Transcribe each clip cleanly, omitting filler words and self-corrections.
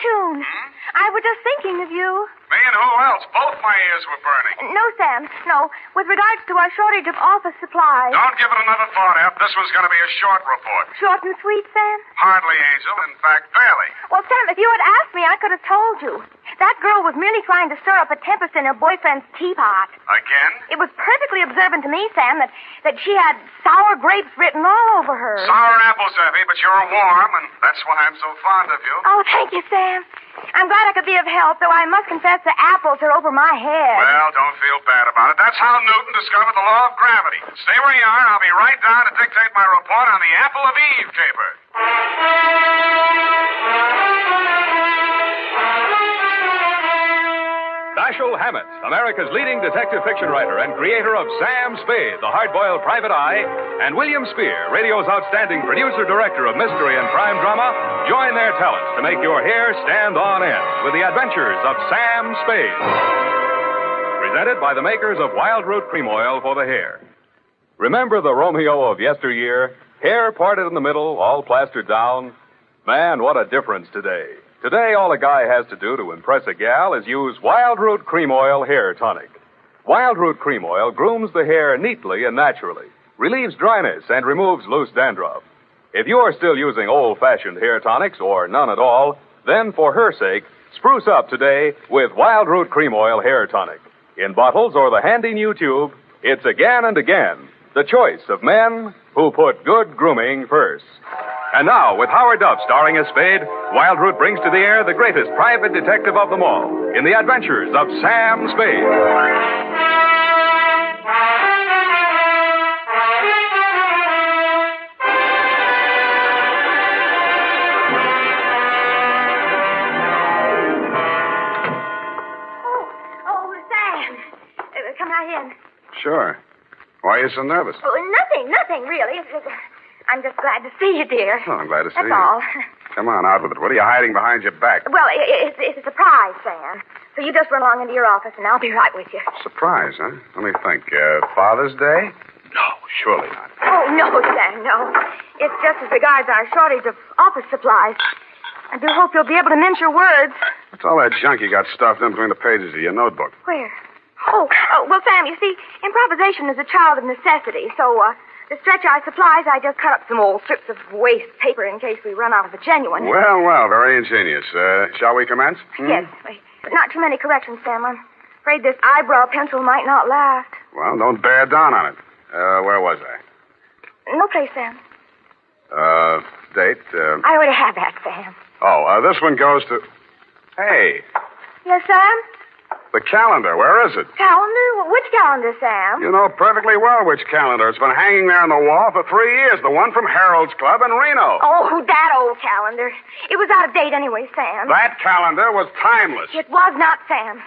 June. I was just thinking of you. Me and who else? Both my ears were burning. No, Sam, no. With regards to our shortage of office supplies. Don't give it another thought, Ep. This was going to be a short report. Short and sweet, Sam? Hardly, Angel. In fact, barely. Well, Sam, if you had asked me, I could have told you. That girl was merely trying to stir up a tempest in her boyfriend's teapot. Again? It was perfectly observant to me, Sam, that she had sour grapes written all over her. Sour apples, Effie, but you're warm, and that's why I'm so fond of you. Oh, thank you, Sam. I'm glad I could be of help, though I must confess the apples are over my head. Well, don't feel bad about it. That's how Newton discovered the law of gravity. Stay where you are. I'll be right down to dictate my report on the Apple of Eve caper. Dashiell Hammett, America's leading detective fiction writer and creator of Sam Spade, the hard-boiled private eye, and William Spear, radio's outstanding producer-director of mystery and crime drama, join their talents to make your hair stand on end with the adventures of Sam Spade. Presented by the makers of Wild Root Cream Oil for the hair. Remember the Romeo of yesteryear? Hair parted in the middle, all plastered down? Man, what a difference today. Today, all a guy has to do to impress a gal is use Wild Root Cream Oil Hair Tonic. Wild Root Cream Oil grooms the hair neatly and naturally, relieves dryness, and removes loose dandruff. If you are still using old-fashioned hair tonics or none at all, then for her sake, spruce up today with Wild Root Cream Oil Hair Tonic. In bottles or the handy new tube, it's again and again the choice of men who put good grooming first. And now, with Howard Duff starring as Spade, Wild Root brings to the air the greatest private detective of them all in the adventures of Sam Spade. Oh, Sam. Come right in. Sure. Why are you so nervous? Oh, nothing, really. I'm just glad to see you, dear. Oh, I'm glad to see you. That's all. Come on, out with it. What are you hiding behind your back? Well, it's a surprise, Sam. So you just run along into your office, and I'll be right with you. Surprise, huh? Let me think. Father's Day? No, surely not. Oh, no, Sam, no. It's just as regards our shortage of office supplies. I do hope you'll be able to mince your words. What's all that junk you got stuffed in between the pages of your notebook? Where? Oh, well, Sam, you see, improvisation is a child of necessity, so, to stretch our supplies, I just cut up some old strips of waste paper in case we run out of the genuine. Well, very ingenious. Shall we commence? Yes, but not too many corrections, Sam. I'm afraid this eyebrow pencil might not last. Well, don't bear down on it. Where was I? No place, Sam. Date? I already have that, Sam. This one goes to... Hey, Yes, Sam? the calendar. Where is it? Calendar? Which calendar, Sam? You know perfectly well which calendar. It's been hanging there on the wall for 3 years. The one from Harold's Club in Reno. Oh, that old calendar. It was out of date anyway, Sam. That calendar was timeless. It was not, Sam.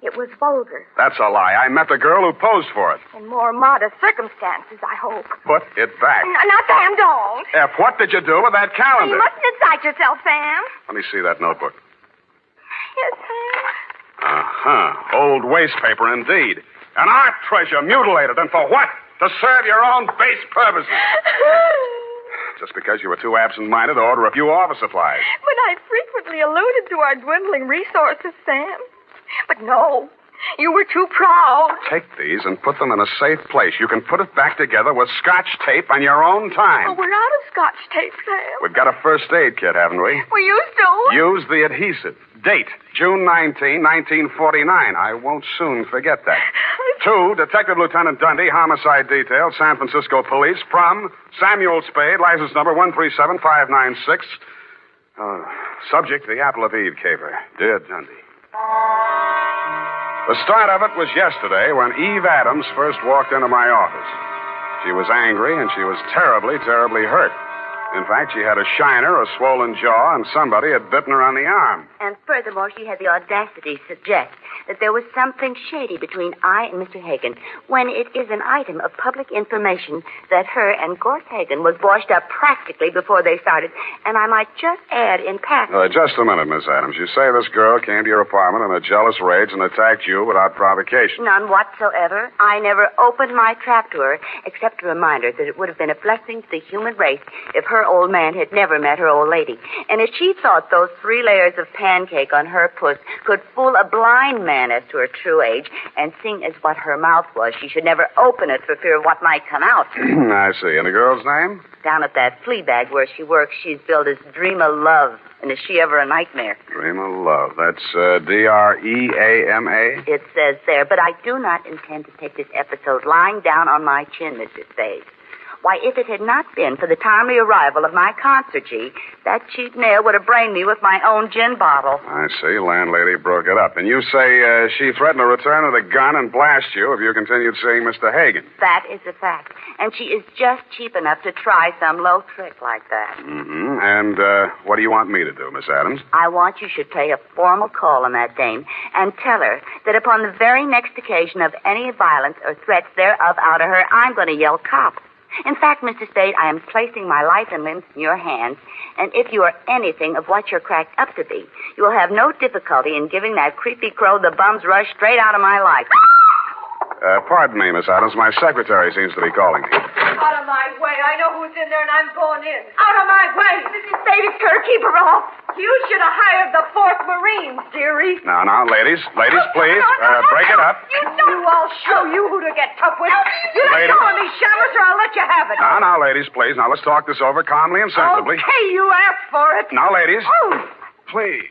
It was vulgar. That's a lie. I met the girl who posed for it. In more modest circumstances, I hope. Put it back. Now, Sam, don't. F, what did you do with that calendar? You mustn't excite yourself, Sam. Let me see that notebook. Yes, Sam. Uh-huh. Old waste paper, indeed. An art treasure mutilated. And for what? To serve your own base purposes. Just because you were too absent-minded to order a few office supplies. But I frequently alluded to our dwindling resources, Sam. But no, you were too proud. Take these and put them in a safe place. You can put it back together with Scotch tape on your own time. Oh, we're out of Scotch tape, Sam. We've got a first aid kit, haven't we? We used to. Use the adhesive. Date, June 19, 1949. I won't soon forget that. 2, Detective Lieutenant Dundee, Homicide Detail, San Francisco Police, from Samuel Spade, license number 137596. Subject, the Apple of Eve caper. Dear Dundee. The start of it was yesterday when Eve Adams first walked into my office. She was angry and she was terribly, terribly hurt. In fact, she had a shiner, a swollen jaw, and somebody had bitten her on the arm. And furthermore, she had the audacity to suggest that there was something shady between I and Mr. Hagen when it is an item of public information that her and Gorse Hagen was washed up practically before they started. And I might just add in passing... Just a minute, Miss Adams. You say this girl came to your apartment in a jealous rage and attacked you without provocation. None whatsoever. I never opened my trap to her, except to remind her that it would have been a blessing to the human race if her old man had never met her old lady. And if she thought those 3 layers of pancake on her puss could fool a blind man as to her true age, and seeing as what her mouth was, she should never open it for fear of what might come out. I see. And the girl's name? Down at that flea bag where she works, she's billed as Dream of Love. And is she ever a nightmare? Dream of Love. That's D-R-E-A-M-A? It says there, but I do not intend to take this episode lying down on my chin, Mr. Spade. Why, if it had not been for the timely arrival of my concertee, that cheap nail would have brained me with my own gin bottle. I see. Landlady broke it up. And you say she threatened to return with a gun and blast you if you continued seeing Mr. Hagen. That is a fact. And she is just cheap enough to try some low trick like that. Mm-hmm. And what do you want me to do, Miss Adams? I want you should pay a formal call on that dame and tell her that upon the very next occasion of any violence or threats thereof out of her, I'm going to yell cop. In fact, Mr. Spade, I am placing my life and limbs in your hands, and if you are anything of what you're cracked up to be, you will have no difficulty in giving that creepy crow the bum's rush straight out of my life. Pardon me, Miss Adams. My secretary seems to be calling me. Out of my way. I know who's in there, and I'm going in. Out of my way. Mrs. Spade, it's her. Keep her off. You should have hired the 4th Marines, dearie. Now, ladies. Ladies, please. Break it up. I'll show you who to get tough with. You don't Ladies. tell me, Shamus, or I'll let you have it. Now, ladies, please. Now, let's talk this over calmly and sensibly. Okay, you asked for it. Now, ladies. Oh. Please.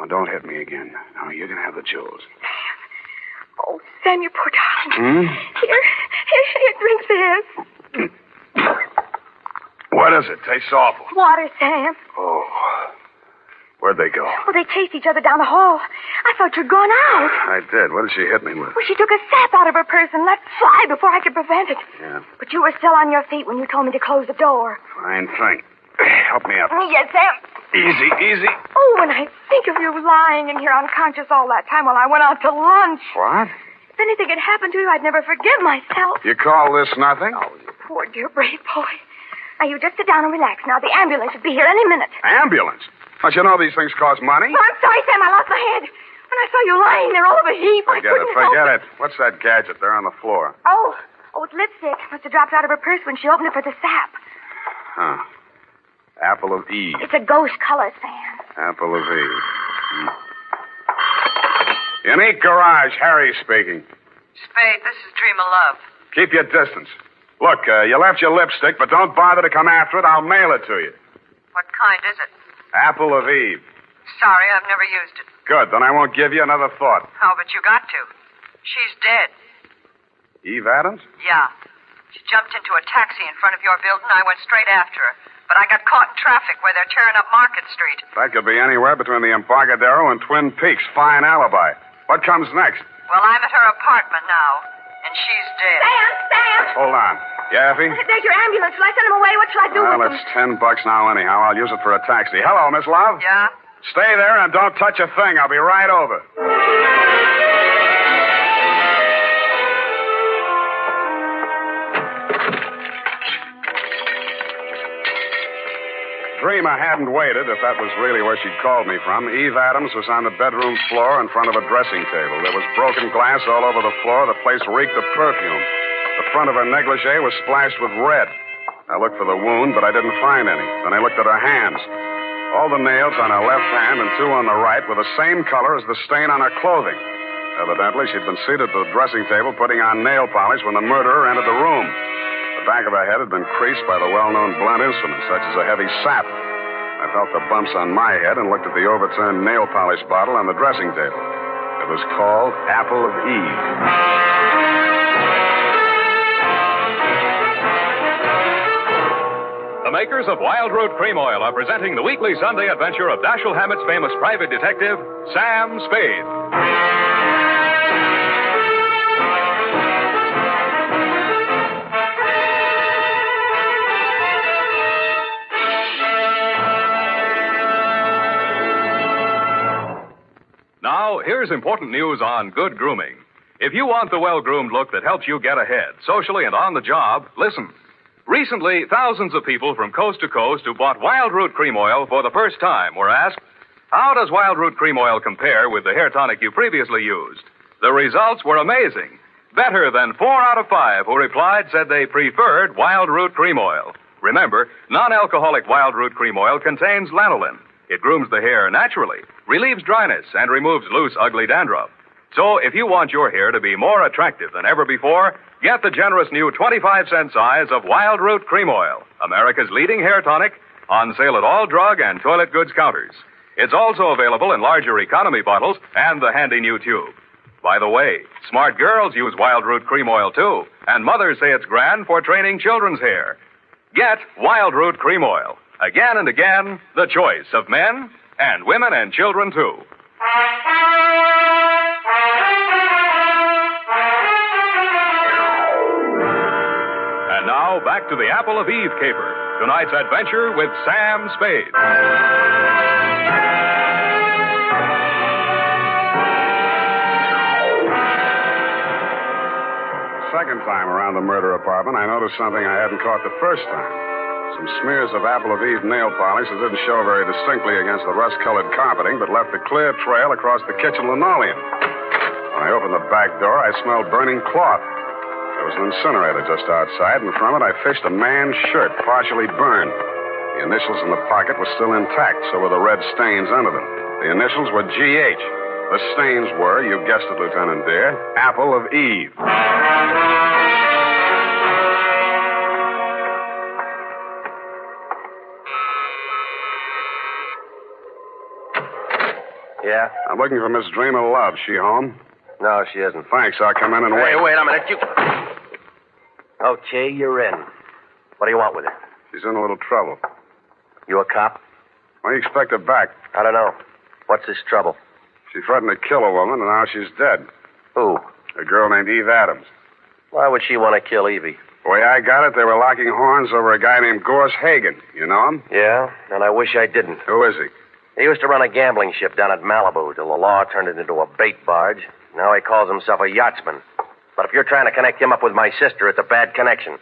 Don't hit me again. Now, you're going to have the jewels. Oh, Sam, you poor darling. Here, drink this. What is it? Tastes awful. Water, Sam. Oh. Where'd they go? Well, they chased each other down the hall. I thought you'd gone out. I did. What did she hit me with? Well, she took a sap out of her purse and let fly before I could prevent it. Yeah. But you were still on your feet when you told me to close the door. Fine thing. Help me up. Yes, Sam. Easy. Oh, when I think of you lying in here unconscious all that time while I went out to lunch. What? If anything had happened to you, I'd never forgive myself. You call this nothing? Oh, you poor, dear, brave boy. Now, you just sit down and relax. Now, the ambulance should be here any minute. Ambulance? Don't you know these things cost money? Oh, I'm sorry, Sam. I lost my head. When I saw you lying there all of a heap, I couldn't help Forget it. What's that gadget there on the floor? Oh, it's lipstick. Must have dropped out of her purse when she opened it for the sap. Huh. Apple of Eve. It's a ghost color, Sam. Apple of Eve. Unique Garage, Harry speaking. Spade, this is Dream of Love. Keep your distance. Look, you left your lipstick, but don't bother to come after it. I'll mail it to you. What kind is it? Apple of Eve. Sorry, I've never used it. Good, then I won't give you another thought. Oh, but you got to. She's dead. Eve Adams? Yeah. She jumped into a taxi in front of your building. I went straight after her. But I got caught in traffic where they're tearing up Market Street. That could be anywhere between the Embarcadero and Twin Peaks. Fine alibi. What comes next? Well, I'm at her apartment now, and she's dead. Sam! Hold on. Yaffee? There's your ambulance. Shall I send him away? What shall I do Well, with it's $10 him? now anyhow. I'll use it for a taxi. Hello, Miss Love? Yeah? Stay there and don't touch a thing. I'll be right over. Dreamer hadn't waited, if that was really where she'd called me from. Eve Adams was on the bedroom floor in front of a dressing table. There was broken glass all over the floor. The place reeked of perfume. The front of her negligee was splashed with red. I looked for the wound, but I didn't find any. Then I looked at her hands. All the nails on her left hand and 2 on the right were the same color as the stain on her clothing. Evidently, she'd been seated at the dressing table putting on nail polish when the murderer entered the room. The back of her head had been creased by the well-known blunt instrument, such as a heavy sap. I felt the bumps on my head and looked at the overturned nail polish bottle on the dressing table. It was called Apple of Eve. makers of Wild Root Cream Oil are presenting the weekly Sunday adventure of Dashiell Hammett's famous private detective, Sam Spade. Now, here's important news on good grooming. If you want the well-groomed look that helps you get ahead, socially and on the job, listen. Recently, thousands of people from coast to coast who bought Wild Root Cream Oil for the first time were asked, how does Wild Root Cream Oil compare with the hair tonic you previously used? The results were amazing. Better than 4 out of 5 who replied said they preferred Wild Root Cream Oil. Remember, non-alcoholic Wild Root Cream Oil contains lanolin. It grooms the hair naturally, relieves dryness, and removes loose, ugly dandruff. So if you want your hair to be more attractive than ever before, get the generous new 25-cent size of Wild Root Cream Oil, America's leading hair tonic, on sale at all drug and toilet goods counters. It's also available in larger economy bottles and the handy new tube. By the way, smart girls use Wild Root Cream Oil, too, and mothers say it's grand for training children's hair. Get Wild Root Cream Oil. Again and again, the choice of men and women and children, too. And now, back to the Apple of Eve caper. Tonight's adventure with Sam Spade. Second time around the murder apartment, I noticed something I hadn't caught the first time. Some smears of Apple of Eve nail polish that didn't show very distinctly against the rust-colored carpeting, but left a clear trail across the kitchen linoleum. When I opened the back door, I smelled burning cloth. There was an incinerator just outside, and from it I fished a man's shirt, partially burned. The initials in the pocket were still intact, so were the red stains under them. The initials were G.H. The stains were, you guessed it, Lieutenant dear, Apple of Eve. Yeah? I'm looking for Miss Dreamer Love. She home? No, she isn't. Thanks. I'll come in and wait. Hey, wait a minute. Okay, you're in. What do you want with her? She's in a little trouble. You a cop? When do you expect her back? I don't know. What's this trouble? She threatened to kill a woman, and now she's dead. Who? A girl named Eve Adams. Why would she want to kill Evie? The way I got it, they were locking horns over a guy named Gorse Hagen. You know him? Yeah, and I wish I didn't. Who is he? He used to run a gambling ship down at Malibu till the law turned it into a bait barge. Now he calls himself a yachtsman. But if you're trying to connect him up with my sister, it's a bad connection.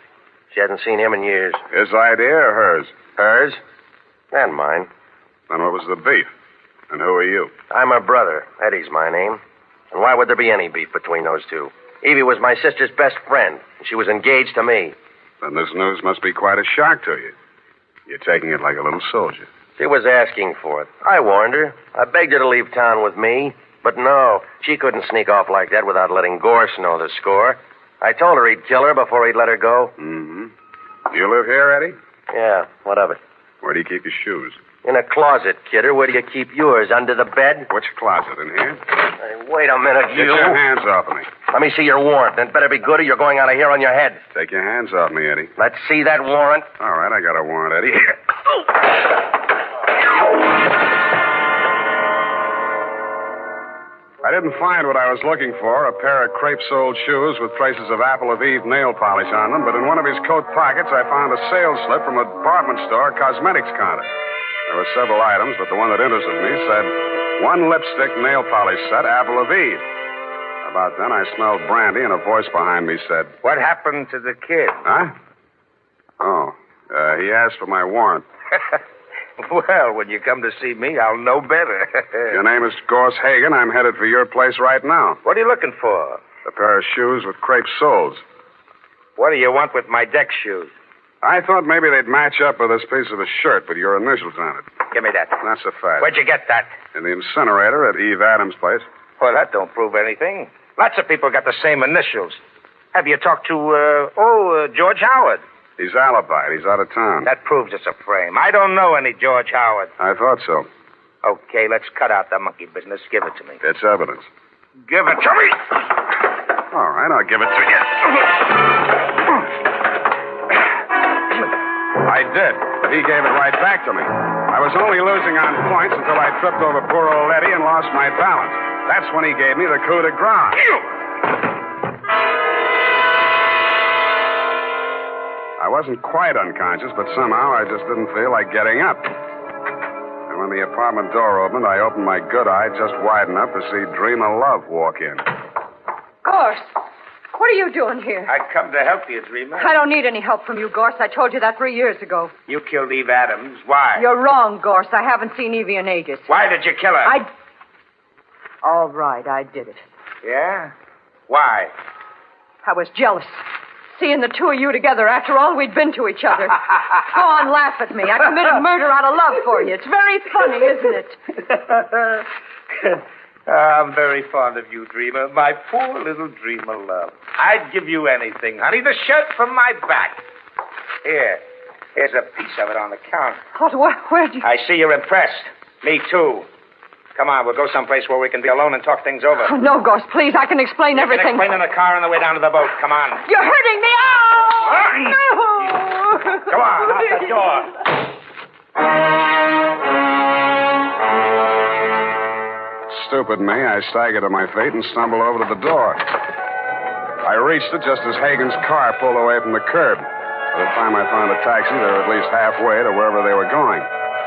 She hasn't seen him in years. His idea or hers? Hers? And mine. Then what was the beef? And who are you? I'm her brother. Eddie's my name. And why would there be any beef between those two? Evie was my sister's best friend, and she was engaged to me. Then this news must be quite a shock to you. You're taking it like a little soldier. She was asking for it. I warned her. I begged her to leave town with me. But no, she couldn't sneak off like that without letting Gorse know the score. I told her he'd kill her before he'd let her go. Mm-hmm. You live here, Eddie? Yeah, what of it? Where do you keep your shoes? In a closet, kidder. Where do you keep yours? Under the bed? Which closet? In here? Hey, wait a minute, Get your hands off of me. Let me see your warrant. It better be good or you're going out of here on your head. Take your hands off me, Eddie. Let's see that warrant. All right, I got a warrant, Eddie. Here. I didn't find what I was looking for, a pair of crepe-soled shoes with traces of Apple of Eve nail polish on them, but in one of his coat pockets I found a sales slip from a department store cosmetics counter. There were several items, but the one that interested me said, 1 lipstick nail polish set, Apple of Eve. About then, I smelled brandy, and a voice behind me said, What happened to the kid? Huh? Oh, he asked for my warrant. Well, when you come to see me, I'll know better. Your name is Gorse Hagen. I'm headed for your place right now. What are you looking for? A pair of shoes with crepe soles. What do you want with my deck shoes? I thought maybe they'd match up with this piece of a shirt with your initials on it. Give me that. That's a fact. Where'd you get that? In the incinerator at Eve Adams' place. Well, that don't prove anything. Lots of people got the same initials. Have you talked to, George Howard? He's alibied. He's out of town. That proves it's a frame. I don't know any George Howard. I thought so. Okay, let's cut out the monkey business. Give it to me. It's evidence. Give it to me! All right, I'll give it to you. I did. but he gave it right back to me. I was only losing on points until I tripped over poor old Eddie and lost my balance. That's when he gave me the coup de grace. I wasn't quite unconscious, but somehow I just didn't feel like getting up. And when the apartment door opened, I opened my good eye just wide enough to see Dream of Love walk in. Gorse, what are you doing here? I come to help you, Dreamer. I don't need any help from you, Gorse. I told you that 3 years ago. You killed Eve Adams. Why? You're wrong, Gorse. I haven't seen Evie in ages. Why did you kill her? All right, I did it. Yeah? Why? I was jealous. Seeing the two of you together after all we'd been to each other. Go on, laugh at me. I committed murder out of love for you. It's very funny, isn't it? I'm very fond of you, Dreamer. My poor little dream of love. I'd give you anything, honey. The shirt from my back. Here's a piece of it on the counter. Where'd you... I see you're impressed. Me, too. Come on, we'll go someplace where we can be alone and talk things over. Oh, no, Gorse, please. I can explain everything. You can explain in the car on the way down to the boat. Come on. You're hurting me. Oh! No! Come on, out the door. Stupid me, I staggered to my feet and stumbled over to the door. I reached it just as Hagen's car pulled away from the curb. By the time I found a taxi, they were at least halfway to wherever they were going.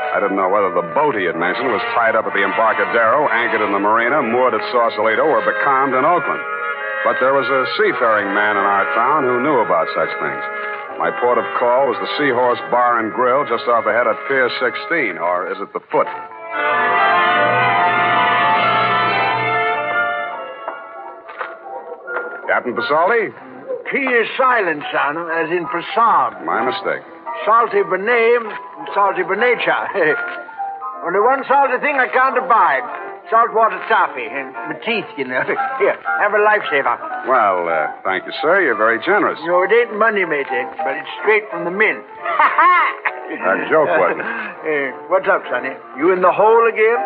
I didn't know whether the boat he had mentioned was tied up at the Embarcadero, anchored in the marina, moored at Sausalito, or becalmed in Oakland. But there was a seafaring man in our town who knew about such things. My port of call was the Seahorse Bar and Grill just off ahead at Pier 16, or is it the Foot? Captain Pasoldi? P is silent, son, as in facade. My mistake. Salty by name, salty by nature. Only one salty thing I can't abide. Saltwater toffee. And my teeth, you know. Here, have a lifesaver. Well, thank you, sir. You're very generous. No, it ain't money, matey, but it's straight from the mint. A joke, wasn't it? What's up, sonny? You in the hole again?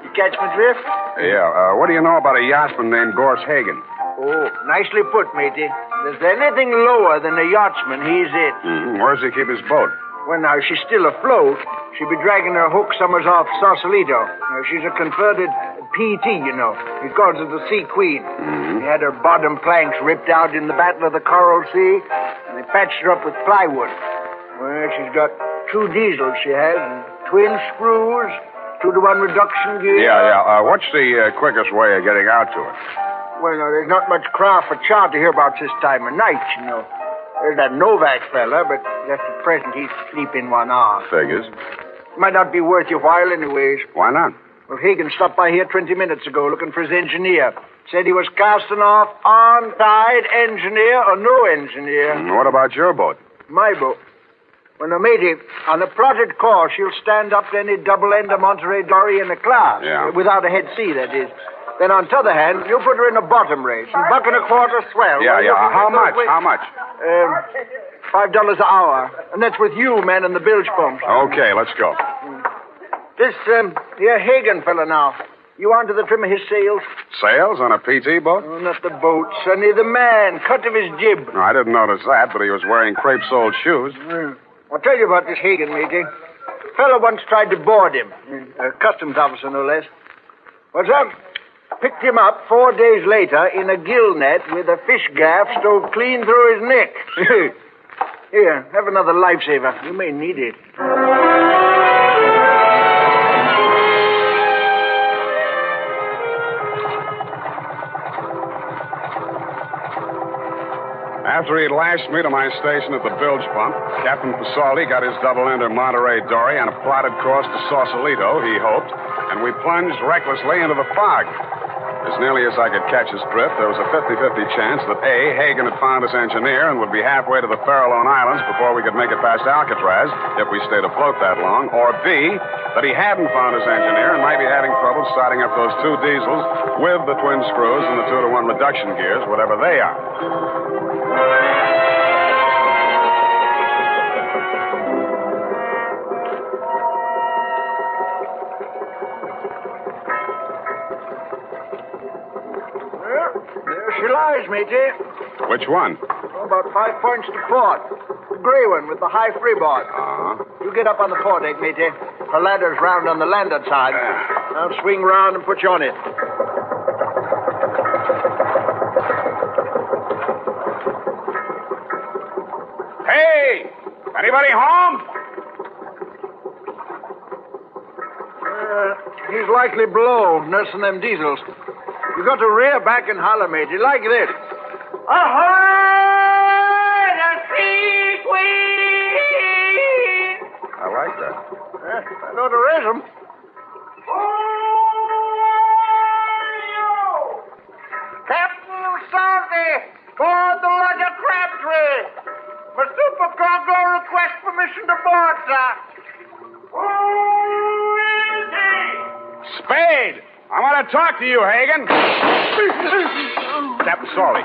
You catch my drift? Yeah. What do you know about a yachtsman named Gorse Hagen? Oh, nicely put, matey. If there's anything lower than a yachtsman, he's it. Mm-hmm. Where does he keep his boat? Well, now, she's still afloat. She'll be dragging her hook summers off Sausalito. She's a converted PT, you know. He calls her the Sea Queen. Mm-hmm. He had her bottom planks ripped out in the Battle of the Coral Sea, and they patched her up with plywood. Well, she's got 2 diesels, she has, and twin screws, 2-to-1 reduction gear. Yeah. What's the quickest way of getting out to her? Well, no, there's not much craft for charter here about this time of night, you know. There's that Novak fella, but just at present he's sleeping 1 hour. Figures. Might not be worth your while anyways. Why not? Well, Hagen stopped by here 20 minutes ago looking for his engineer. Said he was casting off on-tide, engineer or no engineer. What about your boat? My boat? Well, now, matey, on a plotted course, she'll stand up to any double-ender Monterey dory in the class. Yeah. Without a head sea, that is. Then, on the other hand, you put her in a bottom race, and $1.25 swell. Yeah. How much? How much? $5 an hour. And that's with you, man, and the bilge pumps. Okay, let's go. This, here Hagen fella now. You onto the trim of his sails? Sails on a PT boat? Oh, not the boat, sonny, the man. Cut of his jib. No, I didn't notice that, but he was wearing crepe-soled shoes. I'll tell you about this Hagen, matey. Fella once tried to board him. A customs officer, no less. What's up? Picked him up 4 days later in a gill net with a fish gaff stove clean through his neck. Here, have another lifesaver. You may need it. After he'd lashed me to my station at the bilge pump, Captain Pasoldi got his double-ender Monterey dory on a plotted course to Sausalito, he hoped, and we plunged recklessly into the fog. As nearly as I could catch his drift, there was a 50-50 chance that A, Hagen had found his engineer and would be halfway to the Farallone Islands before we could make it past Alcatraz, if we stayed afloat that long, or B, that he hadn't found his engineer and might be having trouble starting up those 2 diesels with the twin screws and the 2-to-1 reduction gears, whatever they are. There she lies, matey. Which one? Oh, about 5 points to port. gray one with the high freeboard. Uh-huh. You get up on the foredeck, matey. The ladder's round on the landward side. I'll swing round and put you on it. Hey! Anybody home? He's likely below, nursing them diesels. You got to rear back and holler, matey, like this. Ahoy! The sea queen! I like that. I know to raise them. Captain Salty, board the lugger Crabtree. For supercargo, request permission to board, sir. Who is he? Spade! I want to talk to you, Hagen. Captain Salty.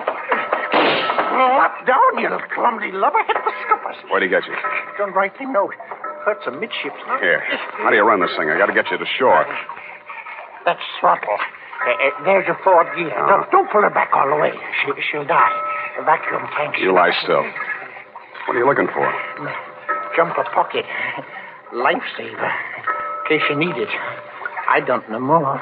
Drop down, you clumsy lubber. Hit the scuppers. Where'd he get you? Don't write the note. Hurts amidships, huh? Here. How do you run this thing? I got to get you to shore. That's throttle. There's your forward gear. Don't pull her back all the way. She'll die. The vacuum tank. You lie still. What are you looking for? Jumper pocket. Lifesaver. In case you need it. I don't know more.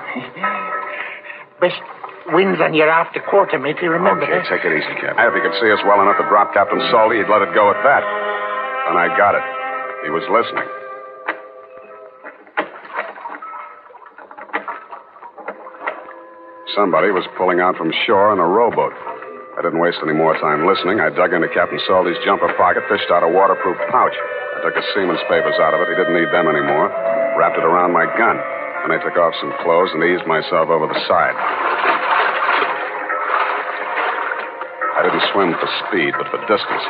Best winds on your after quarter, matey. Remember Okay, that. take it easy, Captain. If he could see us well enough to drop Captain Salty, he'd let it go at that. And I got it. He was listening. Somebody was pulling out from shore in a rowboat. I didn't waste any more time listening. I dug into Captain Salty's jumper pocket, fished out a waterproof pouch. I took his seaman's papers out of it. He didn't need them anymore. Wrapped it around my gun. Then I took off some clothes and eased myself over the side. I didn't swim for speed, but for distance.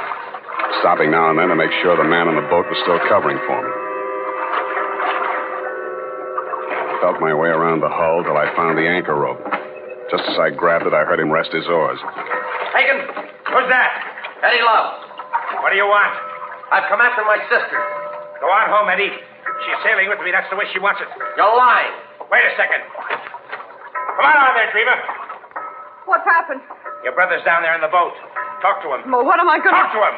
Stopping now and then to make sure the man in the boat was still covering for me. I felt my way around the hull till I found the anchor rope. Just as I grabbed it, I heard him rest his oars. Hagen, who's that? Eddie Love. What do you want? I've come after my sister. Go on home, Eddie. She's sailing with me. That's the way she wants it. You're lying. Wait a second. Come on there, Dreamer. What's happened? Your brother's down there in the boat. Talk to him. Well, what am I going Talk to him.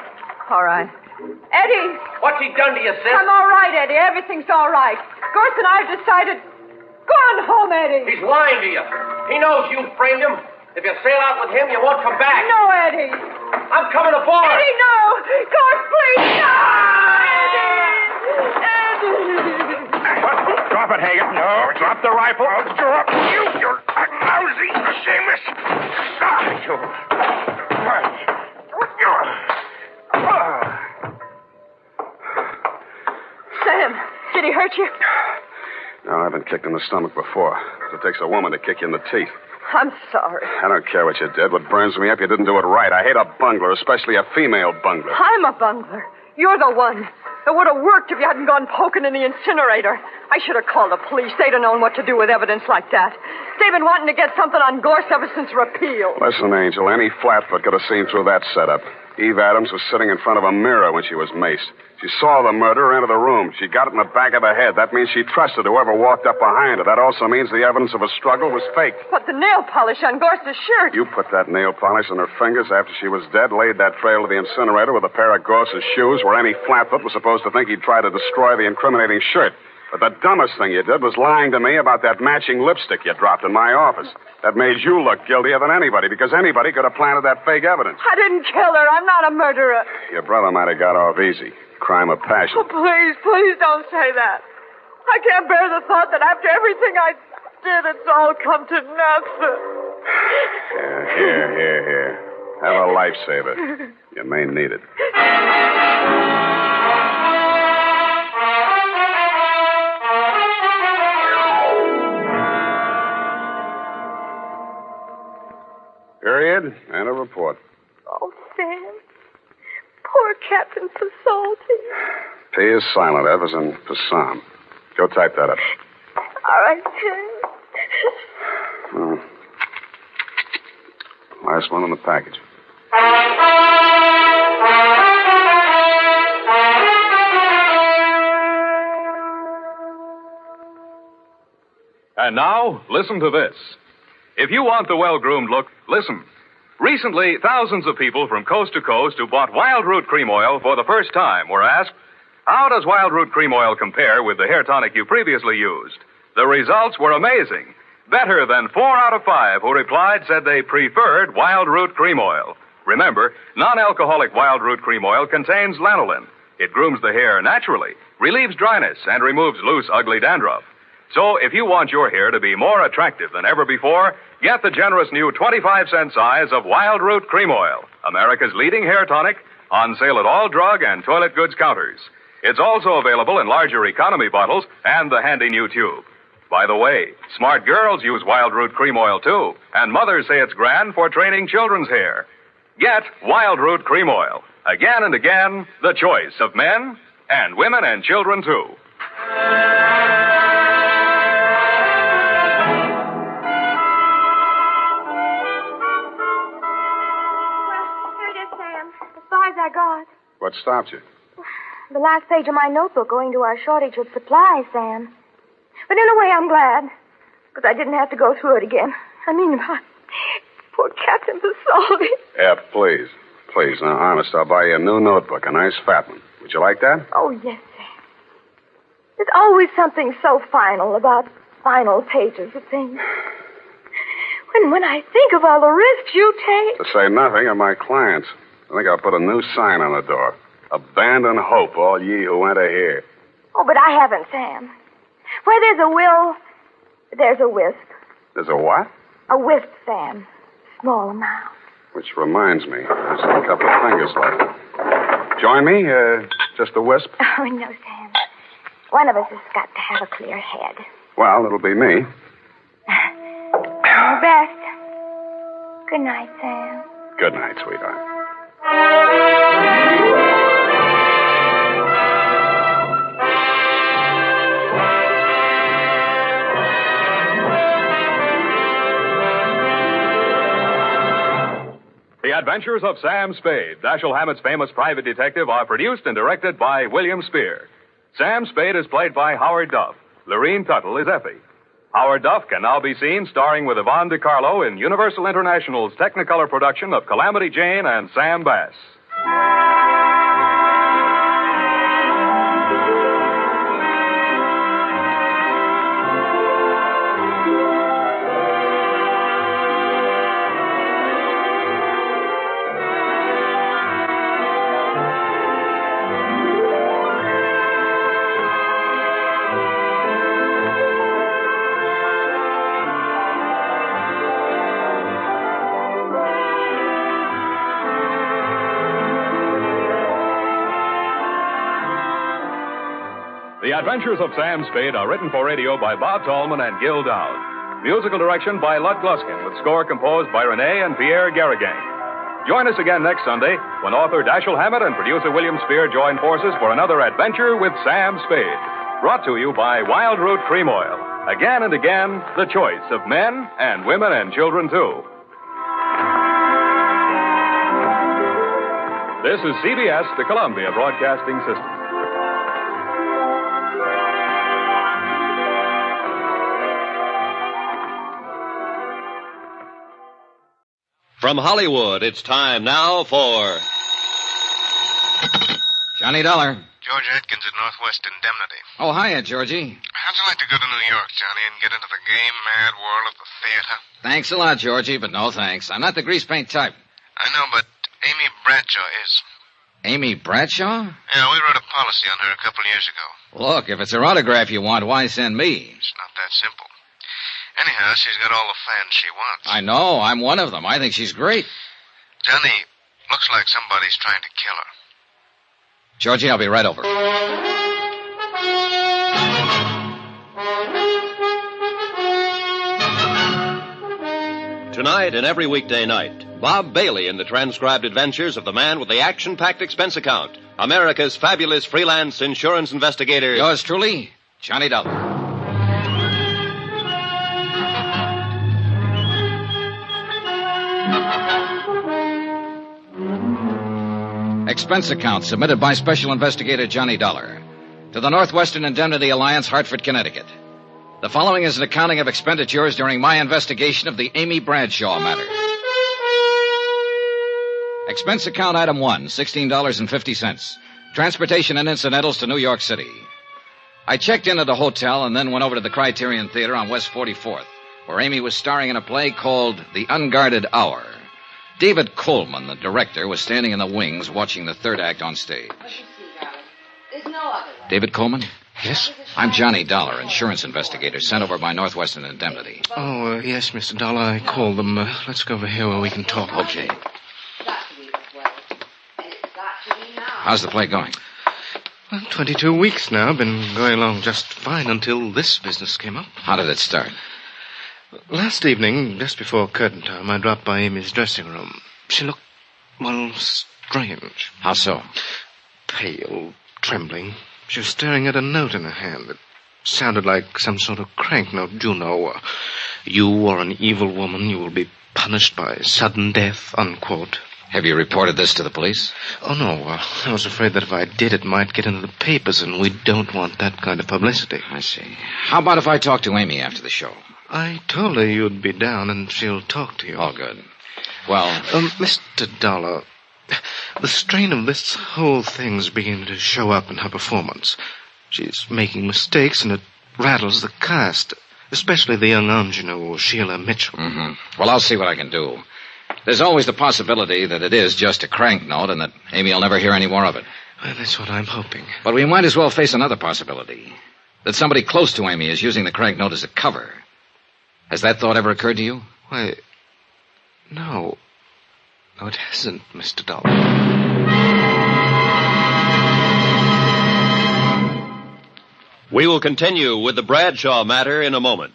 All right. Eddie! What's he done to you, sis? I'm all right, Eddie. Everything's all right. Gorse and I have decided... Go on home, Eddie. He's lying to you. He knows you framed him. If you sail out with him, you won't come back. No, Eddie. I'm coming aboard. Eddie, no! Gorse, please! No! Eddie! Drop it, Hagen. No, drop the rifle. I'll drop you. You're a lousy, shameless. You. Sam, did he hurt you? No, I've been kicked in the stomach before. It takes a woman to kick you in the teeth. I'm sorry. I don't care what you did. What burns me up, you didn't do it right. I hate a bungler, especially a female bungler. I'm a bungler. You're the one. It would have worked if you hadn't gone poking in the incinerator. I should have called the police. They'd have known what to do with evidence like that. They've been wanting to get something on Gorse ever since repeal. Listen, Angel, any flatfoot could have seen through that setup. Eve Adams was sitting in front of a mirror when she was maced. She saw the murderer enter the room. She got it in the back of the head. That means she trusted whoever walked up behind her. That also means the evidence of a struggle was faked. But the nail polish on Gorse's shirt. You put that nail polish on her fingers after she was dead, laid that trail to the incinerator with a pair of Gorse's shoes where any flatfoot was supposed to think he'd try to destroy the incriminating shirt. But the dumbest thing you did was lying to me about that matching lipstick you dropped in my office. That made you look guiltier than anybody, because anybody could have planted that fake evidence. I didn't kill her. I'm not a murderer. Your brother might have got off easy. Crime of passion. Oh, please don't say that. I can't bear the thought that after everything I did, it's all come to nothing. Here. Have a lifesaver. You may need it. Period. And a report. Oh, Sam. Poor Captain Pasolti. P is silent, F is in Passam. Go type that up. All right, Sam. Last one in the package. And now, listen to this. If you want the well-groomed look, listen. Recently, thousands of people from coast to coast who bought Wild Root Cream Oil for the first time were asked, how does Wild Root Cream Oil compare with the hair tonic you previously used? The results were amazing. Better than 4 out of 5 who replied said they preferred Wild Root Cream Oil. Remember, non-alcoholic Wild Root Cream Oil contains lanolin. It grooms the hair naturally, relieves dryness, and removes loose, ugly dandruff. So if you want your hair to be more attractive than ever before, get the generous new 25-cent size of Wild Root Cream Oil, America's leading hair tonic, on sale at all drug and toilet goods counters. It's also available in larger economy bottles and the handy new tube. By the way, smart girls use Wild Root Cream Oil, too, and mothers say it's grand for training children's hair. Get Wild Root Cream Oil. Again and again, the choice of men and women and children, too. Here it is, Sam. As far as I got. What stopped you? The last page of my notebook owing to our shortage of supplies, Sam. But in a way, I'm glad. Because I didn't have to go through it again. I mean, my poor Captain Basoli. Yeah, please. Please, now, honest, I'll buy you a new notebook, a nice fat one. Would you like that? Oh, yes, Sam. There's always something so final about final pages of things. When I think of all the risks you take. To say nothing of my clients. I think I'll put a new sign on the door. Abandon hope, all ye who enter here. Oh, but I haven't, Sam. Where there's a will, there's a wisp. There's a what? A wisp, Sam. Small amount. Which reminds me, there's a couple of fingers left. Join me? Just a wisp? Oh, no, Sam. One of us has got to have a clear head. Well, it'll be me. All best. Good night, Sam. Good night, sweetheart. The Adventures of Sam Spade, Dashiell Hammett's famous private detective, are produced and directed by William Spear. Sam Spade is played by Howard Duff. Lorene Tuttle is Effie. Howard Duff can now be seen starring with Yvonne DiCarlo in Universal International's Technicolor production of Calamity Jane and Sam Bass. The Adventures of Sam Spade are written for radio by Bob Tallman and Gil Dowd. Musical direction by Lud Gluskin, with score composed by Renee and Pierre Garrigang. Join us again next Sunday when author Dashiell Hammett and producer William Spear join forces for another adventure with Sam Spade. Brought to you by Wild Root Cream Oil. Again and again, the choice of men and women and children, too. This is CBS, the Columbia Broadcasting System. From Hollywood, it's time now for Johnny Dollar. George Atkins at Northwest Indemnity. Oh, hiya, Georgie. How'd you like to go to New York, Johnny, and get into the game-mad world of the theater? Thanks a lot, Georgie, but no thanks. I'm not the grease paint type. I know, but Amy Bradshaw is. Amy Bradshaw? Yeah, we wrote a policy on her a couple of years ago. Look, if it's her autograph you want, why send me? It's not that simple. Anyhow, she's got all the fans she wants. I know. I'm one of them. I think she's great. Johnny, looks like somebody's trying to kill her. Georgie, I'll be right over. Tonight and every weekday night, Bob Bailey in the transcribed adventures of the man with the action-packed expense account, America's fabulous freelance insurance investigator. Yours truly, Johnny Dollar. Expense account submitted by Special Investigator Johnny Dollar to the Northwestern Indemnity Alliance, Hartford, Connecticut. The following is an accounting of expenditures during my investigation of the Amy Bradshaw matter. Expense account item 1, $16.50. Transportation and incidentals to New York City. I checked in at a hotel and then went over to the Criterion Theater on West 44th, where Amy was starring in a play called The Unguarded Hour. David Coleman, the director, was standing in the wings watching the third act on stage. There's no other. David Coleman? Yes? I'm Johnny Dollar, insurance investigator, sent over by Northwestern Indemnity. Oh, yes, Mr. Dollar. I called them. Let's go over here where we can talk. Okay. How's the play going? Well, 22 weeks now. Been going along just fine until this business came up. How did it start? Last evening, just before curtain time, I dropped by Amy's dressing room. She looked, well, strange. How so? Pale, trembling. She was staring at a note in her hand. It sounded like some sort of crank note. You know, you are an evil woman. You will be punished by sudden death, unquote. Have you reported this to the police? Oh, no. I was afraid that if I did, it might get into the papers, and we don't want that kind of publicity. I see. How about if I talk to Amy after the show? I told her you'd be down, and she'll talk to you. Oh, good. Well... Mr. Dollar, the strain of this whole thing's beginning to show up in her performance. She's making mistakes, and it rattles the cast, especially the young ingenue, Sheila Mitchell. Mm-hmm. Well, I'll see what I can do. There's always the possibility that it is just a crank note and that Amy will never hear any more of it. Well, that's what I'm hoping. But we might as well face another possibility. That somebody close to Amy is using the crank note as a cover. Has that thought ever occurred to you? Why, no. No, it hasn't, Mr. Dollar. We will continue with the Bradshaw matter in a moment.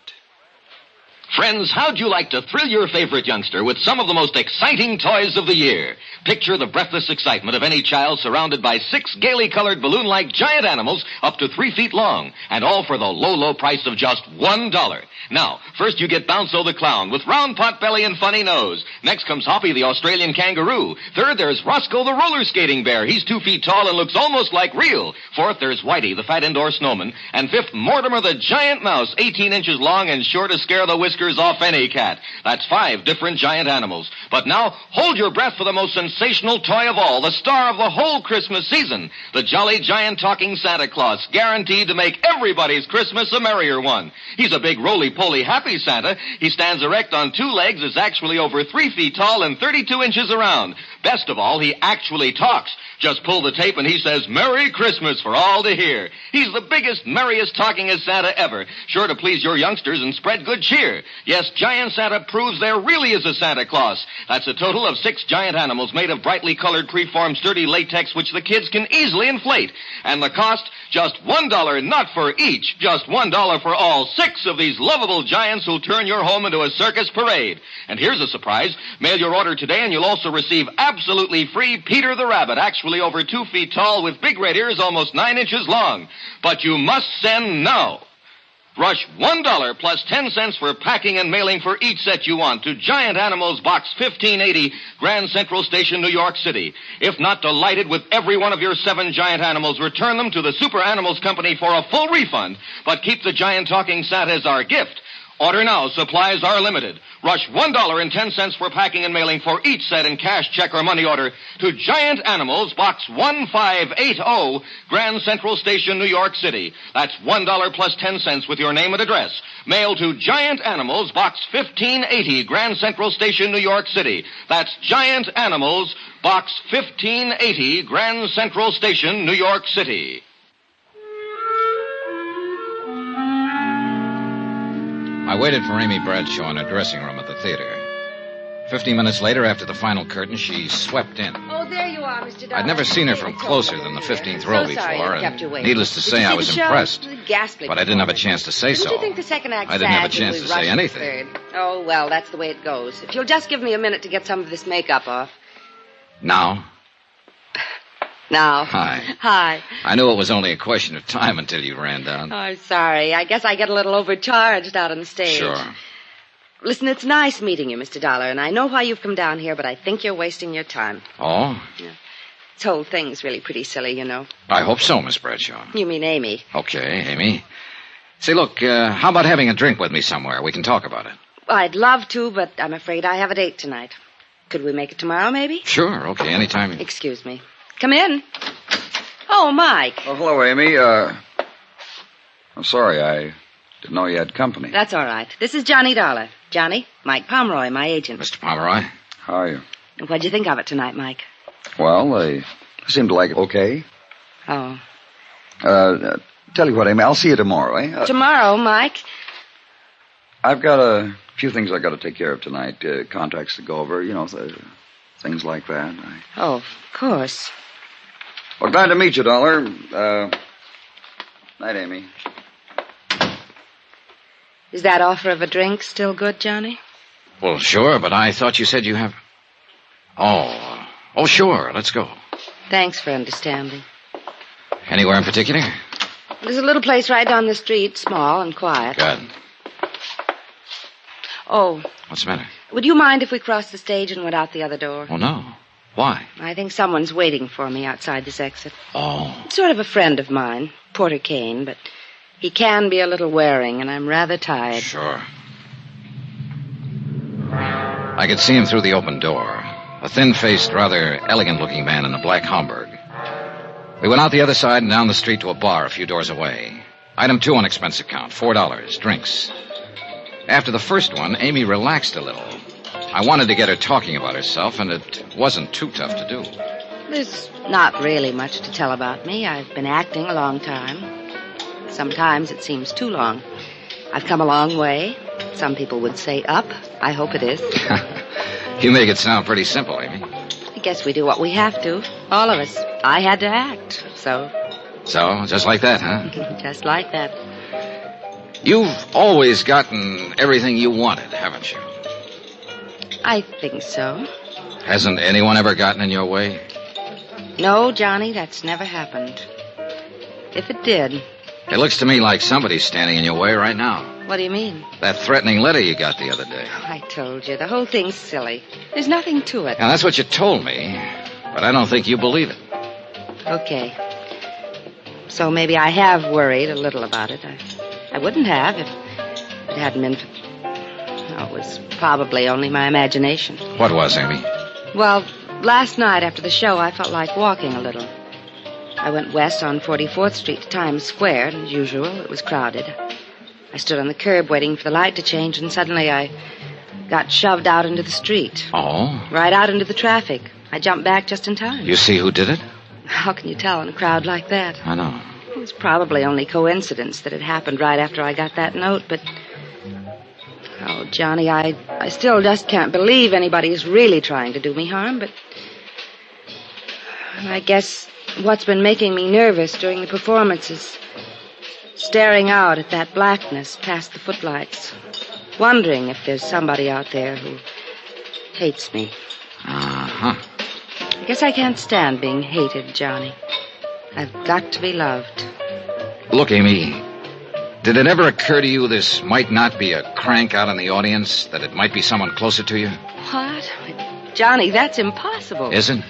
Friends, how'd you like to thrill your favorite youngster with some of the most exciting toys of the year? Picture the breathless excitement of any child surrounded by 6 gaily colored balloon-like giant animals up to 3 feet long, and all for the low, low price of just $1. Now, first you get Bounzo the clown with round pot belly and funny nose. Next comes Hoppy the Australian kangaroo. Third, there's Roscoe the roller skating bear. He's 2 feet tall and looks almost like real. Fourth, there's Whitey the fat indoor snowman. And fifth, Mortimer the giant mouse, 18 inches long and sure to scare the whiskers off any cat. That's 5 different giant animals. But now, hold your breath for the most sensational toy of all, the star of the whole Christmas season, the jolly giant talking Santa Claus, guaranteed to make everybody's Christmas a merrier one. He's a big roly-poly happy Santa. He stands erect on 2 legs, is actually over 3 feet tall and 32 inches around. Best of all, he actually talks. Just pull the tape and he says, Merry Christmas for all to hear. He's the biggest, merriest talkingest Santa ever, sure to please your youngsters and spread good cheer. Yes, Giant Santa proves there really is a Santa Claus. That's a total of 6 giant animals made of brightly colored preformed sturdy latex which the kids can easily inflate. And the cost, just $1, not for each, just $1 for all 6 of these lovable giants who'll turn your home into a circus parade. And here's a surprise. Mail your order today and you'll also receive absolutely free Peter the Rabbit, actually over 2 feet tall with big red ears almost 9 inches long. But you must send now. Rush $1 plus 10 cents for packing and mailing for each set you want to Giant Animals Box 1580, Grand Central Station, New York City. If not delighted with every one of your 7 giant animals, return them to the Super Animals Company for a full refund. But keep the giant talking Santa as our gift. Order now. Supplies are limited. Rush $1.10 for packing and mailing for each set in cash, check, or money order to Giant Animals, Box 1580, Grand Central Station, New York City. That's $1 plus 10 cents with your name and address. Mail to Giant Animals, Box 1580, Grand Central Station, New York City. That's Giant Animals, Box 1580, Grand Central Station, New York City. I waited for Amy Bradshaw in her dressing room at the theater. 15 minutes later, after the final curtain, she swept in. Oh, there you are, Mr. Dollar. I'd never seen her from closer than the 15th row before, and needless to say, I was impressed. But I didn't have a chance to say so. Didn't you think the second act I didn't have a sad chance when to we say rushed anything. the third? Oh, well, that's the way it goes. If you'll just give me a minute to get some of this makeup off. Now? Now. Hi. Hi. I knew it was only a question of time until you ran down. Oh, I'm sorry. I guess I get a little overcharged out on the stage. Sure. Listen, it's nice meeting you, Mr. Dollar, and I know why you've come down here, but I think you're wasting your time. Oh? Yeah. This whole thing's really pretty silly, you know. I hope so, Miss Bradshaw. You mean Amy. Okay, Amy. Say, look, how about having a drink with me somewhere? We can talk about it. Well, I'd love to, but I'm afraid I have a date tonight. Could we make it tomorrow, maybe? Sure, okay, anytime. Excuse me. Come in. Oh, Mike. Oh, hello, Amy. I'm sorry, I didn't know you had company. That's all right. This is Johnny Dollar. Johnny, Mike Pomeroy, my agent. Mr. Pomeroy. How are you? What'd you think of it tonight, Mike? Well, they seem to like it okay. Oh. Tell you what, Amy, I'll see you tomorrow, eh? Tomorrow, Mike? I've got a few things I've got to take care of tonight. Contracts to go over, things like that. Oh, of course. Well, glad to meet you, Dollar. Night, Amy. Is that offer of a drink still good, Johnny? Well, sure, but I thought you said you have... Oh, sure, let's go. Thanks for understanding. Anywhere in particular? There's a little place right down the street, small and quiet. Good. Oh. What's the matter? Would you mind if we crossed the stage and went out the other door? Oh, no. Why? I think someone's waiting for me outside this exit. Oh. Sort of a friend of mine, Porter Kane, but he can be a little wearing, and I'm rather tired. Sure. I could see him through the open door. A thin-faced, rather elegant-looking man in a black Homburg. We went out the other side and down the street to a bar a few doors away. Item 2 on expense account, $4, drinks. After the first one, Amy relaxed a little. I wanted to get her talking about herself, and it wasn't too tough to do. There's not really much to tell about me. I've been acting a long time. Sometimes it seems too long. I've come a long way. Some people would say up. I hope it is. You make it sound pretty simple, Amy. I guess we do what we have to. All of us. I had to act, so... So, just like that, huh? Just like that. You've always gotten everything you wanted, haven't you? I think so. Hasn't anyone ever gotten in your way? No, Johnny, that's never happened. If it did... It looks to me like somebody's standing in your way right now. What do you mean? That threatening letter you got the other day. I told you, the whole thing's silly. There's nothing to it. Now, that's what you told me, but I don't think you believe it. Okay. So maybe I have worried a little about it. I wouldn't have if it hadn't been for... Oh, it was probably only my imagination. What was, Amy? Well, last night after the show, I felt like walking a little. I went west on 44th Street to Times Square, and as usual, it was crowded. I stood on the curb waiting for the light to change, and suddenly I got shoved out into the street. Oh? Right out into the traffic. I jumped back just in time. You see who did it? How can you tell in a crowd like that? I know. It was probably only coincidence that it happened right after I got that note, but... Oh, Johnny, I still just can't believe anybody's really trying to do me harm, but... I guess what's been making me nervous during the performance is staring out at that blackness past the footlights, wondering if there's somebody out there who hates me. Uh-huh. I guess I can't stand being hated, Johnny. I've got to be loved. Look, Amy, did it ever occur to you this might not be a crank out in the audience, that it might be someone closer to you? What? Johnny, that's impossible. Isn't?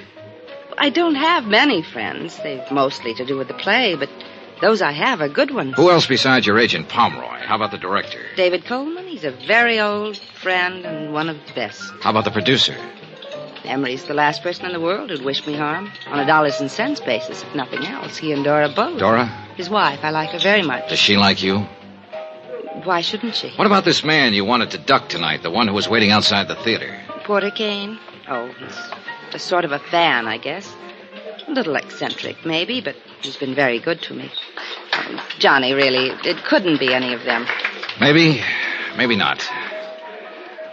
I don't have many friends. They've mostly to do with the play, but those I have are good ones. Who else besides your agent, Pomeroy? How about the director? David Coleman. He's a very old friend and one of the best. How about the producer? Emery's the last person in the world who'd wish me harm. On a dollars and cents basis, if nothing else. He and Dora both. Dora? His wife. I like her very much. Does she like you? Why shouldn't she? What about this man you wanted to duck tonight, the one who was waiting outside the theater? Porter Kane? Oh, he's a sort of a fan, I guess. A little eccentric, maybe, but he's been very good to me. Johnny, really, it couldn't be any of them. Maybe, maybe not.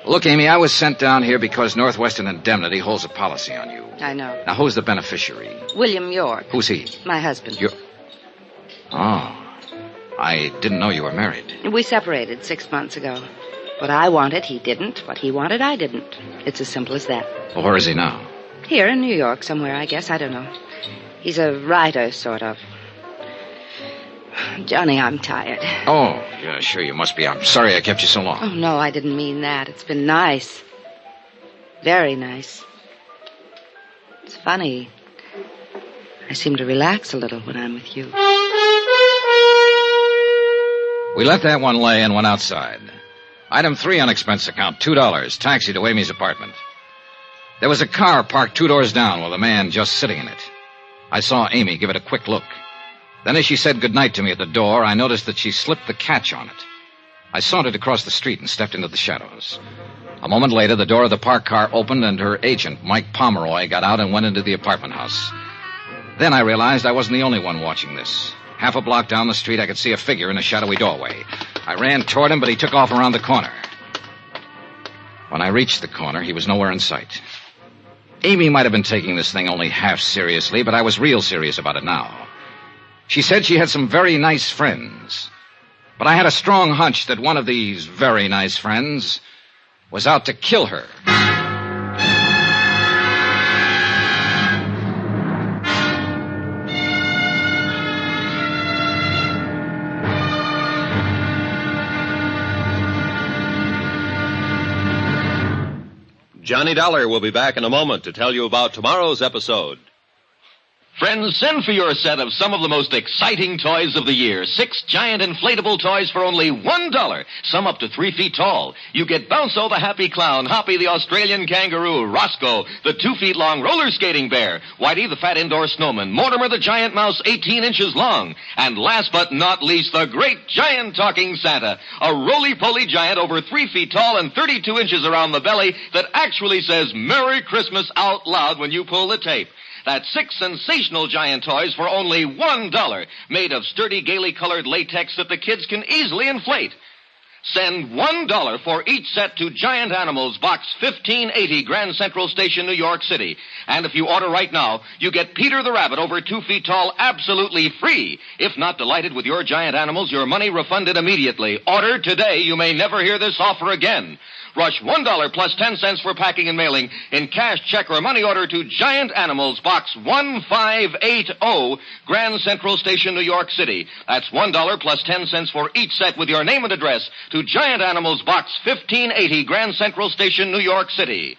Look, Amy, I was sent down here because Northwestern Indemnity holds a policy on you. I know. Now, who's the beneficiary? William York. Who's he? My husband. Oh. I didn't know you were married. We separated 6 months ago. What I wanted, he didn't. What he wanted, I didn't. It's as simple as that. Well, where is he now? Here in New York somewhere, I guess. I don't know. He's a writer, sort of. Johnny, I'm tired. Oh, yeah, sure you must be. I'm sorry I kept you so long. Oh, no, I didn't mean that. It's been nice. Very nice. It's funny. I seem to relax a little when I'm with you. We let that one lay and went outside. Item 3 on expense account, $2, taxi to Amy's apartment. There was a car parked 2 doors down with a man just sitting in it. I saw Amy give it a quick look. Then as she said goodnight to me at the door, I noticed that she slipped the catch on it. I sauntered across the street and stepped into the shadows. A moment later, the door of the parked car opened and her agent, Mike Pomeroy, got out and went into the apartment house. Then I realized I wasn't the only one watching this. Half a block down the street, I could see a figure in a shadowy doorway. I ran toward him, but he took off around the corner. When I reached the corner, he was nowhere in sight. Amy might have been taking this thing only half seriously, but I was real serious about it now. She said she had some very nice friends. But I had a strong hunch that one of these very nice friends was out to kill her. Johnny Dollar will be back in a moment to tell you about tomorrow's episode. Friends, send for your set of some of the most exciting toys of the year. 6 giant inflatable toys for only $1. Some up to 3 feet tall. You get Bounco the Happy Clown, Hoppy the Australian Kangaroo, Roscoe the 2 feet long roller skating bear, Whitey the fat indoor snowman, Mortimer the giant mouse 18 inches long, and last but not least, the great giant talking Santa, a roly-poly giant over 3 feet tall and 32 inches around the belly that actually says Merry Christmas out loud when you pull the tape. That's 6 sensational giant toys for only $1, made of sturdy, gaily colored latex that the kids can easily inflate. Send $1 for each set to Giant Animals, Box 1580, Grand Central Station, New York City. And if you order right now, you get Peter the Rabbit over 2 feet tall absolutely free. If not delighted with your Giant Animals, your money refunded immediately. Order today. You may never hear this offer again. Rush $1 plus 10 cents for packing and mailing in cash, check, or money order to Giant Animals, Box 1580, Grand Central Station, New York City. That's $1 plus 10 cents for each set with your name and address to Giant Animals, Box 1580, Grand Central Station, New York City.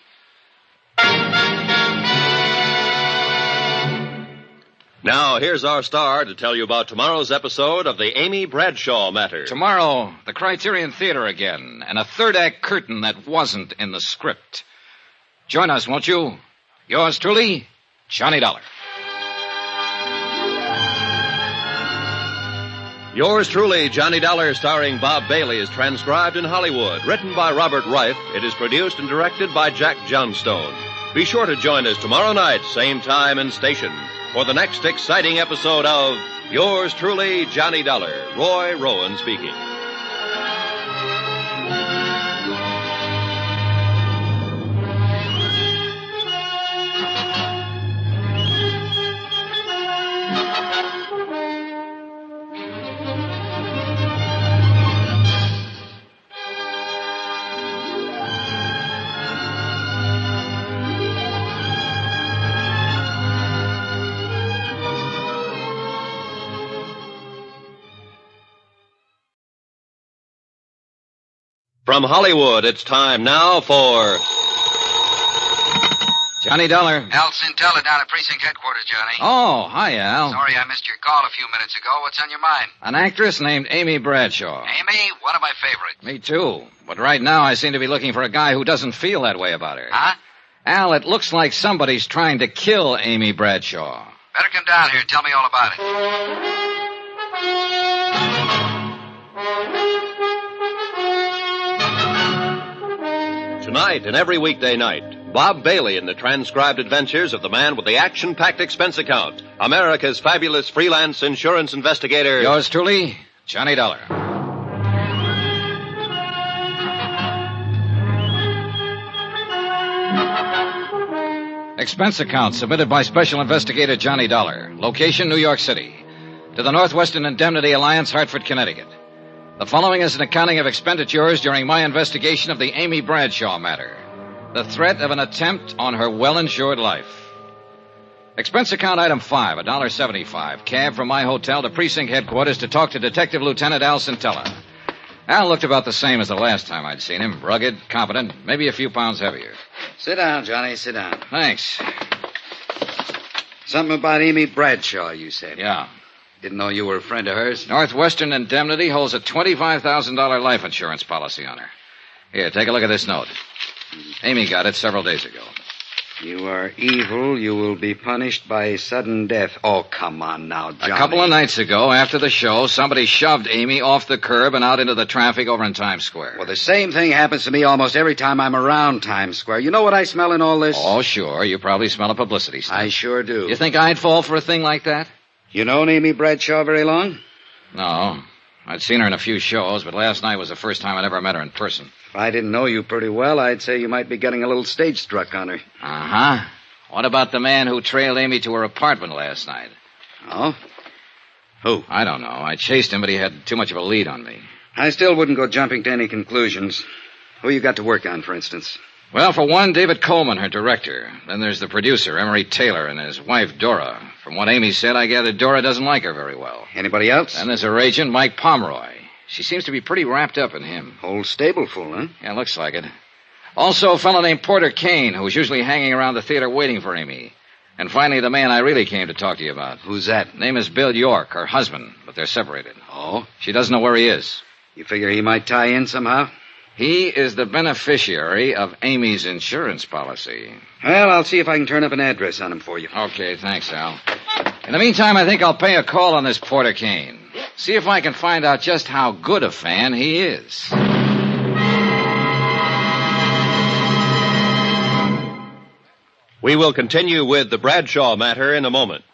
Now, here's our star to tell you about tomorrow's episode of the Amy Bradshaw Matter. Tomorrow, the Criterion Theater again, and a third-act curtain that wasn't in the script. Join us, won't you? Yours truly, Johnny Dollar. Yours truly, Johnny Dollar, starring Bob Bailey, is transcribed in Hollywood. Written by Robert Reif, it is produced and directed by Jack Johnstone. Be sure to join us tomorrow night, same time and station, for the next exciting episode of Yours truly, Johnny Dollar. Roy Rowan speaking. From Hollywood, it's time now for Johnny Dollar. Al Cintella down at precinct headquarters, Johnny. Oh, hi, Al. Sorry I missed your call a few minutes ago. What's on your mind? An actress named Amy Bradshaw. Amy? One of my favorites. Me too. But right now I seem to be looking for a guy who doesn't feel that way about her. Huh? Al, it looks like somebody's trying to kill Amy Bradshaw. Better come down here and tell me all about it. Tonight and every weekday night, Bob Bailey in the transcribed adventures of the man with the action-packed expense account, America's fabulous freelance insurance investigator. Yours truly, Johnny Dollar. Expense account submitted by Special Investigator Johnny Dollar. Location, New York City. To the Northwestern Indemnity Alliance, Hartford, Connecticut. The following is an accounting of expenditures during my investigation of the Amy Bradshaw matter. The threat of an attempt on her well-insured life. Expense account item 5, $1.75. Cab from my hotel to precinct headquarters to talk to Detective Lieutenant Al Cintella. Al looked about the same as the last time I'd seen him. Rugged, competent, maybe a few pounds heavier. Sit down, Johnny, sit down. Thanks. Something about Amy Bradshaw, you said. Yeah. Didn't know you were a friend of hers. Northwestern Indemnity holds a $25,000 life insurance policy on her. Here, take a look at this note. Amy got it several days ago. You are evil. You will be punished by sudden death. Oh, come on now, Johnny. A couple of nights ago, after the show, somebody shoved Amy off the curb and out into the traffic over in Times Square. Well, the same thing happens to me almost every time I'm around Times Square. You know what I smell in all this? Oh, sure. You probably smell a publicity stunt. I sure do. You think I'd fall for a thing like that? You known Amy Bradshaw very long? No. I'd seen her in a few shows, but last night was the first time I'd ever met her in person. If I didn't know you pretty well, I'd say you might be getting a little stage struck on her. Uh-huh. What about the man who trailed Amy to her apartment last night? Oh? Who? I don't know. I chased him, but he had too much of a lead on me. I still wouldn't go jumping to any conclusions. Who you got to work on, for instance? Well, for one, David Coleman, her director. Then there's the producer, Emery Taylor, and his wife, Dora. From what Amy said, I gather Dora doesn't like her very well. Anybody else? Then there's her agent, Mike Pomeroy. She seems to be pretty wrapped up in him. Whole stable full, huh? Yeah, looks like it. Also, a fellow named Porter Kane, who's usually hanging around the theater waiting for Amy. And finally, the man I really came to talk to you about. Who's that? Name is Bill York, her husband, but they're separated. Oh? She doesn't know where he is. You figure he might tie in somehow? He is the beneficiary of Amy's insurance policy. Well, I'll see if I can turn up an address on him for you. Okay, thanks, Al. In the meantime, I think I'll pay a call on this Porter Kane. See if I can find out just how good a fan he is. We will continue with the Bradshaw matter in a moment.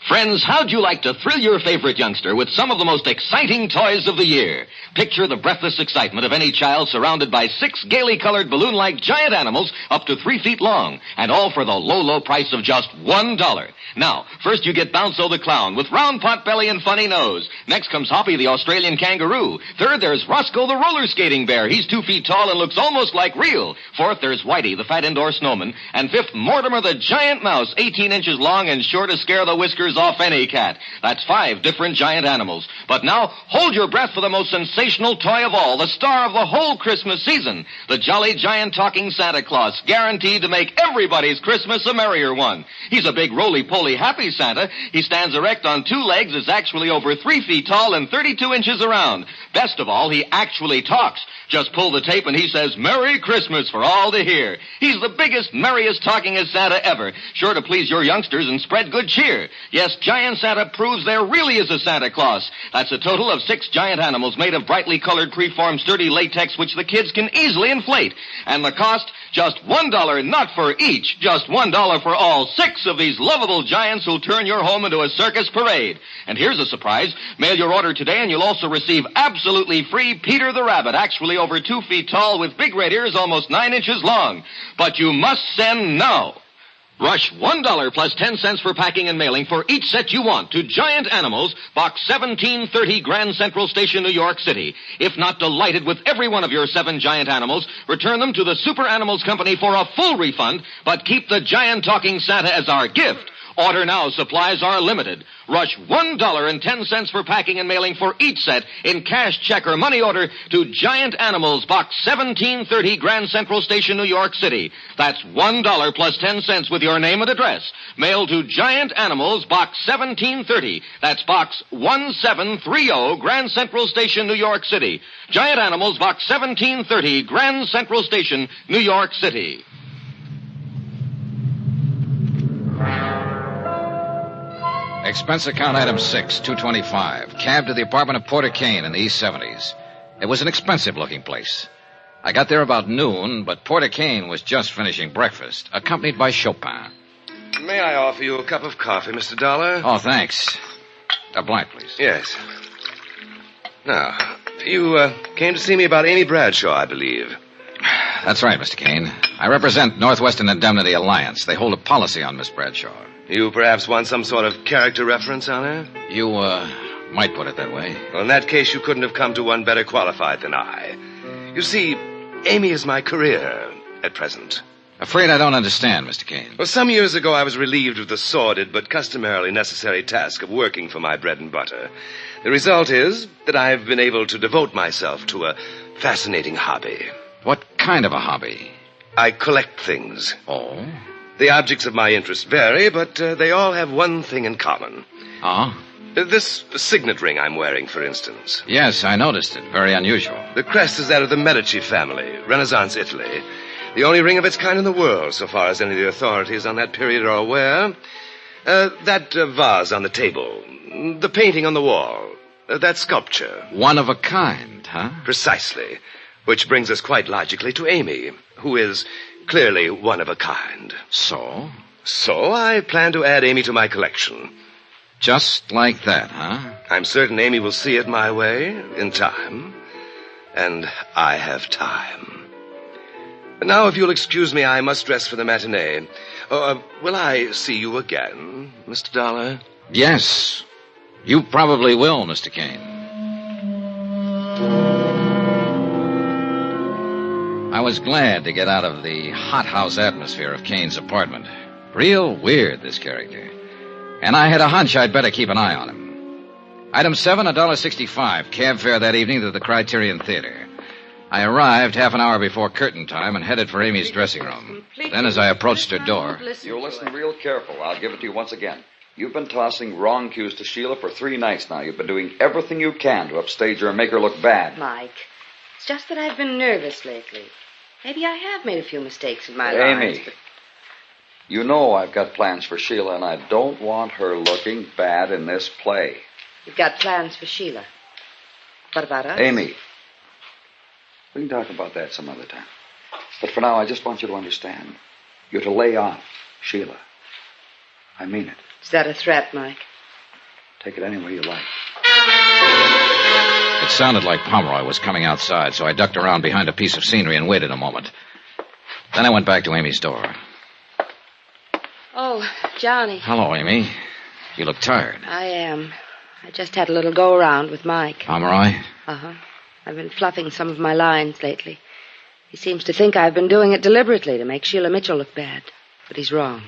Friends, how'd you like to thrill your favorite youngster with some of the most exciting toys of the year? Picture the breathless excitement of any child surrounded by 6 gaily colored balloon-like giant animals up to 3 feet long, and all for the low, low price of just $1. Now, first you get Bounzo the clown with round pot belly and funny nose. Next comes Hoppy the Australian kangaroo. Third, there's Roscoe the roller skating bear. He's 2 feet tall and looks almost like real. Fourth, there's Whitey the fat indoor snowman. And fifth, Mortimer the giant mouse, 18 inches long and sure to scare the whiskers off any cat. That's 5 different giant animals. But now, hold your breath for the most sensational toy of all, the star of the whole Christmas season, the jolly giant talking Santa Claus, guaranteed to make everybody's Christmas a merrier one. He's a big roly-poly happy Santa. He stands erect on 2 legs, is actually over 3 feet tall and 32 inches around. Best of all, he actually talks. Just pull the tape and he says, "Merry Christmas" for all to hear. He's the biggest, merriest talkingest Santa ever, sure to please your youngsters and spread good cheer. Yes, Giant Santa proves there really is a Santa Claus. That's a total of 6 giant animals made of brightly colored preformed sturdy latex which the kids can easily inflate. And the cost, just $1, not for each, just $1 for all 6 of these lovable giants who'll turn your home into a circus parade. And here's a surprise. Mail your order today and you'll also receive absolutely free Peter the Rabbit, actually over 2 feet tall with big red ears almost 9 inches long. But you must send now. Rush $1 plus 10 cents for packing and mailing for each set you want to Giant Animals, Box 1730, Grand Central Station, New York City. If not delighted with every one of your 7 giant animals, return them to the Super Animals Company for a full refund, but keep the giant talking Santa as our gift. Order now. Supplies are limited. Rush $1.10 for packing and mailing for each set in cash, check, or money order to Giant Animals, Box 1730, Grand Central Station, New York City. That's $1 plus 10 cents with your name and address. Mail to Giant Animals, Box 1730. That's Box 1730, Grand Central Station, New York City. Giant Animals, Box 1730, Grand Central Station, New York City. Expense account item 6, $225. Cab to the apartment of Porter Kane in the East 70s. It was an expensive-looking place. I got there about noon, but Porter Kane was just finishing breakfast, accompanied by Chopin. May I offer you a cup of coffee, Mr. Dollar? Oh, thanks. A blind, please. Yes. Now, you came to see me about Amy Bradshaw, I believe. That's right, Mr. Kane. I represent Northwestern Indemnity Alliance. They hold a policy on Miss Bradshaw. You perhaps want some sort of character reference on her? You, might put it that way. Well, in that case, you couldn't have come to one better qualified than I. You see, Amy is my career at present. Afraid I don't understand, Mr. Kane. Well, some years ago, I was relieved of the sordid but customarily necessary task of working for my bread and butter. The result is that I've been able to devote myself to a fascinating hobby. What kind of a hobby? I collect things. Oh? The objects of my interest vary, but they all have one thing in common. Oh? This signet ring I'm wearing, for instance. Yes, I noticed it. Very unusual. The crest is that of the Medici family, Renaissance Italy. The only ring of its kind in the world, so far as any of the authorities on that period are aware. That vase on the table, the painting on the wall, that sculpture. One of a kind, huh? Precisely. Which brings us quite logically to Amy, who is clearly one of a kind. So? So I plan to add Amy to my collection. Just like that, huh? I'm certain Amy will see it my way in time. And I have time. Now, if you'll excuse me, I must dress for the matinee. Will I see you again, Mr. Dollar? Yes. You probably will, Mr. Kane. I was glad to get out of the hothouse atmosphere of Kane's apartment. Real weird, this character. And I had a hunch I'd better keep an eye on him. Item 7, $1.65. Cab fare that evening to the Criterion Theater. I arrived half an hour before curtain time and headed for Amy's dressing room. Then, as I approached her door... You'll listen real careful. I'll give it to you once again. You've been tossing wrong cues to Sheila for 3 nights now. You've been doing everything you can to upstage her and make her look bad. Mike, it's just that I've been nervous lately. Maybe I have made a few mistakes in my Amy, lives, but... You know I've got plans for Sheila, and I don't want her looking bad in this play. You've got plans for Sheila. What about us? Amy, we can talk about that some other time. But for now, I just want you to understand. You're to lay off Sheila. I mean it. Is that a threat, Mike? Take it any way you like. It sounded like Pomeroy was coming outside, so I ducked around behind a piece of scenery and waited a moment. Then I went back to Amy's door. Oh, Johnny. Hello, Amy. You look tired. I am. I just had a little go-around with Mike. Pomeroy? Uh-huh. I've been fluffing some of my lines lately. He seems to think I've been doing it deliberately to make Sheila Mitchell look bad. But he's wrong.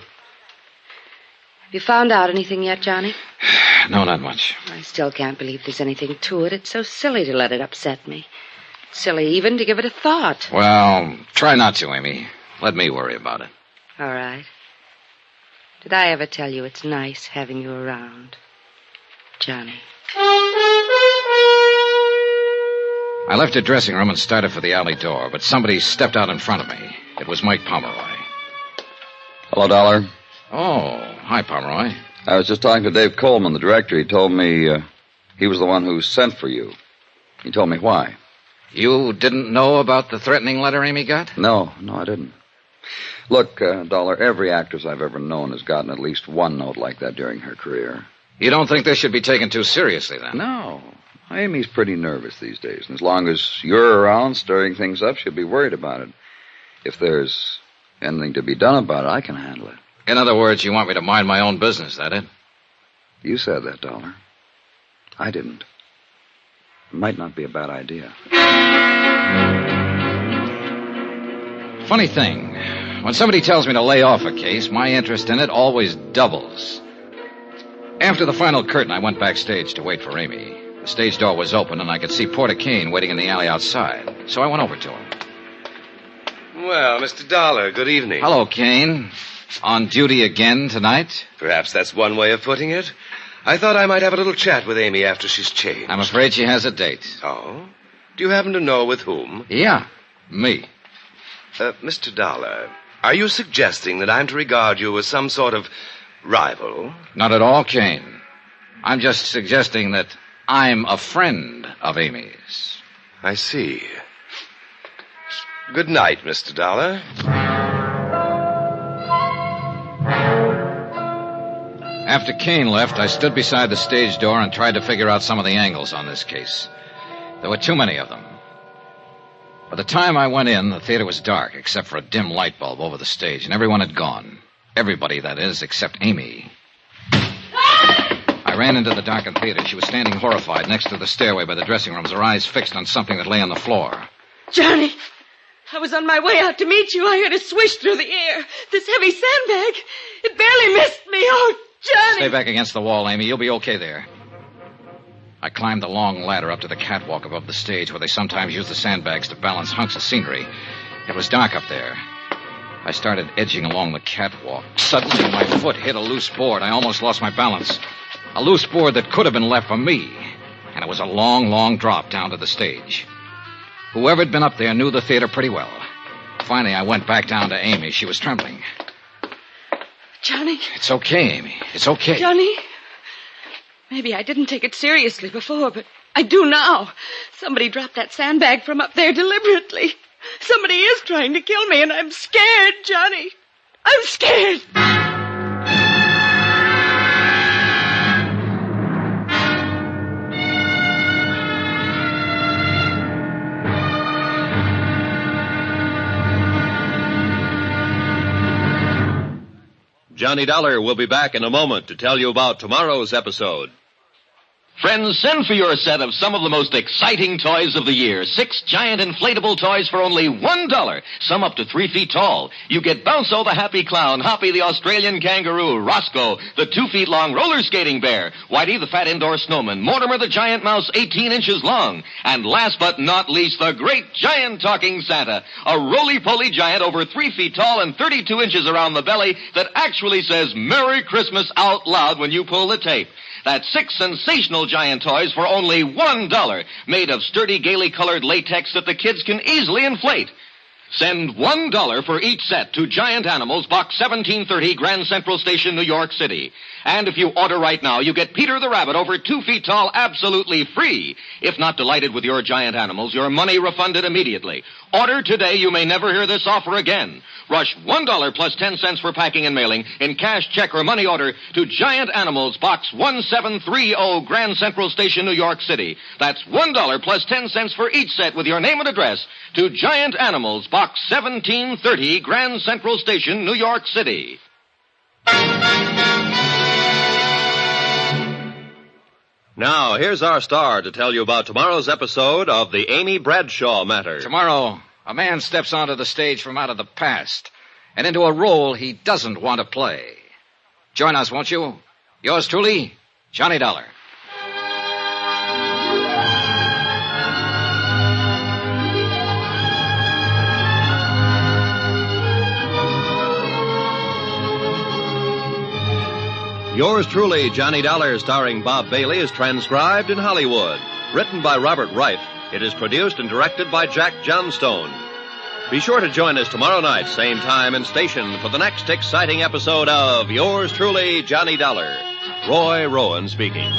Have you found out anything yet, Johnny? No, not much. I still can't believe there's anything to it. It's so silly to let it upset me. It's silly even to give it a thought. Well, try not to, Amy. Let me worry about it. All right. Did I ever tell you it's nice having you around, Johnny? I left her dressing room and started for the alley door, but somebody stepped out in front of me. It was Mike Pomeroy. Hello, Dollar. Oh, hi, Pomeroy. I was just talking to Dave Coleman, the director. He told me he was the one who sent for you. He told me why. You didn't know about the threatening letter Amy got? No, I didn't. Look, Dollar, every actress I've ever known has gotten at least one note like that during her career. You don't think this should be taken too seriously, then? No. Amy's pretty nervous these days, and as long as you're around stirring things up, she'll be worried about it. If there's anything to be done about it, I can handle it. In other words, you want me to mind my own business, that it? You said that, Dollar. I didn't. It might not be a bad idea. Funny thing. When somebody tells me to lay off a case, my interest in it always doubles. After the final curtain, I went backstage to wait for Amy. The stage door was open, and I could see Porter Kane waiting in the alley outside. So I went over to him. Well, Mr. Dollar, good evening. Hello, Kane. On duty again tonight? Perhaps that's one way of putting it. I thought I might have a little chat with Amy after she's changed. I'm afraid she has a date. Oh? Do you happen to know with whom? Yeah, me. Mr. Dollar, are you suggesting that I'm to regard you as some sort of rival? Not at all, Kane. I'm just suggesting that I'm a friend of Amy's. I see. Good night, Mr. Dollar. After Kane left, I stood beside the stage door and tried to figure out some of the angles on this case. There were too many of them. By the time I went in, the theater was dark, except for a dim light bulb over the stage, and everyone had gone. Everybody, that is, except Amy. I ran into the darkened theater. She was standing horrified next to the stairway by the dressing rooms, her eyes fixed on something that lay on the floor. Johnny, I was on my way out to meet you. I heard a swish through the air. This heavy sandbag. It barely missed me. Oh, Johnny! Stay back against the wall, Amy. You'll be okay there. I climbed the long ladder up to the catwalk above the stage where they sometimes use the sandbags to balance hunks of scenery. It was dark up there. I started edging along the catwalk. Suddenly, my foot hit a loose board. I almost lost my balance. A loose board that could have been left for me. And it was a long, long drop down to the stage. Whoever had been up there knew the theater pretty well. Finally, I went back down to Amy. She was trembling. Johnny? It's okay, Amy. It's okay. Johnny? Maybe I didn't take it seriously before, but I do now. Somebody dropped that sandbag from up there deliberately. Somebody is trying to kill me, and I'm scared, Johnny. I'm scared. Johnny Dollar will be back in a moment to tell you about tomorrow's episode. Friends, send for your set of some of the most exciting toys of the year. 6 giant inflatable toys for only $1. Some up to 3 feet tall. You get Bounso the Happy Clown, Hoppy the Australian Kangaroo, Roscoe the 2 feet long roller skating bear, Whitey the fat indoor snowman, Mortimer the giant mouse 18 inches long, and last but not least, the great giant talking Santa, a roly-poly giant over 3 feet tall and 32 inches around the belly that actually says Merry Christmas out loud when you pull the tape. That's 6 sensational giant toys for only $1, made of sturdy, gaily colored latex that the kids can easily inflate. Send $1 for each set to Giant Animals, Box 1730, Grand Central Station, New York City. And if you order right now, you get Peter the Rabbit over 2 feet tall absolutely free. If not delighted with your Giant Animals, your money refunded immediately. Order today. You may never hear this offer again. Rush $1 plus 10 cents for packing and mailing in cash, check, or money order to Giant Animals, Box 1730, Grand Central Station, New York City. That's $1 plus 10 cents for each set with your name and address to Giant Animals, Box 1730, Grand Central Station, New York City. Now, here's our star to tell you about tomorrow's episode of the Amy Bradshaw Matter. Tomorrow, a man steps onto the stage from out of the past and into a role he doesn't want to play. Join us, won't you? Yours truly, Johnny Dollar. Yours truly, Johnny Dollar, starring Bob Bailey, is transcribed in Hollywood. Written by Robert Reif, it is produced and directed by Jack Johnstone. Be sure to join us tomorrow night, same time and station, for the next exciting episode of Yours truly, Johnny Dollar. Roy Rowan speaking.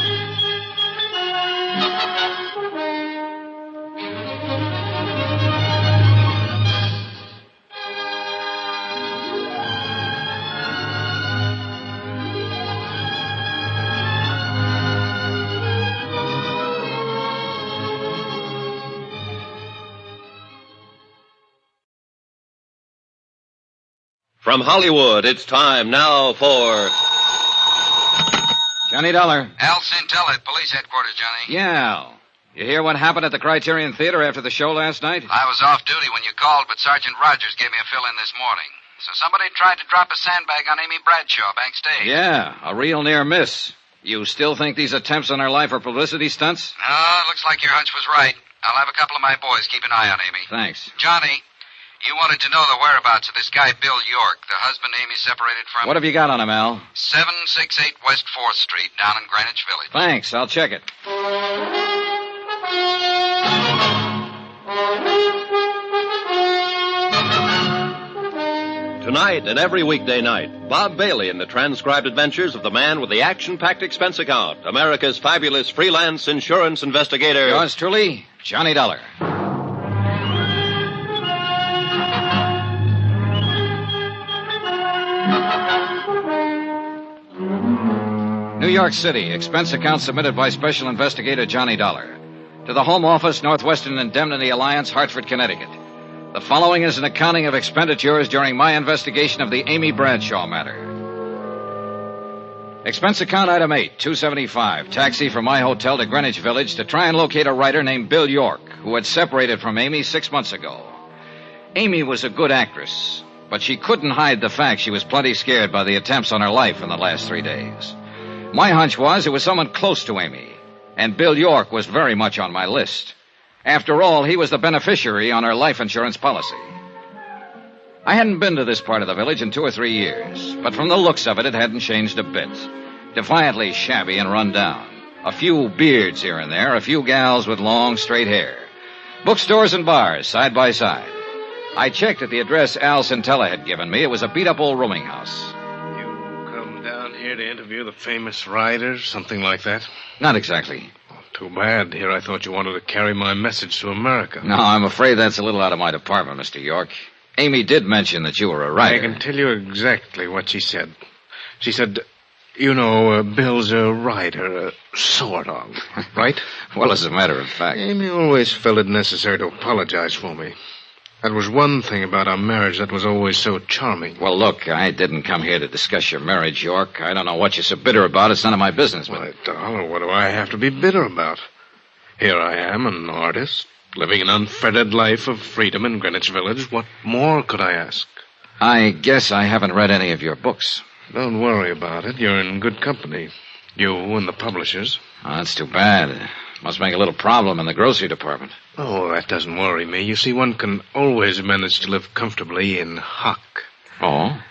From Hollywood, it's time now for Johnny Dollar. Al Santella at police headquarters, Johnny. Yeah. You hear what happened at the Criterion Theater after the show last night? I was off duty when you called, but Sergeant Rogers gave me a fill-in this morning. So somebody tried to drop a sandbag on Amy Bradshaw backstage. Yeah, a real near miss. You still think these attempts on her life are publicity stunts? No, looks like your hunch was right. I'll have a couple of my boys keep an eye on Amy. Thanks. Johnny, you wanted to know the whereabouts of this guy, Bill York, the husband Amy separated from. What have you got on him, Al? 768 West 4th Street, down in Greenwich Village. Thanks, I'll check it. Tonight and every weekday night, Bob Bailey in the transcribed adventures of the man with the action-packed expense account, America's fabulous freelance insurance investigator. Yours truly, Johnny Dollar. New York City, expense account submitted by Special Investigator Johnny Dollar. To the Home Office, Northwestern Indemnity Alliance, Hartford, Connecticut. The following is an accounting of expenditures during my investigation of the Amy Bradshaw matter. Expense account item 8, $275. Taxi from my hotel to Greenwich Village to try and locate a writer named Bill York, who had separated from Amy 6 months ago. Amy was a good actress, but she couldn't hide the fact she was plenty scared by the attempts on her life in the last 3 days. My hunch was it was someone close to Amy, and Bill York was very much on my list. After all, he was the beneficiary on her life insurance policy. I hadn't been to this part of the village in 2 or 3 years, but from the looks of it, it hadn't changed a bit. Defiantly shabby and run down. A few beards here and there, a few gals with long, straight hair. Bookstores and bars, side by side. I checked at the address Al Centella had given me. It was a beat-up old rooming house. Come down here to interview the famous writer, something like that? Not exactly. Too bad. Here I thought you wanted to carry my message to America. No, I'm afraid that's a little out of my department, Mr. York. Amy did mention that you were a writer. I can tell you exactly what she said. She said, you know, Bill's a writer, sort of, right? Well, as a matter of fact. Amy always felt it necessary to apologize for me. That was one thing about our marriage that was always so charming. Well, look, I didn't come here to discuss your marriage, York. I don't know what you're so bitter about. It's none of my business. But... Why, darling, what do I have to be bitter about? Here I am, an artist, living an unfettered life of freedom in Greenwich Village. What more could I ask? I guess I haven't read any of your books. Don't worry about it. You're in good company. You and the publishers. Oh, that's too bad. Must make a little problem in the grocery department. Oh, that doesn't worry me. You see, one can always manage to live comfortably in hock. Oh?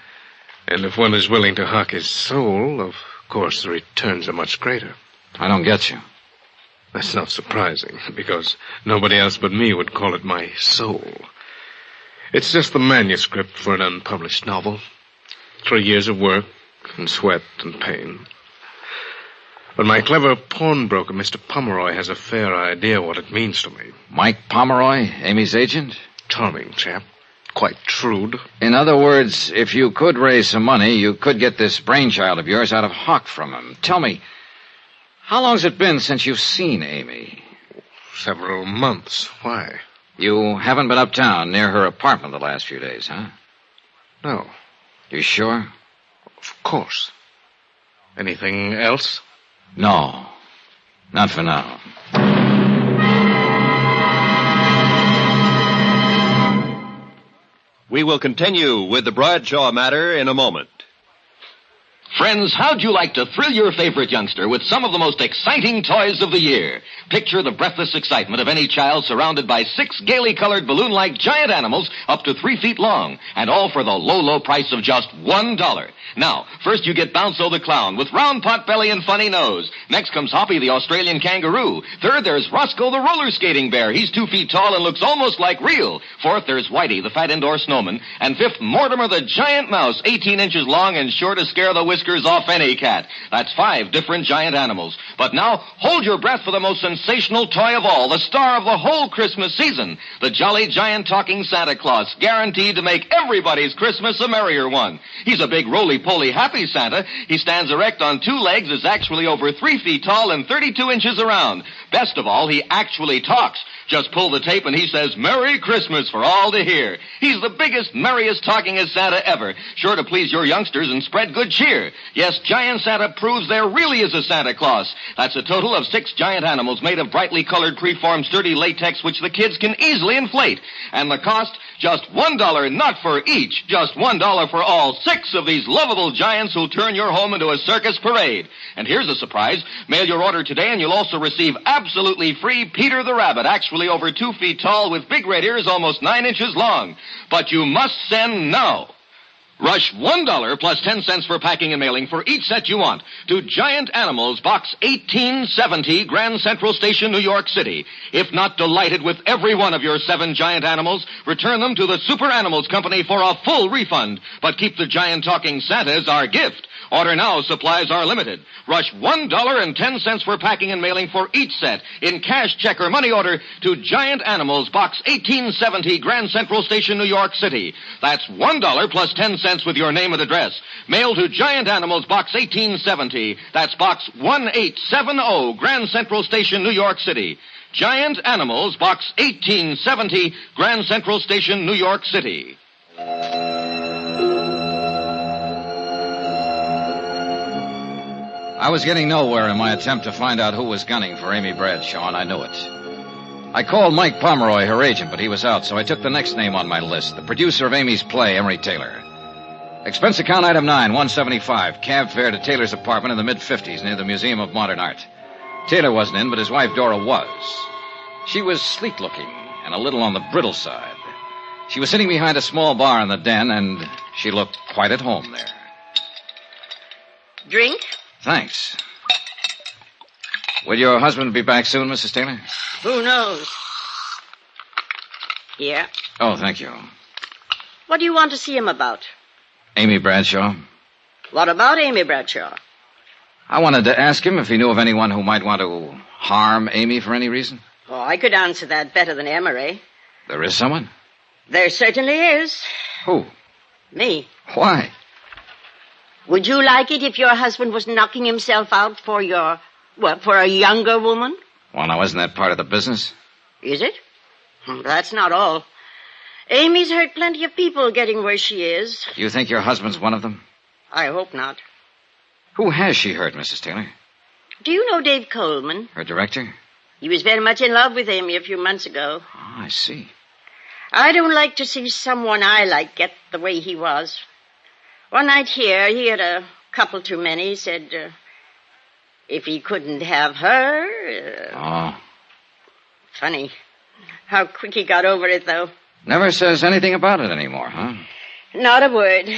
And if one is willing to hock his soul, of course the returns are much greater. I don't get you. That's not surprising, because nobody else but me would call it my soul. It's just the manuscript for an unpublished novel. 3 years of work and sweat and pain. But my clever pawnbroker, Mr. Pomeroy, has a fair idea what it means to me. Mike Pomeroy, Amy's agent? Charming chap. Quite shrewd. In other words, if you could raise some money, you could get this brainchild of yours out of hock from him. Tell me, how long's it been since you've seen Amy? Several months. Why? You haven't been uptown near her apartment the last few days, huh? No. You sure? Of course. Anything else? No. Not for now. We will continue with the Bradshaw matter in a moment. Friends, how'd you like to thrill your favorite youngster with some of the most exciting toys of the year? Picture the breathless excitement of any child surrounded by 6 gaily colored balloon-like giant animals up to 3 feet long, and all for the low, low price of just $1. Now, first you get Bounzo the clown with round pot belly and funny nose. Next comes Hoppy the Australian kangaroo. Third, there's Roscoe the roller skating bear. He's 2 feet tall and looks almost like real. Fourth, there's Whitey the fat indoor snowman. And fifth, Mortimer the giant mouse, 18 inches long and sure to scare the whiskers off any cat. That's 5 different giant animals. But now, hold your breath for the most sensational toy of all, the star of the whole Christmas season, the jolly giant talking Santa Claus, guaranteed to make everybody's Christmas a merrier one. He's a big roly-poly happy Santa. He stands erect on 2 legs, is actually over 3 feet tall and 32 inches around. Best of all, he actually talks. Just pull the tape and he says, Merry Christmas for all to hear. He's the biggest, merriest talkingest Santa ever, sure to please your youngsters and spread good cheer. Yes, Giant Santa proves there really is a Santa Claus. That's a total of 6 giant animals made of brightly colored, preformed, sturdy latex, which the kids can easily inflate. And the cost, just $1, not for each, just $1 for all 6 of these lovable giants who'll turn your home into a circus parade. And here's a surprise. Mail your order today and you'll also receive absolutely free Peter the Rabbit, actually over 2 feet tall with big red ears almost 9 inches long. But you must send now. Rush $1 plus 10 cents for packing and mailing for each set you want to Giant Animals, Box 1870, Grand Central Station, New York City. If not delighted with every one of your 7 giant animals, return them to the Super Animals Company for a full refund. But keep the giant talking Santas our gift. Order now, supplies are limited. Rush $1.10 for packing and mailing for each set in cash, check, or money order to Giant Animals, Box 1870, Grand Central Station, New York City. That's $1 plus 10 cents with your name and address. Mail to Giant Animals, Box 1870. That's Box 1870, Grand Central Station, New York City. Giant Animals, Box 1870, Grand Central Station, New York City. I was getting nowhere in my attempt to find out who was gunning for Amy Bradshaw, and I knew it. I called Mike Pomeroy, her agent, but he was out, so I took the next name on my list, the producer of Amy's play, Emery Taylor. Expense account item 9, $175, cab fare to Taylor's apartment in the mid-50s near the Museum of Modern Art. Taylor wasn't in, but his wife Dora was. She was sleek-looking and a little on the brittle side. She was sitting behind a small bar in the den, and she looked quite at home there. Drink? Thanks. Will your husband be back soon, Mrs. Taylor? Who knows? Yeah. Oh, thank you. What do you want to see him about? Amy Bradshaw. What about Amy Bradshaw? I wanted to ask him if he knew of anyone who might want to harm Amy for any reason. Oh, I could answer that better than Emery. There is someone? There certainly is. Who? Me. Why? Would you like it if your husband was knocking himself out for for a younger woman? Well, now, isn't that part of the business? Is it? That's not all. Amy's hurt plenty of people getting where she is. You think your husband's one of them? I hope not. Who has she hurt, Mrs. Taylor? Do you know Dave Coleman? Her director? He was very much in love with Amy a few months ago. Oh, I see. I don't like to see someone I like get the way he was. One night here, he had a couple too many. He said, if he couldn't have her... Oh. Funny. How quick he got over it, though. Never says anything about it anymore, huh? Not a word.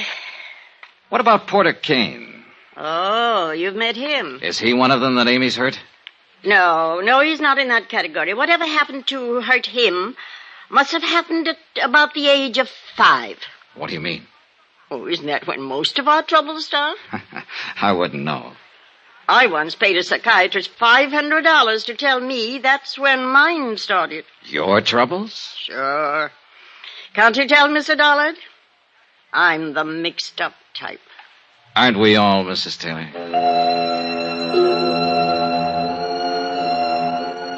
What about Porter Kane? Oh, you've met him. Is he one of them that Amy's hurt? No, he's not in that category. Whatever happened to hurt him must have happened at about the age of 5. What do you mean? Oh, isn't that when most of our troubles start? I wouldn't know. I once paid a psychiatrist $500 to tell me that's when mine started. Your troubles? Sure. Can't you tell, Mr. Dollard? I'm the mixed-up type. Aren't we all, Mrs. Taylor?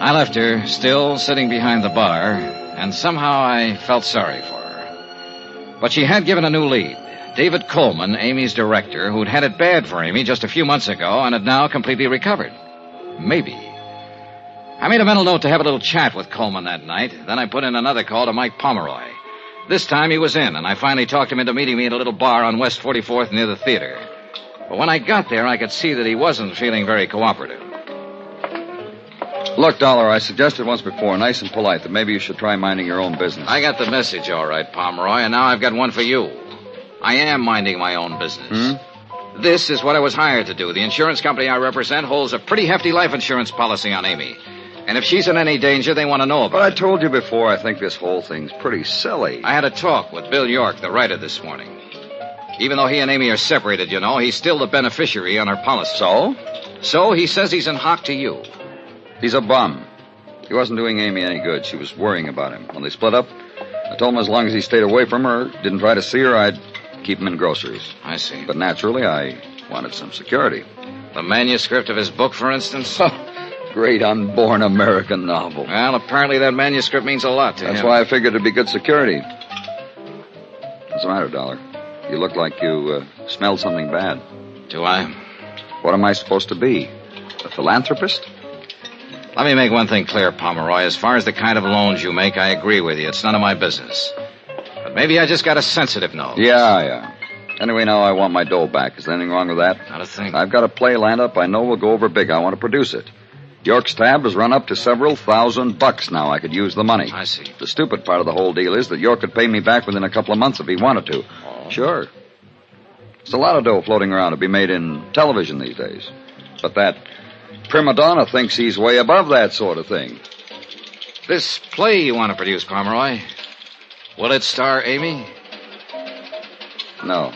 I left her, still sitting behind the bar, and somehow I felt sorry for her. But she had given a new lead. David Coleman, Amy's director, who'd had it bad for Amy just a few months ago and had now completely recovered. Maybe. I made a mental note to have a little chat with Coleman that night. Then I put in another call to Mike Pomeroy. This time he was in, and I finally talked him into meeting me at a little bar on West 44th near the theater. But when I got there, I could see that he wasn't feeling very cooperative. Look, Dollar, I suggested once before, nice and polite, that maybe you should try minding your own business. I got the message, all right, Pomeroy, and now I've got one for you. I am minding my own business. This is what I was hired to do. The insurance company I represent holds a pretty hefty life insurance policy on Amy. And if she's in any danger, they want to know about it. But I told you before, I think this whole thing's pretty silly. I had a talk with Bill York, the writer, this morning. Even though he and Amy are separated, you know, he's still the beneficiary on her policy. So? So he says he's in hock to you. He's a bum. He wasn't doing Amy any good. She was worrying about him. When they split up, I told him as long as he stayed away from her, didn't try to see her, I'd keep him in groceries. I see. But naturally, I wanted some security. The manuscript of his book, for instance? Great unborn American novel. Well, apparently that manuscript means a lot to him. That's why I figured it'd be good security. What's the matter, Dollar? You look like you smelled something bad. Do I? What am I supposed to be? A philanthropist? Let me make one thing clear, Pomeroy. As far as the kind of loans you make, I agree with you. It's none of my business. But maybe I just got a sensitive nose. Yeah. Anyway, now I want my dough back. Is there anything wrong with that? Not a thing. I've got a play lined up I know will go over big. I want to produce it. York's tab has run up to several $1,000 now. I could use the money. I see. The stupid part of the whole deal is that York could pay me back within a couple of months if he wanted to. Oh. Sure. There's a lot of dough floating around to be made in television these days. But that prima donna thinks he's way above that sort of thing. This play you want to produce, Pomeroy, will it star Amy? No.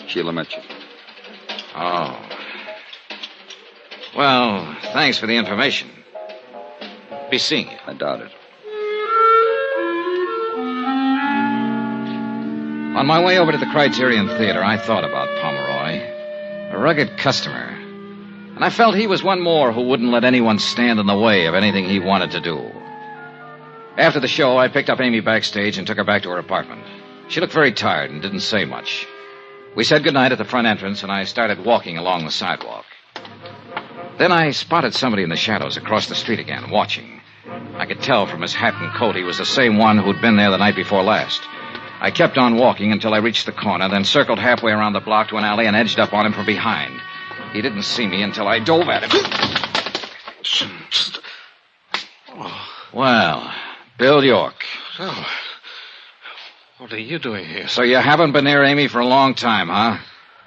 Sheila Mitchell. Oh. Well, thanks for the information. Be seeing you. I doubt it. On my way over to the Criterion Theater, I thought about Pomeroy. A rugged customer. And I felt he was one more who wouldn't let anyone stand in the way of anything he wanted to do. After the show, I picked up Amy backstage and took her back to her apartment. She looked very tired and didn't say much. We said goodnight at the front entrance, and I started walking along the sidewalk. Then I spotted somebody in the shadows across the street again, watching. I could tell from his hat and coat he was the same one who'd been there the night before last. I kept on walking until I reached the corner, then circled halfway around the block to an alley and edged up on him from behind. He didn't see me until I dove at him. Well, Bill York. So, what are you doing here? So you haven't been near Amy for a long time, huh?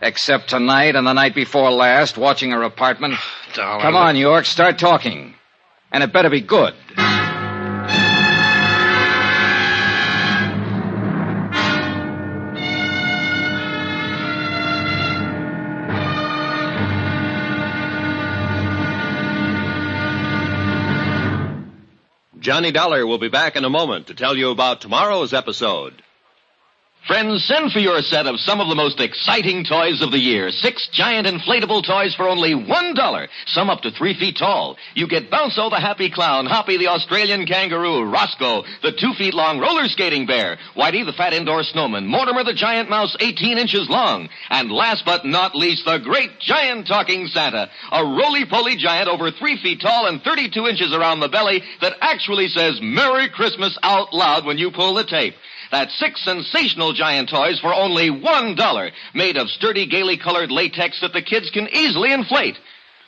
Except tonight and the night before last, watching her apartment? Darling. Come on, York, start talking. And it better be good. Johnny Dollar will be back in a moment to tell you about tomorrow's episode. Friends, send for your set of some of the most exciting toys of the year. 6 giant inflatable toys for only $1. Some up to 3 feet tall. You get Bounco the Happy Clown, Hoppy the Australian Kangaroo, Roscoe the 2 feet long roller skating bear, Whitey the fat indoor snowman, Mortimer the giant mouse 18 inches long, and last but not least, the great giant talking Santa, a roly-poly giant over 3 feet tall and 32 inches around the belly that actually says Merry Christmas out loud when you pull the tape. That's 6 sensational giant toys for only $1, made of sturdy, gaily colored latex that the kids can easily inflate.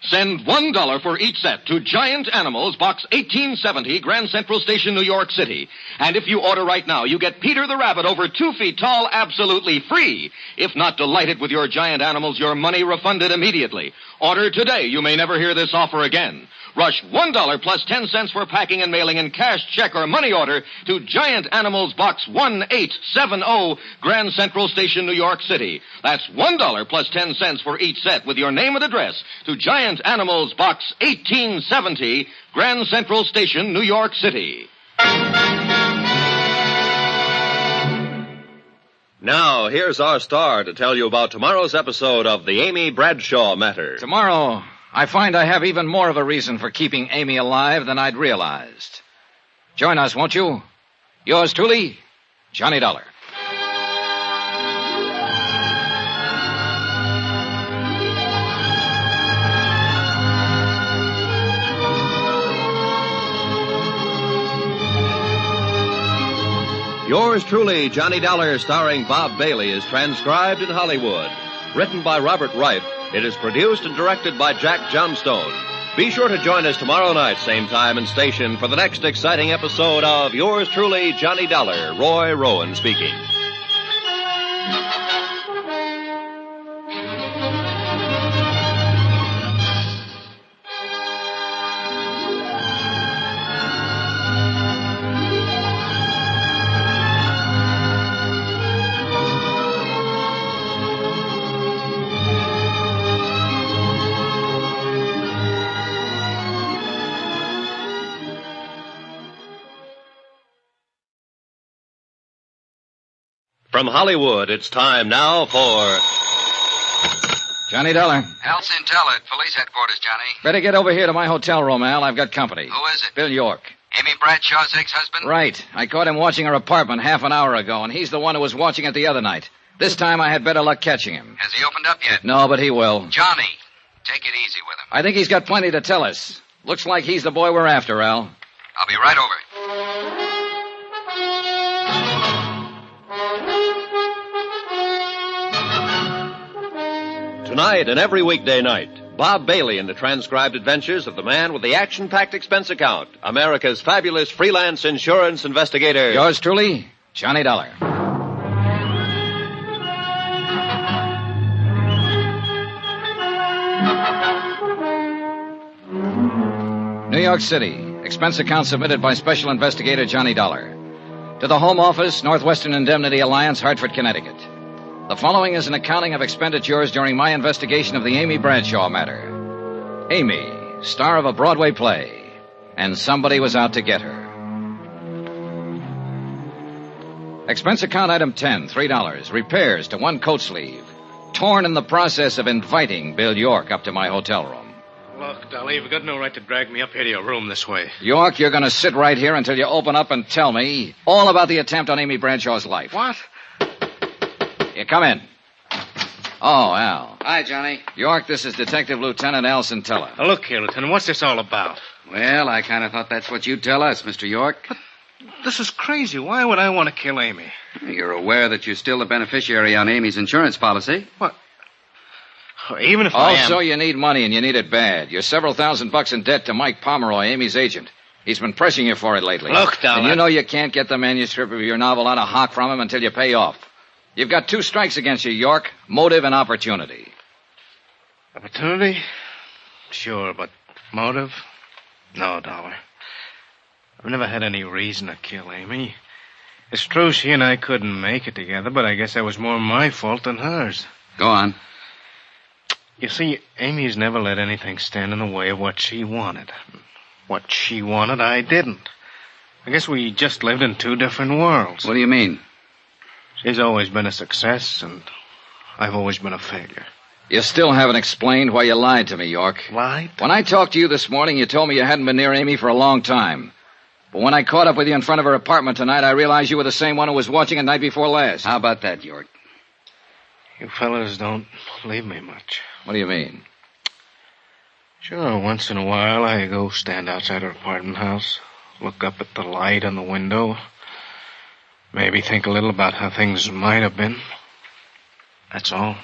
Send $1 for each set to Giant Animals, Box 1870, Grand Central Station, New York City. And if you order right now, you get Peter the Rabbit over 2 feet tall absolutely free. If not delighted with your Giant Animals, your money refunded immediately. Order today. You may never hear this offer again. Rush $1 plus 10 cents for packing and mailing in cash, check, or money order to Giant Animals, Box 1870, Grand Central Station, New York City. That's $1 plus 10 cents for each set with your name and address to Giant Animals, Box 1870, Grand Central Station, New York City. Now, here's our star to tell you about tomorrow's episode of the Amy Bradshaw Matter. Tomorrow, I find I have even more of a reason for keeping Amy alive than I'd realized. Join us, won't you? Yours truly, Johnny Dollar. Yours truly, Johnny Dollar, starring Bob Bailey, is transcribed in Hollywood. Written by Robert Reif, it is produced and directed by Jack Johnstone. Be sure to join us tomorrow night, same time and station, for the next exciting episode of Yours truly, Johnny Dollar. Roy Rowan speaking. From Hollywood, it's time now for Johnny Dollar. Al Centella at police headquarters, Johnny. Better get over here to my hotel room, Al. I've got company. Who is it? Bill York. Amy Bradshaw's ex-husband? Right. I caught him watching her apartment half an hour ago, and he's the one who was watching it the other night. This time I had better luck catching him. Has he opened up yet? No, but he will. Johnny, take it easy with him. I think he's got plenty to tell us. Looks like he's the boy we're after, Al. I'll be right over. Tonight and every weekday night, Bob Bailey in the transcribed adventures of the man with the action-packed expense account, America's fabulous freelance insurance investigator. Yours truly, Johnny Dollar. New York City. Expense account submitted by Special Investigator Johnny Dollar. To the Home Office, Northwestern Indemnity Alliance, Hartford, Connecticut. The following is an accounting of expenditures during my investigation of the Amy Bradshaw matter. Amy, star of a Broadway play, and somebody was out to get her. Expense account item 10, $3. Repairs to 1 coat sleeve. Torn in the process of inviting Bill York up to my hotel room. Look, Dolly, you've got no right to drag me up here to your room this way. York, you're going to sit right here until you open up and tell me all about the attempt on Amy Bradshaw's life. What? You come in. Oh, Al. Hi, Johnny. York, this is Detective Lieutenant Al Centella. Now, look here, Lieutenant, what's this all about? Well, I kind of thought that's what you'd tell us, Mr. York. But this is crazy. Why would I want to kill Amy? You're aware that you're still the beneficiary on Amy's insurance policy. What? Even if I am... Also, you need money, and you need it bad. You're several $1,000s in debt to Mike Pomeroy, Amy's agent. He's been pressing you for it lately. Look, Dollar. And you know you can't get the manuscript of your novel out of hock from him until you pay off. You've got 2 strikes against you, York. Motive and opportunity. Opportunity? Sure, but motive? No, Dollar. I've never had any reason to kill Amy. It's true she and I couldn't make it together, but I guess that was more my fault than hers. Go on. You see, Amy's never let anything stand in the way of what she wanted. What she wanted, I didn't. I guess we just lived in two different worlds. What do you mean? She's always been a success, and I've always been a failure. You still haven't explained why you lied to me, York. Lied? When I talked to you this morning, you told me you hadn't been near Amy for a long time. But when I caught up with you in front of her apartment tonight, I realized you were the same one who was watching it night before last. How about that, York? You fellas don't believe me much. What do you mean? Sure, once in a while I go stand outside her apartment house, look up at the light on the window, maybe think a little about how things might have been. That's all.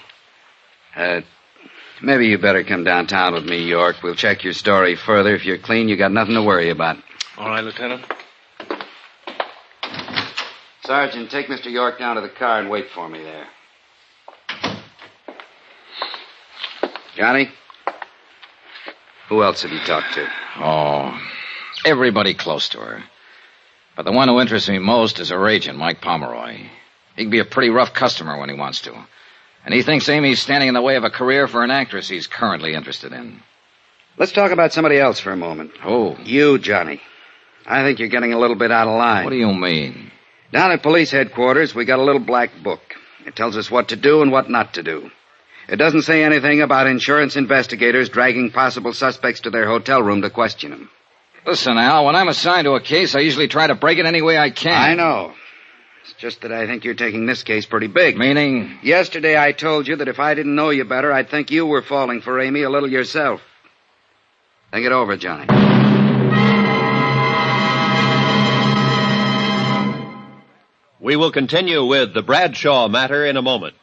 Maybe you better come downtown with me, York. We'll check your story further. If you're clean, you got nothing to worry about. All right, Lieutenant. Sergeant, take Mr. York down to the car and wait for me there. Johnny? Who else have you talked to? Oh, everybody close to her. But the one who interests me most is her agent, Mike Pomeroy. He can be a pretty rough customer when he wants to. And he thinks Amy's standing in the way of a career for an actress he's currently interested in. Let's talk about somebody else for a moment. Who? You, Johnny. I think you're getting a little bit out of line. What do you mean? Down at police headquarters, we got a little black book. It tells us what to do and what not to do. It doesn't say anything about insurance investigators dragging possible suspects to their hotel room to question them. Listen, Al, when I'm assigned to a case, I usually try to break it any way I can. I know. It's just that I think you're taking this case pretty big. Meaning? Yesterday I told you that if I didn't know you better, I'd think you were falling for Amy a little yourself. Think it over, Johnny. We will continue with the Bradshaw matter in a moment.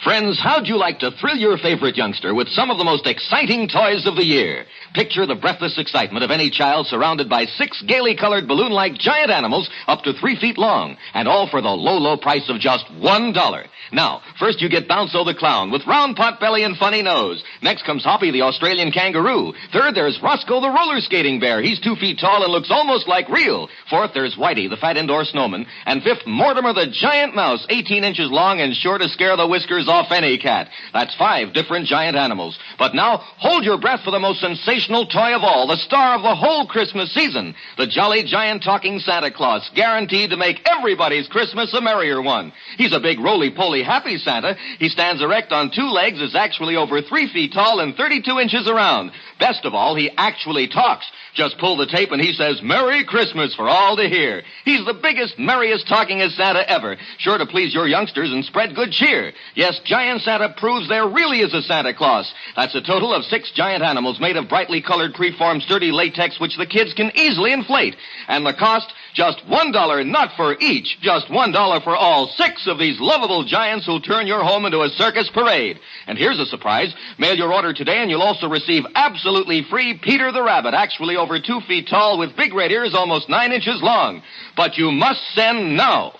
Friends, how'd you like to thrill your favorite youngster with some of the most exciting toys of the year? Picture the breathless excitement of any child surrounded by 6 gaily colored balloon-like giant animals up to 3 feet long, and all for the low, low price of just $1. Now, first you get Bounco the clown with round pot belly and funny nose. Next comes Hoppy the Australian kangaroo. Third, there's Roscoe the roller skating bear. He's 2 feet tall and looks almost like real. Fourth, there's Whitey the fat indoor snowman. And fifth, Mortimer the giant mouse, 18 inches long and sure to scare the whiskers off any cat. That's 5 different giant animals. But now, hold your breath for the most sensational toy of all, the star of the whole Christmas season, the jolly giant talking Santa Claus, guaranteed to make everybody's Christmas a merrier one. He's a big roly-poly happy Santa. He stands erect on 2 legs, is actually over 3 feet tall and 32 inches around. Best of all, he actually talks. Just pull the tape and he says, "Merry Christmas" for all to hear. He's the biggest, merriest talkingest Santa ever, sure to please your youngsters and spread good cheer. Yes, Giant Santa proves there really is a Santa Claus. That's a total of 6 giant animals made of brightly colored preformed sturdy latex which the kids can easily inflate. And the cost, just $1, not for each, just $1 for all 6 of these lovable giants who'll turn your home into a circus parade. And here's a surprise. Mail your order today and you'll also receive absolutely free Peter the Rabbit, actually over 2 feet tall with big red ears almost 9 inches long. But you must send now.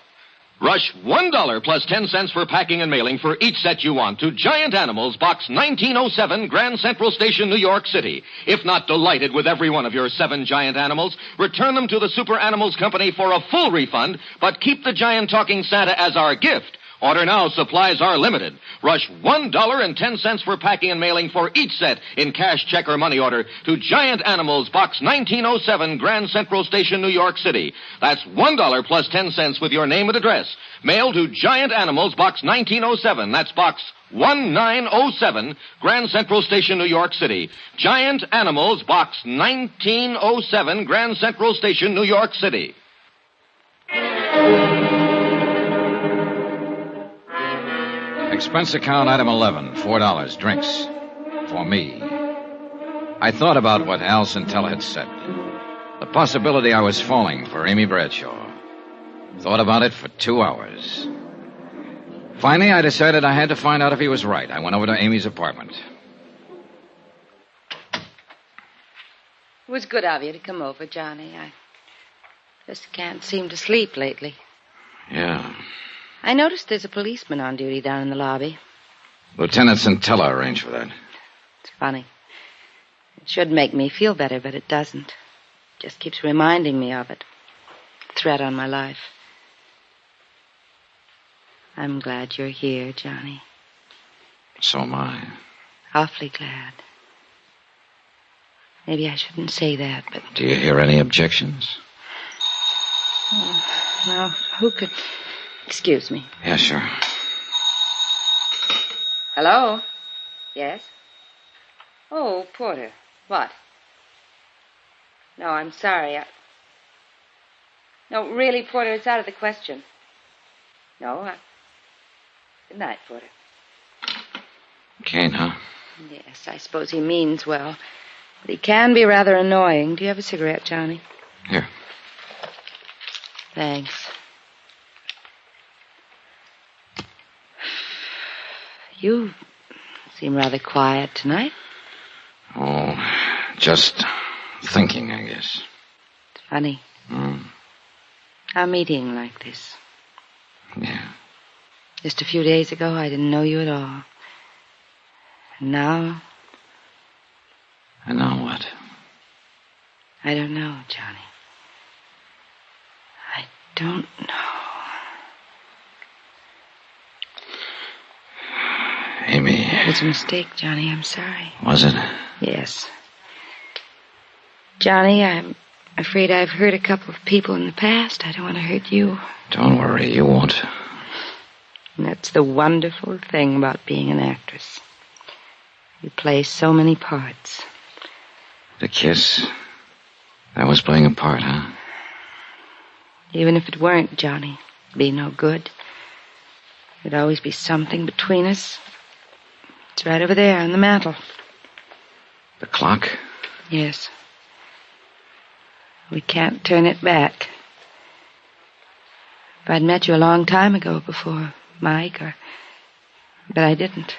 Rush $1 plus 10 cents for packing and mailing for each set you want to Giant Animals, Box 1907, Grand Central Station, New York City. If not delighted with every one of your 7 giant animals, return them to the Super Animals Company for a full refund, but keep the giant talking Santa as our gift. Order now. Supplies are limited. Rush $1.10 for packing and mailing for each set in cash, check, or money order to Giant Animals, Box 1907, Grand Central Station, New York City. That's $1 plus 10 cents with your name and address. Mail to Giant Animals, Box 1907. That's Box 1907, Grand Central Station, New York City. Giant Animals, Box 1907, Grand Central Station, New York City. Expense account item 11, $4, drinks. For me. I thought about what Al Centella had said. The possibility I was falling for Amy Bradshaw. Thought about it for 2 hours. Finally, I decided I had to find out if he was right. I went over to Amy's apartment. It was good of you to come over, Johnny. I just can't seem to sleep lately. Yeah. I noticed there's a policeman on duty down in the lobby. Lieutenant Centella arranged for that. It's funny. It should make me feel better, but it doesn't. Just keeps reminding me of it. Threat on my life. I'm glad you're here, Johnny. So am I. Awfully glad. Maybe I shouldn't say that, but... Do you hear any objections? Well, who could... Excuse me. Yeah, sure. Hello? Yes? Oh, Porter. What? No, I'm sorry. No, really, Porter, it's out of the question. No, Good night, Porter. Kane, huh? Yes, I suppose he means well. But he can be rather annoying. Do you have a cigarette, Johnny? Here. Thanks. You seem rather quiet tonight. Oh, just thinking, I guess. It's funny. A meeting like this. Yeah. Just a few days ago, I didn't know you at all. And now... And now what? I don't know, Johnny. I don't know. Amy... It was a mistake, Johnny. I'm sorry. Was it? Yes. Johnny, I'm afraid I've hurt a couple of people in the past. I don't want to hurt you. Don't worry, you won't. And that's the wonderful thing about being an actress. You play so many parts. The kiss. That was playing a part, huh? Even if it weren't, Johnny, it'd be no good. There'd always be something between us. It's right over there on the mantel. The clock? Yes. We can't turn it back. If I'd met you a long time ago before Mike, but I didn't.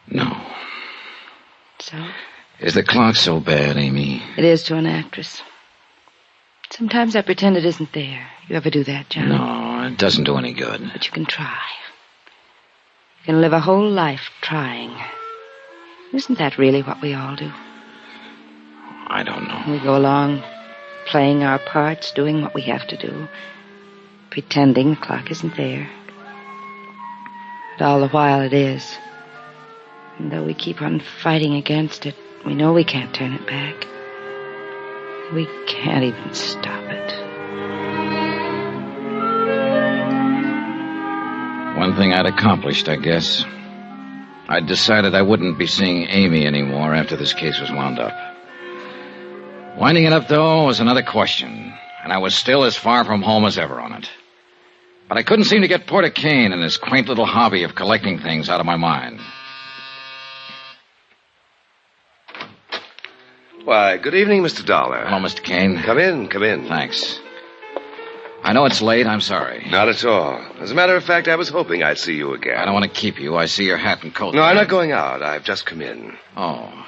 No. So? Is the clock so bad, Amy? It is to an actress. Sometimes I pretend it isn't there. You ever do that, Johnny? No, it doesn't do any good. But you can try. You can live a whole life trying. Isn't that really what we all do? I don't know. We go along playing our parts, doing what we have to do, pretending the clock isn't there. But all the while it is. And though we keep on fighting against it, we know we can't turn it back. We can't even stop it. One thing I'd accomplished, I guess. I'd decided I wouldn't be seeing Amy anymore after this case was wound up. Winding it up, though, was another question, and I was still as far from home as ever on it. But I couldn't seem to get Porter Kane and his quaint little hobby of collecting things out of my mind. Why, good evening, Mr. Dollar. Hello, Mr. Kane. Come in, come in. Thanks. I know it's late. I'm sorry. Not at all. As a matter of fact, I was hoping I'd see you again. I don't want to keep you. I see your hat and coat. No, I'm not going out. I've just come in. Oh.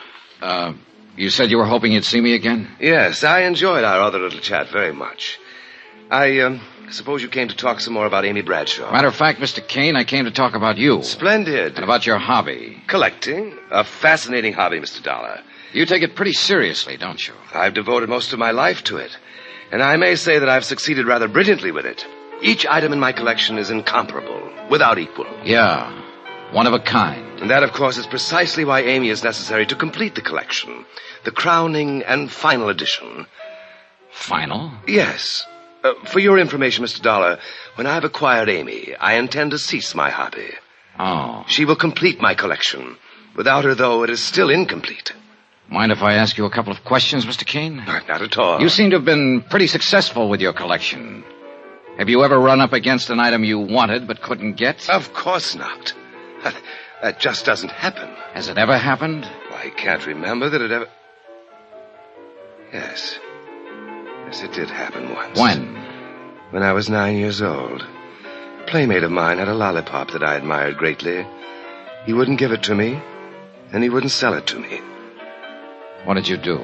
You said you were hoping you'd see me again? Yes, I enjoyed our other little chat very much. I suppose you came to talk some more about Amy Bradshaw. Matter of fact, Mr. Kane, I came to talk about you. Splendid. And about your hobby. Collecting. A fascinating hobby, Mr. Dollar. You take it pretty seriously, don't you? I've devoted most of my life to it. And I may say that I've succeeded rather brilliantly with it. Each item in my collection is incomparable, without equal. Yeah, one of a kind. And that, of course, is precisely why Amy is necessary to complete the collection. The crowning and final edition. Final? Yes. For your information, Mr. Dollar, when I've acquired Amy, I intend to cease my hobby. Oh. She will complete my collection. Without her, though, it is still incomplete. Mind if I ask you a couple of questions, Mr. Kane? Not at all. You seem to have been pretty successful with your collection. Have you ever run up against an item you wanted but couldn't get? Of course not. That just doesn't happen. Has it ever happened? I can't remember that it ever... Yes. Yes, it did happen once. When? When I was 9 years old. A playmate of mine had a lollipop that I admired greatly. He wouldn't give it to me, and he wouldn't sell it to me. What did you do?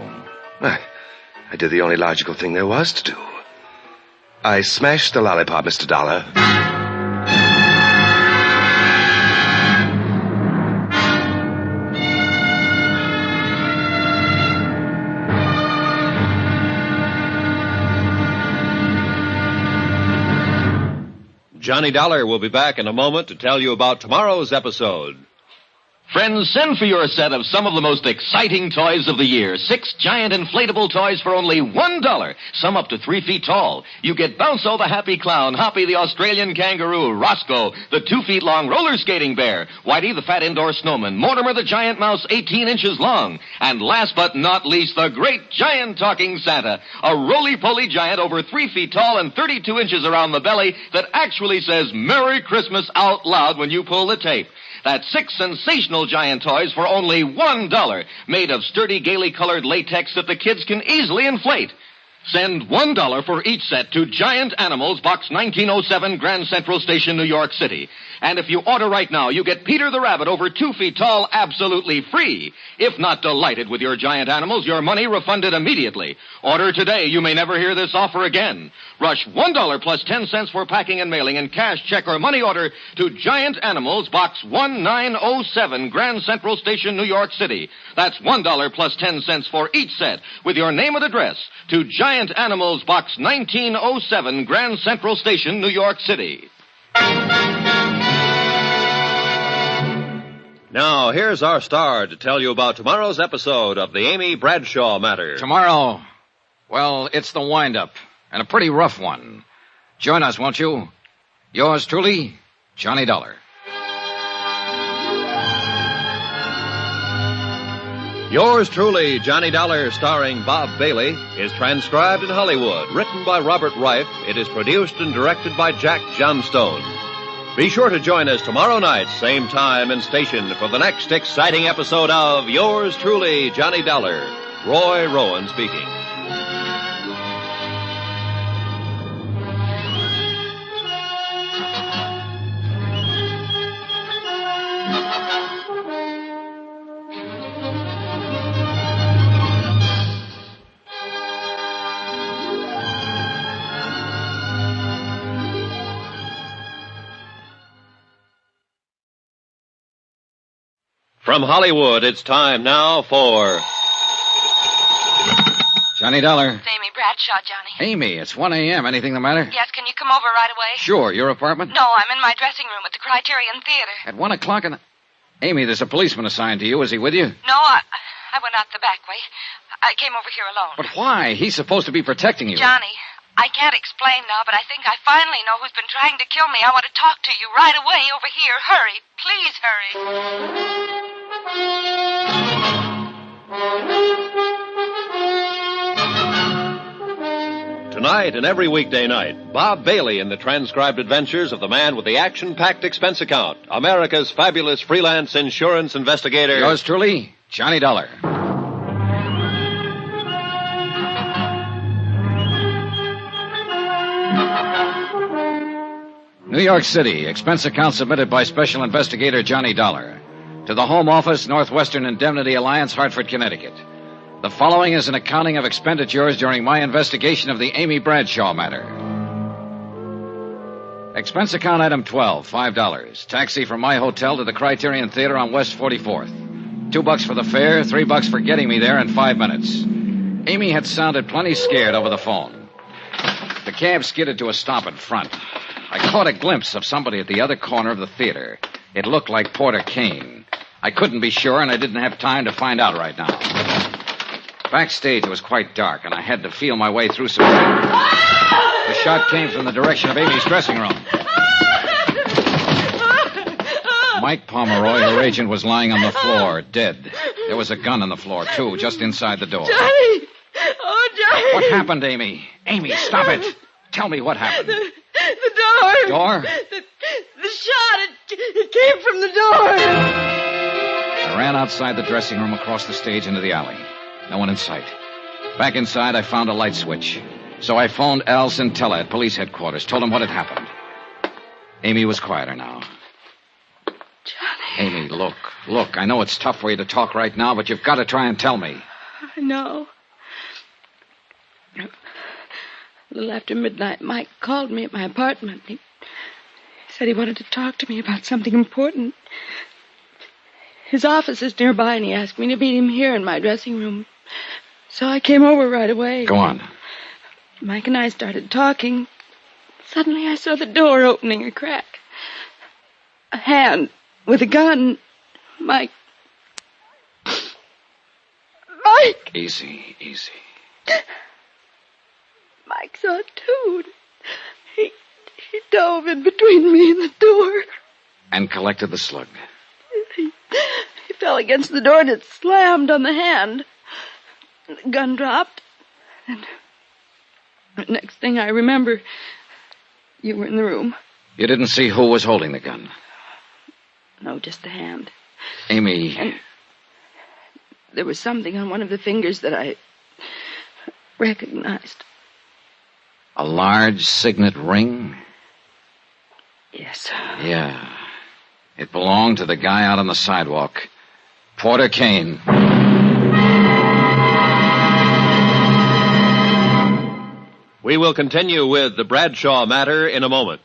I did the only logical thing there was to do. I smashed the lollipop, Mr. Dollar. Johnny Dollar will be back in a moment to tell you about tomorrow's episode. Friends, send for your set of some of the most exciting toys of the year. 6 giant inflatable toys for only $1. Some up to 3 feet tall. You get Bounso the happy clown, Hoppy the Australian kangaroo, Roscoe the 2 feet long roller skating bear, Whitey the fat indoor snowman, Mortimer the giant mouse 18 inches long, and last but not least, the great giant talking Santa, a roly-poly giant over 3 feet tall and 32 inches around the belly that actually says Merry Christmas out loud when you pull the tape. That's 6 sensational giant toys for only $1, made of sturdy, gaily colored latex that the kids can easily inflate. Send $1 for each set to Giant Animals, Box 1907, Grand Central Station, New York City. And if you order right now, you get Peter the Rabbit over 2 feet tall absolutely free. If not delighted with your Giant Animals, your money refunded immediately. Order today. You may never hear this offer again. Rush $1 plus 10 cents for packing and mailing in cash, check, or money order to Giant Animals, Box 1907, Grand Central Station, New York City. That's $1 plus 10 cents for each set with your name and address to Giant Animals, Box 1907, Grand Central Station, New York City. Now, here's our star to tell you about tomorrow's episode of the Amy Bradshaw Matter. Tomorrow, well, it's the wind-up, and a pretty rough one. Join us, won't you? Yours truly, Johnny Dollar. Yours truly, Johnny Dollar, starring Bob Bailey, is transcribed in Hollywood. Written by Robert Reif, it is produced and directed by Jack Johnstone. Be sure to join us tomorrow night, same time and station, for the next exciting episode of Yours truly, Johnny Dollar. Roy Rowan speaking. From Hollywood, it's time now for Johnny Dollar. It's Amy Bradshaw, Johnny. Amy, it's 1 a.m. Anything the matter? Yes, can you come over right away? Sure. Your apartment? No, I'm in my dressing room at the Criterion Theater. At 1 o'clock in the... Amy, there's a policeman assigned to you. Is he with you? No, I went out the back way. I came over here alone. But why? He's supposed to be protecting you. Johnny, I can't explain now, but I think I finally know who's been trying to kill me. I want to talk to you right away over here. Hurry. Please hurry. Tonight and every weekday night, Bob Bailey in the transcribed adventures of the man with the action-packed expense account, America's fabulous freelance insurance investigator. Yours truly, Johnny Dollar. New York City, expense account submitted by Special Investigator Johnny Dollar. To the Home Office, Northwestern Indemnity Alliance, Hartford, Connecticut. The following is an accounting of expenditures during my investigation of the Amy Bradshaw matter. Expense account item 12, $5. Taxi from my hotel to the Criterion Theater on West 44th. $2 for the fare, $3 for getting me there in 5 minutes. Amy had sounded plenty scared over the phone. The cab skidded to a stop in front. I caught a glimpse of somebody at the other corner of the theater. It looked like Porter Kane. I couldn't be sure, and I didn't have time to find out right now. Backstage, it was quite dark, and I had to feel my way through some... The shot came from the direction of Amy's dressing room. Mike Pomeroy, her agent, was lying on the floor, dead. There was a gun on the floor, too, just inside the door. Johnny! Oh, Johnny! What happened, Amy? Amy, stop it! Tell me what happened. The door. Door? The shot, it came from the door. I ran outside the dressing room, across the stage, into the alley. No one in sight. Back inside, I found a light switch. So I phoned Al Centella at police headquarters, told him what had happened. Amy was quieter now. Johnny. Amy, look, I know it's tough for you to talk right now, but you've got to try and tell me. I know. A little after midnight, Mike called me at my apartment. He said he wanted to talk to me about something important. His office is nearby, and he asked me to meet him here in my dressing room. So I came over right away. Go on. Mike and I started talking. Suddenly I saw the door opening a crack. A hand with a gun Mike. Mike! Easy, easy. Mike saw it, too. He dove in between me and the door. And collected the slug. He fell against the door and it slammed on the hand. The gun dropped. And the next thing I remember, you were in the room. You didn't see who was holding the gun? No, just the hand. Amy. And there was something on one of the fingers that I recognized. A large signet ring? Yes. Yeah. It belonged to the guy out on the sidewalk. Porter Kane. We will continue with the Bradshaw matter in a moment.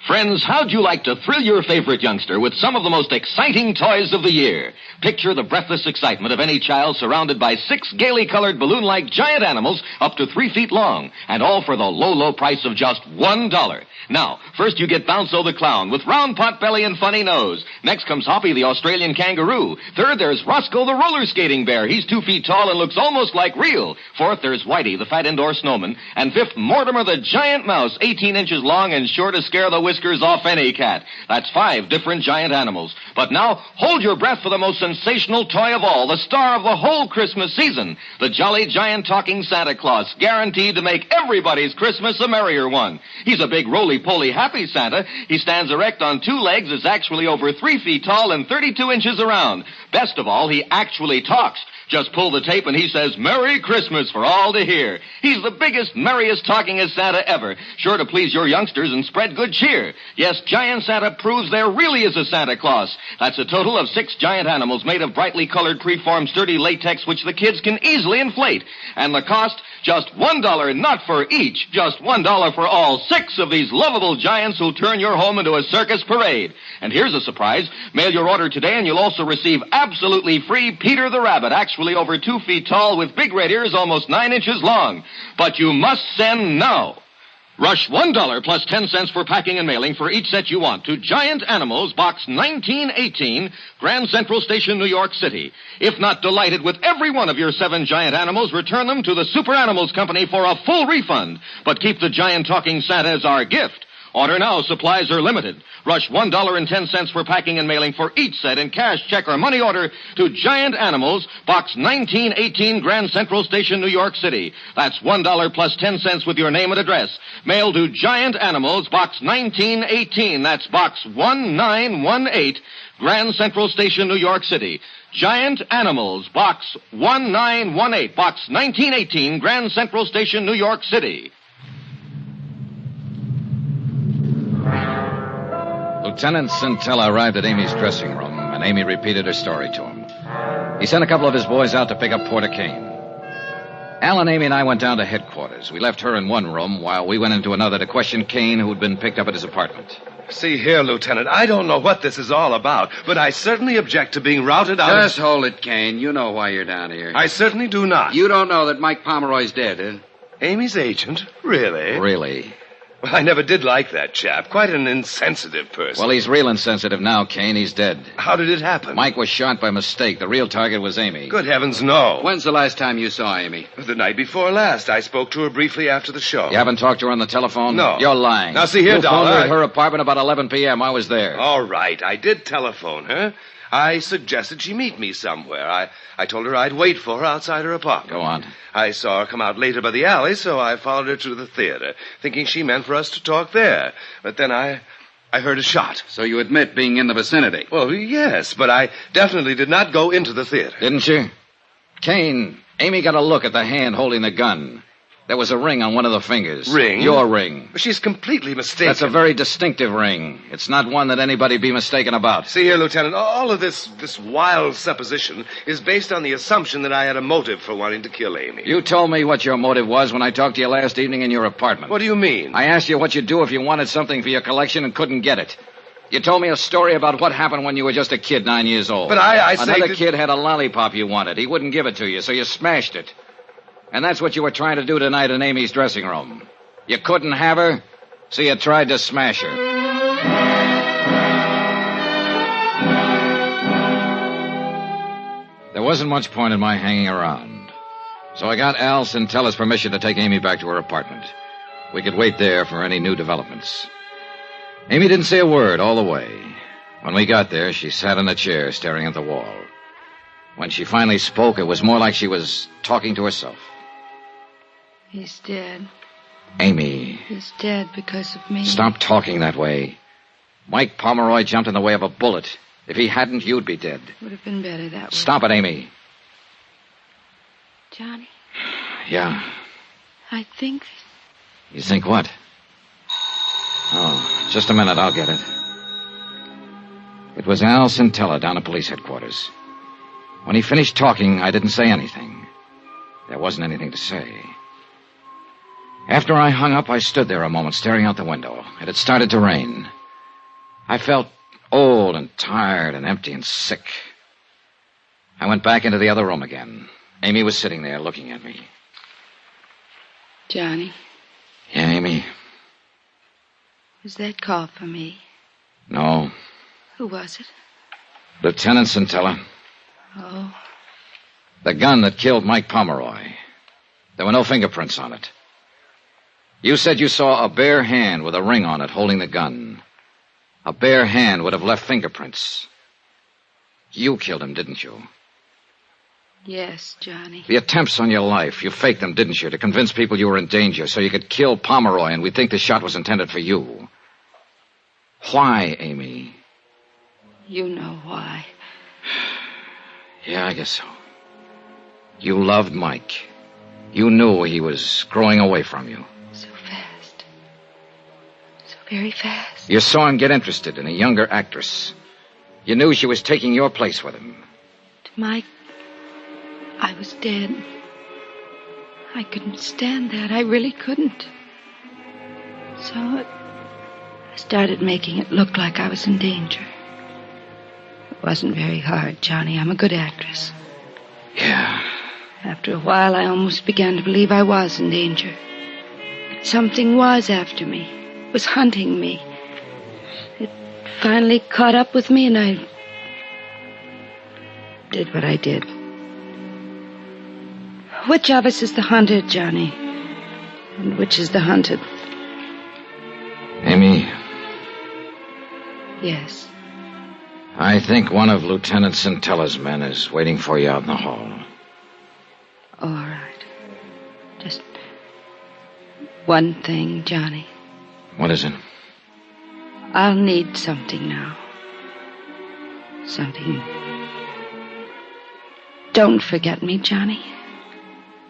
Friends, how'd you like to thrill your favorite youngster with some of the most exciting toys of the year? Picture the breathless excitement of any child surrounded by 6 gaily colored balloon-like giant animals up to 3 feet long, and all for the low, low price of just $1. Now, first you get Bounzo the clown with round pot belly and funny nose. Next comes Hoppy the Australian kangaroo. Third, there's Roscoe the roller skating bear. He's 2 feet tall and looks almost like real. Fourth, there's Whitey the fat indoor snowman. And fifth, Mortimer the giant mouse, 18 inches long and sure to scare the whiskers off any cat. That's 5 different giant animals. But now, hold your breath for the most sensational toy of all, the star of the whole Christmas season, the jolly giant talking Santa Claus, guaranteed to make everybody's Christmas a merrier one. He's a big roly-poly happy Santa. He stands erect on 2 legs, is actually over 3 feet tall and 32 inches around. Best of all, he actually talks. Just pull the tape and he says, "Merry Christmas" for all to hear. He's the biggest, merriest, talkingest Santa ever. Sure to please your youngsters and spread good cheer. Yes, Giant Santa proves there really is a Santa Claus. That's a total of 6 giant animals made of brightly colored, preformed, sturdy latex, which the kids can easily inflate. And the cost, just $1, not for each. Just $1 for all 6 of these lovable giants who'll turn your home into a circus parade. And here's a surprise. Mail your order today and you'll also receive absolutely free Peter the Rabbit, actually over 2 feet tall with big red ears almost 9 inches long. But you must send now. Rush $1 plus 10 cents for packing and mailing for each set you want to Giant Animals, Box 1918, Grand Central Station, New York City. If not delighted with every one of your 7 giant animals, return them to the Super Animals Company for a full refund. But keep the giant talking Santa as our gift. Order now. Supplies are limited. Rush $1.10 for packing and mailing for each set in cash, check, or money order to Giant Animals, Box 1918, Grand Central Station, New York City. That's $1 plus 10 cents with your name and address. Mail to Giant Animals, Box 1918. That's Box 1918, Grand Central Station, New York City. Giant Animals, Box 1918, Box 1918, Grand Central Station, New York City. Lieutenant Scintilla arrived at Amy's dressing room, and Amy repeated her story to him. He sent a couple of his boys out to pick up Porter Kane. Al and Amy and I went down to headquarters. We left her in one room while we went into another to question Kane, who had been picked up at his apartment. See here, Lieutenant, I don't know what this is all about, but I certainly object to being routed out Just hold it, Kane. You know why you're down here. I certainly do not. You don't know that Mike Pomeroy's dead, eh? Amy's agent? Really? Really? Well, I never did like that chap. Quite an insensitive person. Well, he's real insensitive now, Kane. He's dead. How did it happen? Mike was shot by mistake. The real target was Amy. Good heavens, no. When's the last time you saw Amy? The night before last. I spoke to her briefly after the show. You haven't talked to her on the telephone? No. You're lying. Now, see here, you Dollar. phoned her at her apartment about 11 p.m. I was there. All right. I did telephone her. I suggested she meet me somewhere. I told her I'd wait for her outside her apartment. Go on. I saw her come out later by the alley, so I followed her to the theater, thinking she meant for us to talk there. But then I heard a shot. So you admit being in the vicinity? Well, yes, but I definitely did not go into the theater. Didn't you? Kane, Amy got a look at the hand holding the gun. There was a ring on one of the fingers. Ring? Your ring. She's completely mistaken. That's a very distinctive ring. It's not one that anybody be mistaken about. See here, Lieutenant, all of this wild supposition is based on the assumption that I had a motive for wanting to kill Amy. You told me what your motive was when I talked to you last evening in your apartment. What do you mean? I asked you what you'd do if you wanted something for your collection and couldn't get it. You told me a story about what happened when you were just a kid, 9 years old. But I Another kid had a lollipop you wanted. He wouldn't give it to you, so you smashed it. And that's what you were trying to do tonight in Amy's dressing room. You couldn't have her, so you tried to smash her. There wasn't much point in my hanging around. So I got Al Centella's permission to take Amy back to her apartment. We could wait there for any new developments. Amy didn't say a word all the way. When we got there, she sat in a chair staring at the wall. When she finally spoke, it was more like she was talking to herself. He's dead. Amy. He's dead because of me. Stop talking that way. Mike Pomeroy jumped in the way of a bullet. If he hadn't, you'd be dead. Would have been better that way. Stop it, Amy. Johnny, Yeah. I think... You think what? Oh, just a minute. I'll get it. It was Al Centella down at police headquarters. When he finished talking, I didn't say anything. There wasn't anything to say. After I hung up, I stood there a moment, staring out the window. It had started to rain. I felt old and tired and empty and sick. I went back into the other room again. Amy was sitting there looking at me. Johnny, Yeah, Amy? was that call for me? No. Who was it? Lieutenant Centella. Oh, The gun that killed Mike Pomeroy. There were no fingerprints on it. You said you saw a bare hand with a ring on it holding the gun. A bare hand would have left fingerprints. You killed him, didn't you? yes, Johnny. The attempts on your life, you faked them, didn't you, to convince people you were in danger so you could kill Pomeroy and we'd think the shot was intended for you. Why, Amy? You know why. Yeah, I guess so. You loved Mike. You knew he was growing away from you. So fast. So very fast. You saw him get interested in a younger actress. You knew she was taking your place with him. To Mike, I was dead. I couldn't stand that. I really couldn't. So I started making it look like I was in danger. It wasn't very hard, Johnny. I'm a good actress. Yeah. After a while, I almost began to believe I was in danger. Something was after me, was hunting me. It finally caught up with me, and I did what I did. Which of us is the hunted, Johnny? And which is the hunted? Amy, Yes. I think one of Lieutenant Centella's men is waiting for you out in the hall. All right. Just one thing, Johnny. What is it? I'll need something now. Something. Don't forget me, Johnny.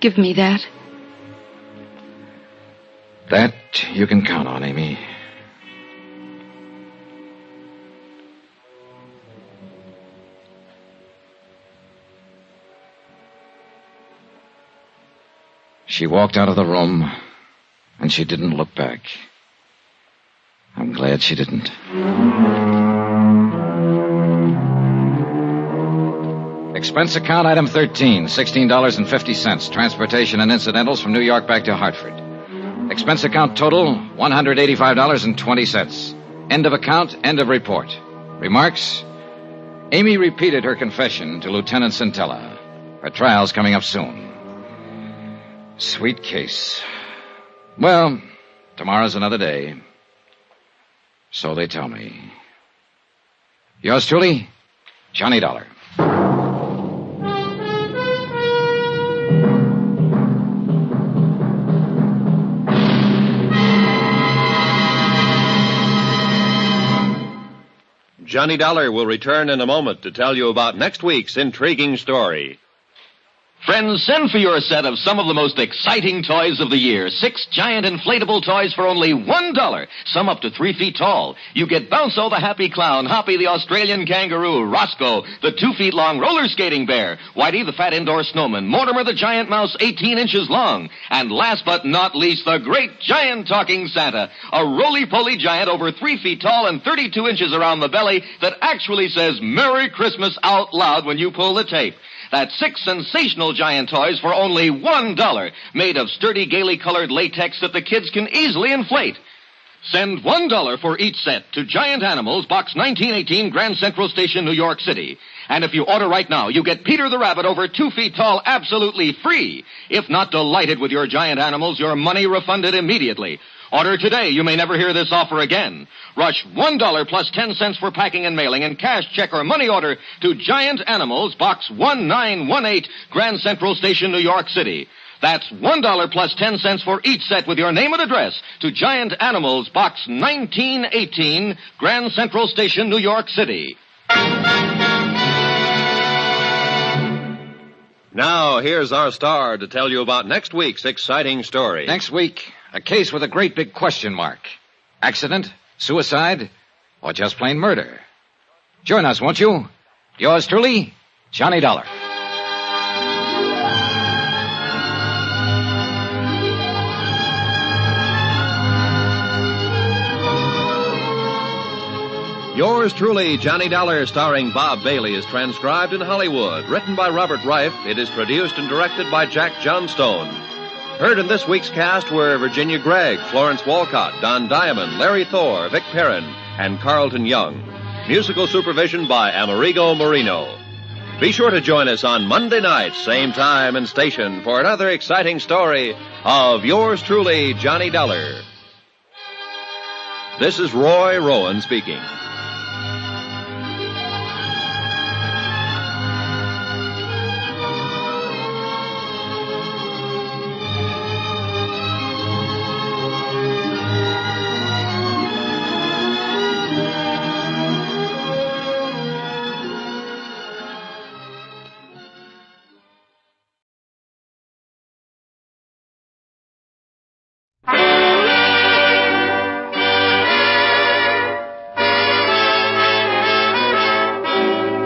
Give me that. That you can count on, Amy. She walked out of the room, and she didn't look back. I'm glad she didn't. Expense account item 13, $16.50. Transportation and incidentals from New York back to Hartford. Expense account total, $185.20. End of account, end of report. Remarks? Amy repeated her confession to Lieutenant Centella. Her trial's coming up soon. Sweet case. Well, tomorrow's another day. So they tell me. Yours truly, Johnny Dollar. Johnny Dollar will return in a moment to tell you about next week's intriguing story. Friends, send for your set of some of the most exciting toys of the year. 6 giant inflatable toys for only $1. Some up to 3 feet tall. You get Bounso the Happy Clown, Hoppy the Australian Kangaroo, Roscoe the 2 feet long roller skating bear, Whitey the fat indoor snowman, Mortimer the giant mouse 18 inches long, and last but not least, the great giant talking Santa, a roly-poly giant over 3 feet tall and 32 inches around the belly that actually says Merry Christmas out loud when you pull the tape. That's 6 sensational giant toys for only $1, made of sturdy, gaily colored latex that the kids can easily inflate. Send $1 for each set to Giant Animals, Box 1918, Grand Central Station, New York City. And if you order right now, you get Peter the Rabbit over 2 feet tall absolutely free. If not delighted with your Giant Animals, your money refunded immediately. Order today. You may never hear this offer again. Rush $1 plus 10 cents for packing and mailing and cash, check, or money order to Giant Animals, Box 1918, Grand Central Station, New York City. That's $1 plus 10 cents for each set with your name and address to Giant Animals, Box 1918, Grand Central Station, New York City. Now, here's our star to tell you about next week's exciting story. Next week, a case with a great big question mark. Accident, suicide, or just plain murder? Join us, won't you? Yours truly, Johnny Dollar. Yours truly, Johnny Dollar, starring Bob Bailey, is transcribed in Hollywood. Written by Robert Reif, it is produced and directed by Jack Johnstone. Heard in this week's cast were Virginia Gregg, Florence Walcott, Don Diamond, Larry Thor, Vic Perrin, and Carlton Young. Musical supervision by Amerigo Marino. Be sure to join us on Monday night, same time and station, for another exciting story of Yours truly, Johnny Dollar. This is Roy Rowan speaking.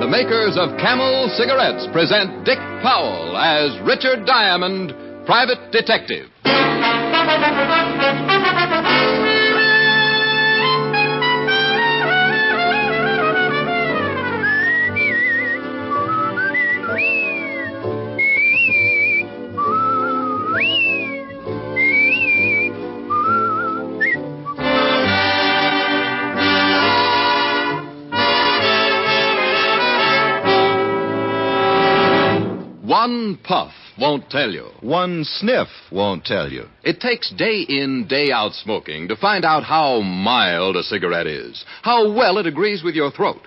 The makers of Camel cigarettes present Dick Powell as Richard Diamond, Private Detective. One puff won't tell you. One sniff won't tell you. It takes day in, day out smoking to find out how mild a cigarette is, how well it agrees with your throat.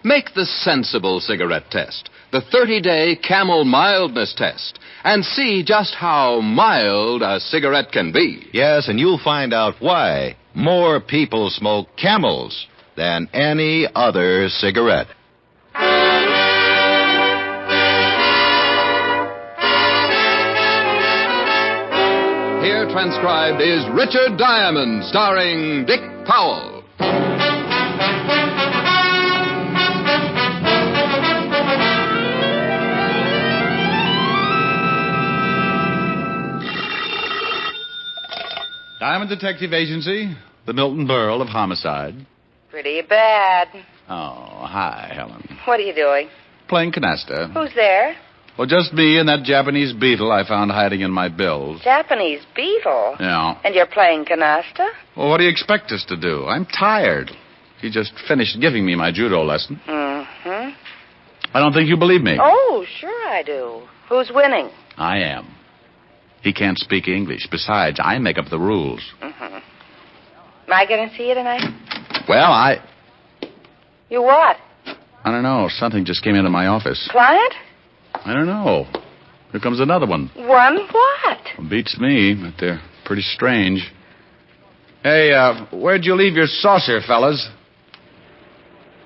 Make the sensible cigarette test, the 30-day Camel mildness test, and see just how mild a cigarette can be. Yes, and you'll find out why more people smoke Camels than any other cigarette. Here transcribed is Richard Diamond, starring Dick Powell. Diamond Detective Agency, the Milton Berle of Homicide. Pretty bad. Oh, hi, Helen. What are you doing? Playing canasta. Who's there? Well, just me and that Japanese beetle I found hiding in my bills. Japanese beetle? Yeah. And you're playing canasta? Well, what do you expect us to do? I'm tired. He just finished giving me my judo lesson. Mm-hmm. I don't think you believe me. Oh, sure I do. Who's winning? I am. He can't speak English. Besides, I make up the rules. Mm-hmm. Am I going to see you tonight? Well, You what? I don't know. Something just came into my office. Client? I don't know. Here comes another one. One what? Beats me, but they're pretty strange. Hey, where'd you leave your saucer, fellas?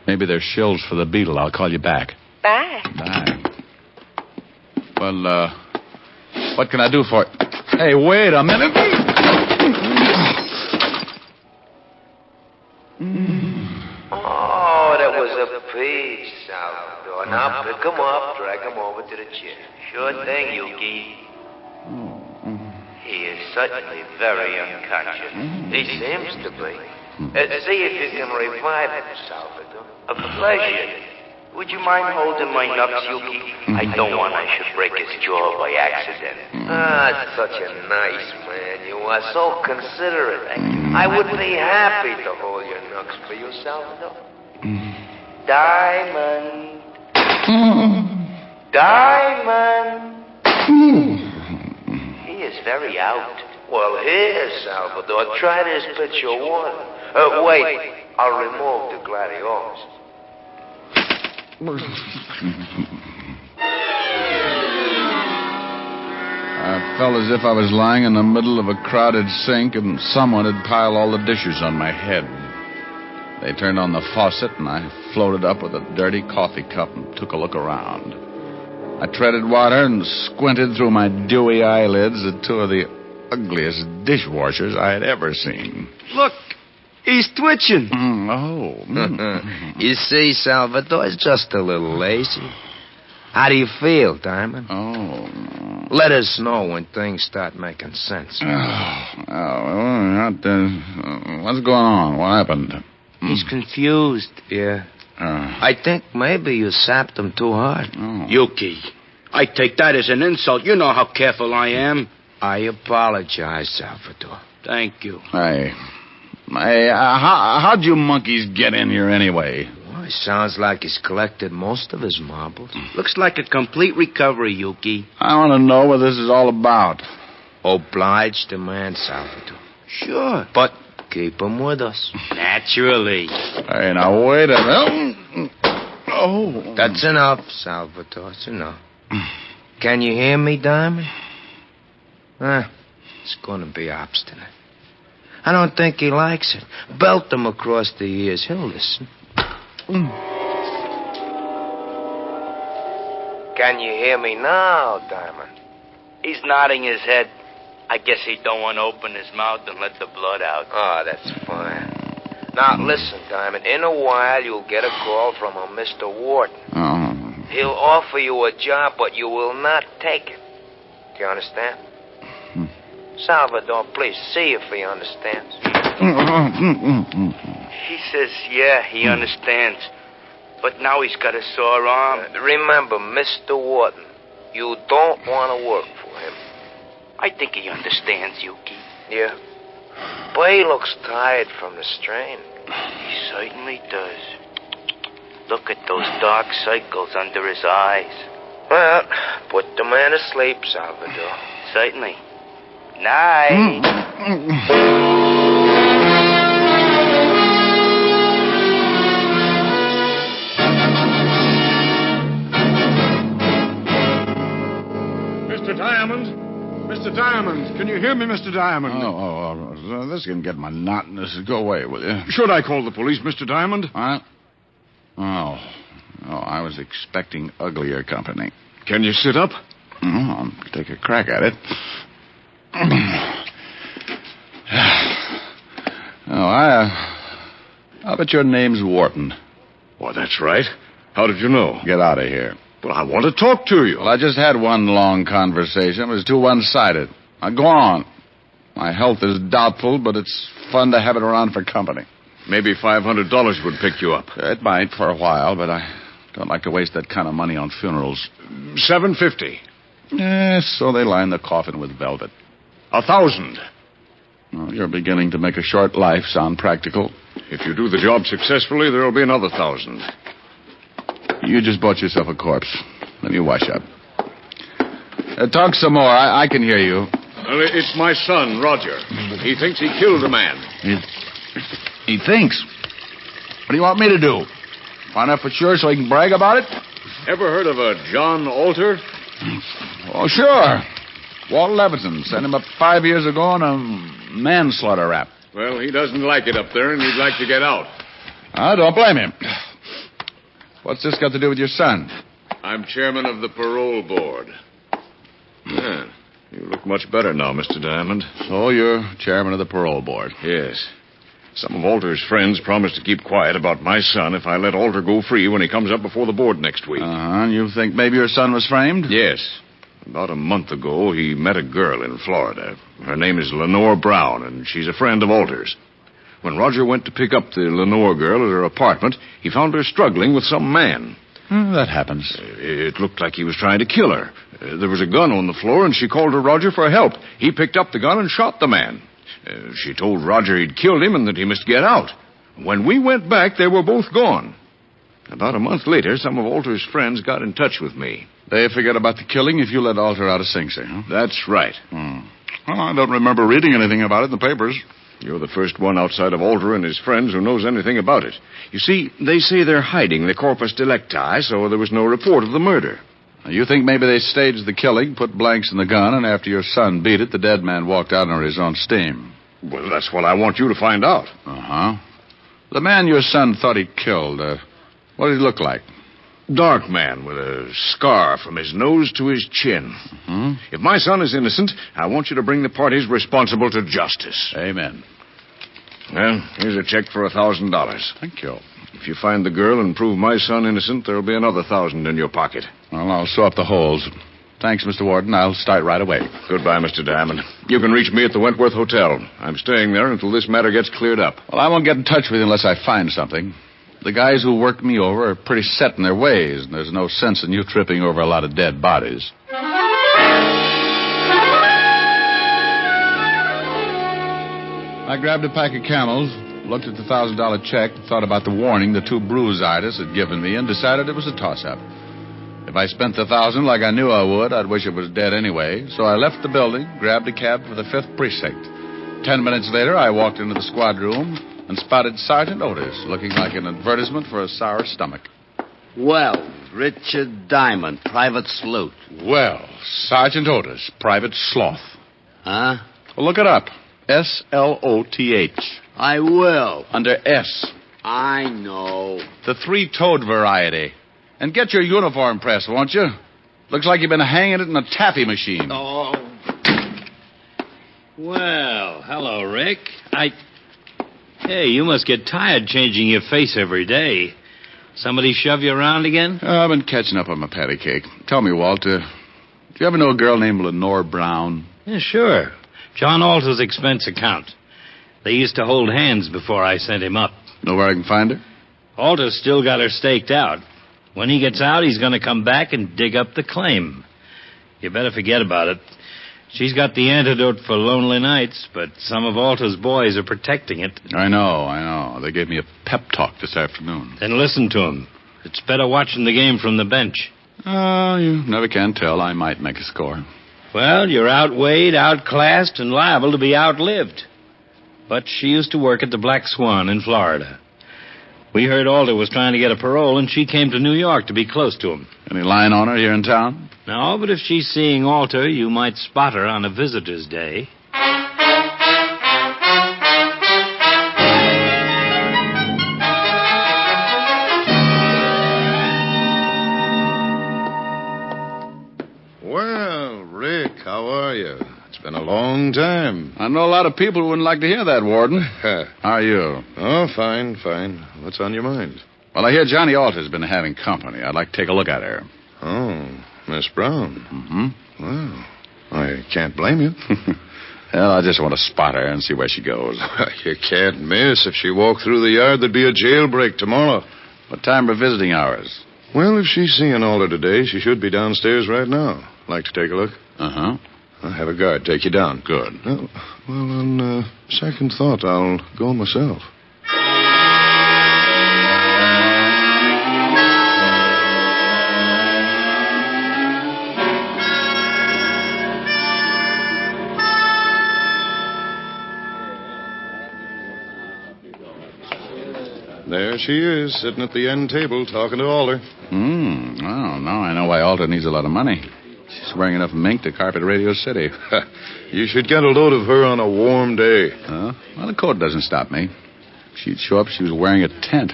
Maybe they're shills for the beetle. I'll call you back. Bye. Bye. Well, what can I do for you? Hey, wait a minute. Oh, that was a peach, Salvador. Now pick him up, drag him over to the chair. Sure thing, Yuki. He is certainly very unconscious. He seems to be. See if you can revive him, Salvador. A pleasure. Would you mind holding my nuts, Yuki? I don't want I should break his jaw by accident. Such a nice man. You are so considerate. I would be happy to hold your nuts for you, Salvador. Diamond. Diamond. He is very out. Well, here, Salvador, try this pitcher of water. Wait, I'll remove the gladiolus. I felt as if I was lying in the middle of a crowded sink and someone had piled all the dishes on my head. They turned on the faucet and I floated up with a dirty coffee cup and took a look around. I treaded water and squinted through my dewy eyelids at two of the ugliest dishwashers I had ever seen. Look, he's twitching. You see, Salvador, it's just a little lazy. How do you feel, Diamond? Let us know when things start making sense. What's going on? What happened? He's confused. Yeah. I think maybe you sapped him too hard. Yuki, I take that as an insult. You know how careful I am. I apologize, Salvador. Thank you. Hey, how'd you monkeys get in here anyway? Well, it sounds like he's collected most of his marbles. Looks like a complete recovery, Yuki. I want to know what this is all about. Obliged to man, Salvador. Sure. But keep him with us. Naturally. Hey, now wait a minute. Oh. That's enough, Salvador. That's enough. Can you hear me, Diamond? It's going to be obstinate. I don't think he likes it. Belt him across the ears. He'll listen. Can you hear me now, Diamond? He's nodding his head. I guess he don't want to open his mouth and let the blood out. Oh, that's fine. Now, listen, Diamond. In a while, you'll get a call from a Mr. Wharton. He'll offer you a job, but you will not take it. Do you understand? Salvador, please, see if he understands. He says, yeah, he understands. But now he's got a sore arm. Remember, Mr. Wharton, you don't want to work for him. I think he understands, Yuki. Yeah? But he looks tired from the strain. He certainly does. Look at those dark circles under his eyes. Well, put the man to sleep, Salvador. Certainly. Night. Mr. Diamond? Mr. Diamond, can you hear me, Mr. Diamond? This can get monotonous. Go away, will you? Should I call the police, Mr. Diamond? What? I was expecting uglier company. Can you sit up? I'll take a crack at it. I bet your name's Wharton. Why, that's right. How did you know? Get out of here. Well, I want to talk to you. Well, I just had one long conversation. It was too one-sided. Now, go on. My health is doubtful, but it's fun to have it around for company. Maybe $500 would pick you up. It might for a while, but I don't like to waste that kind of money on funerals. $750. Yes, so they line the coffin with velvet. $1,000. Well, you're beginning to make a short life sound practical. If you do the job successfully, there'll be another $1,000. You just bought yourself a corpse. Let me wash up. Talk some more. I can hear you. Well, it's my son, Roger. He thinks he killed a man. He thinks? What do you want me to do? Find out for sure so he can brag about it? Ever heard of a John Alter? Oh, sure. Walt Levinson sent him up 5 years ago on a manslaughter rap. Well, he doesn't like it up there, and he'd like to get out. I don't blame him. What's this got to do with your son? I'm chairman of the parole board. Yeah, you look much better now, Mr. Diamond. So you're chairman of the parole board? Yes. Some of Alter's friends promised to keep quiet about my son if I let Alter go free when he comes up before the board next week. You think maybe your son was framed? Yes. About a month ago, he met a girl in Florida. Her name is Lenore Brown, and she's a friend of Alter's. When Roger went to pick up the Lenore girl at her apartment, he found her struggling with some man. That happens. It looked like he was trying to kill her. There was a gun on the floor, and she called to Roger for help. He picked up the gun and shot the man. She told Roger he'd killed him and that he must get out. When we went back, they were both gone. About a month later, some of Alter's friends got in touch with me. They forget about the killing if you let Alter out of Sing Sing, huh? That's right. Well, I don't remember reading anything about it in the papers. You're the first one outside of Alter and his friends who knows anything about it. You see, they say they're hiding the corpus delicti, so there was no report of the murder. You think maybe they staged the killing, put blanks in the gun, and after your son beat it, the dead man walked out under his own steam? Well, that's what I want you to find out. Uh-huh. The man your son thought he killed, what did he look like? Dark man with a scar from his nose to his chin. Mm-hmm. If my son is innocent, I want you to bring the parties responsible to justice. Amen. Well, here's a check for $1,000. Thank you. If you find the girl and prove my son innocent, there'll be another $1,000 in your pocket. Well, I'll sew up the holes. Thanks, Mr. Warden. I'll start right away. Goodbye, Mr. Diamond. You can reach me at the Wentworth Hotel. I'm staying there until this matter gets cleared up. Well, I won't get in touch with you unless I find something. The guys who worked me over are pretty set in their ways, and there's no sense in you tripping over a lot of dead bodies. I grabbed a pack of Camels, looked at the $1,000 check, thought about the warning the two bruise-itis had given me, and decided it was a toss-up. If I spent the $1,000 like I knew I would, I'd wish it was dead anyway. So I left the building, grabbed a cab for the 5th Precinct. 10 minutes later, I walked into the squad room and spotted Sergeant Otis, looking like an advertisement for a sour stomach. Well, Richard Diamond, Private Sleuth. Well, Sergeant Otis, Private Sloth. Huh? Well, look it up. S-L-O-T-H. I will. Under S. I know. The 3-toed variety. And get your uniform pressed, won't you? Looks like you've been hanging it in a taffy machine. Oh. Well, hello, Rick. Hey, you must get tired changing your face every day. Somebody shove you around again? I've been catching up on my patty cake. Tell me, Walter, do you ever know a girl named Lenore Brown? Yeah, sure. John Alter's expense account. They used to hold hands before I sent him up. Know where I can find her? Alter's still got her staked out. When he gets out, he's going to come back and dig up the claim. You better forget about it. She's got the antidote for lonely nights, but some of Alter's boys are protecting it. I know. They gave me a pep talk this afternoon. Then listen to him. It's better watching the game from the bench. Oh, you never can tell. I might make a score. Well, you're outweighed, outclassed, and liable to be outlived. But she used to work at the Black Swan in Florida. We heard Alter was trying to get a parole, and she came to New York to be close to him. Any line on her here in town? No, but if she's seeing Alter, you might spot her on a visitor's day. Well, Rick, how are you? It's been a long time. I know a lot of people who wouldn't like to hear that, Warden. How are you? Oh, fine. What's on your mind? Well, I hear Johnny Alter's been having company. I'd like to take a look at her. Oh, Miss Brown. Mm-hmm. Well, I can't blame you. Well, I just want to spot her and see where she goes. You can't miss. If she walked through the yard, there'd be a jailbreak tomorrow. What time are visiting hours? Well, if she's seeing Alter today, she should be downstairs right now. Like to take a look? Uh-huh. I'll have a guard take you down. Good. Well, on second thought, I'll go myself. There she is, sitting at the end table, talking to Alter. Well, now I know why Alter needs a lot of money. She's wearing enough mink to carpet Radio City. You should get a load of her on a warm day. Well, the coat doesn't stop me. She'd show up if she was wearing a tent.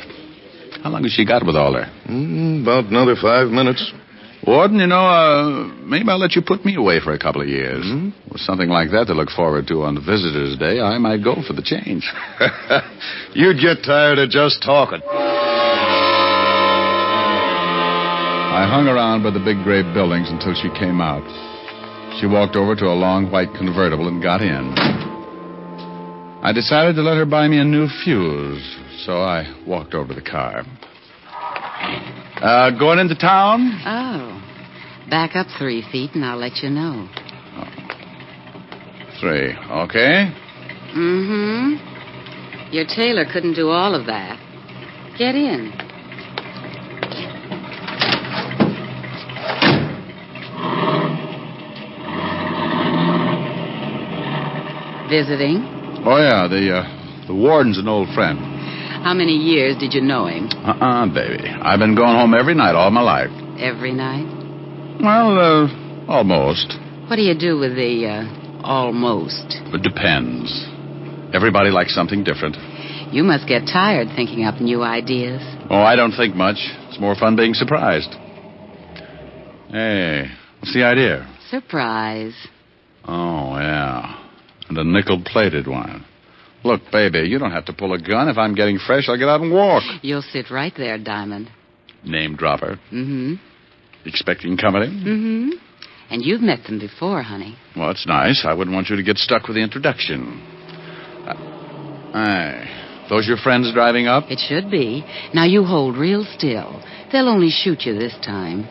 How long has she got with Alter? About another 5 minutes. Warden, maybe I'll let you put me away for a couple of years. With something like that to look forward to on Visitor's Day, I might go for the change. You'd get tired of just talking. I hung around by the big gray buildings until she came out. She walked over to a long white convertible and got in. I decided to let her buy me a new fuse, so I walked over to the car. Going into town? Oh. Back up 3 feet and I'll let you know. 3. Okay. Mm-hmm. Your tailor couldn't do all of that. Get in. Visiting? Oh, yeah. The warden's an old friend. How many years did you know him? Baby. I've been going home every night all my life. Every night? Well, almost. What do you do with the, almost? It depends. Everybody likes something different. You must get tired thinking up new ideas. Oh, I don't think much. It's more fun being surprised. Hey, what's the idea? Surprise. Oh, yeah. And a nickel-plated one. Look, baby, you don't have to pull a gun. If I'm getting fresh, I'll get out and walk. You'll sit right there, Diamond. Name dropper. Mm-hmm. Expecting company? Mm-hmm. And you've met them before, honey. Well, it's nice. I wouldn't want you to get stuck with the introduction. Those your friends driving up? It should be. Now, you hold real still. They'll only shoot you this time.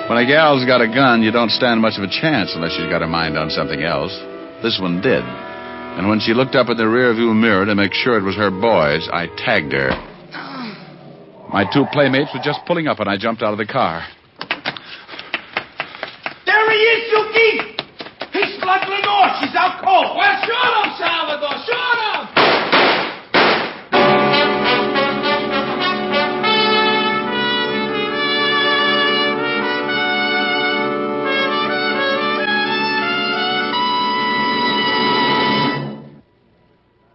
When a gal's got a gun, you don't stand much of a chance unless she's got her mind on something else. This one did. And when she looked up in the rearview mirror to make sure it was her boys, I tagged her. My 2 playmates were just pulling up, and I jumped out of the car. There he is, Yuki! He's slugged Lenore. She's out cold. Well, shoot him, Salvador. Shoot him!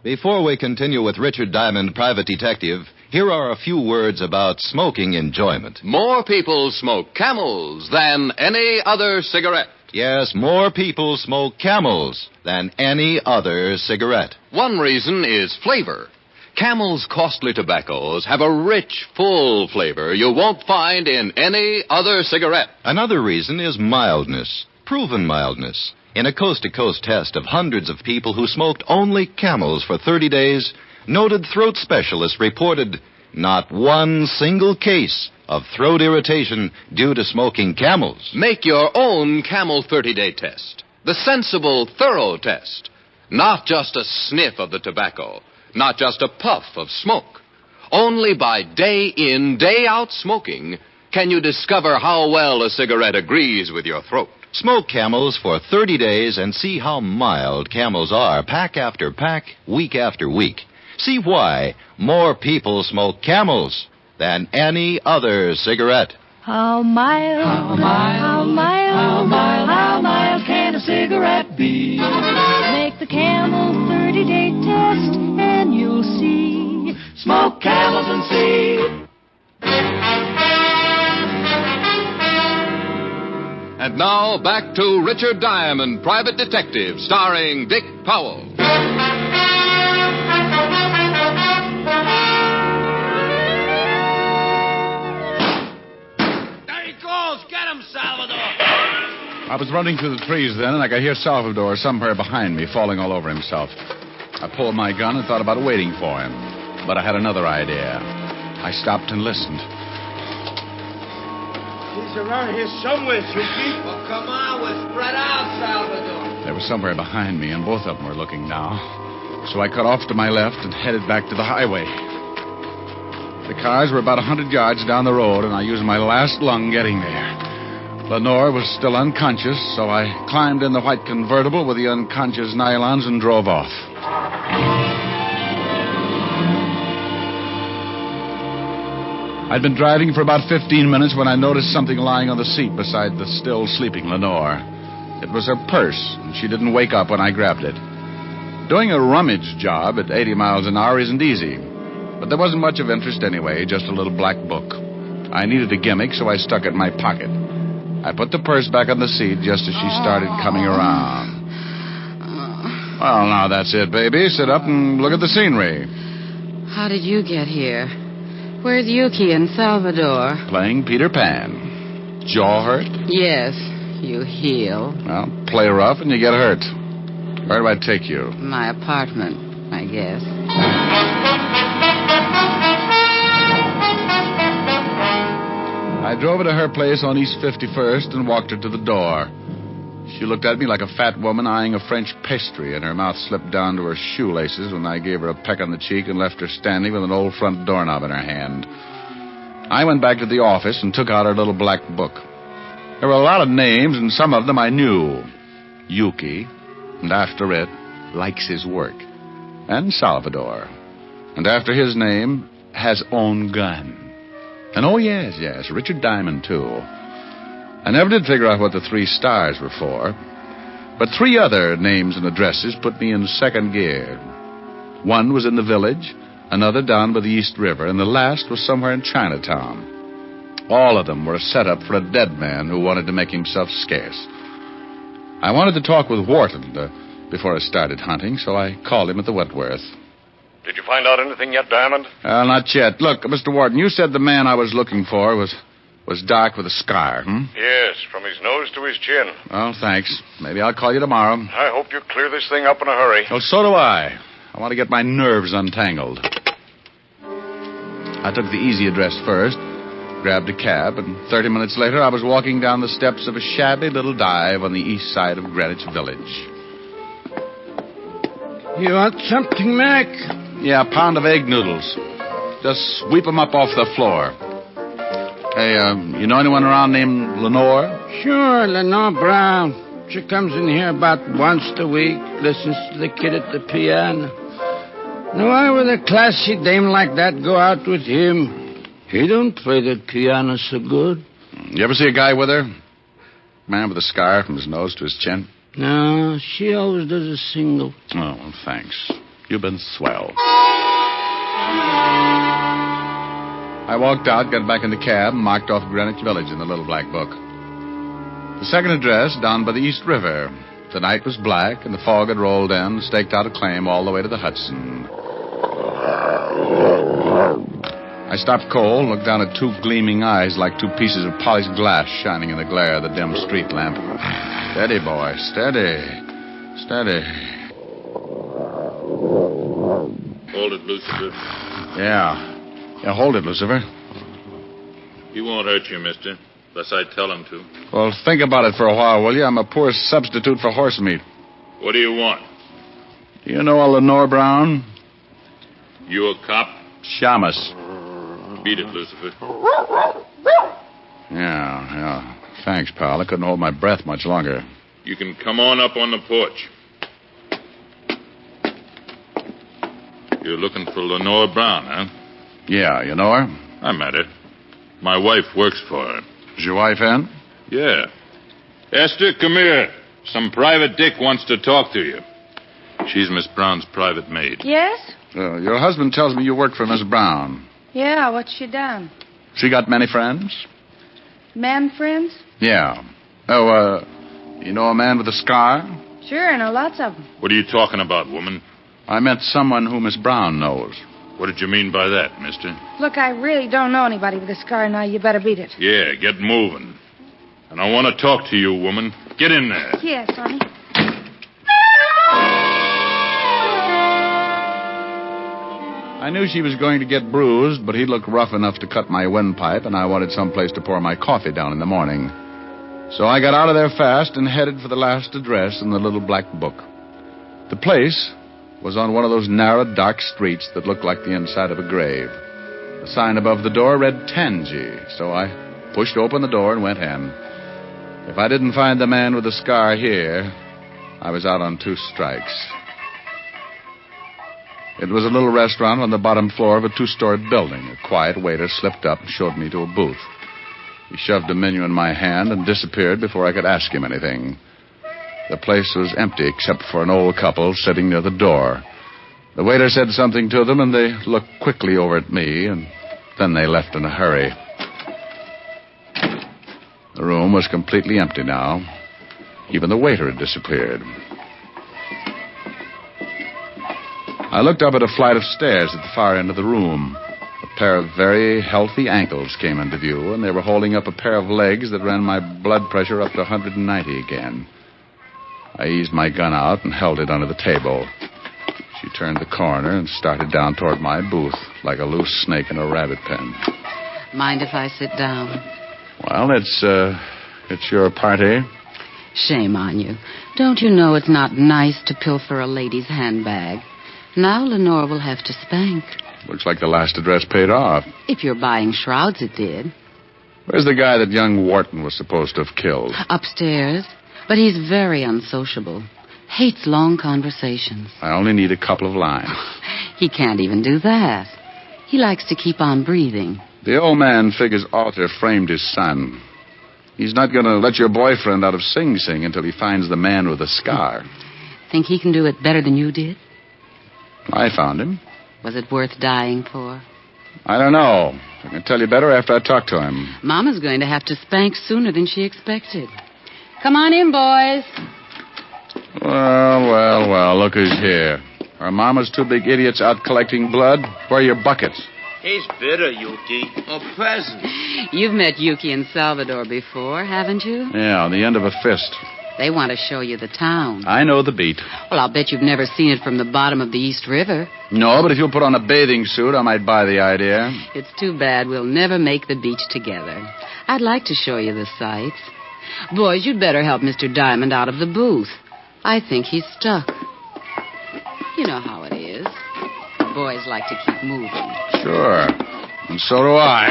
Before we continue with Richard Diamond, Private Detective, here are a few words about smoking enjoyment. More people smoke Camels than any other cigarette. Yes, more people smoke Camels than any other cigarette. One reason is flavor. Camel's costly tobaccos have a rich, full flavor you won't find in any other cigarette. Another reason is mildness, proven mildness. In a coast-to-coast test of hundreds of people who smoked only Camels for 30 days, noted throat specialists reported not one single case of throat irritation due to smoking Camels. Make your own Camel 30-day test. The sensible, thorough test. Not just a sniff of the tobacco. Not just a puff of smoke. Only by day in, day out smoking can you discover how well a cigarette agrees with your throat. Smoke Camels for 30 days and see how mild Camels are, pack after pack, week after week. See why more people smoke Camels than any other cigarette. How mild, how mild, how mild, how mild, how mild can a cigarette be? Make the Camel 30-day test and you'll see. Smoke Camels and see. And now, back to Richard Diamond, Private Detective, starring Dick Powell. There he goes. Get him, Salvador. I was running through the trees then, and I could hear Salvador somewhere behind me, falling all over himself. I pulled my gun and thought about waiting for him. But I had another idea. I stopped and listened. He's around here somewhere, Yuki. Well, come on, we're spread out, Salvador. They were somewhere behind me, and both of them were looking now. So I cut off to my left and headed back to the highway. The cars were about 100 yards down the road, and I used my last lung getting there. Lenore was still unconscious, so I climbed in the white convertible with the unconscious nylons and drove off. I'd been driving for about 15 minutes when I noticed something lying on the seat beside the still sleeping Lenore. It was her purse, and she didn't wake up when I grabbed it. Doing a rummage job at 80 miles an hour isn't easy, but there wasn't much of interest anyway, just a little black book. I needed a gimmick, so I stuck it in my pocket. I put the purse back on the seat just as she started coming around. Well, now that's it, baby. Sit up and look at the scenery. How did you get here? Where's Yuki and Salvador? Playing Peter Pan. Jaw hurt? Yes, you heal. Well, play rough and you get hurt. Where do I take you? My apartment, I guess. drove her to her place on East 51st and walked her to the door. She looked at me like a fat woman eyeing a French pastry, and her mouth slipped down to her shoelaces when I gave her a peck on the cheek and left her standing with an old front doorknob in her hand. I went back to the office and took out her little black book. There were a lot of names, and some of them I knew. Yuki, and after it, likes his work. And Salvador. And after his name, has own gun. And oh, yes, Richard Diamond, too. I never did figure out what the 3 stars were for. But 3 other names and addresses put me in second gear. One was in the village, another down by the East River, and the last was somewhere in Chinatown. All of them were a setup for a dead man who wanted to make himself scarce. I wanted to talk with Wharton before I started hunting, so I called him at the Wentworth. Did you find out anything yet, Diamond? Not yet. Look, Mr. Wharton, you said the man I was looking for was dark with a scar, Yes, from his nose to his chin. Well, thanks. Maybe I'll call you tomorrow. I hope you clear this thing up in a hurry. Well, so do I. I want to get my nerves untangled. I took the easy address first, grabbed a cab, and 30 minutes later I was walking down the steps of a shabby little dive on the east side of Greenwich Village. You want something, Mac? Yeah, a pound of egg noodles. Just sweep them up off the floor. Hey, you know anyone around named Lenore? Sure, Lenore Brown. She comes in here about once a week, listens to the kid at the piano. Now, why would a classy dame like that go out with him? He don't play the piano so good. You ever see a guy with her? Man with a scar from his nose to his chin? No, she always does a single. Oh, well, thanks. You've been swell. I walked out, got back in the cab, and marked off Greenwich Village in the little black book. The second address, down by the East River. The night was black, and the fog had rolled in, staked out a claim all the way to the Hudson. I stopped cold, looked down at 2 gleaming eyes like 2 pieces of polished glass shining in the glare of the dim street lamp. Steady, boy, steady. Steady. Hold it, Lucifer. Yeah, hold it, Lucifer. He won't hurt you, mister, unless I tell him to. Well, think about it for a while, will you? I'm a poor substitute for horse meat. What do you want? Do you know a Lenore Brown? You a cop? Shamus. Beat it, Lucifer. Yeah. Thanks, pal. I couldn't hold my breath much longer. You can come on up on the porch. You're looking for Lenore Brown, huh? Yeah, you know her? I met her. My wife works for her. Is your wife in? Yeah. Esther, come here. Some private dick wants to talk to you. She's Miss Brown's private maid. Yes? Your husband tells me you work for Miss Brown. Yeah, what's she done? She got many friends? Man friends? Yeah. Oh, you know a man with a scar? Sure, I know lots of them. What are you talking about, woman? I meant someone who Miss Brown knows. What did you mean by that, mister? Look, I really don't know anybody with a scar now. You better beat it. Yeah, get moving. And I want to talk to you, woman. Get in there. Yes, honey. I knew she was going to get bruised, but he looked rough enough to cut my windpipe, and I wanted someplace to pour my coffee down in the morning. So I got out of there fast and headed for the last address in the little black book. The place was on one of those narrow, dark streets that looked like the inside of a grave. The sign above the door read Tangi, so I pushed open the door and went in. If I didn't find the man with the scar here, I was out on 2 strikes. It was a little restaurant on the bottom floor of a 2-story building. A quiet waiter slipped up and showed me to a booth. He shoved a menu in my hand and disappeared before I could ask him anything. The place was empty except for an old couple sitting near the door. The waiter said something to them, and they looked quickly over at me, and then they left in a hurry. The room was completely empty now. Even the waiter had disappeared. I looked up at a flight of stairs at the far end of the room. A pair of very healthy ankles came into view, and they were holding up a pair of legs that ran my blood pressure up to 190 again. I eased my gun out and held it under the table. She turned the corner and started down toward my booth like a loose snake in a rabbit pen. Mind if I sit down? Well, it's your party. Shame on you. Don't you know it's not nice to pilfer a lady's handbag? Now Lenore will have to spank. Looks like the last address paid off. If you're buying shrouds, it did. Where's the guy that young Wharton was supposed to have killed? Upstairs. But he's very unsociable. Hates long conversations. I only need a couple of lines. He can't even do that. He likes to keep on breathing. The old man figures Alter framed his son. He's not going to let your boyfriend out of Sing Sing until he finds the man with the scar. Think he can do it better than you did? I found him. Was it worth dying for? I don't know. I can tell you better after I talk to him. Mama's going to have to spank sooner than she expected. Come on in, boys. Well, look who's here. Are Mama's two big idiots out collecting blood? Where are your buckets? He's bitter, Yuki. A present. You've met Yuki and Salvador before, haven't you? Yeah, on the end of a fist. They want to show you the town. I know the beat. Well, I'll bet you've never seen it from the bottom of the East River. No, but if you'll put on a bathing suit, I might buy the idea. It's too bad we'll never make the beach together. I'd like to show you the sights. Boys, you'd better help Mr. Diamond out of the booth. I think he's stuck. You know how it is. Boys like to keep moving. Sure. And so do I.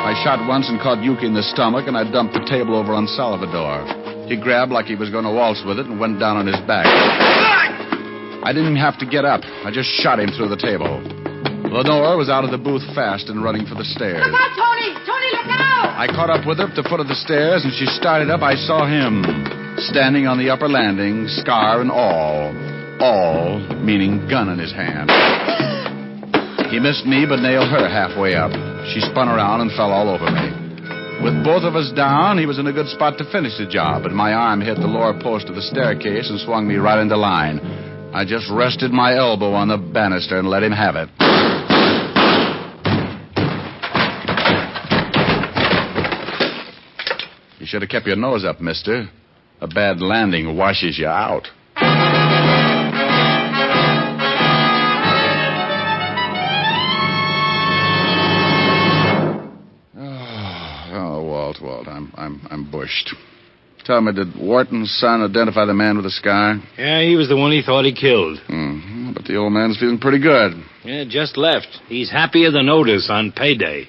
I shot once and caught Yuki in the stomach, and I dumped the table over on Salvador. He grabbed like he was going to waltz with it and went down on his back. I didn't even have to get up. I just shot him through the table. Lenore was out of the booth fast and running for the stairs. Look out, Tony! Tony, look out! I caught up with her at the foot of the stairs, and she started up. I saw him standing on the upper landing, scar and all. All, meaning gun in his hand. He missed me, but nailed her halfway up. She spun around and fell all over me. With both of us down, he was in a good spot to finish the job, but my arm hit the lower post of the staircase and swung me right into line. I just rested my elbow on the banister and let him have it. You should have kept your nose up, mister. A bad landing washes you out. Walt, I'm bushed. Tell me, did Wharton's son identify the man with the scar? Yeah, he was the one he thought he killed. Mm-hmm. But the old man's feeling pretty good. Yeah, just left. He's happier than Otis on payday.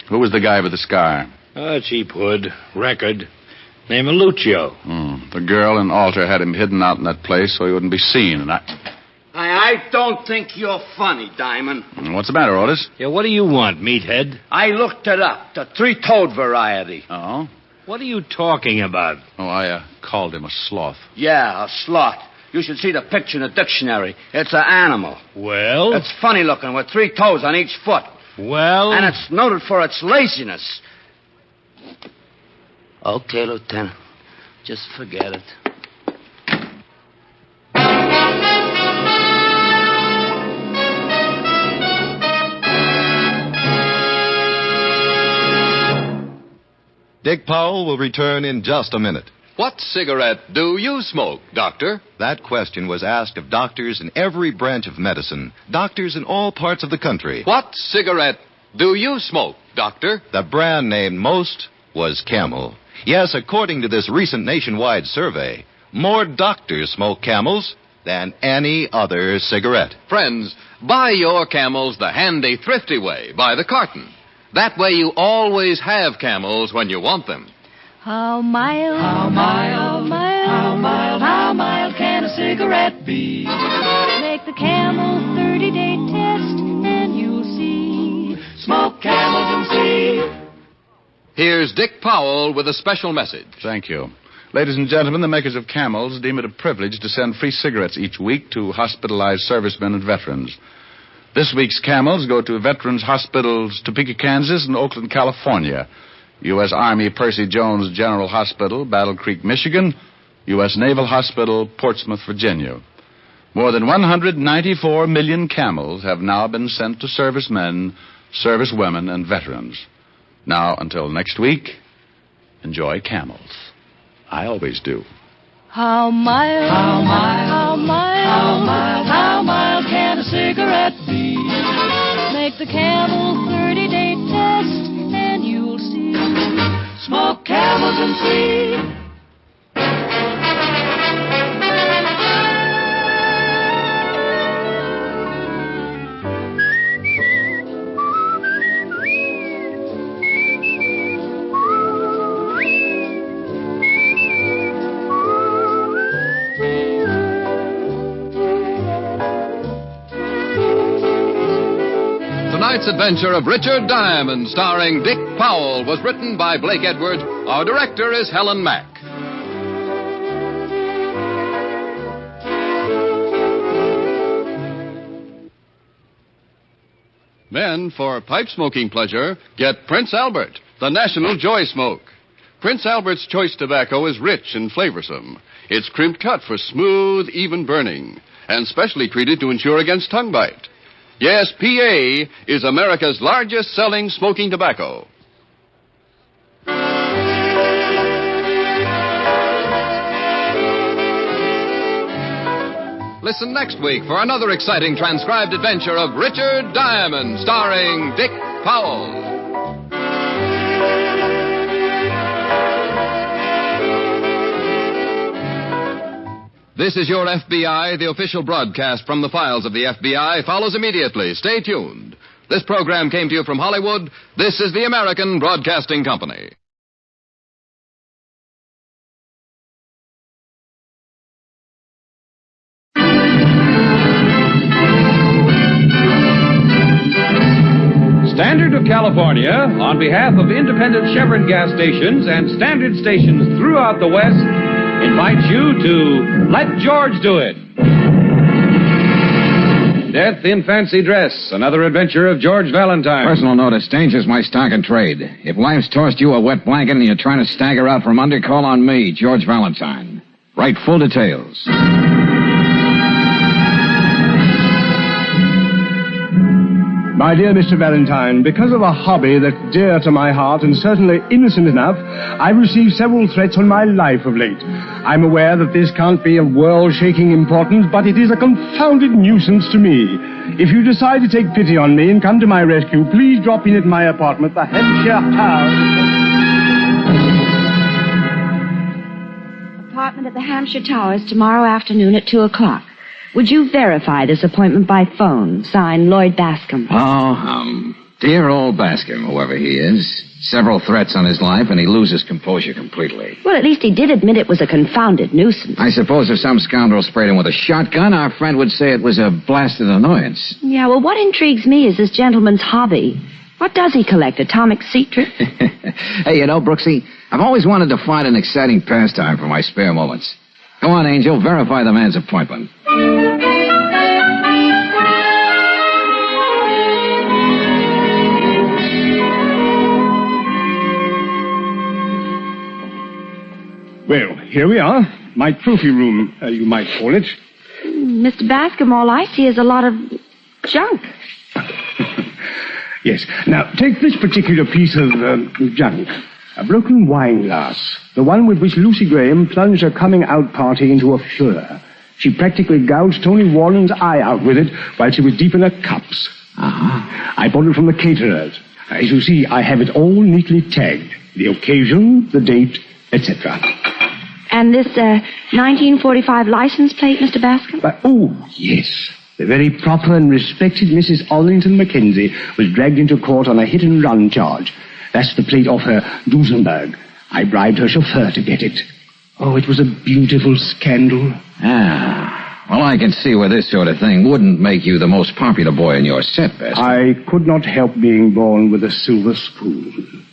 Who was the guy with the scar? A cheap hood, record, named Lucio. The girl and Alter had him hidden out in that place so he wouldn't be seen, and I don't think you're funny, Diamond. What's the matter, Otis? Yeah, what do you want, meathead? I looked it up, the three-toed variety. Oh? What are you talking about? Oh, I called him a sloth. Yeah, a sloth. You should see the picture in the dictionary. It's an animal. Well? It's funny looking with 3 toes on each foot. Well? And it's noted for its laziness. Okay, Lieutenant. Just forget it. Dick Powell will return in just a minute. What cigarette do you smoke, Doctor? That question was asked of doctors in every branch of medicine, doctors in all parts of the country. What cigarette do you smoke, Doctor? The brand named most was Camel. Yes, according to this recent nationwide survey, more doctors smoke Camels than any other cigarette. Friends, buy your Camels the handy, thrifty way, by the carton. That way you always have Camels when you want them. How mild, how mild, how mild, how mild can a cigarette be? Make the Camel 30-day test and you'll see. Smoke Camels and see. Here's Dick Powell with a special message. Thank you. Ladies and gentlemen, the makers of Camels deem it a privilege to send free cigarettes each week to hospitalized servicemen and veterans. This week's Camels go to Veterans Hospitals, Topeka, Kansas, and Oakland, California. U.S. Army Percy Jones General Hospital, Battle Creek, Michigan. U.S. Naval Hospital, Portsmouth, Virginia. More than 194 million Camels have now been sent to servicemen, servicewomen, and veterans. Now, until next week, enjoy Camels. I always do. How mild, how mild, how mild, how mild, how mild can a cigarette be? the Camel 30-day test, and you'll see. Smoke camels and see. Tonight's adventure of Richard Diamond, starring Dick Powell, was written by Blake Edwards. Our director is Helen Mack. Men, for pipe smoking pleasure, get Prince Albert, the national joy smoke. Prince Albert's choice tobacco is rich and flavorsome. It's crimped cut for smooth, even burning, and specially treated to ensure against tongue bite. Yes, PA is America's largest selling smoking tobacco. Listen next week for another exciting transcribed adventure of Richard Diamond, starring Dick Powell. This is Your FBI. The official broadcast from the files of the FBI follows immediately. Stay tuned. This program came to you from Hollywood. This is the American Broadcasting Company. Standard of California, on behalf of independent Chevron gas stations and standard stations throughout the West, invites you to Let George Do It. Death in Fancy Dress, another adventure of George Valentine. Personal notice, danger's my stock and trade. If life's tossed you a wet blanket and you're trying to stagger out from under, call on me, George Valentine. Write full details. My dear Mr. Valentine, because of a hobby that's dear to my heart and certainly innocent enough, I've received several threats on my life of late. I'm aware that this can't be of world-shaking importance, but it is a confounded nuisance to me. If you decide to take pity on me and come to my rescue, please drop in at my apartment, the Hampshire House. Apartment at the Hampshire Towers tomorrow afternoon at 2 o'clock. Would you verify this appointment by phone? Signed, Lloyd Bascom. Dear old Bascom, whoever he is. Several threats on his life, and he loses composure completely. Well, at least he did admit it was a confounded nuisance. I suppose if some scoundrel sprayed him with a shotgun, our friend would say it was a blasted annoyance. Yeah, well, what intrigues me is this gentleman's hobby. What does he collect, atomic secrets? Hey, you know, Brooksy, I've always wanted to find an exciting pastime for my spare moments. Go on, Angel, verify the man's appointment. Well, here we are. My trophy room, you might call it. Mr. Bascom, all I see is a lot of junk. Yes. Now, take this particular piece of junk. A broken wine glass. The one with which Lucy Graham plunged her coming-out party into a furor. She practically gouged Tony Warren's eye out with it while she was deep in her cups. I bought it from the caterers. As you see, I have it all neatly tagged. The occasion, the date, etc. And this 1945 license plate, Mr. Bascom? Yes. The very proper and respected Mrs. Arlington Mackenzie was dragged into court on a hit-and-run charge. That's the plate off her Duesenberg. I bribed her chauffeur to get it. Oh, it was a beautiful scandal. Well, I can see where this sort of thing wouldn't make you the most popular boy in your set, Bascom. I could not help being born with a silver spoon.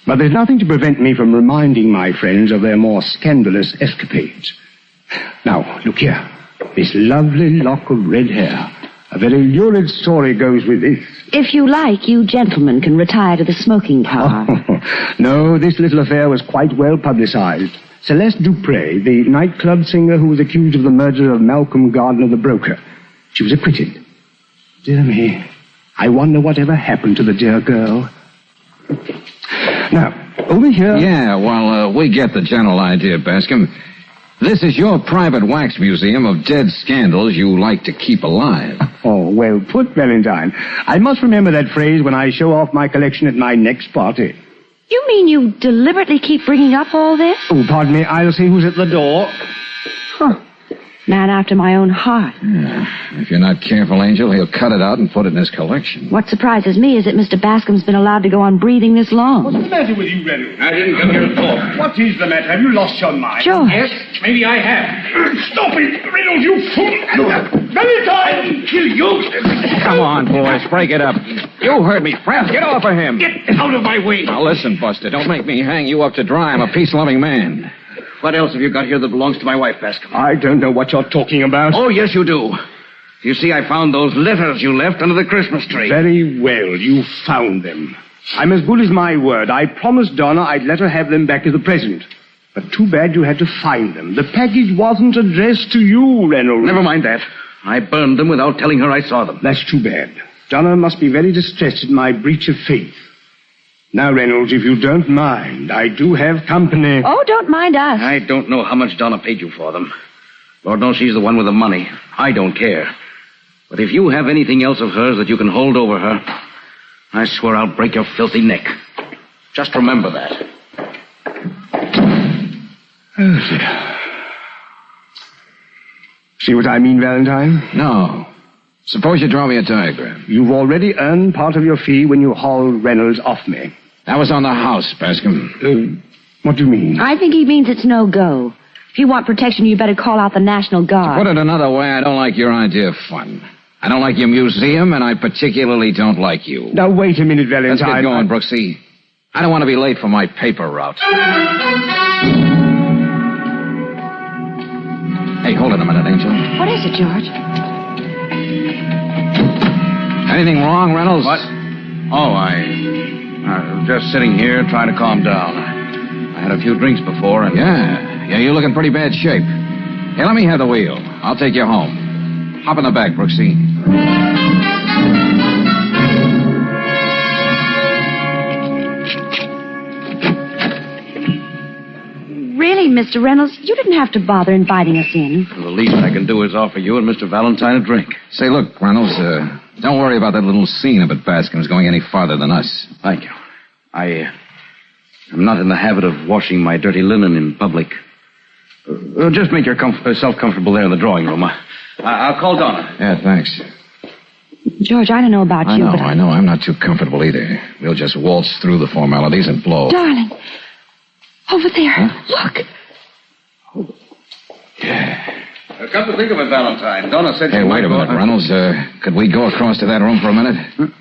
But there's nothing to prevent me from reminding my friends of their more scandalous escapades. Now, look here. This lovely lock of red hair. A very lurid story goes with this. If you like, you gentlemen can retire to the smoking car. No, this little affair was quite well publicized. Celeste Dupre, the nightclub singer who was accused of the murder of Malcolm Gardner, the broker. She was acquitted. Dear me, I wonder whatever happened to the dear girl. Now, over here... Yeah, well, we get the general idea, Bascom. This is your private wax museum of dead scandals you like to keep alive. Oh, well put, Valentine. I must remember that phrase when I show off my collection at my next party. You mean you deliberately keep bringing up all this? Oh, pardon me. I'll see who's at the door. Huh. Man after my own heart. If you're not careful, Angel, he'll cut it out and put it in his collection. What surprises me is that Mr. Bascom's been allowed to go on breathing this long. What's the matter with you, Reynolds? I didn't come here to talk. What is the matter? Have you lost your mind? George. Yes, maybe I have. Stop it, Reynolds, you fool! Valentine, kill you! Come on, boys, break it up. You heard me, Fred. Get off of him. Get out of my way. Now, listen, Buster, don't make me hang you up to dry. I'm a peace-loving man. What else have you got here that belongs to my wife, Bascom? I don't know what you're talking about. Oh, yes, you do. You see, I found those letters you left under the Christmas tree. Very well, you found them. I'm as good as my word. I promised Donna I'd let her have them back as a present. But too bad you had to find them. The package wasn't addressed to you, Reynolds. Never mind that. I burned them without telling her I saw them. That's too bad. Donna must be very distressed at my breach of faith. Now, Reynolds, if you don't mind, I do have company. Oh, don't mind us. I don't know how much Donna paid you for them. Lord knows she's the one with the money. I don't care. But if you have anything else of hers that you can hold over her, I swear I'll break your filthy neck. Just remember that. Oh, dear. See what I mean, Valentine? No. Suppose you draw me a diagram. You've already earned part of your fee when you hauled Reynolds off me. That was on the house, Bascom. What do you mean? I think he means it's no go. If you want protection, you better call out the National Guard. To put it another way, I don't like your idea of fun. I don't like your museum, and I particularly don't like you. Now, wait a minute, Valentine. Let's get going, Brooksy. I don't want to be late for my paper route. Hey, hold it a minute, Angel. What is it, George? Anything wrong, Reynolds? What? Oh, I was just sitting here trying to calm down. I had a few drinks before and... Yeah, you look in pretty bad shape. Hey, let me have the wheel. I'll take you home. Hop in the back, Brooksy. Really, Mr. Reynolds, you didn't have to bother inviting us in. Well, the least I can do is offer you and Mr. Valentine a drink. Say, look, Reynolds, don't worry about that little scene up at Bascom's going any farther than us. Thank you. I'm not in the habit of washing my dirty linen in public. Just make yourself comfortable there in the drawing room. I'll call Donna. Yeah, thanks. George, I don't know about you, but... I know. I'm not too comfortable either. We'll just waltz through the formalities and blow. Darling, over there. Huh? Look. Yeah. Come to think of it, Valentine, Donna said... Hey, wait a minute, Reynolds. Could we go across to that room for a minute?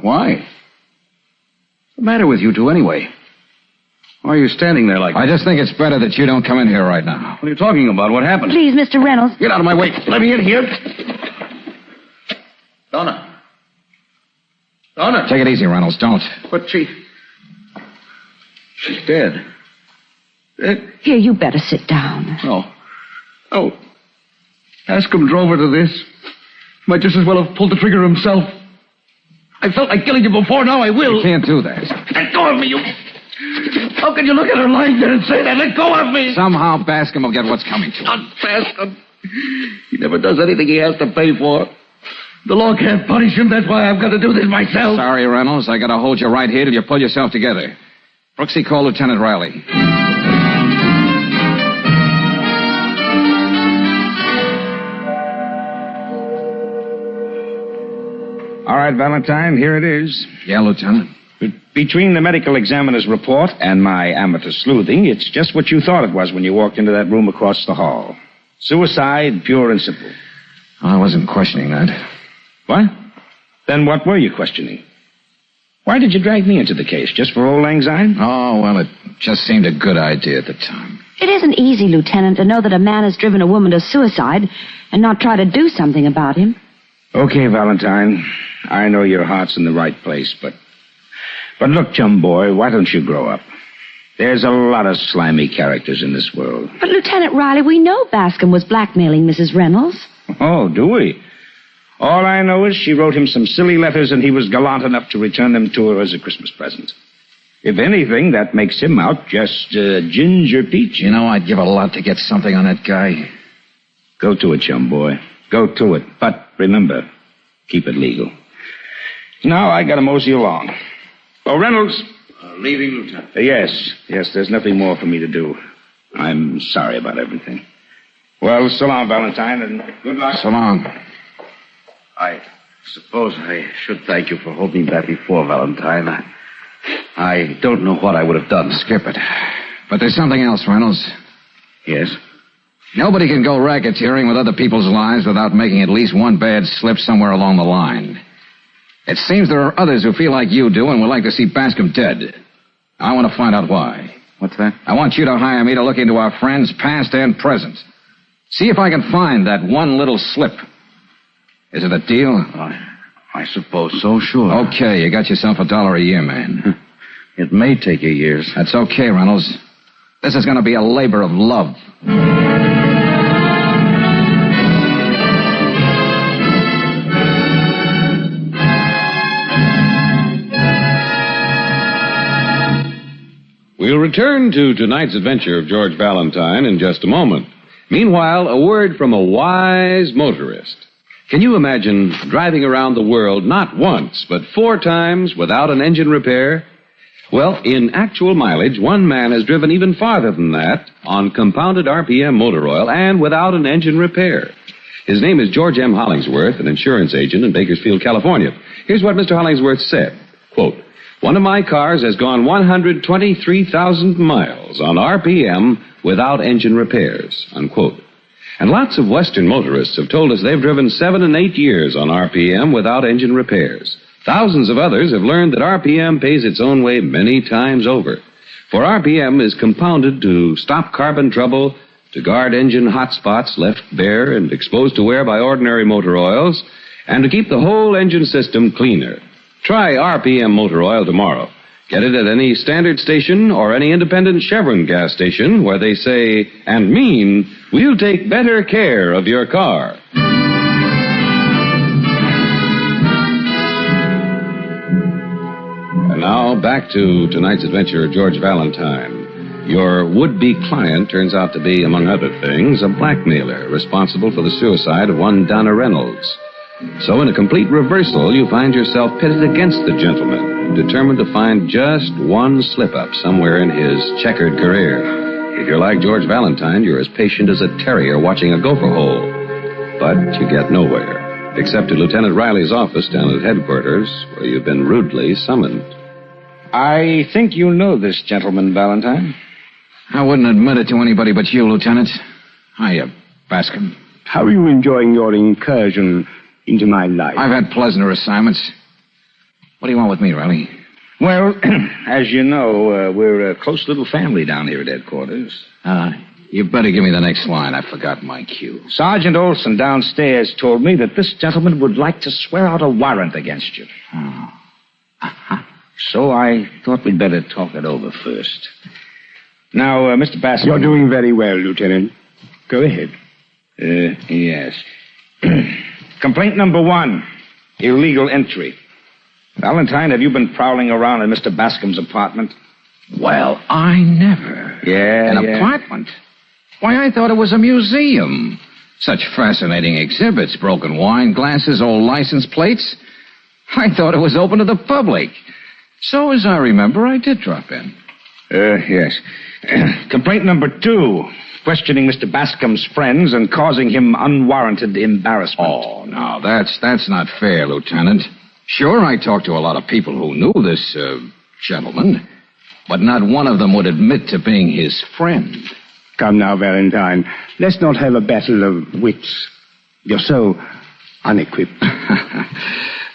Why? What's the matter with you two, anyway? Why are you standing there like that? I just think it's better that you don't come in here right now. What are you talking about? What happened? Please, Mr. Reynolds. Get out of my way. Let me in here. Donna. Take it easy, Reynolds. Don't. But she's dead. Here, you better sit down. Oh. Bascom drove her to this. Might just as well have pulled the trigger himself. I felt like killing you before, now I will. You can't do that. Let go of me, you... How can you look at her lying there and say that? Let go of me! Somehow Bascom will get what's coming to him. Not Bascom. He never does anything he has to pay for. The law can't punish him. That's why I've got to do this myself. Sorry, Reynolds. I got to hold you right here till you pull yourself together. Brooksy, call Lieutenant Riley. All right, Valentine, here it is. Yeah, Lieutenant. Between the medical examiner's report and my amateur sleuthing, it's just what you thought it was when you walked into that room across the hall. Suicide, pure and simple. I wasn't questioning that. What? Then what were you questioning? Why did you drag me into the case? Just for old lang syne? Oh, well, it just seemed a good idea at the time. It isn't easy, Lieutenant, to know that a man has driven a woman to suicide and not try to do something about him. Okay, Valentine. I know your heart's in the right place, but look, chum boy, why don't you grow up? There's a lot of slimy characters in this world. But, Lieutenant Riley, we know Bascom was blackmailing Mrs. Reynolds. Oh, do we? All I know is she wrote him some silly letters and he was gallant enough to return them to her as a Christmas present. If anything, that makes him out just Ginger Peach. You know, I'd give a lot to get something on that guy. Go to it, chum boy. Go to it. But remember, keep it legal. Now I gotta mosey along. Oh, Reynolds. Leaving, Lieutenant. Yes, there's nothing more for me to do. I'm sorry about everything. Well, so long, Valentine, and good luck. So long. I suppose I should thank you for holding me back before, Valentine. I don't know what I would have done. Skip it. But there's something else, Reynolds. Yes? Nobody can go racketeering with other people's lives without making at least one bad slip somewhere along the line. It seems there are others who feel like you do and would like to see Bascom dead. I want to find out why. What's that? I want you to hire me to look into our friends, past and present. See if I can find that one little slip. Is it a deal? I suppose so, sure. Okay, you got yourself $1 a year, man. It may take you years. That's okay, Reynolds. This is going to be a labor of love. We'll return to tonight's adventure of George Valentine in just a moment. Meanwhile, a word from a wise motorist. Can you imagine driving around the world not once, but 4 times without an engine repair? Well, in actual mileage, one man has driven even farther than that on compounded RPM motor oil and without an engine repair. His name is George M. Hollingsworth, an insurance agent in Bakersfield, California. Here's what Mr. Hollingsworth said. Quote, "One of my cars has gone 123,000 miles on RPM without engine repairs," unquote. And lots of Western motorists have told us they've driven 7 and 8 years on RPM without engine repairs. Thousands of others have learned that RPM pays its own way many times over. For RPM is compounded to stop carbon trouble, to guard engine hot spots left bare and exposed to wear by ordinary motor oils, and to keep the whole engine system cleaner. Try RPM motor oil tomorrow. Get it at any standard station or any independent Chevron gas station where they say and mean, we'll take better care of your car. And now back to tonight's adventure of George Valentine. Your would-be client turns out to be, among other things, a blackmailer responsible for the suicide of one Donna Reynolds. So in a complete reversal, you find yourself pitted against the gentleman, determined to find just one slip-up somewhere in his checkered career. If you're like George Valentine, you're as patient as a terrier watching a gopher hole. But you get nowhere, except to Lieutenant Riley's office down at headquarters, where you've been rudely summoned. I think you know this gentleman, Valentine. I wouldn't admit it to anybody but you, Lieutenant. Hiya, Bascom. How are you enjoying your incursion into my life? I've had pleasanter assignments. What do you want with me, Riley? Well, as you know, we're a close little family down here at headquarters. You better give me the next line. I've forgotten my cue. Sergeant Olson downstairs told me that this gentleman would like to swear out a warrant against you. Oh. So I thought we'd better talk it over first. Now, Mr. Bascom... You're doing very well, Lieutenant. Go ahead. Yes. Complaint number 1, illegal entry. Valentine, have you been prowling around in Mr. Bascom's apartment? Well, I never. Yeah, An apartment? Why, I thought it was a museum. Such fascinating exhibits, broken wine glasses, old license plates. I thought it was open to the public. So, as I remember, I did drop in. Yes. Complaint number 2, questioning Mr. Bascom's friends and causing him unwarranted embarrassment. Oh, now, that's not fair, Lieutenant. Sure, I talked to a lot of people who knew this, gentleman, but not one of them would admit to being his friend. Come now, Valentine. Let's not have a battle of wits. You're so unequipped.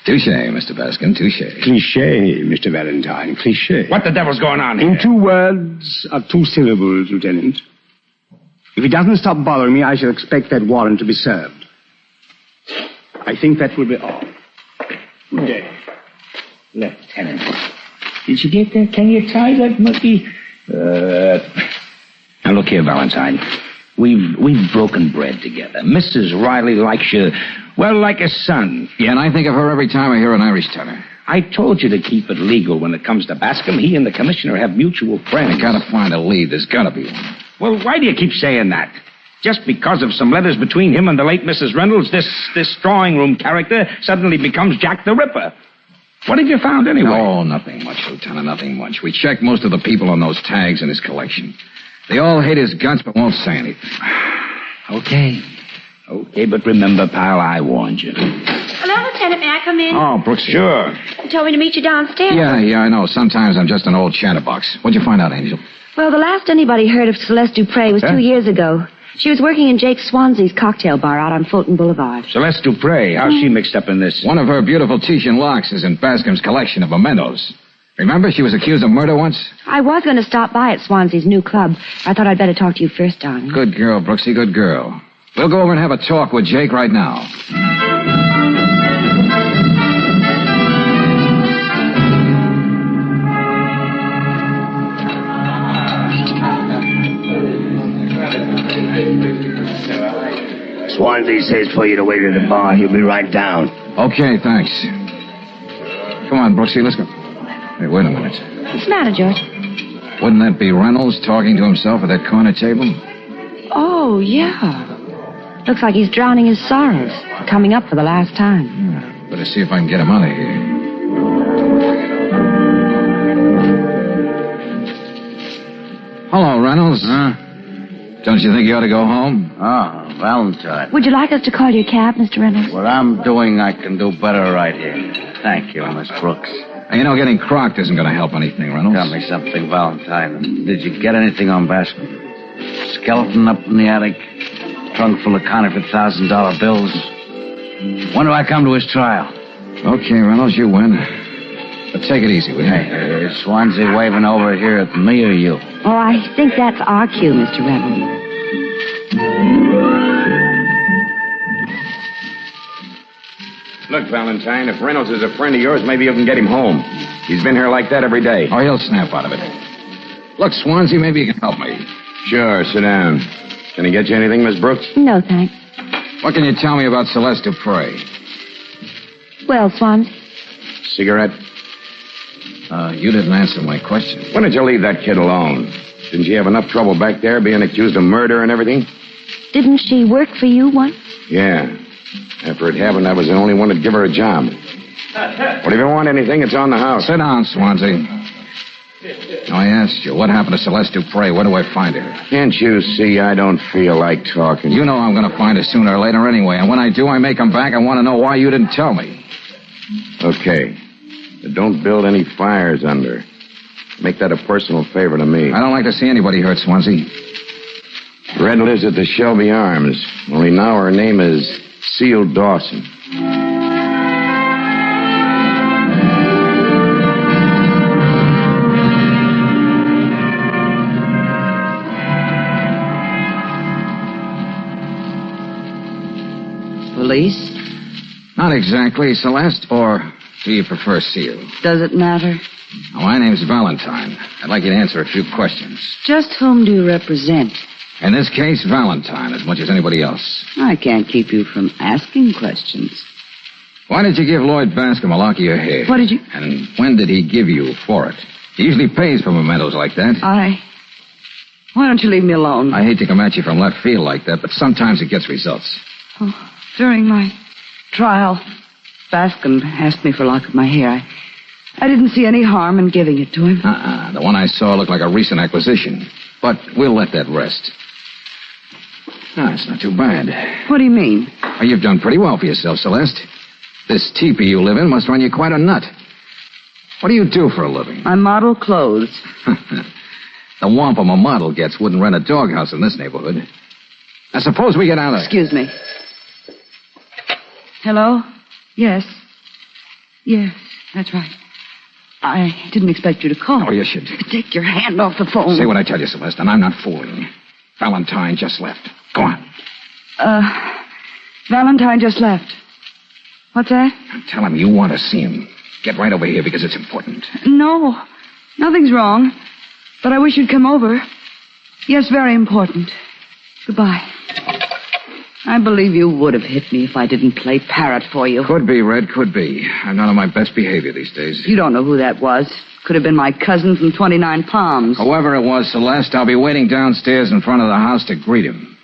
Touché, Mr. Bascom, touché. Cliché, Mr. Valentine, cliché. What the devil's going on here? In 2 words of 2 syllables, Lieutenant. If he doesn't stop bothering me, I shall expect that warrant to be served. I think that will be all. Good day. Lieutenant, did you get that? Can you tie that monkey? Now look here, Valentine. We've broken bread together. Mrs. Riley likes you, well, like a son. Yeah, and I think of her every time I hear an Irish tenor. I told you to keep it legal when it comes to Bascom. He and the commissioner have mutual friends. I gotta find a lead. There's gotta be one. Well, why do you keep saying that? Just because of some letters between him and the late Mrs. Reynolds, this drawing room character suddenly becomes Jack the Ripper. What have you found anyway? Oh, nothing much, Lieutenant, nothing much. We checked most of the people on those tags in his collection. They all hate his guts but won't say anything. Okay, but remember, pal, I warned you. Hello, Lieutenant. May I come in? Oh, Brooksy. Sure. You told me to meet you downstairs. Yeah, I know. Sometimes I'm just an old chatterbox. What'd you find out, Angel? Well, the last anybody heard of Celeste Dupre was 2 years ago. She was working in Jake Swansea's cocktail bar out on Fulton Boulevard. Celeste Dupre, how's she mixed up in this? One of her beautiful Titian locks is in Bascom's collection of mementos. Remember, she was accused of murder once? I was going to stop by at Swansea's new club. I thought I'd better talk to you first, darling. Good girl, Brooksy, good girl. We'll go over and have a talk with Jake right now. Swansea says for you to wait at the bar. He'll be right down. Okay, thanks. Come on, Brooksy, let's go. Hey, wait a minute. What's the matter, George? Wouldn't that be Reynolds talking to himself at that corner table? Oh, yeah. Looks like he's drowning his sorrows. Coming up for the last time. Yeah, better see if I can get him out of here. Hello, Reynolds. Don't you think you ought to go home? Oh, Valentine. Would you like us to call you a cab, Mr. Reynolds? What I'm doing, I can do better right here. Thank you, Miss Brooks. You know, getting crocked isn't going to help anything, Reynolds. Tell me something, Valentine. Did you get anything on Bascom? Skeleton up in the attic? Trunk full of counterfeit $1,000 bills? When do I come to his trial? Okay, Reynolds, you win. But take it easy, will you? Hey, is Swansea waving over here at me or you? Oh, I think that's our cue, Mr. Reynolds. Look, Valentine, if Reynolds is a friend of yours, maybe you can get him home. He's been here like that every day. Oh, he'll snap out of it. Look, Swansea, maybe you can help me. Sure, sit down. Can he get you anything, Miss Brooks? No, thanks. What can you tell me about Celeste Dupre? Well, Swansea? Cigarette? You didn't answer my question. When did you leave that kid alone? Didn't she have enough trouble back there being accused of murder and everything? Didn't she work for you once? Yeah. After it happened, I was the only one that'd give her a job. Well, if you want anything, it's on the house. Sit down, Swansea. I asked you, what happened to Celeste Dupre? Where do I find her? Can't you see I don't feel like talking? You know I'm going to find her sooner or later anyway, and when I do, I may come back and want to know why you didn't tell me. Okay. But don't build any fires under. Make that a personal favor to me. I don't like to see anybody hurt, Swansea. Red lives at the Shelby Arms. Only now her name is Seal Dawson. Police? Not exactly, Celeste, or do you prefer Seal? Does it matter? My name's Valentine. I'd like you to answer a few questions. Just whom do you represent? In this case, Valentine, as much as anybody else. I can't keep you from asking questions. Why did you give Lloyd Bascom a lock of your hair? What did you... And when did he give you for it? He usually pays for mementos like that. Why don't you leave me alone? I hate to come at you from left field like that, but sometimes it gets results. Oh, during my trial, Bascom asked me for a lock of my hair. I didn't see any harm in giving it to him. The one I saw looked like a recent acquisition. But we'll let that rest. It's not too bad. What do you mean? Well, you've done pretty well for yourself, Celeste. This teepee you live in must run you quite a nut. What do you do for a living? I model clothes. The wampum a model gets wouldn't rent a doghouse in this neighborhood. Now, suppose we get out of... Excuse me. Hello? Yes. Yes, that's right. I didn't expect you to call. Oh, you should. Take your hand off the phone. Say what I tell you, Celeste, and I'm not fooling. Valentine just left. Go on. Valentine just left. What's that? Tell him you want to see him. Get right over here because it's important. No, nothing's wrong. But I wish you'd come over. Yes, very important. Goodbye. I believe you would have hit me if I didn't play parrot for you. Could be, Red, could be. I'm not on my best behavior these days. You don't know who that was. Could have been my cousin from 29 Palms. Whoever it was, Celeste, I'll be waiting downstairs in front of the house to greet him.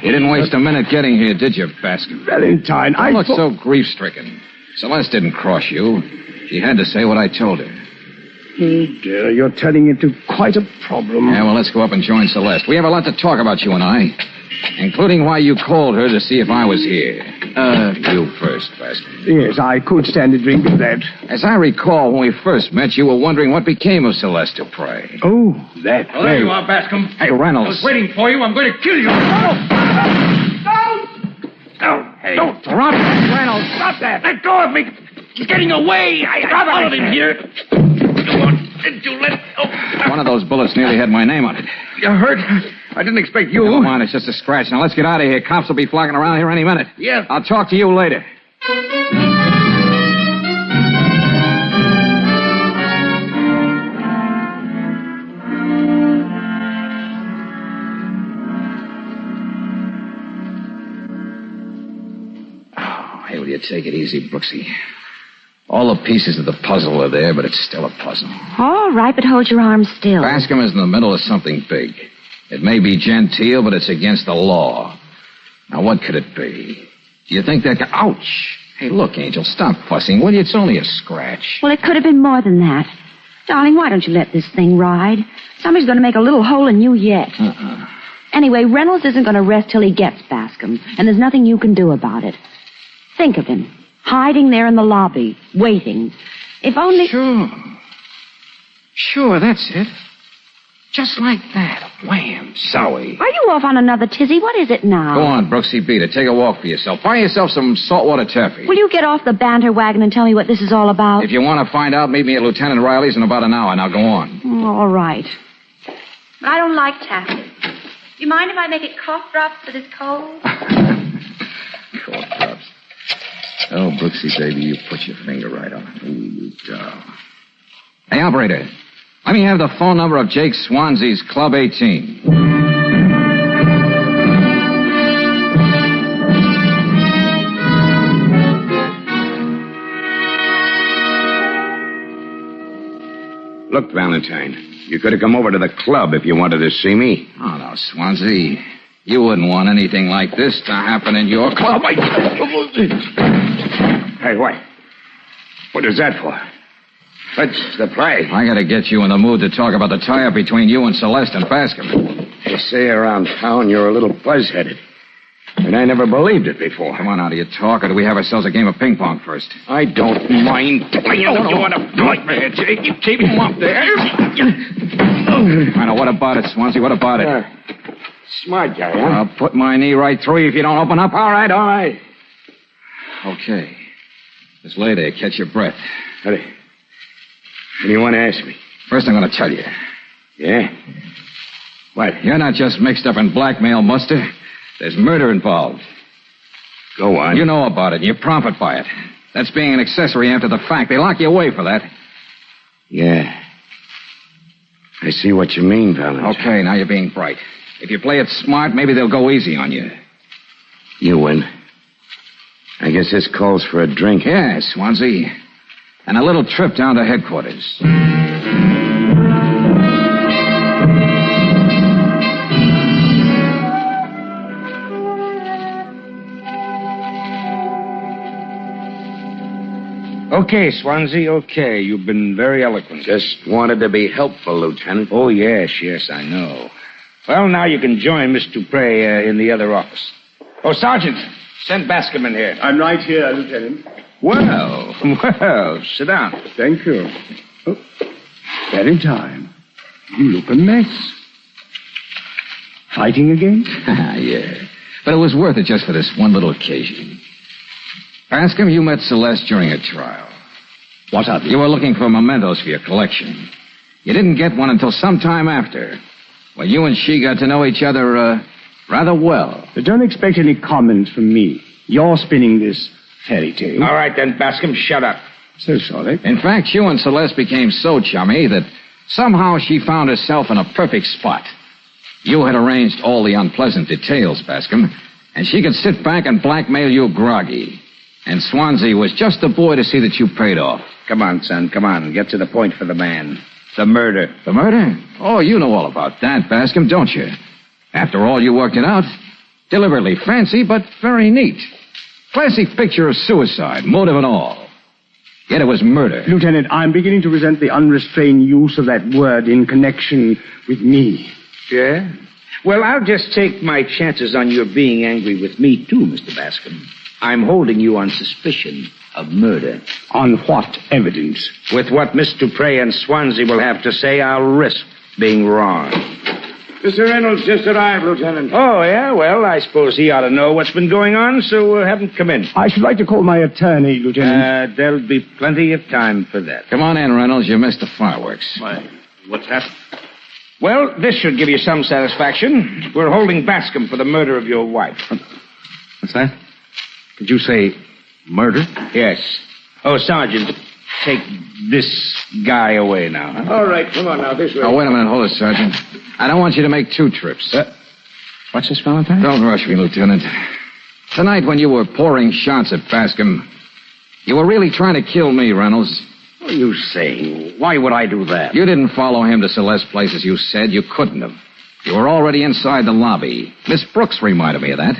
You didn't waste a minute getting here, did you, Baskin? Valentine, Don't look so grief-stricken. Celeste didn't cross you. She had to say what I told her. Oh, dear, you're turning into quite a problem. Yeah, well, let's go up and join Celeste. We have a lot to talk about, you and I, including why you called her to see if I was here. You first, Baskin. Yes, I could stand a drink of that. As I recall, when we first met, you were wondering what became of Celeste Dupre. Oh, that. Well, there you are, Bascom. Hey, Reynolds. I was waiting for you. I'm going to kill you. Hey. Don't drop it, Reynolds. Stop that. Let go of me. He's getting away. I followed him here. Did you let... Oh. One of those bullets nearly had my name on it. You hurt? I didn't expect you. Come on, it's just a scratch. Now, let's get out of here. Cops will be flocking around here any minute. Yeah. I'll talk to you later. Oh, hey, will you take it easy, Brooksy? All the pieces of the puzzle are there, but it's still a puzzle. All right, but hold your arms still. Bascom is in the middle of something big. It may be genteel, but it's against the law. Now, what could it be? Do you think that... Ouch! Hey, look, Angel, stop fussing, will you? It's only a scratch. Well, it could have been more than that. Darling, why don't you let this thing ride? Somebody's going to make a little hole in you yet. Anyway, Reynolds isn't going to rest till he gets Bascom, and there's nothing you can do about it. Think of him. Hiding there in the lobby, waiting. If only... Sure, that's it. Just like that. Wham, zowie. Are you off on another tizzy? What is it now? Go on, Brooksy, beat it. Take a walk for yourself. Buy yourself some saltwater taffy. Will you get off the banter wagon and tell me what this is all about? If you want to find out, meet me at Lieutenant Riley's in about an hour. Now, go on. All right. But I don't like taffy. Do you mind if I make it cough drops for this cold? Cough drops. Oh, Brooksy, baby, you put your finger right on it. Ooh, you doll. Hey, operator, let me have the phone number of Jake Swansea's Club 18. Look, Valentine, you could have come over to the club if you wanted to see me. Oh, no, Swansea. You wouldn't want anything like this to happen in your club. Hey, what is that for? What's the play? I gotta get you in the mood to talk about the tie-up between you and Celeste and Bascom. They say around town you're a little buzz-headed. And I never believed it before. Come on, now, do you talk, or do we have ourselves a game of ping-pong first? I don't mind playing. You want to fight me, Jake? You keep him up there. I know. What about it, Swansea? What about it? Smart guy, huh? I'll put my knee right through you if you don't open up. All right. Okay. Just lay there. Catch your breath. What do you want to ask me? First, I'm going to tell you. Yeah? What? You're not just mixed up in blackmail, Muster. There's murder involved. Go on. You know about it, and you profit by it. That's being an accessory after the fact. They lock you away for that. Yeah. I see what you mean, Valentine. Okay, now you're being bright. If you play it smart, maybe they'll go easy on you. You win. I guess this calls for a drink. Yeah, Swansea. And a little trip down to headquarters. Okay, Swansea, okay. You've been very eloquent. Just wanted to be helpful, Lieutenant. Oh, yes, I know. Well, now you can join Miss Dupre in the other office. Oh, Sergeant, send Bascom in here. I'm right here, Lieutenant. Well, sit down. Thank you. Oh, Valentine, you look a mess. Fighting again? Yeah. But it was worth it just for this one little occasion. Bascom, you met Celeste during a trial. What of it? You were looking for mementos for your collection. You didn't get one until some time after. Well, you and she got to know each other, rather well. But don't expect any comments from me. You're spinning this fairy tale. All right, then, Bascom, shut up. So sorry. In fact, you and Celeste became so chummy that somehow she found herself in a perfect spot. You had arranged all the unpleasant details, Bascom, and she could sit back and blackmail you groggy. And Swansea was just the boy to see that you paid off. Come on, son, come on. Get to the point for the man. The murder. The murder? Oh, you know all about that, Bascom, don't you? After all, you worked it out. Deliberately fancy, but very neat. Classic picture of suicide, motive and all. Yet it was murder. Lieutenant, I'm beginning to resent the unrestrained use of that word in connection with me. Yeah? Well, I'll just take my chances on your being angry with me, too, Mr. Bascom. I'm holding you on suspicion of murder. On what evidence? With what Miss Dupre and Swansea will have to say, I'll risk being wrong. Mr. Reynolds just arrived, Lieutenant. Oh, yeah? Well, I suppose he ought to know what's been going on, so have him come in. I should like to call my attorney, Lieutenant. There'll be plenty of time for that. Come on in, Reynolds. You missed the fireworks. Why, what's happened? Well, this should give you some satisfaction. We're holding Bascom for the murder of your wife. What's that? Did you say murder? Yes. Oh, Sergeant, take this guy away now. Huh? All right, come on now, this way. Oh, wait a minute. Hold it, Sergeant. I don't want you to make 2 trips. What's this, Valentine? Don't rush me, Lieutenant. Tonight, when you were pouring shots at Bascom, you were really trying to kill me, Reynolds. What are you saying? Why would I do that? You didn't follow him to Celeste's place as you said. You couldn't have. You were already inside the lobby. Miss Brooks reminded me of that.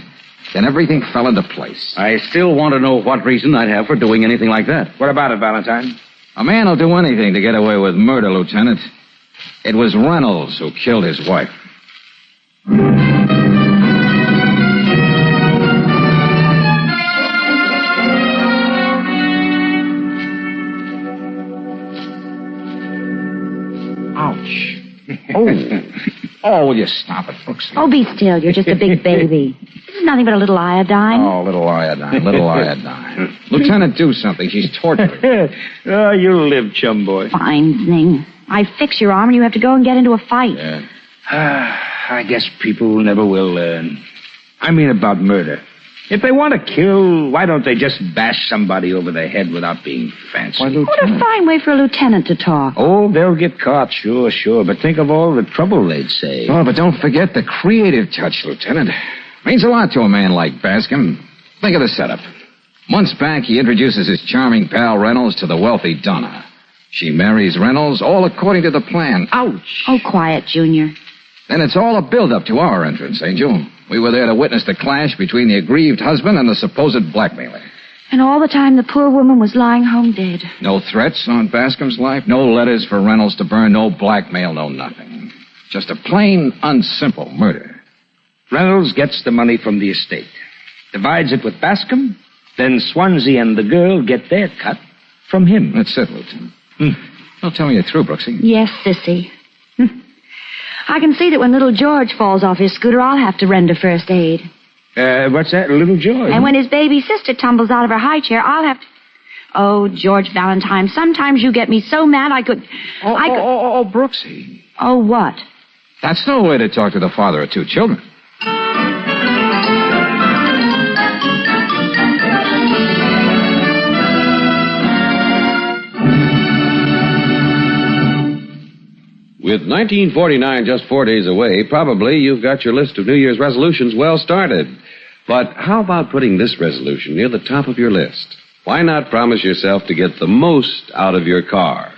Then everything fell into place. I still want to know what reason I'd have for doing anything like that. What about it, Valentine? A man will do anything to get away with murder, Lieutenant. It was Reynolds who killed his wife. Ouch. Oh, will you stop it, Brooks? Oh, be still. You're just a big baby. This is nothing but a little iodine. Oh, little iodine. Lieutenant, do something. She's torturing. Oh, you'll live, chum boy. Fine thing. I fix your arm and you have to go and get into a fight. Yeah. I guess people never will learn. I mean about murder. If they want to kill, why don't they just bash somebody over the head without being fancy? What a fine way for a lieutenant to talk. Oh, they'll get caught, sure. But think of all the trouble they'd save. Oh, but don't forget the creative touch, Lieutenant. Means a lot to a man like Bascom. Think of the setup. Months back, he introduces his charming pal Reynolds to the wealthy Donna. She marries Reynolds, all according to the plan. Ouch! Oh, quiet, Junior. Then it's all a build-up to our entrance, Angel. We were there to witness the clash between the aggrieved husband and the supposed blackmailer. And all the time the poor woman was lying home dead. No threats on Bascom's life, no letters for Reynolds to burn, no blackmail, no nothing. Just a plain, unsimple murder. Reynolds gets the money from the estate, divides it with Bascom, then Swansea and the girl get their cut from him. That's it, Lieutenant. Don't tell me you're through, Brooksy. Yes, sissy. I can see that when little George falls off his scooter, I'll have to render first aid. What's that, little George? And when his baby sister tumbles out of her high chair, I'll have to... Oh, George Valentine, sometimes you get me so mad I could... Oh, Brooksy. Oh, what? That's no way to talk to the father of 2 children. With 1949 just 4 days away, probably you've got your list of New Year's resolutions well started. But how about putting this resolution near the top of your list? Why not promise yourself to get the most out of your car?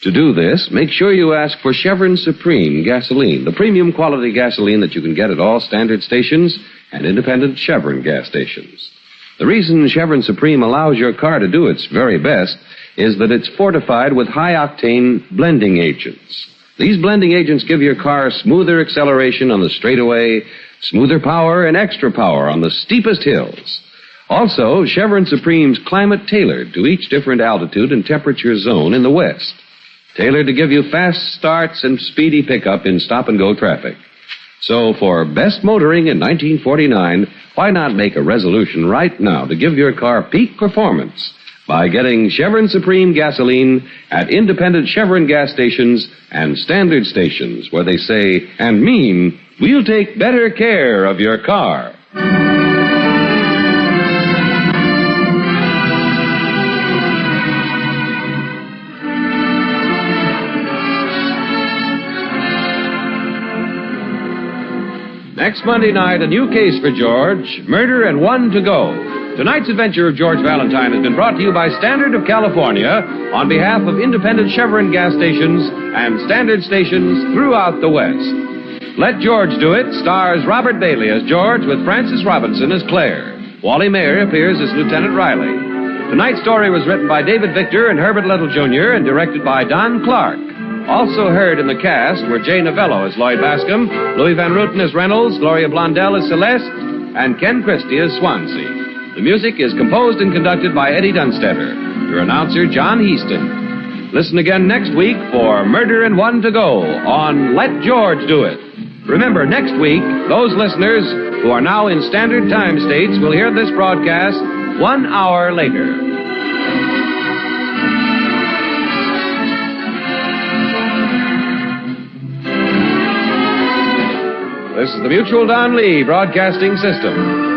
To do this, make sure you ask for Chevron Supreme gasoline, the premium quality gasoline that you can get at all standard stations and independent Chevron gas stations. The reason Chevron Supreme allows your car to do its very best is that it's fortified with high-octane blending agents. These blending agents give your car smoother acceleration on the straightaway, smoother power, and extra power on the steepest hills. Also, Chevron Supreme's climate-tailored to each different altitude and temperature zone in the West. Tailored to give you fast starts and speedy pickup in stop-and-go traffic. So, for best motoring in 1949, why not make a resolution right now to give your car peak performance by getting Chevron Supreme gasoline at independent Chevron gas stations and standard stations where they say and mean, we'll take better care of your car. Next Monday night, a new case for George, Murder and One to Go. Tonight's adventure of George Valentine has been brought to you by Standard of California on behalf of independent Chevron gas stations and standard stations throughout the West. Let George Do It stars Robert Bailey as George with Frances Robinson as Claire. Wally Mayer appears as Lieutenant Riley. Tonight's story was written by David Victor and Herbert Little Jr. and directed by Don Clark. Also heard in the cast were Jay Novello as Lloyd Bascom, Louis Van Ruten as Reynolds, Gloria Blondell as Celeste, and Ken Christie as Swansea. The music is composed and conducted by Eddie Dunstetter. Your announcer, John Heaston. Listen again next week for Murder and One to Go on Let George Do It. Remember, next week, those listeners who are now in Standard Time states will hear this broadcast 1 hour later. This is the Mutual Don Lee Broadcasting System.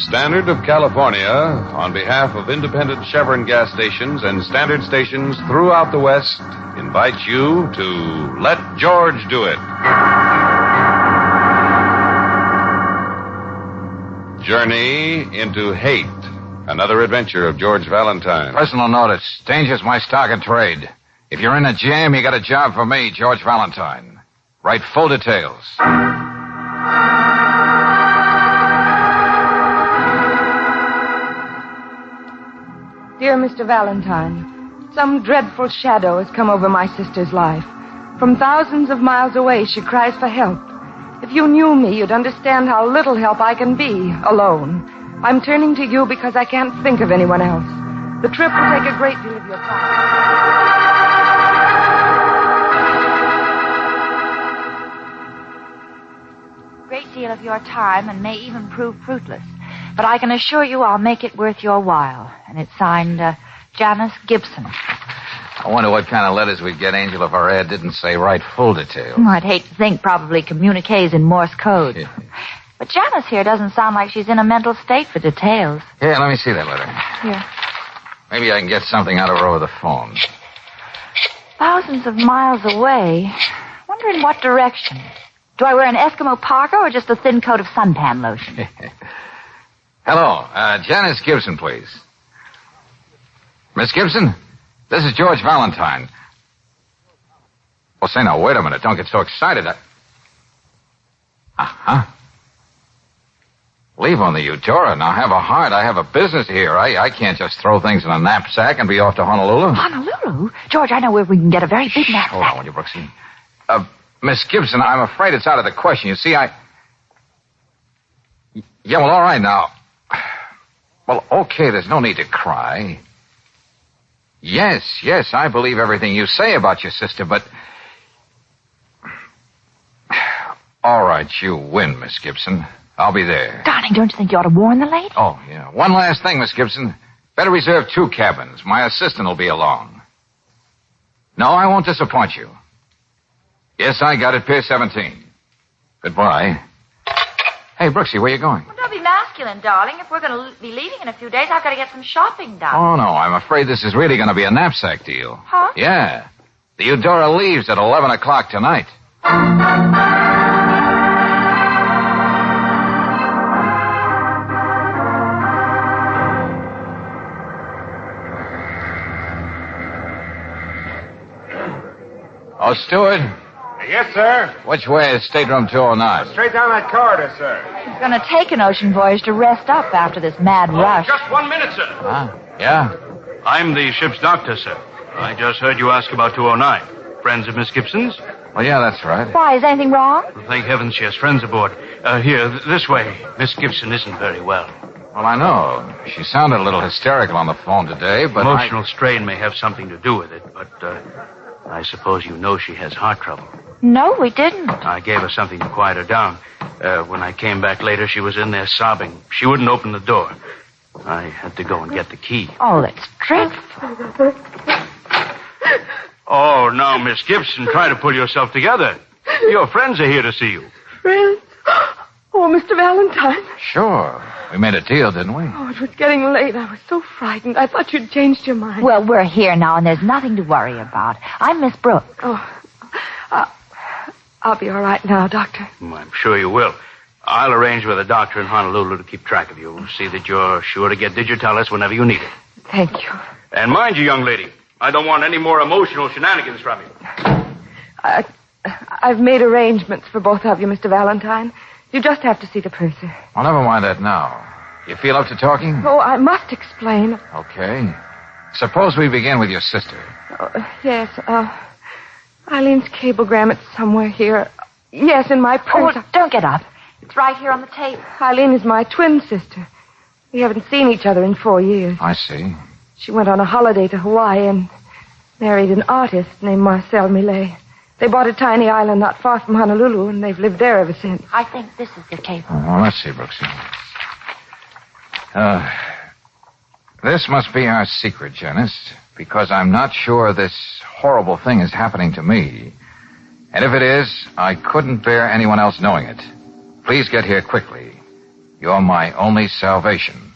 Standard of California, on behalf of independent Chevron gas stations and standard stations throughout the West, invites you to Let George Do It. Journey into Hate, another adventure of George Valentine. Personal notice. Danger's my stock and trade. If you're in a jam, you got a job for me, George Valentine. Write full details. Dear Mr. Valentine, some dreadful shadow has come over my sister's life. From thousands of miles away, she cries for help. If you knew me, you'd understand how little help I can be, alone. I'm turning to you because I can't think of anyone else. The trip will take a great deal of your time. Great deal of your time and may even prove fruitless. But I can assure you I'll make it worth your while. And it's signed, Janice Gibson. I wonder what kind of letters we'd get, Angel, if our ad didn't say write full details. I'd hate to think probably communiques in Morse code. But Janice here doesn't sound like she's in a mental state for details. Here, let me see that letter. Here. Maybe I can get something out of her over the phone. Thousands of miles away. Wonder in what direction. Do I wear an Eskimo parka or just a thin coat of suntan lotion? Hello, Janice Gibson, please. Miss Gibson, this is George Valentine. Well, say now, wait a minute. Don't get so excited. Uh-huh. Leave on the Eudora. Now, have a heart. I have a business here. I can't just throw things in a knapsack and be off to Honolulu. Honolulu? George, I know where we can get a very big knapsack. Hold on, will you, Brooksy? Miss Gibson, I'm afraid it's out of the question. You see, Yeah, well, all right now. Well, okay, there's no need to cry. Yes, I believe everything you say about your sister, but... All right, you win, Miss Gibson. I'll be there. Darling, don't you think you ought to warn the lady? Oh, yeah. One last thing, Miss Gibson. Better reserve 2 cabins. My assistant will be along. No, I won't disappoint you. Yes, I got it, Pier 17. Goodbye. Hey, Brooksy, where you going? Well, don't be masculine, darling. If we're going to be leaving in a few days, I've got to get some shopping done. Oh, no, I'm afraid this is really going to be a knapsack deal. Huh? Yeah. The Eudora leaves at 11 o'clock tonight. Oh, steward, Yes, sir. Which way is stateroom 209? Straight down that corridor, sir. It's going to take an ocean voyage to rest up after this mad rush. Just 1 minute, sir. Huh? Yeah? I'm the ship's doctor, sir. I just heard you ask about 209. Friends of Miss Gibson's? Well, yeah, that's right. Why, is anything wrong? Thank heavens she has friends aboard. Here, this way. Miss Gibson isn't very well. Well, I know. She sounded a little hysterical on the phone today, but Emotional strain may have something to do with it, but I suppose you know she has heart trouble. No, we didn't. I gave her something to quiet her down. When I came back later, she was in there sobbing. She wouldn't open the door. I had to go and get the key. Oh, that's dreadful. Oh, now, Miss Gibson, try to pull yourself together. Your friends are here to see you. Friends? Oh, Mr. Valentine. Sure. We made a deal, didn't we? Oh, it was getting late. I was so frightened. I thought you'd changed your mind. Well, we're here now, and there's nothing to worry about. I'm Miss Brooks. Oh, I'll be all right now, Doctor. I'm sure you will. I'll arrange with a doctor in Honolulu to keep track of you. See that you're sure to get digitalis whenever you need it. Thank you. And mind you, young lady, I don't want any more emotional shenanigans from you. I've made arrangements for both of you, Mr. Valentine. You just have to see the purser. Well, never mind that now. You feel up to talking? Oh, I must explain. Okay. Suppose we begin with your sister. Yes, Eileen's cablegram, it's somewhere here. Yes, in my purse. Oh, don't get up. It's right here on the table. Eileen is my twin sister. We haven't seen each other in 4 years. I see. She went on a holiday to Hawaii and married an artist named Marcel Millet. They bought a tiny island not far from Honolulu, and they've lived there ever since. I think this is the cable. Well, let's see, Brooksy. This must be our secret, Janice, because I'm not sure this horrible thing is happening to me. And if it is, I couldn't bear anyone else knowing it. Please get here quickly. You're my only salvation.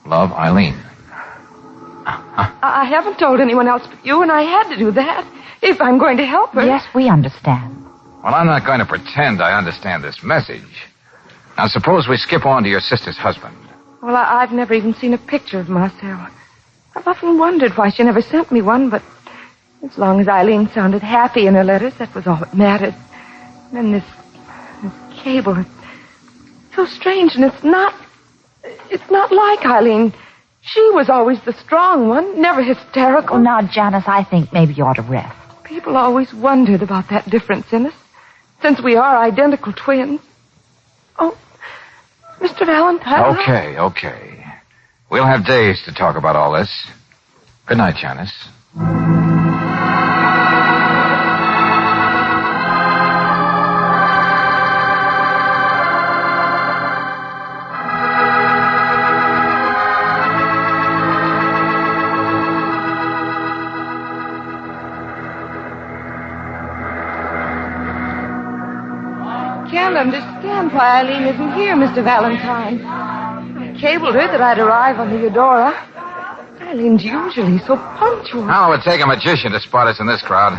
Love, Eileen. I haven't told anyone else but you, and I had to do that if I'm going to help her. Yes, we understand. Well, I'm not going to pretend I understand this message. Now, suppose we skip on to your sister's husband. Well, I've never even seen a picture of Marcel. I've often wondered why she never sent me one, but as long as Eileen sounded happy in her letters, that was all that mattered. And then this cable, it's so strange, and it's not like Eileen. She was always the strong one, never hysterical. Well, now, Janice, I think maybe you ought to rest. People always wondered about that difference in us, since we are identical twins. Oh, Mr. Valentine. Okay. We'll have days to talk about all this. Good night, Janice. I can't understand why Eileen isn't here, Mr. Valentine. I cabled her that I'd arrive on the Eudora. Eileen's usually so punctual. How it would take a magician to spot us in this crowd.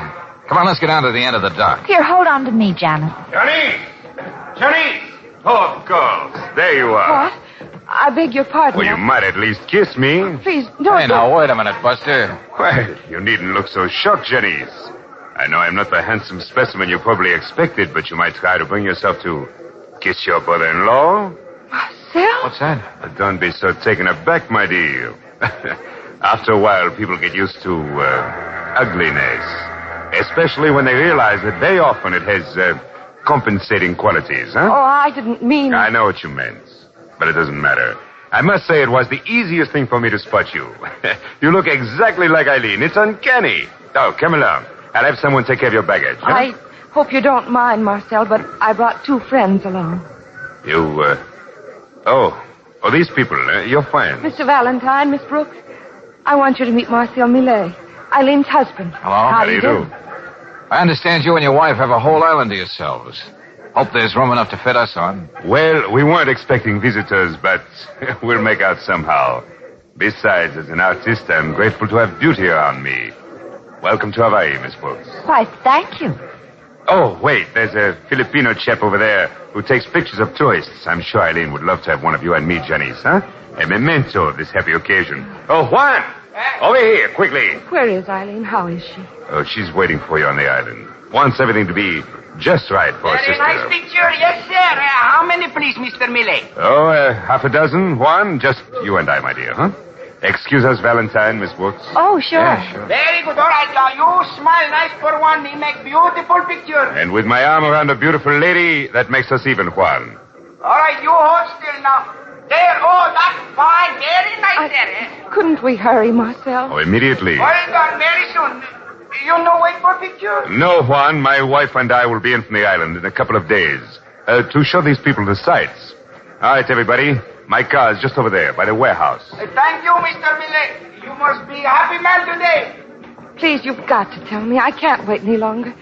Come on, let's get down to the end of the dock. Here, hold on to me, Janice. Johnny! Oh, of course. There you are. What? I beg your pardon. Well, you might at least kiss me. Please, don't. Hey, now, wait a minute, Buster. Well, you needn't look so shocked, Janice. I know I'm not the handsome specimen you probably expected, but you might try to bring yourself to kiss your brother-in-law. Marcel? What's that? Don't be so taken aback, my dear. After a while, people get used to ugliness. Especially when they realize that very often it has compensating qualities, huh? Oh, I didn't mean... I know what you meant, but it doesn't matter. I must say it was the easiest thing for me to spot you. You look exactly like Eileen. It's uncanny. Oh, come along. I'll have someone take care of your baggage. Huh? I hope you don't mind, Marcel, but I brought 2 friends along. You, Oh, these people, your friends. Mr. Valentine, Miss Brooks, I want you to meet Marcel Millet, Eileen's husband. Hello. How do you do? I understand you and your wife have a whole island to yourselves. Hope there's room enough to fit us on. Well, we weren't expecting visitors, but we'll make out somehow. Besides, as an artist, I'm grateful to have beauty around me. Welcome to Hawaii, Miss Brooks. Why, thank you. Oh, wait, there's a Filipino chap over there who takes pictures of tourists. I'm sure Eileen would love to have one of you and me, Janice, huh? A memento of this happy occasion. Oh, Juan! Over here, quickly. Where is Eileen? How is she? Oh, she's waiting for you on the island. Wants everything to be Just right for a Very sister. nice picture, yes, sir. How many, please, Mr. Millet? Oh, half a dozen. Juan, just you and I, my dear, huh? Excuse us, Valentine, Miss Brooks. Oh, sure. Very good. All right, now you smile nice for one. He make beautiful picture. And with my arm around a beautiful lady, that makes us even, Juan. All right, you hold still now. There, oh, that's fine. Very nice there. Couldn't we hurry, Marcel? Oh, immediately. Hold on, very soon. You no wait for picture? No, Juan, my wife and I will be in from the island in a couple of days to show these people the sights. All right, everybody. My car is just over there by the warehouse. Thank you, Mr. Millet. You must be a happy man today. Please, you've got to tell me. I can't wait any longer.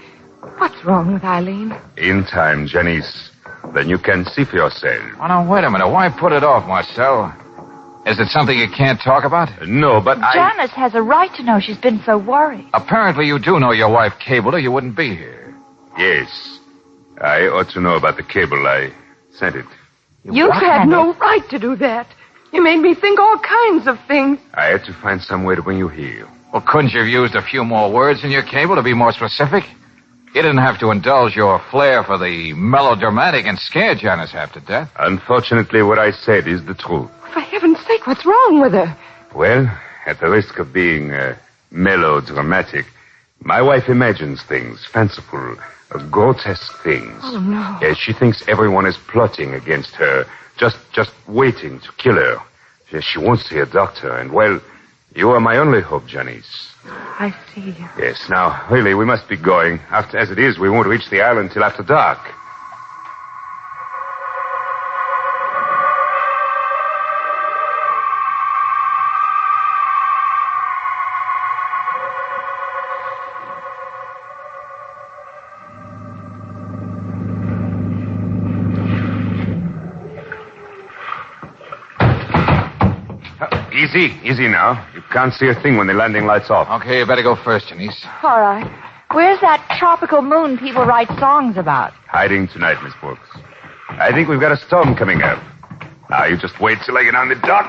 What's wrong with Eileen? In time, Janice. Then you can see for yourself. Oh, now, wait a minute. Why put it off, Marcel? Is it something you can't talk about? No, but Janice has a right to know. She's been so worried. Apparently you do know your wife cabled her. You wouldn't be here. Yes. I ought to know about the cable. I sent it. You had no right to do that. You made me think all kinds of things. I had to find some way to bring you here. Well, couldn't you have used a few more words in your cable to be more specific? You didn't have to indulge your flair for the melodramatic and scare Janice half to death. Unfortunately, what I said is the truth. For heaven's sake, what's wrong with her? Well, at the risk of being melodramatic, my wife imagines things, fanciful, grotesque things. Oh, no. Yes, she thinks everyone is plotting against her, just waiting to kill her. Yes, she wants to see a doctor, and, well, you are my only hope, Janice. I see. Yes, now, really, we must be going. As it is, we won't reach the island till after dark. Easy now. You can't see a thing when the landing light's off. Okay, you better go first, Janice. All right. Where's that tropical moon people write songs about? Hiding tonight, Miss Brooks. I think we've got a storm coming up. Now, you just wait till I get on the dock.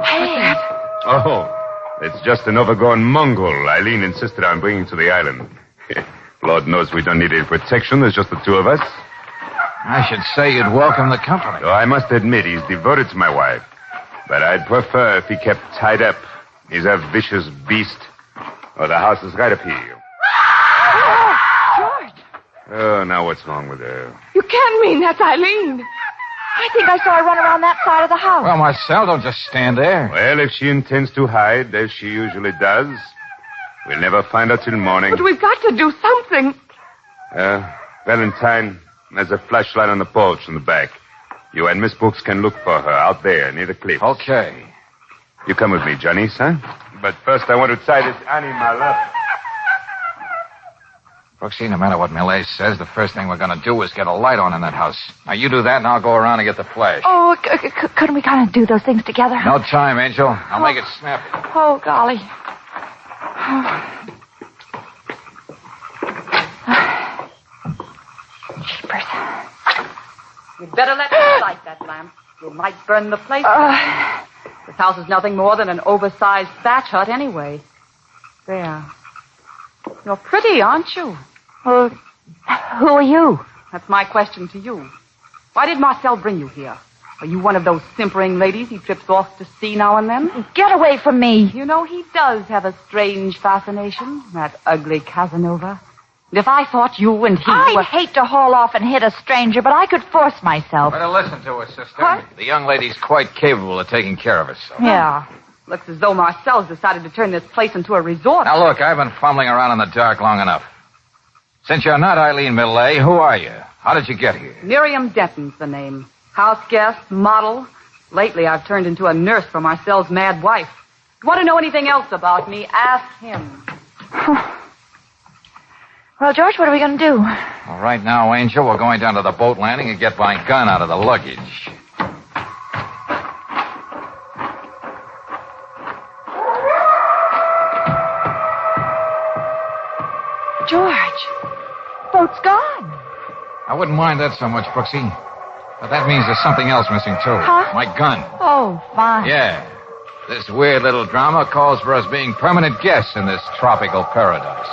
Hey. Oh, it's just an overgrown mongrel Eileen insisted on bringing to the island. Lord knows we don't need any protection. There's just the two of us. I should say you'd welcome the company. Oh, I must admit, he's devoted to my wife. But I'd prefer if he kept tied up. He's a vicious beast. Oh, the house is right up here. Oh, George. Oh, now what's wrong with her? You can't mean that's Eileen. I think I saw her run around that side of the house. Well, Marcel, don't just stand there. Well, if she intends to hide, as she usually does, we'll never find her till morning. But we've got to do something. Valentine, there's a flashlight on the porch in the back. You and Miss Brooks can look for her out there near the cliffs. Okay. You come with me, Johnny, huh? But first I want to tie this animal up. Brooksy, no matter what Millet says, the first thing we're going to do is get a light on in that house. Now, you do that, and I'll go around and get the flash. Oh, couldn't we kind of do those things together? No time, Angel. I'll make it snappy. Oh, golly. Jeepers. You'd better let me light that lamp. You might burn the place. This house is nothing more than an oversized thatch hut anyway. There. You're pretty, aren't you? Well, who are you? That's my question to you. Why did Marcel bring you here? Are you one of those simpering ladies he trips off to see now and then? Get away from me. You know, he does have a strange fascination, that ugly Casanova. And if I thought you and he I'd hate to haul off and hit a stranger, but I could force myself. Better listen to her, sister. What? The young lady's quite capable of taking care of herself. Yeah. Looks as though Marcel's decided to turn this place into a resort. Now, look, I've been fumbling around in the dark long enough. Since you're not Eileen Millet, who are you? How did you get here? Miriam Denton's the name. House guest, model. Lately, I've turned into a nurse for Marcel's mad wife. If you want to know anything else about me, ask him. Well, George, what are we going to do? Well, right now, Angel, we're going down to the boat landing and get my gun out of the luggage. George, boat's gone. I wouldn't mind that so much, Brooksy. But that means there's something else missing, too. Huh? My gun. Oh, fine. Yeah. This weird little drama calls for us being permanent guests in this tropical paradise.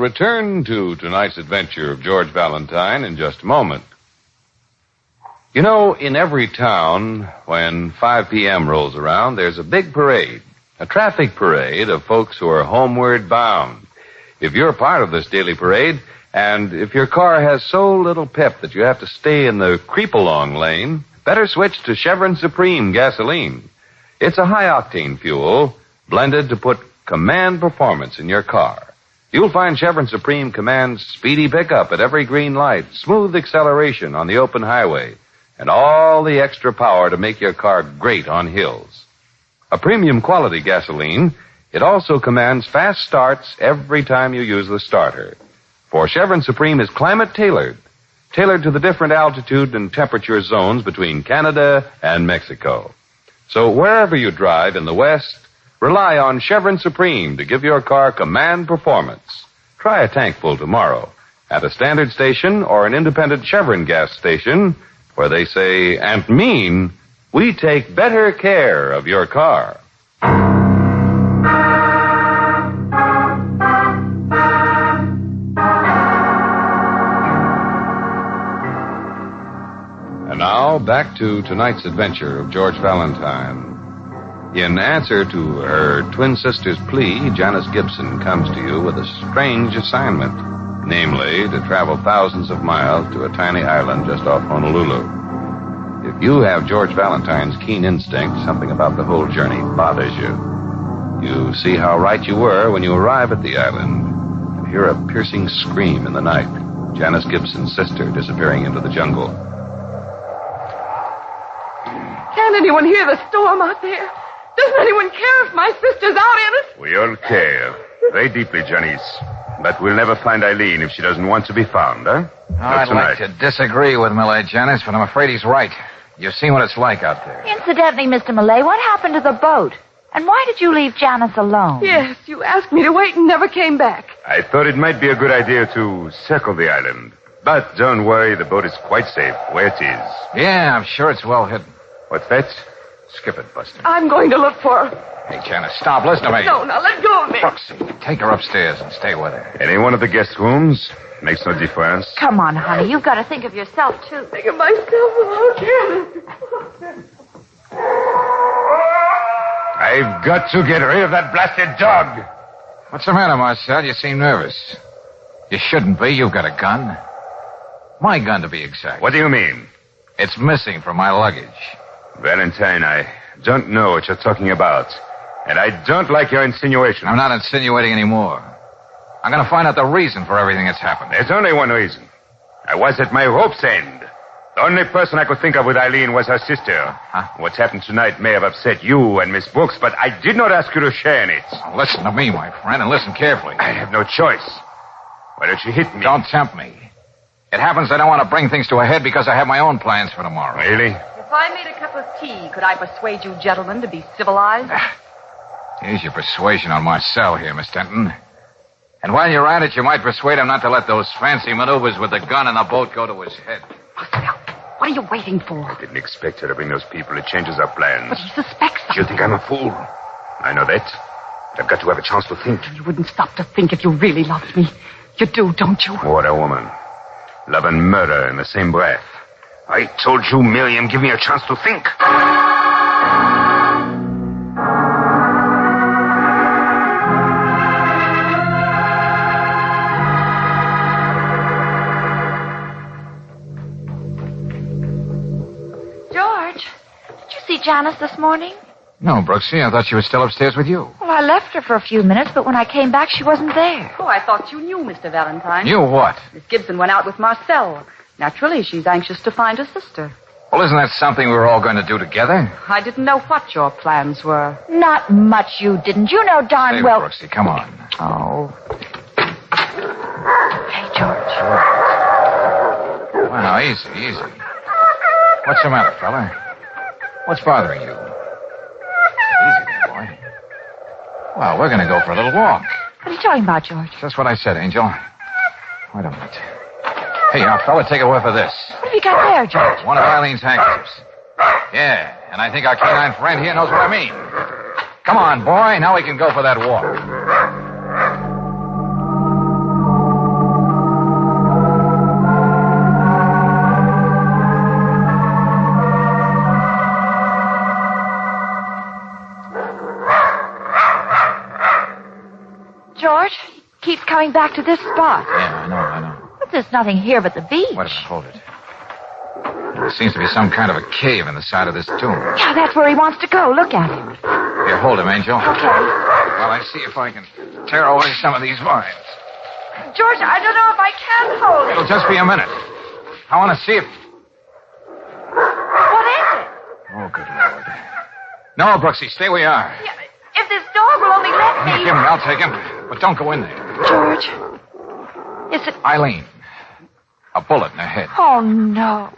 return to tonight's adventure of George Valentine in just a moment. You know, in every town, when 5 p.m. rolls around, there's a big parade, a traffic parade of folks who are homeward bound. If you're part of this daily parade, and if your car has so little pep that you have to stay in the creep-along lane, better switch to Chevron Supreme gasoline. It's a high-octane fuel blended to put command performance in your car. You'll find Chevron Supreme commands speedy pickup at every green light, smooth acceleration on the open highway, and all the extra power to make your car great on hills. A premium quality gasoline, it also commands fast starts every time you use the starter. For Chevron Supreme is climate-tailored, tailored to the different altitude and temperature zones between Canada and Mexico. So wherever you drive in the West, rely on Chevron Supreme to give your car command performance. Try a tankful tomorrow at a standard station or an independent Chevron gas station where they say and mean, we take better care of your car. And now, back to tonight's adventure of George Valentine. In answer to her twin sister's plea, Janice Gibson comes to you with a strange assignment, namely to travel thousands of miles to a tiny island just off Honolulu. If you have George Valentine's keen instinct, something about the whole journey bothers you. You see how right you were when you arrive at the island and hear a piercing scream in the night. Janice Gibson's sister disappearing into the jungle. Can't anyone hear the storm out there? Doesn't anyone care if my sister's out in it? We all care. Very deeply, Janice. But we'll never find Eileen if she doesn't want to be found, huh? I'd like to disagree with Millay, Janice, but I'm afraid he's right. You've seen what it's like out there. Incidentally, Mr. Millay, what happened to the boat? And why did you leave Janice alone? Yes, you asked me to wait and never came back. I thought it might be a good idea to circle the island. But don't worry, the boat is quite safe where it is. Yeah, I'm sure it's well hidden. What's that? Skip it, Buster. I'm going to look for her. Hey, Janice, stop. Listen to me. No, now let go of me. Brooksy, take her upstairs and stay with her. Any one of the guest rooms? Makes no difference. Come on, honey. You've got to think of yourself, too. Think of myself. Oh, Janice. I've got to get rid of that blasted dog. What's the matter, Marcel? You seem nervous. You shouldn't be. You've got a gun. My gun, to be exact. What do you mean? It's missing from my luggage. Valentine, I don't know what you're talking about. And I don't like your insinuation. I'm not insinuating anymore. I'm going to find out the reason for everything that's happened. There's only one reason. I was at my rope's end. The only person I could think of with Eileen was her sister. Huh? What's happened tonight may have upset you and Miss Brooks, but I did not ask you to share in it. Oh, listen to me, my friend, and listen carefully. I have no choice. Why don't you hit me? Don't tempt me. It happens I don't want to bring things to a head because I have my own plans for tomorrow. Really? If I made a cup of tea, could I persuade you gentlemen to be civilized? Here's your persuasion on Marcel here, Miss Denton. And while you're at it, you might persuade him not to let those fancy maneuvers with the gun and the boat go to his head. What are you waiting for? I didn't expect her to bring those people. It changes our plans. But he suspects something. You think I'm a fool? I know that. I've got to have a chance to think. You wouldn't stop to think if you really loved me. You do, don't you? What a woman. Love and murder in the same breath. I told you, Miriam, give me a chance to think. George, did you see Janice this morning? No, Brooksy, I thought she was still upstairs with you. Well, I left her for a few minutes, but when I came back, she wasn't there. Oh, I thought you knew, Mr. Valentine. You what? Miss Gibson went out with Marcel. Naturally, she's anxious to find her sister. Well, isn't that something we were all going to do together? I didn't know what your plans were. Not much you didn't. You know darn Save well... it, Brooksy, come on. Oh. Hey, George. Well, now, easy, easy. What's the matter, fella? What's bothering you? Easy, boy. Well, we're going to go for a little walk. What are you talking about, George? Just what I said, Angel. Wait a minute. Hey, now, fella, take a whiff of this. What have you got there, George? One of Eileen's handkerchiefs. Yeah, and I think our canine friend here knows what I mean. Come on, boy. Now we can go for that walk. going back to this spot. Yeah, I know. But there's nothing here but the beach. Wait a minute, hold it. There seems to be some kind of a cave in the side of this tomb. Yeah, that's where he wants to go. Look at him. Here, hold him, Angel. Okay. While I see if I can tear away some of these vines. George, I don't know if I can hold it. It'll just be a minute. I want to see if... What is it? Oh, good Lord. No, Brooksy, stay where you are. Yeah, if this dog will only let me... Give me, I'll take him. But don't go in there. George, is it... Eileen. A bullet in her head. Oh, no.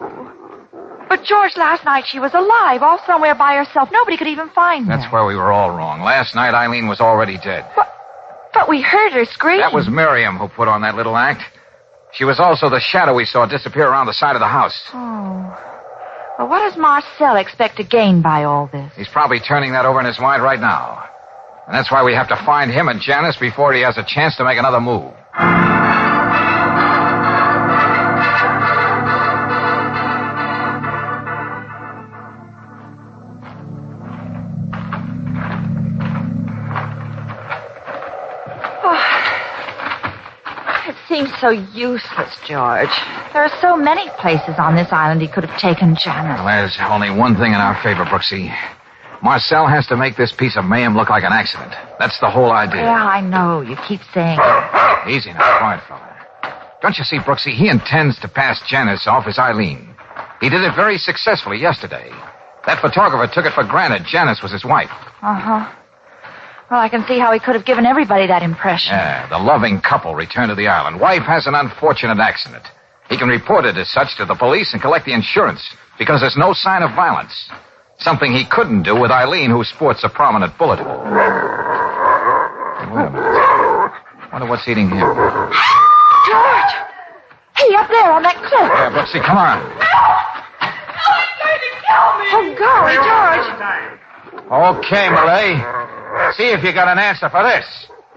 But, George, last night she was alive, all somewhere by herself. Nobody could even find her. That's where we were all wrong. Last night, Eileen was already dead. But we heard her scream. That was Miriam who put on that little act. She was also the shadow we saw disappear around the side of the house. Oh. Well, what does Marcel expect to gain by all this? He's probably turning that over in his mind right now. And that's why we have to find him and Janice before he has a chance to make another move. It seems so useless, George. There are so many places on this island he could have taken Janice. Well, there's only one thing in our favor, Brooksy. Marcel has to make this piece of mayhem look like an accident. That's the whole idea. Yeah, I know. You keep saying it. Easy now, quiet, fella. Don't you see, Brooksy, he intends to pass Janice off as Eileen. He did it very successfully yesterday. That photographer took it for granted Janice was his wife. Uh-huh. Well, I can see how he could have given everybody that impression. Yeah, the loving couple returned to the island. Wife has an unfortunate accident. He can report it as such to the police and collect the insurance because there's no sign of violence. Something he couldn't do with Eileen, who sports a prominent bullet hole. Hey, wait a minute. Wonder what's eating him. George! Hey, up there on that cliff. Yeah, Brooksy, come on. Oh, golly, George. Okay, Malay. See if you got an answer for this.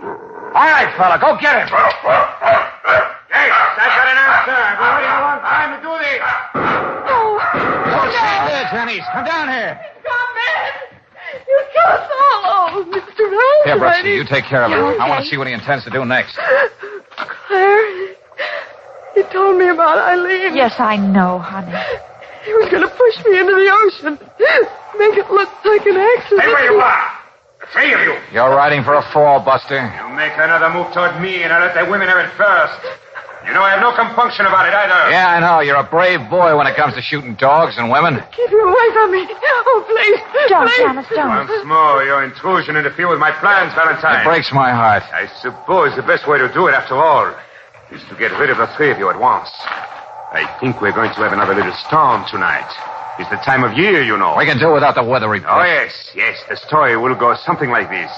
All right, fella, go get him. Yes, I've got an answer. I've been waiting a long time to do this. Don't stand there, Jenny. Come down here. You killed us all. Oh, Mr. Rose. Here, Brooksy, you take care of it. Okay. I want to see what he intends to do next. Claire, he told me about Eileen. Yes, I know, honey. He was going to push me into the ocean. Make it look like an accident. Stay where you are. The three of you. You're riding for a fall, Buster. You make another move toward me, and I'll let the women have it first. You know I have no compunction about it either. Yeah, I know. You're a brave boy when it comes to shooting dogs and women. Keep you away from me. Oh, please. Don't, please. Janice, don't. Once more, your intrusion interfere with my plans, Valentine. It breaks my heart. I suppose the best way to do it, after all, is to get rid of the three of you at once. I think we're going to have another little storm tonight. It's the time of year, you know. We can do without the weather report. Oh, yes. The story will go something like this.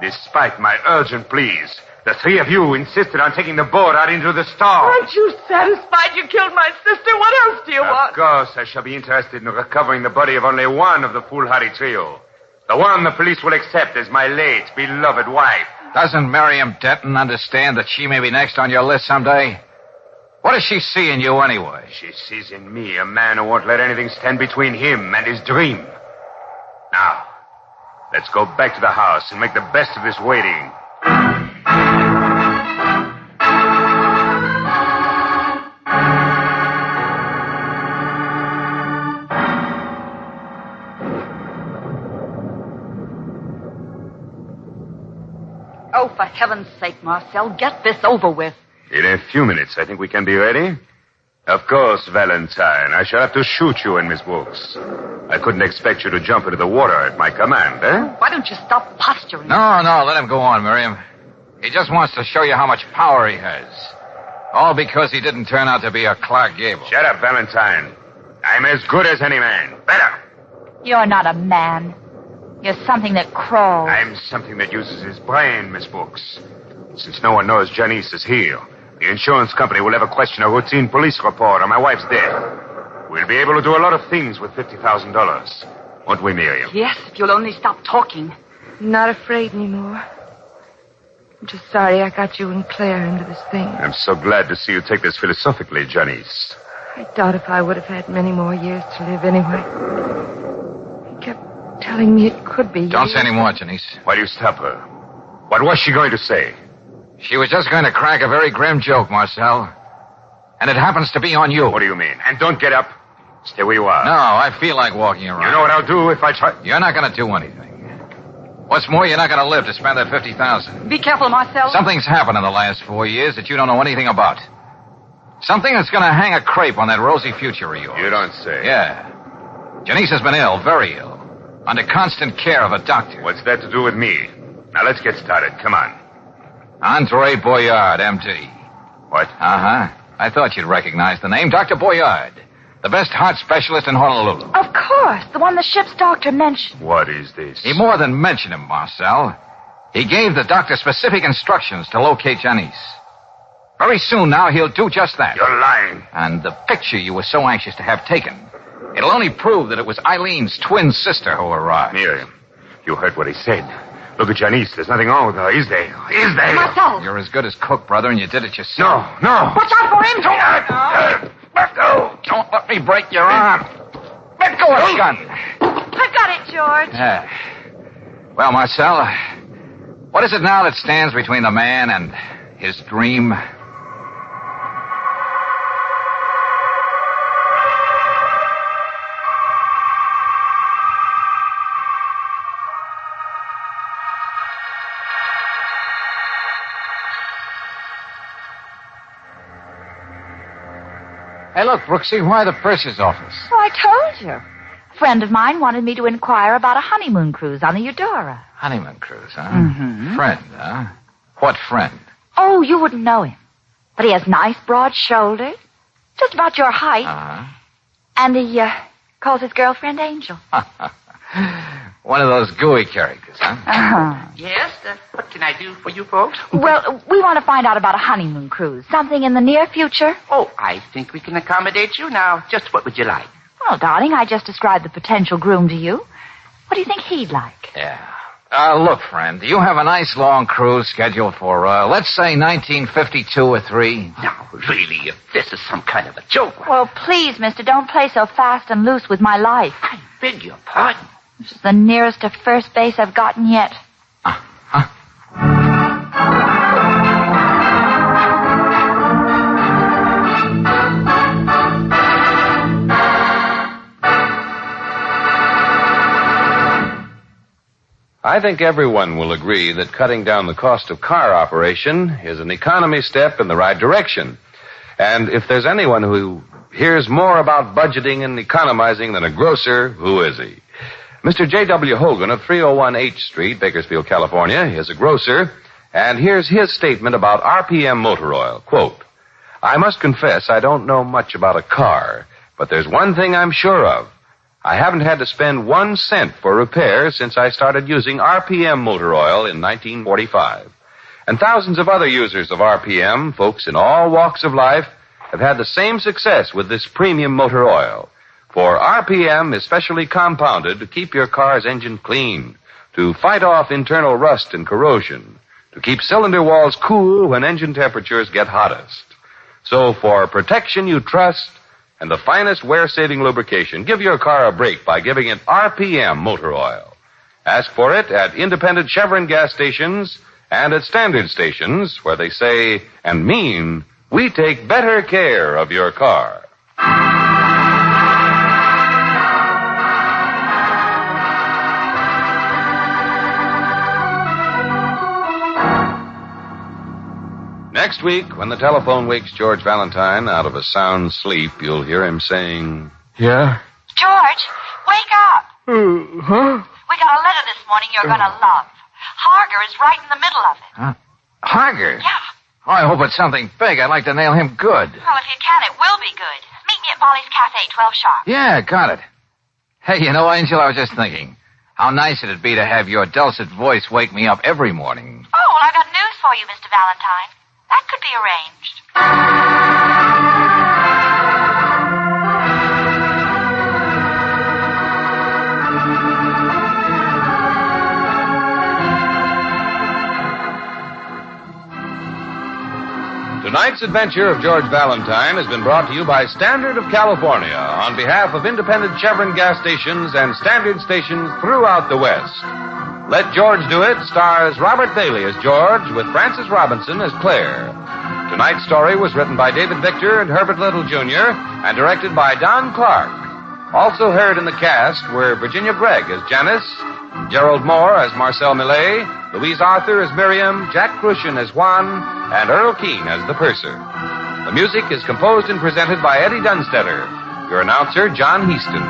Despite my urgent pleas, the three of you insisted on taking the boat out into the storm. Aren't you satisfied you killed my sister? What else do you want? Of course, I shall be interested in recovering the body of only one of the foolhardy trio. The one the police will accept as my late, beloved wife. Doesn't Miriam Denton understand that she may be next on your list someday? What does she see in you anyway? She sees in me a man who won't let anything stand between him and his dream. Now, let's go back to the house and make the best of this waiting. Oh, for heaven's sake, Marcel, get this over with. In a few minutes, I think we can be ready. Of course, Valentine. I shall have to shoot you and Miss Brooks. I couldn't expect you to jump into the water at my command, eh? Why don't you stop posturing? No, let him go on, Miriam. He just wants to show you how much power he has. All because he didn't turn out to be a Clark Gable. Shut up, Valentine. I'm as good as any man. Better. You're not a man. You're something that crawls. I'm something that uses his brain, Miss Brooks. Since no one knows Janice is here, the insurance company will ever question a routine police report on my wife's death. We'll be able to do a lot of things with $50,000. Won't we, Miriam? Yes, if you'll only stop talking. I'm not afraid anymore. I'm just sorry I got you and Claire into this thing. I'm so glad to see you take this philosophically, Janice. I doubt if I would have had many more years to live anyway. He kept telling me it could be. Don't say any more, Janice. Why do you stop her? What was she going to say? She was just going to crack a very grim joke, Marcel. And it happens to be on you. What do you mean? And don't get up. Stay where you are. No, I feel like walking around. You know what I'll do if I try... You're not going to do anything. What's more, you're not going to live to spend that $50,000. Be careful, Marcel. Something's happened in the last 4 years that you don't know anything about. Something that's going to hang a crepe on that rosy future of yours. You don't say. Yeah. Janice has been ill, very ill, under constant care of a doctor. What's that to do with me? Now, let's get started. Come on. Andre Boyard, M.D. What? Uh-huh. I thought you'd recognize the name. Dr. Boyard. The best heart specialist in Honolulu. Of course, the one the ship's doctor mentioned. What is this? He more than mentioned him, Marcel. He gave the doctor specific instructions to locate Janice. Very soon now, he'll do just that. You're lying. And the picture you were so anxious to have taken, it'll only prove that it was Eileen's twin sister who arrived. Miriam, you heard what he said. Look at Janice. There's nothing wrong with her, is there? Is there? Marcel! You're as good as cook, brother, and you did it yourself. No. Watch out for him! Let go. Don't let me break your arm. Let go of the gun. I've got it, George. Well, Marcel, what is it now that stands between the man and his dream? Hey, look, Brooksy, why the purser's office? Oh, I told you. A friend of mine wanted me to inquire about a honeymoon cruise on the Eudora. Honeymoon cruise, huh? Mm-hmm. Friend, huh? What friend? Oh, you wouldn't know him. But he has nice, broad shoulders. Just about your height. Uh-huh. And he calls his girlfriend Angel. One of those gooey characters, huh? Uh-huh. Yes? What can I do for you folks? Well, we want to find out about a honeymoon cruise. Something in the near future. Oh, I think we can accommodate you now. Just what would you like? Well, darling, I just described the potential groom to you. What do you think he'd like? Yeah. Look, friend, you have a nice long cruise scheduled for, let's say 1952 or 3. Now, really, if this is some kind of a joke. Well, please, mister, don't play so fast and loose with my life. I beg your pardon. This is the nearest to first base I've gotten yet. I think everyone will agree that cutting down the cost of car operation is an economy step in the right direction. And if there's anyone who hears more about budgeting and economizing than a grocer, who is he? Mr. J.W. Hogan of 301 H Street, Bakersfield, California, is a grocer, and here's his statement about RPM motor oil. Quote, I must confess I don't know much about a car, but there's one thing I'm sure of. I haven't had to spend 1 cent for repairs since I started using RPM motor oil in 1945. And thousands of other users of RPM, folks in all walks of life, have had the same success with this premium motor oil. For RPM is specially compounded to keep your car's engine clean, to fight off internal rust and corrosion, to keep cylinder walls cool when engine temperatures get hottest. So for protection you trust and the finest wear-saving lubrication, give your car a break by giving it RPM motor oil. Ask for it at independent Chevron gas stations and at standard stations where they say and mean, we take better care of your car. Next week, when the telephone wakes George Valentine out of a sound sleep, you'll hear him saying, Yeah? George, wake up. Huh? We got a letter this morning you're going to love. Harger is right in the middle of it. Harger? Yeah. Oh, I hope it's something big. I'd like to nail him good. Well, if you can, it will be good. Meet me at Molly's Cafe, 12 sharp. Yeah, got it. Hey, you know, Angel, I was just thinking, how nice it'd be to have your dulcet voice wake me up every morning. Oh, well, I got news for you, Mr. Valentine. That could be arranged. Tonight's adventure of George Valentine has been brought to you by Standard of California on behalf of independent Chevron gas stations and Standard stations throughout the West. Let George Do It stars Robert Bailey as George with Frances Robinson as Claire. Tonight's story was written by David Victor and Herbert Little, Jr. and directed by Don Clark. Also heard in the cast were Virginia Gregg as Janice, Gerald Moore as Marcel Millet, Louise Arthur as Miriam, Jack Crucian as Juan, and Earl Keane as the purser. The music is composed and presented by Eddie Dunstetter. Your announcer, John Heaston.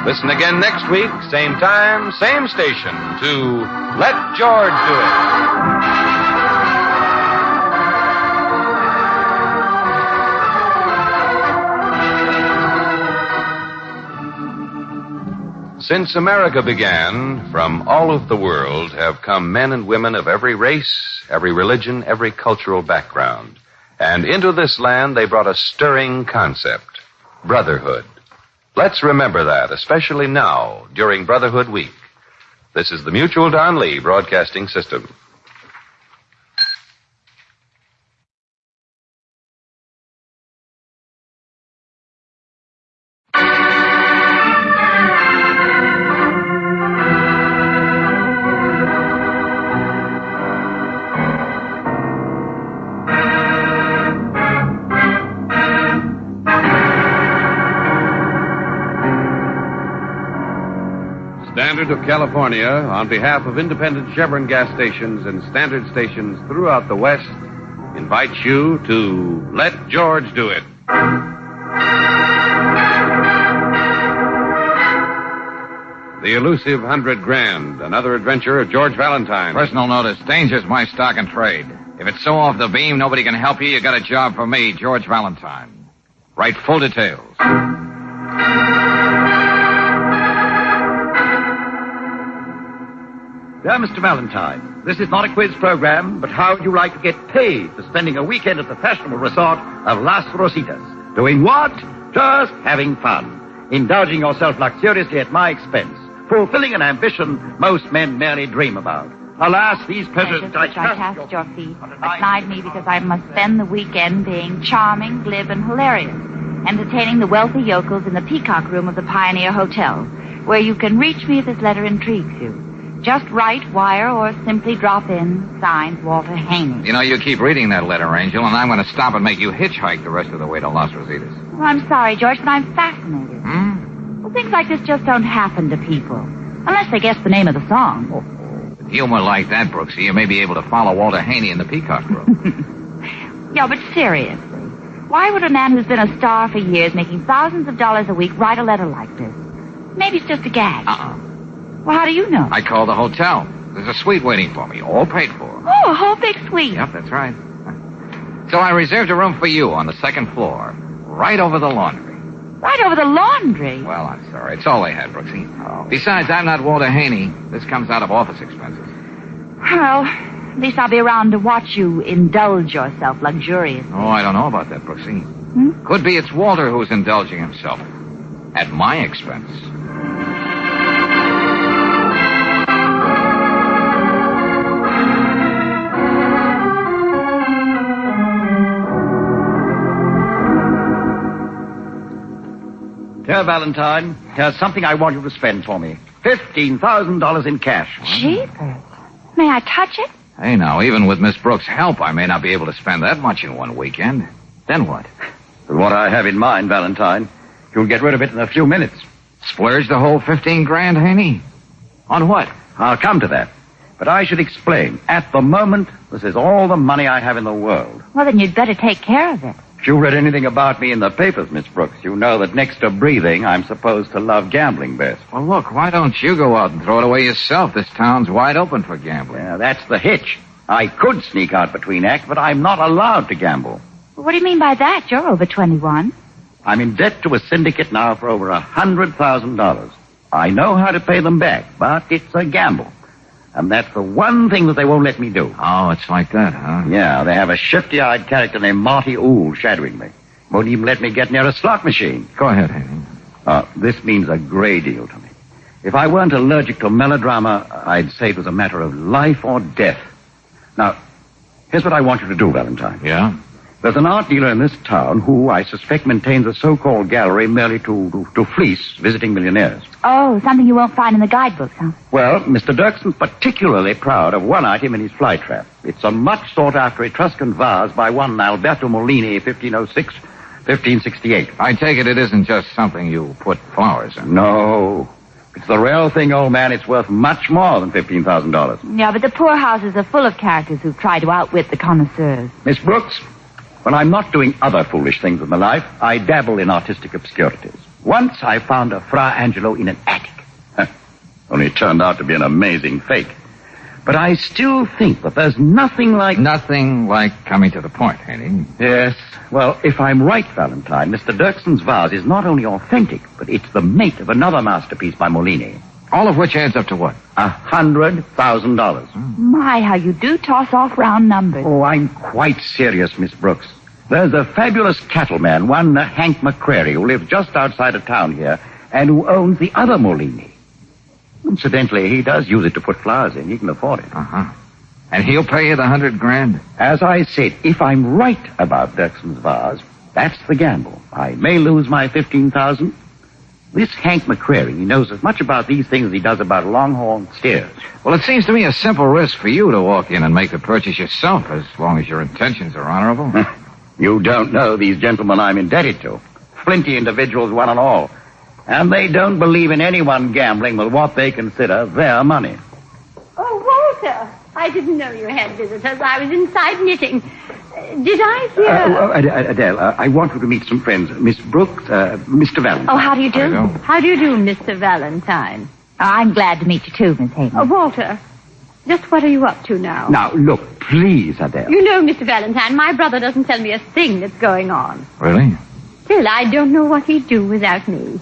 Listen again next week, same time, same station, to Let George Do It. Since America began, from all of the world have come men and women of every race, every religion, every cultural background. And into this land they brought a stirring concept, brotherhood. Let's remember that, especially now, during Brotherhood Week. This is the Mutual Don Lee Broadcasting System. Standard of California, on behalf of independent Chevron gas stations and standard stations throughout the West, invites you to Let George Do It. The elusive $100,000, another adventure of George Valentine. Personal notice, danger's my stock and trade. If it's so off the beam, nobody can help you, you got a job for me, George Valentine. Write full details. Dear Mr. Valentine, this is not a quiz program, but how would you like to get paid for spending a weekend at the fashionable resort of Las Rositas? Doing what? Just having fun. Indulging yourself luxuriously at my expense. Fulfilling an ambition most men merely dream about. Alas, these pleasures which I cast at your feet, denied me because I must spend the weekend being charming, glib, and hilarious, entertaining the wealthy yokels in the Peacock Room of the Pioneer Hotel, where you can reach me if this letter intrigues you. Just write, wire, or simply drop in. Signed, Walter Haney. You know, you keep reading that letter, Angel, and I'm going to stop and make you hitchhike the rest of the way to Las Rositas. Well, I'm sorry, George, but I'm fascinated. Well, things like this just don't happen to people. Unless they guess the name of the song. With humor like that, Brooksy, you may be able to follow Walter Haney in the Peacock Room. Yeah, but seriously, why would a man who's been a star for years, making thousands of dollars a week, write a letter like this? Maybe it's just a gag. Well, how do you know? I called the hotel. There's a suite waiting for me, all paid for. Oh, a whole big suite. Yep, that's right. So I reserved a room for you on the second floor, right over the laundry. Right over the laundry? Well, I'm sorry. It's all they had, Brooksy. Oh. Besides, I'm not Walter Haney. This comes out of office expenses. Well, at least I'll be around to watch you indulge yourself luxuriously. Oh, I don't know about that, Brooksy. Could be it's Walter who's indulging himself. At my expense. Dear Valentine, here's something I want you to spend for me. $15,000 in cash. Jeepers. May I touch it? Hey, now, even with Miss Brooks' help, I may not be able to spend that much in one weekend. Then what? What I have in mind, Valentine, you'll get rid of it in a few minutes. Splurge the whole $15,000, Haney? On what? I'll come to that. But I should explain. At the moment, this is all the money I have in the world. Well, then you'd better take care of it. If you read anything about me in the papers, Miss Brooks, you know that next to breathing, I'm supposed to love gambling best. Well, look, why don't you go out and throw it away yourself? This town's wide open for gambling. Yeah, that's the hitch. I could sneak out between acts, but I'm not allowed to gamble. What do you mean by that? You're over 21. I'm in debt to a syndicate now for over $100,000. I know how to pay them back, but it's a gamble. And that's the one thing that they won't let me do. Oh, it's like that, huh? Yeah, they have a shifty-eyed character named Marty Ool shadowing me. Won't even let me get near a slot machine. Go ahead, Haney. This means a great deal to me. If I weren't allergic to melodrama, I'd say it was a matter of life or death. Now, here's what I want you to do, Valentine. Yeah? There's an art dealer in this town who, I suspect, maintains a so-called gallery merely to fleece visiting millionaires. Oh, something you won't find in the guidebooks, huh? Well, Mr. Dirkson's particularly proud of one item in his fly trap. It's a much sought-after Etruscan vase by one Alberto Molini, 1506, 1568. I take it isn't just something you put flowers in. No. It's the real thing, old man. It's worth much more than $15,000. Yeah, but the poorhouses are full of characters who try to outwit the connoisseurs. Miss Brooks, when I'm not doing other foolish things with my life, I dabble in artistic obscurities. Once I found a Fra Angelo in an attic. Only it turned out to be an amazing fake. But I still think that there's nothing like... Nothing like coming to the point, Haney. Yes. Well, if I'm right, Valentine, Mr. Dirkson's vase is not only authentic, but it's the mate of another masterpiece by Molini. All of which adds up to what? $100,000. My, how you do toss off round numbers. Oh, I'm quite serious, Miss Brooks. There's a fabulous cattleman, one Hank McCrary, who lives just outside of town here, and who owns the other Molini. Incidentally, he does use it to put flowers in. He can afford it. Uh-huh. And he'll pay you the $100,000? As I said, if I'm right about Dirkson's vase, that's the gamble. I may lose my $15,000. This Hank McCrary knows as much about these things as he does about longhorn steers. Well, it seems to me a simple risk for you to walk in and make the purchase yourself, as long as your intentions are honorable. You don't know these gentlemen I'm indebted to. Flinty individuals, one and all. And they don't believe in anyone gambling with what they consider their money. Oh, Walter, I didn't know you had visitors. I was inside knitting. Did I hear... Adele, I want you to meet some friends. Miss Brooks, Mr. Valentine. Oh, how do you do? How do you do, Mr. Valentine? Oh, I'm glad to meet you, too, Miss Hayden. Oh, Walter, just what are you up to now? Now, look, please, Adele. You know, Mr. Valentine, my brother doesn't tell me a thing that's going on. Really? Still, I don't know what he'd do without me.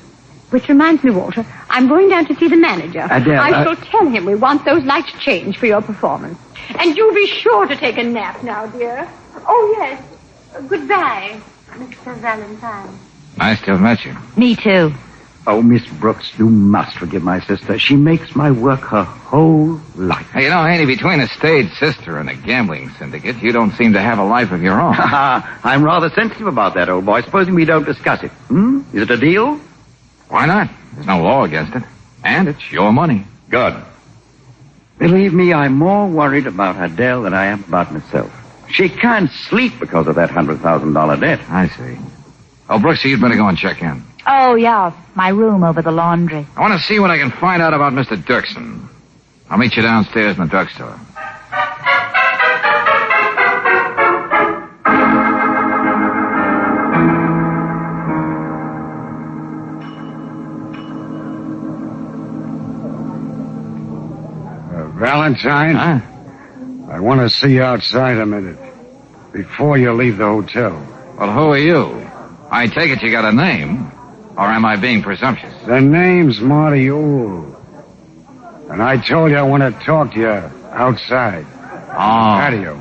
Which reminds me, Walter, I'm going down to see the manager. Adele, I shall tell him we want those lights changed for your performance. And you be sure to take a nap now, dear. Oh, yes. Goodbye, Mr. Valentine. Nice to have met you. Me, too. Oh, Miss Brooks, you must forgive my sister. She makes my work her whole life. Hey, you know, Haney, between a stage sister and a gambling syndicate, you don't seem to have a life of your own. I'm rather sensitive about that, old boy. Supposing we don't discuss it. Is it a deal? Why not? There's no law against it. And it's your money. Good. Believe me, I'm more worried about Adele than I am about myself. She can't sleep because of that $100,000 debt. I see. Oh, Brooksy, you'd better go and check in. Oh, yeah, my room over the laundry. I want to see what I can find out about Mr. Dirksen. I'll meet you downstairs in the drugstore. Valentine? Huh? I want to see you outside a minute. Before you leave the hotel. Well, who are you? I take it you got a name. Or am I being presumptuous? The name's Marty Ool. And I told you I want to talk to you outside. Oh. Patio.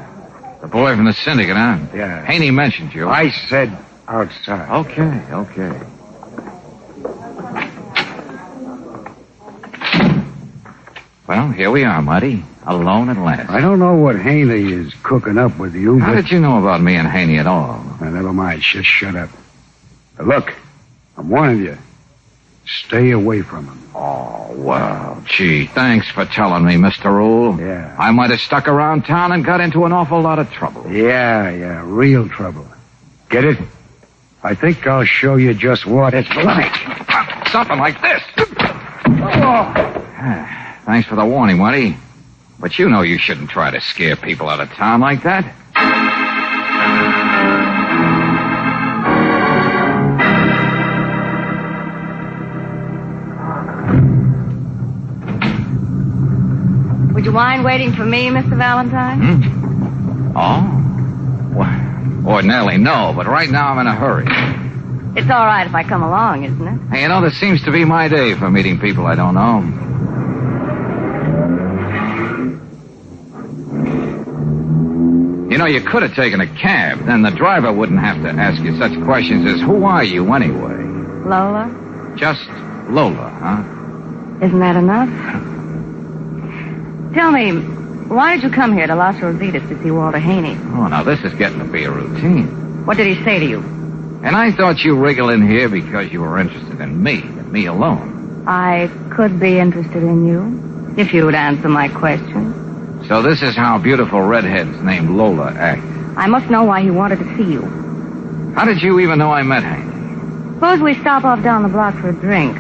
The boy from the syndicate, huh? Yeah. Haney mentioned you. I said outside. Okay. Well, here we are, Marty. Alone at last. I don't know what Haney is cooking up with you, How did you know about me and Haney at all? Never mind. Just shut up. Now, look, I'm warning you. Stay away from him. Oh, well, gee, thanks for telling me, Mr. Rule. Yeah. I might have stuck around town and got into an awful lot of trouble. Yeah, real trouble. Get it? I think I'll show you just what it's like. Something like this. Thanks for the warning, Marty. But you know you shouldn't try to scare people out of town like that. Would you mind waiting for me, Mr. Valentine? Oh? Well, ordinarily, no, but right now I'm in a hurry. It's all right if I come along, isn't it? Hey, you know, this seems to be my day for meeting people I don't know. You know, you could have taken a cab. Then the driver wouldn't have to ask you such questions as, who are you anyway? Lola? Just Lola, huh? Isn't that enough? Tell me, why did you come here to Las Rositas to see Walter Haney? Oh, now this is getting to be a routine. What did he say to you? And I thought you wriggled in here because you were interested in me, and me alone. I could be interested in you, if you would answer my question. So this is how beautiful redheads named Lola act. I must know why he wanted to see you. How did you even know I met Hank? Suppose we stop off down the block for a drink.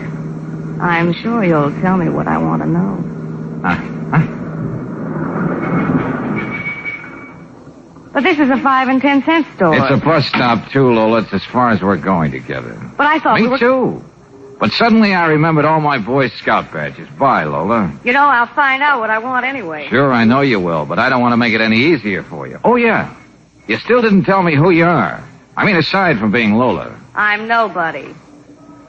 I'm sure you'll tell me what I want to know. But this is a 5 and 10 cent store. It's a bus stop, too, Lola. It's as far as we're going together. But I thought Me too. But suddenly I remembered all my Boy Scout badges. Bye, Lola. You know, I'll find out what I want anyway. Sure, I know you will, but I don't want to make it any easier for you. Oh, yeah. You still didn't tell me who you are. I mean, aside from being Lola. I'm nobody.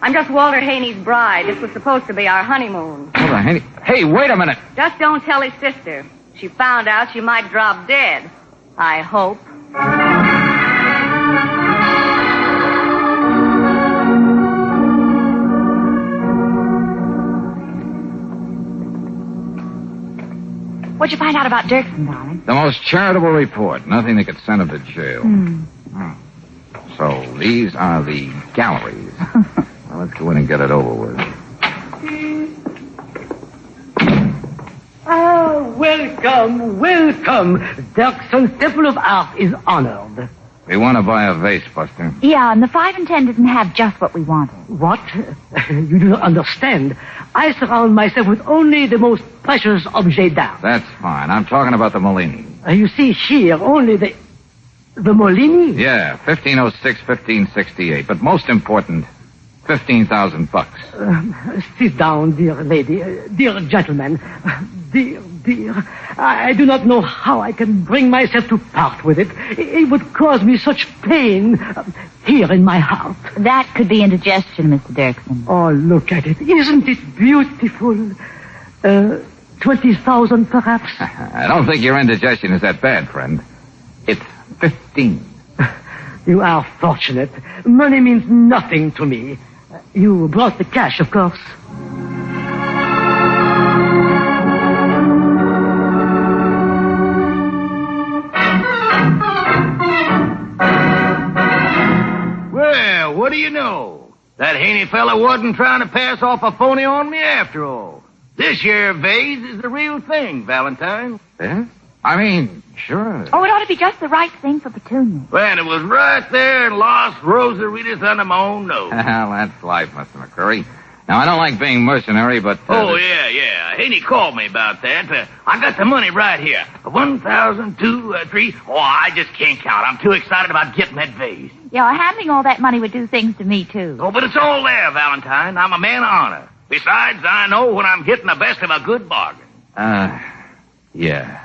I'm just Walter Haney's bride. This was supposed to be our honeymoon. Walter Haney? Hey, wait a minute. Just don't tell his sister. She found out she might drop dead. I hope. What'd you find out about Dirksen, darling? The most charitable report. Nothing that could send him to jail. Oh. So these are the galleries. Well, let's go in and get it over with. Welcome. Dirksen's Temple of Art is honored. We want to buy a vase, Buster. Yeah, and the 5 and 10 doesn't have just what we wanted. What? You do not understand. I surround myself with only the most precious objets d'art. That's fine. I'm talking about the Molini. You see here only the Molini? Yeah, 1506, 1568. But most important, $15,000. Sit down, dear lady, dear gentleman, dear. I do not know how I can bring myself to part with it. It would cause me such pain here in my heart. That could be indigestion, Mr. Dirksen. Oh, look at it. Isn't it beautiful? 20,000, perhaps? I don't think your indigestion is that bad, friend. It's 15. You are fortunate. Money means nothing to me. You brought the cash, of course. Well, what do you know? That Haney fella wasn't trying to pass off a phony on me after all. This here vase is the real thing, Valentine. Yeah? I mean, sure. Oh, it ought to be just the right thing for Petunia. Well, it was right there in Las Rosaritas under my own nose. Well, that's life, Mr. McCreary. Now, I don't like being mercenary, but... Yeah. Haney called me about that. I got the money right here. 1,000, 2, 3. Oh, I just can't count. I'm too excited about getting that vase. Yeah, handling all that money would do things to me, too. Oh, but it's all there, Valentine. I'm a man of honor. Besides, I know when I'm getting the best of a good bargain. Yeah.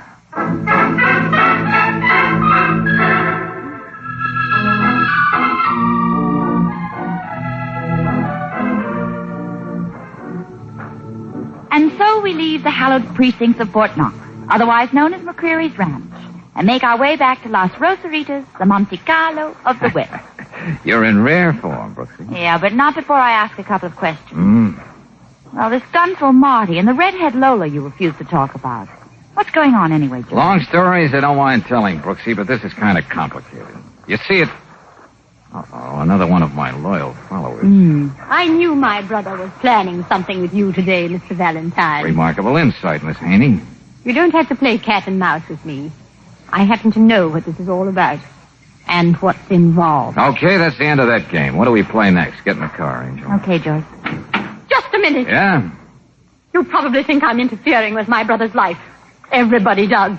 And so we leave the hallowed precincts of Fort Knox, otherwise known as McCreary's Ranch, and make our way back to Las Rosaritas, the Monte Carlo of the West. You're in rare form, Brooksy. Yeah, but not before I ask a couple of questions. Well, this gunful Marty and the redhead Lola you refuse to talk about. What's going on anyway, George? Long stories I don't mind telling, Brooksy, but this is kind of complicated. You see it... Uh-oh, another one of my loyal followers. I knew my brother was planning something with you today, Mr. Valentine. Remarkable insight, Miss Haney. You don't have to play cat and mouse with me. I happen to know what this is all about and what's involved. Okay, that's the end of that game. What do we play next? Get in the car, Angel. Okay, George. Just a minute. Yeah? You probably think I'm interfering with my brother's life. Everybody does.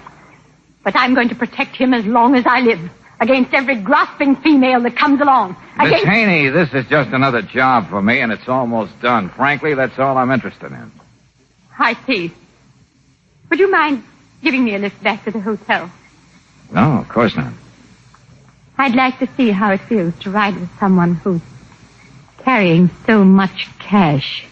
But I'm going to protect him as long as I live. Against every grasping female that comes along. Miss Haney, this is just another job for me, and it's almost done. Frankly, that's all I'm interested in. I see. Would you mind giving me a lift back to the hotel? No, of course not. I'd like to see how it feels to ride with someone who's carrying so much cash.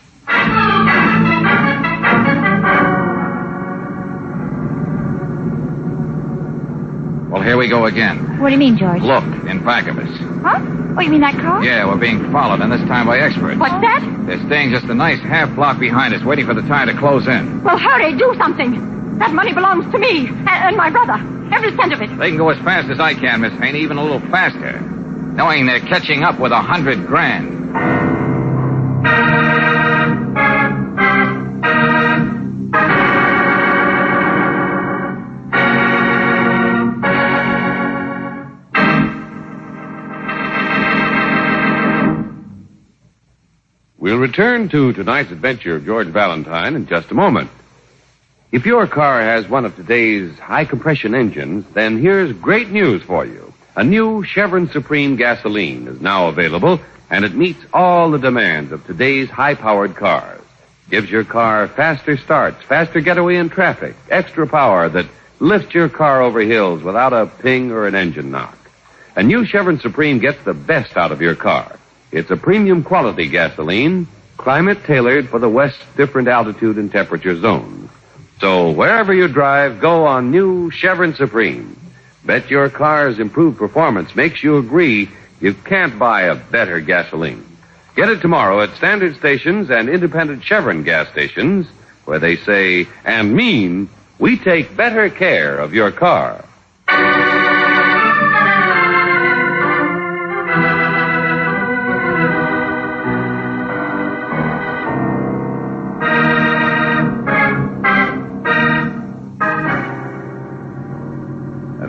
Well, here we go again. What do you mean, George? Look, in back of us. Huh? Oh, you mean that car? Yeah, we're being followed, and this time by experts. What's that? They're staying just a nice half block behind us, waiting for the tire to close in. Well, hurry, do something. That money belongs to me and my brother. Every cent of it. They can go as fast as I can, Miss Haney, even a little faster. knowing they're catching up with $100 grand. We'll return to tonight's adventure of George Valentine in just a moment. If your car has one of today's high-compression engines, then here's great news for you. A new Chevron Supreme gasoline is now available, and it meets all the demands of today's high-powered cars. Gives your car faster starts, faster getaway in traffic, extra power that lifts your car over hills without a ping or an engine knock. A new Chevron Supreme gets the best out of your car. It's a premium quality gasoline, climate-tailored for the West's different altitude and temperature zones. So wherever you drive, go on new Chevron Supreme. Bet your car's improved performance makes you agree you can't buy a better gasoline. Get it tomorrow at standard stations and independent Chevron gas stations, where they say and mean, we take better care of your car.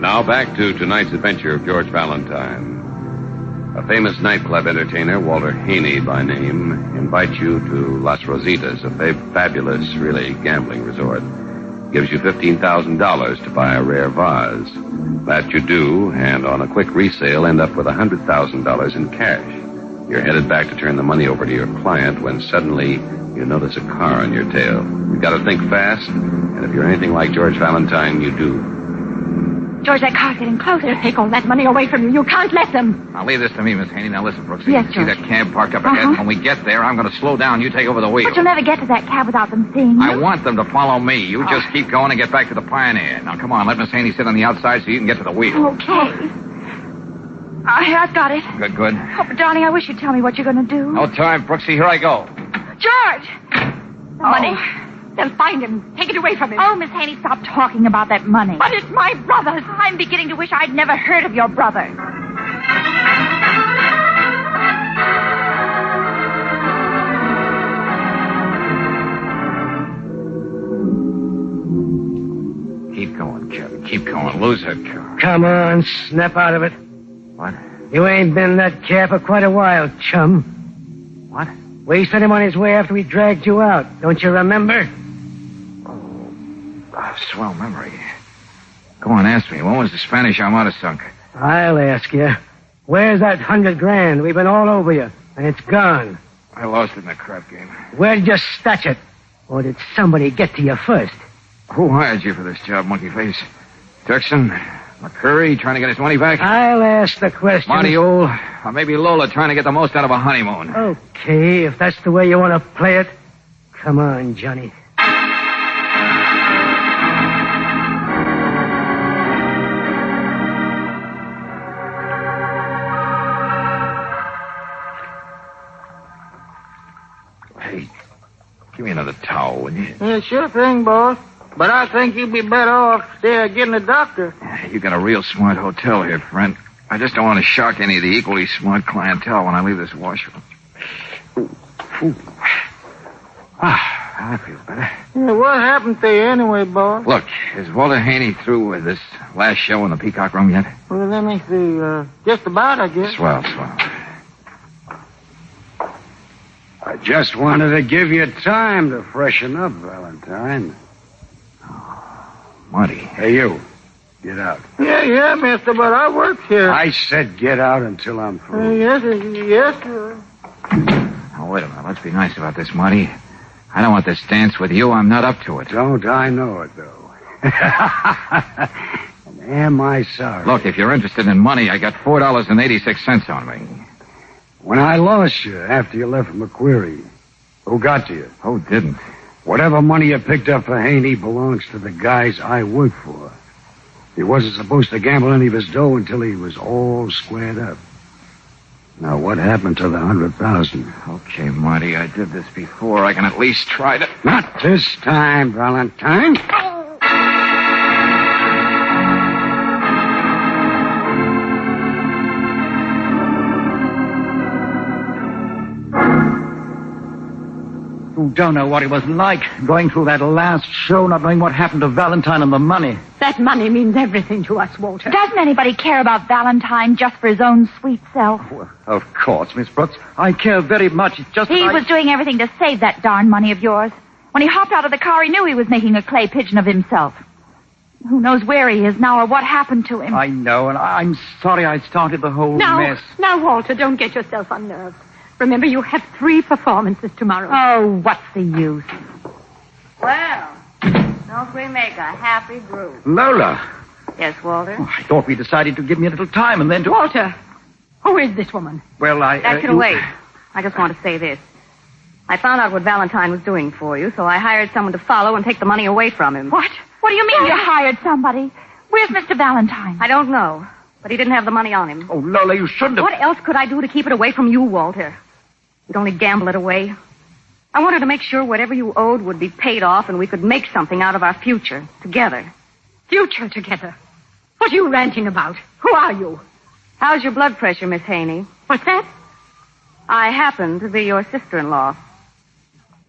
Now back to tonight's adventure of George Valentine. A famous nightclub entertainer, Walter Haney by name, invites you to Las Rositas, a fabulous, really, gambling resort. Gives you $15,000 to buy a rare vase. That you do, and on a quick resale, end up with $100,000 in cash. You're headed back to turn the money over to your client when suddenly you notice a car on your tail. You've got to think fast, and if you're anything like George Valentine, you do. George, that car's getting closer. They'll take all that money away from you. You can't let them. Now, leave this to me, Miss Haney. Now, listen, Brooksy. Yes, See George. that cab parked up ahead? When we get there, I'm going to slow down. You take over the wheel. But you'll never get to that cab without them seeing you. I want them to follow me. You just keep going and get back to the Pioneer. Now, come on. Let Miss Haney sit on the outside so you can get to the wheel. Okay. I've got it. Good, good. Oh, but darling, I wish you'd tell me what you're going to do. No time, Brooksy. Here I go. George! The money. They'll find him. Take it away from him. Oh, Miss Haney, stop talking about that money. But it's my brother's. I'm beginning to wish I'd never heard of your brother. Keep going, Kevin. Keep going. Lose that car. Come on, snap out of it. What? You ain't been in that cab for quite a while, chum. What? We sent him on his way after we dragged you out. Don't you remember? Swell memory. Go on, ask me. When was the Spanish Armada sunk? I'll ask you. Where's that $100 grand? We've been all over you, and it's gone. I lost it in the crap game. Where'd you stash it? Or did somebody get to you first? Who hired you for this job, monkey face? Turkson? McCurry trying to get his money back? I'll ask the question. Monty Old? Or maybe Lola trying to get the most out of a honeymoon? Okay, if that's the way you want to play it. Come on, Johnny. Hey, give me another towel, will you? Yeah, sure thing, boss. But I think you'd be better off there getting a doctor. You got a real smart hotel here, friend. I just don't want to shock any of the equally smart clientele when I leave this washroom. Ooh. I feel better. Yeah, what happened to you anyway, boss? Look, is Walter Haney through with this last show in the Peacock Room yet? Well, let me see. Just about, I guess. Swell. I just wanted to give you time to freshen up, Valentine. Marty. Hey, you. Get out. Yeah, mister, but I work here. I said get out until I'm through. Yes, sir. Now, wait a minute. Let's be nice about this, Marty. I don't want this dance with you. I'm not up to it. Don't I know it, though. And am I sorry? Look, if you're interested in money, I got $4.86 on me. When I lost you after you left McQuarrie, who got to you? Who didn't? Whatever money you picked up for Haney belongs to the guys I work for. He wasn't supposed to gamble any of his dough until he was all squared up. Now, what happened to the $100,000? Okay, Marty, I did this before. I can at least try to... Not this time, Valentine. You don't know what it was like, going through that last show, not knowing what happened to Valentine and the money. That money means everything to us, Walter. Doesn't anybody care about Valentine just for his own sweet self? Well, of course, Miss Brooks. I care very much. It's just He that was doing everything to save that darn money of yours. When he hopped out of the car, he knew he was making a clay pigeon of himself. Who knows where he is now or what happened to him? I know, and I'm sorry I started the whole mess. Now, Walter, don't get yourself unnerved. Remember, you have 3 performances tomorrow. Oh, what's the use? Well, don't we make a happy group? Lola. Yes, Walter? Oh, I thought we decided to give me a little time and then to... Walter, who is this woman? Well, That can wait. I just want to say this. I found out what Valentine was doing for you, so I hired someone to follow and take the money away from him. What? What do you mean you hired somebody? Where's Mr. Valentine? I don't know, but he didn't have the money on him. Oh, Lola, you shouldn't have... What else could I do to keep it away from you, Walter? You'd only gamble it away. I wanted to make sure whatever you owed would be paid off and we could make something out of our future together. Future together? What are you ranting about? Who are you? How's your blood pressure, Miss Haney? What's that? I happen to be your sister-in-law.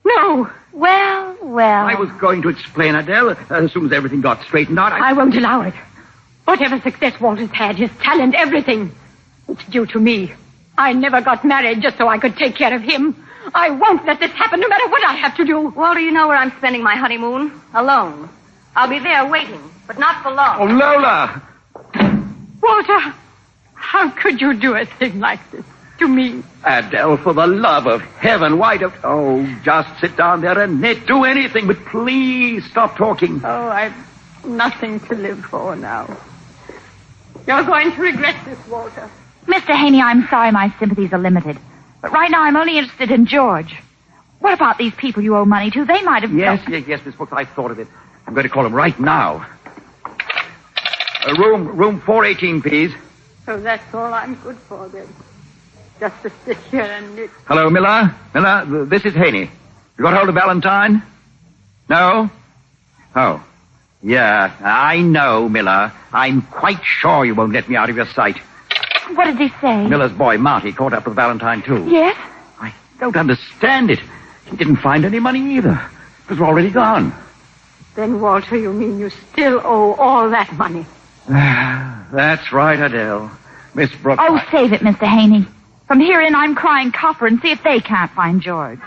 No. Well. I was going to explain, Adele, as soon as everything got straightened out. I won't allow it. Whatever success Walter's had, his talent, everything, it's due to me. I never got married just so I could take care of him. I won't let this happen no matter what I have to do. Walter, you know where I'm spending my honeymoon? Alone. I'll be there waiting, but not for long. Oh, Lola! Walter, how could you do a thing like this to me? Adele, for the love of heaven, why don't... Oh, just sit down there and knit. Do anything, but please stop talking. Oh, I've nothing to live for now. You're going to regret this, Walter. Mr. Haney, I'm sorry my sympathies are limited. But right now I'm only interested in George. What about these people you owe money to? They might have... Yes, Miss Brooks, I've thought of it. I'm going to call them right now. Room 418, please. So that's all I'm good for, then. Just to sit here and knit. Hello, Miller. Miller, this is Haney. You got hold of Valentine? No? Oh. Yeah, I know, Miller. I'm quite sure you won't let me out of your sight. What did he say? Miller's boy, Marty, caught up with Valentine, too. Yes? I don't understand it. He didn't find any money either. It was already gone. Then, Walter, you mean you still owe all that money? That's right, Adele. Miss Brooks... Oh, save it, Mr. Haney. From here in, I'm crying copper and see if they can't find George.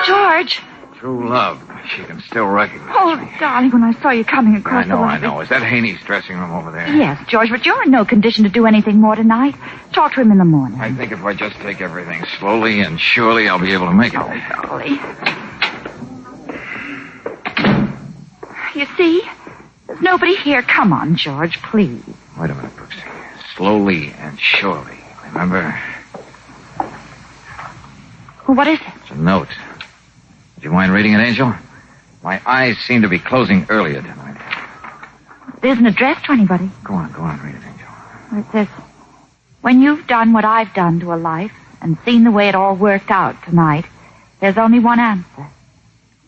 George. True love. She can still recognize Oh, me. darling, when I saw you coming across the I lobby... know. Is that Haney's dressing room over there? Yes, George, but you're in no condition to do anything more tonight. Talk to him in the morning. I think if I just take everything slowly and surely, I'll be able to make it. Golly. You see? There's nobody here. Come on, George, please. Wait a minute, Brooksy. Slowly and surely. Remember? What is it? It's a note. Would you mind reading it, Angel? My eyes seem to be closing earlier tonight. It isn't addressed to anybody. Go on, read it, Angel. It says, when you've done what I've done to a life and seen the way it all worked out tonight, there's only one answer.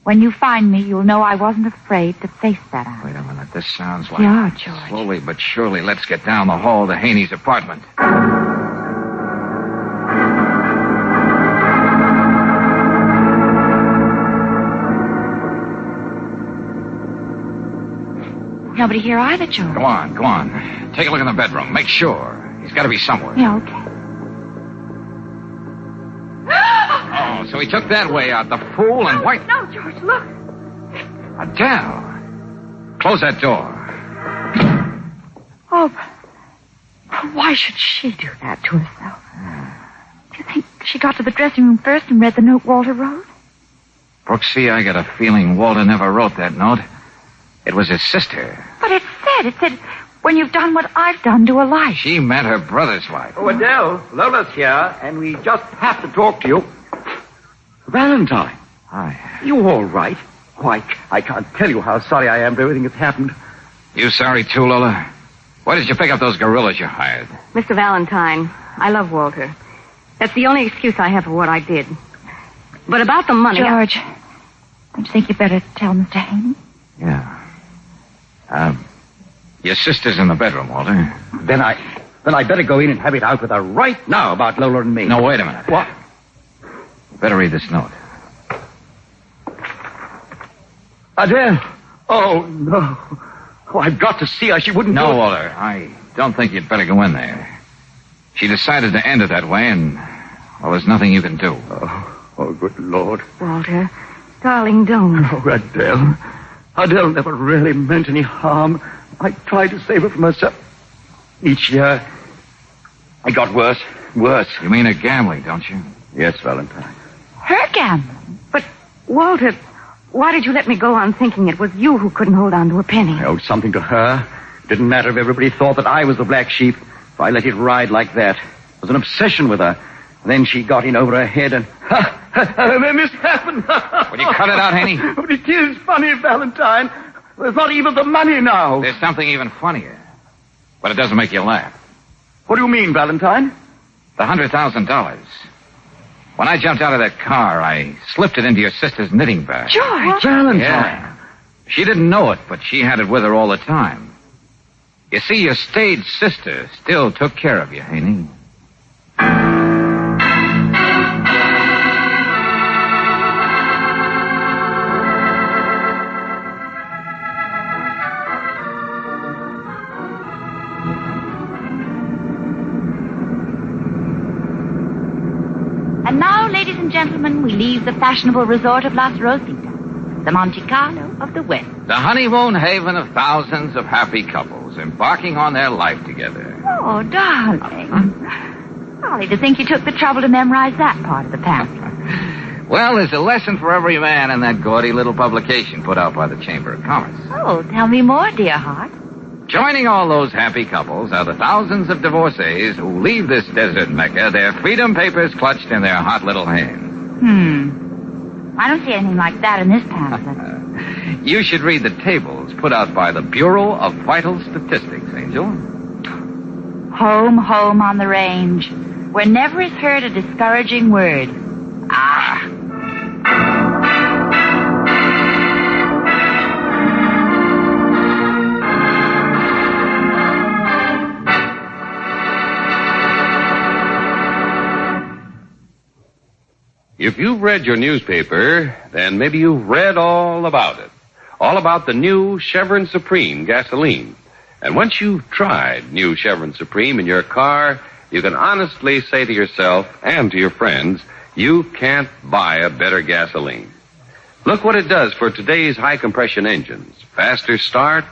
When you find me, you'll know I wasn't afraid to face that answer. Wait a minute. This sounds like... Yeah, George. Slowly but surely, let's get down the hall to Haney's apartment. Nobody here either, George. Go on. Take a look in the bedroom. Make sure. He's got to be somewhere. Yeah, okay. Oh, so he took that way out, the fool, and why... No, George, look. Adele. Close that door. Oh, why should she do that to herself? Do you think she got to the dressing room first and read the note Walter wrote? Brooksy, I got a feeling Walter never wrote that note. It was his sister. But it said, when you've done what I've done to a life. She meant her brother's life. Oh, Adele, Lola's here, and we just have to talk to you. Valentine. Hi. You all right? Why, I can't tell you how sorry I am for everything that's happened. You sorry too, Lola? Why did you pick up those gorillas you hired? Mr. Valentine, I love Walter. That's the only excuse I have for what I did. But about the money... George, don't you think you better tell Mr. Haney? Yeah. Your sister's in the bedroom, Walter. Then I'd better go in and have it out with her right now about Lola and me. No, wait a minute. What? You better read this note. Adele! Oh, no. Oh, I've got to see her. She wouldn't do No, it. Walter. I don't think you'd better go in there. She decided to end it that way, and, well, there's nothing you can do. Oh, good Lord. Walter, darling, don't. Oh, Adele. Adele never really meant any harm. I tried to save her from herself. Each year, I got worse. You mean at gambling, don't you? Yes, Valentine. Her gambling? But, Walter, why did you let me go on thinking it was you who couldn't hold on to a penny? I owed something to her. It didn't matter if everybody thought that I was the black sheep. If I let it ride like that. It was an obsession with her. Then she got in over her head and... This happened. Will you cut it out, Haney? But it is funny, Valentine. There's not even the money now. There's something even funnier. But it doesn't make you laugh. What do you mean, Valentine? The $100,000. When I jumped out of that car, I slipped it into your sister's knitting bag. George! Valentine. Yeah. She didn't know it, but she had it with her all the time. You see, your stage sister still took care of you, Haney. And now, ladies and gentlemen, we leave the fashionable resort of Las Rositas, the Monte Carlo of the West. The honeymoon haven of thousands of happy couples embarking on their life together. Oh, darling. Golly, to think you took the trouble to memorize that part of the pamphlet. Well, there's a lesson for every man in that gaudy little publication put out by the Chamber of Commerce. Oh, tell me more, dear heart. Joining all those happy couples are the thousands of divorcees who leave this desert Mecca, their freedom papers clutched in their hot little hands. I don't see anything like that in this pamphlet. You should read the tables put out by the Bureau of Vital Statistics, Angel. Home, home on the range, where never is heard a discouraging word. Ah! If you've read your newspaper, then maybe you've read all about it. All about the new Chevron Supreme gasoline. And once you've tried new Chevron Supreme in your car, you can honestly say to yourself and to your friends, you can't buy a better gasoline. Look what it does for today's high-compression engines. Faster starts,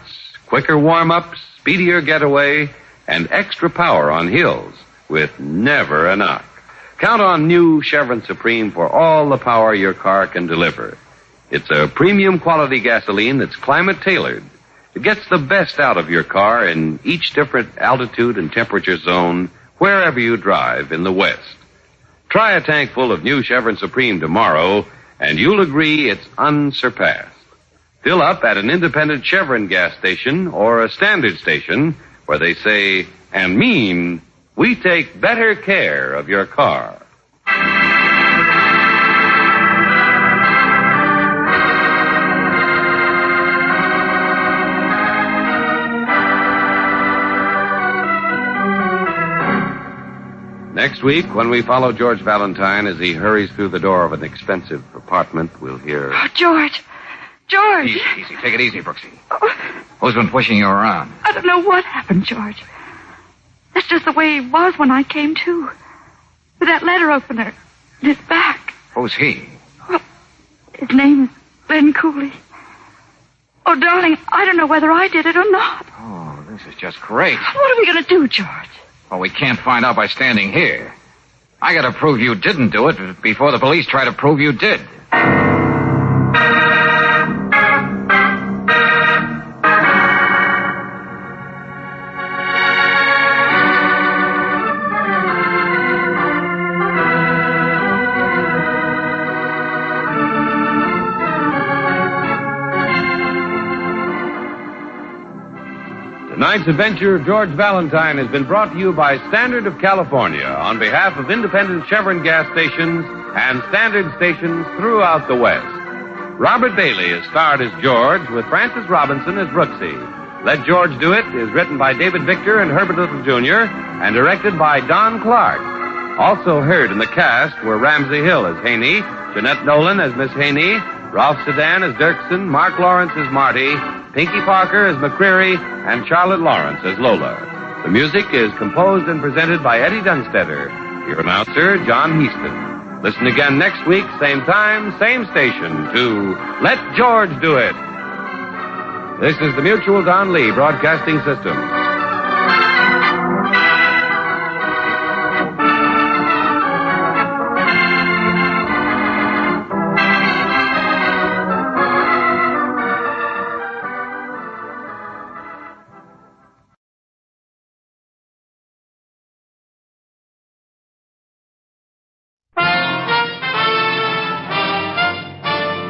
quicker warm-ups, speedier getaway, and extra power on hills with never a knock. Count on new Chevron Supreme for all the power your car can deliver. It's a premium quality gasoline that's climate tailored. It gets the best out of your car in each different altitude and temperature zone wherever you drive in the West. Try a tank full of new Chevron Supreme tomorrow, and you'll agree it's unsurpassed. Fill up at an independent Chevron gas station or a standard station where they say and mean, we take better care of your car. Next week, when we follow George Valentine as he hurries through the door of an expensive apartment, we'll hear... Oh, George! George! Easy. Take it easy, Brooksy. Who's been pushing you around? I don't know what happened, George. That's just the way he was when I came to. With that letter opener in his back. Who's he? Well, his name is Glenn Cooley. Oh, darling, I don't know whether I did it or not. Oh, this is just great. What are we going to do, George? Well, we can't find out by standing here. I gotta prove you didn't do it before the police try to prove you did. Tonight's adventure of George Valentine has been brought to you by Standard of California on behalf of independent Chevron gas stations and Standard stations throughout the West. Robert Bailey is starred as George with Francis Robinson as Brooksy. Let George Do It is written by David Victor and Herbert Little Jr. and directed by Don Clark. Also heard in the cast were Ramsey Hill as Haney, Jeanette Nolan as Miss Haney, Ralph Sedan as Dirksen, Mark Lawrence as Marty, Pinky Parker as McCreary, and Charlotte Lawrence as Lola. The music is composed and presented by Eddie Dunstetter. Your announcer, John Heaston. Listen again next week, same time, same station, to Let George Do It. This is the Mutual Don Lee Broadcasting System.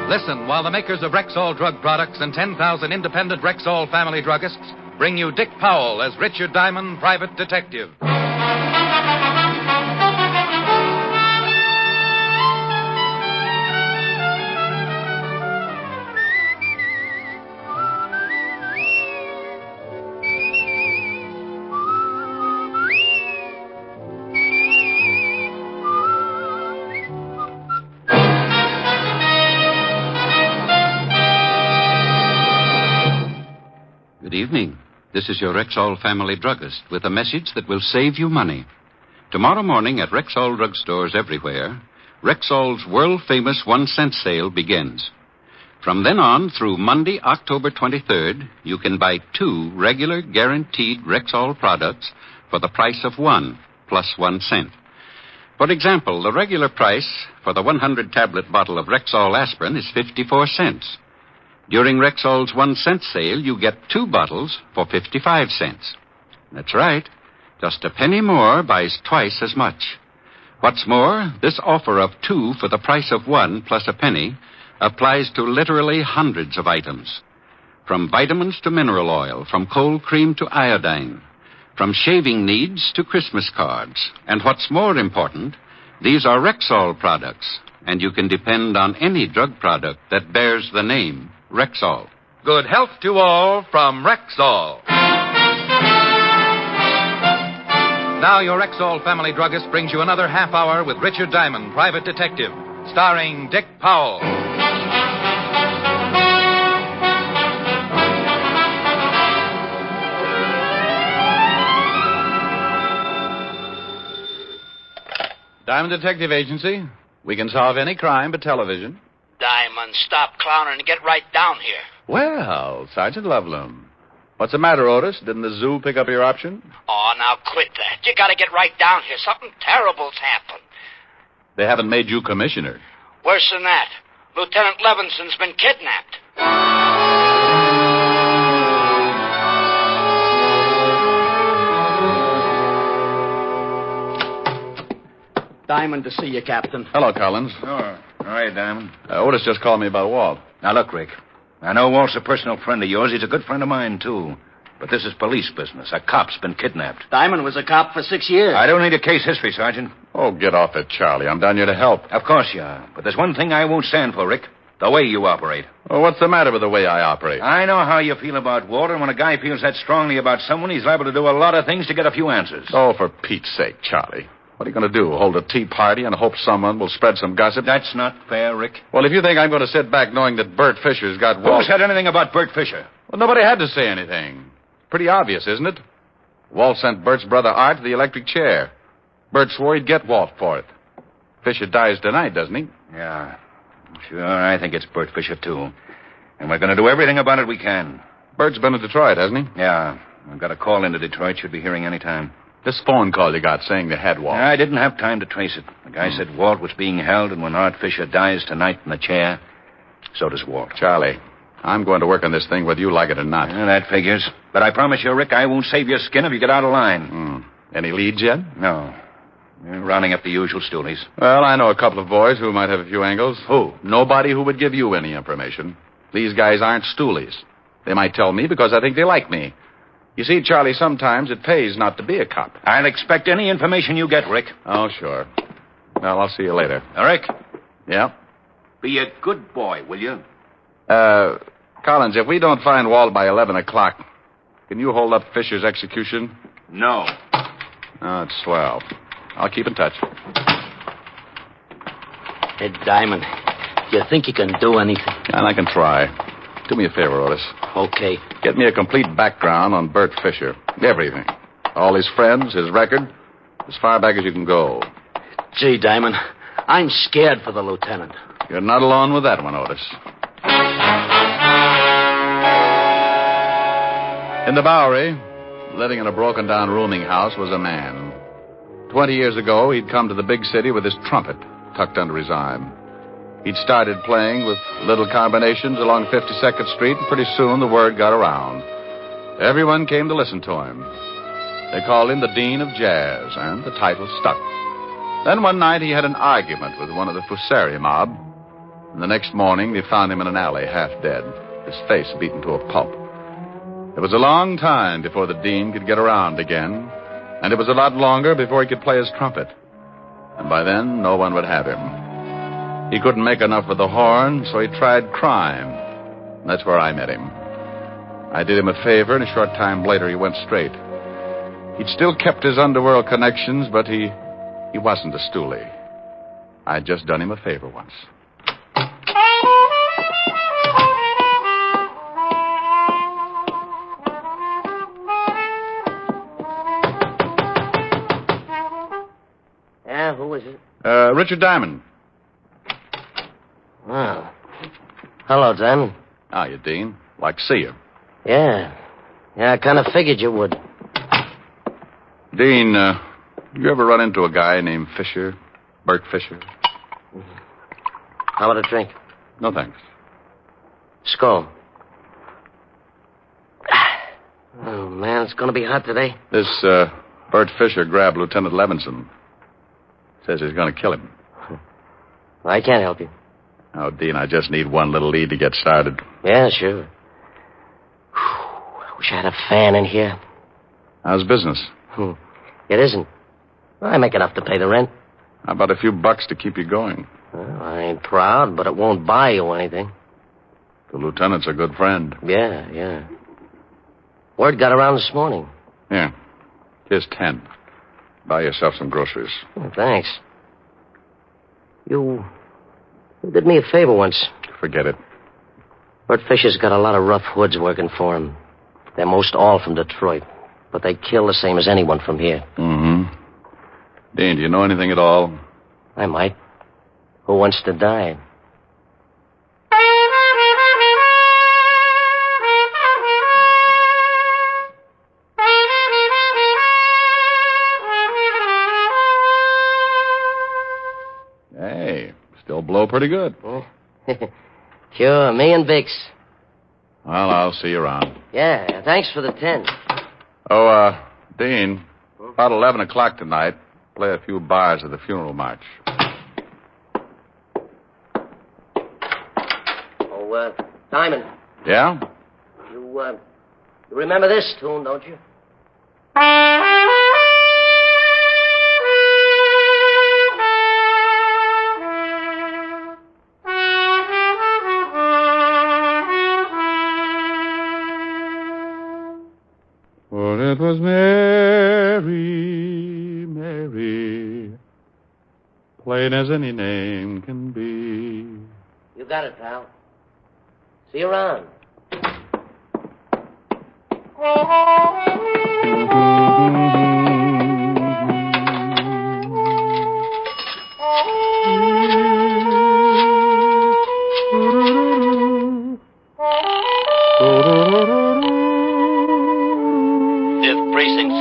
Listen while the makers of Rexall drug products and 10,000 independent Rexall family druggists bring you Dick Powell as Richard Diamond, private detective. Good evening. This is your Rexall family druggist with a message that will save you money. Tomorrow morning at Rexall drugstores everywhere, Rexall's world-famous 1-cent sale begins. From then on through Monday, October 23rd, you can buy 2 regular guaranteed Rexall products for the price of 1 plus 1 cent. For example, the regular price for the 100-tablet bottle of Rexall aspirin is 54 cents. During Rexall's 1-cent sale, you get 2 bottles for 55 cents. That's right. Just a penny more buys twice as much. What's more, this offer of 2 for the price of 1 plus a penny applies to literally hundreds of items. From vitamins to mineral oil, from cold cream to iodine, from shaving needs to Christmas cards. And what's more important, these are Rexall products, and you can depend on any drug product that bears the name Rexall. Good health to all from Rexall. Now your Rexall family druggist brings you another half hour with Richard Diamond, private detective, starring Dick Powell. Diamond Detective Agency. We can solve any crime but television. Diamond, stop clowning and get right down here. Well, Sergeant Loveland. What's the matter, Otis? Didn't the zoo pick up your option? Oh, now quit that. You gotta get right down here. Something terrible's happened. They haven't made you commissioner. Worse than that. Lieutenant Levinson's been kidnapped. Diamond to see you, Captain. Hello, Collins. Oh, all right, Diamond. Otis just called me about Walt. Now, look, Rick. I know Walt's a personal friend of yours. He's a good friend of mine, too. But this is police business. A cop's been kidnapped. Diamond was a cop for 6 years. I don't need a case history, Sergeant. Oh, get off it, Charlie. I'm down here to help. Of course you are. But there's one thing I won't stand for, Rick. The way you operate. Well, what's the matter with the way I operate? I know how you feel about Walt, and when a guy feels that strongly about someone, he's liable to do a lot of things to get a few answers. Oh, for Pete's sake, Charlie. What are you going to do? Hold a tea party and hope someone will spread some gossip? That's not fair, Rick. Well, if you think I'm going to sit back knowing that Bert Fisher's got Walt... Who said anything about Bert Fisher? Well, nobody had to say anything. Pretty obvious, isn't it? Walt sent Bert's brother Art to the electric chair. Bert swore he'd get Walt for it. Fisher dies tonight, doesn't he? Yeah. Sure, I think it's Bert Fisher, too. And we're going to do everything about it we can. Bert's been in Detroit, hasn't he? Yeah. I've got a call into Detroit. Should be hearing any time. This phone call you got saying they had Walt. I didn't have time to trace it. The guy said Walt was being held, and when Art Fisher dies tonight in the chair, so does Walt. Charlie, I'm going to work on this thing whether you like it or not. Yeah, that figures. But I promise you, Rick, I won't save your skin if you get out of line. Any leads yet? No. You're rounding up the usual stoolies. Well, I know a couple of boys who might have a few angles. Who? Nobody who would give you any information. These guys aren't stoolies. They might tell me because I think they like me. You see, Charlie, sometimes it pays not to be a cop. I'll expect any information you get, Rick. Oh, sure. Well, I'll see you later. Rick? Yeah? Be a good boy, will you? Collins, if we don't find Walt by 11 o'clock, Can you hold up Fisher's execution? No. Oh, it's swell. I'll keep in touch. Hey, Diamond, you think you can do anything? And I can try. Do me a favor, Otis. Okay. Get me a complete background on Bert Fisher. Everything. All his friends, his record, as far back as you can go. Gee, Diamond, I'm scared for the lieutenant. You're not alone with that one, Otis. In the Bowery, living in a broken-down rooming house, was a man. 20 years ago, he'd come to the big city with his trumpet tucked under his arm. He'd started playing with little combinations along 52nd Street, and pretty soon the word got around. Everyone came to listen to him. They called him the Dean of Jazz, and the title stuck. Then one night he had an argument with one of the Fusari mob, and the next morning they found him in an alley, half dead, his face beaten to a pulp. It was a long time before the Dean could get around again, and it was a lot longer before he could play his trumpet. And by then, no one would have him. He couldn't make enough of the horn, so he tried crime. And that's where I met him. I did him a favor, and a short time later he went straight. He'd still kept his underworld connections, but he wasn't a stoolie. I'd just done him a favor once. Yeah, who is it? Richard Diamond. Oh. Hello, Diamond. How you, Dean? Like to see you. Yeah. Yeah, I kind of figured you would. Dean, you ever run into a guy named Fisher? Bert Fisher? How about a drink? No, thanks. Skull. Oh, man, it's going to be hot today. This, Bert Fisher grabbed Lieutenant Levinson. Says he's going to kill him. I can't help you. Oh, Dean, I just need one little lead to get started. Yeah, sure. I wish I had a fan in here. How's business? It isn't. I make enough to pay the rent. How about a few bucks to keep you going? Well, I ain't proud, but it won't buy you anything. The lieutenant's a good friend. Yeah. Word got around this morning. Yeah. Here's 10. Buy yourself some groceries. Oh, thanks. You did me a favor once. Forget it. Bert Fisher's got a lot of rough hoods working for him. They're most all from Detroit, but they kill the same as anyone from here. Mm-hmm. Dean, do you know anything at all? I might. Who wants to die? Hey, still blow pretty good. Sure, me and Bix. Well, I'll see you around. Yeah, thanks for the 10. Oh, Dean, about 11 o'clock tonight, play a few bars at the funeral march. Oh, Diamond. Yeah? You remember this tune, don't you? For it was Mary, Mary, plain as any name can be. You got it, pal. See you around.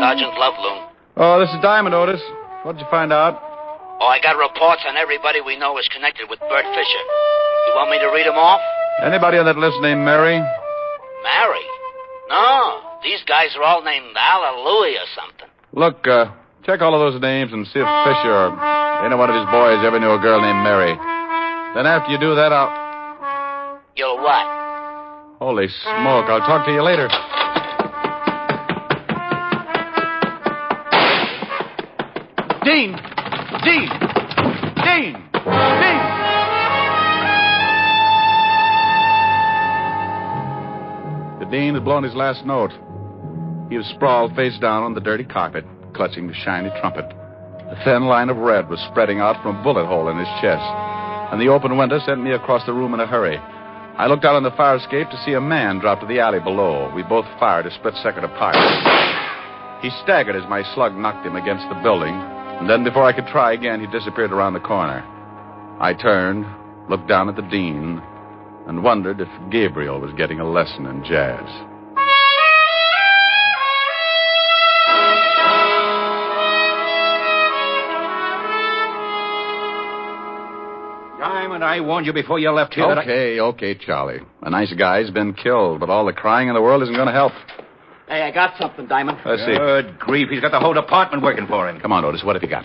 Sergeant Loveloon. Oh, this is Diamond, Otis. What'd you find out? Oh, I got reports on everybody we know is connected with Bert Fisher. You want me to read them off? Anybody on that list named Mary? Mary? No. These guys are all named Hallelujah or something. Look, check all of those names and see if Fisher or any one of his boys ever knew a girl named Mary. Then after you do that, You'll what? Holy smoke, I'll talk to you later. Dean! Dean! Dean! Dean! The Dean had blown his last note. He was sprawled face down on the dirty carpet, clutching the shiny trumpet. A thin line of red was spreading out from a bullet hole in his chest, and the open window sent me across the room in a hurry. I looked out on the fire escape to see a man drop to the alley below. We both fired a split second apart. He staggered as my slug knocked him against the building, and then before I could try again, he disappeared around the corner. I turned, looked down at the dean, and wondered if Gabriel was getting a lesson in jazz. Diamond, I warned you before you left here Okay, Charlie. A nice guy's been killed, but all the crying in the world isn't going to help. Hey, I got something, Diamond. Let's see. Good grief, he's got the whole department working for him. Come on, Otis, what have you got?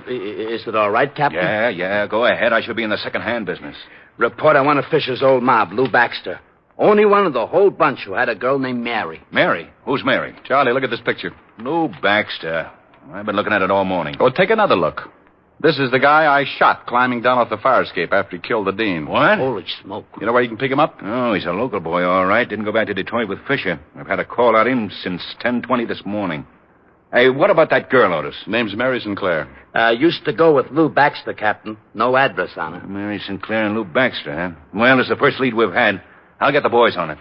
Is it all right, Captain? Yeah, go ahead. I should be in the second-hand business. Report on one of Fisher's old mob, Lou Baxter. Only one of the whole bunch who had a girl named Mary. Mary? Who's Mary? Charlie, look at this picture. Lou Baxter. I've been looking at it all morning. Oh, take another look. This is the guy I shot climbing down off the fire escape after he killed the dean. What? Holy smoke. You know where you can pick him up? Oh, he's a local boy, all right. Didn't go back to Detroit with Fisher. I've had a call on him since 10:20 this morning. Hey, what about that girl, Otis? Name's Mary Sinclair. Used to go with Lou Baxter, Captain. No address on her. Mary Sinclair and Lou Baxter, huh? Well, it's the first lead we've had. I'll get the boys on it.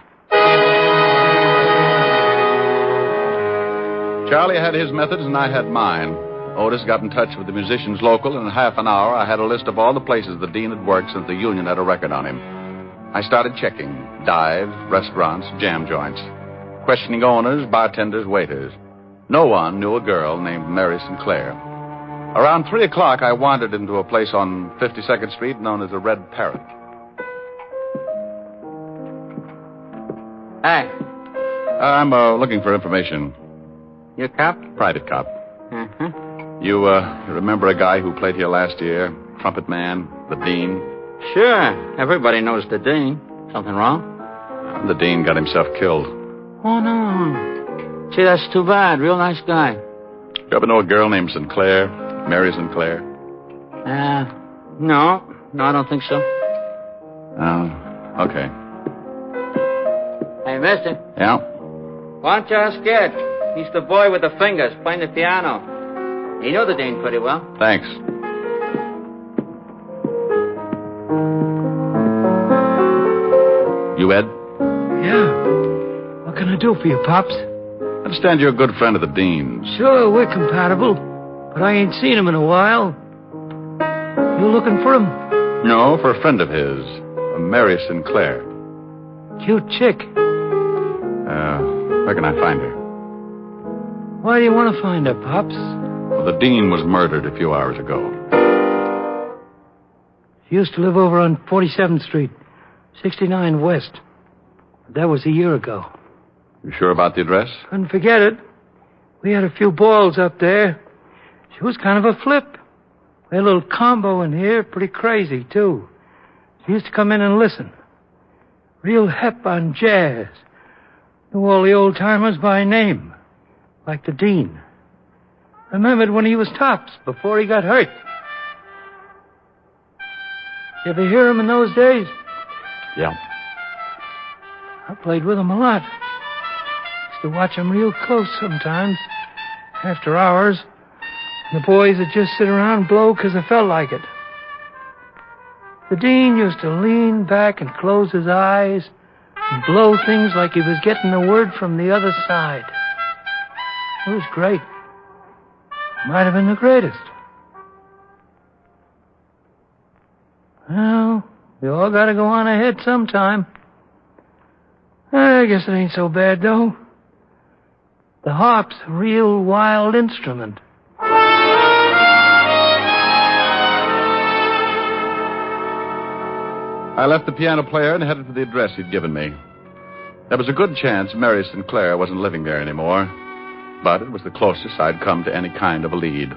Charlie had his methods and I had mine. Otis got in touch with the musicians local, and in half an hour I had a list of all the places the dean had worked since the union had a record on him. I started checking dives, restaurants, jam joints, questioning owners, bartenders, waiters. No one knew a girl named Mary Sinclair. Around 3 o'clock, I wandered into a place on 52nd Street known as the Red Parrot. Hey. I'm looking for information. You a cop? Private cop. Uh-huh. You remember a guy who played here last year? Trumpet man, the dean? Sure. Everybody knows the dean. Something wrong? The dean got himself killed. Oh, no. Gee, that's too bad. Real nice guy. You ever know a girl named Sinclair? Mary Sinclair? No. No, I don't think so. Oh, okay. Hey, mister. Yeah? Why don't you ask Ed? He's the boy with the fingers playing the piano. He knew the dean pretty well. Thanks. You, Ed? Yeah. What can I do for you, Pops? I understand you're a good friend of the dean's. Sure, we're compatible, but I ain't seen him in a while. You looking for him? No, for a friend of his, a Mary Sinclair. Cute chick. Where can I find her? Why do you want to find her, Pops? Well, the dean was murdered a few hours ago. She used to live over on 47th Street, 69 West. That was a year ago. You sure about the address? Couldn't forget it. We had a few balls up there. She was kind of a flip. We had a little combo in here, pretty crazy, too. She used to come in and listen. Real hep on jazz. Knew all the old-timers by name, like the dean. Remembered when he was tops, before he got hurt. You ever hear him in those days? Yeah. I played with him a lot. Used to watch him real close sometimes, after hours. And the boys would just sit around and blow because I felt like it. The dean used to lean back and close his eyes and blow things like he was getting the word from the other side. It was great. Might have been the greatest. Well, we all got to go on ahead sometime. I guess it ain't so bad, though. The harp's a real wild instrument. I left the piano player and headed for the address he'd given me. There was a good chance Mary Sinclair wasn't living there anymore, but it was the closest I'd come to any kind of a lead.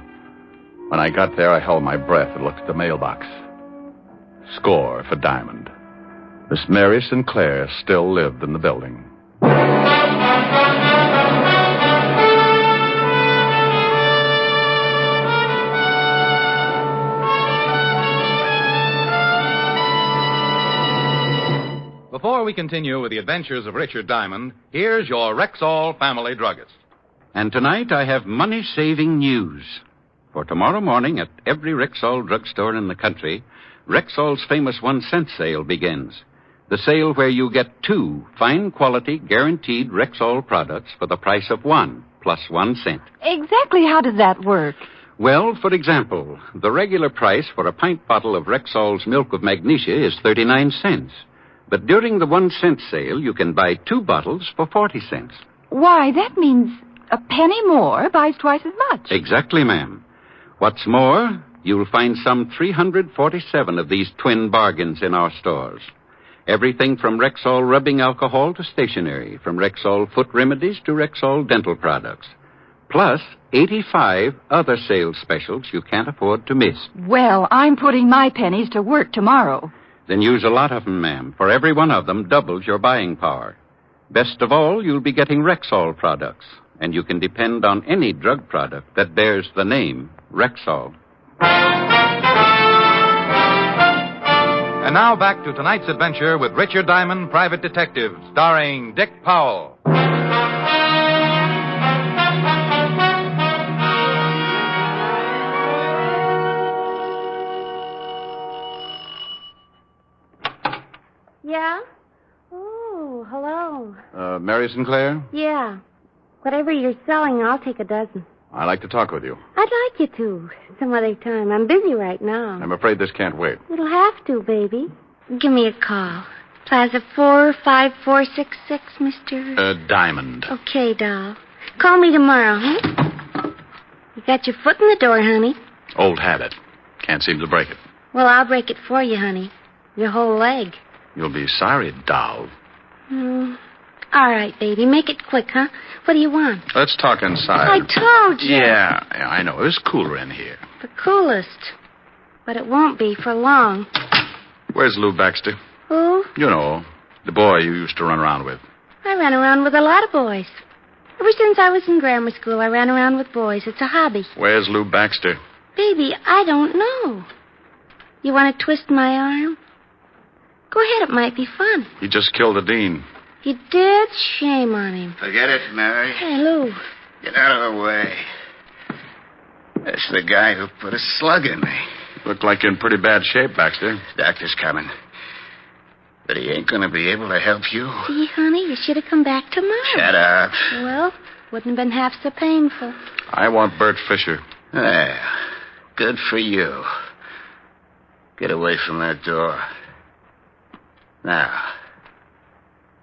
When I got there, I held my breath and looked at the mailbox. Score for Diamond. Miss Mary Sinclair still lived in the building. Before we continue with the adventures of Richard Diamond, here's your Rexall family druggist. And tonight I have money-saving news. For tomorrow morning at every Rexall drugstore in the country, Rexall's famous 1-cent sale begins. The sale where you get 2 fine-quality, guaranteed Rexall products for the price of 1 plus 1 cent. Exactly how does that work? Well, for example, the regular price for a pint bottle of Rexall's milk of magnesia is 39 cents. But during the 1-cent sale, you can buy 2 bottles for 40 cents. Why, that means a penny more buys twice as much. Exactly, ma'am. What's more, you'll find some 347 of these twin bargains in our stores. Everything from Rexall rubbing alcohol to stationery, from Rexall foot remedies to Rexall dental products. Plus 85 other sales specials you can't afford to miss. Well, I'm putting my pennies to work tomorrow. Then use a lot of them, ma'am, for every one of them doubles your buying power. Best of all, you'll be getting Rexall products, and you can depend on any drug product that bears the name Rexall. And now back to tonight's adventure with Richard Diamond, Private Detective, starring Dick Powell. Yeah? Oh, hello. Mary Sinclair? Yeah. Whatever you're selling, I'll take a dozen. I'd like to talk with you. I'd like you to. Some other time. I'm busy right now. I'm afraid this can't wait. It'll have to, baby. Give me a call. Plaza 45466, Mr. Diamond. Okay, doll. Call me tomorrow, huh? You got your foot in the door, honey. Old habit. Can't seem to break it. Well, I'll break it for you, honey. Your whole leg. You'll be sorry, doll. All right, baby. Make it quick, huh? What do you want? Let's talk inside. I told you. Yeah, I know. It's cooler in here. The coolest. But it won't be for long. Where's Lou Baxter? Who? You know, the boy you used to run around with. I ran around with a lot of boys. Ever since I was in grammar school, I ran around with boys. It's a hobby. Where's Lou Baxter? Baby, I don't know. You want to twist my arm? Go ahead, it might be fun. He just killed the dean. You did? Shame on him. Forget it, Mary. Hey, Lou. Get out of the way. That's the guy who put a slug in me. Look like you're in pretty bad shape, Baxter. Doctor's coming. But he ain't going to be able to help you. See, honey, you should have come back tomorrow. Shut up. Well, wouldn't have been half so painful. I want Bert Fisher. Well, good for you. Get away from that door. Now,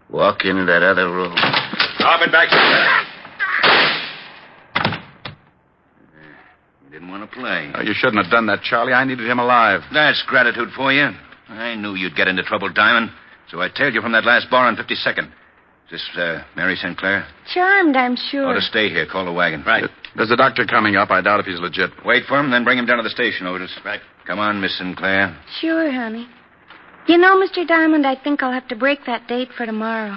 walk into that other room. Stop it, Baxter. You didn't want to play. Oh, you shouldn't have done that, Charlie. I needed him alive. That's gratitude for you. I knew you'd get into trouble, Diamond. So I tailed you from that last bar on 52nd. Is this, Mary Sinclair? Charmed, I'm sure. Ought to stay here. Call the wagon. Right. There's a doctor coming up. I doubt if he's legit. Wait for him, then bring him down to the station, Otis. Right. Come on, Miss Sinclair. Sure, honey. You know, Mr. Diamond, I think I'll have to break that date for tomorrow.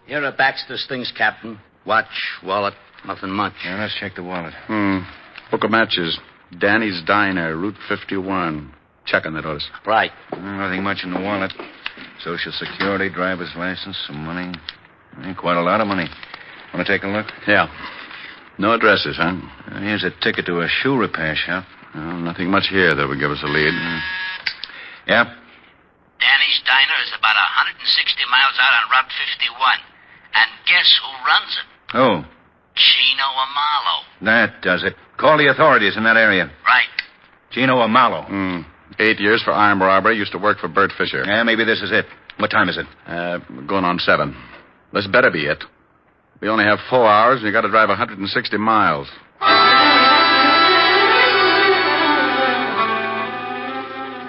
Here are Baxter's things, Captain. Watch, wallet, nothing much. Yeah, let's check the wallet. Book of matches. Danny's Diner, Route 51. Check on that, Otis. Right. Nothing much in the wallet. Social Security, driver's license, some money. Ain't quite a lot of money. Want to take a look? Yeah. No addresses, huh? Here's a ticket to a shoe repair shop. Well, nothing much here that would give us a lead. Yeah? Danny's Diner is about 160 miles out on Route 51. And guess who runs it? Oh, Chino Amalo. that does it. Call the authorities in that area. Right. Gino Amalo. 8 years for armed robbery. Used to work for Bert Fisher. Yeah, maybe this is it. What time is it? Going on 7. This better be it. We only have 4 hours, and you got to drive 160 miles.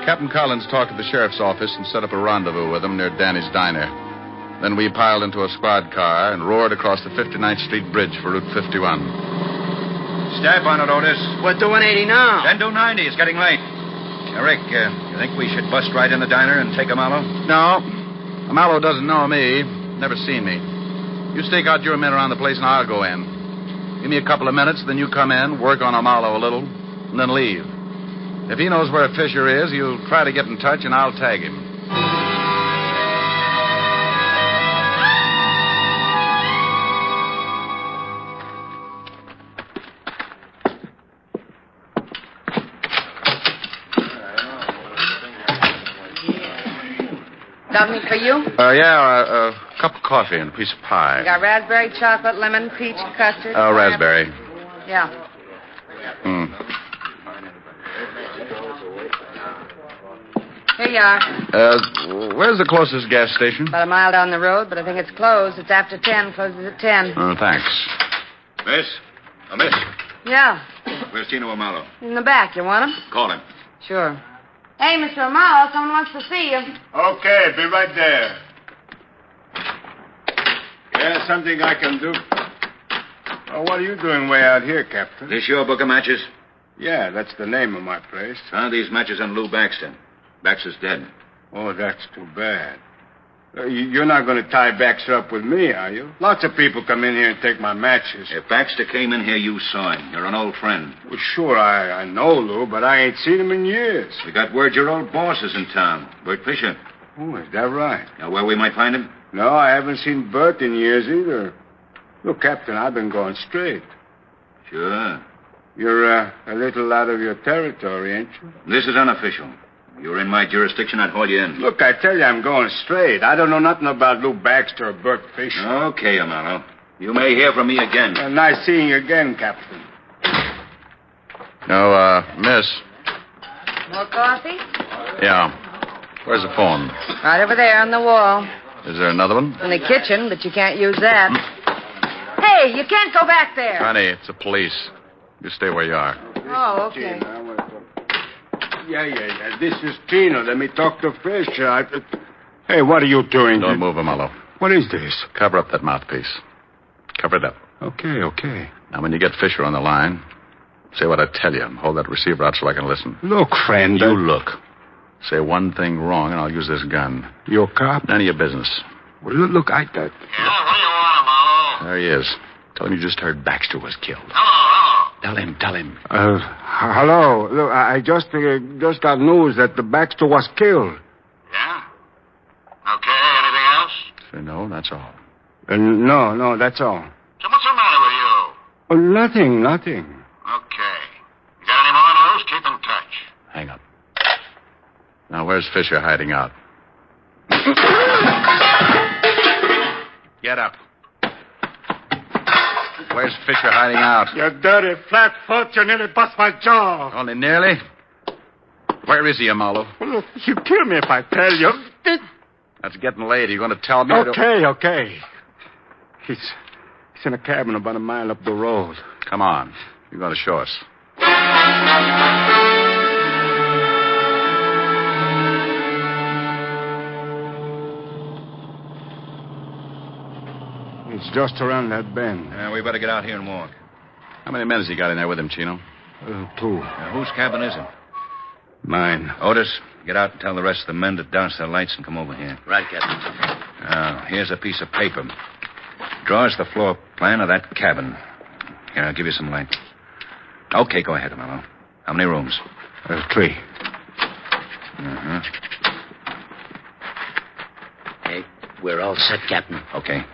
Captain Collins talked to the sheriff's office and set up a rendezvous with him near Danny's Diner. Then we piled into a squad car and roared across the 59th Street Bridge for Route 51. Step on it, Otis. We're doing 80 now. Then do 90. It's getting late. Rick, you think we should bust right in the diner and take Amalo? No. Amalo doesn't know me. Never seen me. You stake out your men around the place and I'll go in. Give me a couple of minutes, then you come in, work on Amalo a little, and then leave. If he knows where Fisher is, he'll try to get in touch, and I'll tag him. Something for you? A cup of coffee and a piece of pie. I got raspberry, chocolate, lemon, peach, custard. Oh, raspberry. Yeah. Here you are. Where's the closest gas station? About a mile down the road, but I think it's closed. It's after 10. Closes at 10. Oh, thanks. Miss? Oh, miss. Yeah. Where's Tino Amalo? He's in the back. You want him? Call him. Sure. Hey, Mr. Amalo, someone wants to see you. Okay, be right there. Yeah, something I can do. Oh, what are you doing way out here, Captain? This your book of matches? Yeah, that's the name of my place. Found these matches on Lou Baxter. Baxter's dead. Oh, that's too bad. You're not going to tie Baxter up with me, are you? Lots of people come in here and take my matches. If Baxter came in here, you saw him. You're an old friend. Well, sure, I know Lou, but I ain't seen him in years. We got word your old boss is in town, Bert Fisher. Oh, is that right? Know where we might find him? No, I haven't seen Bert in years either. Look, Captain, I've been going straight. Sure. You're a little out of your territory, ain't you? This is unofficial. If you were in my jurisdiction, I'd haul you in. Look, I tell you, I'm going straight. I don't know nothing about Lou Baxter or Bert Fisher. Okay, Amaro. You may hear from me again. Nice seeing you again, Captain. No, miss. More coffee? Yeah. Where's the phone? Right over there on the wall. Is there another one? In the kitchen, but you can't use that. Hey, you can't go back there. Honey, it's the police. You stay where you are. Oh, okay. Yeah. This is Tino. Let me talk to Fisher. Hey, what are you doing? Don't move, Amalo. What is this? Cover up that mouthpiece. Cover it up. Okay. Now, when you get Fisher on the line, say what I tell you. Hold that receiver out so I can listen. Look, friend. You look. Say one thing wrong, and I'll use this gun. You a cop? None of your business. Well, look, I... Yeah, what do you want, Amalo? There he is. Tell him you just heard Baxter was killed. Hello. Tell him. Hello. Look, I just got news that the Baxter was killed. Yeah? Okay, anything else? Say no, that's all. No, that's all. So what's the matter with you? Oh, nothing. Okay. You got any more news? Keep in touch. Hang up. Now, where's Fisher hiding out? Get up. Where's Fisher hiding out? You dirty flat-foot, you nearly bust my jaw. Only nearly? Where is he, Amalo? Well, look, you kill me if I tell you. That's getting late. Are you going to tell me? Okay. He's in a cabin about a mile up the road. Come on. You're going to show us. It's just around that bend. We better get out here and walk. How many men has he got in there with him, Chino? 2. Whose cabin is it? Mine. Otis, get out and tell the rest of the men to douse their lights and come over here. Right, Captain. Here's a piece of paper. Draw us the floor plan of that cabin. Here, I'll give you some light. Okay, go ahead, Amalo. How many rooms? 3. Uh-huh. Hey, we're all set, Captain. Okay.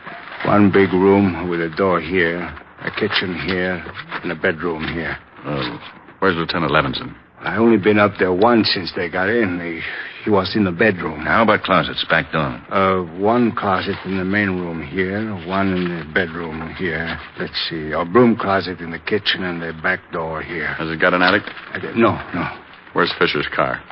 One big room with a door here, a kitchen here, and a bedroom here. Oh. Where's Lieutenant Levinson? I only been up there once since they got in. He was in the bedroom. How about closets, back door? One closet in the main room here, one in the bedroom here. Let's see, a broom closet in the kitchen and the back door here. Has it got an attic? No. Where's Fisher's car?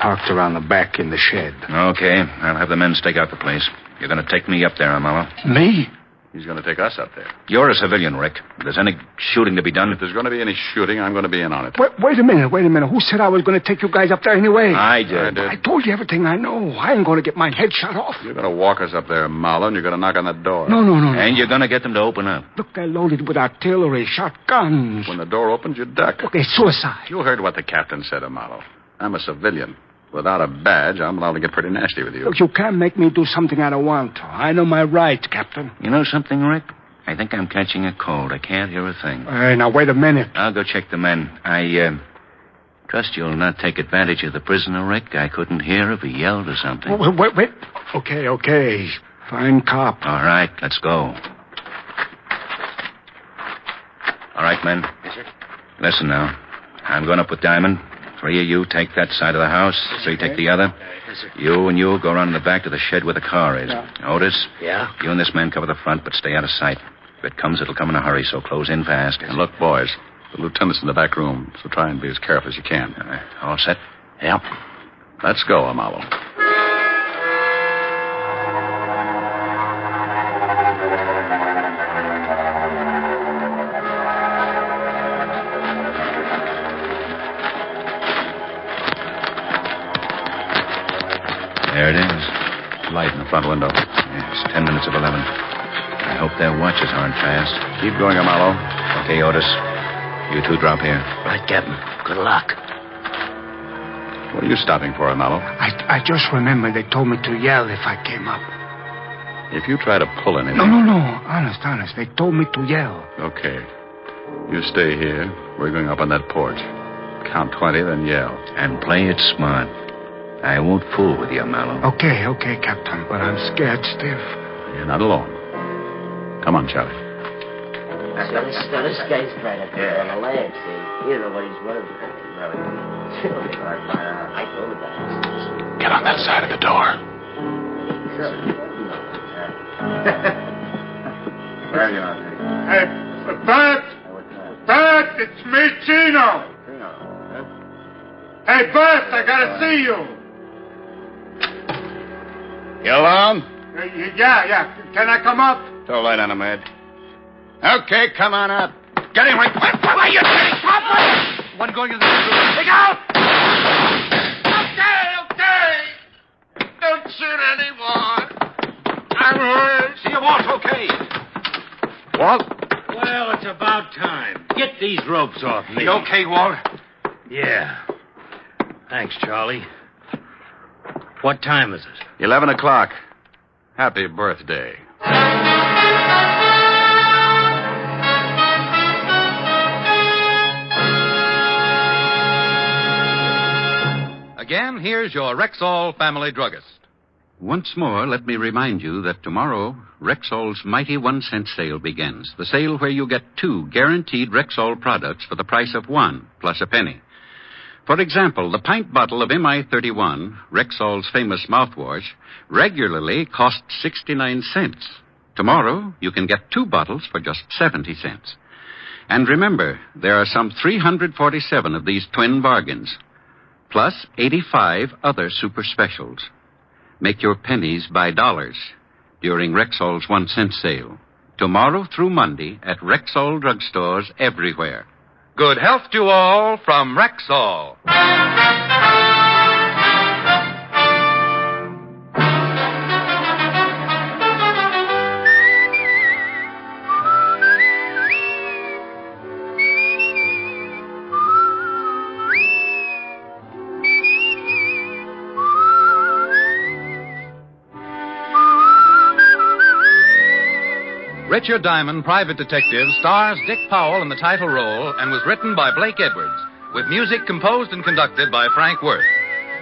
Parked around the back in the shed. Okay, I'll have the men stake out the place. You're going to take me up there, Amalo. Me? He's going to take us up there. You're a civilian, Rick. If there's any shooting to be done... If there's going to be any shooting, I'm going to be in on it. Wait a minute. Who said I was going to take you guys up there anyway? I did. I told you everything I know. I ain't going to get my head shot off. You're going to walk us up there, Marlowe, and you're going to knock on that door. No. And you're going to get them to open up. Look, they're loaded with artillery, shotguns. When the door opens, you duck. Look, it's suicide. You heard what the captain said, Marlowe. I'm a civilian. Without a badge, I'm allowed to get pretty nasty with you. Look, you can't make me do something I don't want to. I know my rights, Captain. You know something, Rick? I think I'm catching a cold. I can't hear a thing. Now, wait a minute. I'll go check the men. I Trust you'll not take advantage of the prisoner, Rick. I couldn't hear if he yelled or something. Wait. Okay. Fine cop. All right, let's go. All right, men. Yes, sir. Listen now. I'm going up with Diamond. 3 of you take that side of the house. 3 take the other. Yes, sir. You and you go around in the back to the shed where the car is. Yeah. Otis? Yeah? You and this man cover the front, but stay out of sight. If it comes, it'll come in a hurry, so close in fast. And look, boys, the lieutenant's in the back room, so try and be as careful as you can. All set? Yeah. Let's go, Amalo. There it is. Light in the front window. It's 10 minutes of 11. I hope their watches aren't fast. Keep going, Amalo. Okay, Otis. You two drop here. Right, Captain. Good luck. What are you stopping for, Amalo? I just remember they told me to yell if I came up. If you try to pull anything... No. Honest. They told me to yell. Okay. You stay here. We're going up on that porch. Count 20, then yell. And play it smart. I won't fool with you, Mallow. Okay, Captain, but I'm scared stiff. You're not alone. Come on, Charlie. This guy's trying to put on the leg, see? You know what he's running to. I told the guys. Get on that side of the door. Hey, Bert, it's me, Chino. Hey, Bert, I gotta see you. You alone? Yeah. Can I come up? Throw a light on him, Ed. Okay, come on up. Get him right. What are you doing? Stop it! One going into the room. Take out! Okay. Don't shoot anyone. I'm hurt. See you, Walt, okay. Walt? Well, it's about time. Get these ropes off me. You okay, Walt? Yeah. Thanks, Charlie. What time is it? 11 o'clock. Happy birthday. Again, here's your Rexall family druggist. Once more, let me remind you that tomorrow, Rexall's mighty 1-cent sale begins. The sale where you get 2 guaranteed Rexall products for the price of 1, plus a penny. For example, the pint bottle of MI31, Rexall's famous mouthwash, regularly costs 69 cents. Tomorrow, you can get 2 bottles for just 70 cents. And remember, there are some 347 of these twin bargains, plus 85 other super specials. Make your pennies by dollars during Rexall's 1-cent sale. Tomorrow through Monday at Rexall drugstores everywhere. Good health to all from Rexall. Richard Diamond, Private Detective, stars Dick Powell in the title role and was written by Blake Edwards, with music composed and conducted by Frank Worth.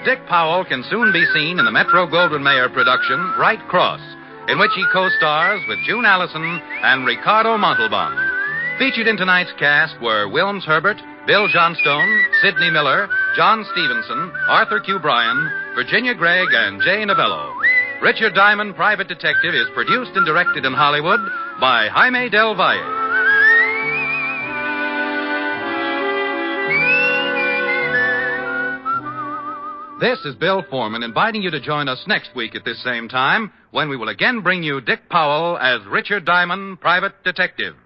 Dick Powell can soon be seen in the Metro-Goldwyn-Mayer production, Bright Cross, in which he co-stars with June Allison and Ricardo Montalban. Featured in tonight's cast were Wilms Herbert, Bill Johnstone, Sidney Miller, John Stevenson, Arthur Q. Bryan, Virginia Gregg, and Jay Novello. Richard Diamond, Private Detective, is produced and directed in Hollywood by Jaime Del Valle. This is Bill Foreman inviting you to join us next week at this same time when we will again bring you Dick Powell as Richard Diamond, Private Detective.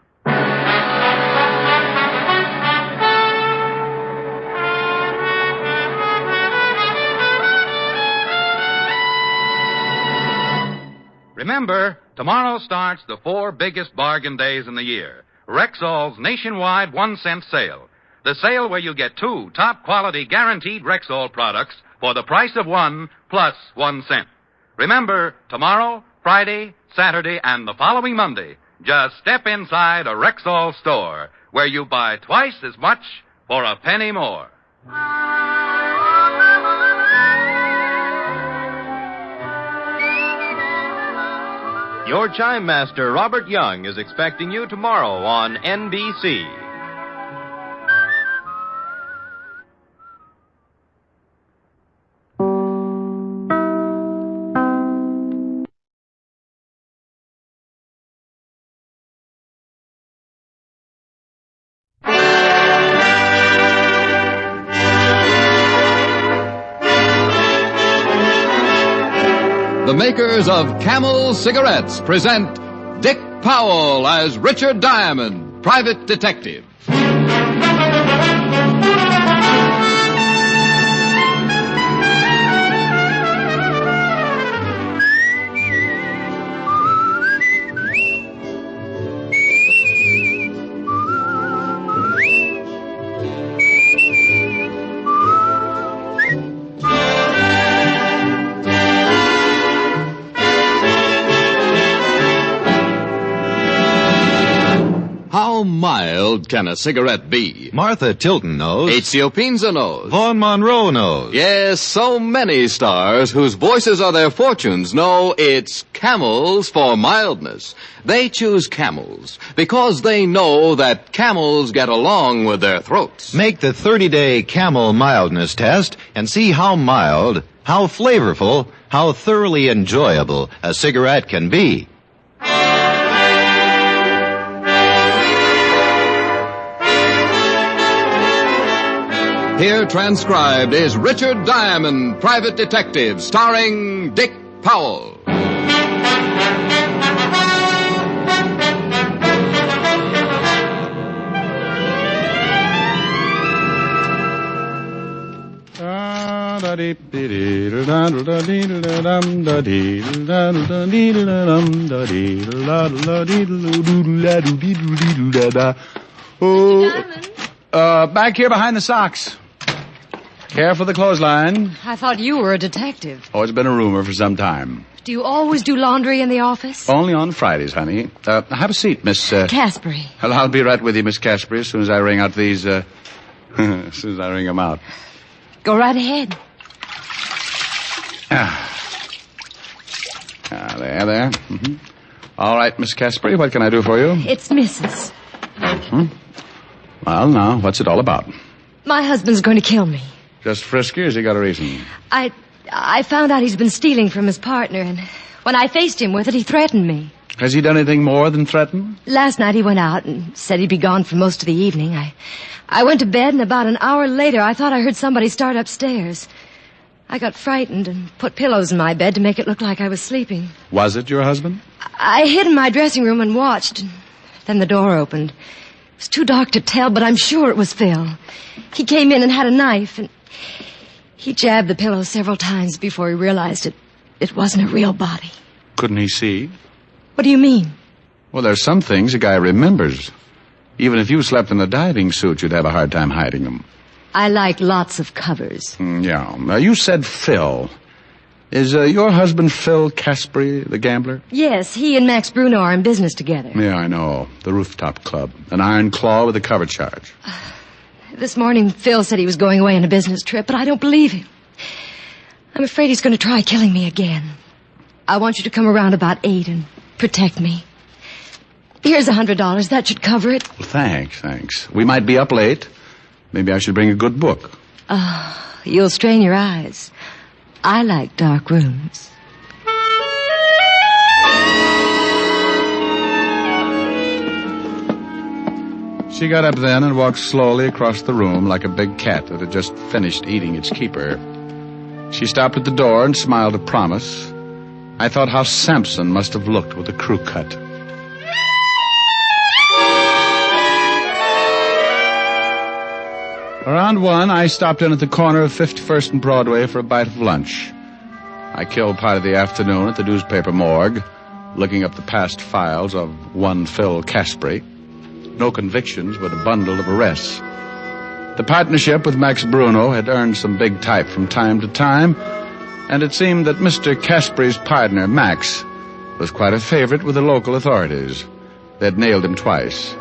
Remember, tomorrow starts the 4 biggest bargain days in the year. Rexall's nationwide 1-cent sale. The sale where you get 2 top-quality guaranteed Rexall products for the price of 1 plus 1 cent. Remember, tomorrow, Friday, Saturday, and the following Monday, just step inside a Rexall store where you buy twice as much for a penny more. Your chime master, Robert Young, is expecting you tomorrow on NBC. The makers of Camel cigarettes present Dick Powell as Richard Diamond, private detective. How mild can a cigarette be? Martha Tilton knows. Ezio Pinza knows. Vaughn Monroe knows. Yes, so many stars whose voices are their fortunes know it's Camels for mildness. They choose Camels because they know that Camels get along with their throats. Make the 30-day Camel mildness test and see how mild, how flavorful, how thoroughly enjoyable a cigarette can be. Here transcribed is Richard Diamond, private detective, starring Dick Powell. Back here behind the socks. Care for the clothesline. I thought you were a detective. Oh, it's been a rumor for some time. Do you always do laundry in the office? Only on Fridays, honey. Have a seat, Miss... Caspery. Well, I'll be right with you, Miss Caspery, as soon as I ring out these, as soon as I ring them out. Go right ahead. There. Mm-hmm. All right, Miss Caspery, what can I do for you? It's Mrs. Well, now, what's it all about? My husband's going to kill me. Just frisky, or has he got a reason? I found out he's been stealing from his partner, and when I faced him with it, he threatened me. Has he done anything more than threaten? Last night he went out and said he'd be gone for most of the evening. I went to bed, and about an hour later, I thought I heard somebody start upstairs. I got frightened and put pillows in my bed to make it look like I was sleeping. Was it your husband? I hid in my dressing room and watched, and then the door opened. It was too dark to tell, but I'm sure it was Phil. He came in and had a knife, and he jabbed the pillow several times before he realized it wasn't a real body. Couldn't he see? What do you mean? Well, there's some things a guy remembers. Even if you slept in a diving suit, you'd have a hard time hiding them. I like lots of covers. Yeah. Now, you said Phil. Is your husband Phil Caspery, the gambler? Yes, he and Max Bruno are in business together. Yeah, I know. The Rooftop Club. An iron claw with a cover charge. This morning, Phil said he was going away on a business trip, but I don't believe him. I'm afraid he's going to try killing me again. I want you to come around about 8 and protect me. Here's $100. That should cover it. Well, thanks. We might be up late. Maybe I should bring a good book. You'll strain your eyes. I like dark rooms. She got up then and walked slowly across the room like a big cat that had just finished eating its keeper. She stopped at the door and smiled a promise. I thought how Samson must have looked with a crew cut. Around 1, I stopped in at the corner of 51st and Broadway for a bite of lunch. I killed part of the afternoon at the newspaper morgue, looking up the past files of one Phil Caspery. No convictions, but a bundle of arrests. The partnership with Max Bruno had earned some big type from time to time, and it seemed that Mr. Caspery's partner, Max, was quite a favorite with the local authorities. They'd nailed him twice.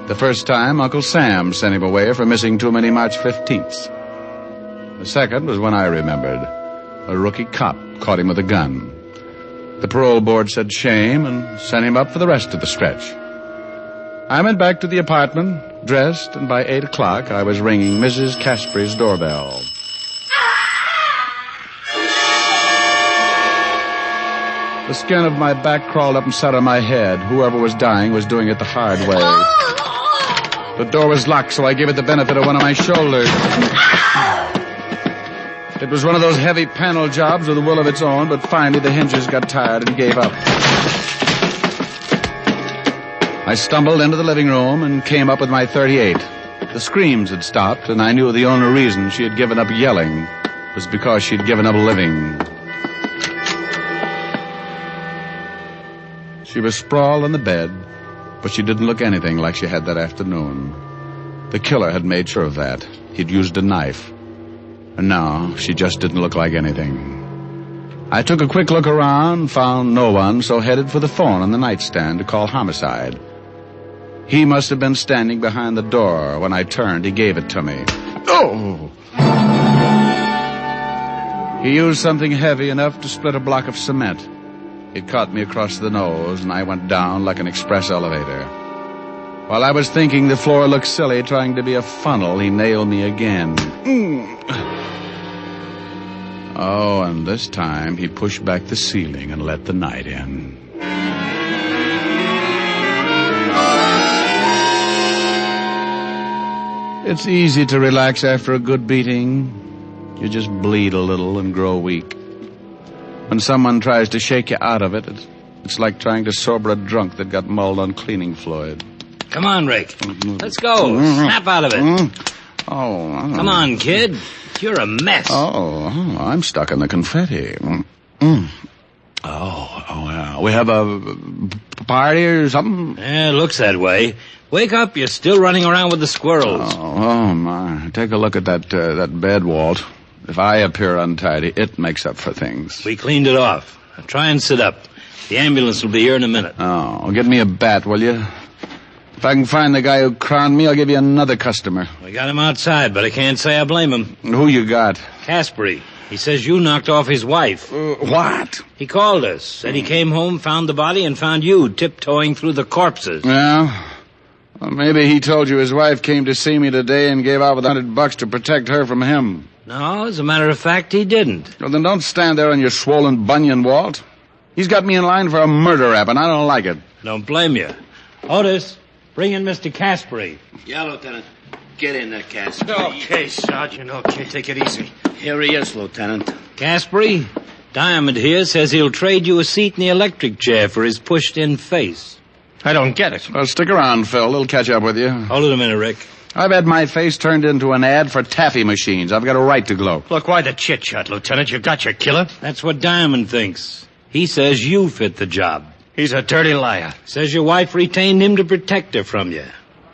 The first time, Uncle Sam sent him away for missing too many March 15th. The second was when I remembered. A rookie cop caught him with a gun. The parole board said shame and sent him up for the rest of the stretch. I went back to the apartment, dressed, and by 8 o'clock I was ringing Mrs. Caspery's doorbell. The skin of my back crawled up and sat on my head. Whoever was dying was doing it the hard way. The door was locked, so I gave it the benefit of one of my shoulders. It was one of those heavy panel jobs with a will of its own, but finally the hinges got tired and gave up. I stumbled into the living room and came up with my .38. The screams had stopped, and I knew the only reason she had given up yelling was because she'd given up living. She was sprawled on the bed, but she didn't look anything like she had that afternoon. The killer had made sure of that. He'd used a knife. And now she just didn't look like anything. I took a quick look around, found no one, so headed for the phone on the nightstand to call homicide. He must have been standing behind the door. When I turned, he gave it to me. Oh! He used something heavy enough to split a block of cement. It caught me across the nose, and I went down like an express elevator. While I was thinking the floor looked silly trying to be a funnel, he nailed me again. Oh, and this time he pushed back the ceiling and let the night in. It's easy to relax after a good beating. You just bleed a little and grow weak. When someone tries to shake you out of it, it's like trying to sober a drunk that got mauled on cleaning fluid. Come on, Rick. Let's go. Snap out of it. Oh. Come on, kid. You're a mess. Oh, I'm stuck in the confetti. Yeah. We have a party or something? Yeah, it looks that way. Wake up, you're still running around with the squirrels. Oh, my. Take a look at that bed, Walt. If I appear untidy, it makes up for things. We cleaned it off. Now try and sit up. The ambulance will be here in a minute. Oh, get me a bat, will you? If I can find the guy who crowned me, I'll give you another customer. We got him outside, but I can't say I blame him. Who you got? Caspery. He says you knocked off his wife. What? He called us. Said he came home, found the body, and found you tiptoeing through the corpses. Yeah? Well, maybe he told you his wife came to see me today and gave out with $100 to protect her from him. No, as a matter of fact, he didn't. Well, then don't stand there on your swollen bunion, Walt. He's got me in line for a murder rap, and I don't like it. Don't blame you. Otis, bring in Mr. Caspery. Yeah, Lieutenant. Get in there, Caspery. Okay, Sergeant. Okay, take it easy. Here he is, Lieutenant. Caspery, Diamond here says he'll trade you a seat in the electric chair for his pushed-in face. I don't get it. Well, stick around, Phil. He'll catch up with you. Hold it a minute, Rick. I've had my face turned into an ad for taffy machines. I've got a right to gloat. Look, why the chit-chat, Lieutenant? You got your killer. That's what Diamond thinks. He says you fit the job. He's a dirty liar. Says your wife retained him to protect her from you.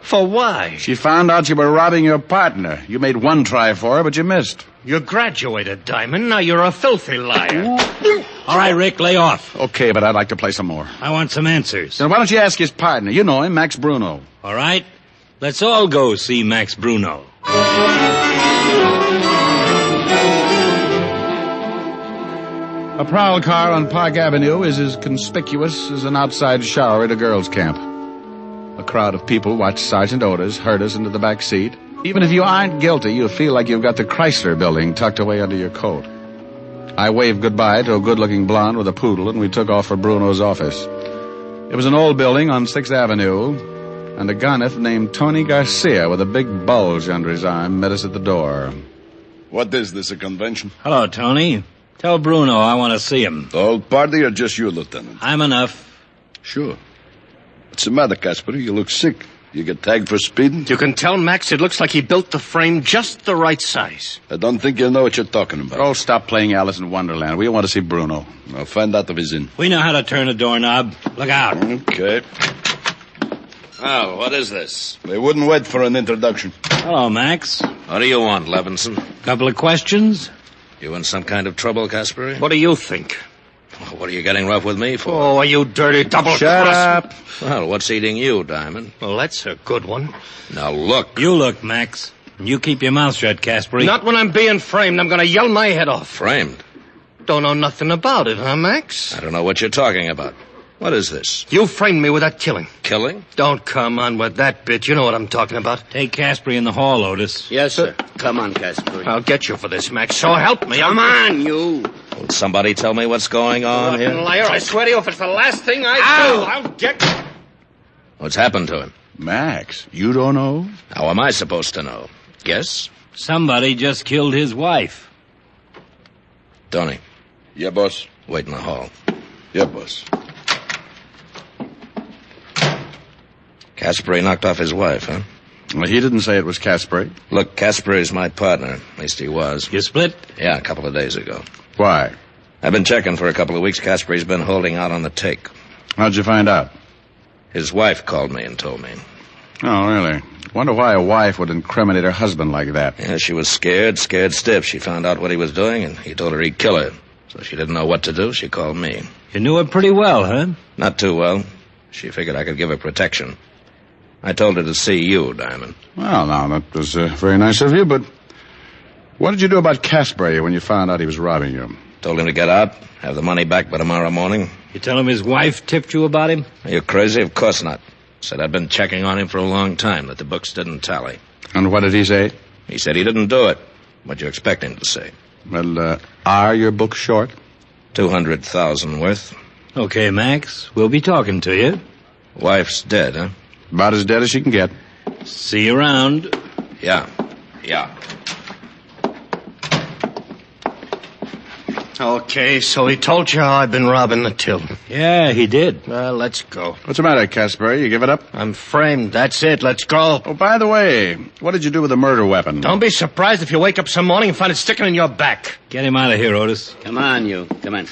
For why? She found out you were robbing your partner. You made one try for her, but you missed. You graduated, Diamond. Now you're a filthy liar. All right, Rick, lay off. Okay, but I'd like to play some more. I want some answers. Then why don't you ask his partner? You know him, Max Bruno. All right. Let's all go see Max Bruno. A prowl car on Park Avenue is as conspicuous as an outside shower at a girls' camp. A crowd of people watch Sergeant Otis herd us into the back seat. Even if you aren't guilty, you feel like you've got the Chrysler building tucked away under your coat. I waved goodbye to a good-looking blonde with a poodle, and we took off for Bruno's office. It was an old building on 6th Avenue, and a goneth named Tony Garcia with a big bulge under his arm met us at the door. What is this, a convention? Hello, Tony. Tell Bruno I want to see him. The whole party or just you, Lieutenant? I'm enough. Sure. What's the matter, Casper? You look sick. You get tagged for speeding? You can tell Max it looks like he built the frame just the right size. I don't think you know what you're talking about. Oh, stop playing Alice in Wonderland. We want to see Bruno. I'll find out if he's in. We know how to turn a doorknob. Look out. Okay. Well, what is this? They wouldn't wait for an introduction. Hello, Max. What do you want, Levinson? Couple of questions? You in some kind of trouble, Casper? What do you think? What are you getting rough with me for? Oh, you dirty double-crossing. Shut up. Well, what's eating you, Diamond? Well, that's a good one. Now, look. You look, Max. You keep your mouth shut, Caspery. Not when I'm being framed. I'm going to yell my head off. Framed? Don't know nothing about it, huh, Max? I don't know what you're talking about. What is this? You framed me with that killing. Killing? Don't come on with that bit. You know what I'm talking about. Take Caspery in the hall, Otis. Yes, sir. Come on, Casper. I'll get you for this, Max. So help me. Come on, you. Will somebody tell me what's going on here? Liar, I swear to you, if it's the last thing I do, I'll get... What's happened to him? Max, you don't know? How am I supposed to know? Guess? Somebody just killed his wife. Tony. Yeah, boss. Wait in the hall. Yeah, boss. Caspery knocked off his wife, huh? Well, he didn't say it was Caspery. Look, Caspery's my partner. At least he was. You split? Yeah, a couple of days ago. Why? I've been checking for a couple of weeks. Caspery's been holding out on the take. How'd you find out? His wife called me and told me. Oh, really? Wonder why a wife would incriminate her husband like that. Yeah, she was scared stiff. She found out what he was doing, and he told her he'd kill her. So she didn't know what to do. She called me. You knew her pretty well, huh? Not too well. She figured I could give her protection. I told her to see you, Diamond. Well, now, that was very nice of you, but what did you do about Caspery when you found out he was robbing you? Told him to get out, have the money back by tomorrow morning. You tell him his wife tipped you about him? Are you crazy? Of course not. Said I'd been checking on him for a long time, that the books didn't tally. And what did he say? He said he didn't do it. What you expect him to say? Well, are your books short? 200,000 worth. Okay, Max. We'll be talking to you. Wife's dead, huh? About as dead as she can get. See you around. Yeah. Okay, so he told you how I've been robbing the till. Yeah, he did. Well, let's go. What's the matter, Caspery? You give it up? I'm framed. That's it. Let's go. Oh, by the way, what did you do with the murder weapon? Don't be surprised if you wake up some morning and find it sticking in your back. Get him out of here, Otis. Come on, you. Come on.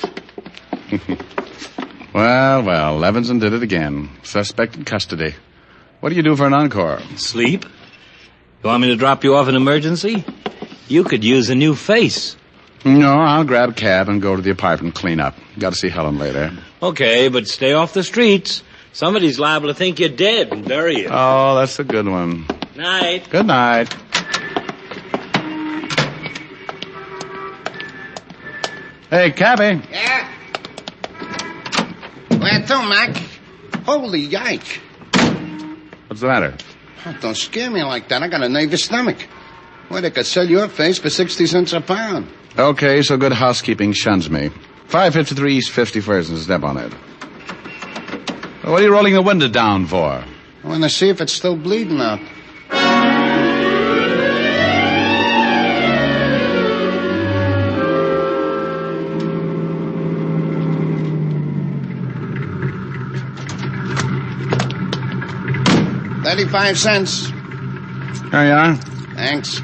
Well, Levinson did it again. Suspect in custody. What do you do for an encore? Sleep? You want me to drop you off in emergency? You could use a new face. No, I'll grab a cab and go to the apartment and clean up. Got to see Helen later. Okay, but stay off the streets. Somebody's liable to think you're dead and bury you. Oh, that's a good one. Night. Good night. Hey, cabby. Yeah? Where to, Mac? Holy yike. What's the matter? Oh, don't scare me like that. I got a nervous stomach. Well, they could sell your face for 60 cents a pound. Okay, so good housekeeping shuns me. 553 East 51st and step on it. What are you rolling the window down for? I want to see if it's still bleeding out. $0.35. Here you are. Thanks.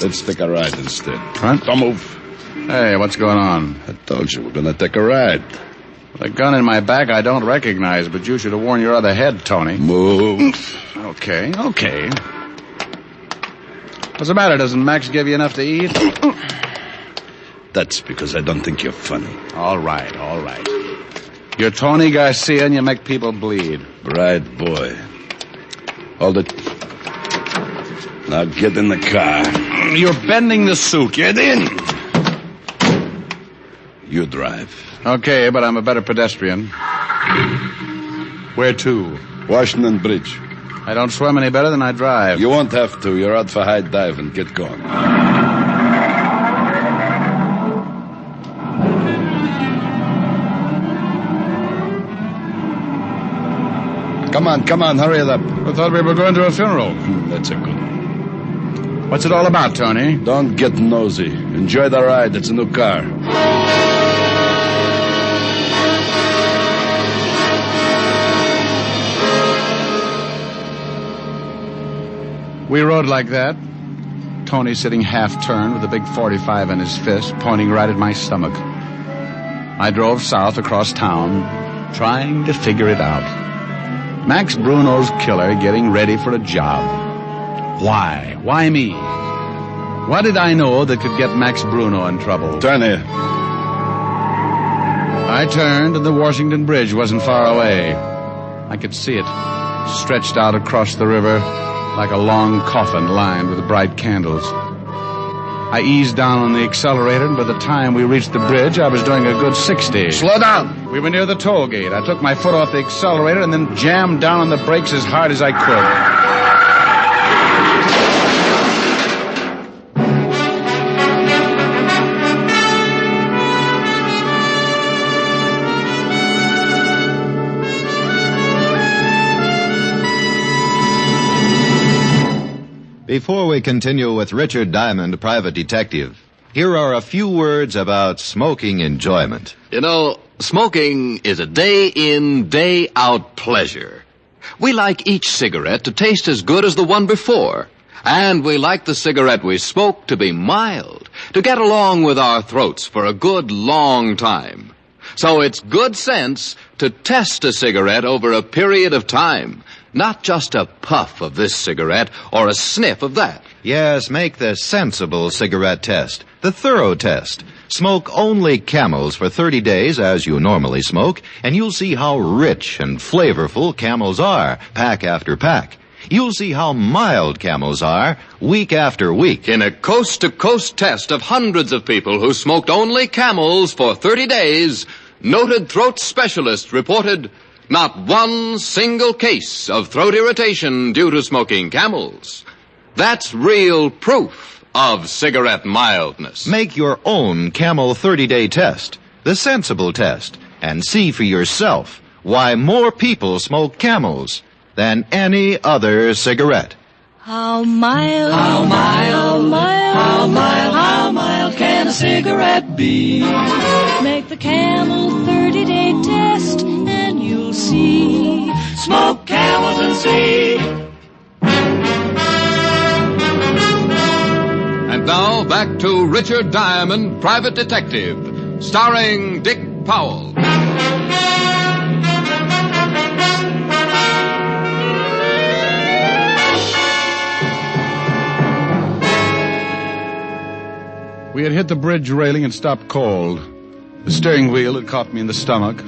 Let's take a ride instead. Huh? Don't move. Hey, what's going on? I told you we're going to take a ride. The gun in my back I don't recognize, but you should have worn your other head, Tony. Move. Okay. What's the matter? Doesn't Max give you enough to eat? That's because I don't think you're funny. All right. You're Tony Garcia and you make people bleed. Right, boy. Hold it. Now get in the car. You're bending the suit. Get in. You drive. Okay, but I'm a better pedestrian. Where to? Washington Bridge. I don't swim any better than I drive. You won't have to. You're out for high diving. Get going. Come on, hurry it up. I thought we were going to a funeral. That's a good one. What's it all about, Tony? Don't get nosy. Enjoy the ride. It's a new car. We rode like that. Tony sitting half-turned with a big .45 in his fist, pointing right at my stomach. I drove south across town, trying to figure it out. Max Bruno's killer getting ready for a job. Why? Why me? What did I know that could get Max Bruno in trouble? Turn here. I I turned, and the Washington Bridge wasn't far away. I could see it, stretched out across the river like a long coffin lined with bright candles. I eased down on the accelerator, and by the time we reached the bridge, I was doing a good 60. Slow down. We were near the toll gate. I took my foot off the accelerator and then jammed down on the brakes as hard as I could. Before we continue with Richard Diamond, private detective, here are a few words about smoking enjoyment. You know, smoking is a day-in, day-out pleasure. We like each cigarette to taste as good as the one before. And we like the cigarette we smoke to be mild, to get along with our throats for a good long time. So it's good sense to test a cigarette over a period of time. Not just a puff of this cigarette or a sniff of that. Yes, make the sensible cigarette test, the thorough test. Smoke only Camels for 30 days as you normally smoke, and you'll see how rich and flavorful Camels are, pack after pack. You'll see how mild Camels are, week after week. In a coast-to-coast test of hundreds of people who smoked only Camels for 30 days, noted throat specialists reported not one single case of throat irritation due to smoking Camels. That's real proof of cigarette mildness. Make your own Camel 30-day test, the sensible test, and see for yourself why more people smoke Camels than any other cigarette. How mild, how mild, how mild, how mild can a cigarette be? Make the Camel 30-day test and you'll see. Smoke Camels and see. And now back to Richard Diamond, private detective, starring Dick Powell. We had hit the bridge railing and stopped cold. The steering wheel had caught me in the stomach.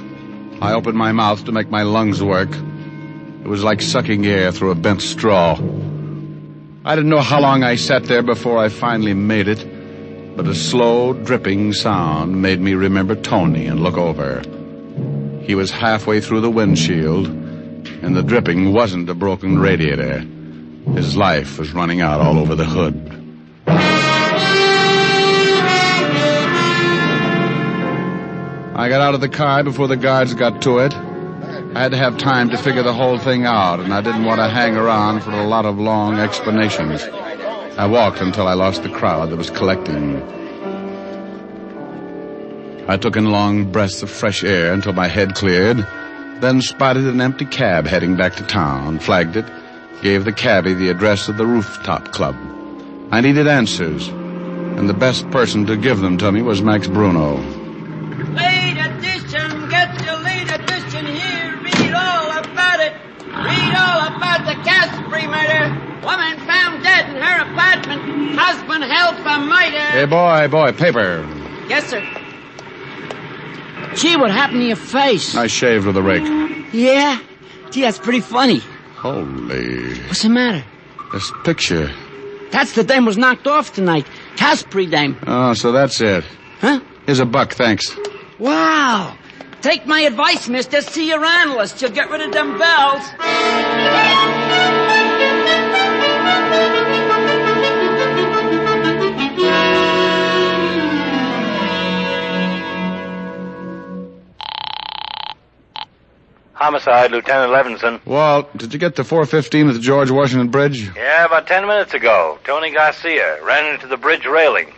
I opened my mouth to make my lungs work. It was like sucking air through a bent straw. I didn't know how long I sat there before I finally made it, but a slow, dripping sound made me remember Tony and look over. He was halfway through the windshield, and the dripping wasn't a broken radiator. His life was running out all over the hood. I got out of the car before the guards got to it. I had to have time to figure the whole thing out, and I didn't want to hang around for a lot of long explanations. I walked until I lost the crowd that was collecting. I took in long breaths of fresh air until my head cleared, then spotted an empty cab heading back to town, flagged it, gave the cabbie the address of the rooftop club. I needed answers, and the best person to give them to me was Max Bruno. Late edition, get your late edition here. Read all about it. Read all about the Casper murder. Woman found dead in her apartment. Husband held for murder. Hey, boy, paper. Yes, sir. Gee, what happened to your face? I shaved with a rake. Yeah? Gee, that's pretty funny. Holy. What's the matter? This picture. That's the dame was knocked off tonight. Casper dame. Oh, so that's it. Huh? Here's $1, thanks. Wow. Take my advice, mister. See your analyst. You'll get rid of them bells. Homicide, Lieutenant Levinson. Walt, did you get to 415 at the George Washington Bridge? Yeah, about 10 minutes ago. Tony Garcia ran into the bridge railing.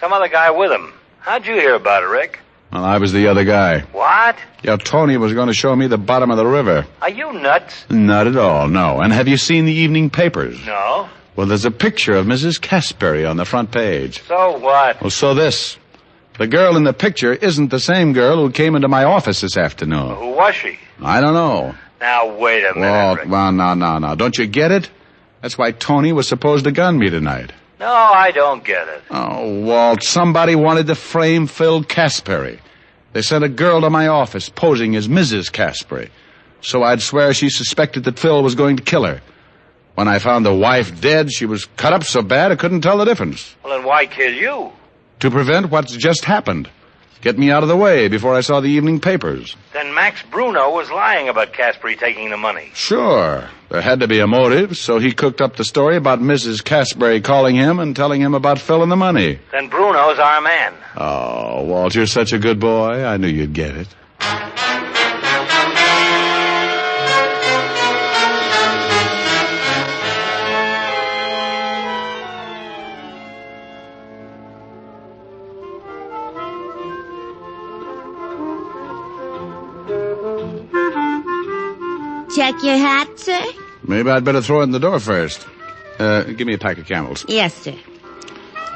Some other guy with him. How'd you hear about it, Rick? Well, I was the other guy. What? Yeah, Tony was going to show me the bottom of the river. Are you nuts? Not at all, no. And have you seen the evening papers? No. Well, there's a picture of Mrs. Caspary on the front page. So what? Well, so this. The girl in the picture isn't the same girl who came into my office this afternoon. Who was she? I don't know. Now, wait a minute, Walt, Rick. well, no. Don't you get it? That's why Tony was supposed to gun me tonight. No, I don't get it. Oh, Walt, somebody wanted to frame Phil Caspary. They sent a girl to my office posing as Mrs. Caspary, so I'd swear she suspected that Phil was going to kill her. When I found the wife dead, she was cut up so bad I couldn't tell the difference. Well, then why kill you? To prevent what's just happened. Get me out of the way before I saw the evening papers. Then Max Bruno was lying about Caspary taking the money. Sure. There had to be a motive, so he cooked up the story about Mrs. Caspary calling him and telling him about Phil and the money. Then Bruno's our man. Oh, Walt, you're such a good boy. I knew you'd get it. Check your hat, sir? Maybe I'd better throw it in the door first. Give me a pack of Camels. Yes, sir.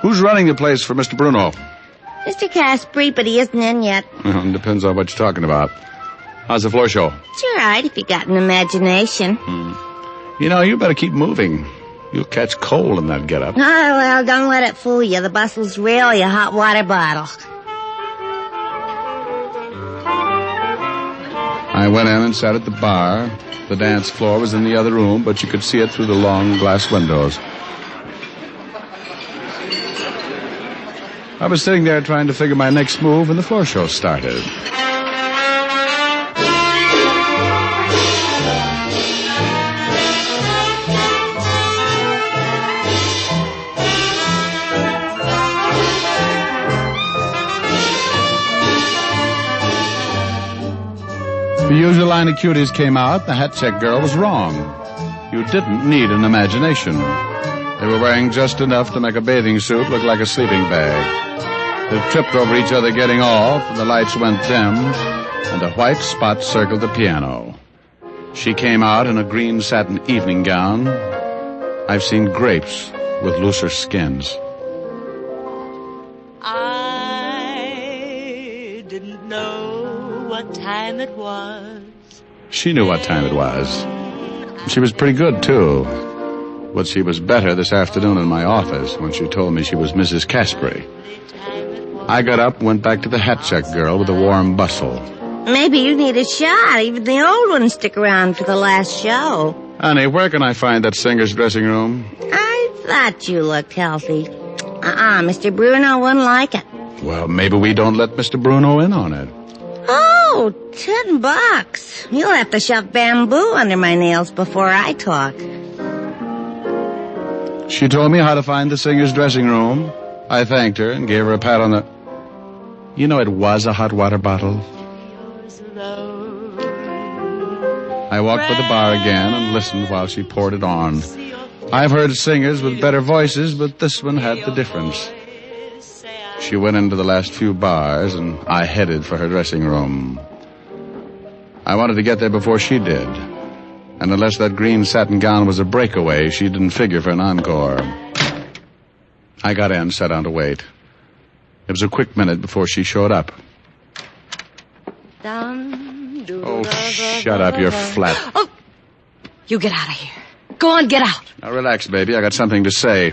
Who's running the place for Mr. Bruno? Mr. Caspary, but he isn't in yet. Well, depends on what you're talking about. How's the floor show? It's all right if you got an imagination. You know, you better keep moving. You'll catch cold in that getup. Oh, well, don't let it fool you. The bustle's real, you hot water bottle. I went in and sat at the bar. The dance floor was in the other room, but you could see it through the long glass windows. I was sitting there trying to figure my next move when the floor show started. The usual line of cuties came out. The hat check girl was wrong. You didn't need an imagination. They were wearing just enough to make a bathing suit look like a sleeping bag. They tripped over each other getting off, and the lights went dim, and a white spot circled the piano. She came out in a green satin evening gown. I've seen grapes with looser skins. I didn't know what time it was. She knew what time it was. She was pretty good, too. But she was better this afternoon in my office when she told me she was Mrs. Caspary. I got up and went back to the hat check girl with a warm bustle. Maybe you need a shot. Even the old ones stick around for the last show. Honey, where can I find that singer's dressing room? I thought you looked healthy. Mr. Bruno wouldn't like it. Well, maybe we don't let Mr. Bruno in on it. Oh, $10. You'll have to shove bamboo under my nails before I talk. She told me how to find the singer's dressing room. I thanked her and gave her a pat on the... You know, it was a hot water bottle. I walked by the bar again and listened while she poured it on. I've heard singers with better voices, but this one had the difference. She went into the last few bars, and I headed for her dressing room. I wanted to get there before she did. And unless that green satin gown was a breakaway, she didn't figure for an encore. I got in, sat down to wait. It was a quick minute before she showed up. Oh, shut up, you're flat. Oh, you get out of here. Go on, get out. Now, relax, baby. I got something to say.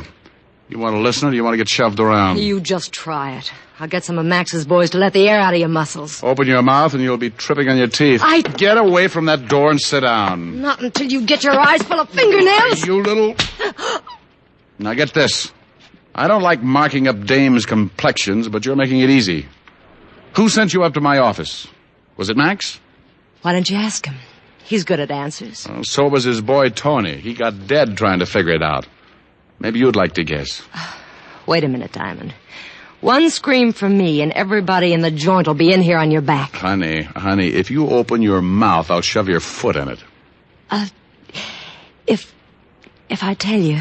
You want to listen or do you want to get shoved around? You just try it. I'll get some of Max's boys to let the air out of your muscles. Open your mouth and you'll be tripping on your teeth. Get away from that door and sit down. Not until you get your eyes full of fingernails. You little... Now get this. I don't like marking up dames' complexions, but you're making it easy. Who sent you up to my office? Was it Max? Why don't you ask him? He's good at answers. Well, so was his boy Tony. He got dead trying to figure it out. Maybe you'd like to guess. Wait a minute, Diamond. One scream from me and everybody in the joint will be in here on your back. Honey, if you open your mouth, I'll shove your foot in it. If I tell you,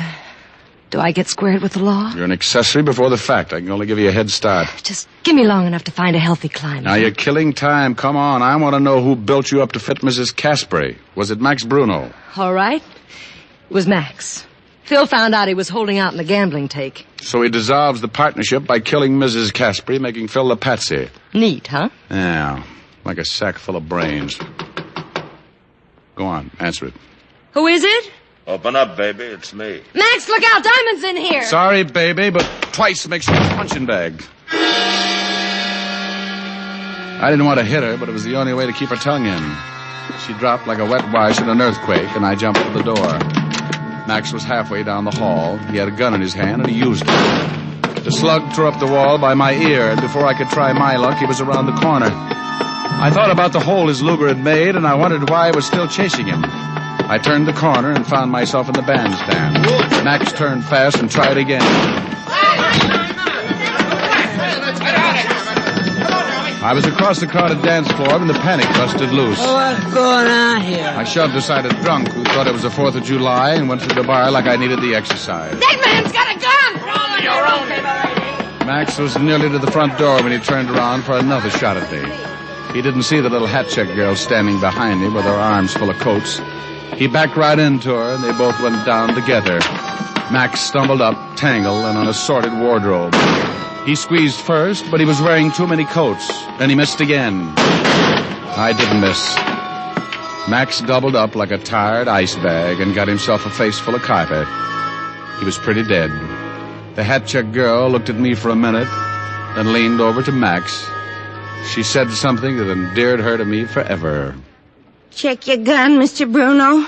do I get squared with the law? You're an accessory before the fact. I can only give you a head start. Just give me long enough to find a healthy climate. Now, you're killing time. Come on. I want to know who built you up to fit Mrs. Caspary. Was it Max Bruno? All right. It was Max. Phil found out he was holding out in the gambling take. So he dissolves the partnership by killing Mrs. Caspary, making Phil the patsy. Neat, huh? Yeah, like a sack full of brains. Go on, answer it. Who is it? Open up, baby. It's me. Max, look out. Diamond's in here. Sorry, baby, but twice makes you a punching bag. I didn't want to hit her, but it was the only way to keep her tongue in. She dropped like a wet wash in an earthquake, and I jumped for the door. Max was halfway down the hall. He had a gun in his hand, and he used it. The slug tore up the wall by my ear, and before I could try my luck, he was around the corner. I thought about the hole his Luger had made, and I wondered why I was still chasing him. I turned the corner and found myself in the bandstand. Max turned fast and tried again. I was across the crowded dance floor when the panic busted loose. What's going on here? I shoved aside a drunk who thought it was the 4th of July and went through the bar like I needed the exercise. That man's got a gun! Your own. Max was nearly to the front door when he turned around for another shot at me. He didn't see the little hat-check girl standing behind me with her arms full of coats. He backed right into her, and they both went down together. Max stumbled up, tangled, and an assorted wardrobe. He squeezed first, but he was wearing too many coats, and he missed again. I didn't miss. Max doubled up like a tired ice bag and got himself a face full of carpet. He was pretty dead. The hat-check girl looked at me for a minute, then leaned over to Max. She said something that endeared her to me forever. Check your gun, Mr. Bruno.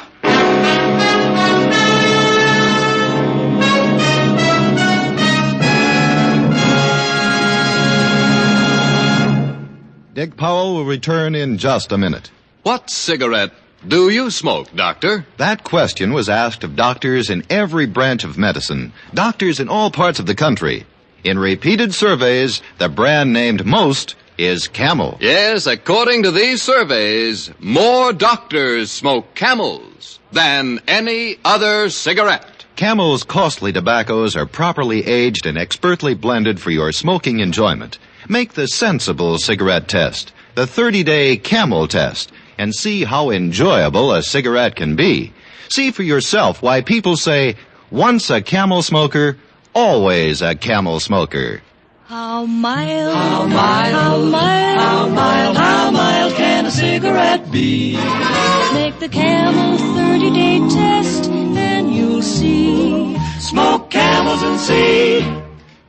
Dick Powell will return in just a minute. What cigarette do you smoke, Doctor? That question was asked of doctors in every branch of medicine, doctors in all parts of the country. In repeated surveys, the brand named most is Camel. Yes, according to these surveys, more doctors smoke Camels than any other cigarette. Camel's costly tobaccos are properly aged and expertly blended for your smoking enjoyment. Make the sensible cigarette test, the 30-day Camel test, and see how enjoyable a cigarette can be. See for yourself why people say, once a Camel smoker, always a Camel smoker. How mild, how mild, how mild, how mild, how mild can a cigarette be? Make the Camel 30-day test and you'll see. Smoke Camels and see.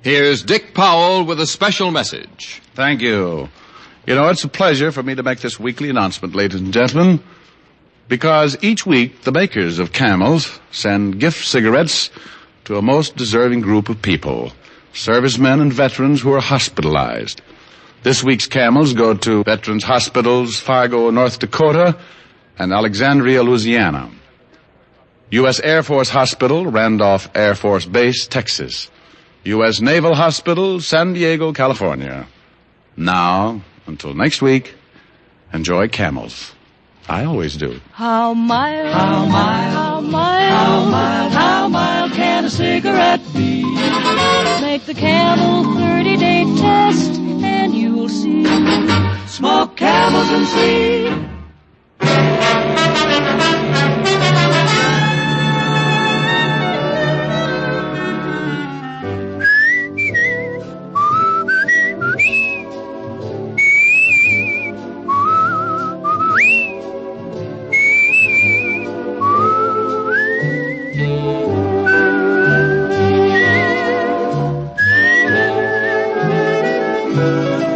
Here's Dick Powell with a special message. Thank you. You know, it's a pleasure for me to make this weekly announcement, ladies and gentlemen, because each week the makers of Camels send gift cigarettes to a most deserving group of people, servicemen and veterans who are hospitalized. This week's Camels go to Veterans Hospitals, Fargo, North Dakota, and Alexandria, Louisiana. U.S. Air Force Hospital, Randolph Air Force Base, Texas. U.S. Naval Hospital, San Diego, California. Now, until next week, enjoy Camels. I always do. How mild, how mild, how mild, how mild, how mild can a cigarette be? Make the Camel 30-day test and you'll see. Smoke Camels and see.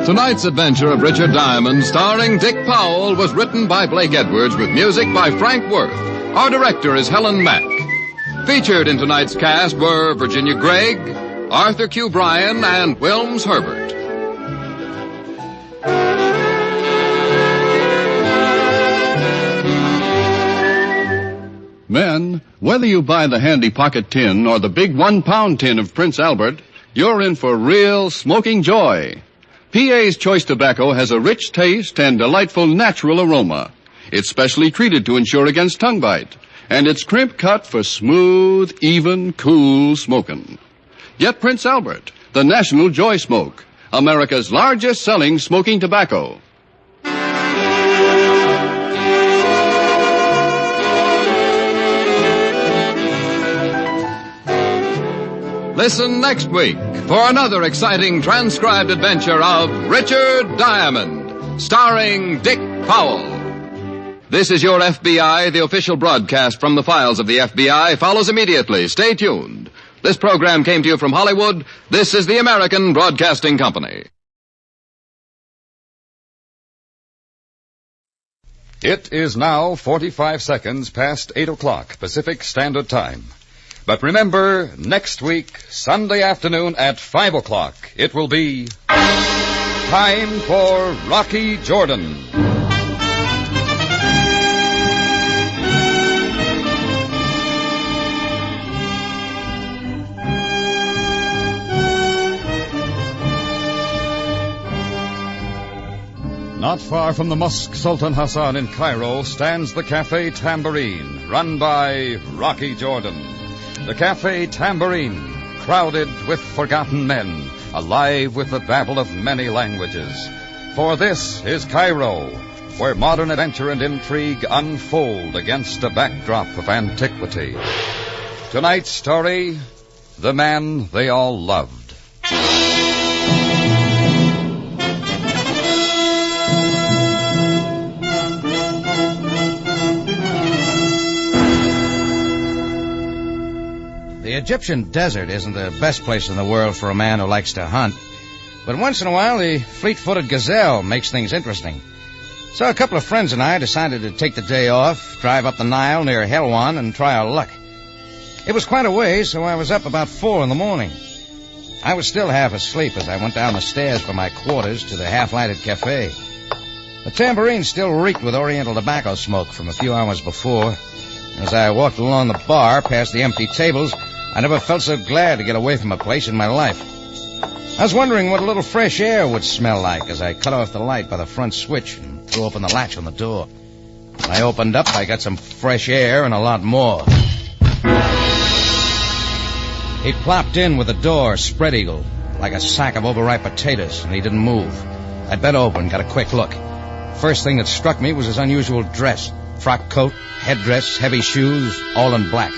Tonight's adventure of Richard Diamond, starring Dick Powell, was written by Blake Edwards with music by Frank Worth. Our director is Helen Mack. Featured in tonight's cast were Virginia Gregg, Arthur Q. Bryan, and Wilms Herbert. Men, whether you buy the handy pocket tin or the big 1-pound tin of Prince Albert, you're in for real smoking joy. PA's Choice Tobacco has a rich taste and delightful natural aroma. It's specially treated to ensure against tongue bite, and it's crimp cut for smooth, even, cool smoking. Get Prince Albert, the National Joy Smoke, America's largest selling smoking tobacco. Listen next week for another exciting transcribed adventure of Richard Diamond, starring Dick Powell. This is your FBI. The official broadcast from the files of the FBI follows immediately. Stay tuned. This program came to you from Hollywood. This is the American Broadcasting Company. It is now 45 seconds past 8 o'clock Pacific Standard Time. But remember, next week, Sunday afternoon at 5 o'clock, it will be time for Rocky Jordan. Not far from the Mosque Sultan Hassan in Cairo stands the Cafe Tambourine, run by Rocky Jordan. The Cafe Tambourine, crowded with forgotten men, alive with the babble of many languages. For this is Cairo, where modern adventure and intrigue unfold against a backdrop of antiquity. Tonight's story, The Man They All Loved. The Egyptian desert isn't the best place in the world for a man who likes to hunt. But once in a while, the fleet-footed gazelle makes things interesting. So a couple of friends and I decided to take the day off, drive up the Nile near Helwan, and try our luck. It was quite a ways, so I was up about 4 in the morning. I was still half asleep as I went down the stairs from my quarters to the half-lighted cafe. The tambourine still reeked with Oriental tobacco smoke from a few hours before. As I walked along the bar past the empty tables, I never felt so glad to get away from a place in my life. I was wondering what a little fresh air would smell like as I cut off the light by the front switch and threw open the latch on the door. When I opened up, I got some fresh air and a lot more. He plopped in with the door, spread eagle, like a sack of overripe potatoes, and he didn't move. I bent over and got a quick look. First thing that struck me was his unusual dress. Frock coat, headdress, heavy shoes, all in black.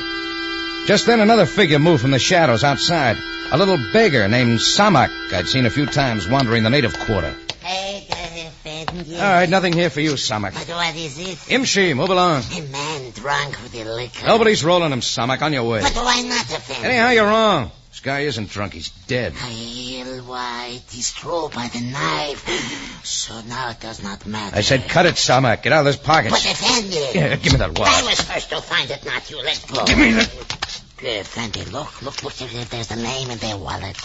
Just then another figure moved from the shadows outside. A little beggar named Samak I'd seen a few times wandering the native quarter. All right, nothing here for you, Samak. But what is it? Imshi, move along. A man drunk with the liquor. Nobody's rolling him, Samak. On your way. But why not, Effendi? Anyhow, you're wrong. This guy isn't drunk. He's dead. Why, he's thrown by the knife. So now it does not matter. I said cut it, Samak. Get out of this pocket. But, Effendi. Yeah, give me that wallet. I was first to find it, not you. Let go. Give me that. Effendi, look if there's the name in their wallet.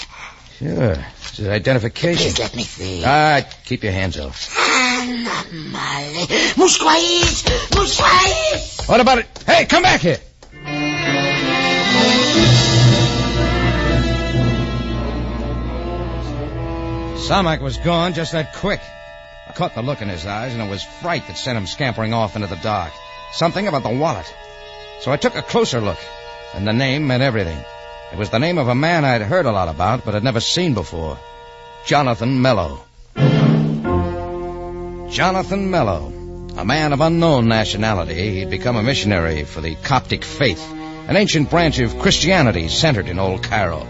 Sure. It's his identification. Please let me see. All right, keep your hands off. Musquais! What about it? Hey, come back here! Samak was gone just that quick. I caught the look in his eyes, and it was fright that sent him scampering off into the dark. Something about the wallet. So I took a closer look, and the name meant everything. It was the name of a man I'd heard a lot about, but had never seen before. Jonathan Mello. Jonathan Mello. A man of unknown nationality, he'd become a missionary for the Coptic faith, an ancient branch of Christianity centered in Old Cairo.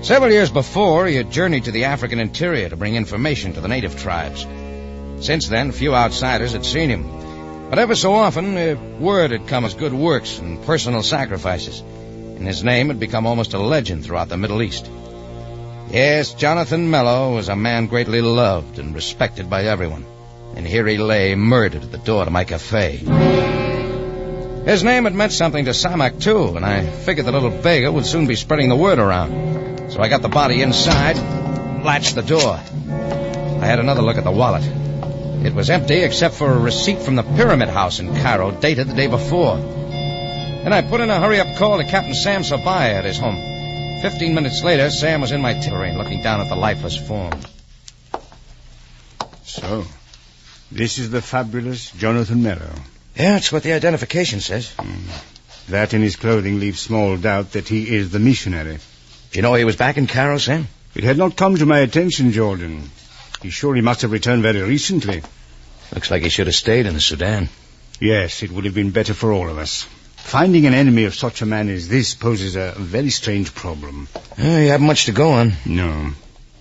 Several years before, he had journeyed to the African interior to bring information to the native tribes. Since then, few outsiders had seen him. But ever so often, word had come of good works and personal sacrifices, and his name had become almost a legend throughout the Middle East. Yes, Jonathan Mello was a man greatly loved and respected by everyone, and here he lay murdered at the door to my cafe. His name had meant something to Samak, too, and I figured the little beggar would soon be spreading the word around. So I got the body inside, latched the door. I had another look at the wallet. It was empty except for a receipt from the Pyramid House in Cairo, dated the day before. Then I put in a hurry-up call to Captain Sam Sabaya at his home. 15 minutes later, Sam was in my terrain looking down at the lifeless form. So, this is the fabulous Jonathan Mello. Yeah, that's what the identification says. That in his clothing leaves small doubt that he is the missionary. Do you know he was back in Cairo, Sam? It had not come to my attention, Jordan. He surely must have returned very recently. Looks like he should have stayed in the Sudan. Yes, it would have been better for all of us. Finding an enemy of such a man as this poses a very strange problem. You haven't much to go on. No.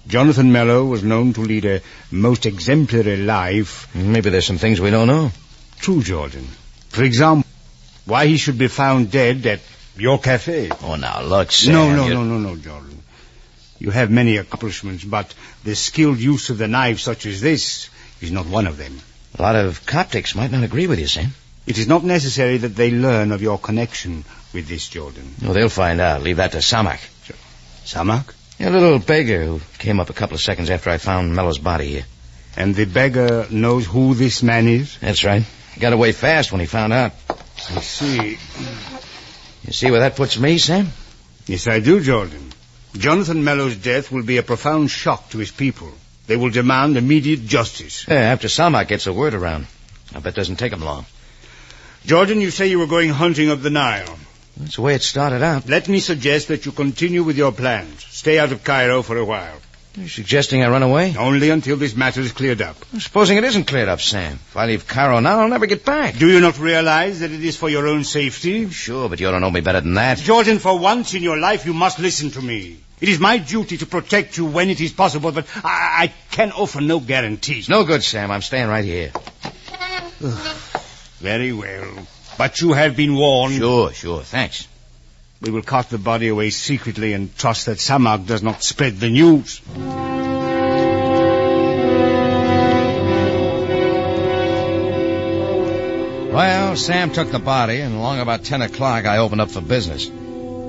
Jonathan Mello was known to lead a most exemplary life. Maybe there's some things we don't know. True, Jordan. For example, why he should be found dead at your cafe. Oh, now, look, Sam... No, Jordan. You have many accomplishments, but the skilled use of the knife such as this is not one of them. A lot of Coptics might not agree with you, Sam. It is not necessary that they learn of your connection with this Jordan. No, they'll find out. Leave that to Samak. Sure. Samak? A little beggar who came up a couple of seconds after I found Mello's body here. And the beggar knows who this man is? That's right. He got away fast when he found out. I see. You see where that puts me, Sam? Yes, I do, Jordan. Jonathan Mello's death will be a profound shock to his people. They will demand immediate justice. Yeah, after Samak gets the word around. I bet it doesn't take him long. Jordan, you say you were going hunting up the Nile. That's the way it started out. Let me suggest that you continue with your plans. Stay out of Cairo for a while. You're suggesting I run away? Only until this matter is cleared up. Supposing it isn't cleared up, Sam. If I leave Cairo now, I'll never get back. Do you not realize that it is for your own safety? Sure, but you don't know me better than that. Jordan, for once in your life, you must listen to me. It is my duty to protect you when it is possible, but I can offer no guarantees. No good, Sam. I'm staying right here. Very well. But you have been warned. Sure. Thanks. We will cart the body away secretly and trust that Samak does not spread the news. Well, Sam took the body, and along about 10 o'clock, I opened up for business.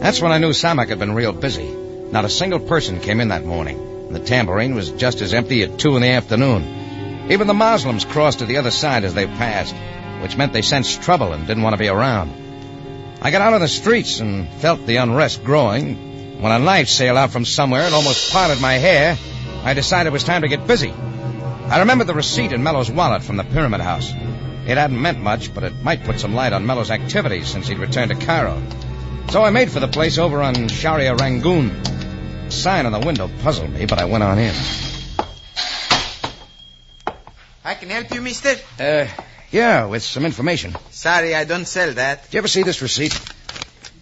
That's when I knew Samak had been real busy. Not a single person came in that morning. And the tambourine was just as empty at 2 in the afternoon. Even the Muslims crossed to the other side as they passed, which meant they sensed trouble and didn't want to be around. I got out on the streets and felt the unrest growing. When a knife sailed out from somewhere and almost parted my hair, I decided it was time to get busy. I remembered the receipt in Mello's wallet from the Pyramid House. It hadn't meant much, but it might put some light on Mello's activities since he'd returned to Cairo. So I made for the place over on Sharia Rangoon. The sign on the window puzzled me, but I went on in. I can help you, mister? Yeah, with some information. Sorry, I don't sell that. Did you ever see this receipt?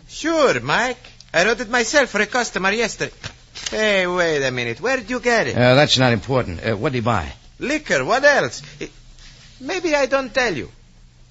Sure, Mike. I wrote it myself for a customer yesterday. Hey, wait a minute. Where did you get it? That's not important. What did he buy? Liquor. What else? Maybe I don't tell you.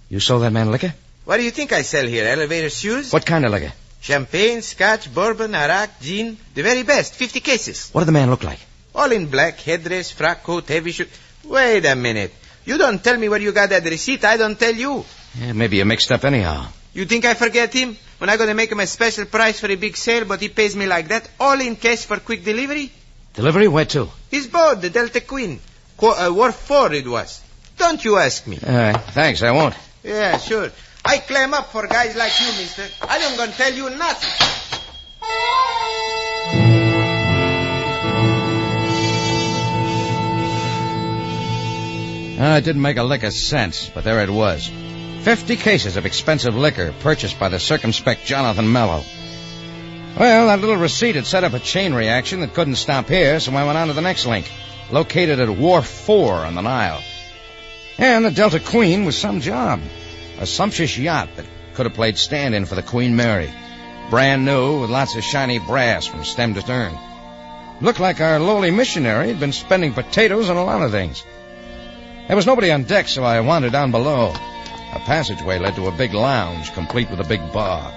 You sold that man liquor? What do you think I sell here? Elevator shoes? What kind of liquor? Champagne, scotch, bourbon, arak, gin. The very best. 50 cases. What did the man look like? All in black. Headdress, frock coat, heavy shoe. Wait a minute. You don't tell me where you got that receipt. I don't tell you. Yeah, maybe you're mixed up anyhow. You think I forget him? When I going to make him a special price for a big sale, but he pays me like that? All in cash for quick delivery? Delivery? Where to? His boat, the Delta Queen. Wharf 4 it was. Don't you ask me. All right. Thanks, I won't. Yeah, sure. I clam up for guys like you, mister. I don't gonna tell you nothing. It didn't make a lick of sense, but there it was. 50 cases of expensive liquor purchased by the circumspect Jonathan Mello. Well, that little receipt had set up a chain reaction that couldn't stop here, so I went on to the next link, located at Wharf 4 on the Nile. And the Delta Queen was some job. A sumptuous yacht that could have played stand-in for the Queen Mary. Brand new with lots of shiny brass from stem to stern. Looked like our lowly missionary had been spending potatoes on a lot of things. There was nobody on deck, so I wandered down below. A passageway led to a big lounge, complete with a big bar.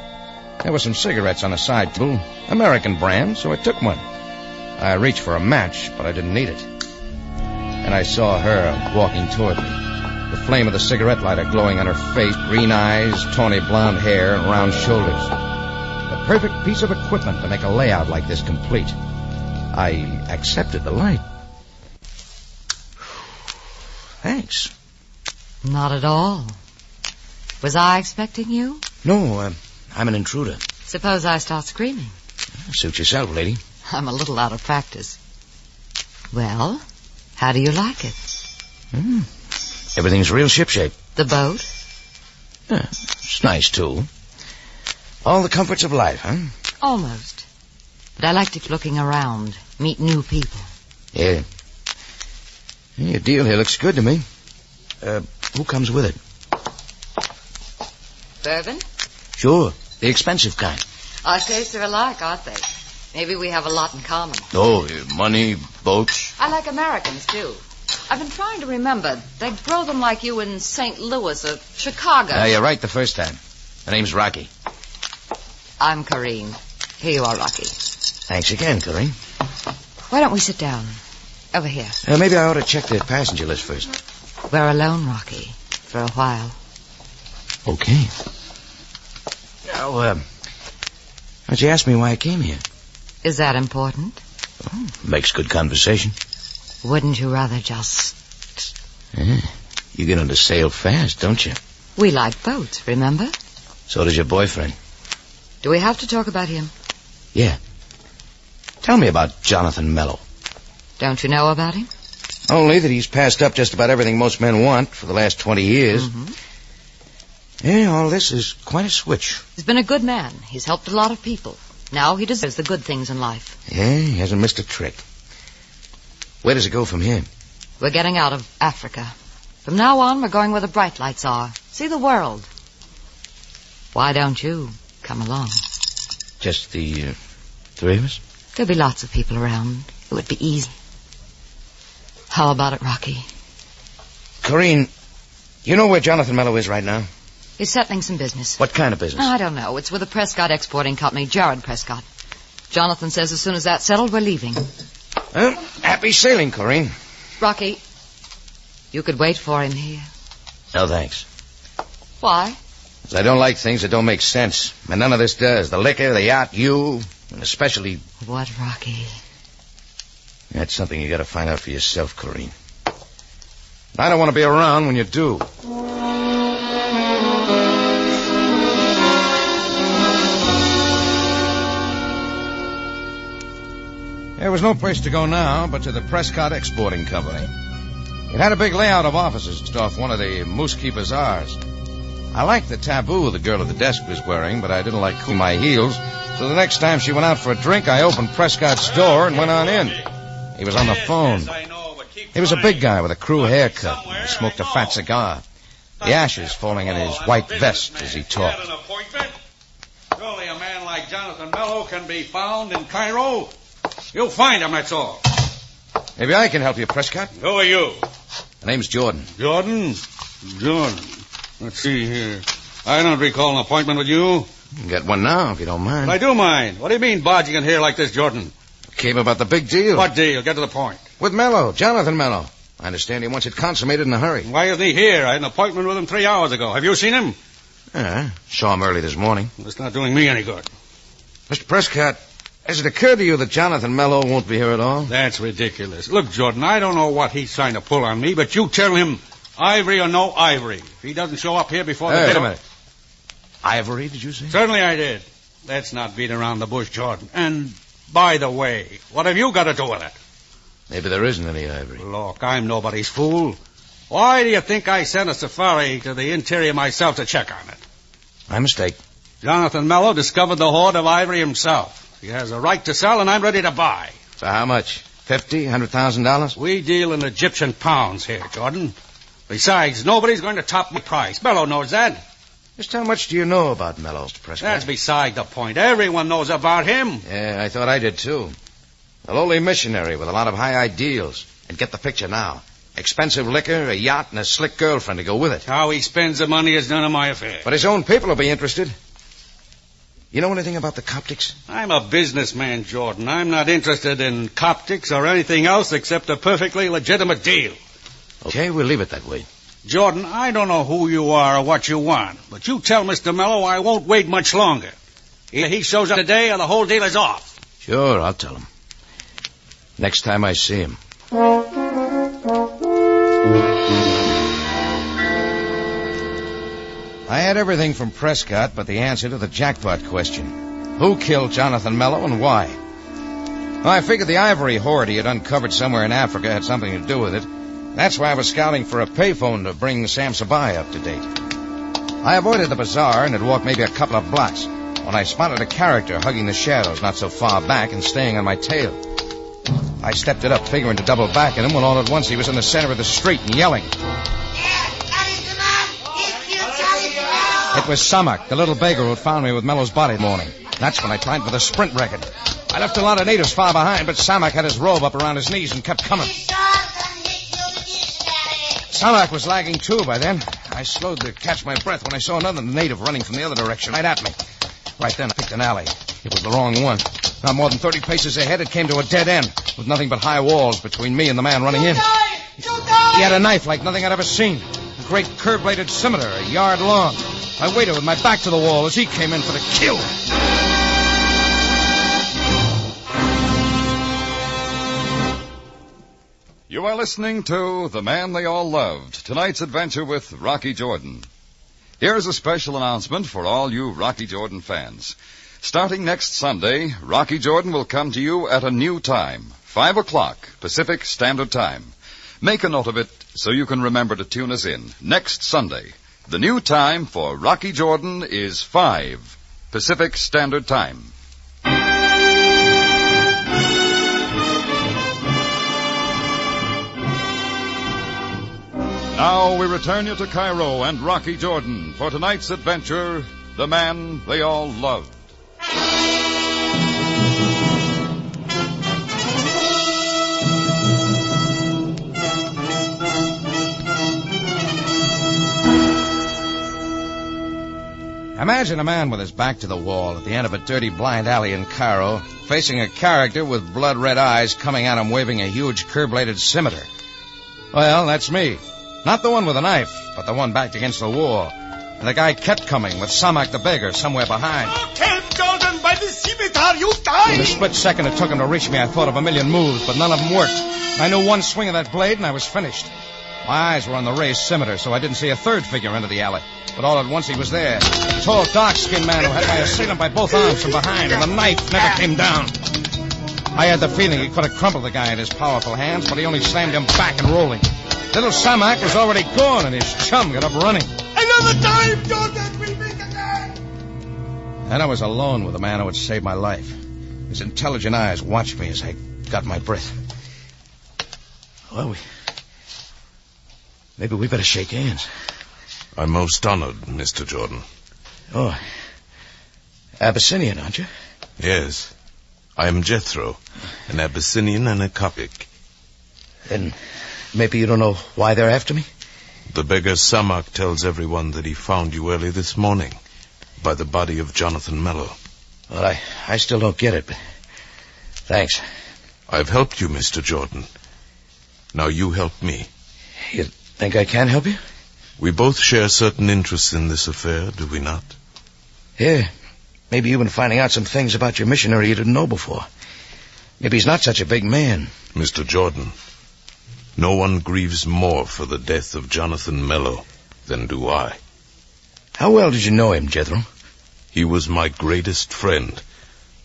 There were some cigarettes on a side table, American brand, so I took one. I reached for a match, but I didn't need it. And I saw her walking toward me, the flame of the cigarette lighter glowing on her face, green eyes, tawny blonde hair, and round shoulders. A perfect piece of equipment to make a layout like this complete. I accepted the light. Thanks. Not at all. Was I expecting you? No, I'm an intruder. Suppose I start screaming. Suit yourself, lady. I'm a little out of practice. Well, how do you like it? Everything's real shipshape. The boat? Yeah, it's nice, too. All the comforts of life, huh? Almost. But I like to keep looking around, meet new people. Yeah. Your deal here looks good to me. Who comes with it? Bourbon? Sure, the expensive kind. Our tastes are alike, aren't they? Maybe we have a lot in common. Oh, money, boats. I like Americans, too. I've been trying to remember. They grow them like you in St. Louis or Chicago. You're right the first time. My name's Rocky. I'm Corrine. Here you are, Rocky. Thanks again, Corrine. Why don't we sit down? Over here. Maybe I ought to check the passenger list first. We're alone, Rocky, for a while. Okay. Now, why'd you ask me why I came here? Is that important? Oh, makes good conversation. Wouldn't you rather just... Yeah. You get on the sail fast, don't you? We like boats, remember? So does your boyfriend. Do we have to talk about him? Yeah. Tell me about Jonathan Mello. Don't you know about him? Only that he's passed up just about everything most men want for the last 20 years. Mm-hmm. Yeah, all this is quite a switch. He's been a good man. He's helped a lot of people. Now he deserves the good things in life. Yeah, he hasn't missed a trick. Where does it go from here? We're getting out of Africa. From now on, we're going where the bright lights are. See the world. Why don't you come along? Just the three of us? There'll be lots of people around. It would be easy. How about it, Rocky? Corinne, you know where Jonathan Mello is right now? He's settling some business. What kind of business? I don't know. It's with the Prescott Exporting Company, Jared Prescott. Jonathan says as soon as that's settled, we're leaving. Well, happy sailing, Corinne. Rocky, you could wait for him here. No, thanks. Why? 'Cause I don't like things that don't make sense. And none of this does. The liquor, the yacht, you, and especially... What, Rocky? That's something you gotta find out for yourself, Corinne. I don't want to be around when you do. There was no place to go now but to the Prescott Exporting Company. It had a big layout of offices just off one of the Moosekeep Bazaars. I liked the taboo the girl at the desk was wearing, but I didn't like cooling my heels, so the next time she went out for a drink, I opened Prescott's door and went on in. He was on the phone. He was a big guy with a crew haircut and he smoked a fat cigar, the ashes falling in his white vest as he talked. Surely a man like Jonathan Mello can be found in Cairo. You'll find him, that's all. Maybe I can help you, Prescott. Who are you? My name's Jordan. Jordan? Jordan. Let's see here. I don't recall an appointment with you. You can get one now, if you don't mind. I do mind. What do you mean barging in here like this, Jordan? Came about the big deal. What deal? Get to the point. With Mello, Jonathan Mello. I understand he wants it consummated in a hurry. Why isn't he here? I had an appointment with him 3 hours ago. Have you seen him? Yeah, saw him early this morning. It's not doing me any good. Mr. Prescott, has it occurred to you that Jonathan Mello won't be here at all? That's ridiculous. Look, Jordan, I don't know what he's trying to pull on me, but you tell him ivory or no ivory. If he doesn't show up here before Wait a minute. Ivory, did you say? Certainly I did. Let's not beat around the bush, Jordan. And, by the way, what have you got to do with it? Maybe there isn't any ivory. Look, I'm nobody's fool. Why do you think I sent a safari to the interior myself to check on it? My mistake. Jonathan Mello discovered the hoard of ivory himself. He has a right to sell, and I'm ready to buy. For how much? $50,000, $100,000? We deal in Egyptian pounds here, Jordan. Besides, nobody's going to top my price. Mello knows that. Just how much do you know about Mello, Mr. Prescott? That's beside the point. Everyone knows about him. Yeah, I thought I did, too. A lowly missionary with a lot of high ideals. And get the picture now. Expensive liquor, a yacht, and a slick girlfriend to go with it. How he spends the money is none of my affair. But his own people will be interested. You know anything about the Coptics? I'm a businessman, Jordan. I'm not interested in Coptics or anything else except a perfectly legitimate deal. Okay, we'll leave it that way. Jordan, I don't know who you are or what you want, but you tell Mr. Mello I won't wait much longer. Either he shows up today or the whole deal is off. Sure, I'll tell him. Next time I see him. I had everything from Prescott but the answer to the jackpot question. Who killed Jonathan Mello and why? Well, I figured the ivory hoard he had uncovered somewhere in Africa had something to do with it. That's why I was scouting for a payphone to bring Sam Sabai up to date. I avoided the bazaar and had walked maybe a couple of blocks when I spotted a character hugging the shadows not so far back and staying on my tail. I stepped it up, figuring to double back at him, when all at once he was in the center of the street and yelling. It was Samak, the little beggar who had found me with Mello's body that morning. That's when I tried for the sprint record. I left a lot of natives far behind, but Samak had his robe up around his knees and kept coming. Samak was lagging too by then. I slowed to catch my breath when I saw another native running from the other direction, right at me. Right then I picked an alley. It was the wrong one. Not more than 30 paces ahead, it came to a dead end, with nothing but high walls between me and the man running in. He had a knife like nothing I'd ever seen. A great curve-bladed scimitar, a yard long. I waited with my back to the wall as he came in for the kill. You are listening to The Man They All Loved, tonight's adventure with Rocky Jordan. Here's a special announcement for all you Rocky Jordan fans. Starting next Sunday, Rocky Jordan will come to you at a new time, 5 o'clock Pacific Standard Time. Make a note of it so you can remember to tune us in. Next Sunday, the new time for Rocky Jordan is 5 Pacific Standard Time. Now we return you to Cairo and Rocky Jordan for tonight's adventure, The Man They All Loved. Imagine a man with his back to the wall at the end of a dirty blind alley in Cairo, facing a character with blood-red eyes coming at him waving a huge curve-bladed scimitar. Well, that's me. Not the one with a knife, but the one backed against the wall. And the guy kept coming with Samak the beggar somewhere behind. Killed Jordan by the scimitar, you die! In the split second it took him to reach me, I thought of a million moves, but none of them worked. I knew one swing of that blade and I was finished. My eyes were on the raised scimitar, so I didn't see a third figure into the alley. But all at once he was there. A tall, dark-skinned man who had my assailant by both arms from behind, and the knife never came down. I had the feeling he could have crumpled the guy in his powerful hands, but he only slammed him back and rolling. Little Samak was already gone, and his chum got up running. Another time, Jordan, we'll meet again! Then I was alone with the man who had saved my life. His intelligent eyes watched me as I got my breath. Well, maybe we better shake hands. I'm most honored, Mr. Jordan. Oh, Abyssinian, aren't you? Yes. I am Jethro, an Abyssinian and a Coptic. Then maybe you don't know why they're after me? The beggar Samak tells everyone that he found you early this morning by the body of Jonathan Mello. Well, I still don't get it, but thanks. I've helped you, Mr. Jordan. Now you help me. You think I can help you? We both share certain interests in this affair, do we not? Yeah. Maybe you've been finding out some things about your missionary you didn't know before. Maybe he's not such a big man. Mr. Jordan, no one grieves more for the death of Jonathan Mello than do I. How well did you know him, Jethro? He was my greatest friend.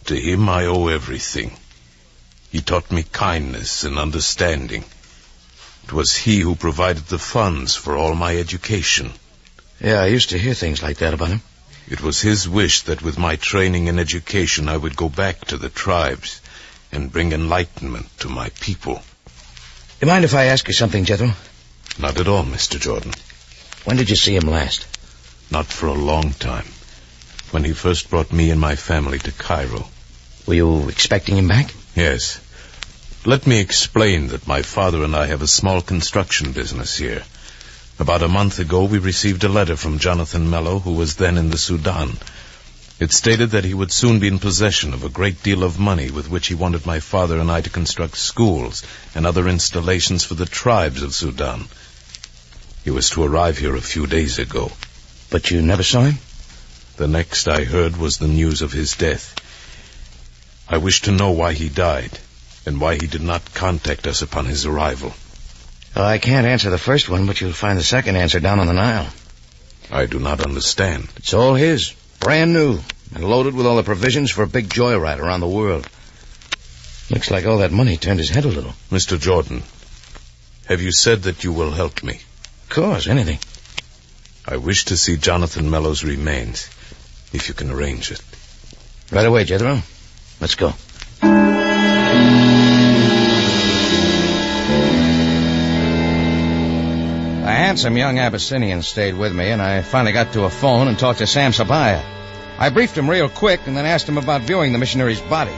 To him I owe everything. He taught me kindness and understanding. It was he who provided the funds for all my education. Yeah, I used to hear things like that about him. It was his wish that with my training and education I would go back to the tribes and bring enlightenment to my people. You mind if I ask you something, Jethro? Not at all, Mr. Jordan. When did you see him last? Not for a long time. When he first brought me and my family to Cairo. Were you expecting him back? Yes. Let me explain that my father and I have a small construction business here. About a month ago, we received a letter from Jonathan Mello, who was then in the Sudan. It stated that he would soon be in possession of a great deal of money with which he wanted my father and I to construct schools and other installations for the tribes of Sudan. He was to arrive here a few days ago. But you never saw him? The next I heard was the news of his death. I wish to know why he died and why he did not contact us upon his arrival. I can't answer the first one, but you'll find the second answer down on the Nile. I do not understand. It's all his, brand new, and loaded with all the provisions for a big joyride around the world. Looks like all that money turned his head a little. Mr. Jordan, have you said that you will help me? Of course, anything. I wish to see Jonathan Mello's remains, if you can arrange it. Right away, Jethro. Let's go. A handsome young Abyssinian stayed with me, and I finally got to a phone and talked to Sam Sabaya. I briefed him real quick and then asked him about viewing the missionary's body.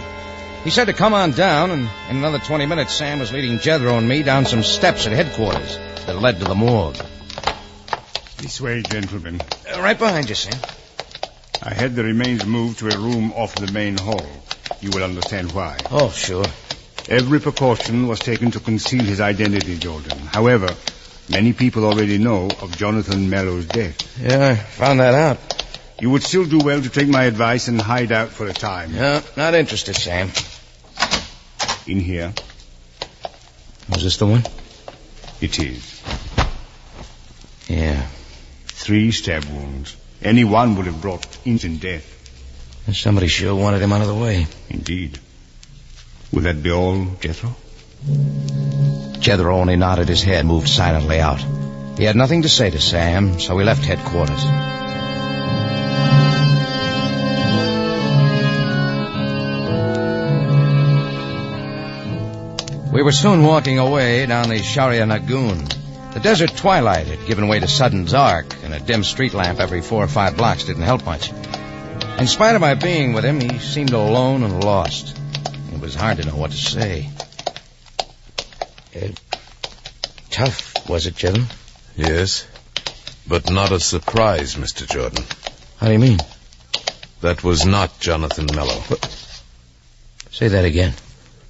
He said to come on down, and in another 20 minutes, Sam was leading Jethro and me down some steps at headquarters that led to the morgue. This way, gentlemen. Right behind you, Sam. I had the remains moved to a room off the main hall. You will understand why. Oh, sure. Every precaution was taken to conceal his identity, Jordan. However, many people already know of Jonathan Mellow's death. Yeah, I found that out. You would still do well to take my advice and hide out for a time. No, not interested, Sam. In here. Was this the one? It is. Yeah. 3 stab wounds. Any one would have brought instant death. And somebody sure wanted him out of the way. Indeed. Would that be all, Jethro? Jethro only nodded his head and moved silently out. He had nothing to say to Sam, so we left headquarters. We were soon walking away down the Sharia Lagoon. The desert twilight had given way to sudden dark, and a dim street lamp every 4 or 5 blocks didn't help much. In spite of my being with him, he seemed alone and lost. It was hard to know what to say. Tough, was it, Jethro? Yes, but not a surprise, Mr. Jordan. How do you mean? That was not Jonathan Mellow. Say that again.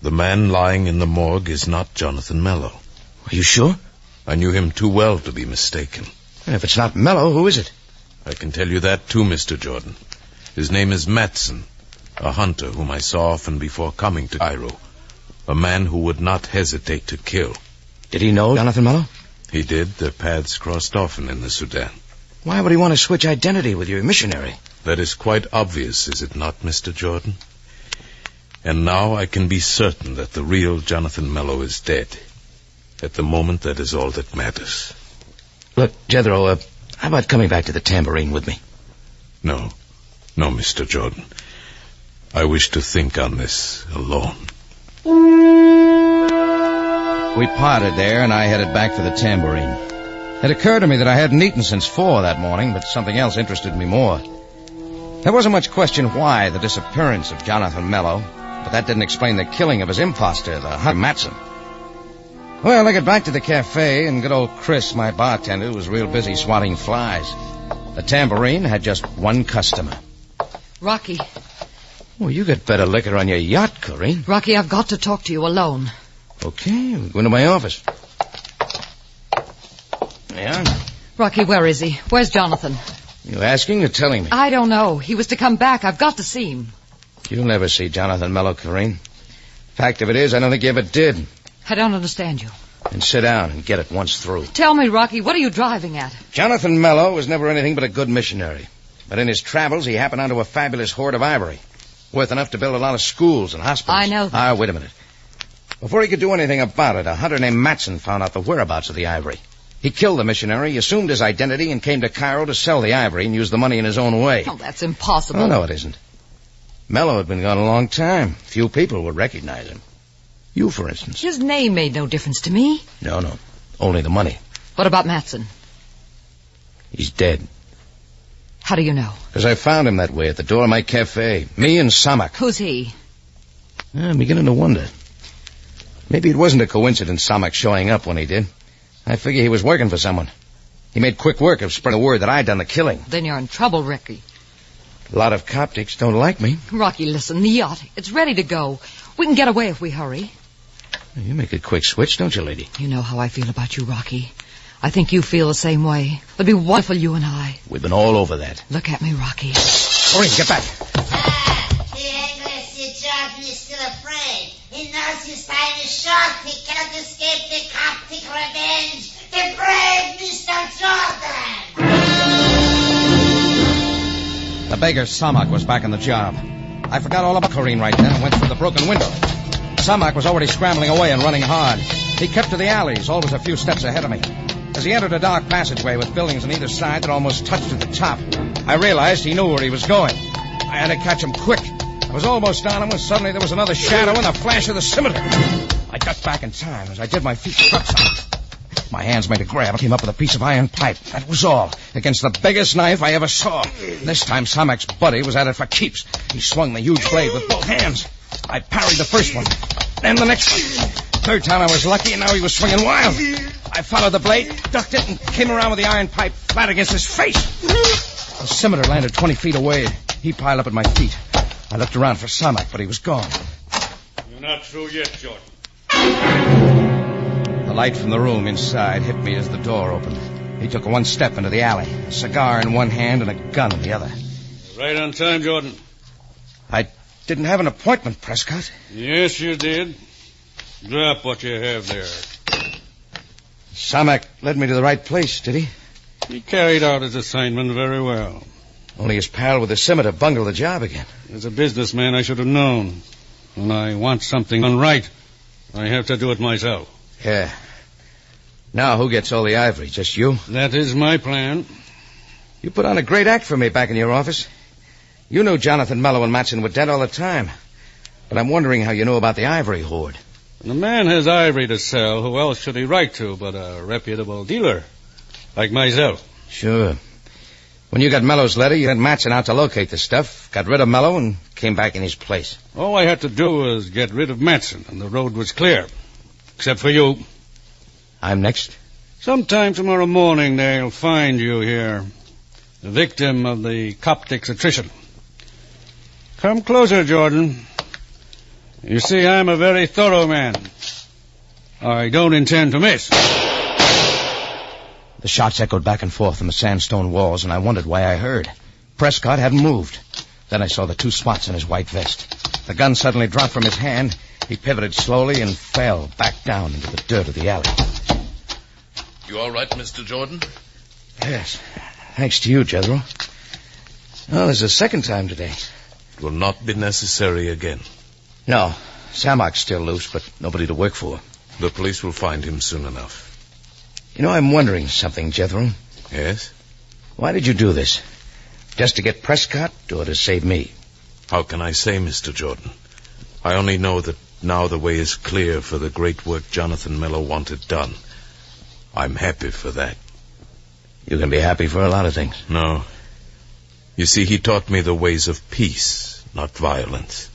The man lying in the morgue is not Jonathan Mellow. Are you sure? I knew him too well to be mistaken. If it's not Mellow, who is it? I can tell you that too, Mr. Jordan. His name is Matson, a hunter whom I saw often before coming to Cairo. A man who would not hesitate to kill. Did he know Jonathan Mellow? He did. Their paths crossed often in the Sudan. Why would he want to switch identity with your missionary? That is quite obvious, is it not, Mr. Jordan? And now I can be certain that the real Jonathan Mellow is dead. At the moment, that is all that matters. Look, Jethro, how about coming back to the tambourine with me? No, Mr. Jordan. I wish to think on this alone. We parted there, and I headed back for the tambourine. It occurred to me that I hadn't eaten since 4 that morning, but something else interested me more. There wasn't much question why the disappearance of Jonathan Mellow, but that didn't explain the killing of his imposter, the hunter Matson. Well, I got back to the cafe, and good old Chris, my bartender, was real busy swatting flies. The tambourine had just one customer. Rocky. Well, you got better liquor on your yacht, Corinne. Rocky, I've got to talk to you alone. Okay, we'll go into my office. Yeah? Rocky, where is he? Where's Jonathan? You asking or telling me? I don't know. He was to come back. I've got to see him. You'll never see Jonathan Mellow, Corinne. Fact of it is, I don't think you ever did. I don't understand you. And sit down and get it once through. Tell me, Rocky, what are you driving at? Jonathan Mellow was never anything but a good missionary. But in his travels, he happened onto a fabulous hoard of ivory. Worth enough to build a lot of schools and hospitals. I know that. Wait a minute. Before he could do anything about it, a hunter named Matson found out the whereabouts of the ivory. He killed the missionary, assumed his identity, and came to Cairo to sell the ivory and use the money in his own way. Oh, that's impossible. Oh, no, it isn't. Mellow had been gone a long time. Few people would recognize him. You, for instance. His name made no difference to me. No. Only the money. What about Matson? He's dead. How do you know? Because I found him that way at the door of my cafe. Me and Samak. Who's he? I'm beginning to wonder. Maybe it wasn't a coincidence Samak showing up when he did. I figure he was working for someone. He made quick work of spreading the word that I'd done the killing. Then you're in trouble, Rocky. A lot of Coptics don't like me. Rocky, listen, the yacht, it's ready to go. We can get away if we hurry. You make a quick switch, don't you, lady? You know how I feel about you, Rocky. I think you feel the same way. It'd be wonderful, you and I. We've been all over that. Look at me, Rocky. Corinne, get back. The English JOHHNY is still afraid. He knows his time is short. He cannot escape the Coptic revenge. The brave Mr. Jordan! The beggar Samak was back on the job. I forgot all about Corinne right then and went through the broken window. Samak was already scrambling away and running hard. He kept to the alleys, always a few steps ahead of me. As he entered a dark passageway with buildings on either side that almost touched at the top, I realized he knew where he was going. I had to catch him quick. I was almost on him when suddenly there was another shadow and the flash of the scimitar. I ducked back in time. As I did, my feet struck something. My hands made a grab and came up with a piece of iron pipe. That was all. Against the biggest knife I ever saw. This time Samak's buddy was at it for keeps. He swung the huge blade with both hands. I parried the first one, then the next one. Third time I was lucky, and now he was swinging wild. I followed the blade, ducked it, and came around with the iron pipe flat against his face. The scimitar landed 20 feet away. He piled up at my feet. I looked around for Samak, but he was gone. You're not through yet, Jordan. The light from the room inside hit me as the door opened. He took one step into the alley, a cigar in one hand and a gun in the other. Right on time, Jordan. I didn't have an appointment, Prescott. Yes, you did. Drop what you have there. Samak led me to the right place, did he? He carried out his assignment very well. Only his pal with the scimitar bungled the job again. As a businessman, I should have known. When I want something done right, I have to do it myself. Yeah. Now who gets all the ivory? Just you? That is my plan. You put on a great act for me back in your office. You knew Jonathan Mello and Matson were dead all the time. But I'm wondering how you knew about the ivory hoard. When a man has ivory to sell, who else should he write to but a reputable dealer like myself? Sure. When you got Mello's letter, you sent Matson out to locate the stuff, got rid of Mello, and came back in his place. All I had to do was get rid of Matson, and the road was clear. Except for you. I'm next? Sometime tomorrow morning they'll find you here, the victim of the Coptic's attrition. Come closer, Jordan. You see, I'm a very thorough man. I don't intend to miss. The shots echoed back and forth on the sandstone walls, and I wondered why I heard. Prescott hadn't moved. Then I saw the two spots in his white vest. The gun suddenly dropped from his hand. He pivoted slowly and fell back down into the dirt of the alley. You all right, Mr. Jordan? Yes. Thanks to you, Jethro. Oh, there's a second time today. It will not be necessary again. No. Samak's still loose, but nobody to work for. The police will find him soon enough. You know, I'm wondering something, Jethro. Yes? Why did you do this? Just to get Prescott or to save me? How can I say, Mr. Jordan? I only know that now the way is clear for the great work Jonathan Mello wanted done. I'm happy for that. You can be happy for a lot of things. No. You see, he taught me the ways of peace, not violence.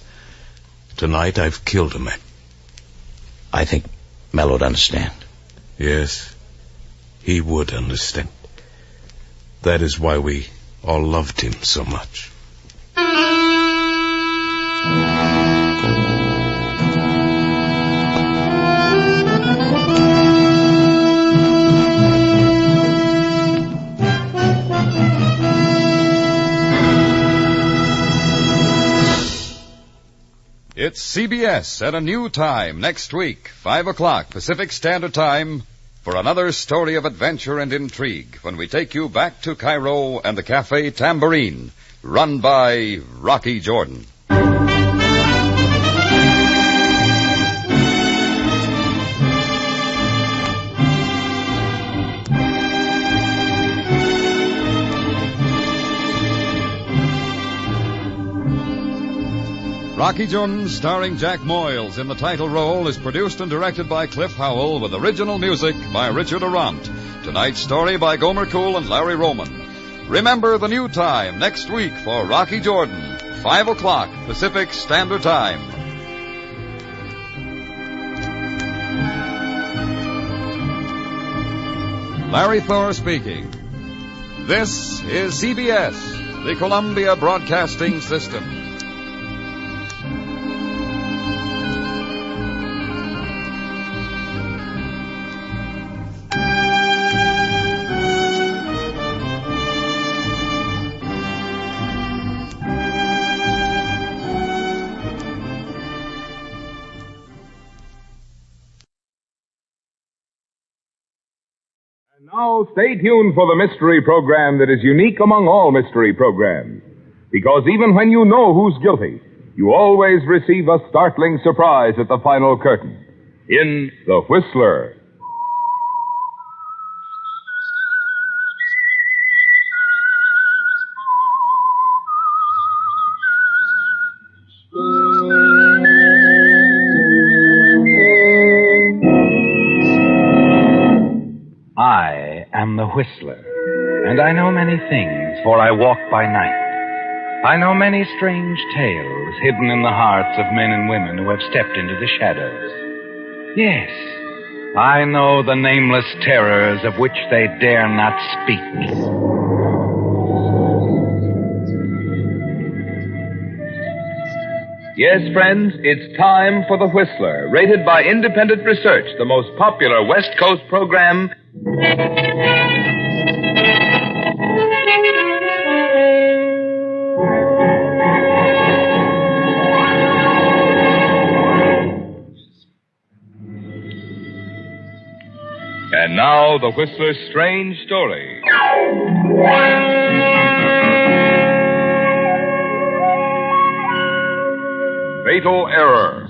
Tonight I've killed a man. I think Mello'd understand. Yes. He would understand. That is why we all loved him so much. It's CBS at a new time next week, 5 o'clock Pacific Standard Time, for another story of adventure and intrigue when we take you back to Cairo and the Cafe Tambourine, run by Rocky Jordan. Rocky Jordan, starring Jack Moyles in the title role, is produced and directed by Cliff Howell with original music by Richard Arant. Tonight's story by Gomer Cool and Larry Roman. Remember the new time next week for Rocky Jordan, 5 o'clock Pacific Standard Time. Larry Thor speaking. This is CBS, the Columbia Broadcasting System. Now, stay tuned for the mystery program that is unique among all mystery programs. Because even when you know who's guilty, you always receive a startling surprise at the final curtain. In The Whistler. I am the Whistler, and I know many things, for I walk by night. I know many strange tales hidden in the hearts of men and women who have stepped into the shadows. Yes, I know the nameless terrors of which they dare not speak. Yes, friends, it's time for The Whistler, rated by independent research, the most popular West Coast program. And now, The Whistler's strange story. Fatal Error.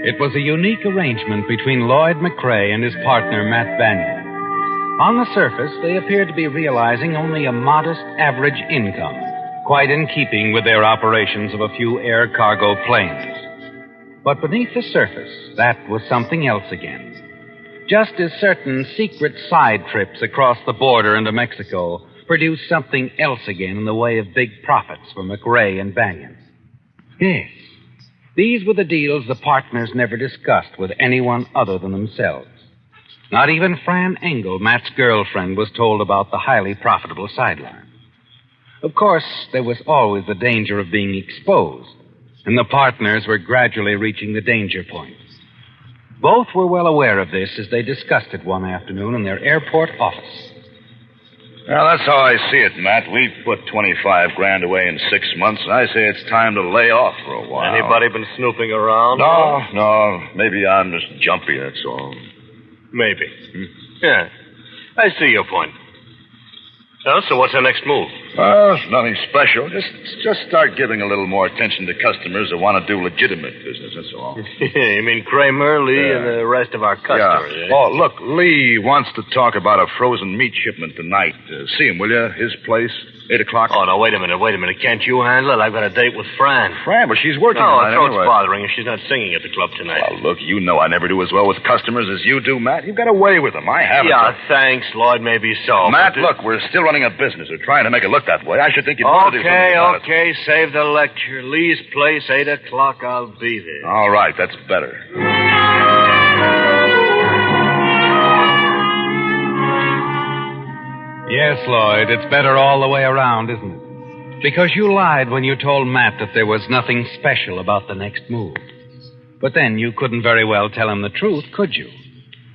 It was a unique arrangement between Lloyd McCrae and his partner, Matt Banyan. On the surface, they appeared to be realizing only a modest average income, quite in keeping with their operations of a few air cargo planes. But beneath the surface, that was something else again. Just as certain secret side trips across the border into Mexico produced something else again in the way of big profits for McRae and Banyan. Yes, these were the deals the partners never discussed with anyone other than themselves. Not even Fran Engel, Matt's girlfriend, was told about the highly profitable sideline. Of course, there was always the danger of being exposed, and the partners were gradually reaching the danger point. Both were well aware of this as they discussed it one afternoon in their airport office. Well, that's how I see it, Matt. We've put $25,000 away in 6 months, and I say it's time to lay off for a while. Anybody been snooping around? No. Maybe I'm just jumpy, that's all. Maybe. Yeah, I see your point. Well, so what's our next move? Well, nothing special. Just start giving a little more attention to customers that want to do legitimate business, that's all. You mean Kramer, Lee, and the rest of our customers, Yeah. eh? Oh, look, Lee wants to talk about a frozen meat shipment tonight. See him, will you? His place, 8 o'clock. Oh, no, wait a minute. Can't you handle it? I've got a date with Fran. Fran, but she's working No, tonight her throat's anyway. bothering her. She's not singing at the club tonight. Well, look, you know I never do as well with customers as you do, Matt. You've got a way with them. I haven't. Yeah, thanks, Lloyd. Maybe so. Matt, but look, we're still running a business. We're trying to make it look that way. I should think you'd want to do something about it. Okay, save the lecture. Lee's place, 8 o'clock. I'll be there. All right, that's better. Yes, Lloyd, it's better all the way around, isn't it? Because you lied when you told Matt that there was nothing special about the next move. But then you couldn't very well tell him the truth, could you?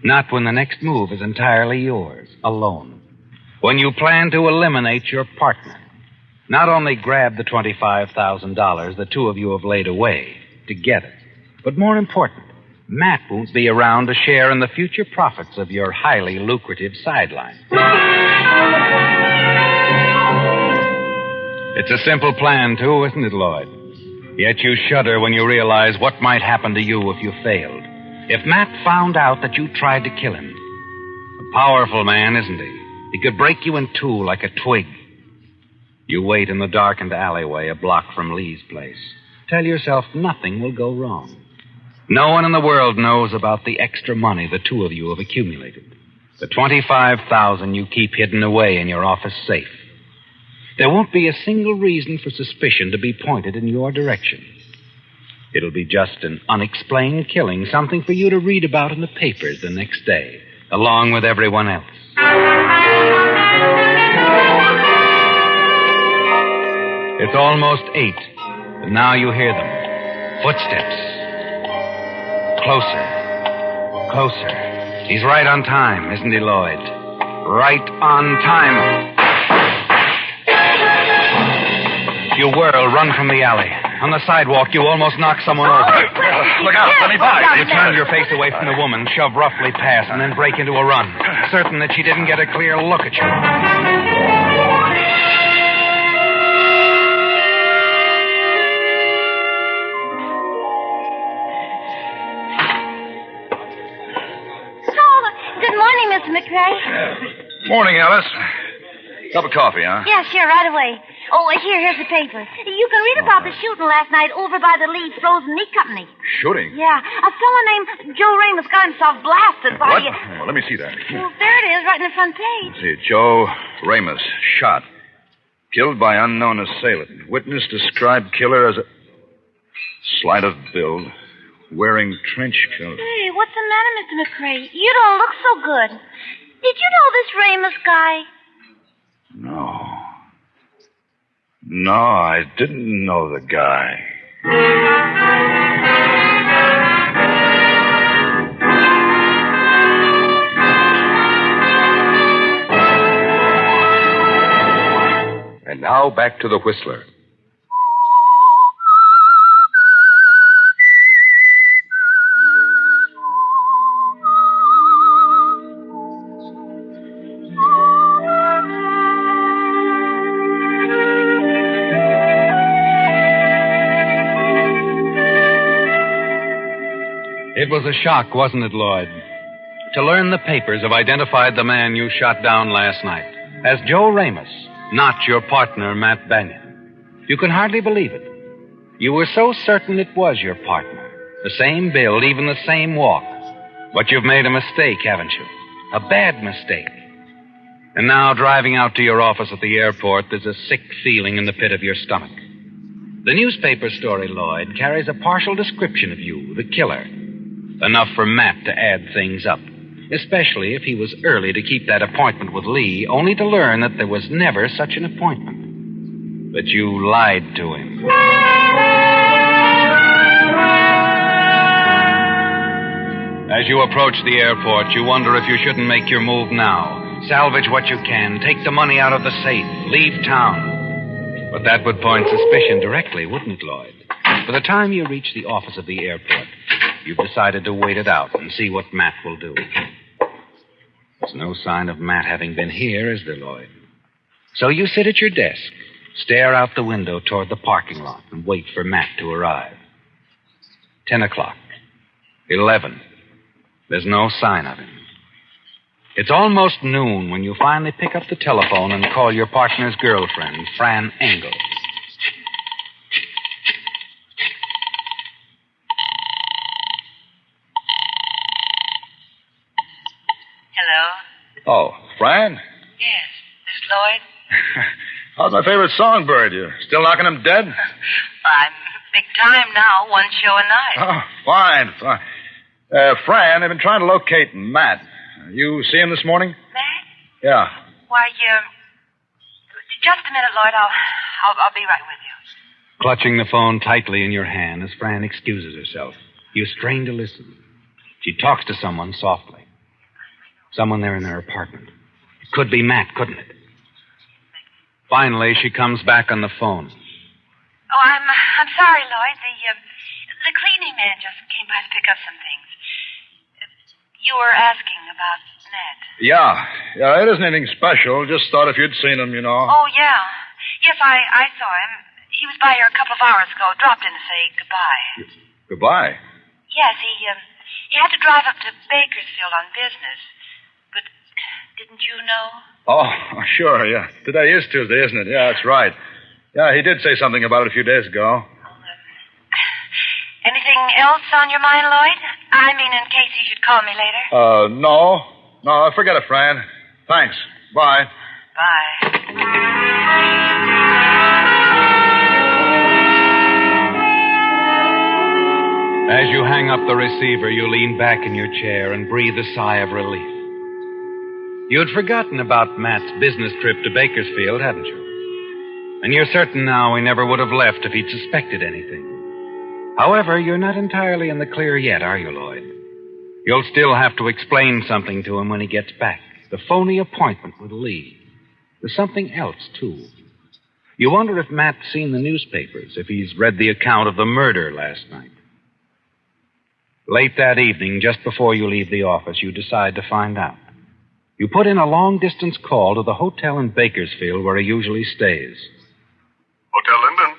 Not when the next move is entirely yours, alone. When you plan to eliminate your partner. Not only grab the $25,000 the two of you have laid away together, but more important, Matt won't be around to share in the future profits of your highly lucrative sideline. It's a simple plan, too, isn't it, Lloyd? Yet you shudder when you realize what might happen to you if you failed. If Matt found out that you tried to kill him. A powerful man, isn't he? He could break you in two like a twig. You wait in the darkened alleyway a block from Lee's place. Tell yourself nothing will go wrong. No one in the world knows about the extra money the two of you have accumulated. The $25,000 you keep hidden away in your office safe. There won't be a single reason for suspicion to be pointed in your direction. It'll be just an unexplained killing, something for you to read about in the papers the next day, along with everyone else. It's almost 8, but now you hear them. Footsteps. Closer. He's right on time, isn't he, Lloyd? Right on time. You whirl, run from the alley. On the sidewalk, you almost knock someone over. Look out, let me by. You turn your face away from the woman, shove roughly past, and then break into a run, certain that she didn't get a clear look at you. Good morning, Mr. McRae. Morning, Alice. Cup of coffee, huh? Yeah, sure, right away. Oh, here's the paper. You can read about the shooting last night over by the Lee Frozen Meat Company. Shooting? Yeah, a fellow named Joe Ramos got himself blasted by... What? Well, let me see that. Well, there it is, right in the front page. Let's see, Joe Ramos, shot. Killed by unknown assailant. Witness described killer as a... slight of build. Wearing trench coat. Hey, what's the matter, Mr. McRae? You don't look so good. Did you know this Ramos guy? No. No, I didn't know the guy. And now back to the Whistler. It was a shock, wasn't it, Lloyd? To learn the papers have identified the man you shot down last night as Joe Ramos, not your partner, Matt Banyan. You can hardly believe it. You were so certain it was your partner. The same build, even the same walk. But you've made a mistake, haven't you? A bad mistake. And now, driving out to your office at the airport, there's a sick feeling in the pit of your stomach. The newspaper story, Lloyd, carries a partial description of you, the killer. Enough for Matt to add things up, especially if he was early to keep that appointment with Lee, only to learn that there was never such an appointment. That you lied to him. As you approach the airport, you wonder if you shouldn't make your move now. Salvage what you can, take the money out of the safe, leave town. But that would point suspicion directly, wouldn't it, Lloyd? By the time you reach the office of the airport, you've decided to wait it out and see what Matt will do. There's no sign of Matt having been here, is there, Lloyd? So you sit at your desk, stare out the window toward the parking lot, and wait for Matt to arrive. 10 o'clock. 11. There's no sign of him. It's almost noon when you finally pick up the telephone and call your partner's girlfriend, Fran Engel. Hello? Oh, Fran? Yes, this Lloyd? How's my favorite songbird? You still knocking him dead? I'm big time now, one show a night. Oh, fine. Fran, I've been trying to locate Matt. You see him this morning? Matt? Yeah. Why, just a minute, Lloyd. I'll be right with you. Clutching the phone tightly in your hand as Fran excuses herself, you strain to listen. She talks to someone softly. Someone there in their apartment. It could be Matt, couldn't it? Finally, she comes back on the phone. Oh, I'm sorry, Lloyd. The cleaning man just came by to pick up some things. You were asking about Ned. Yeah, it isn't anything special. Just thought if you'd seen him, you know. Oh, yeah. Yes, I saw him. He was by here a couple of hours ago. Dropped in to say goodbye. Goodbye? Yes, he had to drive up to Bakersfield on business. But didn't you know? Oh, sure, yeah. Today is Tuesday, isn't it? Yeah, that's right. Yeah, he did say something about it a few days ago. Anything else on your mind, Lloyd? I mean, in case he should call me later. No, forget it, Fran. Thanks. Bye. Bye. As you hang up the receiver, you lean back in your chair and breathe a sigh of relief. You'd forgotten about Matt's business trip to Bakersfield, hadn't you? And you're certain now he never would have left if he'd suspected anything. However, you're not entirely in the clear yet, are you, Lloyd? You'll still have to explain something to him when he gets back. The phony appointment with Lee. There's something else, too. You wonder if Matt's seen the newspapers, if he's read the account of the murder last night. Late that evening, just before you leave the office, you decide to find out. You put in a long-distance call to the hotel in Bakersfield where he usually stays. Hotel Linden?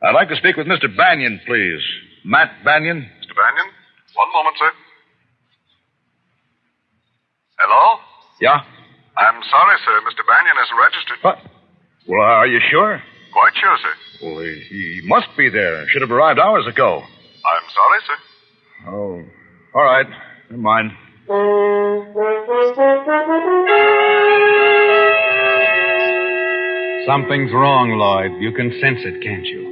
I'd like to speak with Mr. Banyan, please. Matt Banyan? Mr. Banyan? One moment, sir. Hello? Yeah? I'm sorry, sir. Mr. Banyan isn't registered. What? Well, are you sure? Quite sure, sir. Well, he must be there. Should have arrived hours ago. I'm sorry, sir. Oh, all right. Never mind. Something's wrong, Lloyd. You can sense it, can't you?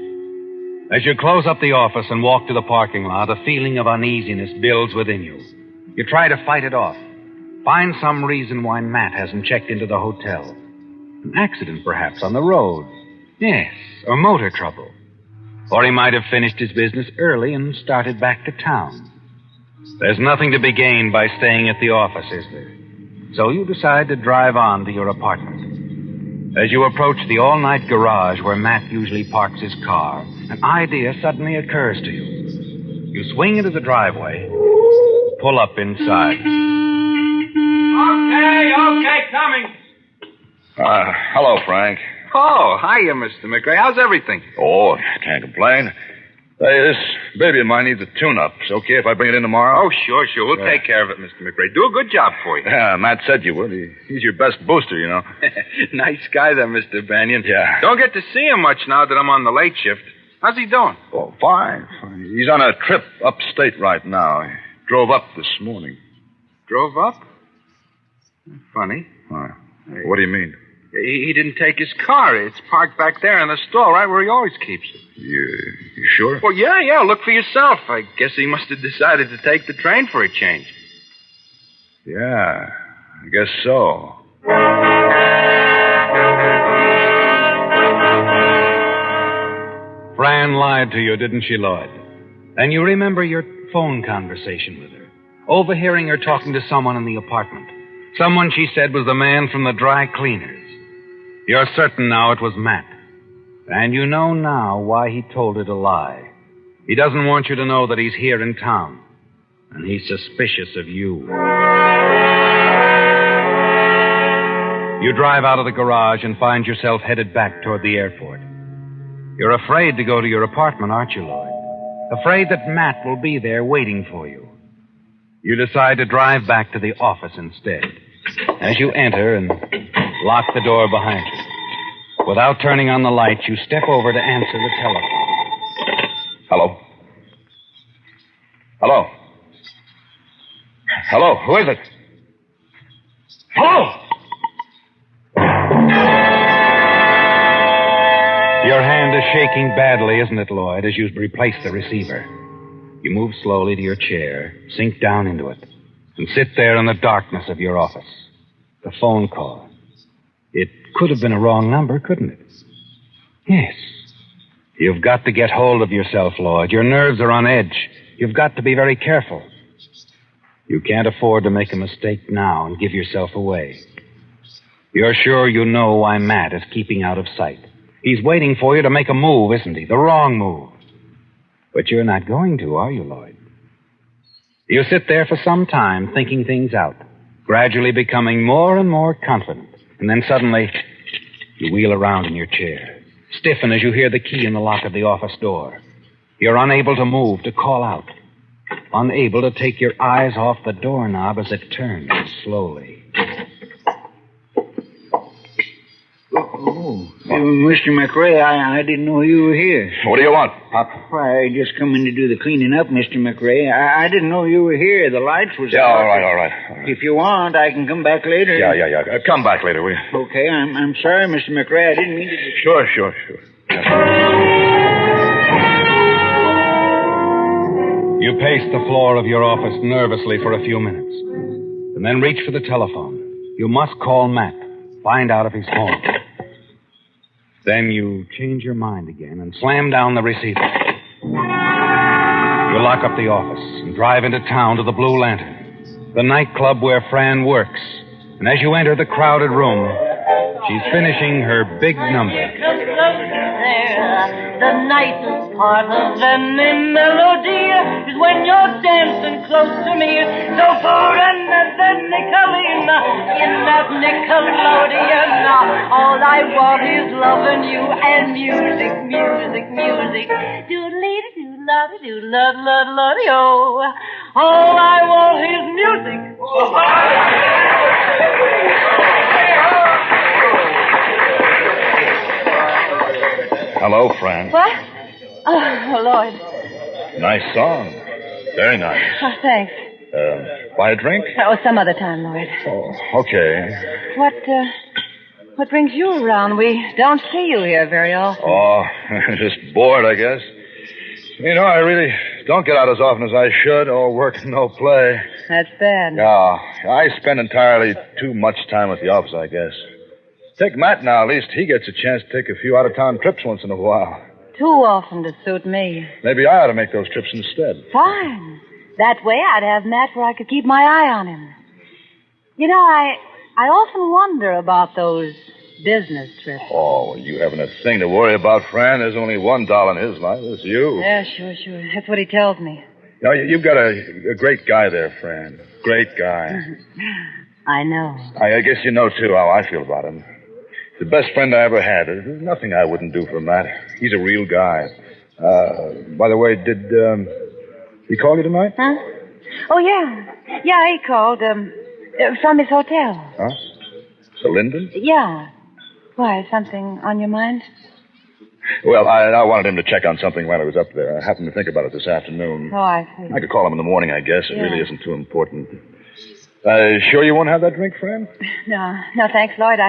As you close up the office and walk to the parking lot, a feeling of uneasiness builds within you. You try to fight it off. Find some reason why Matt hasn't checked into the hotel. An accident, perhaps, on the road. Yes, or motor trouble. Or he might have finished his business early and started back to town. There's nothing to be gained by staying at the office, is there? So you decide to drive on to your apartment. As you approach the all-night garage where Matt usually parks his car, an idea suddenly occurs to you. You swing into the driveway, pull up inside. Okay, coming. Hello, Frank. Oh, hiya, Mr. McRae. How's everything? Oh, can't complain. Hey, this baby of mine needs a tune-up. It's okay if I bring it in tomorrow? Oh, sure. We'll take care of it, Mr. McRae. Do a good job for you. Yeah, Matt said you would. He's your best booster, you know. Nice guy, that Mr. Banyan. Yeah. Don't get to see him much now that I'm on the late shift. How's he doing? Oh, fine. He's on a trip upstate right now. He drove up this morning. Drove up? Funny. What do you mean? He didn't take his car. It's parked back there in the stall, right where he always keeps it. You sure? Well, yeah. Look for yourself. I guess he must have decided to take the train for a change. Yeah, I guess so. Fran lied to you, didn't she, Lloyd? And you remember your phone conversation with her, overhearing her talking to someone in the apartment. Someone she said was the man from the dry cleaners. You're certain now it was Matt. And you know now why he told her to lie. He doesn't want you to know that he's here in town. And he's suspicious of you. You drive out of the garage and find yourself headed back toward the airport. You're afraid to go to your apartment, aren't you, Lloyd? Afraid that Matt will be there waiting for you. You decide to drive back to the office instead. As you enter and lock the door behind you, without turning on the lights, you step over to answer the telephone. Hello? Hello? Hello? Who is it? Hello? Your hand is shaking badly, isn't it, Lloyd, as you replace the receiver? You move slowly to your chair, sink down into it, and sit there in the darkness of your office. The phone call. It could have been a wrong number, couldn't it? Yes. You've got to get hold of yourself, Lloyd. Your nerves are on edge. You've got to be very careful. You can't afford to make a mistake now and give yourself away. You're sure you know why Matt is keeping out of sight. He's waiting for you to make a move, isn't he? The wrong move. But you're not going to, are you, Lloyd? You sit there for some time thinking things out, gradually becoming more and more confident. And then suddenly, you wheel around in your chair, stiffen as you hear the key in the lock of the office door. You're unable to move, to call out. Unable to take your eyes off the doorknob as it turns slowly. Oh, Mr. McRae, I didn't know you were here. What do you want? I just come in to do the cleaning up, Mr. McRae. I didn't know you were here. The lights was Yeah, out. all right. If you want, I can come back later. Yeah. Come back later, will you? Okay, I'm sorry, Mr. McRae. I didn't mean to... Sure. You pace the floor of your office nervously for a few minutes, and then reach for the telephone. You must call Matt, find out if he's home. Then you change your mind again and slam down the receiver. You lock up the office and drive into town to the Blue Lantern, the nightclub where Fran works. And as you enter the crowded room, she's finishing her big number. The nicest part of any melody is when you're dancing close to me. So put another Nicolina in that Nickelodeon. All I want is loving you and music. Doodly-doo-la-doo-la-doo-la-la-la-dee-oh. All I want is music. Hello, Fran. What? Oh, Lloyd. Nice song. Very nice. Oh, thanks. Buy a drink? Oh, some other time, Lloyd. Oh, okay. What brings you around? We don't see you here very often. Oh, just bored, I guess. You know, I really don't get out as often as I should, or work no play. That's bad. Yeah, I spend entirely too much time at the office, I guess. Take Matt now. At least he gets a chance to take a few out-of-town trips once in a while. Too often to suit me. Maybe I ought to make those trips instead. Fine. That way I'd have Matt where I could keep my eye on him. You know, I often wonder about those business trips. Oh, you haven't a thing to worry about, Fran. There's only one doll in his life. It's you. Yeah, sure. That's what he tells me. You know, you've got a great guy there, Fran. Great guy. I know. I guess you know, too, how I feel about him. The best friend I ever had. There's nothing I wouldn't do for Matt. He's a real guy. By the way, did he call you tonight? Huh? Oh, yeah. Yeah, he called from his hotel. Huh? Sir Lyndon? Yeah. Why, something on your mind? Well, I wanted him to check on something while I was up there. I happened to think about it this afternoon. Oh, I see. I could call him in the morning, I guess. It Yeah. really isn't too important. Sure you won't have that drink, Fran? No, thanks, Lloyd.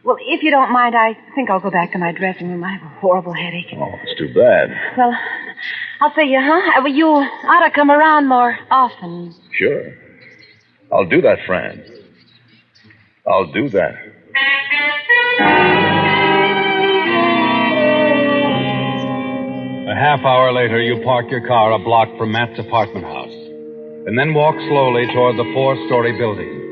Well, if you don't mind, I think I'll go back to my dressing room. I have a horrible headache. Oh, it's too bad. Well, I'll see you, huh? Well, you ought to come around more often. Sure. I'll do that, Fran. I'll do that. A half hour later, you park your car a block from Matt's apartment house, and then walk slowly toward the 4-story building.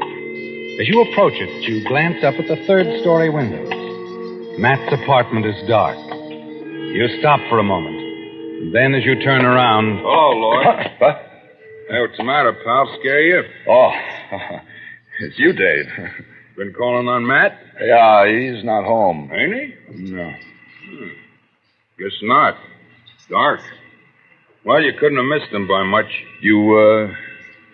As you approach it, you glance up at the 3rd-story windows. Matt's apartment is dark. You stop for a moment. Then, as you turn around... Hello, Lloyd. What? Hey, what's the matter, pal? Scare you? Oh, it's you, Dave. Been calling on Matt? Yeah, he's not home. Ain't he? No. Guess not. Dark. Well, you couldn't have missed him by much. You,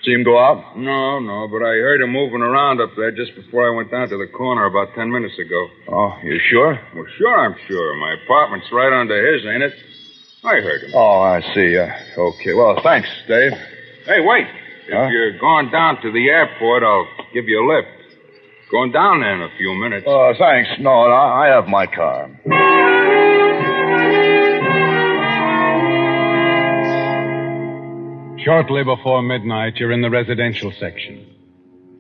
see him go out? No, but I heard him moving around up there just before I went down to the corner about 10 minutes ago. Oh, you sure? Well, sure, I'm sure. My apartment's right under his, ain't it? I heard him. Oh, I see. Okay. Well, thanks, Dave. Hey, wait. If you're going down to the airport, I'll give you a lift. Going down there in a few minutes. Oh, thanks. No, I have my car. Shortly before midnight, you're in the residential section.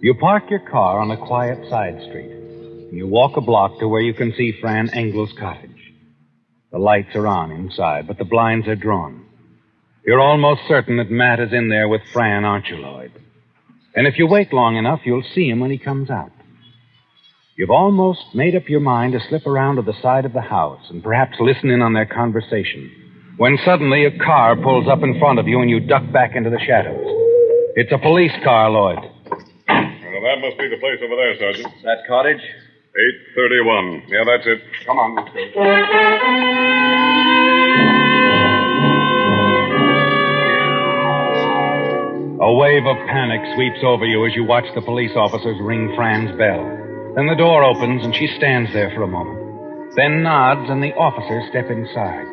You park your car on a quiet side street. You walk a block to where you can see Fran Engel's cottage. The lights are on inside, but the blinds are drawn. You're almost certain that Matt is in there with Fran, aren't you, Lloyd? And if you wait long enough, you'll see him when he comes out. You've almost made up your mind to slip around to the side of the house and perhaps listen in on their conversation, when suddenly a car pulls up in front of you and you duck back into the shadows. It's a police car, Lloyd. Well, that must be the place over there, Sergeant. That cottage? 831. Yeah, that's it. Come on. A wave of panic sweeps over you as you watch the police officers ring Fran's bell. Then the door opens and she stands there for a moment, then nods and the officers step inside.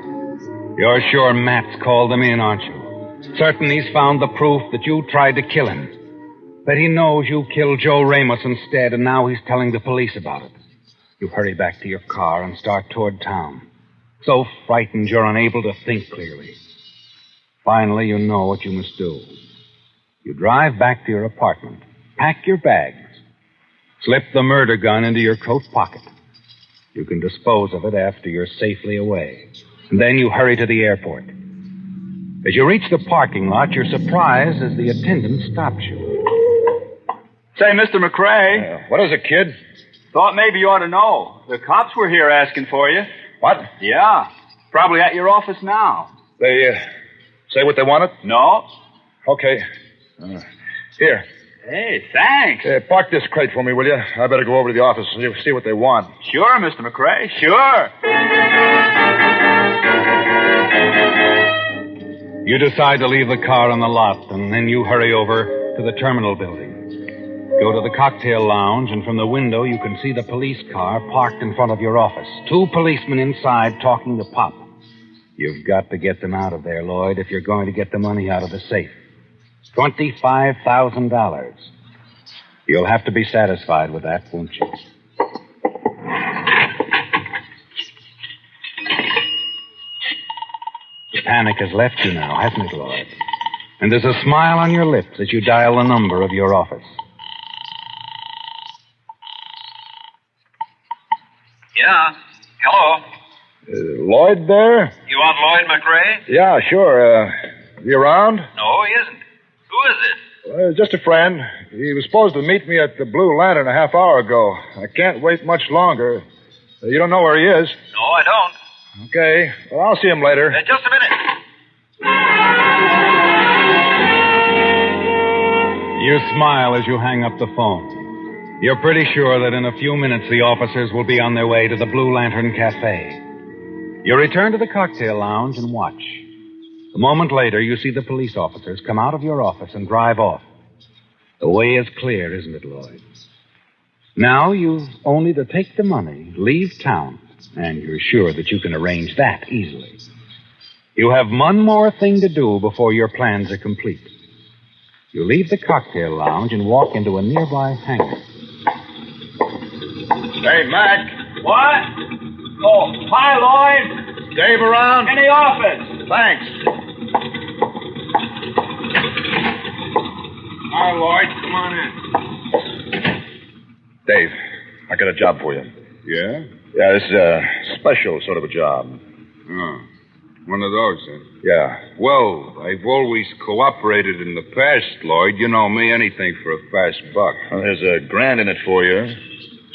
You're sure Matt's called them in, aren't you? Certain he's found the proof that you tried to kill him. That he knows you killed Joe Ramos instead, and now he's telling the police about it. You hurry back to your car and start toward town. So frightened you're unable to think clearly. Finally, you know what you must do. You drive back to your apartment, pack your bags, slip the murder gun into your coat pocket. You can dispose of it after you're safely away. And then you hurry to the airport. As you reach the parking lot, you're surprised as the attendant stops you. Say, Mr. McRae. What is it, kid? Thought maybe you ought to know. The cops were here asking for you. What? Yeah. Probably at your office now. They, say what they wanted? No. Okay. Here. Hey, thanks. Park this crate for me, will you? I better go over to the office and see what they want. Sure, Mr. McRae. Sure. You decide to leave the car on the lot, and then you hurry over to the terminal building. Go to the cocktail lounge, and from the window you can see the police car parked in front of your office. 2 policemen inside talking to Pop. You've got to get them out of there, Lloyd, if you're going to get the money out of the safe. $25,000. You'll have to be satisfied with that, won't you? panic has left you now, hasn't it, Lloyd? And there's a smile on your lips as you dial the number of your office. Yeah. Hello. Lloyd there? You want Lloyd McRae? Yeah, sure. You around? No, he isn't. Who is this? Just a friend. He was supposed to meet me at the Blue Lantern a half hour ago. I can't wait much longer. You don't know where he is? No, I don't. Okay. Well, I'll see him later. Just a minute. You smile as you hang up the phone. You're pretty sure that in a few minutes the officers will be on their way to the Blue Lantern Cafe. You return to the cocktail lounge and watch. A moment later, you see the police officers come out of your office and drive off. The way is clear, isn't it, Lloyd? Now you've only to take the money, leave town, and you're sure that you can arrange that easily. You have one more thing to do before your plans are complete. You leave the cocktail lounge and walk into a nearby hangar. Hey, Mac. What? Oh, hi, Lloyd. Dave around? In the office. Thanks. Hi, Lloyd. Come on in. Dave, I got a job for you. Yeah? Yeah, this is a special sort of a job. Oh. One of those, then? Yeah. Well, I've always cooperated in the past, Lloyd. You know me, anything for a fast buck. Well, there's $1,000 in it for you.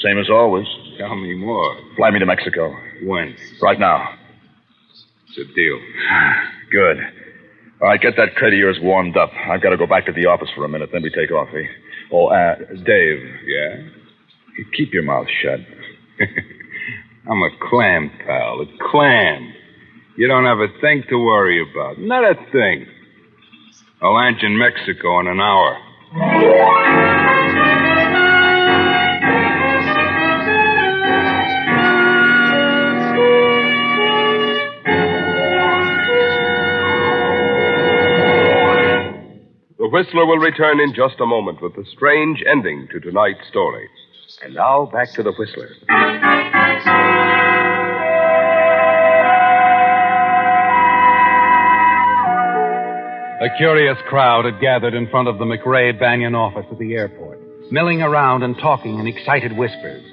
Same as always. Tell me more. Fly me to Mexico. When? Right now. It's a deal. Good. All right, get that crate of yours warmed up. I've got to go back to the office for a minute, then we take off, eh? Oh, Dave. Yeah? Keep your mouth shut. I'm a clam, pal. A clam. You don't have a thing to worry about. Not a thing. I'll land you in Mexico in an hour. The Whistler will return in just a moment with the strange ending to tonight's story. And now, back to the Whistler. A curious crowd had gathered in front of the McRae-Banyan office at the airport, milling around and talking in excited whispers.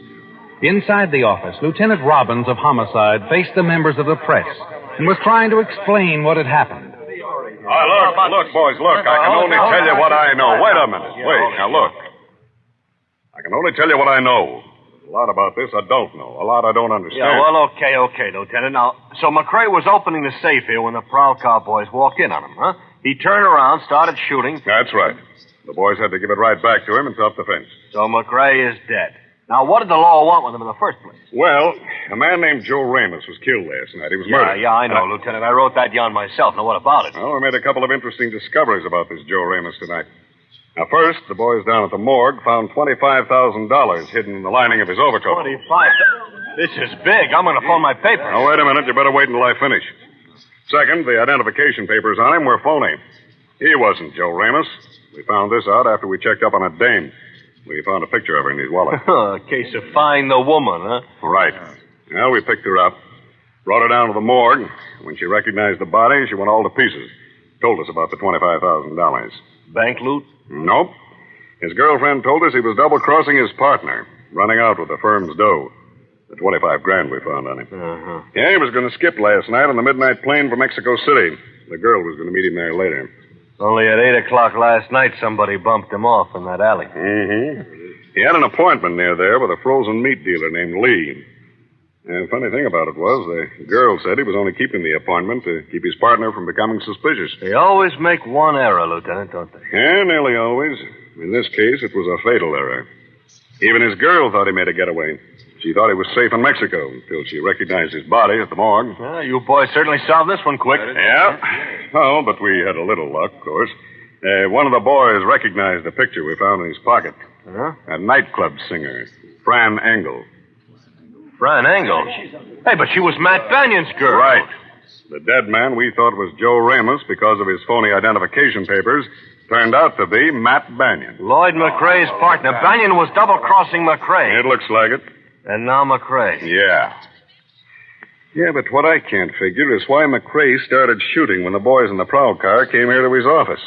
Inside the office, Lieutenant Robbins of Homicide faced the members of the press and was trying to explain what had happened. Look, boys, look. I can only tell you what I know. Wait a minute. Wait, now look. I can only tell you what I know. A lot about this I don't know. A lot I don't understand. Yeah, well, okay, Lieutenant. Now, so McRae was opening the safe here when the Prowl cowboys walked in on him, huh? He turned around, started shooting. That's right. The boys had to give it right back to him in self-defense. So McRae is dead. Now, what did the law want with him in the first place? Well, a man named Joe Ramos was killed last night. He was murdered. Yeah, I know, Lieutenant. I wrote that yarn myself. Now, what about it? Well, we made a couple of interesting discoveries about this Joe Ramos tonight. Now, first, the boys down at the morgue found $25,000 hidden in the lining of his overcoat. 25? This is big. I'm going to phone my paper. Now, wait a minute. You better wait until I finish. Second, the identification papers on him were phony. He wasn't Joe Ramos. We found this out after we checked up on a dame. We found a picture of her in his wallet. A case of find the woman, huh? Right. Well, we picked her up, brought her down to the morgue. When she recognized the body, she went all to pieces. Told us about the $25,000. Bank loot? Nope. His girlfriend told us he was double-crossing his partner, running out with the firm's dough. The $25,000 we found on him. Uh-huh. Yeah, he was going to skip last night on the midnight plane for Mexico City. The girl was going to meet him there later. Only at 8 o'clock last night, somebody bumped him off in that alley. Mm-hmm. He had an appointment near there with a frozen meat dealer named Lee. And the funny thing about it was, the girl said he was only keeping the appointment to keep his partner from becoming suspicious. They always make one error, Lieutenant, don't they? Yeah, nearly always. In this case, it was a fatal error. Even his girl thought he made a getaway. She thought he was safe in Mexico until she recognized his body at the morgue. Well, you boys certainly solved this one quick. Yeah. Oh, but we had a little luck, of course. One of the boys recognized the picture we found in his pocket. Huh? A nightclub singer, Fran Engel. Fran Engel? Hey, but she was Matt Banyan's girl. Right. The dead man we thought was Joe Ramos because of his phony identification papers turned out to be Matt Banyan. Lloyd McRae's partner. Banyan was double-crossing McRae. It looks like it. And now McRae. Yeah. Yeah, but what I can't figure is why McRae started shooting when the boys in the prowl car came here to his office.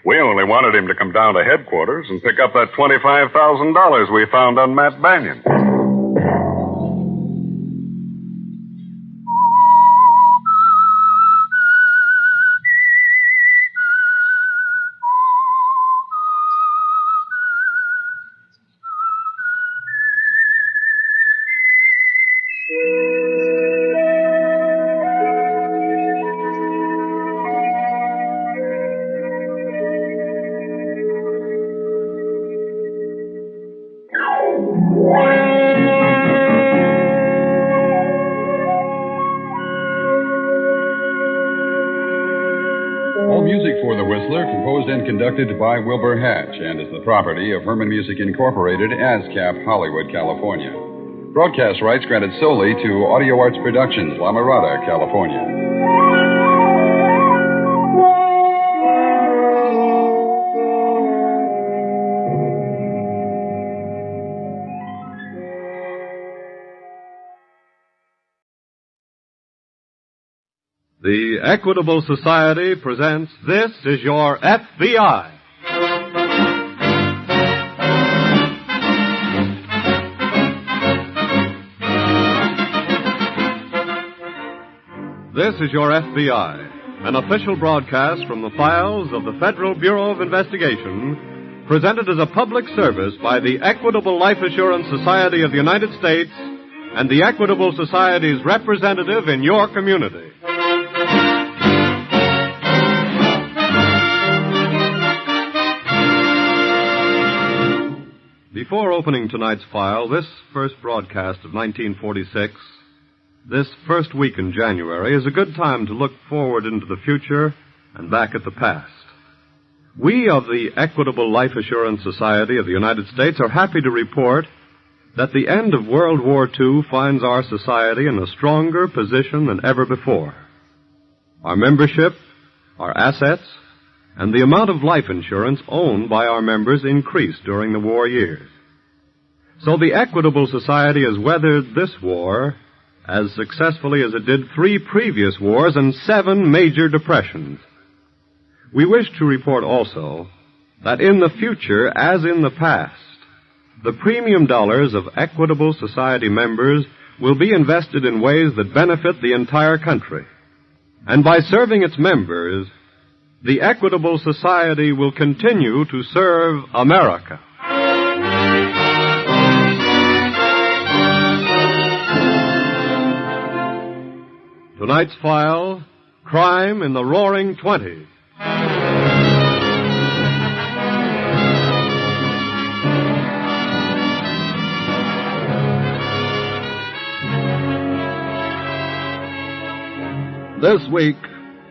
We only wanted him to come down to headquarters and pick up that $25,000 we found on Matt Banyan. All music for The Whistler, composed and conducted by Wilbur Hatch, and is the property of Herman Music Incorporated, ASCAP, Hollywood, California. Broadcast rights granted solely to Audio Arts Productions, La Mirada, California. The Equitable Society presents This Is Your FBI. This is Your FBI, an official broadcast from the files of the Federal Bureau of Investigation, presented as a public service by the Equitable Life Assurance Society of the United States and the Equitable Society's representative in your community. Before opening tonight's file, this first broadcast of 1946, this first week in January, is a good time to look forward into the future and back at the past. We of the Equitable Life Assurance Society of the United States are happy to report that the end of World War II finds our society in a stronger position than ever before. Our membership, our assets, and the amount of life insurance owned by our members increased during the war years. So the Equitable Society has weathered this war as successfully as it did 3 previous wars and 7 major depressions. We wish to report also that in the future, as in the past, the premium dollars of Equitable Society members will be invested in ways that benefit the entire country. And by serving its members, the Equitable Society will continue to serve America. Tonight's file, Crime in the Roaring Twenties. This week,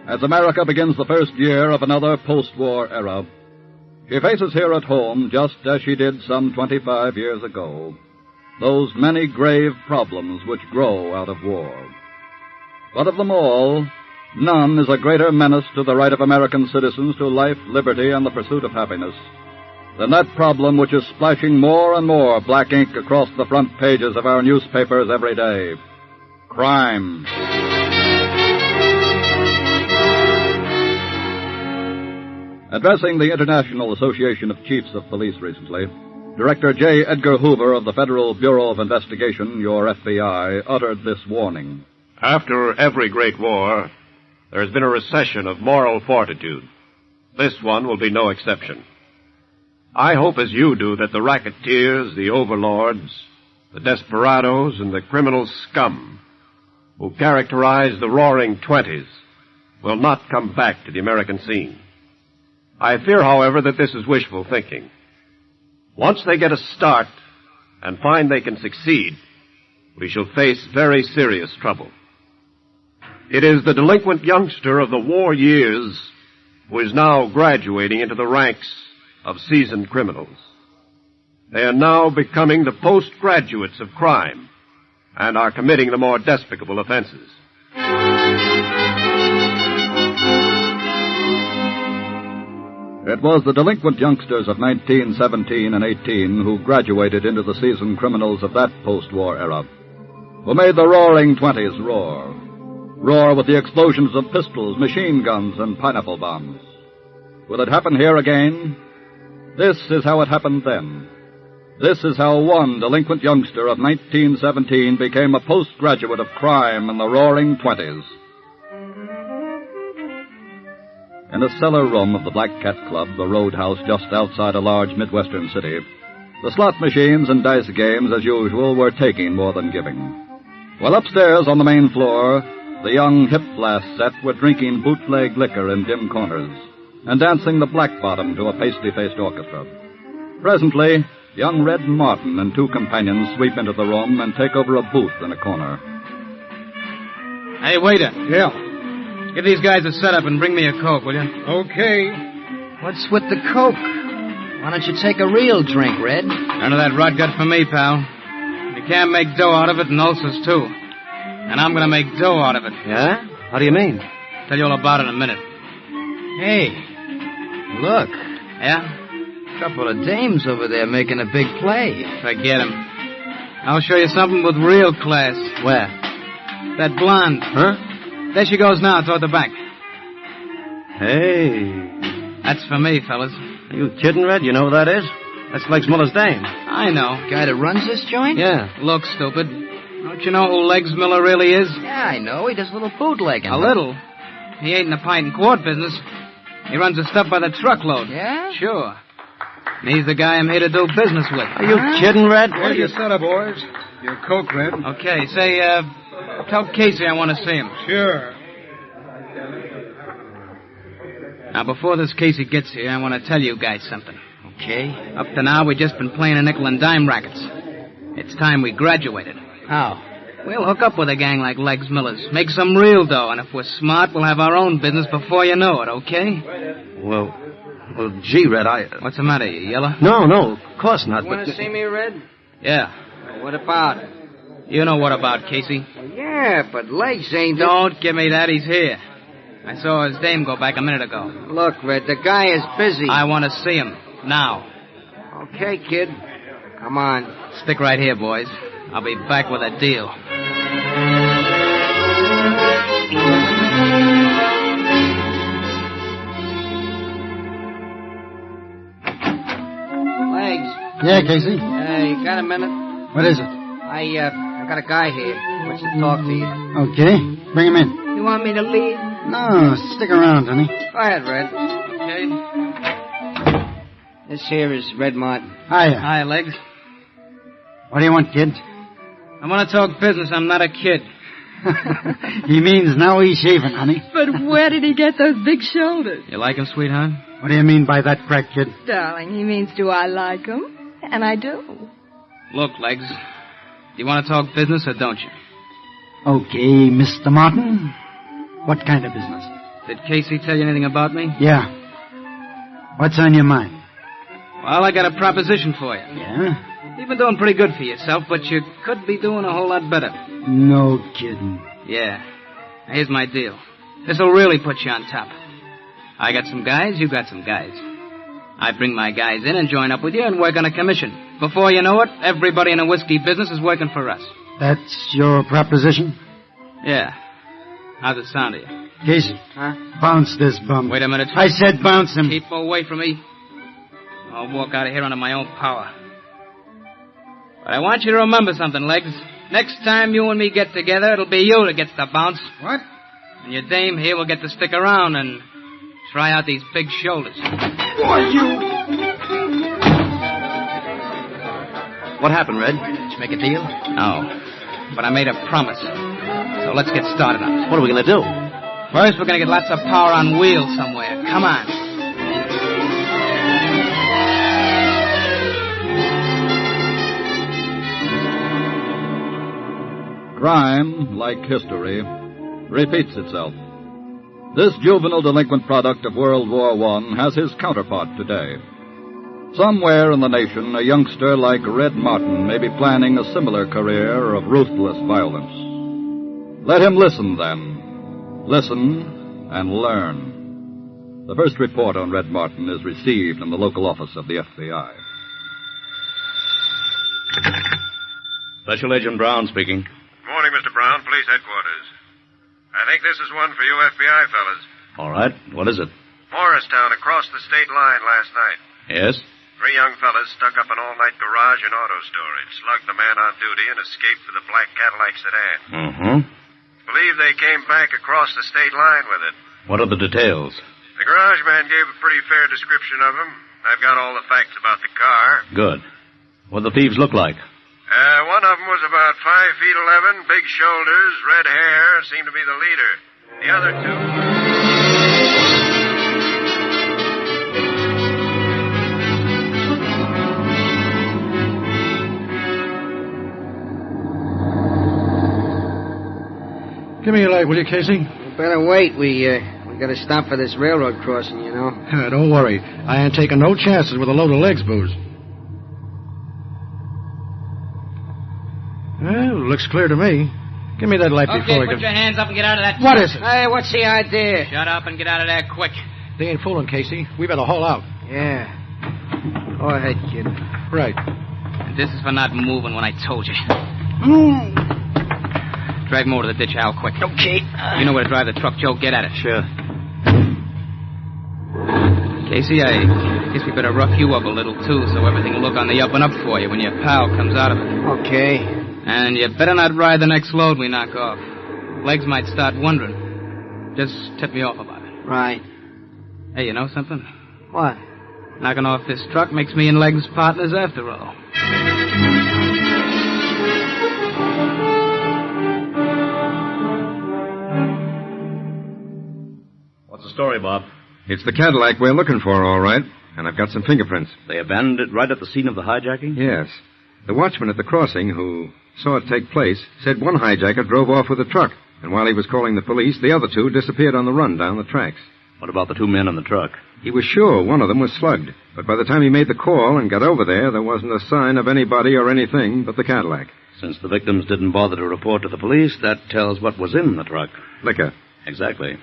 as America begins the first year of another post-war era, she faces here at home, just as she did some 25 years ago, those many grave problems which grow out of war. But of them all, none is a greater menace to the right of American citizens to life, liberty, and the pursuit of happiness than that problem which is splashing more and more black ink across the front pages of our newspapers every day: crime. Addressing the International Association of Chiefs of Police recently, Director J. Edgar Hoover of the Federal Bureau of Investigation, your FBI, uttered this warning. After every great war, there has been a recession of moral fortitude. This one will be no exception. I hope as you do that the racketeers, the overlords, the desperados, and the criminal scum who characterize the Roaring Twenties will not come back to the American scene. I fear, however, that this is wishful thinking. Once they get a start and find they can succeed, we shall face very serious trouble. It is the delinquent youngster of the war years who is now graduating into the ranks of seasoned criminals. They are now becoming the postgraduates of crime and are committing the more despicable offenses. It was the delinquent youngsters of 1917 and 18 who graduated into the seasoned criminals of that post-war era. who made the Roaring Twenties roar. Roar with the explosions of pistols, machine guns, and pineapple bombs. Will it happen here again? This is how it happened then. This is how one delinquent youngster of 1917 became a postgraduate of crime in the Roaring Twenties. In a cellar room of the Black Cat Club, the roadhouse just outside a large Midwestern city, the slot machines and dice games, as usual, were taking more than giving. While upstairs on the main floor, the young hip blast set were drinking bootleg liquor in dim corners and dancing the black bottom to a pasty-faced orchestra. Presently, young Red Martin and two companions sweep into the room and take over a booth in a corner. Hey, waiter. Yeah? Give these guys a setup and bring me a Coke, will you? Okay. What's with the Coke? Why don't you take a real drink, Red? None of that rot gut for me, pal. You can't make dough out of it and ulcers, too. And I'm going to make dough out of it. Yeah? How do you mean? Tell you all about it in a minute. Hey, look. Yeah? Couple of dames over there making a big play. Forget 'em. I'll show you something with real class. Where? That blonde. Huh? There she goes now, toward the back. Hey. That's for me, fellas. Are you kidding, Red? You know who that is? That's Legs Miller's dame. I know. Guy that runs this joint? Yeah. Look, stupid. Don't you know who Legs Miller really is? Yeah, I know. He does a little bootlegging. A little? He ain't in the pint and quart business. He runs the stuff by the truckload. Yeah? Sure. And he's the guy I'm here to do business with. Are you kidding, Red? Here's your setup, boys. Your Coke, Red. Okay, say, tell Casey I want to see him. Sure. Now, before this Casey gets here, I want to tell you guys something. Okay. Up to now, we've just been playing a nickel and dime rackets. It's time we graduated. How? We'll hook up with a gang like Legs Miller's, make some real dough, and if we're smart, we'll have our own business before you know it, okay? Well, gee, Red, What's the matter, you yellow? No, of course not. You want to but... see me, Red? Yeah. Well, what about? You know what about, Casey? Yeah, but Legs ain't... Don't give me that, he's here. I saw his dame go back a minute ago. Look, Red, the guy is busy. I want to see him, now. Okay, kid. Come on. Stick right here, boys. I'll be back with a deal. Legs. Yeah, Casey? Hey, you got a minute? What is it? I got a guy here who wants to talk to you. Okay. Bring him in. You want me to leave? No, stick around, honey. Go ahead, Red. Okay. This here is Red Martin. Hiya. Hi, Legs. What do you want, kid? I want to talk business. I'm not a kid. He means now he's shaving, honey. But where did he get those big shoulders? You like him, sweetheart? What do you mean by that, crack kid? Darling, he means do I like him? And I do. Look, Legs. Do you want to talk business or don't you? Okay, Mr. Martin. What kind of business? Did Casey tell you anything about me? Yeah. What's on your mind? Well, I got a proposition for you. Yeah? You've been doing pretty good for yourself, but you could be doing a whole lot better. No kidding. Yeah. Here's my deal. This'll really put you on top. I got some guys, you got some guys. I bring my guys in and join up with you and work on a commission. Before you know it, everybody in the whiskey business is working for us. That's your proposition? Yeah. How's it sound to you? Casey, bounce this bum. Wait a minute. I said bounce him. Keep away from me. I'll walk out of here under my own power. But I want you to remember something, Legs. Next time you and me get together, it'll be you that gets the bounce. What? And your dame here will get to stick around and try out these big shoulders. Boy, you... What happened, Red? Did you make a deal? No. But I made a promise. So let's get started on it. What are we going to do? First, we're going to get lots of power on wheels somewhere. Come on. Crime, like history, repeats itself. This juvenile delinquent product of World War I has his counterpart today. Somewhere in the nation, a youngster like Red Martin may be planning a similar career of ruthless violence. Let him listen, then. Listen and learn. The first report on Red Martin is received in the local office of the FBI. Special Agent Brown speaking. Morning, morning, Mr. Brown. Police headquarters. I think this is one for you FBI fellas. All right. What is it? Morristown across the state line last night. Yes? 3 young fellas stuck up an all-night garage and auto storage, slugged the man on duty, and escaped with a black Cadillac sedan. Mm-hmm. Believe they came back across the state line with it. What are the details? The garage man gave a pretty fair description of him. I've got all the facts about the car. Good. What do the thieves look like? One of them was about 5 feet 11, big shoulders, red hair, seemed to be the leader. The other two... Give me a light, will you, Casey? Better wait. We gotta stop for this railroad crossing, you know. Don't worry. I ain't taking no chances with a load of legs booze. Well, looks clear to me. Give me that light before I put your hands up and get out of that... What is it? Hey, what's the idea? Shut up and get out of there quick. They ain't fooling, Casey. We better haul out. Yeah. Go ahead, kid. Right. And this is for not moving when I told you. Drag more to the ditch, Al, quick. Okay. You know where to drive the truck, Joe. Get at it. Sure. Casey, I guess we better rough you up a little, too, so everything will look on the up and up for you when your pal comes out of it. Okay. And you better not ride the next load we knock off. Legs might start wondering. Just tip me off about it. Right. Hey, you know something? What? Knocking off this truck makes me and Legs partners after all. What's the story, Bob? It's the Cadillac we're looking for, all right. And I've got some fingerprints. They abandoned it right at the scene of the hijacking? Yes. The watchman at the crossing who saw it take place said one hijacker drove off with a truck. And while he was calling the police, the other two disappeared on the run down the tracks. What about the 2 men in the truck? He was sure one of them was slugged. But by the time he made the call and got over there wasn't a sign of anybody or anything but the Cadillac. Since the victims didn't bother to report to the police, that tells what was in the truck. Liquor. Exactly.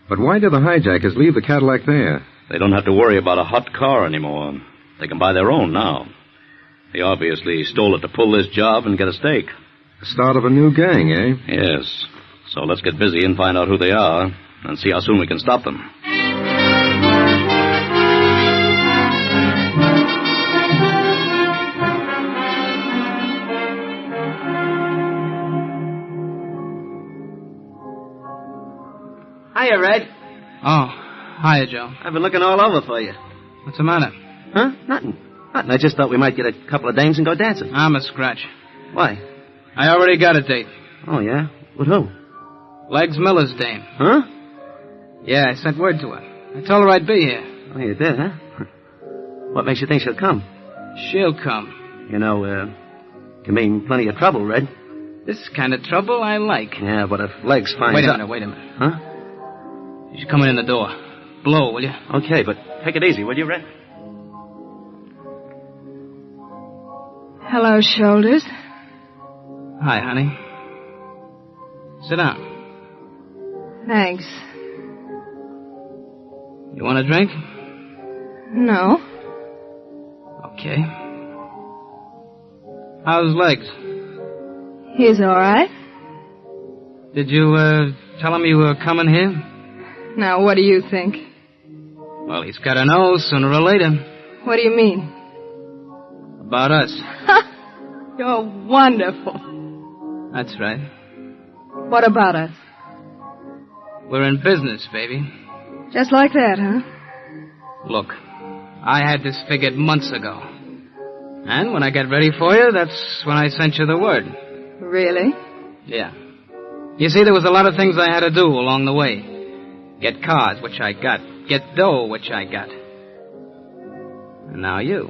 But why did the hijackers leave the Cadillac there? They don't have to worry about a hot car anymore. They can buy their own now. They obviously stole it to pull this job and get a stake. The start of a new gang, eh? Yes. So let's get busy and find out who they are and see how soon we can stop them. Hiya, Red. Oh, hiya, Joe. I've been looking all over for you. What's the matter? Huh? Nothing. I just thought we might get a couple of dames and go dancing. I'm a scratch. Why? I already got a date. Oh, yeah? With who? Legs Miller's dame. Huh? Yeah, I sent word to her. I told her I'd be here. Oh, you did, huh? What makes you think she'll come? She'll come. You know, can mean plenty of trouble, Red. This kind of trouble I like. Yeah, but if Legs finds out... Wait a minute. Huh? She's coming in the door. Blow, will you? Okay, but take it easy, will you, Red? Hello, Shoulders. Hi, honey. Sit down. Thanks. You want a drink? No. Okay. How's Legs? He's all right. Did you, tell him you were coming here? Now, what do you think? Well, he's got to know sooner or later. What do you mean? About us. You're wonderful. That's right. What about us? We're in business, baby. Just like that, huh? Look, I had this figured months ago. And when I got ready for you, that's when I sent you the word. Really? Yeah. You see, there was a lot of things I had to do along the way. Get cars, which I got. Get dough, which I got. And now you.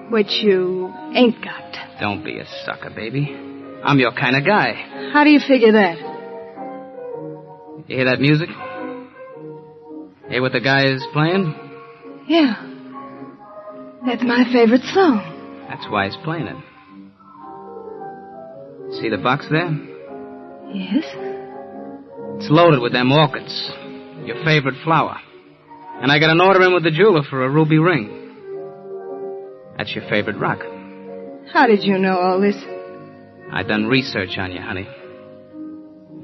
Which you ain't got. Don't be a sucker, baby. I'm your kind of guy. How do you figure that? You hear that music? Hear what the guy is playing? Yeah. That's my favorite song. That's why he's playing it. See the box there? Yes? It's loaded with them orchids. Your favorite flower. And I got an order in with the jeweler for a ruby ring. That's your favorite rock. How did you know all this? I done research on you, honey.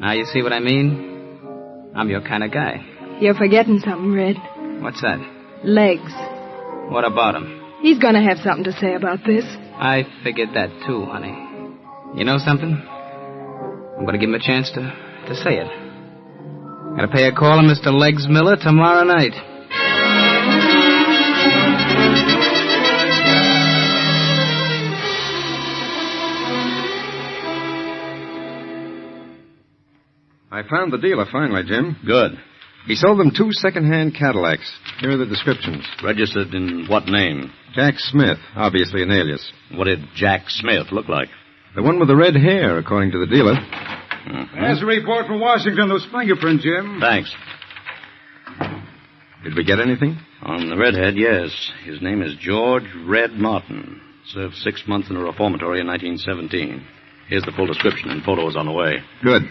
Now you see what I mean? I'm your kind of guy. You're forgetting something, Red. What's that? Legs. What about him? He's going to have something to say about this. I figured that too, honey. You know something? I'm going to give him a chance to say it. Got to pay a call on Mr. Legs Miller tomorrow night. I found the dealer finally, Jim. Good. He sold them 2 second-hand Cadillacs. Here are the descriptions. Registered in what name? Jack Smith, obviously an alias. What did Jack Smith look like? The one with the red hair, according to the dealer. There's a report from Washington. Those fingerprints, Jim. Thanks. Did we get anything? On the redhead, yes. His name is George Red Martin. Served 6 months in a reformatory in 1917. Here's the full description and photos on the way. Good.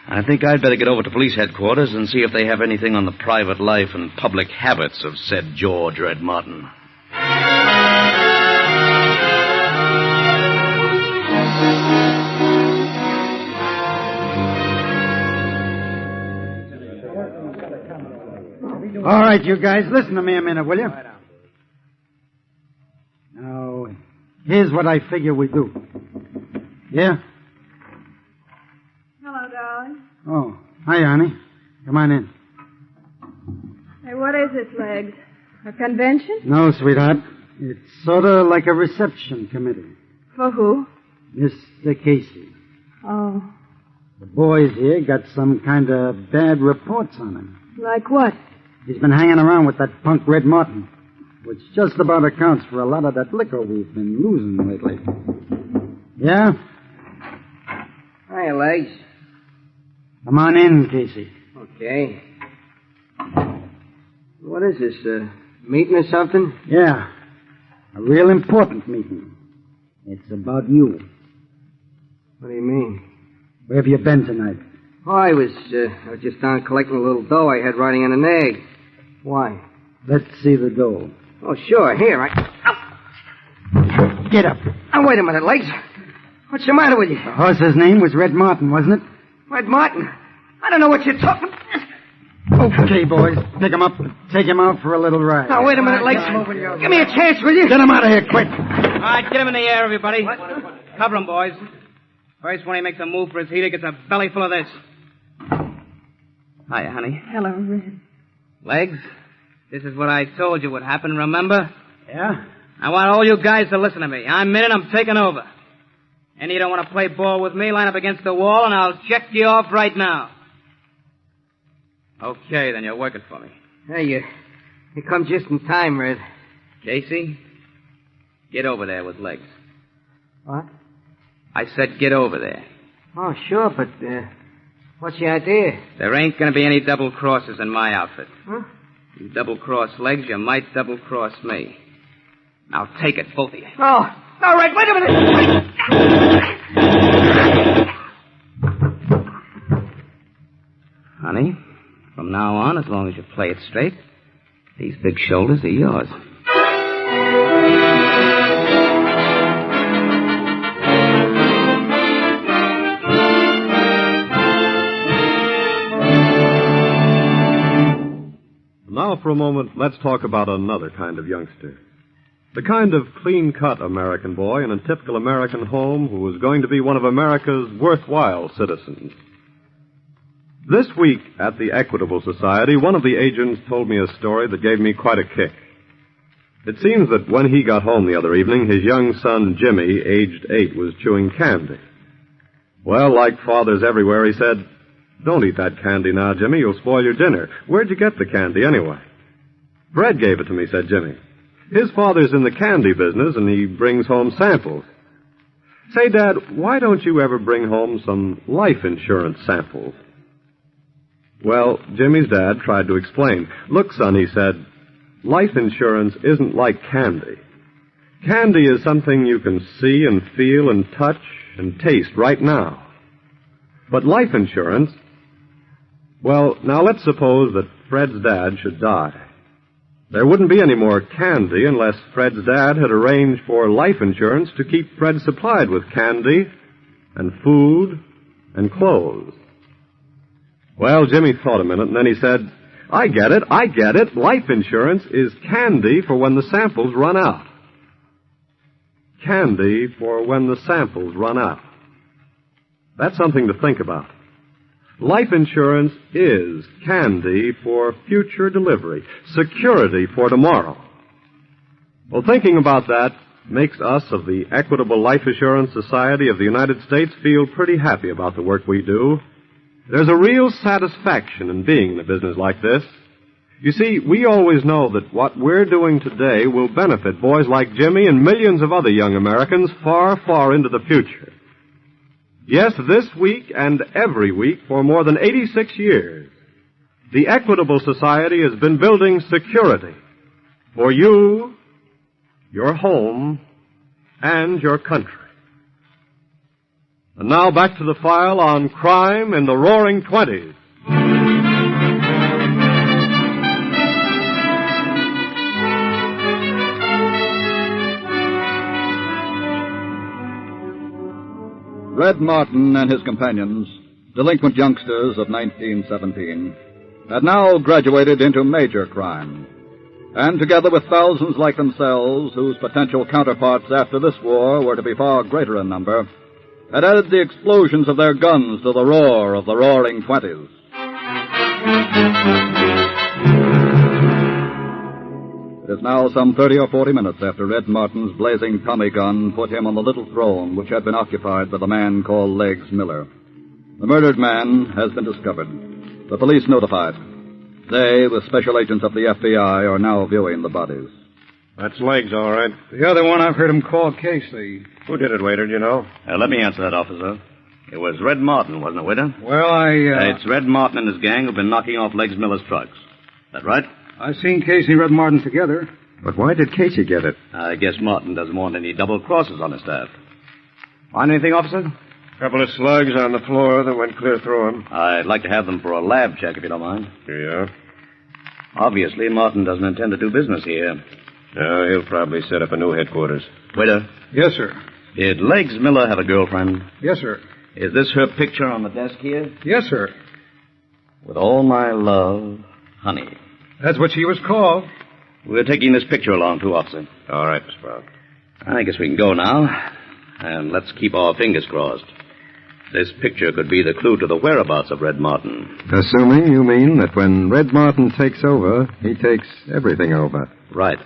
I think I'd better get over to police headquarters and see if they have anything on the private life and public habits of said George Red Martin. All right, you guys, listen to me a minute, will you? Now, here's what I figure we do. Yeah? Hello, darling. Oh, hi, honey. Come on in. Hey, what is this, Legs? A convention? No, sweetheart. It's sort of like a reception committee. For who? Mr. Casey. Oh, The boys here got some kind of bad reports on him. like what? He's been hanging around with that punk Red Martin, which just about accounts for a lot of that liquor we've been losing lately. Yeah? Hiya, Legs. Come on in, Casey. Okay. What is this, meeting or something? Yeah. A real important meeting. It's about you. What do you mean? Where have you been tonight? Oh, I was just down collecting a little dough I had riding on an egg. Why? Let's see the dough. Oh, sure. Here, Get up. Oh, wait a minute, Legs. What's the matter with you? The horse's name was Red Martin, wasn't it? Red Martin? I don't know what you're talking... Okay, boys. Pick him up. Take him out for a little ride. Now, wait a minute, Legs. Give me a chance, will you? Get him out of here, quick. All right, get him in the air, everybody. Cover him, boys. First one he makes a move for his heater gets a belly full of this. Hiya, honey. Hello, Red. Legs, this is what I told you would happen, remember? Yeah? I want all you guys to listen to me. I'm in it, I'm taking over. And you don't want to play ball with me, line up against the wall, and I'll check you off right now. Okay, then you're working for me. Hey, you come just in time, Red. Casey, get over there with Legs. What? I said get over there. Oh, sure, but, what's the idea? There ain't gonna be any double crosses in my outfit. Huh? You double-cross Legs, you might double-cross me. Now take it, both of you. Oh, all right, wait a minute. Honey, from now on, as long as you play it straight, these big shoulders are yours. Now, for a moment, let's talk about another kind of youngster. The kind of clean-cut American boy in a typical American home who is going to be one of America's worthwhile citizens. This week at the Equitable Society, one of the agents told me a story that gave me quite a kick. It seems that when he got home the other evening, his young son, Jimmy, aged 8, was chewing candy. Well, like fathers everywhere, he said, "Don't eat that candy now, Jimmy. You'll spoil your dinner. Where'd you get the candy, anyway?" "Fred gave it to me," said Jimmy. "His father's in the candy business, and he brings home samples." "Say, Dad, why don't you ever bring home some life insurance samples?" Well, Jimmy's dad tried to explain. "Look, son," he said, "life insurance isn't like candy. Candy is something you can see and feel and touch and taste right now. But life insurance... Well, now let's suppose that Fred's dad should die. There wouldn't be any more candy unless Fred's dad had arranged for life insurance to keep Fred supplied with candy and food and clothes. Well, Jimmy thought a minute, and then he said, I get it. Life insurance is candy for when the samples run out. Candy for when the samples run out. That's something to think about. Life insurance is candy for future delivery, security for tomorrow. Well, thinking about that makes us of the Equitable Life Assurance Society of the United States feel pretty happy about the work we do. There's a real satisfaction in being in a business like this. You see, we always know that what we're doing today will benefit boys like Jimmy and millions of other young Americans far, far into the future. Yes, this week and every week for more than 86 years, the Equitable Society has been building security for you, your home, and your country. And now back to the file on crime in the Roaring Twenties. Red Martin and his companions, delinquent youngsters of 1917, had now graduated into major crime. And together with thousands like themselves, whose potential counterparts after this war were to be far greater in number, had added the explosions of their guns to the roar of the Roaring Twenties. It is now some 30 or 40 minutes after Red Martin's blazing Tommy gun put him on the little throne which had been occupied by the man called Legs Miller. The murdered man has been discovered. The police notified. They, with special agents of the FBI, are now viewing the bodies. That's Legs, all right. The other one I've heard him call Casey. Who did it, waiter, do you know? Let me answer that, officer. It was Red Martin, wasn't it, waiter? Well, It's Red Martin and his gang who've been knocking off Legs Miller's trucks. That right? I've seen Casey and Red Martin together. But why did Casey get it? I guess Martin doesn't want any double crosses on his staff. Find anything, officer? Couple of slugs on the floor that went clear through him. I'd like to have them for a lab check, if you don't mind. Here you are. Obviously, Martin doesn't intend to do business here. No, he'll probably set up a new headquarters. Waiter. Yes, sir. Did Legs Miller have a girlfriend? Yes, sir. Is this her picture on the desk here? Yes, sir. With all my love, Honey. That's what she was called. We're taking this picture along, too, officer. All right, Mr. Brown. I guess we can go now. And let's keep our fingers crossed. This picture could be the clue to the whereabouts of Red Martin. Assuming you mean that when Red Martin takes over, he takes everything over. Right.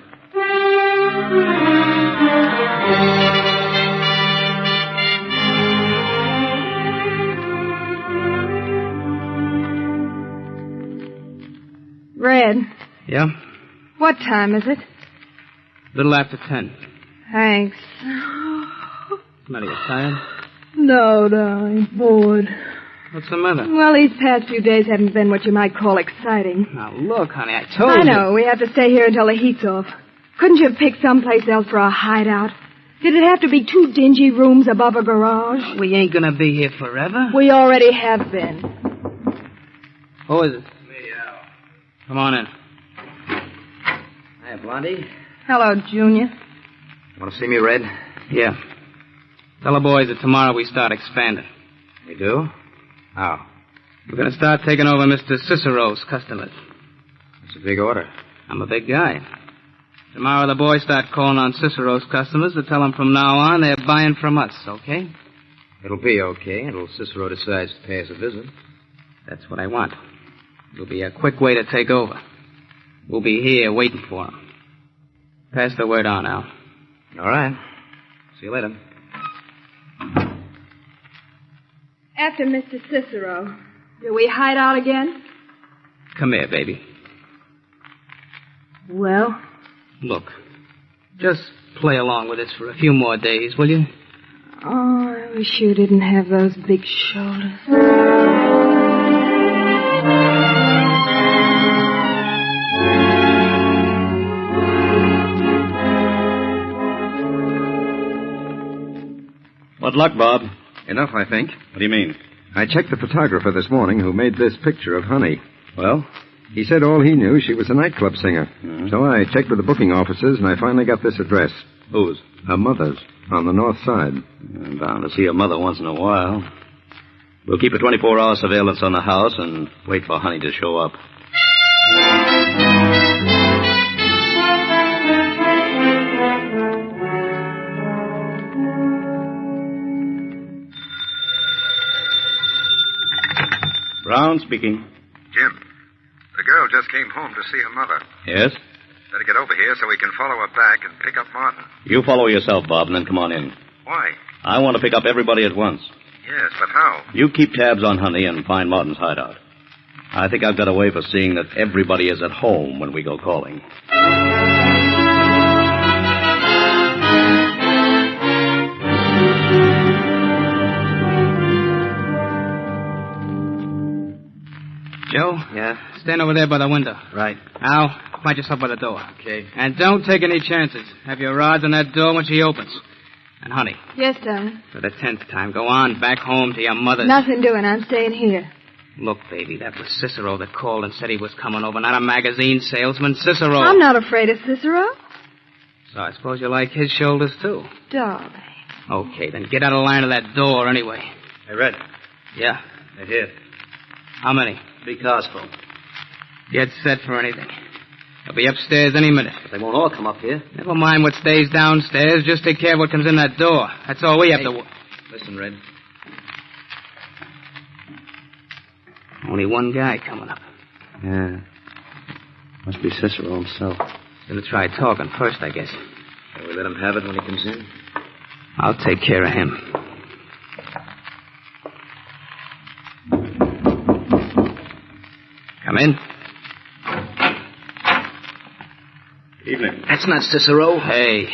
Red. Yeah? What time is it? Little after 10. Thanks. Matter, you tired? No, darling. Bored. What's the matter? Well, these past few days haven't been what you might call exciting. Now, look, honey, I told you. I know. We have to stay here until the heat's off. Couldn't you have picked someplace else for a hideout? Did it have to be 2 dingy rooms above a garage? We ain't gonna be here forever. We already have been. Who is it? Me, Al. Come on in. Hi, Blondie. Hello, Junior. Want to see me, Red? Yeah. Tell the boys that tomorrow we start expanding. We do? How? We're gonna start taking over Mr. Cicero's customers. That's a big order. I'm a big guy. Tomorrow the boys start calling on Cicero's customers to tell them from now on they're buying from us, okay? It'll be okay until Cicero decides to pay us a visit. That's what I want. It'll be a quick way to take over. We'll be here waiting for him. Pass the word on, Al. All right. See you later. After Mr. Cicero, do we hide out again? Come here, baby. Well? Look, just play along with this for a few more days, will you? Oh, I wish you didn't have those big shoulders. What luck, Bob? Enough, I think. What do you mean? I checked the photographer this morning who made this picture of Honey. Well? He said all he knew, she was a nightclub singer. Mm-hmm. So I checked with the booking officers, and I finally got this address. Whose? Her mother's, on the north side. I'm bound to see her mother once in a while. We'll keep a 24-hour surveillance on the house and wait for Honey to show up. Brown speaking. Jim, the girl just came home to see her mother. Yes? Better get over here so we can follow her back and pick up Martin. You follow yourself, Bob, and then come on in. Why? I want to pick up everybody at once. Yes, but how? You keep tabs on Honey and find Martin's hideout. I think I've got a way for seeing that everybody is at home when we go calling. Joe? Yeah? Stand over there by the window. Right. Al, find yourself by the door. Okay. And don't take any chances. Have your rods on that door when she opens. And, honey, Yes, darling. for the 10th time, go on back home to your mother. Nothing doing. I'm staying here. Look, baby, that was Cicero that called and said he was coming over, not a magazine salesman. Cicero. I'm not afraid of Cicero. So I suppose you like his shoulders, too. Darling. Okay, then get out of line of that door anyway. Hey, Red. Yeah. They're here. How many? 3 cars full. Get set for anything. They'll be upstairs any minute. But they won't all come up here. Never mind what stays downstairs. Just take care of what comes in that door. That's all we have to... Listen, Red. Only one guy coming up. Yeah. Must be Cicero himself. Gonna try talking first, I guess. Shall we let him have it when he comes in? I'll take care of him. Come in. Evening. That's not Cicero. Hey.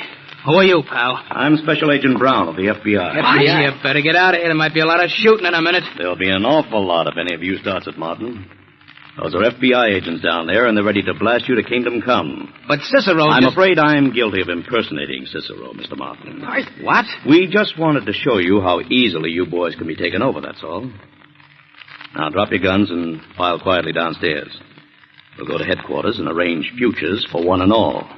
Who are you, pal? I'm Special Agent Brown of the FBI. FBI? You better get out of here. There might be a lot of shooting in a minute. There'll be an awful lot if any of you starts at Martin. Those are FBI agents down there, and they're ready to blast you to kingdom come. But Cicero... I'm afraid I'm guilty of impersonating Cicero, Mr. Martin. What? We just wanted to show you how easily you boys can be taken over, that's all. Now, drop your guns and file quietly downstairs. We'll go to headquarters and arrange futures for one and all.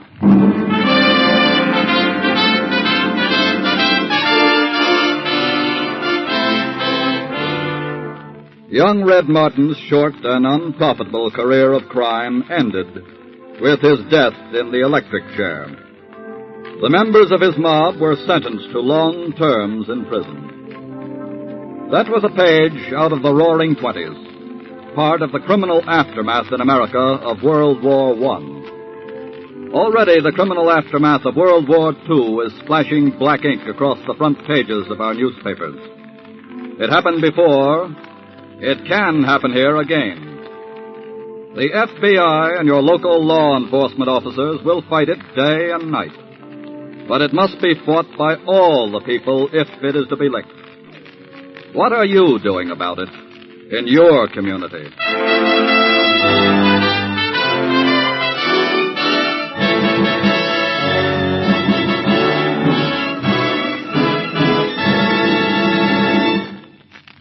Young Red Martin's short and unprofitable career of crime ended with his death in the electric chair. The members of his mob were sentenced to long terms in prison. That was a page out of the Roaring '20s, part of the criminal aftermath in America of World War I. Already the criminal aftermath of World War II is splashing black ink across the front pages of our newspapers. It happened before. It can happen here again. The FBI and your local law enforcement officers will fight it day and night. But it must be fought by all the people if it is to be licked. What are you doing about it in your community?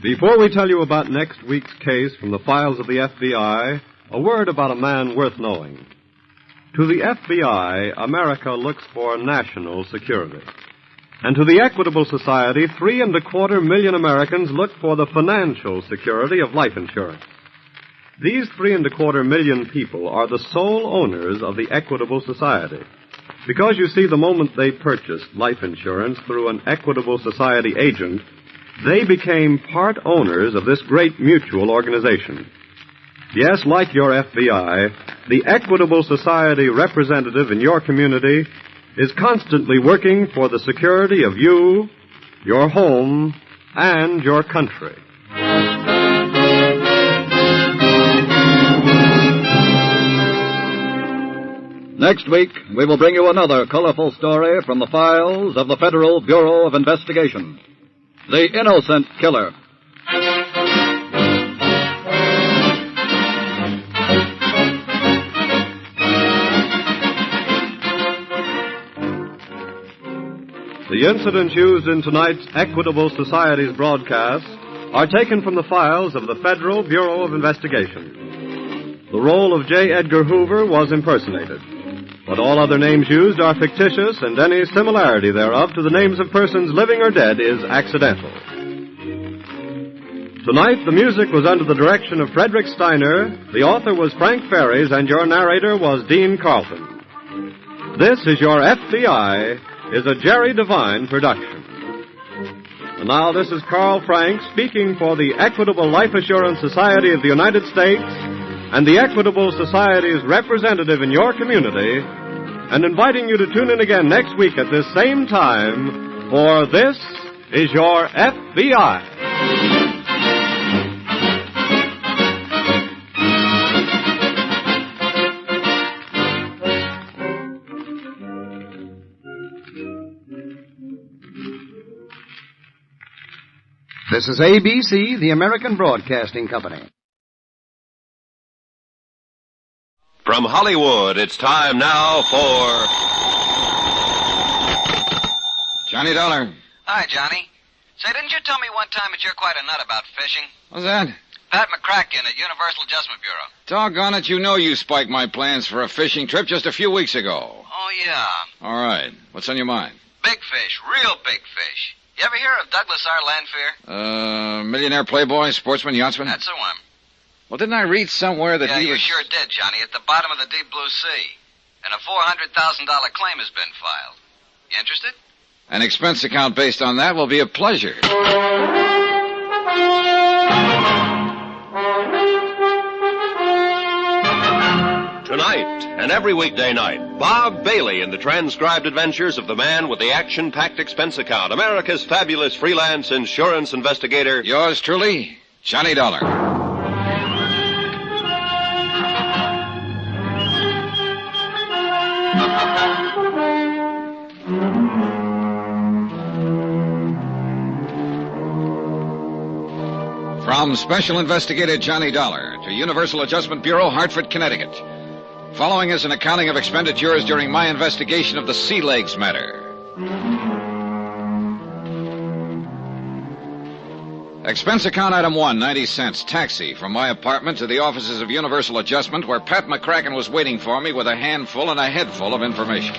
Before we tell you about next week's case from the files of the FBI, a word about a man worth knowing. To the FBI, America looks for national security. And to the Equitable Society, 3.25 million Americans look for the financial security of life insurance. These 3.25 million people are the sole owners of the Equitable Society. Because, you see, the moment they purchased life insurance through an Equitable Society agent, they became part owners of this great mutual organization. Yes, like your FBI, the Equitable Society representative in your community is constantly working for the security of you, your home, and your country. Next week, we will bring you another colorful story from the files of the Federal Bureau of Investigation. The Innocent Killer. The incidents used in tonight's Equitable Society's broadcast are taken from the files of the Federal Bureau of Investigation. The role of J. Edgar Hoover was impersonated, but all other names used are fictitious, and any similarity thereof to the names of persons living or dead is accidental. Tonight, the music was under the direction of Frederick Steiner, the author was Frank Ferries, and your narrator was Dean Carlton. This is Your FBI is a Jerry Devine production. And now this is Carl Frank speaking for the Equitable Life Assurance Society of the United States and the Equitable Society's representative in your community, and inviting you to tune in again next week at this same time for This is Your FBI. This is ABC, the American Broadcasting Company. From Hollywood, it's time now for... Johnny Dollar. Hi, Johnny. Say, didn't you tell me one time that you're quite a nut about fishing? What's that? Pat McCracken at Universal Adjustment Bureau. Doggone it, you know you spiked my plans for a fishing trip just a few weeks ago. Oh, yeah. All right. What's on your mind? Big fish, real big fish. You ever hear of Douglas R. Lanfear? Millionaire playboy, sportsman, yachtsman? That's the one. Well, didn't I read somewhere that yeah, he you was... sure did, Johnny, at the bottom of the deep blue sea. And a $400,000 claim has been filed. You interested? An expense account based on that will be a pleasure. Tonight and every weekday night, Bob Bailey in the transcribed adventures of the man with the action-packed expense account, America's fabulous freelance insurance investigator. Yours truly, Johnny Dollar. From Special Investigator Johnny Dollar to Universal Adjustment Bureau, Hartford, Connecticut. Following is an accounting of expenditures during my investigation of the Sea Legs matter. Expense account item 1, 90 cents, taxi from my apartment to the offices of Universal Adjustment, where Pat McCracken was waiting for me with a handful and a headful of information.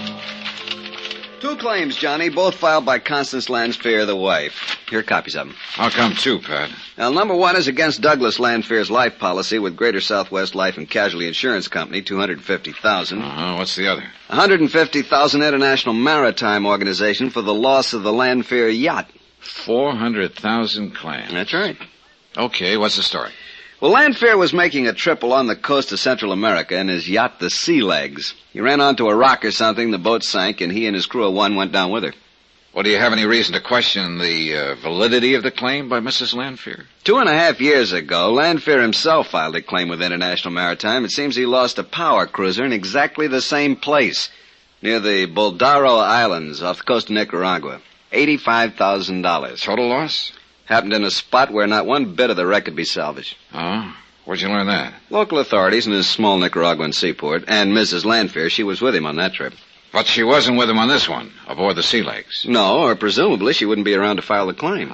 2 claims, Johnny, both filed by Constance Lanfear, the wife. Here are copies of them. How come 2, Pat? Now, number 1 is against Douglas Lanfear's life policy with Greater Southwest Life and Casualty Insurance Company, $250,000. What's the other? $150,000 International Maritime Organization for the loss of the Lanfear yacht. 400,000 claims. That's right. Okay, what's the story? Well, Lanfear was making a trip along the coast of Central America in his yacht, the Sea Legs. He ran onto a rock or something, the boat sank, and he and his crew of 1 went down with her. Well, do you have any reason to question the validity of the claim by Mrs. Lanfear? 2.5 years ago, Lanfear himself filed a claim with International Maritime. It seems he lost a power cruiser in exactly the same place, near the Boldaro Islands off the coast of Nicaragua. $85,000. Total loss? Happened in a spot where not one bit of the wreck could be salvaged. Oh? Where'd you learn that? Local authorities in his small Nicaraguan seaport, and Mrs. Lanfear, she was with him on that trip. But she wasn't with him on this one, aboard the Sea Legs. No, or presumably she wouldn't be around to file the claim.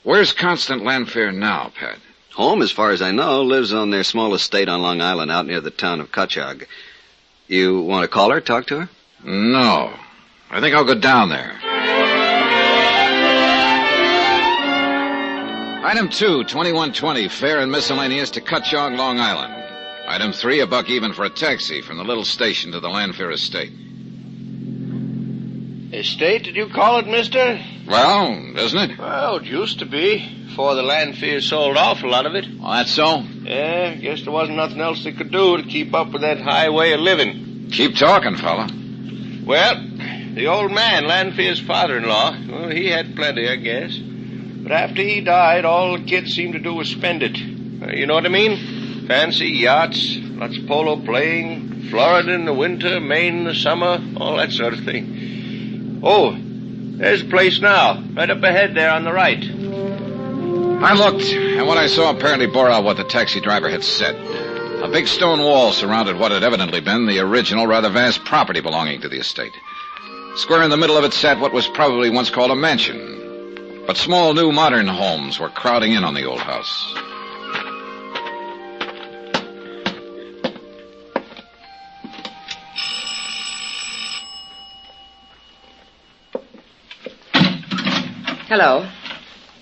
Where's Constant Lanfear now, Pat? Home, as far as I know, lives on their small estate on Long Island out near the town of Cutchogue. You want to call her, talk to her? No. I think I'll go down there. Item 2, 2120, fare and miscellaneous to Cutchogue, Long Island. Item 3, $1 even for a taxi from the little station to the Lanfear estate. Estate, did you call it, mister? Well, isn't it? Well, it used to be, before the Lanfear sold off a lot of it. Oh, that's so? Yeah, guess there wasn't nothing else they could do to keep up with that high way of living. Keep talking, fella. Well, the old man, Lanfear's father-in-law, well, he had plenty, I guess. But after he died, all the kids seemed to do was spend it. You know what I mean? Fancy yachts, lots of polo playing, Florida in the winter, Maine in the summer, all that sort of thing. Oh, there's the place now, right up ahead there on the right. I looked, and what I saw apparently bore out what the taxi driver had said. A big stone wall surrounded what had evidently been the original, rather vast property belonging to the estate. Square in the middle of it sat what was probably once called a mansion. But small, new, modern homes were crowding in on the old house. Hello.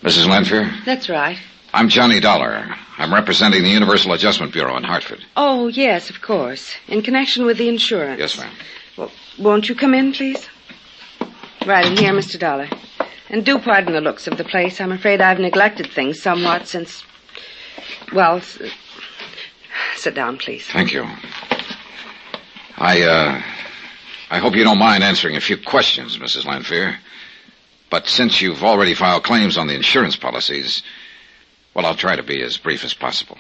Mrs. Lanfear? That's right. I'm Johnny Dollar. I'm representing the Universal Adjustment Bureau in Hartford. Oh, yes, of course. In connection with the insurance. Yes, ma'am. Well, won't you come in, please? Right in here, Mr. Dollar. And do pardon the looks of the place. I'm afraid I've neglected things somewhat since... Well, sit down, please. Thank you. I hope you don't mind answering a few questions, Mrs. Lanphier. But since you've already filed claims on the insurance policies, well, I'll try to be as brief as possible.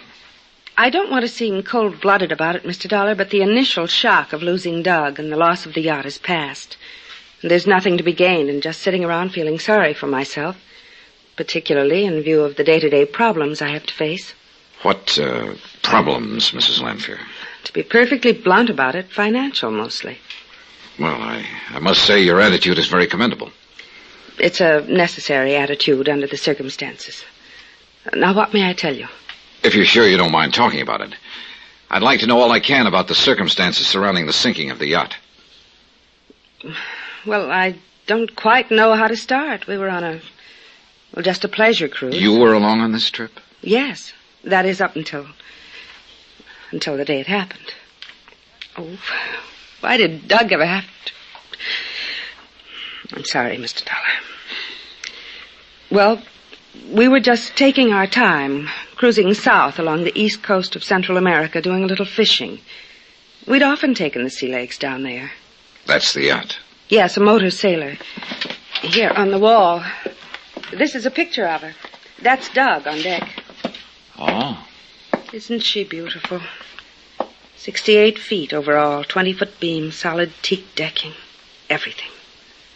I don't want to seem cold-blooded about it, Mr. Dollar, but the initial shock of losing Doug and the loss of the yacht is past. And there's nothing to be gained in just sitting around feeling sorry for myself, particularly in view of the day-to-day problems I have to face. What problems, Mrs. Lanphier? To be perfectly blunt about it, financial mostly. Well, I must say your attitude is very commendable. It's a necessary attitude under the circumstances. Now, what may I tell you? If you're sure you don't mind talking about it, I'd like to know all I can about the circumstances surrounding the sinking of the yacht. Well, I don't quite know how to start. We were on just a pleasure cruise. You were along on this trip? Yes. That is up until the day it happened. Oh, why did Doug ever have to... I'm sorry, Mr. Dollar. Well, we were just taking our time, cruising south along the east coast of Central America, doing a little fishing. We'd often taken the sea legs down there. That's the yacht? Yes, a motor sailor. Here, on the wall. This is a picture of her. That's Doug on deck. Oh? Isn't she beautiful? 68 feet overall, 20-foot beam, solid teak decking. Everything.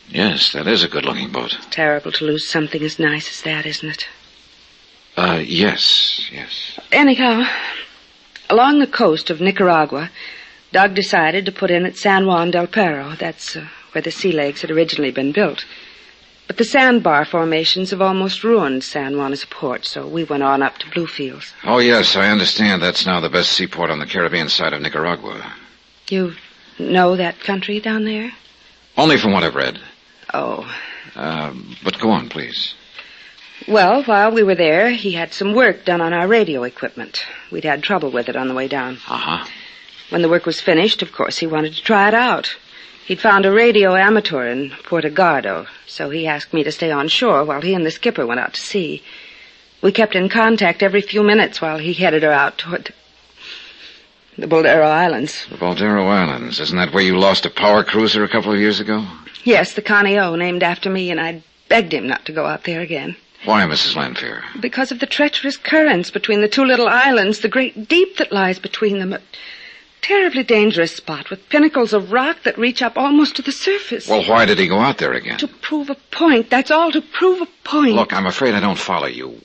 Yes, that is a good-looking boat. It's terrible to lose something as nice as that, isn't it? Yes. Anyhow, along the coast of Nicaragua, Doug decided to put in at San Juan del Perro. That's where the sea legs had originally been built. But the sandbar formations have almost ruined San Juan as a port, so we went on up to Bluefields. Oh, yes, I understand that's now the best seaport on the Caribbean side of Nicaragua. You know that country down there? Only from what I've read. Oh. But go on, please. Well, while we were there, he had some work done on our radio equipment. We'd had trouble with it on the way down. Uh-huh. When the work was finished, of course, he wanted to try it out. He'd found a radio amateur in Puerto Gardo, so he asked me to stay on shore while he and the skipper went out to sea. We kept in contact every few minutes while he headed her out toward the Boldero Islands. The Boldero Islands. Isn't that where you lost a power cruiser a couple of years ago? Yes, the Connie O, named after me, and I begged him not to go out there again. Why, Mrs. Lanphier? Because of the treacherous currents between the two little islands, the great deep that lies between them. A terribly dangerous spot with pinnacles of rock that reach up almost to the surface. Well, why did he go out there again? To prove a point. That's all, to prove a point. Look, I'm afraid I don't follow you.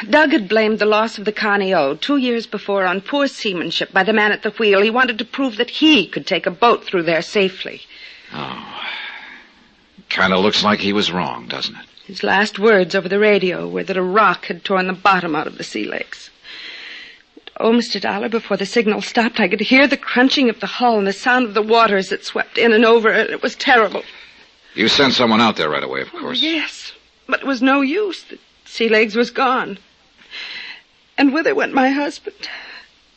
Doug had blamed the loss of the Connie O 2 years before on poor seamanship by the man at the wheel. He wanted to prove that he could take a boat through there safely. Oh. Kind of looks like he was wrong, doesn't it? His last words over the radio were that a rock had torn the bottom out of the sea legs. Oh, Mr. Dollar, before the signal stopped, I could hear the crunching of the hull and the sound of the water as it swept in and over it. It was terrible. You sent someone out there right away, of course. Oh, yes, but it was no use. The sea legs was gone. And with it went my husband.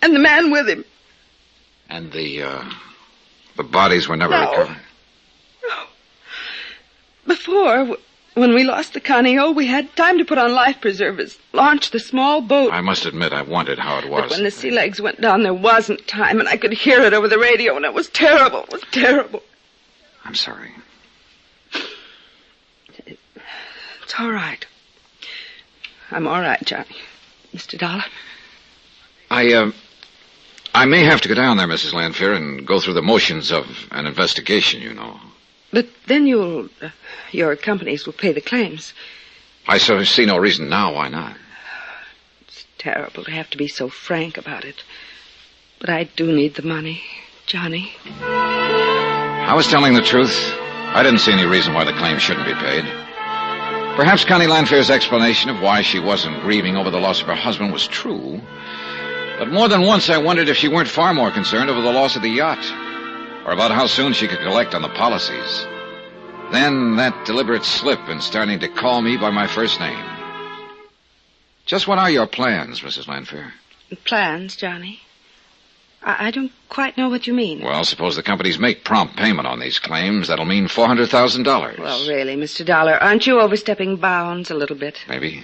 And the man with him. And the bodies were never recovered? No. Before, when we lost the Connie O, we had time to put on life preservers, launch the small boat. I must admit, I wondered how it was. But when the sea legs went down, there wasn't time, and I could hear it over the radio, and it was terrible. It was terrible. I'm sorry. It's all right. I'm all right, Johnny. Mr. Dollar? I may have to go down there, Mrs. Lanphier, and go through the motions of an investigation, you know. But then your companies will pay the claims. I sort of see no reason now why not. It's terrible to have to be so frank about it. But I do need the money, Johnny. I was telling the truth. I didn't see any reason why the claim shouldn't be paid. Perhaps Connie Lanphier's explanation of why she wasn't grieving over the loss of her husband was true. But more than once I wondered if she weren't far more concerned over the loss of the yacht. Or about how soon she could collect on the policies. Then that deliberate slip in starting to call me by my first name. Just what are your plans, Mrs. Lanfear? Plans, Johnny? I don't quite know what you mean. Well, suppose the companies make prompt payment on these claims. That'll mean $400,000. Well, really, Mr. Dollar, aren't you overstepping bounds a little bit? Maybe.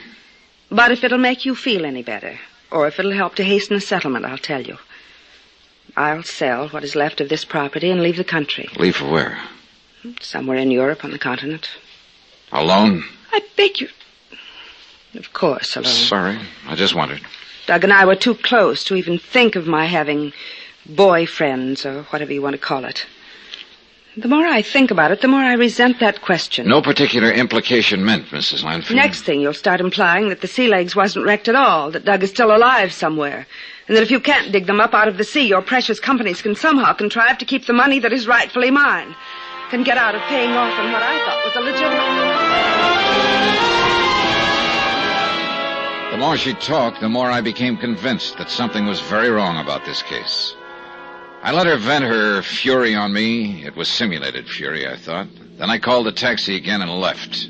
But if it'll make you feel any better, or if it'll help to hasten a settlement, I'll tell you. I'll sell what is left of this property and leave the country. Leave for where? Somewhere in Europe on the continent. Alone? I beg you. Of course, alone. Sorry, I just wondered. Doug and I were too close to even think of my having boyfriends, or whatever you want to call it. The more I think about it, the more I resent that question. No particular implication meant, Mrs. Lanfear. Next thing, you'll start implying that the Sea Legs wasn't wrecked at all, that Doug is still alive somewhere, and that if you can't dig them up out of the sea, your precious companies can somehow contrive to keep the money that is rightfully mine, can get out of paying off on what I thought was a legitimate... The more she talked, the more I became convinced that something was very wrong about this case. I let her vent her fury on me. It was simulated fury, I thought. Then I called a taxi again and left.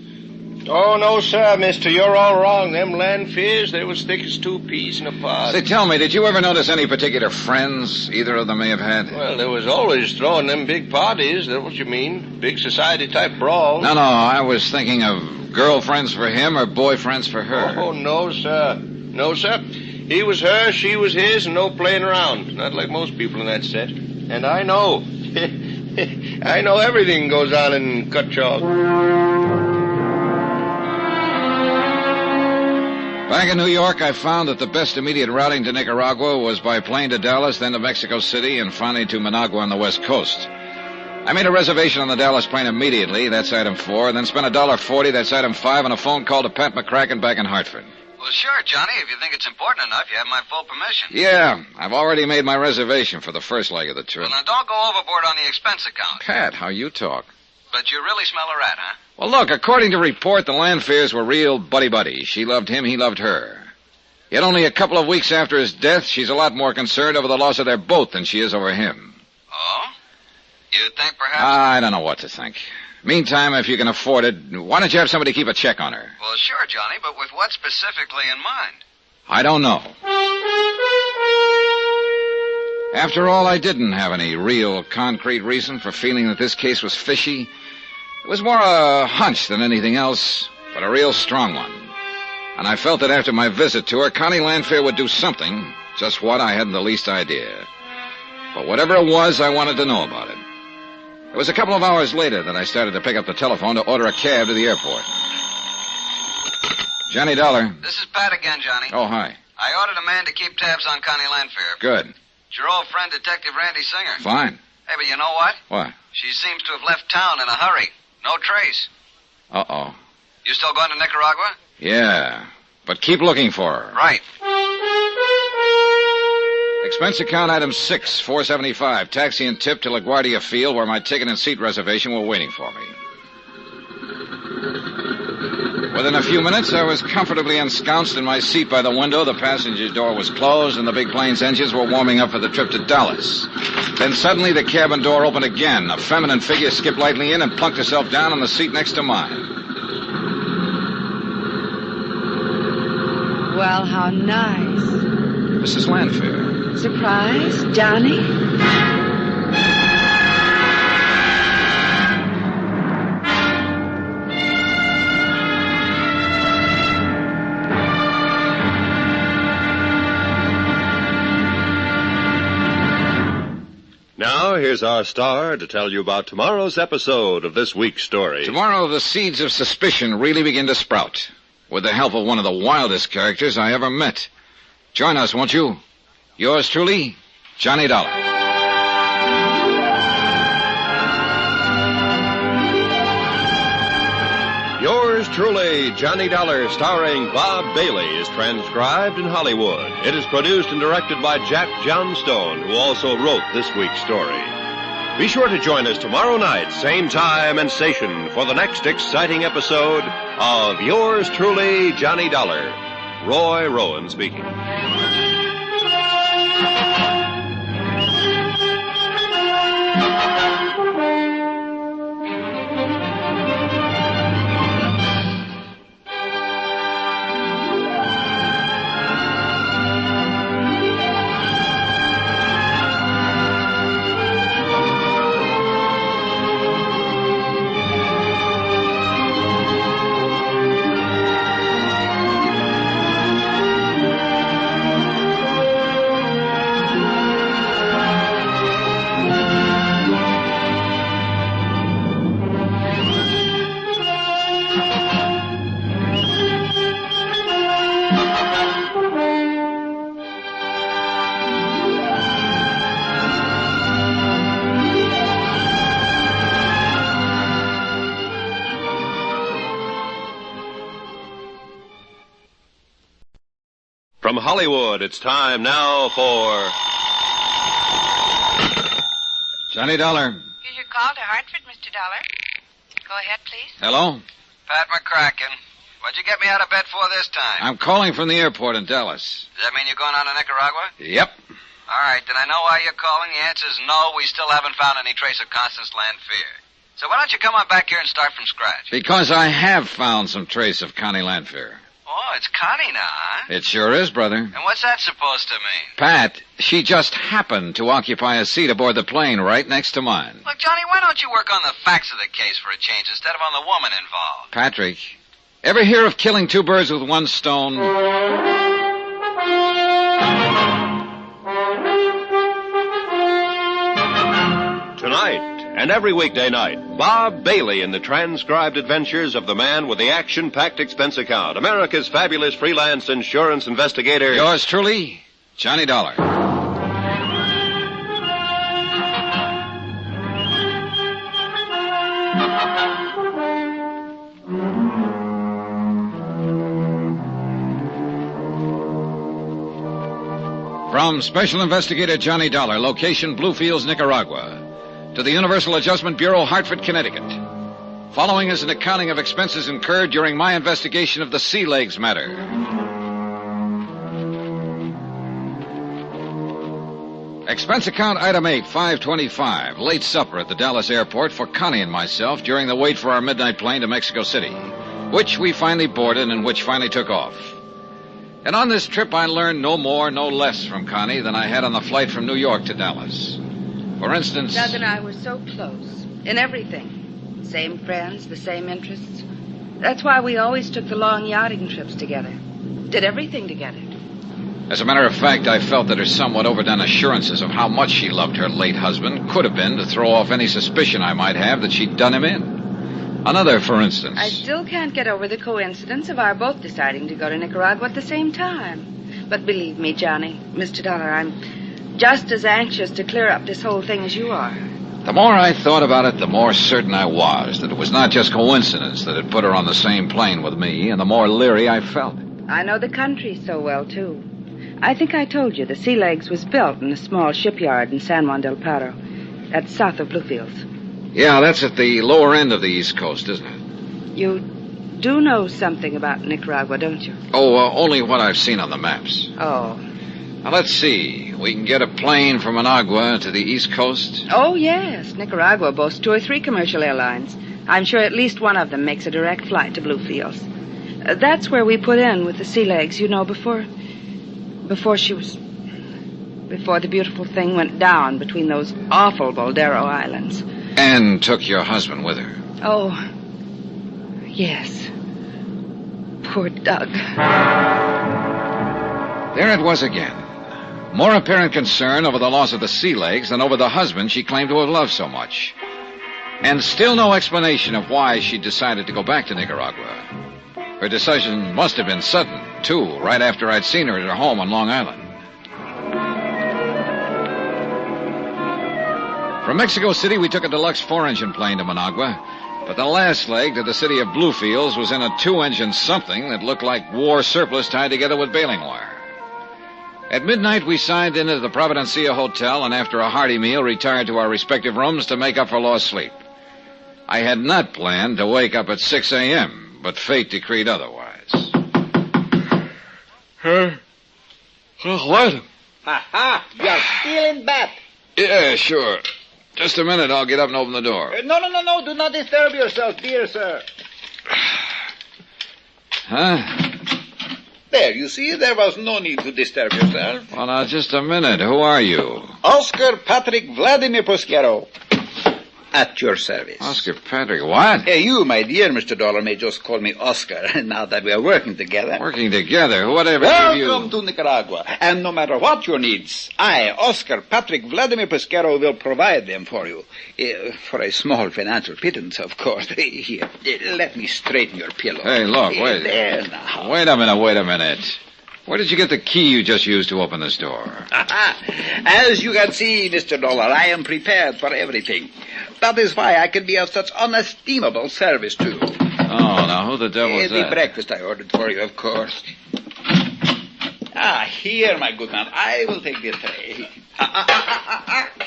Oh, no, sir, mister. You're all wrong. Them Lanfears, they was thick as two peas in a pod. Say, tell me, did you ever notice any particular friends either of them may have had? Well, there was always throwing them big parties. That's what you mean. Big society-type brawls. No, I was thinking of girlfriends for him or boyfriends for her. Oh, no, sir. No, sir. He was her, she was his, and no playing around. Not like most people in that set. And I know. I know everything goes on in Cut Chalk. Back in New York, I found that the best immediate routing to Nicaragua was by plane to Dallas, then to Mexico City, and finally to Managua on the West Coast. I made a reservation on the Dallas plane immediately, that's item 4, and then spent $1.40, that's item 5, on a phone call to Pat McCracken back in Hartford. Well, sure, Johnny. If you think it's important enough, you have my full permission. Yeah, I've already made my reservation for the first leg of the trip. Well, now, don't go overboard on the expense account. Pat, how you talk. But you really smell a rat, huh? Well, look, according to report, the Lanfears were real buddy-buddies. She loved him, he loved her. Yet only a couple of weeks after his death, she's a lot more concerned over the loss of their boat than she is over him. Oh? You think perhaps... I don't know what to think. Meantime, if you can afford it, why don't you have somebody keep a check on her? Well, sure, Johnny, but with what specifically in mind? I don't know. After all, I didn't have any real concrete reason for feeling that this case was fishy. It was more a hunch than anything else, but a real strong one. And I felt that after my visit to her, Connie Lanfear would do something, just what I hadn't the least idea. But whatever it was, I wanted to know about it. It was a couple of hours later that I started to pick up the telephone to order a cab to the airport. Johnny Dollar. This is Pat again, Johnny. Oh, hi. I ordered a man to keep tabs on Connie Lanfear. Good. It's your old friend, Detective Randy Singer. Fine. Hey, but you know what? What? She seems to have left town in a hurry. No trace. Uh-oh. You still going to Nicaragua? Yeah, but keep looking for her. Right. Expense account item 6, $475. Taxi and tip to LaGuardia Field, where my ticket and seat reservation were waiting for me. Within a few minutes, I was comfortably ensconced in my seat by the window. The passenger door was closed, and the big plane's engines were warming up for the trip to Dallas. Then suddenly, the cabin door opened again. A feminine figure skipped lightly in and plunked herself down on the seat next to mine. Well, how nice. Mrs. Lanfear. Surprise, Johnny? Now, here's our star to tell you about tomorrow's episode of this week's story. Tomorrow, the seeds of suspicion really begin to sprout, with the help of one of the wildest characters I ever met. Join us, won't you? Yours truly, Johnny Dollar. Yours truly, Johnny Dollar, starring Bob Bailey, is transcribed in Hollywood. It is produced and directed by Jack Johnstone, who also wrote this week's story. Be sure to join us tomorrow night, same time and station, for the next exciting episode of Yours truly, Johnny Dollar. Roy Rowan speaking. from Hollywood, it's time now for... Johnny Dollar. Here's your call to Hartford, Mr. Dollar. Go ahead, please. Hello? Pat McCracken. What'd you get me out of bed for this time? I'm calling from the airport in Dallas. Does that mean you're going on to Nicaragua? Yep. All right, did I know why you're calling? The answer is no. We still haven't found any trace of Constance Lanphier. So why don't you come on back here and start from scratch? Because I have found some trace of Connie Lanphier. Oh, it's Connie now, huh? It sure is, brother. And what's that supposed to mean? Pat, she just happened to occupy a seat aboard the plane right next to mine. Look, Johnny, why don't you work on the facts of the case for a change instead of on the woman involved? Patrick, ever hear of killing two birds with one stone? Tonight, and every weekday night, Bob Bailey in the transcribed adventures of the man with the action-packed expense account, America's fabulous freelance insurance investigator. Yours truly, Johnny Dollar. From Special Investigator Johnny Dollar, location Bluefields, Nicaragua, to the Universal Adjustment Bureau, Hartford, Connecticut. Following is an accounting of expenses incurred during my investigation of the Sea Legs matter. Expense account item 8, 525, late supper at the Dallas airport for Connie and myself during the wait for our midnight plane to Mexico City, which we finally boarded and which finally took off. And on this trip I learned no more, no less from Connie than I had on the flight from New York to Dallas. For instance... Doug and I were so close. In everything. Same friends, the same interests. That's why we always took the long yachting trips together. Did everything together. As a matter of fact, I felt that her somewhat overdone assurances of how much she loved her late husband could have been to throw off any suspicion I might have that she'd done him in. Another, for instance... I still can't get over the coincidence of our both deciding to go to Nicaragua at the same time. But believe me, Johnny, Mr. Dollar, I'm just as anxious to clear up this whole thing as you are. The more I thought about it, the more certain I was that it was not just coincidence that had put her on the same plane with me, and the more leery I felt. I know the country so well, too. I think I told you the Sea Legs was built in a small shipyard in San Juan del Paro. That's south of Bluefields. Yeah, that's at the lower end of the East Coast, isn't it? You do know something about Nicaragua, don't you? Oh, only what I've seen on the maps. Oh. Now, let's see. We can get a plane from Managua to the East Coast? Oh, yes. Nicaragua boasts 2 or 3 commercial airlines. I'm sure at least one of them makes a direct flight to Bluefields. That's where we put in with the Sea Legs, you know, before the beautiful thing went down between those awful Boldero Islands. And took your husband with her. Oh, yes. Poor Doug. There it was again. More apparent concern over the loss of the Sea Legs than over the husband she claimed to have loved so much. And still no explanation of why she decided to go back to Nicaragua. Her decision must have been sudden, too, right after I'd seen her at her home on Long Island. From Mexico City, we took a deluxe 4-engine plane to Managua, but the last leg to the city of Bluefields was in a 2-engine something that looked like war surplus tied together with baling wire. At midnight, we signed in at the Providencia Hotel, and after a hearty meal, retired to our respective rooms to make up for lost sleep. I had not planned to wake up at 6 a.m., but fate decreed otherwise. What? Ha-ha! You're still in bed. Yeah, sure. Just a minute, I'll get up and open the door. No. Do not disturb yourself, dear sir. Huh? There, you see, there was no need to disturb yourself. Well, now, just a minute. Who are you? Oscar Patrick Vladimir Posquero. At your service. Oscar Patrick, what? You, my dear Mr. Dollar, may just call me Oscar, now that we are working together. Working together? Whatever you... Welcome to Nicaragua. And no matter what your needs, I, Oscar Patrick Vladimir Pesquero, will provide them for you. For a small financial pittance, of course. Here, let me straighten your pillow. Hey, look, wait. There now. Wait a minute. Where did you get the key you just used to open this door? As you can see, Mr. Dollar, I am prepared for everything. That is why I can be of such unestimable service to you. Oh, now who the devil is that? The breakfast I ordered for you, of course. Here, my good man. I will take the tray.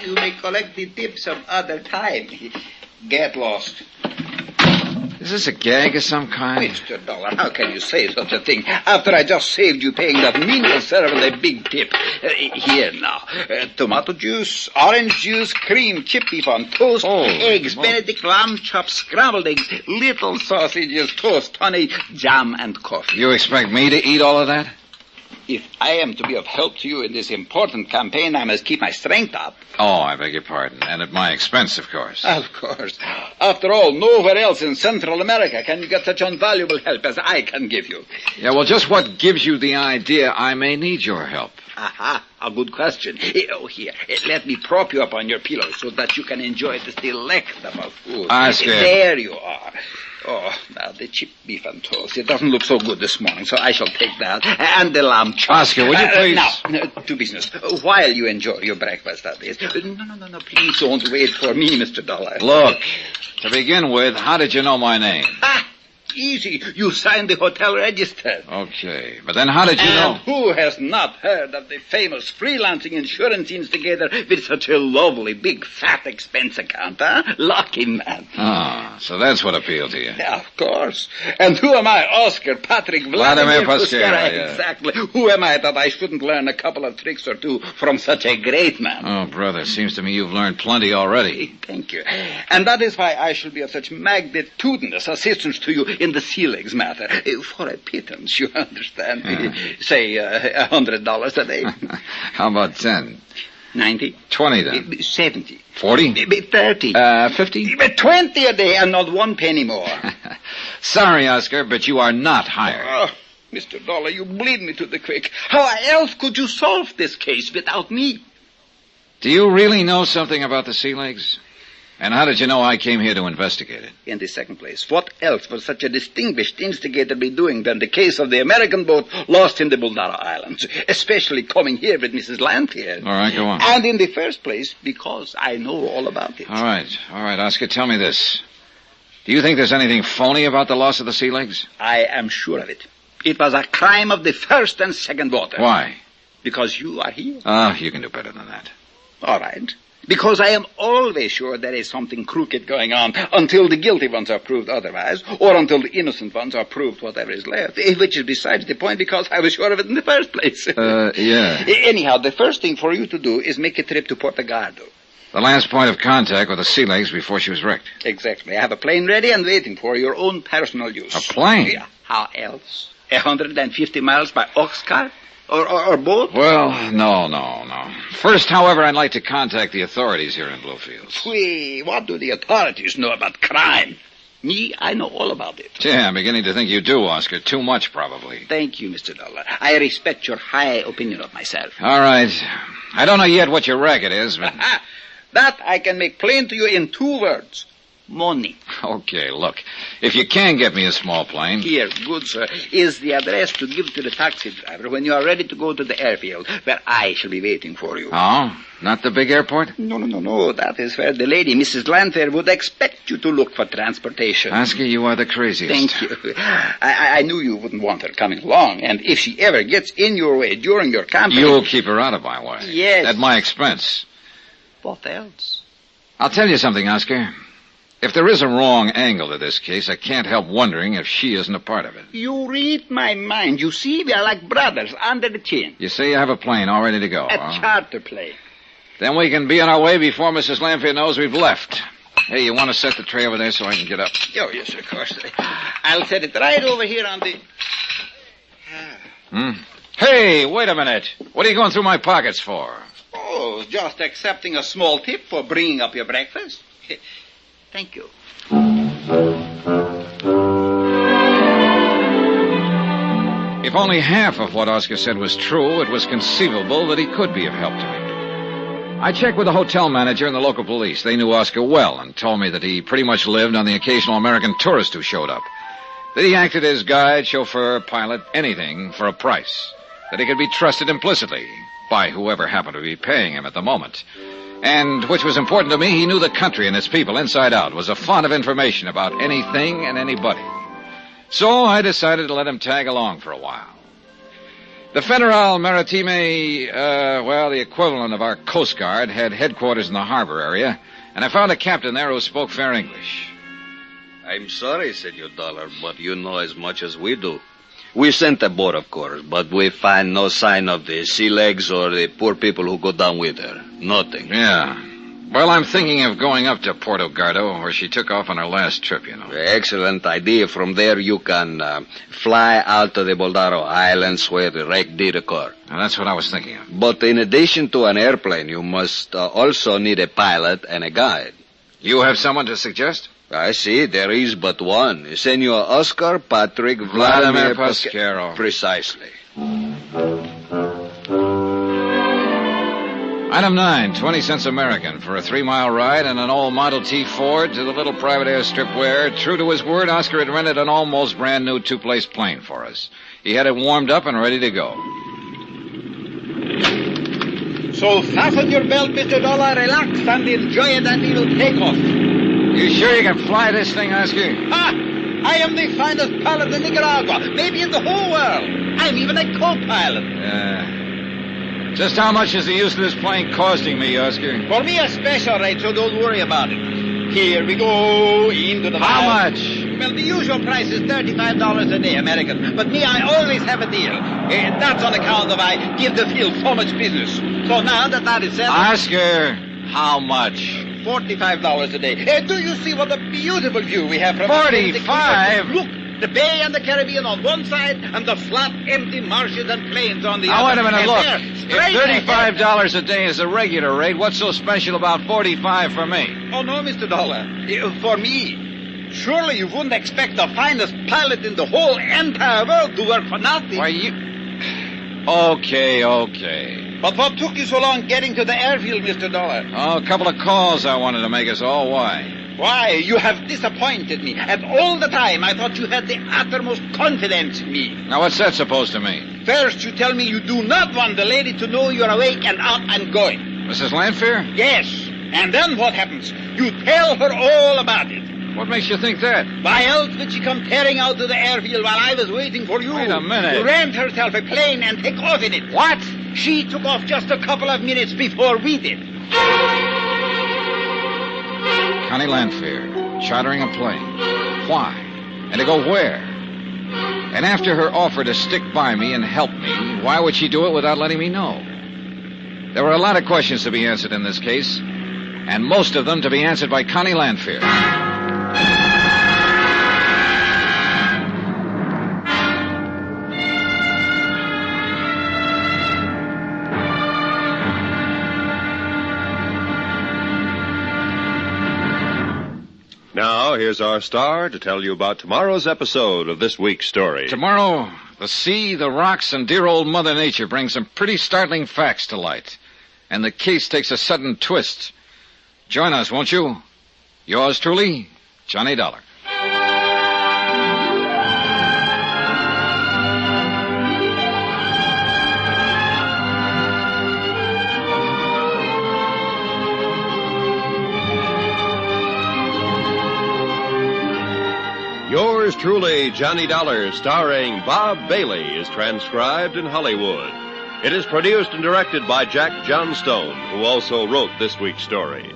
You may collect the tip some other time. Get lost. Is this a gag of some kind? Mr. Dollar, how can you say such a thing after I just saved you paying that menial servant a big tip? Here now. Tomato juice, orange juice, cream, chip beef on toast, eggs, Benedict lamb chops, scrambled eggs, little sausages, toast, honey, jam, and coffee. You expect me to eat all of that? If I am to be of help to you in this important campaign, I must keep my strength up. Oh, I beg your pardon. And at my expense, of course. Of course. After all, nowhere else in Central America can you get such invaluable help as I can give you. Yeah, well, just what gives you the idea I may need your help? Aha, a good question. Oh, here, let me prop you up on your pillow so that you can enjoy this delectable food. Oscar. There you are. Oh, now the chip beef and toast. It doesn't look so good this morning, so I shall take that. And the lamb chops. Oscar, would you please? Now, to business. While you enjoy your breakfast, that is. No. Please don't wait for me, Mr. Dollar. Look, to begin with, how did you know my name? Easy. You signed the hotel register. Okay, but then how did you know? Who has not heard of the famous freelancing insurance instigator with such a lovely, big, fat expense account, huh? Lucky man. Ah, so that's what appealed to you. Yeah, of course. And who am I, Oscar Patrick Vladimir Pesquero? Yeah. Exactly. Who am I that I shouldn't learn a couple of tricks or two from such a great man? Oh, brother, seems to me you've learned plenty already. Thank you. And that is why I shall be of such magnitudinous assistance to you in the sea legs matter. For a pittance, you understand. Say, $100 a day. How about 10? 90. 20 then. 70. 40? 30. 50? 20 a day and not one penny more. Sorry, Oscar, but you are not hired. Oh, Mr. Dollar, you bleed me to the quick. How else could you solve this case without me? Do you really know something about the sea legs? And how did you know I came here to investigate it? In the second place, what else would such a distinguished instigator be doing than the case of the American boat lost in the Buldara Islands, especially coming here with Mrs. Lantier? All right, go on. And in the first place, because I know all about it. All right, Oscar, tell me this. Do you think there's anything phony about the loss of the sea legs? I am sure of it. It was a crime of the first and second water. Why? Because you are here. Oh, you can do better than that. All right. Because I am always sure there is something crooked going on until the guilty ones are proved otherwise, or until the innocent ones are proved whatever is left, which is besides the point because I was sure of it in the first place. Yeah. Anyhow, the first thing for you to do is make a trip to Portugaldo. The last point of contact with the sea legs before she was wrecked. Exactly. I have a plane ready and waiting for your own personal use. A plane? Yeah. How else? 150 miles by ox cart? Or boat? Well, no. First, however, I'd like to contact the authorities here in Bluefields. Wait, what do the authorities know about crime? Me, I know all about it. Yeah, I'm beginning to think you do, Oscar. Too much, probably. Thank you, Mr. Dollar. I respect your high opinion of myself. All right. I don't know yet what your racket is, but... That I can make plain to you in 2 words. Money. Okay, look. If you can get me a small plane... Here, good sir, is the address to give to the taxi driver when you are ready to go to the airfield, where I shall be waiting for you. Oh? Not the big airport? No. That is where the lady, Mrs. Lantier, would expect you to look for transportation. Oscar, you are the craziest. Thank you. I knew you wouldn't want her coming along, and if she ever gets in your way during your campaign... You'll keep her out of my way. Yes. At my expense. What else? I'll tell you something, Oscar. If there is a wrong angle to this case, I can't help wondering if she isn't a part of it. You read my mind. You see, we are like brothers under the chin. You say you have a plane all ready to go, A charter plane. Then we can be on our way before Mrs. Lanfear knows we've left. Hey, you want to set the tray over there so I can get up? Oh, yes, of course. I'll set it right over here on the... Hey, wait a minute. What are you going through my pockets for? Oh, just accepting a small tip for bringing up your breakfast. Thank you. If only half of what Oscar said was true, it was conceivable that he could be of help to me. I checked with the hotel manager and the local police. They knew Oscar well and told me that he pretty much lived on the occasional American tourist who showed up. That he acted as guide, chauffeur, pilot, anything for a price. That he could be trusted implicitly by whoever happened to be paying him at the moment. And, which was important to me, he knew the country and its people inside out, was a font of information about anything and anybody. So I decided to let him tag along for a while. The Federal Maritime, the equivalent of our Coast Guard, had headquarters in the harbor area, and I found a captain there who spoke fair English. I'm sorry, Senor Dollar, but you know as much as we do. We sent a boat, of course, but we find no sign of the sea legs or the poor people who go down with her. Nothing. Yeah. Well, I'm thinking of going up to Puerto Gardo, where she took off on her last trip, you know. Excellent idea. From there, you can fly out to the Boldaro Islands where the wreck did occur. Now, that's what I was thinking of. But in addition to an airplane, you must also need a pilot and a guide. You have someone to suggest? I see. There is but one. Senor Oscar Patrick Vladimir Pesquero. Precisely. Item 9, 20 cents American for a 3-mile ride in an old Model T Ford to the little private airstrip where, true to his word, Oscar had rented an almost brand new 2-place plane for us. He had it warmed up and ready to go. So fasten your belt, Mr. Dollar, relax, and enjoy it, and we will take off. You sure you can fly this thing, Oscar? Ha! I am the finest pilot in Nicaragua, maybe in the whole world. I'm even a co-pilot. Just how much is the use of this plane costing me, Oscar? For me, a special rate, so don't worry about it. Here we go into the... How much? Well, the usual price is $35 a day, American. But me, I always have a deal. That's on account of I give the field so much business. So now that is settled... Oscar, how much? $45 a day. Do you see what a beautiful view we have from... 45? Look, the bay and the Caribbean on one side, and the flat, empty marshes and plains on the other. Now, wait a minute, And look. there, If $35 a day is the regular rate, what's so special about $45 for me? Oh, no, Mr. Dollar. For me. Surely you wouldn't expect the finest pilot in the whole entire world to work for nothing. Why, you... Okay. But what took you so long getting to the airfield, Mr. Dollar? Oh, a couple of calls I wanted to make us all. Why? Why, you have disappointed me. And all the time, I thought you had the uttermost confidence in me. Now, what's that supposed to mean? First, you tell me you do not want the lady to know you're awake and out and going. Mrs. Lanfear? Yes. And then what happens? You tell her all about it. What makes you think that? Why else did she come tearing out to the airfield while I was waiting for you? Wait a minute. Rent herself a plane and take off in it. What? She took off just a couple of minutes before we did. Connie Lanfear, chartering a plane. Why? And to go where? And after her offer to stick by me and help me, why would she do it without letting me know? There were a lot of questions to be answered in this case, and most of them to be answered by Connie Lanfear. Now, here's our star to tell you about tomorrow's episode of this week's story. Tomorrow, the sea, the rocks, and dear old Mother Nature bring some pretty startling facts to light. And the case takes a sudden twist. Join us, won't you? Yours truly, Johnny Dollar. Yours truly, Johnny Dollar, starring Bob Bailey, is transcribed in Hollywood. It is produced and directed by Jack Johnstone, who also wrote this week's story.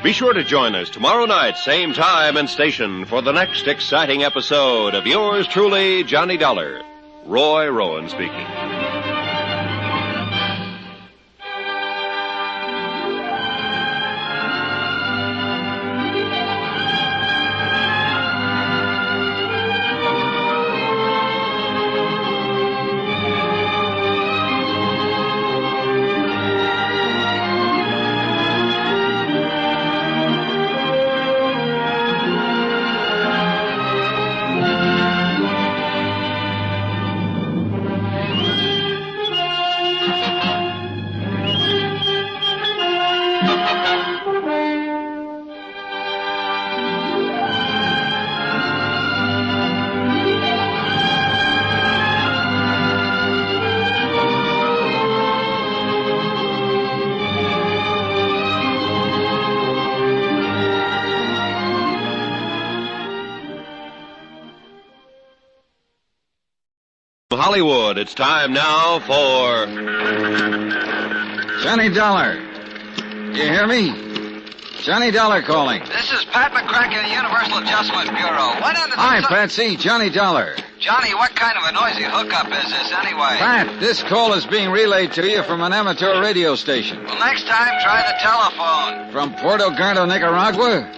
Be sure to join us tomorrow night, same time and station, for the next exciting episode of Yours truly, Johnny Dollar. Roy Rowan speaking. From Hollywood, it's time now for... Johnny Dollar. You hear me? Johnny Dollar calling. This is Pat McCracken, Universal Adjustment Bureau. Hi, Patsy. Johnny Dollar. Johnny, what kind of a noisy hookup is this anyway? Pat, this call is being relayed to you from an amateur radio station. Well, next time, try the telephone. From Puerto Gardo, Nicaragua?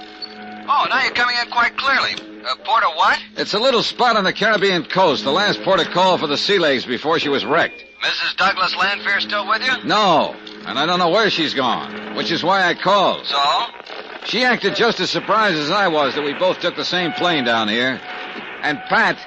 Oh, now you're coming in quite clearly. Puerto what? It's a little spot on the Caribbean coast, the last port of call for the Sea Legs before she was wrecked. Mrs. Douglas Lanfear still with you? No, and I don't know where she's gone, which is why I called. So? She acted just as surprised as I was that we both took the same plane down here. And, Pat,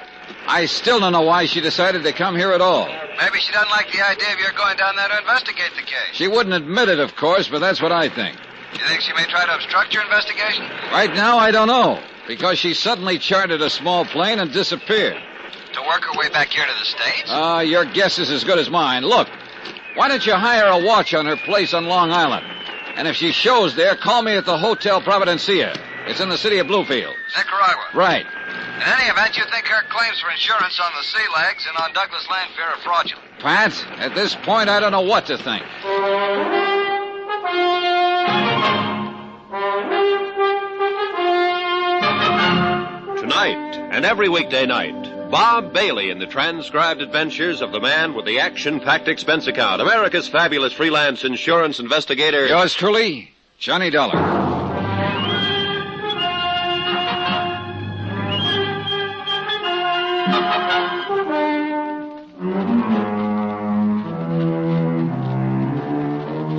I still don't know why she decided to come here at all. Maybe she doesn't like the idea of your going down there to investigate the case. She wouldn't admit it, of course, but that's what I think. You think she may try to obstruct your investigation? Right now, I don't know, because she suddenly chartered a small plane and disappeared. To work her way back here to the States? Your guess is as good as mine. Look, why don't you hire a watch on her place on Long Island? And if she shows there, call me at the Hotel Providencia. It's in the city of Bluefield. Nicaragua? Right. In any event, you think her claims for insurance on the Sea Legs and on Douglas Lanfear are fraudulent? Pat, at this point, I don't know what to think. Tonight, and every weekday night, Bob Bailey in the transcribed adventures of the man with the action-packed expense account, America's fabulous freelance insurance investigator. Yours truly, Johnny Dollar.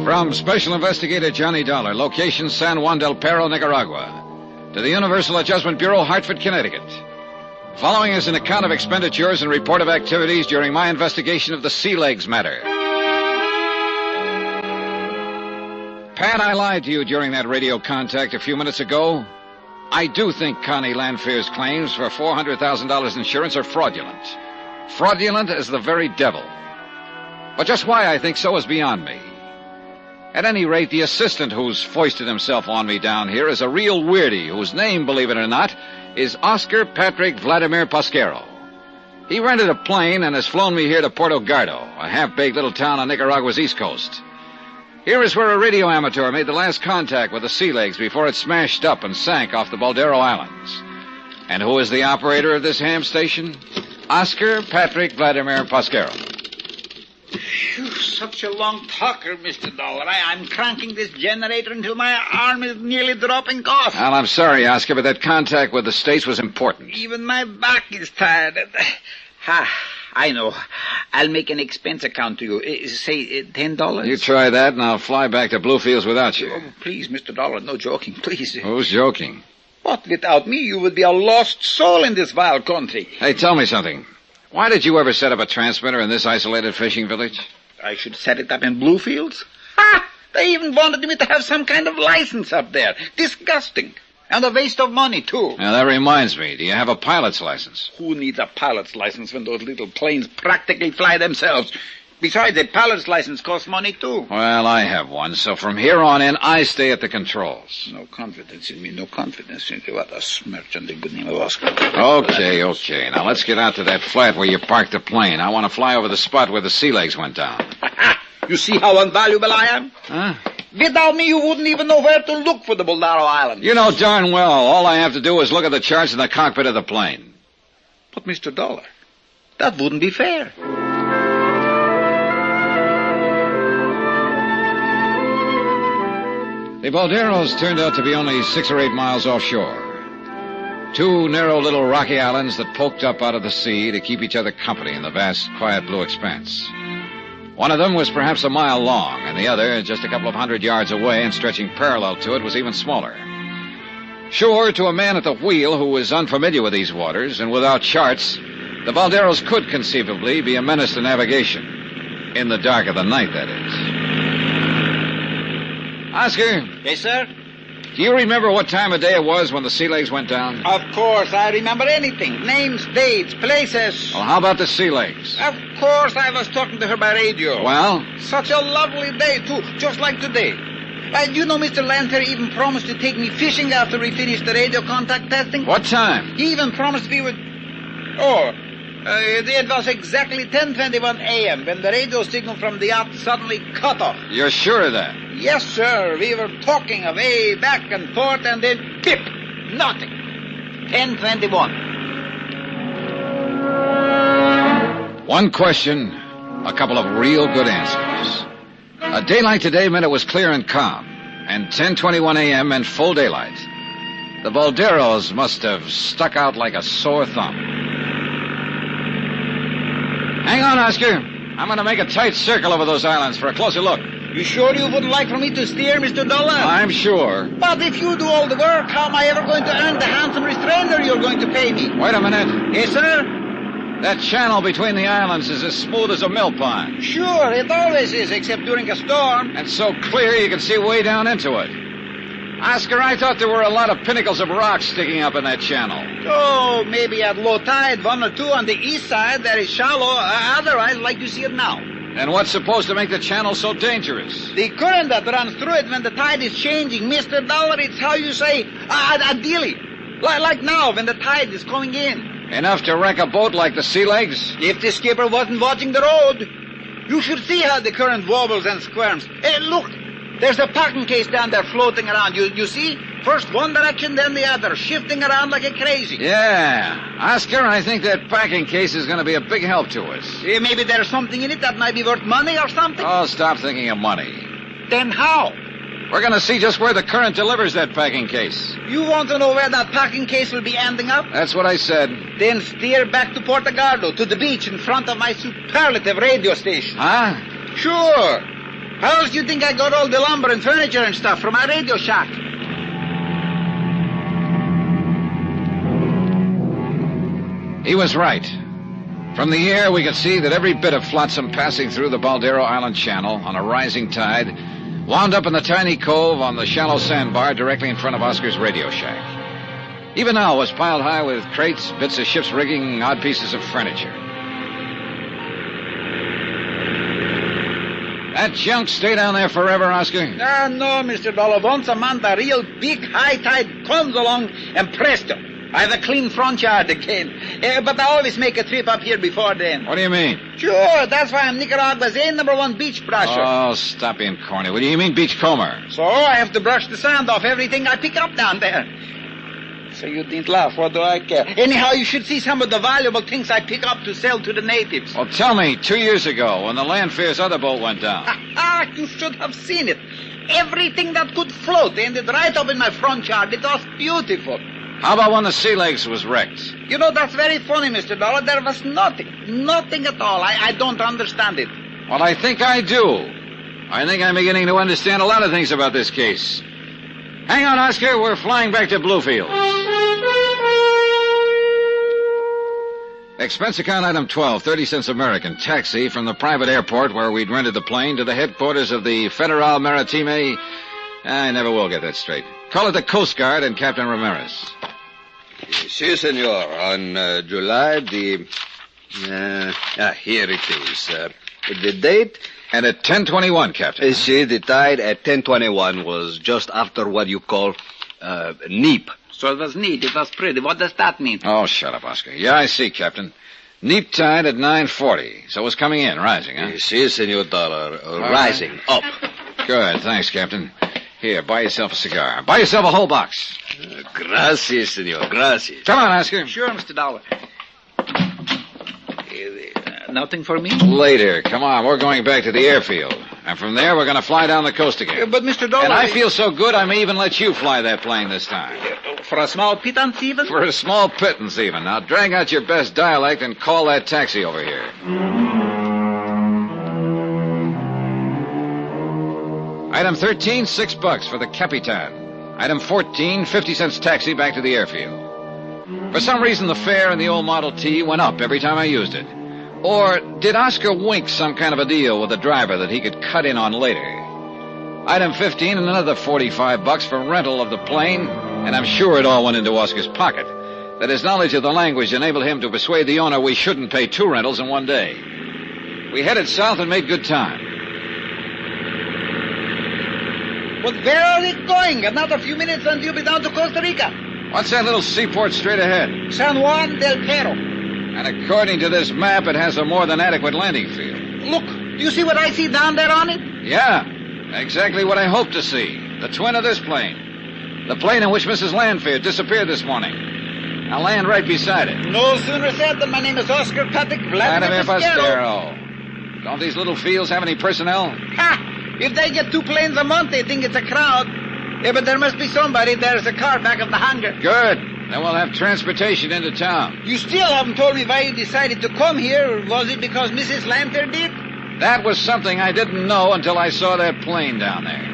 From Special Investigator Johnny Dollar, location San Juan del Perro, Nicaragua, to the Universal Adjustment Bureau, Hartford, Connecticut. Following is an account of expenditures and report of activities during my investigation of the Sea Legs matter. Pat, I lied to you during that radio contact a few minutes ago. I do think Connie Lanfear's claims for $400,000 insurance are fraudulent. Fraudulent as the very devil. But just why I think so is beyond me. At any rate, the assistant who's foisted himself on me down here is a real weirdie whose name, believe it or not, is Oscar Patrick Vladimir Pasquero. He rented a plane and has flown me here to Puerto Gardo, a half-baked little town on Nicaragua's east coast. Here is where a radio amateur made the last contact with the Sea Legs before it smashed up and sank off the Baldero Islands. And who is the operator of this ham station? Oscar Patrick Vladimir Pasquero. Phew, such a long talker, Mr. Dollar. I'm cranking this generator until my arm is nearly dropping off. Well, I'm sorry, Oscar, but that contact with the States was important. Even my back is tired. I know. I'll make an expense account to you. Say $10. You try that, and I'll fly back to Bluefields without you. Oh, please, Mr. Dollar, no joking, please. Who's joking? What, without me, you would be a lost soul in this vile country. Hey, tell me something. Why did you ever set up a transmitter in this isolated fishing village? I should set it up in Bluefields? Ha! They even wanted me to have some kind of license up there. Disgusting. And a waste of money, too. Now, that reminds me. Do you have a pilot's license? Who needs a pilot's license when those little planes practically fly themselves? Besides, a pilot's license costs money, too. Well, I have one, so from here on in, I stay at the controls. No confidence in me, no confidence in you. What a smirch on the good name of Oscar. Okay. Now, let's get out to that flat where you parked the plane. I want to fly over the spot where the Sea Legs went down. You see how invaluable I am? Huh? Without me, you wouldn't even know where to look for the Baldero Islands. You know darn well, all I have to do is look at the charts in the cockpit of the plane. But, Mr. Dollar, that wouldn't be fair. The Balderos turned out to be only 6 or 8 miles offshore. 2 narrow little rocky islands that poked up out of the sea to keep each other company in the vast, quiet blue expanse. One of them was perhaps a mile long, and the other, just a couple of 100 yards away and stretching parallel to it, was even smaller. Sure, to a man at the wheel who was unfamiliar with these waters and without charts, the Balderos could conceivably be a menace to navigation. In the dark of the night, that is. Oscar? Yes, sir? Do you remember what time of day it was when the Sea Legs went down? Of course, I remember anything. Names, dates, places. Well, how about the Sea Legs? Of course, I was talking to her by radio. Well? Such a lovely day, too, just like today. You know, Mr. Lanfear even promised to take me fishing after we finished the radio contact testing. What time? He even promised we would... It was exactly 10:21 a.m. when the radio signal from the yacht suddenly cut off. You're sure of that? Yes, sir. We were talking away back and forth, and then pip! Nothing. 10:21. One question, a couple of real good answers. A day like today meant it was clear and calm, and 10:21 a.m. meant full daylight. The Bolderos must have stuck out like a sore thumb. Hang on, Oscar. I'm going to make a tight circle over those islands for a closer look. You sure you wouldn't like for me to steer, Mr. Dollar? I'm sure. But if you do all the work, how am I ever going to earn the handsome restrainer you're going to pay me? Wait a minute. Yes, sir? That channel between the islands is as smooth as a mill pond. Sure, it always is, except during a storm. And so clear you can see way down into it. Oscar, I thought there were a lot of pinnacles of rock sticking up in that channel. Oh, maybe at low tide, one or two on the east side, very shallow, otherwise like you see it now. And what's supposed to make the channel so dangerous? The current that runs through it when the tide is changing, Mr. Dollar, it's how you say, ideally. Like now, when the tide is coming in. Enough to wreck a boat like the Sea Legs? If the skipper wasn't watching the road. You should see how the current wobbles and squirms. Hey, look, there's a packing case down there floating around. You see? First one direction, then the other, shifting around like a crazy. Yeah. Oscar, I think that packing case is going to be a big help to us. Maybe there's something in it that might be worth money or something? Oh, stop thinking of money. Then how? We're going to see just where the current delivers that packing case. You want to know where that packing case will be ending up? That's what I said. Then steer back to Portugaldo, to the beach in front of my superlative radio station. Huh? Sure. How else do you think I got all the lumber and furniture and stuff from my radio shack? He was right. From the air, we could see that every bit of flotsam passing through the Baldero Island Channel on a rising tide wound up in the tiny cove on the shallow sandbar directly in front of Oscar's radio shack. Even now, it was piled high with crates, bits of ship's rigging, odd pieces of furniture. That junk stay down there forever, Oscar? No, Mr. Dollar. Once a month, a real big high tide comes along, and presto, I have a clean front yard again. But I always make a trip up here before then. What do you mean? Sure, that's why I'm Nicaragua's #1 beach brusher. Oh, stop being corny. What do you mean beachcomber? So I have to brush the sand off everything I pick up down there. So you didn't laugh. What do I care? Anyhow, you should see some of the valuable things I pick up to sell to the natives. Well, tell me, 2 years ago, when the Landfair's other boat went down. You should have seen it. Everything that could float ended right up in my front yard. It was beautiful. How about when the Sea Legs was wrecked? You know, that's very funny, Mr. Dollar. There was nothing. Nothing at all. I don't understand it. Well, I think I do. I think I'm beginning to understand a lot of things about this case. Hang on, Oscar. We're flying back to Bluefield. Expense account item 12, 30 cents American. Taxi from the private airport where we'd rented the plane to the headquarters of the Federal Maritime. I never will get that straight. Call it the Coast Guard and Captain Ramirez. Si, senor. On July the... here it is. The date? And at 10:21, Captain. See, the tide at 10:21 was just after what you call neap. So it was neat. It was pretty. What does that mean? Oh, shut up, Oscar. Yeah, I see, Captain. Neap tide at 9:40. So it was coming in, rising, huh? Si, senor Dollar. Rising, up. Good, thanks, Captain. Here, buy yourself a cigar. Buy yourself a whole box. Gracias, senor. Gracias. Come on, Oscar. Sure, Mr. Dollar. Nothing for me? Later. Come on, we're going back to the airfield. And from there, we're going to fly down the coast again. But, Mr. Dollar... And I feel so good, I may even let you fly that plane this time. For a small pittance, even? For a small pittance, even. Now, drag out your best dialect and call that taxi over here. Item 13, $6 for the Capitan. Item 14, 50 cents taxi back to the airfield. For some reason, the fare in the old Model T went up every time I used it. Or did Oscar wink some kind of a deal with the driver that he could cut in on later? Item 15 and another $45 for rental of the plane, and I'm sure it all went into Oscar's pocket. That his knowledge of the language enabled him to persuade the owner we shouldn't pay 2 rentals in one day. We headed south and made good time. But where are we going? Another few minutes and you'll be down to Costa Rica. What's that little seaport straight ahead? San Juan del Perro. And according to this map, it has a more than adequate landing field. Look, do you see what I see down there on it? Yeah, exactly what I hoped to see. The twin of this plane. The plane in which Mrs. Lanfear disappeared this morning. I'll land right beside it. No sooner said than my name is Oscar Patrick Vladimir Pescaro. Don't these little fields have any personnel? Ha! If they get 2 planes a month, they think it's a crowd. Yeah, but there must be somebody. There's a car back of the hangar. Good. Then we'll have transportation into town. You still haven't told me why you decided to come here. Was it because Mrs. Lanfear did? That was something I didn't know until I saw that plane down there.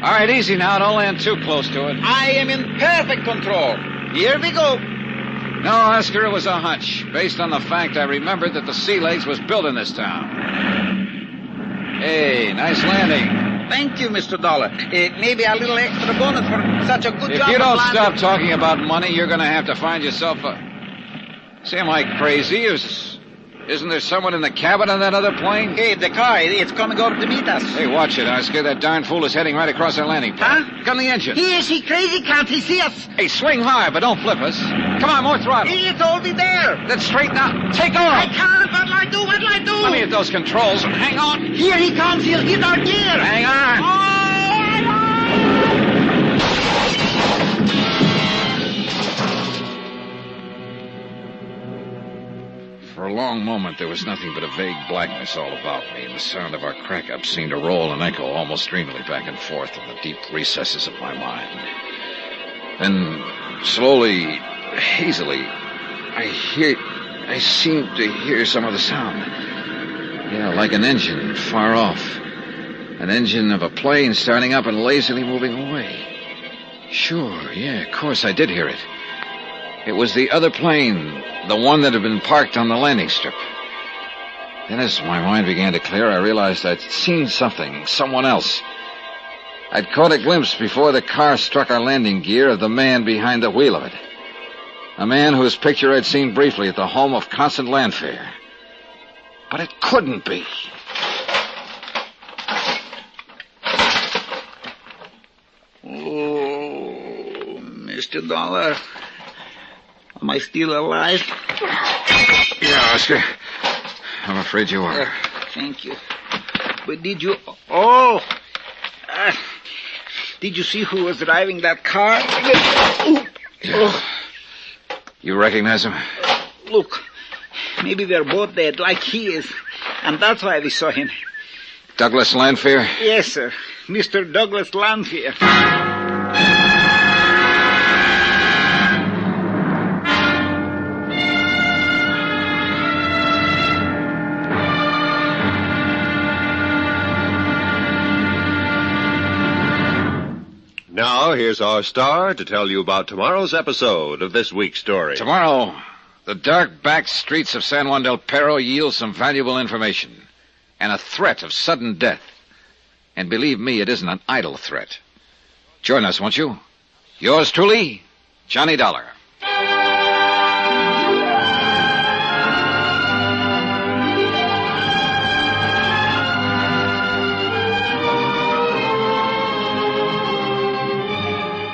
All right, easy now. Don't land too close to it. I am in perfect control. Here we go. No, Oscar, it was a hunch, based on the fact I remembered that the Sea Legs was built in this town. Hey, nice landing. Thank you, Mr. Dollar. Maybe a little extra bonus for such a good job. If you don't stop talking about money, you're going to have to find yourself a... See, am I crazy? Isn't there someone in the cabin of that other plane? Hey, the car, it's coming over to meet us. Hey, watch it, Oscar. That darn fool is heading right across our landing pad. Huh? Look on the engine. Is he crazy? Can't he see us? Hey, swing hard, but don't flip us. Come on, more throttle. It's already there. Then straighten out. Take off. I can't. What'll I do? What'll I do? Let me hit those controls. Hang on. Here he comes. He'll hit our gear. Hang on. For a long moment, there was nothing but a vague blackness all about me, and the sound of our crack-up seemed to roll and echo almost dreamily back and forth in the deep recesses of my mind. Then, slowly, hazily, I seemed to hear some of the sound. Yeah, like an engine far off. An engine of a plane starting up and lazily moving away. Sure, yeah, of course I did hear it. It was the other plane, the one that had been parked on the landing strip. Then as my mind began to clear, I realized I'd seen something, someone else. I'd caught a glimpse before the car struck our landing gear of the man behind the wheel of it. A man whose picture I'd seen briefly at the home of Constant Lanfear. But it couldn't be. Oh, Mr. Dollar. Am I still alive? Yeah, Oscar. I'm afraid you are. Thank you. But did you... Oh! Did you see who was driving that car? Yeah. You recognize him? Look, maybe they're both dead like he is. And that's why we saw him. Douglas Lanfear? Yes, sir. Mr. Douglas Lanfear. Now, here's our star to tell you about tomorrow's episode of this week's story. Tomorrow, the dark back streets of San Juan del Perro yield some valuable information and a threat of sudden death. And believe me, it isn't an idle threat. Join us, won't you? Yours truly, Johnny Dollar.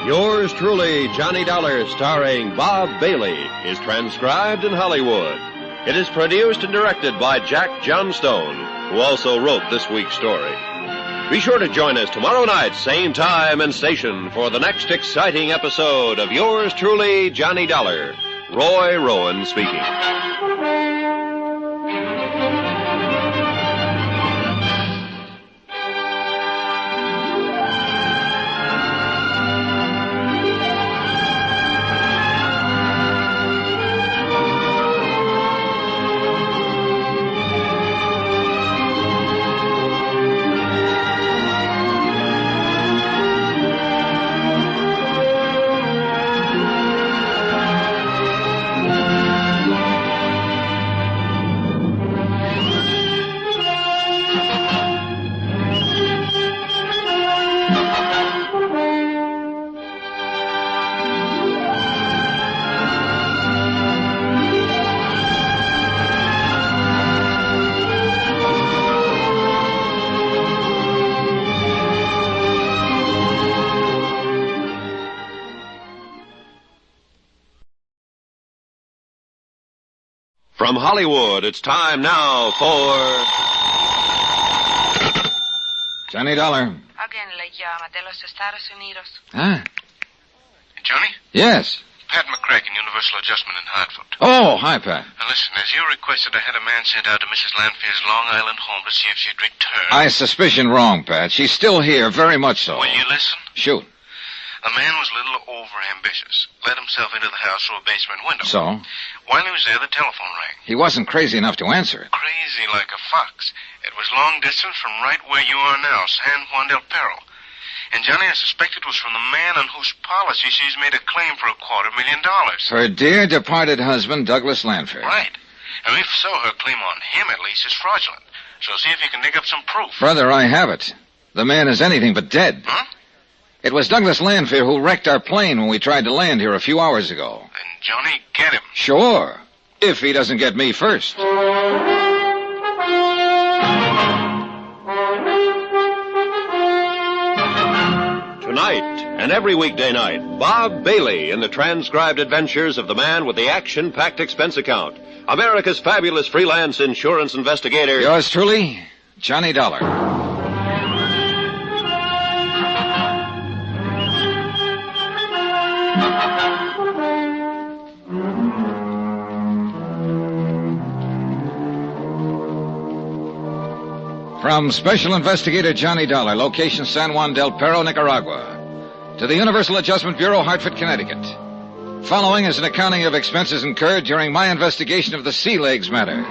Yours truly, Johnny Dollar, starring Bob Bailey, is transcribed in Hollywood. It is produced and directed by Jack Johnstone, who also wrote this week's story. Be sure to join us tomorrow night, same time and station, for the next exciting episode of Yours truly, Johnny Dollar. Roy Rowan speaking. From Hollywood, it's time now for... Johnny Dollar. Alguien le llama de los Estados Unidos. Huh? Johnny? Yes. Pat McCracken, Universal Adjustment in Hartford. Oh, hi, Pat. Now listen, as you requested, I had a man sent out to Mrs. Lanfear's Long Island home to see if she'd return. I suspicion wrong, Pat. She's still here, very much so. Will you listen? Shoot. A man was a little over-ambitious. Let himself into the house through a basement window. So? While he was there, the telephone rang. He wasn't crazy enough to answer it. Crazy like a fox. It was long distance from right where you are now, San Juan del Perro. And, Johnny, I suspect it was from the man on whose policy she's made a claim for $250,000. Her dear departed husband, Douglas Lanfear. Right. And if so, her claim on him, at least, is fraudulent. So see if you can dig up some proof. Brother, I have it. The man is anything but dead. Huh? It was Douglas Lanfear who wrecked our plane when we tried to land here a few hours ago. Then, Johnny, get him. Sure. If he doesn't get me first. Tonight, and every weekday night, Bob Bailey in the transcribed adventures of the man with the action-packed expense account. America's fabulous freelance insurance investigator. Yours truly, Johnny Dollar. From Special Investigator Johnny Dollar, location San Juan del Perro, Nicaragua, to the Universal Adjustment Bureau, Hartford, Connecticut. Following is an accounting of expenses incurred during my investigation of the Sea Legs matter.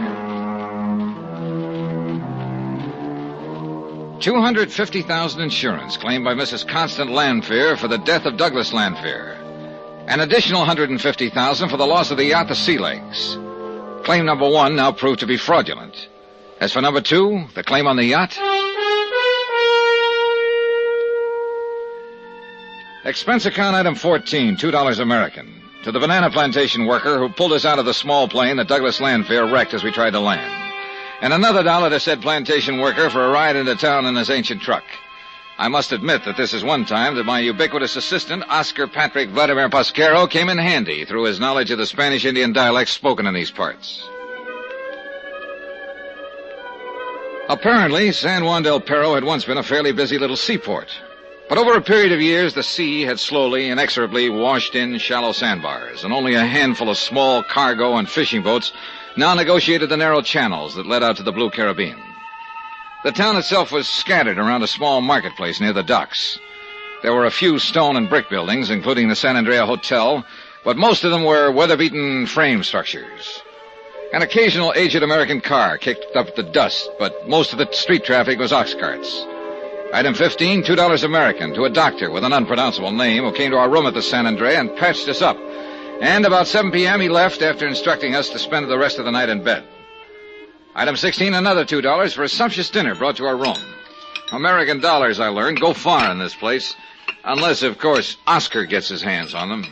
$250,000 insurance claimed by Mrs. Constant Lanfear for the death of Douglas Lanfear. An additional $150,000 for the loss of the yacht, the Sea Legs. Claim number 1 now proved to be fraudulent. As for number 2, the claim on the yacht. Expense account item 14, $2 American. To the banana plantation worker who pulled us out of the small plane that Douglas Lanfear wrecked as we tried to land. And another $1 to said plantation worker for a ride into town in his ancient truck. I must admit that this is one time that my ubiquitous assistant, Oscar Patrick Vladimir Pasquero, came in handy through his knowledge of the Spanish Indian dialects spoken in these parts. Apparently, San Juan del Perro had once been a fairly busy little seaport. But over a period of years, the sea had slowly, inexorably washed in shallow sandbars, and only a handful of small cargo and fishing boats now negotiated the narrow channels that led out to the Blue Caribbean. The town itself was scattered around a small marketplace near the docks. There were a few stone and brick buildings, including the San Andrea Hotel, but most of them were weather-beaten frame structures. An occasional aged American car kicked up the dust, but most of the street traffic was ox carts. Item 15, $2 American, to a doctor with an unpronounceable name who came to our room at the San Andrea and patched us up. And about 7 p.m. he left after instructing us to spend the rest of the night in bed. Item 16, another $2 for a sumptuous dinner brought to our room. American dollars, I learned, go far in this place. Unless, of course, Oscar gets his hands on them.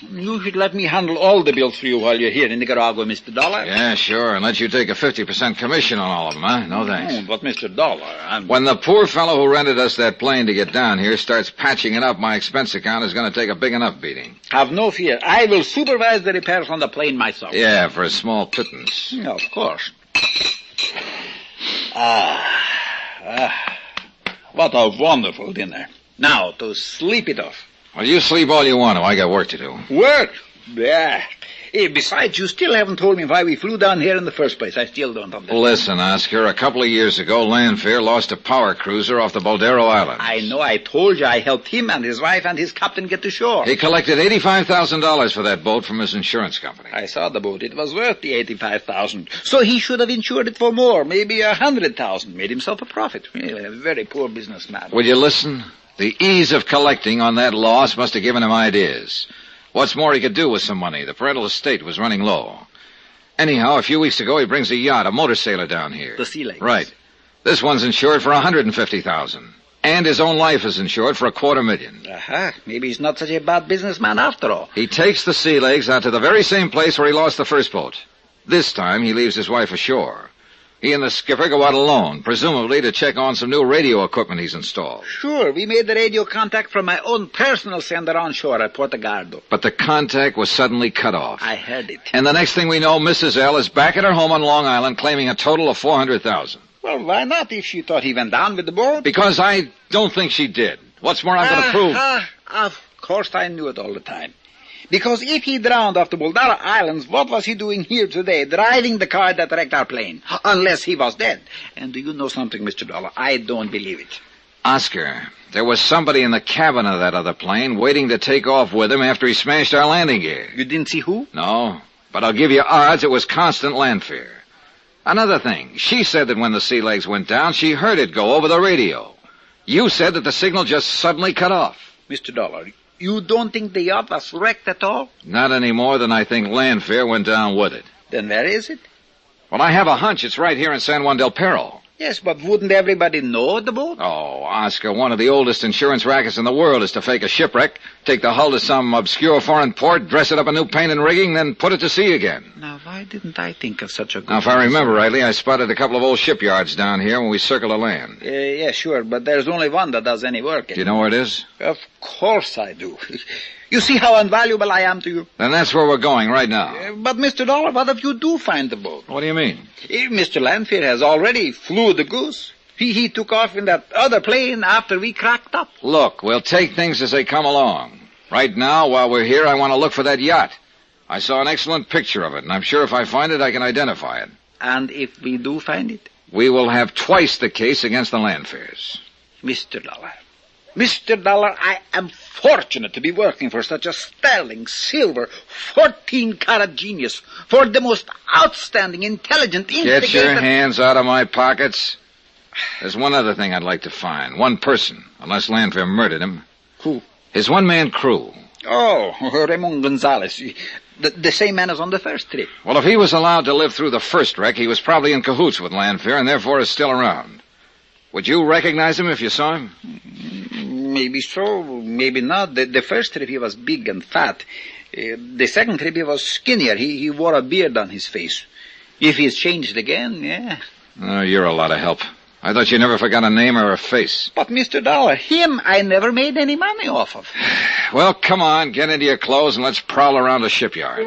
You should let me handle all the bills for you while you're here in Nicaragua, Mr. Dollar. Yeah, sure, and let you take a 50% commission on all of them, huh? No thanks. Oh, but Mr. Dollar, When the poor fellow who rented us that plane to get down here starts patching it up, my expense account is going to take a big enough beating. Have no fear. I will supervise the repairs on the plane myself. Yeah, for a small pittance. Yeah, of course. What a wonderful dinner. Now, to sleep it off. Well, you sleep all you want to. I got work to do. Work? Yeah. Besides, you still haven't told me why we flew down here in the first place. I still don't understand. Listen, Oscar, a couple of years ago, Lanfear lost a power cruiser off the Boldero Islands. I know. I told you I helped him and his wife and his captain get to shore. He collected $85,000 for that boat from his insurance company. I saw the boat. It was worth the $85,000. So he should have insured it for more, maybe $100,000. Made himself a profit. A very poor businessman. Will you listen? The ease of collecting on that loss must have given him ideas. What's more, he could do with some money. The parental estate was running low. Anyhow, a few weeks ago, he brings a yacht, a motor sailor down here. The Sea Legs. Right. This one's insured for $150,000. And his own life is insured for $250,000. Aha. Maybe he's not such a bad businessman after all. He takes the Sea Legs out to the very same place where he lost the first boat. This time, he leaves his wife ashore. He and the skipper go out alone, presumably to check on some new radio equipment he's installed. Sure, we made the radio contact from my own personal sender on shore at Portugaldo. But the contact was suddenly cut off. I heard it. And the next thing we know, Mrs. L is back at her home on Long Island claiming a total of $400,000. Well, why not if she thought he went down with the boat? Because I don't think she did. What's more, I'm going to prove... Of course I knew it all the time. Because if he drowned off the Boldara Islands, what was he doing here today, driving the car that wrecked our plane? Unless he was dead. And do you know something, Mr. Dollar? I don't believe it. Oscar, there was somebody in the cabin of that other plane waiting to take off with him after he smashed our landing gear. You didn't see who? No, but I'll give you odds it was Constant Lanfear. Another thing, she said that when the sea legs went down, she heard it go over the radio. You said that the signal just suddenly cut off. Mr. Dollar, you don't think the yacht was wrecked at all? Not any more than I think Lanfear went down with it. Then where is it? Well, I have a hunch it's right here in San Juan del Perro. Yes, but wouldn't everybody know the boat? Oh, Oscar, one of the oldest insurance rackets in the world is to fake a shipwreck, take the hull to some obscure foreign port, dress it up in new paint and rigging, then put it to sea again. Now, why didn't I think of such a good... Now, if I remember rightly, I spotted a couple of old shipyards down here when we circled the land. Yeah, sure, but there's only one that does any work. Do you know where it is? Of course I do. You see how invaluable I am to you? Then that's where we're going right now. But, Mr. Dollar, what if you do find the boat? What do you mean? Mr. Lanfear has already flew the goose. He took off in that other plane after we cracked up. Look, we'll take things as they come along. Right now, while we're here, I want to look for that yacht. I saw an excellent picture of it, and I'm sure if I find it, I can identify it. And if we do find it? We will have twice the case against the Lanfears. Mr. Dollar, I am fortunate to be working for such a sterling, silver, 14-carat genius, for the most outstanding, intelligent, Get your hands out of my pockets. There's one other thing I'd like to find. One person, unless Lanfear murdered him. Who? His one-man crew. Oh, Ramon Gonzalez. The same man as on the first trip. Well, if he was allowed to live through the first wreck, he was probably in cahoots with Lanfear and therefore is still around. Would you recognize him if you saw him? Maybe so, maybe not. The first trip he was big and fat. The second trip he was skinnier. He wore a beard on his face. If he's changed again, yeah. Oh, you're a lot of help. I thought you never forgot a name or a face. But, Mr. Dollar, him I never made any money off of. Well, come on, get into your clothes and let's prowl around the shipyard.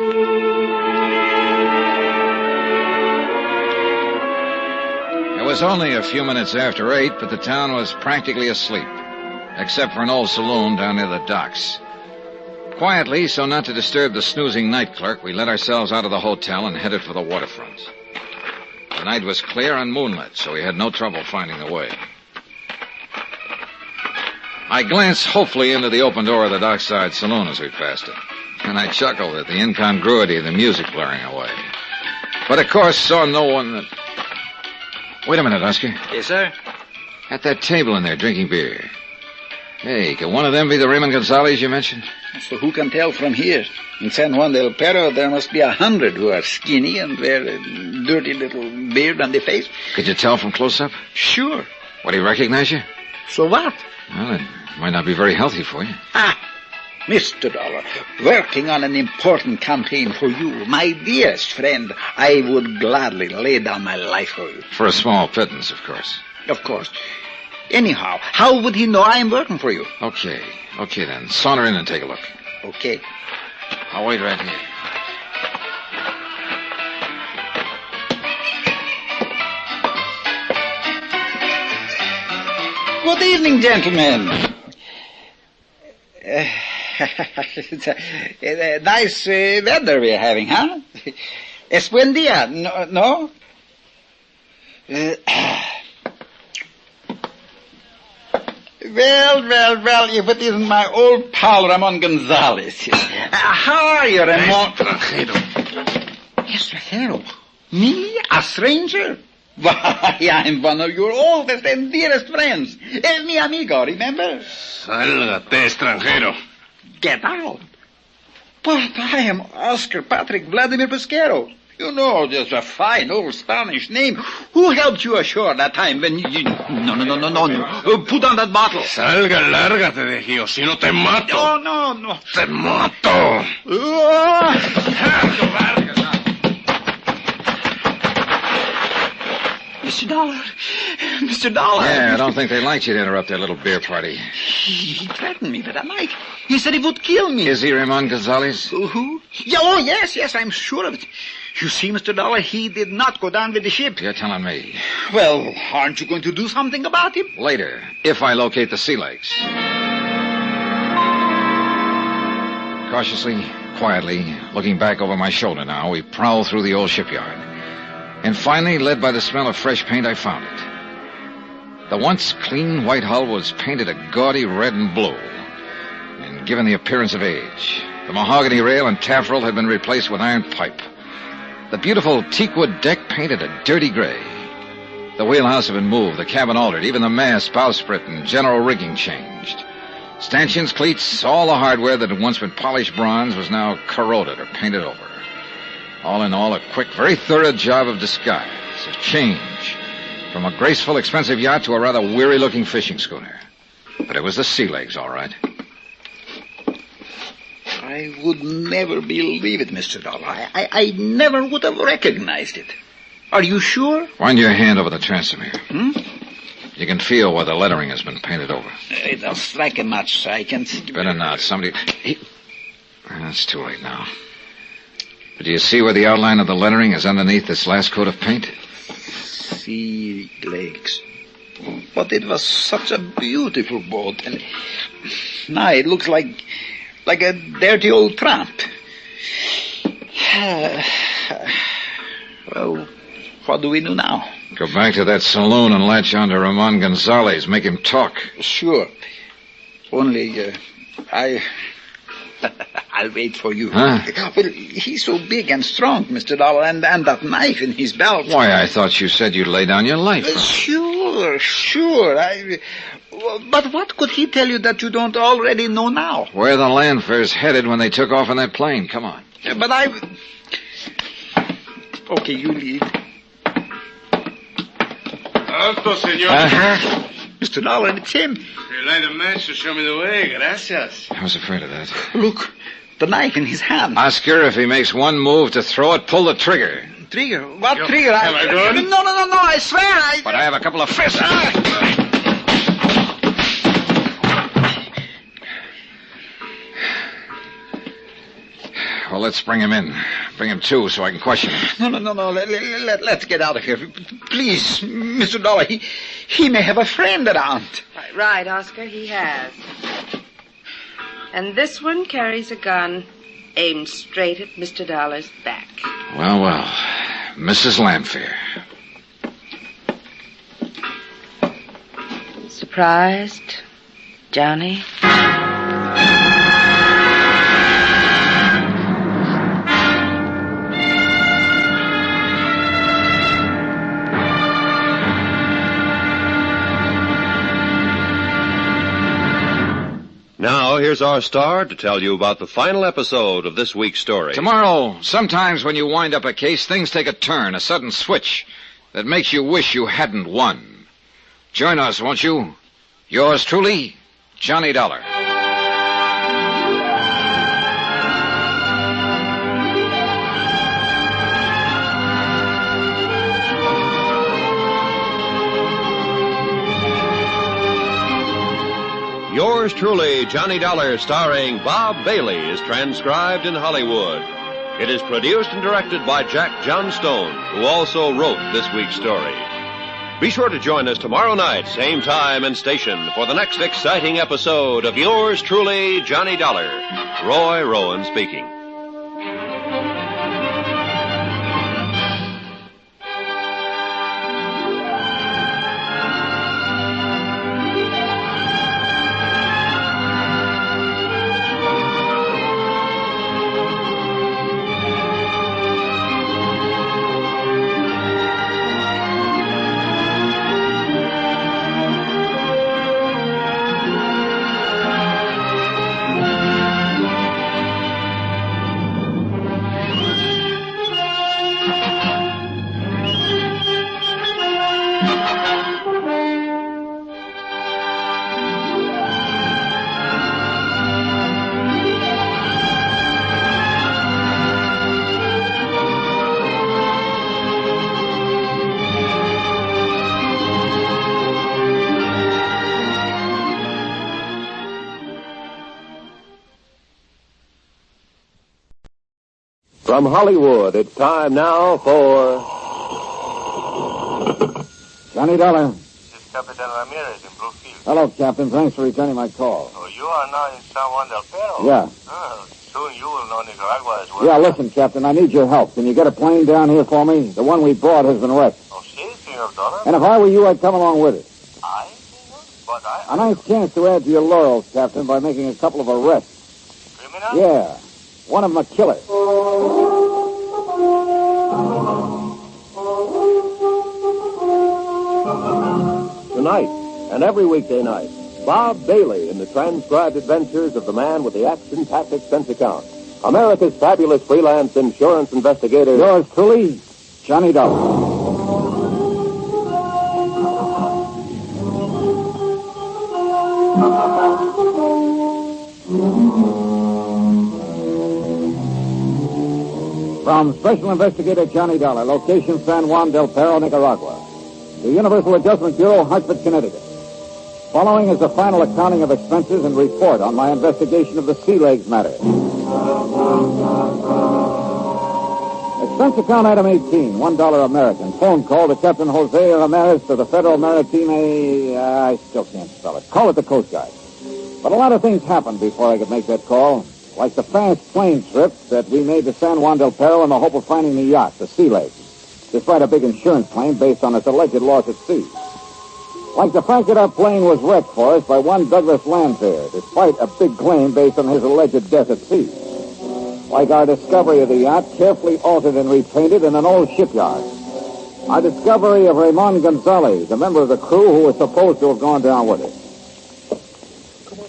It was only a few minutes after 8, but the town was practically asleep, except for an old saloon down near the docks. Quietly, so not to disturb the snoozing night clerk, we let ourselves out of the hotel and headed for the waterfront. The night was clear and moonlit, so we had no trouble finding the way. I glanced hopefully into the open door of the dockside saloon as we passed it, and I chuckled at the incongruity of the music blaring away. But, of course, saw no one that... Wait a minute, Oscar. Yes, sir? At that table in there, drinking beer. Hey, can one of them be the Raymond Gonzalez you mentioned? So who can tell from here? In San Juan del Perro, there must be 100 who are skinny and wear a dirty little beard on their face. Could you tell from close up? Sure. Would he recognize you? So what? Well, it might not be very healthy for you. Mr. Dollar, working on an important campaign for you, my dearest friend, I would gladly lay down my life for you. For a small pittance, of course. Of course. Anyhow, how would he know I am working for you? Okay then. Saunter in and take a look. Okay. I'll wait right here. Good evening, gentlemen. Nice weather we're having, huh? Es buen día, no? Well, if it isn't my old pal Ramon Gonzalez. How are you, Ramon? Extranjero? Me? A stranger? Why, I'm one of your oldest and dearest friends. Es mi amigo, remember? Sálgate, extranjero. Get out. But I am Oscar Patrick Vladimir Pesquero. You know, just a fine old Spanish name. Who helped you ashore that time when you... No. Put on that bottle. Salga, lárgate de aquí, o si no te mato. No. Te mato. Mr. Dollar. Mr. Dollar. Yeah, I don't think they liked you to interrupt their little beer party. He threatened me with a knife. He said he would kill me. Is he Ramon Gonzalez? Who? Yeah, oh, yes, I'm sure of it. You see, Mr. Dollar, he did not go down with the ship. You're telling me. Well, aren't you going to do something about him? Later, if I locate the sea legs. Cautiously, quietly, looking back over my shoulder now, we prowl through the old shipyard. And finally, led by the smell of fresh paint, I found it. The once clean white hull was painted a gaudy red and blue, and given the appearance of age. The mahogany rail and taffrail had been replaced with iron pipe. The beautiful teakwood deck painted a dirty gray. The wheelhouse had been moved, the cabin altered, even the mast, bowsprit, and general rigging changed. Stanchions, cleats, all the hardware that had once been polished bronze was now corroded or painted over. All in all, a quick, very thorough job of disguise, of change, from a graceful, expensive yacht to a rather weary-looking fishing schooner. But it was the sea legs, all right. I would never believe it, Mr. Dollar. I never would have recognized it. Are you sure? Wind your hand over the transom here. You can feel where the lettering has been painted over. Don't strike a match. I can see. Better not. Somebody... It's too late now. But do you see where the outline of the lettering is underneath this last coat of paint? Sea legs. But it was such a beautiful boat. And now it looks like a dirty old tramp. Well, what do we do now? Go back to that saloon and latch on to Ramon Gonzalez. Make him talk. Sure. Only, I'll wait for you. Huh? Well, he's so big and strong, Mr. Dollar, and that knife in his belt. Why, I thought you said you'd lay down your life. Sure. But what could he tell you that you don't already know now? Where the Landfair's headed when they took off in that plane. Come on. But Okay, you lead. Alto, senor. Mr. Dollar, it's him. You light a match to show me the way. Gracias. I was afraid of that. Look, the knife in his hand. Oscar, if he makes one move to throw it, pull the trigger. Trigger? What trigger? Am I good? No, I swear But I have a couple of fists. Well, let's bring him in. Bring him to so I can question him. No. Let's get out of here. Please, Mr. Dollar, he may have a friend around. Right, Oscar, he has. And this one carries a gun aimed straight at Mr. Dollar's back. Well, Mrs. Landfair. Surprised, Johnny? Now, here's our star to tell you about the final episode of this week's story. Tomorrow, sometimes when you wind up a case, things take a turn, a sudden switch that makes you wish you hadn't won. Join us, won't you? Yours truly, Johnny Dollar. Yours truly, Johnny Dollar, starring Bob Bailey, is transcribed in Hollywood. It is produced and directed by Jack Johnstone, who also wrote this week's story. Be sure to join us tomorrow night, same time and station, for the next exciting episode of Yours truly, Johnny Dollar. Roy Rowan speaking. From Hollywood, it's time now for... Johnny Dollar. This is Capitan Ramirez in Bluefield. Hello, Captain. Thanks for returning my call. Oh, you are now in San Juan del Perro? Yeah. Oh, soon you will know Nicaragua as well. Yeah, listen, Captain, I need your help. Can you get a plane down here for me? The one we brought has been wrecked. Oh, si, Senor Dollar. And if I were you, I'd come along with it. I, Senor? But I... A nice chance to add to your laurels, Captain, by making a couple of arrests. Criminal? Yeah. One of them a killer. Tonight, and every weekday night, Bob Bailey in the transcribed adventures of the man with the action-packed expense account. America's fabulous freelance insurance investigator. Yours truly, Johnny Dollar. From Special Investigator Johnny Dollar, location San Juan del Perro, Nicaragua. The Universal Adjustment Bureau, Hartford, Connecticut. Following is the final accounting of expenses and report on my investigation of the sea legs matter. Expense account item 18, $1 American. Phone call to Captain Jose Ramirez to the Federal Maritime... I still can't spell it. Call it the Coast Guard. But a lot of things happened before I could make that call. Like the fast plane trip that we made to San Juan del Perro in the hope of finding the yacht, the Sea Legs, despite a big insurance claim based on its alleged loss at sea. Like the fact that our plane was wrecked for us by one Douglas Landfair, despite a big claim based on his alleged death at sea. Like our discovery of the yacht, carefully altered and repainted in an old shipyard. Our discovery of Ramon Gonzalez, a member of the crew who was supposed to have gone down with us.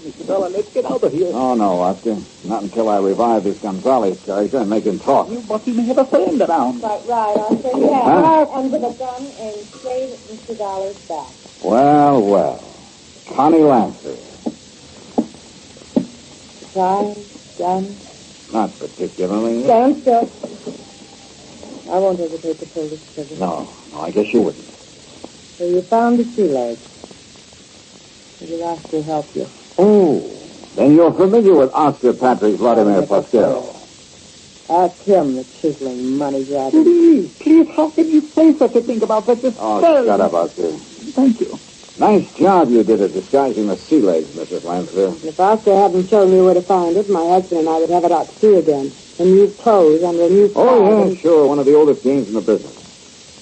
Mr. Dollar, let's get out of here. Oh, no, Oscar. Not until I revive this Gonzalez character and make him talk. But he may have a friend around. Quite right, Oscar. Yeah. Huh? And with a gun and straight at Mr. Dollar's back. Well, well. Connie Lancer. Try, gun. Not particularly. Stand still. I won't hesitate to pull this trigger. No, I guess you wouldn't. So you found the sea legs. Did Oscar help you? Oh, then you're familiar with Oscar Patrick Vladimir Pasquero. Ask him, the chiseling money grabber. Please, how can you say such a thing about such a Oh, shut up, Oscar. Thank you. Nice job you did at disguising the sea legs, Mrs. Lancer. If Oscar hadn't shown me where to find it, my husband and I would have it out to sea again. And new clothes under a new flag. Oh, yeah, sure. One of the oldest games in the business.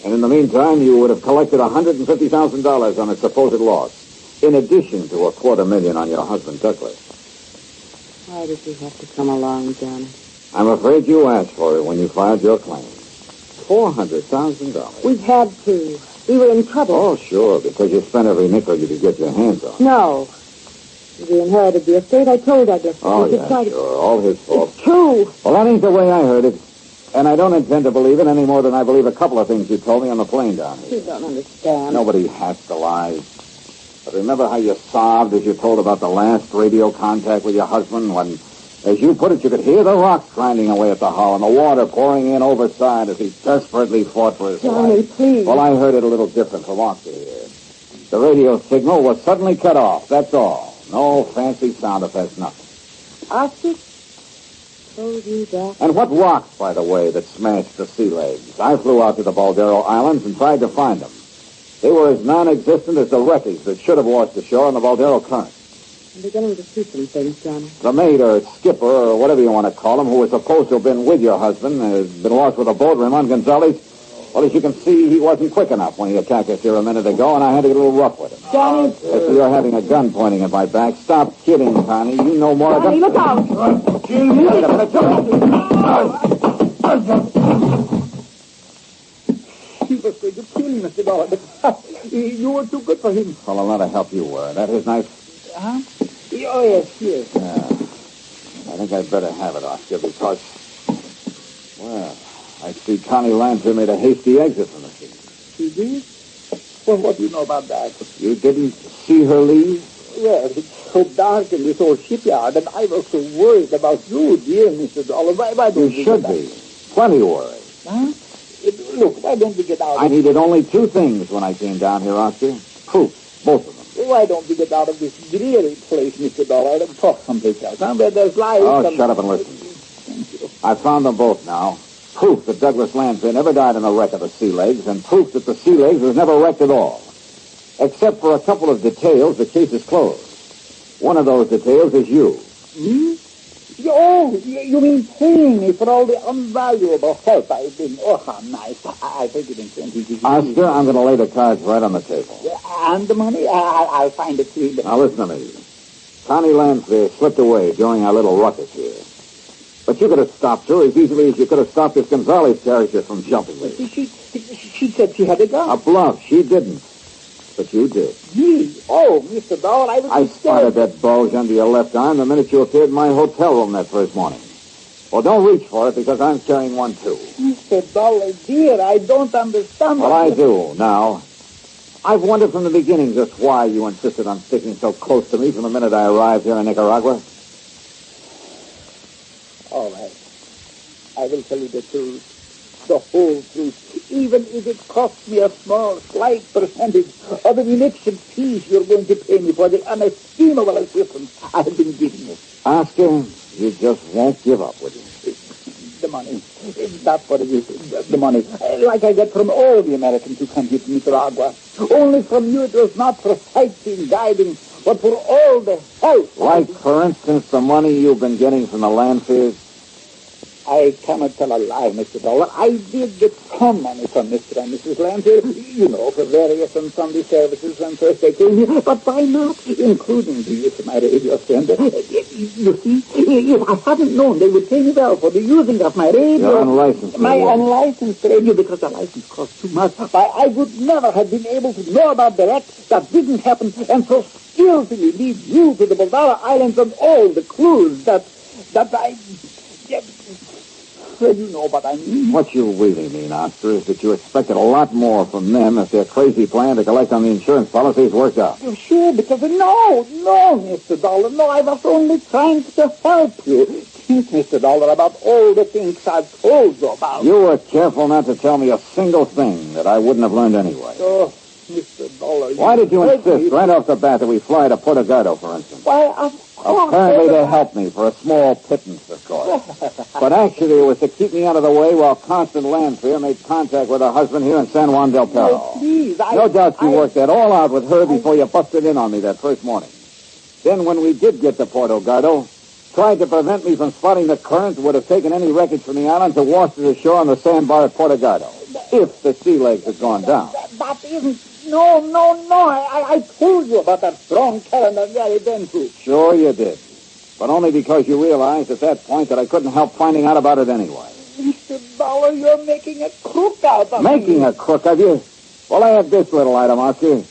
And in the meantime, you would have collected $150,000 on its supposed loss. In addition to $250,000 on your husband, Douglas. Why did you have to come along, Johnny? I'm afraid you asked for it when you filed your claim. $400,000. We had to. We were in trouble. Oh, sure, because you spent every nickel you could get your hands on. No. We inherited the estate. I told Douglas. Oh, yeah, sure. All his fault. It's true. Well, that ain't the way I heard it. And I don't intend to believe it any more than I believe a couple of things you told me on the plane down here. You don't understand. Nobody has to lie. But remember how you sobbed as you told about the last radio contact with your husband when, as you put it, you could hear the rocks grinding away at the hull and the water pouring in overside as he desperately fought for his Johnny, life? please. Well, I heard it a little different from Oscar here. The radio signal was suddenly cut off, that's all. No fancy sound effects, nothing. Oscar told you that? And what rocks, by the way, that smashed the sea legs? I flew out to the Baldero Islands and tried to find them. They were as non-existent as the wreckage that should have washed ashore on the Baldero Current. I'm beginning to see some things, Johnny. The mate or skipper or whatever you want to call him, who was supposed to have been with your husband, has been lost with a boat, Ramon Gonzalez. Well, as you can see, he wasn't quick enough when he attacked us here a minute ago, and I had to get a little rough with him. Johnny! As for your having a gun pointing at my back, stop kidding, Connie. You know more Johnny, look out! Wait a minute, He was going to kill Mr. Dollar, but you were too good for him. Well, a lot of help you were. That his knife? Huh? Oh, yes. I think I'd better have it, Oscar, because, well, I see Connie Lancer made a hasty exit from the scene. She did? Well, what do you know about that? You didn't see her leave? Well, it's so dark in this old shipyard, and I was so worried about you, dear Mr. Dollar. Why don't you should be. Plenty worried. Huh? Look, why don't we get out I needed only two things when I came down here, Oscar. Proof, both of them. Why don't we get out of this dreary place, Mr. Dollar, and talk someplace else, huh? Where there's light. Oh, shut up and listen. Thank you. I found them both now. proof that Douglas Lanfear never died in a wreck of the Sea Legs, and proof that the Sea Legs was never wrecked at all. Except for a couple of details, the case is closed. One of those details is you. Me? Oh, you mean paying me for all the unvaluable help I've been... Oh, how nice. I take it in 20 Oscar, I'm going to lay the cards right on the table. And the money? I'll find it to you. Now listen to me. Connie Lanfear slipped away during our little ruckus here. But you could have stopped her as easily as you could have stopped this Gonzalez character from jumping me. She said she had a gun. A bluff. She didn't. But you did. Me? Oh, Mr. Dollar, I spotted that bulge under your left arm the minute you appeared in my hotel room that first morning. Well, don't reach for it because I'm carrying one too. Mr. Dollar, dear, I don't understand. Well, I do now. I've wondered from the beginning just why you insisted on sticking so close to me from the minute I arrived here in Nicaragua. All right. I will tell you the truth. The whole truth, even if it costs me a small, slight percentage of the munition fees you're going to pay me for the unestimable assistance I've been giving you. Oscar, you just won't give up, will you? The money. That's what it is, the money. Like I get from all the Americans who come here to Nicaragua. Only from you it was not for sightseeing, guiding, but for all the help. Like, for instance, the money you've been getting from the Lanfears? I cannot tell a lie, Mr. Dollar. I did get some money from Mr. and Mrs. Lanfear, you know, for various and Sunday services when first they came here, but why not, including the use of my radio sender? You see, if I hadn't known they would pay me well for the using of my radio... Your unlicensed my radio. unlicensed radio, because the license costs too much. I would never have been able to know about the wreck that didn't happen, and so skillfully lead you to the Baldara Islands and all the clues that I... Well, you know what I mean. What you really mean, Oscar, is that you expected a lot more from them if their crazy plan to collect on the insurance policies worked out. Well, sure, because... No, Mr. Dollar, no, I was only trying to help you. Think, Mr. Dollar, about all the things I've told you about. You were careful not to tell me a single thing that I wouldn't have learned anyway. Oh, Mr. Dollar... Why did you insist right off the bat that we fly to Puerto Gardo, for instance? Why, apparently to help me for a small pittance, of course. But actually it was to keep me out of the way while Constance Lanfear made contact with her husband here in San Juan del Perro. Oh, please, no doubt you worked that all out with her before you busted in on me that first morning. Then when we did get to Puerto Gardo, tried to prevent me from spotting the current that would have taken any wreckage from the island to wash to the shore on the sandbar at Puerto Gardo, if the Sea Legs had gone down. That isn't... No. I told you about that strong current of Gary Benford. Sure you did. But only because you realized at that point that I couldn't help finding out about it anyway. Mr. Dollar, you're making a crook out of me. Making a crook of you? Well, I have this little item, Oscar.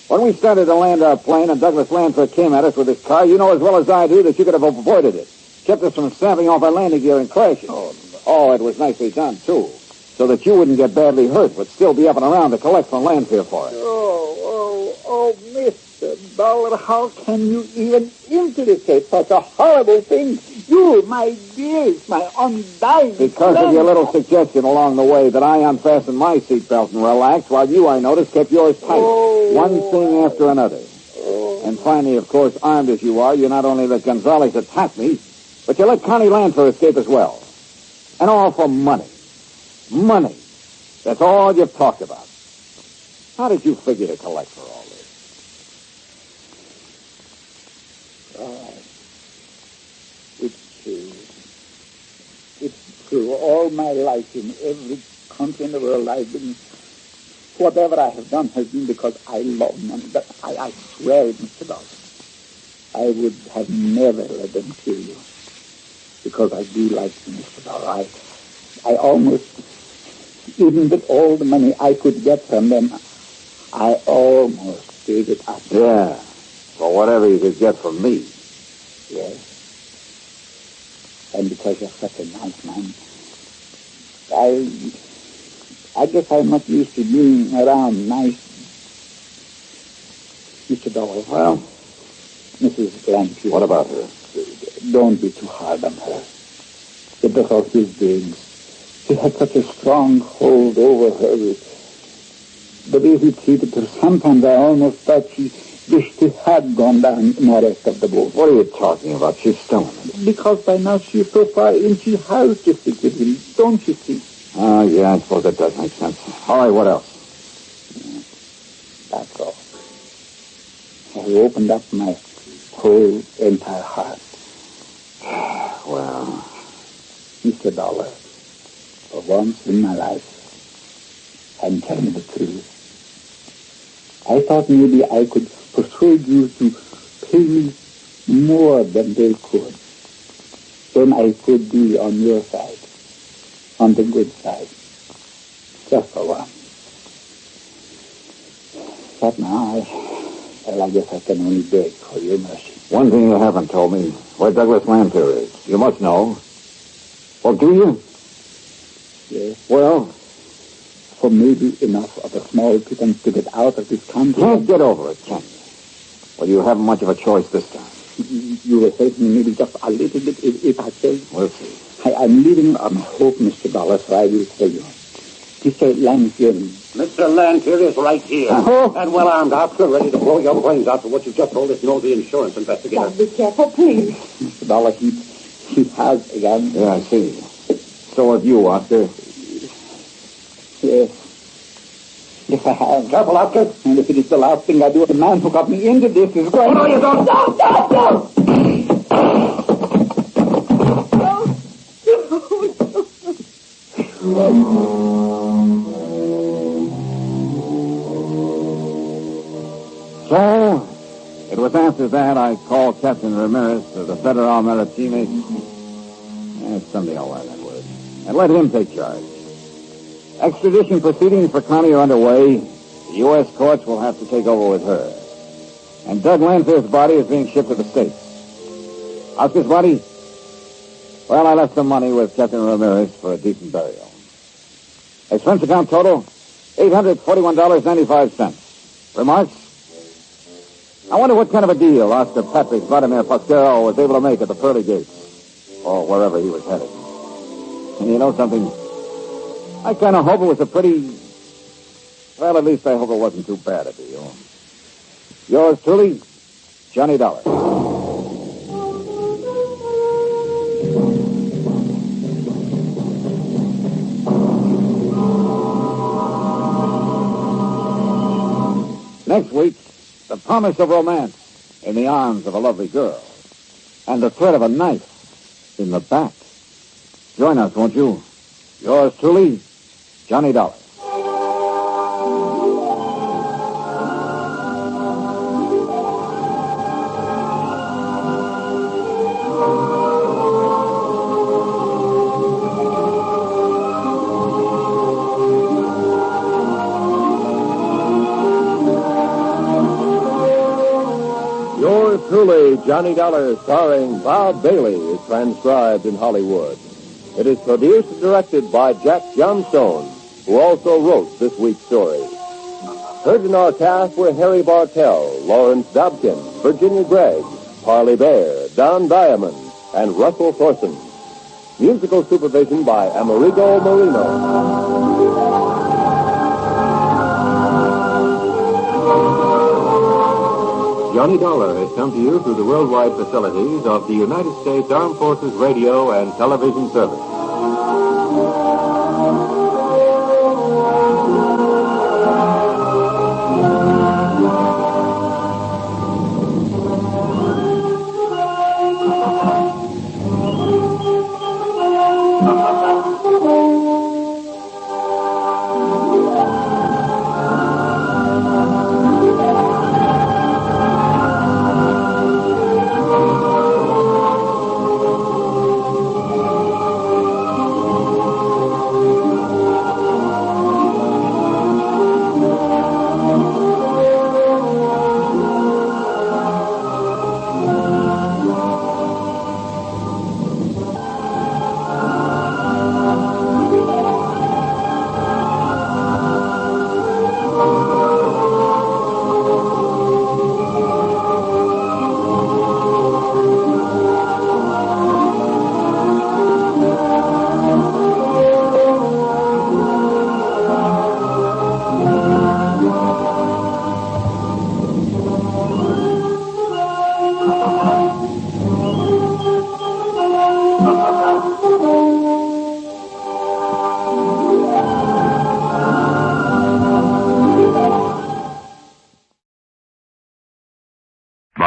When we started to land our plane and Douglas Lanfear came at us with his car, you know as well as I do that you could have avoided it. Kept us from snapping off our landing gear and crashing. Oh, it was nicely done, too. So that you wouldn't get badly hurt, but still be up and around to collect from Lanfear for it. Oh, Mr. Dollar, how can you even implicate such a horrible thing? You, my dearest, my undying Because friend. of your little suggestion along the way that I unfastened my seatbelt and relaxed, while you, I noticed, kept yours tight. One thing after another. And finally, of course, armed as you are, you not only let Gonzalez attack me, but you let Connie Lanfear escape as well. And all for money. Money. That's all you've talked about. How did you figure to collect for all this? It's true. It's true. All my life in every country in the world I've been... Whatever I have done has been because I love them. And I swear it, Mr. Dollar. I would have never let them kill you. Because I do like you, Mr. Dollar. I almost... Even with all the money I could get from them, I almost gave it up. Yeah, for whatever you could get from me. Yes. And because you're such a nice man, I guess I'm not used to being around nice Mr. Dollar. Well, Mrs. Lanfear. What about her? Don't be too hard on her. It was all his doings. He had such a strong hold over her. The way he treated her, sometimes I almost thought she Wish she had gone down in the rest of the boat. What are you talking about? She's still in it. Because by now she's so far in, she has to stick with him. Don't you see? Oh, yeah, I suppose that does make sense. All right, what else? That's all. I opened up my whole entire heart. Well, Mr. Dollar, for once in my life, I'm telling the truth. I thought maybe I could persuade you to pay me more than they could. Then I could be on your side, on the good side, just for once. But now, I guess I can only beg for your mercy. One thing you haven't told me, where Douglas Lanphier is. You must know. Well, do you? Yes. Well, for maybe enough of a small pittance to get out of this country. Can't get over it, can you? Well, you haven't much of a choice this time. You will help me maybe just a little bit if I say. We'll see. I'm living on hope, Mr. Dollar, so I will tell you. Mr. Lanphier. Mr. Lanphier is right here. Oh. And well armed, officer, ready to blow your brains out for what you just told us to know the insurance investigator. Be careful, please. Mr. Dollar, he has a gun. Yeah, I see. So have you, Oscar. Yes. Yes, I have. Careful, Oscar. And if it is the last thing I do, the man who got me into this is going... Oh, no, you don't. No! So, it was after that I called Captain Ramirez of the Federal Maritime. Someday I'll learn that word. And let him take charge. Extradition proceedings for Connie are underway. The U.S. courts will have to take over with her. And Doug Lanphier's body is being shipped to the States. Oscar's body? Well, I left some money with Captain Ramirez for a decent burial. Expense account total, $841.95. Remarks? I wonder what kind of a deal Oscar Patrick Vladimir Pasquero was able to make at the pearly gates, or wherever he was headed. And you know something? I kind of hope it was a pretty... Well, at least I hope it wasn't too bad a deal. Yours truly, Johnny Dollar. Next week, the promise of romance in the arms of a lovely girl, and the threat of a knife in the back. Join us, won't you? Yours truly, Johnny Dollar. Yours truly, Johnny Dollar, starring Bob Bailey, is transcribed in Hollywood. It is produced and directed by Jack Johnstone, who also wrote this week's story. Heard in our cast were Harry Bartell, Lawrence Dobkin, Virginia Gregg, Parley Bear, Don Diamond, and Russell Thorson. Musical supervision by Amerigo Marino. Johnny Dollar has come to you through the worldwide facilities of the United States Armed Forces Radio and Television Service.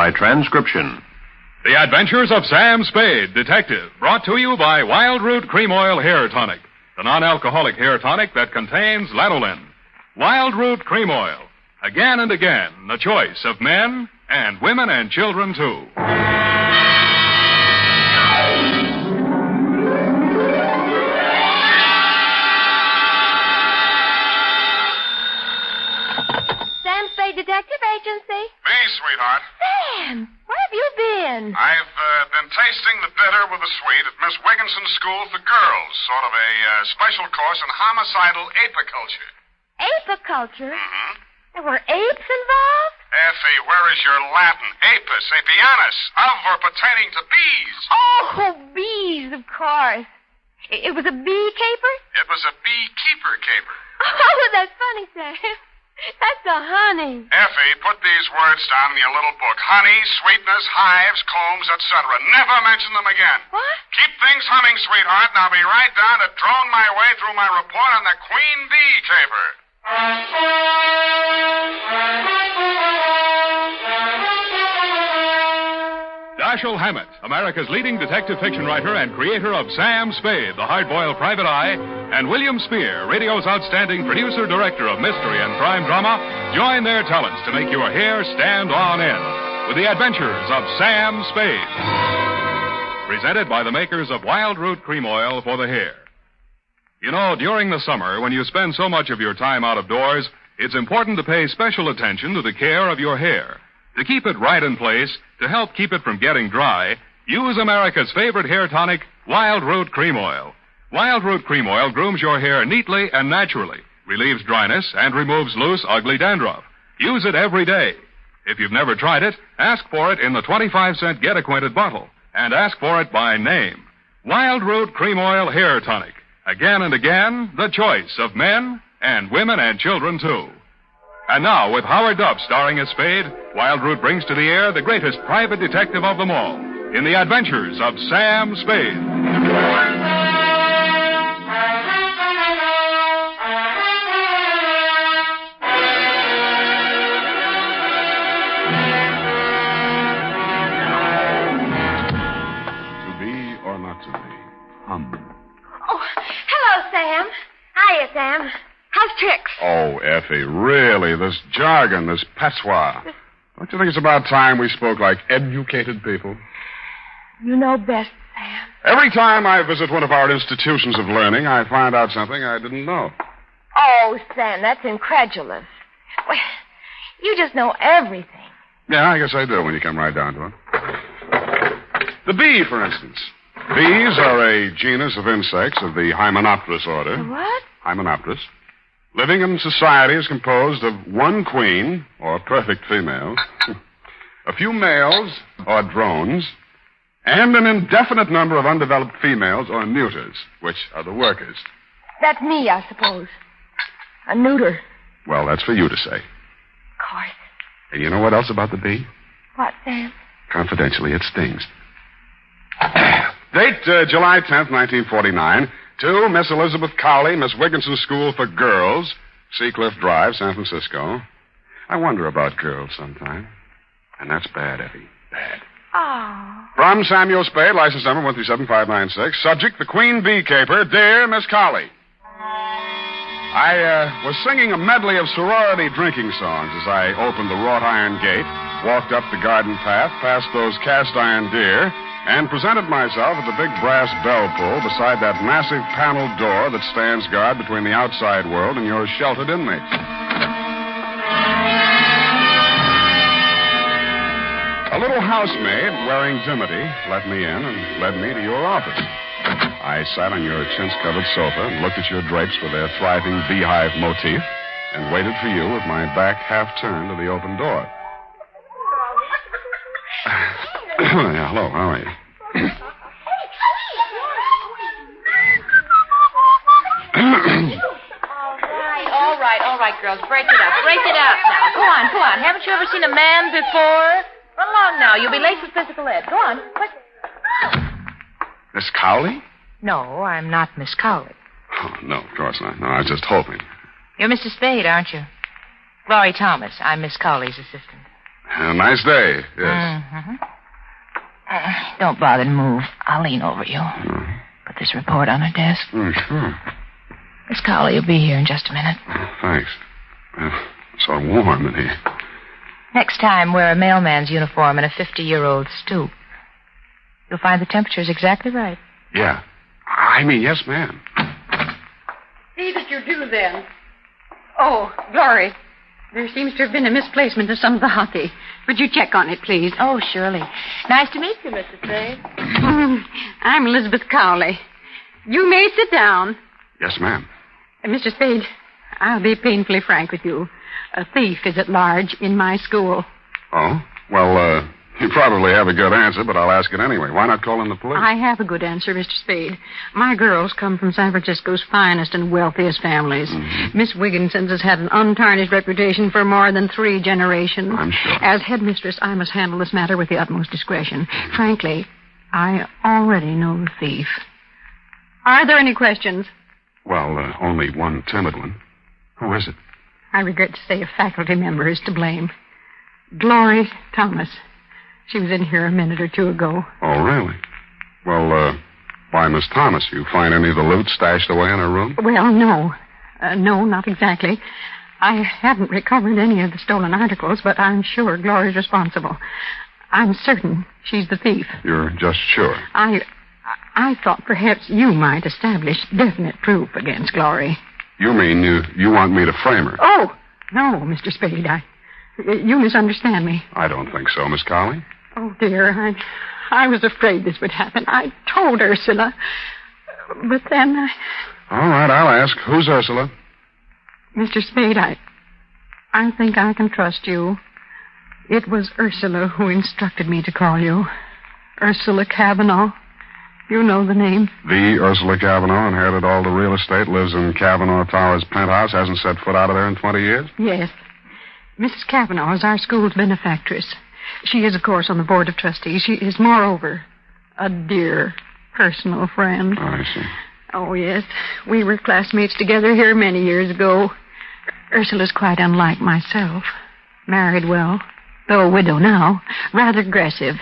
by transcription. The Adventures of Sam Spade, Detective, brought to you by Wild Root Cream Oil Hair Tonic, the non-alcoholic hair tonic that contains lanolin. Wild Root Cream Oil. Again and again, the choice of men and women and children, too. Sam Spade Detective Agency. Me, sweetheart. Sam, where have you been? I've been tasting the bitter with the sweet at Miss Wigginson's School for Girls, sort of a special course in homicidal apiculture. Apiculture? Mm-hmm. There were apes involved? Effie, where is your Latin? Apis, apianus, of or pertaining to bees. Oh, bees, of course. It was a bee caper? It was a beekeeper caper. Oh, that's funny, Sam. That's a honey. Effie, put these words down in your little book. Honey, sweetness, hives, combs, etc. Never mention them again. What? Keep things humming, sweetheart, and I'll be right down to drone my way through my report on the queen bee caper. Dashiell Hammett, America's leading detective fiction writer and creator of Sam Spade, the hard-boiled private eye, and William Spear, radio's outstanding producer-director of mystery and crime drama, join their talents to make your hair stand on end with the adventures of Sam Spade. Presented by the makers of Wild Root Cream Oil for the hair. You know, during the summer, when you spend so much of your time out of doors, it's important to pay special attention to the care of your hair. To keep it right in place, to help keep it from getting dry, use America's favorite hair tonic, Wild Root Cream Oil. Wild Root Cream Oil grooms your hair neatly and naturally, relieves dryness, and removes loose, ugly dandruff. Use it every day. If you've never tried it, ask for it in the 25-cent Get Acquainted bottle, and ask for it by name. Wild Root Cream Oil Hair Tonic. Again and again, the choice of men and women and children, too. And now, with Howard Duff starring as Spade, Wild Root brings to the air the greatest private detective of them all, in the adventures of Sam Spade. Oh, hello, Sam. Hiya, Sam. How's tricks? Oh, Effie, really, this jargon, this patois. Don't you think it's about time we spoke like educated people? You know best, Sam. Every time I visit one of our institutions of learning, I find out something I didn't know. Oh, Sam, that's incredulous. Well, you just know everything. Yeah, I guess I do when you come right down to it. The bee, for instance. Bees are a genus of insects of the Hymenopterous order. What? Hymenopterous. Living in society is composed of one queen, or perfect female, a few males, or drones, and an indefinite number of undeveloped females, or neuters, which are the workers. That's me, I suppose. A neuter. Well, that's for you to say. Of course. And you know what else about the bee? What, Sam? Confidentially, it stings. Date, July 10th, 1949. To Miss Elizabeth Cowley, Miss Wigginson's School for Girls, Seacliff Drive, San Francisco. I wonder about girls sometime. And that's bad, Effie. Bad. Oh. From Samuel Spade, license number 137596. Subject, the Queen Bee Caper. Dear Miss Cowley. I was singing a medley of sorority drinking songs as I opened the wrought iron gate, walked up the garden path, past those cast iron deer, and presented myself at the big brass bell pull beside that massive paneled door that stands guard between the outside world and your sheltered inmates. A little housemaid wearing dimity let me in and led me to your office. I sat on your chintz-covered sofa and looked at your drapes with their thriving beehive motif and waited for you with my back half turned to the open door. Yeah, hello, how are you? All right, girls, break it up. Break it out now. Go on. Haven't you ever seen a man before? Run along now. You'll be late for physical ed. Go on, quick. Miss Cowley? No, I'm not Miss Cowley. Oh, no, of course not. No, I was just hoping. You're Mr. Spade, aren't you? Glory Thomas. I'm Miss Cowley's assistant. A nice day, yes. Mm-hmm. Don't bother to move. I'll lean over you. Put this report on her desk. Sure. Miss Cowley will be here in just a minute. Thanks. So warm in here. Next time, wear a mailman's uniform and a 50-year-old stoop. You'll find the temperature's exactly right. Yeah. I mean, yes, ma'am. See that you do, then. Oh, Glory, there seems to have been a misplacement of some of the hockey. Would you check on it, please? Oh, surely. Nice to meet you, Mrs. Spade. I'm Elizabeth Cowley. You may sit down. Yes, ma'am. Mr. Spade, I'll be painfully frank with you. A thief is at large in my school. Oh? Well, you probably have a good answer, but I'll ask it anyway. Why not call in the police? I have a good answer, Mr. Spade. My girls come from San Francisco's finest and wealthiest families. Mm-hmm. Miss Wigginson's has had an untarnished reputation for more than 3 generations. I'm sure. As headmistress, I must handle this matter with the utmost discretion. Frankly, I already know the thief. Are there any questions? Well, only one timid one. Who is it? I regret to say a faculty member is to blame. Glory Thomas. She was in here a minute or two ago. Oh, really? Well, why, Miss Thomas, you find any of the loot stashed away in her room? Well, no. No, not exactly. I haven't recovered any of the stolen articles, but I'm sure Glory's responsible. I'm certain she's the thief. You're just sure? I thought perhaps you might establish definite proof against Glory. You mean you want me to frame her? Oh, no, Mr. Spade. You misunderstand me. I don't think so, Miss Cowley. Oh, dear, I was afraid this would happen. I told Ursula, but then All right, I'll ask. Who's Ursula? Mr. Spade, I think I can trust you. It was Ursula who instructed me to call you. Ursula Cavanaugh. You know the name. The Ursula Cavanaugh inherited all the real estate, lives in Cavanaugh Towers penthouse, hasn't set foot out of there in 20 years? Yes. Mrs. Cavanaugh is our school's benefactress. She is, of course, on the board of trustees. She is, moreover, a dear personal friend. Oh, I see. Oh, yes. We were classmates together here many years ago. Ursula's quite unlike myself. Married well, though a widow now. Rather aggressive.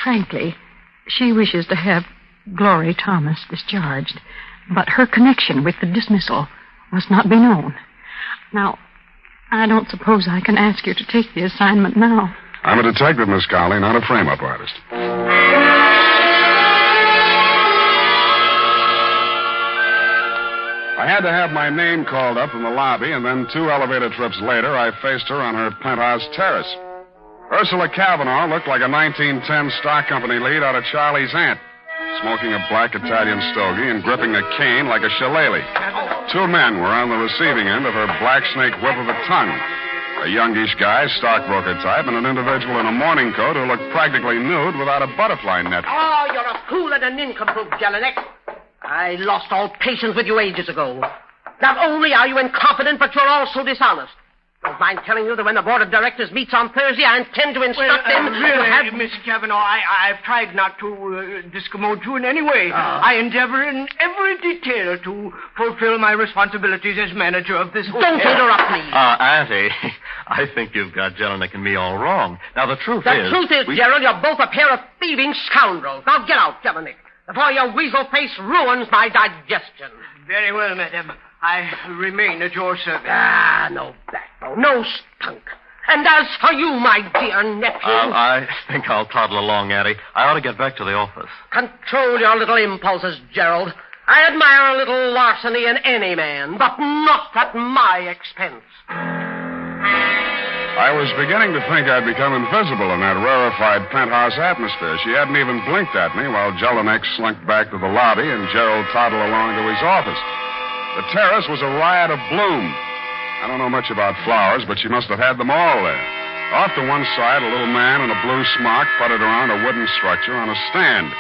Frankly, she wishes to have Glory Thomas discharged. But her connection with the dismissal must not be known. Now, I don't suppose I can ask you to take the assignment now. I'm a detective, Miss Cowley, not a frame-up artist. I had to have my name called up in the lobby, and then 2 elevator trips later, I faced her on her penthouse terrace. Ursula Cavanaugh looked like a 1910 stock company lead out of Charlie's Aunt, smoking a black Italian stogie and gripping a cane like a shillelagh. 2 men were on the receiving end of her black snake whip of a tongue. A youngish guy, stockbroker type, and an individual in a morning coat who looked practically nude without a butterfly net. Oh, you're a fool and a nincompoop, Jelinek. I lost all patience with you ages ago. Not only are you incompetent, but you're also dishonest. Don't mind telling you that when the board of directors meets on Thursday, I intend to instruct them really, to have... Miss Cavanaugh, I've tried not to discommode you in any way. I endeavor in every detail to fulfill my responsibilities as manager of this hotel. Don't interrupt me. Auntie, I think you've got Jelinek and me all wrong. Now, the truth is... The truth is, Gerald, you're both a pair of thieving scoundrels. Now get out, Jelinek, before your weasel face ruins my digestion. Very well, madam. I remain at your service. No backbone, no spunk. And as for you, my dear nephew... I think I'll toddle along, Auntie. I ought to get back to the office. Control your little impulses, Gerald. I admire a little larceny in any man, but not at my expense. I was beginning to think I'd become invisible in that rarefied penthouse atmosphere. She hadn't even blinked at me while Jelinek slunk back to the lobby and Gerald toddled along to his office. The terrace was a riot of bloom. I don't know much about flowers, but she must have had them all there. Off to one side, a little man in a blue smock puttered around a wooden structure on a stand.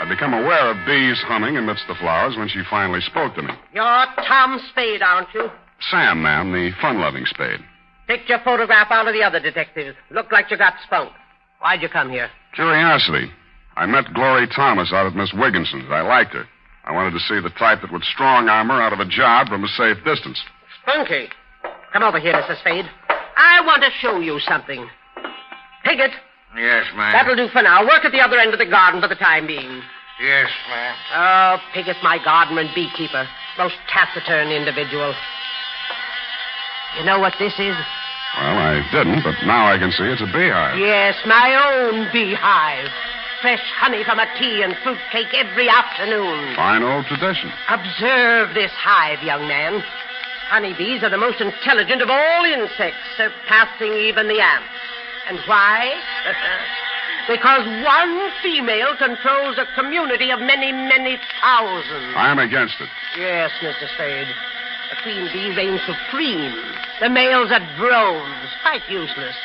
I'd become aware of bees humming amidst the flowers when she finally spoke to me. You're Tom Spade, aren't you? Sam, ma'am, the fun-loving Spade. Take your photograph out of the other detectives. Looked like you got spunk. Why'd you come here? Curiosity. I met Glory Thomas out at Miss Wigginson's. I liked her. I wanted to see the type that would strong-arm her out of a job from a safe distance. Spunky. Come over here, Mr. Spade. I want to show you something. Piggott. Yes, ma'am. That'll do for now. Work at the other end of the garden for the time being. Yes, ma'am. Oh, Piggott, my gardener and beekeeper. Most taciturn individual. You know what this is? Well, I didn't, but now I can see it's a beehive. Yes, my own beehive. Fresh honey from a tea and fruit cake every afternoon. Fine old tradition. Observe this hive, young man. Honeybees are the most intelligent of all insects, surpassing even the ants. And why? Because one female controls a community of many, many thousands. I'm against it. Yes, Mr. Spade. The queen bee reigns supreme. The males are drones, quite useless.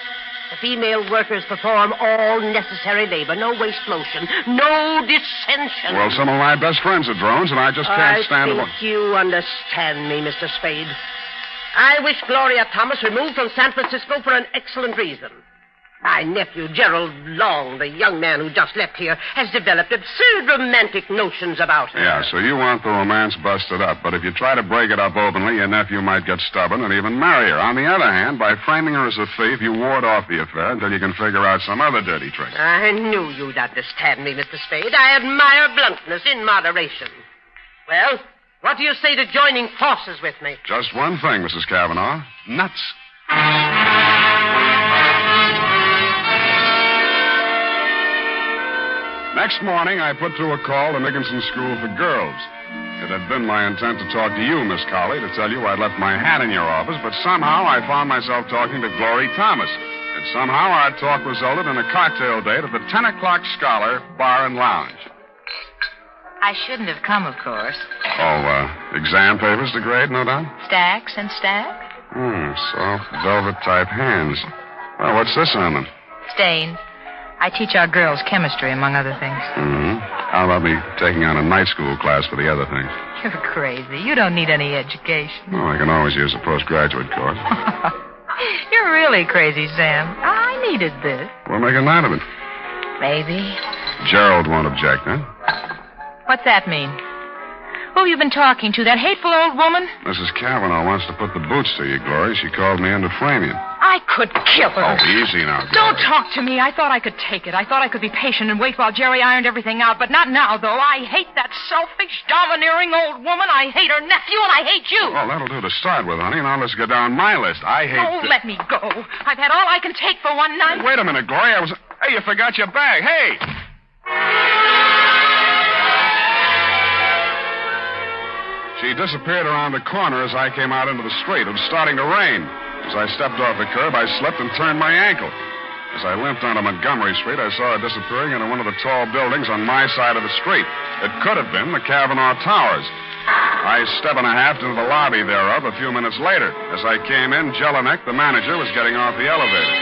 The female workers perform all necessary labor. No waste motion. No dissension. Well, some of my best friends are drones, and I just can't stand them. I think you understand me, Mr. Spade. I wish Gloria Thomas removed from San Francisco for an excellent reason. My nephew, Gerald Long, the young man who just left here, has developed absurd romantic notions about her. Yeah, so you want the romance busted up, but if you try to break it up openly, your nephew might get stubborn and even marry her. On the other hand, by framing her as a thief, you ward off the affair until you can figure out some other dirty trick. I knew you'd understand me, Mr. Spade. I admire bluntness in moderation. Well, what do you say to joining forces with me? Just one thing, Mrs. Cavanaugh. Nuts. Next morning, I put through a call to Nickinson School for Girls. It had been my intent to talk to you, Miss Colley, to tell you I'd left my hat in your office, but somehow I found myself talking to Glory Thomas. And somehow our talk resulted in a cocktail date at the 10 o'clock Scholar Bar and Lounge. I shouldn't have come, of course. Oh, exam papers to grade, no doubt? Stacks and stacks? Soft velvet-type hands. Well, what's this on them? Stains. I teach our girls chemistry, among other things. How about me taking on a night school class for the other things? You're crazy. You don't need any education. Well, I can always use a postgraduate course. You're really crazy, Sam. I needed this. We'll make a night of it. Maybe. Gerald won't object, huh? What's that mean? Who have you been talking to? That hateful old woman? Mrs. Cavanaugh wants to put the boots to you, Glory. She called me in to frame you. I could kill her. Oh, easy now, Glory. Don't talk to me. I thought I could take it. I thought I could be patient and wait while Jerry ironed everything out, but not now, though. I hate that selfish, domineering old woman. I hate her nephew, and I hate you. Well, that'll do to start with, honey. Now let's get down my list. I hate... Oh, let me go. I've had all I can take for one night. Wait a minute, Glory. Hey, you forgot your bag. Hey! She disappeared around the corner as I came out into the street. It was starting to rain. As I stepped off the curb, I slipped and turned my ankle. As I limped onto Montgomery Street, I saw her disappearing into one of the tall buildings on my side of the street. It could have been the Cavanaugh Towers. I step and a half into the lobby thereof a few minutes later. As I came in, Jelinek, the manager, was getting off the elevator.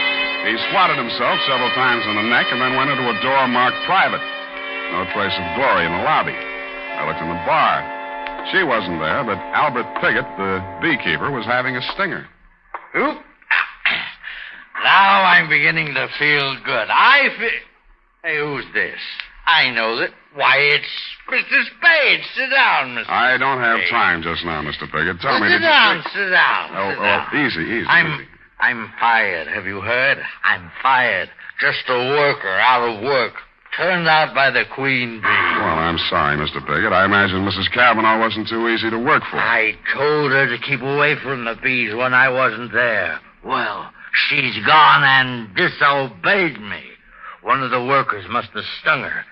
He swatted himself several times in the neck and then went into a door marked private. No trace of Glory in the lobby. I looked in the bar. She wasn't there, but Albert Piggott, the beekeeper, was having a stinger. Oop. Now I'm beginning to feel good. Hey, who's this? I know that. Why, it's Mr. Spade. Sit down, Mr. I don't have Spade. time just now, Mr. Piggott. Tell me... Sit down. Sit down. Easy. I'm fired. Have you heard? I'm fired. Just a worker out of work. Turned out by the queen bee. Well, I'm sorry, Mr. Piggott. I imagine Mrs. Cavanaugh wasn't too easy to work for. I told her to keep away from the bees when I wasn't there. Well, she's gone and disobeyed me. One of the workers must have stung her.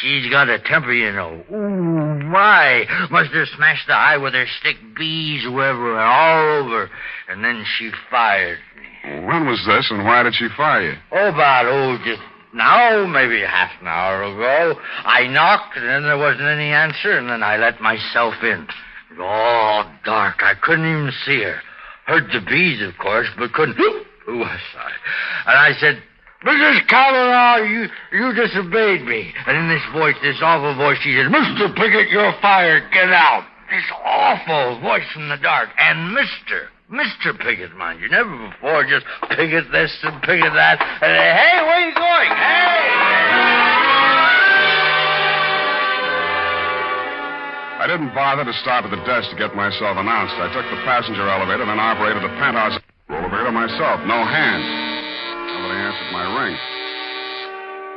She's got a temper, you know. Ooh, my. Must have smashed the eye with her stick. Bees were everywhere, all over. And then she fired me. When was this, and why did she fire you? Just now, maybe half an hour ago. I knocked, and then there wasn't any answer, and then I let myself in. It was all dark. I couldn't even see her. Heard the bees, of course, but couldn't... Who was I? And I said, Mrs. Cavanaugh, you disobeyed me. And in this voice, this awful voice, she said, Mr. Piggott, you're fired. Get out. This awful voice from the dark. And Mr. Piggott, mind you, never before, just Piggott this and Piggott that. And hey, where are you going? Hey! I didn't bother to stop at the desk to get myself announced. I took the passenger elevator, then operated the penthouse elevator myself. No hands. Nobody answered my ring.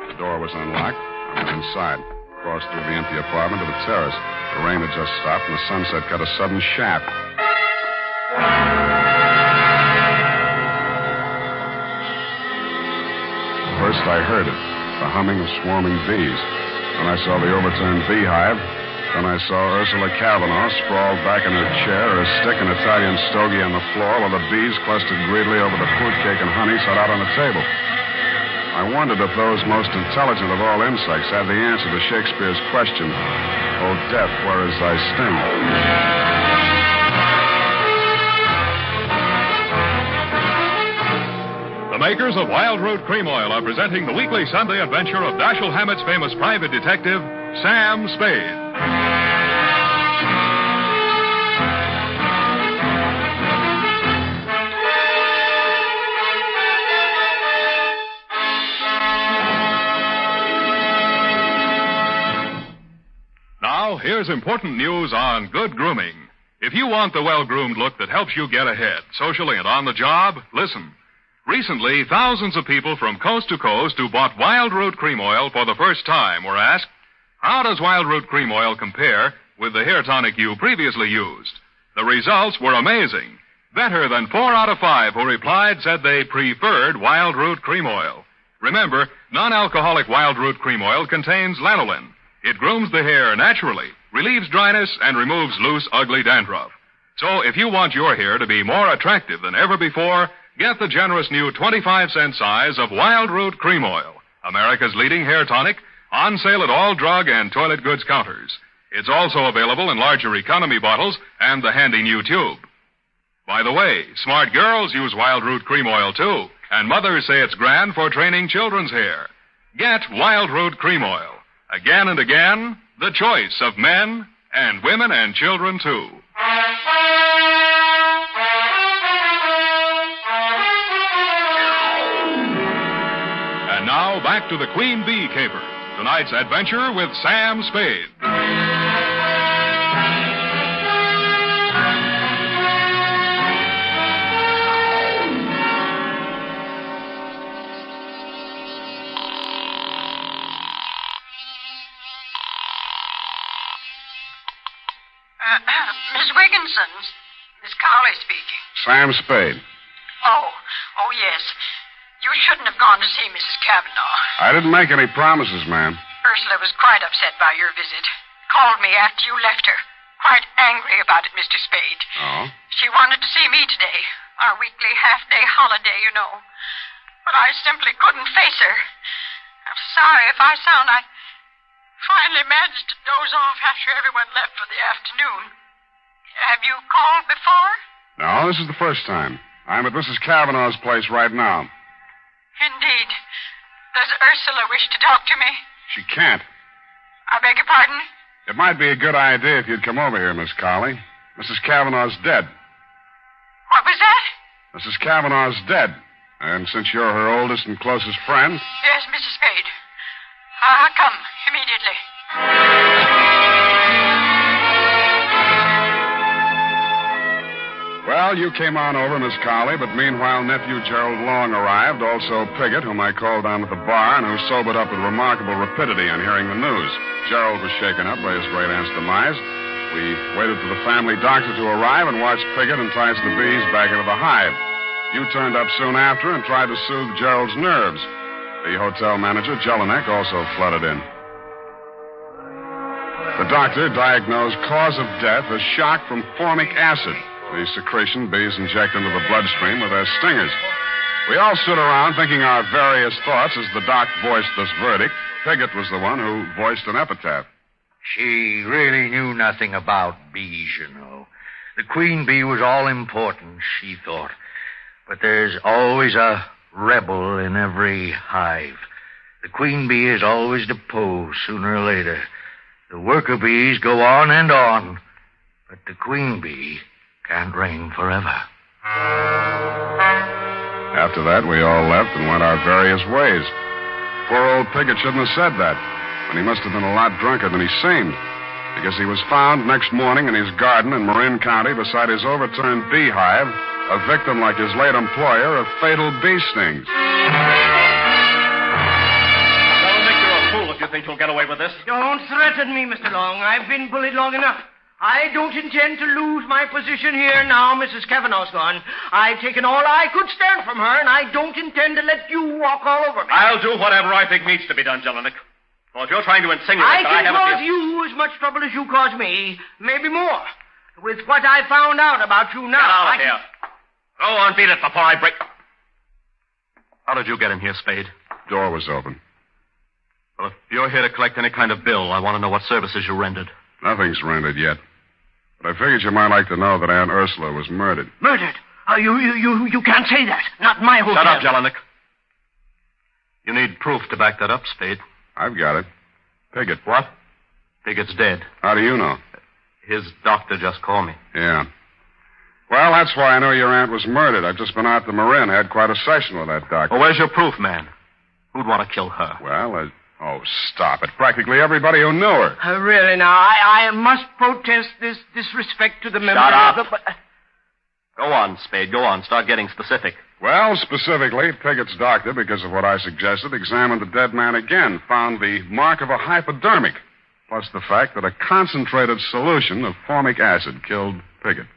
The door was unlocked. I went inside. Crossed through the empty apartment to the terrace. The rain had just stopped, and the sunset cut a sudden shaft. First I heard it, the humming of swarming bees. Then I saw the overturned beehive. Then I saw Ursula Cavanaugh sprawled back in her chair, her stick and Italian stogie on the floor, while the bees clustered greedily over the fruit cake and honey set out on the table. I wondered if those most intelligent of all insects had the answer to Shakespeare's question, "O death, where is thy sting?" The makers of Wild Root Cream Oil are presenting the weekly Sunday adventure of Dashiell Hammett's famous private detective, Sam Spade. Now, here's important news on good grooming. If you want the well-groomed look that helps you get ahead, socially and on the job, listen. Recently, thousands of people from coast to coast who bought Wild Root Cream Oil for the first time were asked, how does Wild Root Cream Oil compare with the hair tonic you previously used? The results were amazing. Better than 4 out of 5 who replied said they preferred Wild Root Cream Oil. Remember, non-alcoholic Wild Root Cream Oil contains lanolin. It grooms the hair naturally, relieves dryness, and removes loose, ugly dandruff. So if you want your hair to be more attractive than ever before, get the generous new 25-cent size of Wild Root Cream Oil, America's leading hair tonic, on sale at all drug and toilet goods counters. It's also available in larger economy bottles and the handy new tube. By the way, smart girls use Wild Root Cream Oil, too, and mothers say it's grand for training children's hair. Get Wild Root Cream Oil. Again and again, the choice of men and women and children, too. And now, back to the Queen Bee Caper. Tonight's adventure with Sam Spade. Miss Wigginson. Miss Cowley speaking. Sam Spade. Oh, yes. You shouldn't have gone to see Mrs. Cavanaugh. I didn't make any promises, ma'am. Ursula was quite upset by your visit. Called me after you left her. Quite angry about it, Mr. Spade. Oh? She wanted to see me today. Our weekly half-day holiday, you know. But I simply couldn't face her. I'm sorry if I sound... I finally managed to doze off after everyone left for the afternoon. Have you called before? No, this is the first time. I'm at Mrs. Cavanaugh's place right now. Indeed. Does Ursula wish to talk to me? She can't. I beg your pardon? It might be a good idea if you'd come over here, Miss Cowley. Mrs. Cavanaugh's dead. What was that? Mrs. Cavanaugh's dead. And since you're her oldest and closest friend... Yes, Mrs. Spade. I'll come immediately. Well, you came on over, Miss Cowley, but meanwhile, nephew Gerald Long arrived, also Piggott, whom I called down at the bar, and who sobered up with remarkable rapidity on hearing the news. Gerald was shaken up by his great aunt's demise. We waited for the family doctor to arrive and watched Piggott entice the bees back into the hive. You turned up soon after and tried to soothe Gerald's nerves. The hotel manager, Jelinek, also flooded in. The doctor diagnosed cause of death as shock from formic acid, the secretion bees inject into the bloodstream with their stingers. We all stood around thinking our various thoughts as the doc voiced this verdict. Piggott was the one who voiced an epitaph. She really knew nothing about bees, you know. The queen bee was all important, she thought. But there's always a rebel in every hive. The queen bee is always deposed sooner or later. The worker bees go on and on, but the queen bee can't reign forever. After that, we all left and went our various ways. Poor old Piggott shouldn't have said that, but he must have been a lot drunker than he seemed, because he was found next morning in his garden in Marin County beside his overturned beehive, a victim like his late employer of fatal bee stings. You think you'll get away with this? Don't threaten me, Mr. Long. I've been bullied long enough. I don't intend to lose my position here now Mrs. Kavanaugh's gone. I've taken all I could stand from her, and I don't intend to let you walk all over me. I'll do whatever I think needs to be done, Jelinek. Well, if you're trying to insinuate I that I can haven't... cause you as much trouble as you cause me, maybe more. With what I found out about you now... Get out of here. Go on, beat it before I break... How did you get in here, Spade? Door was open. Well, if you're here to collect any kind of bill, I want to know what services you rendered. Nothing's rendered yet. But I figured you might like to know that Aunt Ursula was murdered. Murdered? You can't say that. Not in my hotel. Shut up, Jelinek. You need proof to back that up, Spade. I've got it. Piggott. What? Piggott's dead. How do you know? His doctor just called me. Yeah. Well, that's why I know your aunt was murdered. I've just been out to Marin. Had quite a session with that doctor. Well, where's your proof, man? Who'd want to kill her? Well, oh, stop it. Practically everybody who knew her. Really, now, I must protest this disrespect to the memory Shut up. of the... Go on, Spade. Go on. Start getting specific. Well, specifically, Piggott's doctor, because of what I suggested, examined the dead man again, found the mark of a hypodermic, plus the fact that a concentrated solution of formic acid killed Piggott.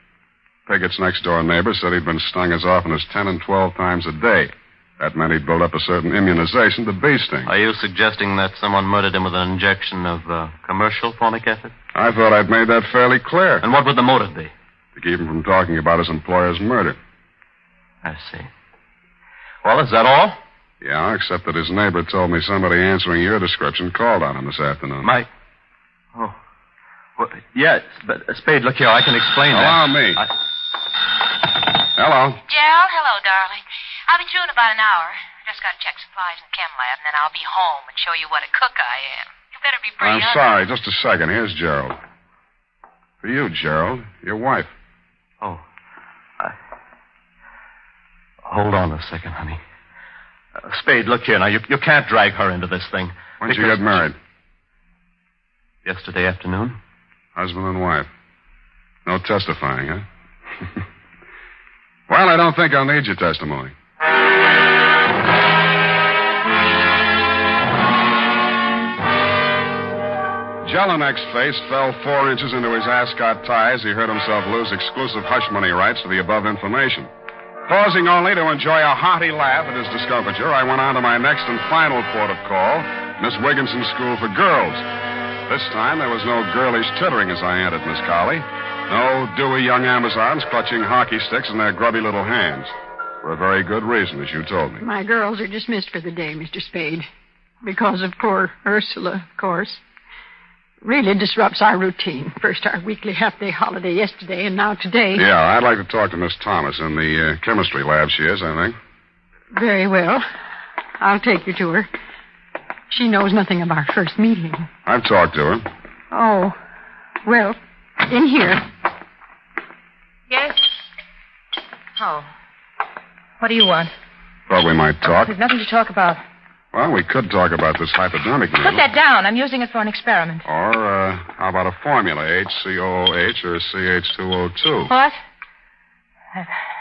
Piggott's next-door neighbor said he'd been stung as often as 10 and 12 times a day. That meant he'd built up a certain immunization to bee sting. Are you suggesting that someone murdered him with an injection of commercial formic acid? I thought I'd made that fairly clear. And what would the motive be? To keep him from talking about his employer's murder. I see. Well, is that all? Yeah, except that his neighbor told me somebody answering your description called on him this afternoon. Mike? Oh. Well, yes, but Spade, look here, I can explain that. Allow me. Hello. Gerald, hello, darling. I'll be through in about an hour. Just got to check supplies in the chem lab, and then I'll be home and show you what a cook I am. You better be pretty I'm sorry, just a second. Here's Gerald. For you, Gerald, your wife. Oh. Hold on a second, honey. Spade, look here now. You can't drag her into this thing. When did you get married? Yesterday afternoon. Husband and wife. No testifying, huh? Well, I don't think I'll need your testimony. Jelinek's face fell 4 inches into his ascot tie as he heard himself lose exclusive hush money rights to the above information. Pausing only to enjoy a hearty laugh at his discomfiture, I went on to my next and final port of call, Miss Wigginson's School for Girls. This time there was no girlish tittering as I entered Miss Colley. No dewy young Amazons clutching hockey sticks in their grubby little hands. For a very good reason, as you told me. My girls are dismissed for the day, Mr. Spade. Because of poor Ursula, of course. Really disrupts our routine. First our weekly half-day holiday yesterday, and now today. Yeah, I'd like to talk to Miss Thomas in the chemistry lab she is, I think. Very well. I'll take you to her. She knows nothing of our first meeting. I've talked to her. Oh, well, in here. Yes? Oh. What do you want? Thought we might talk. There's nothing to talk about. Well, we could talk about this hypodermic needle. Put that down. I'm using it for an experiment. Or, how about a formula, HCOOH or CH2O2? What?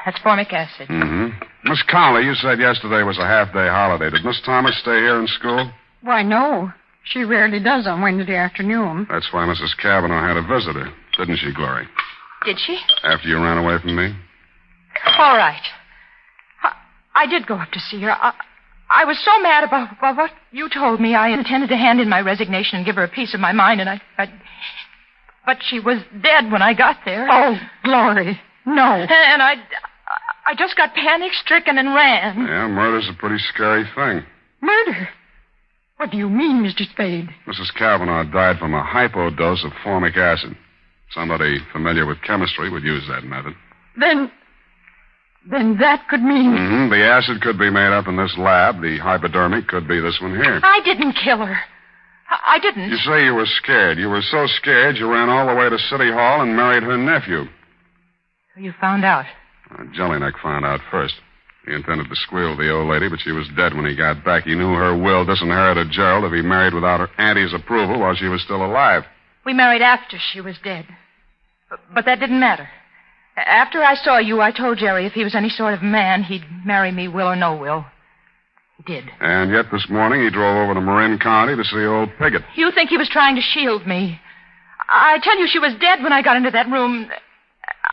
That's formic acid. Mm-hmm. Miss Colley, you said yesterday was a half-day holiday. Did Miss Thomas stay here in school? Why, no. She rarely does on Wednesday afternoon. That's why Mrs. Cavanaugh had a visitor, didn't she, Glory? Did she? After you ran away from me? All right. I did go up to see her. I was so mad about what you told me. I intended to hand in my resignation and give her a piece of my mind, and but she was dead when I got there. Oh, Glory, no. And I just got panic-stricken and ran. Yeah, murder's a pretty scary thing. Murder? What do you mean, Mr. Spade? Mrs. Cavanaugh died from a hypodose of formic acid. Somebody familiar with chemistry would use that method. Then that could mean... Mm-hmm. The acid could be made up in this lab. The hypodermic could be this one here. I didn't kill her. I didn't. You say you were scared. You were so scared you ran all the way to City Hall and married her nephew. You found out? Jelinek found out first. He intended to squeal the old lady, but she was dead when he got back. He knew her will disinherited Gerald if he married without her auntie's approval while she was still alive. We married after she was dead. But that didn't matter. After I saw you, I told Jerry if he was any sort of man, he'd marry me, will or no will. He did. And yet this morning he drove over to Marin County to see old Piggott. You think he was trying to shield me? I tell you, she was dead when I got into that room.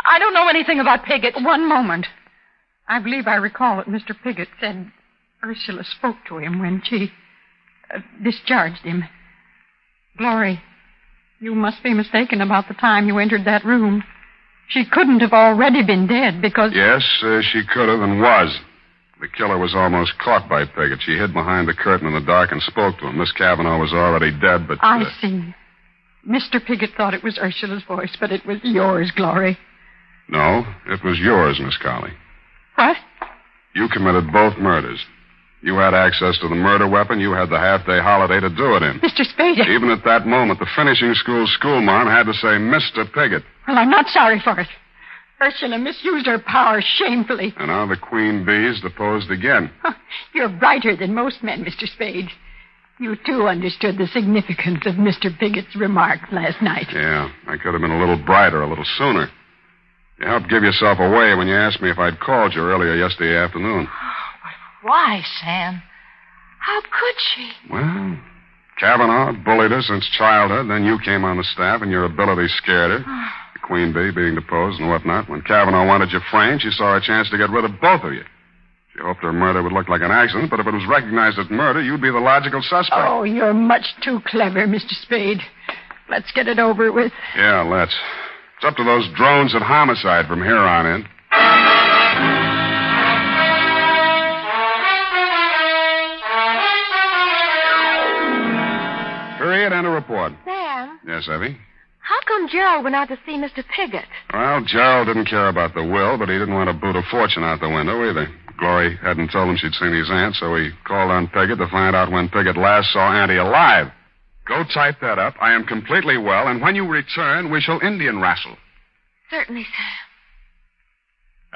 I don't know anything about Piggott. One moment. I believe I recall that Mr. Piggott said Ursula spoke to him when she discharged him. Glory, you must be mistaken about the time you entered that room. She couldn't have already been dead because... Yes, she could have and was. The killer was almost caught by Piggott. She hid behind the curtain in the dark and spoke to him. Miss Cavanaugh was already dead, but... I see. Mr. Piggott thought it was Ursula's voice, but it was yours, Glory. No, it was yours, Miss Colley. What? You committed both murders. You had access to the murder weapon. You had the half-day holiday to do it in. Mr. Spade... Even at that moment, the finishing school schoolmarm had to say Mr. Piggott. Well, I'm not sorry for it. Ursula misused her power shamefully. And now the queen bee's deposed again. You're brighter than most men, Mr. Spade. You, too, understood the significance of Mr. Piggott's remark last night. Yeah, I could have been a little brighter a little sooner. You helped give yourself away when you asked me if I'd called you earlier yesterday afternoon. Why, Sam? How could she? Well, Cavanaugh bullied her since childhood. Then you came on the staff and your ability scared her. The queen bee being deposed and whatnot. When Cavanaugh wanted you framed, she saw a chance to get rid of both of you. She hoped her murder would look like an accident, but if it was recognized as murder, you'd be the logical suspect. Oh, you're much too clever, Mr. Spade. Let's get it over with. Yeah, let's. It's up to those drones at homicide from here on in. Period and a report. Sam, Yes, Evie? how come Gerald went out to see Mr. Piggott? Well, Gerald didn't care about the will, but he didn't want to boot a fortune out the window either. Glory hadn't told him she'd seen his aunt, so he called on Piggott to find out when Piggott last saw Auntie alive. Go type that up. I am completely well, and when you return, we shall Indian wrestle. Certainly, Sam.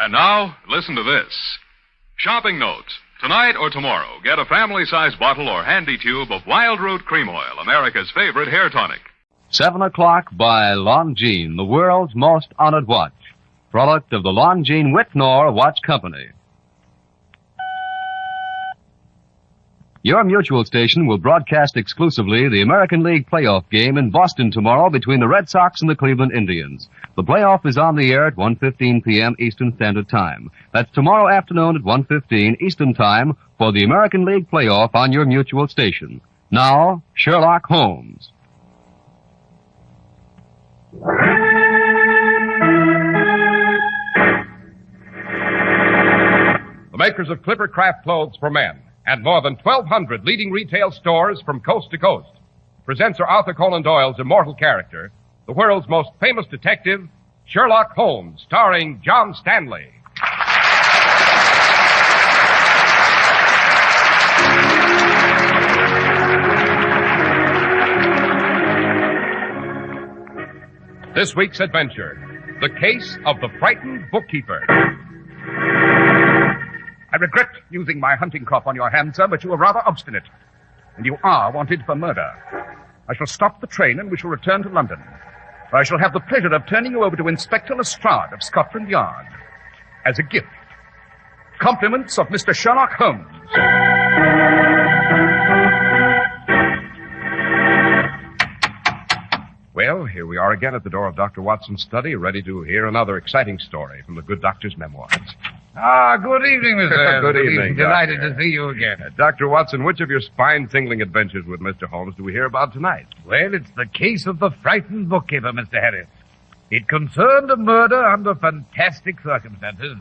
And now, listen to this. Shopping note. Tonight or tomorrow, get a family-sized bottle or handy tube of Wild Root Cream Oil, America's favorite hair tonic. 7 o'clock by Longines, the world's most honored watch. Product of the Longines Whitnor Watch Company. Your mutual station will broadcast exclusively the American League playoff game in Boston tomorrow between the Red Sox and the Cleveland Indians. The playoff is on the air at 1:15 p.m. Eastern Standard Time. That's tomorrow afternoon at 1:15 Eastern Time for the American League playoff on your mutual station. Now, Sherlock Holmes. The makers of Clipper Craft Clothes for Men and more than 1,200 leading retail stores from coast to coast present Sir Arthur Conan Doyle's immortal character, the world's most famous detective, Sherlock Holmes, starring John Stanley. This week's adventure, the case of the frightened bookkeeper. I regret using my hunting crop on your hand, sir, but you are rather obstinate. And you are wanted for murder. I shall stop the train and we shall return to London. I shall have the pleasure of turning you over to Inspector Lestrade of Scotland Yard. As a gift. Compliments of Mr. Sherlock Holmes. Well, here we are again at the door of Dr. Watson's study, ready to hear another exciting story from the good doctor's memoirs. Good evening, Mr. Good evening, Delighted Doctor. to see you again. Dr. Watson, which of your spine-tingling adventures with Mr. Holmes do we hear about tonight? Well, it's the case of the frightened bookkeeper, Mr. Harris. It concerned a murder under fantastic circumstances,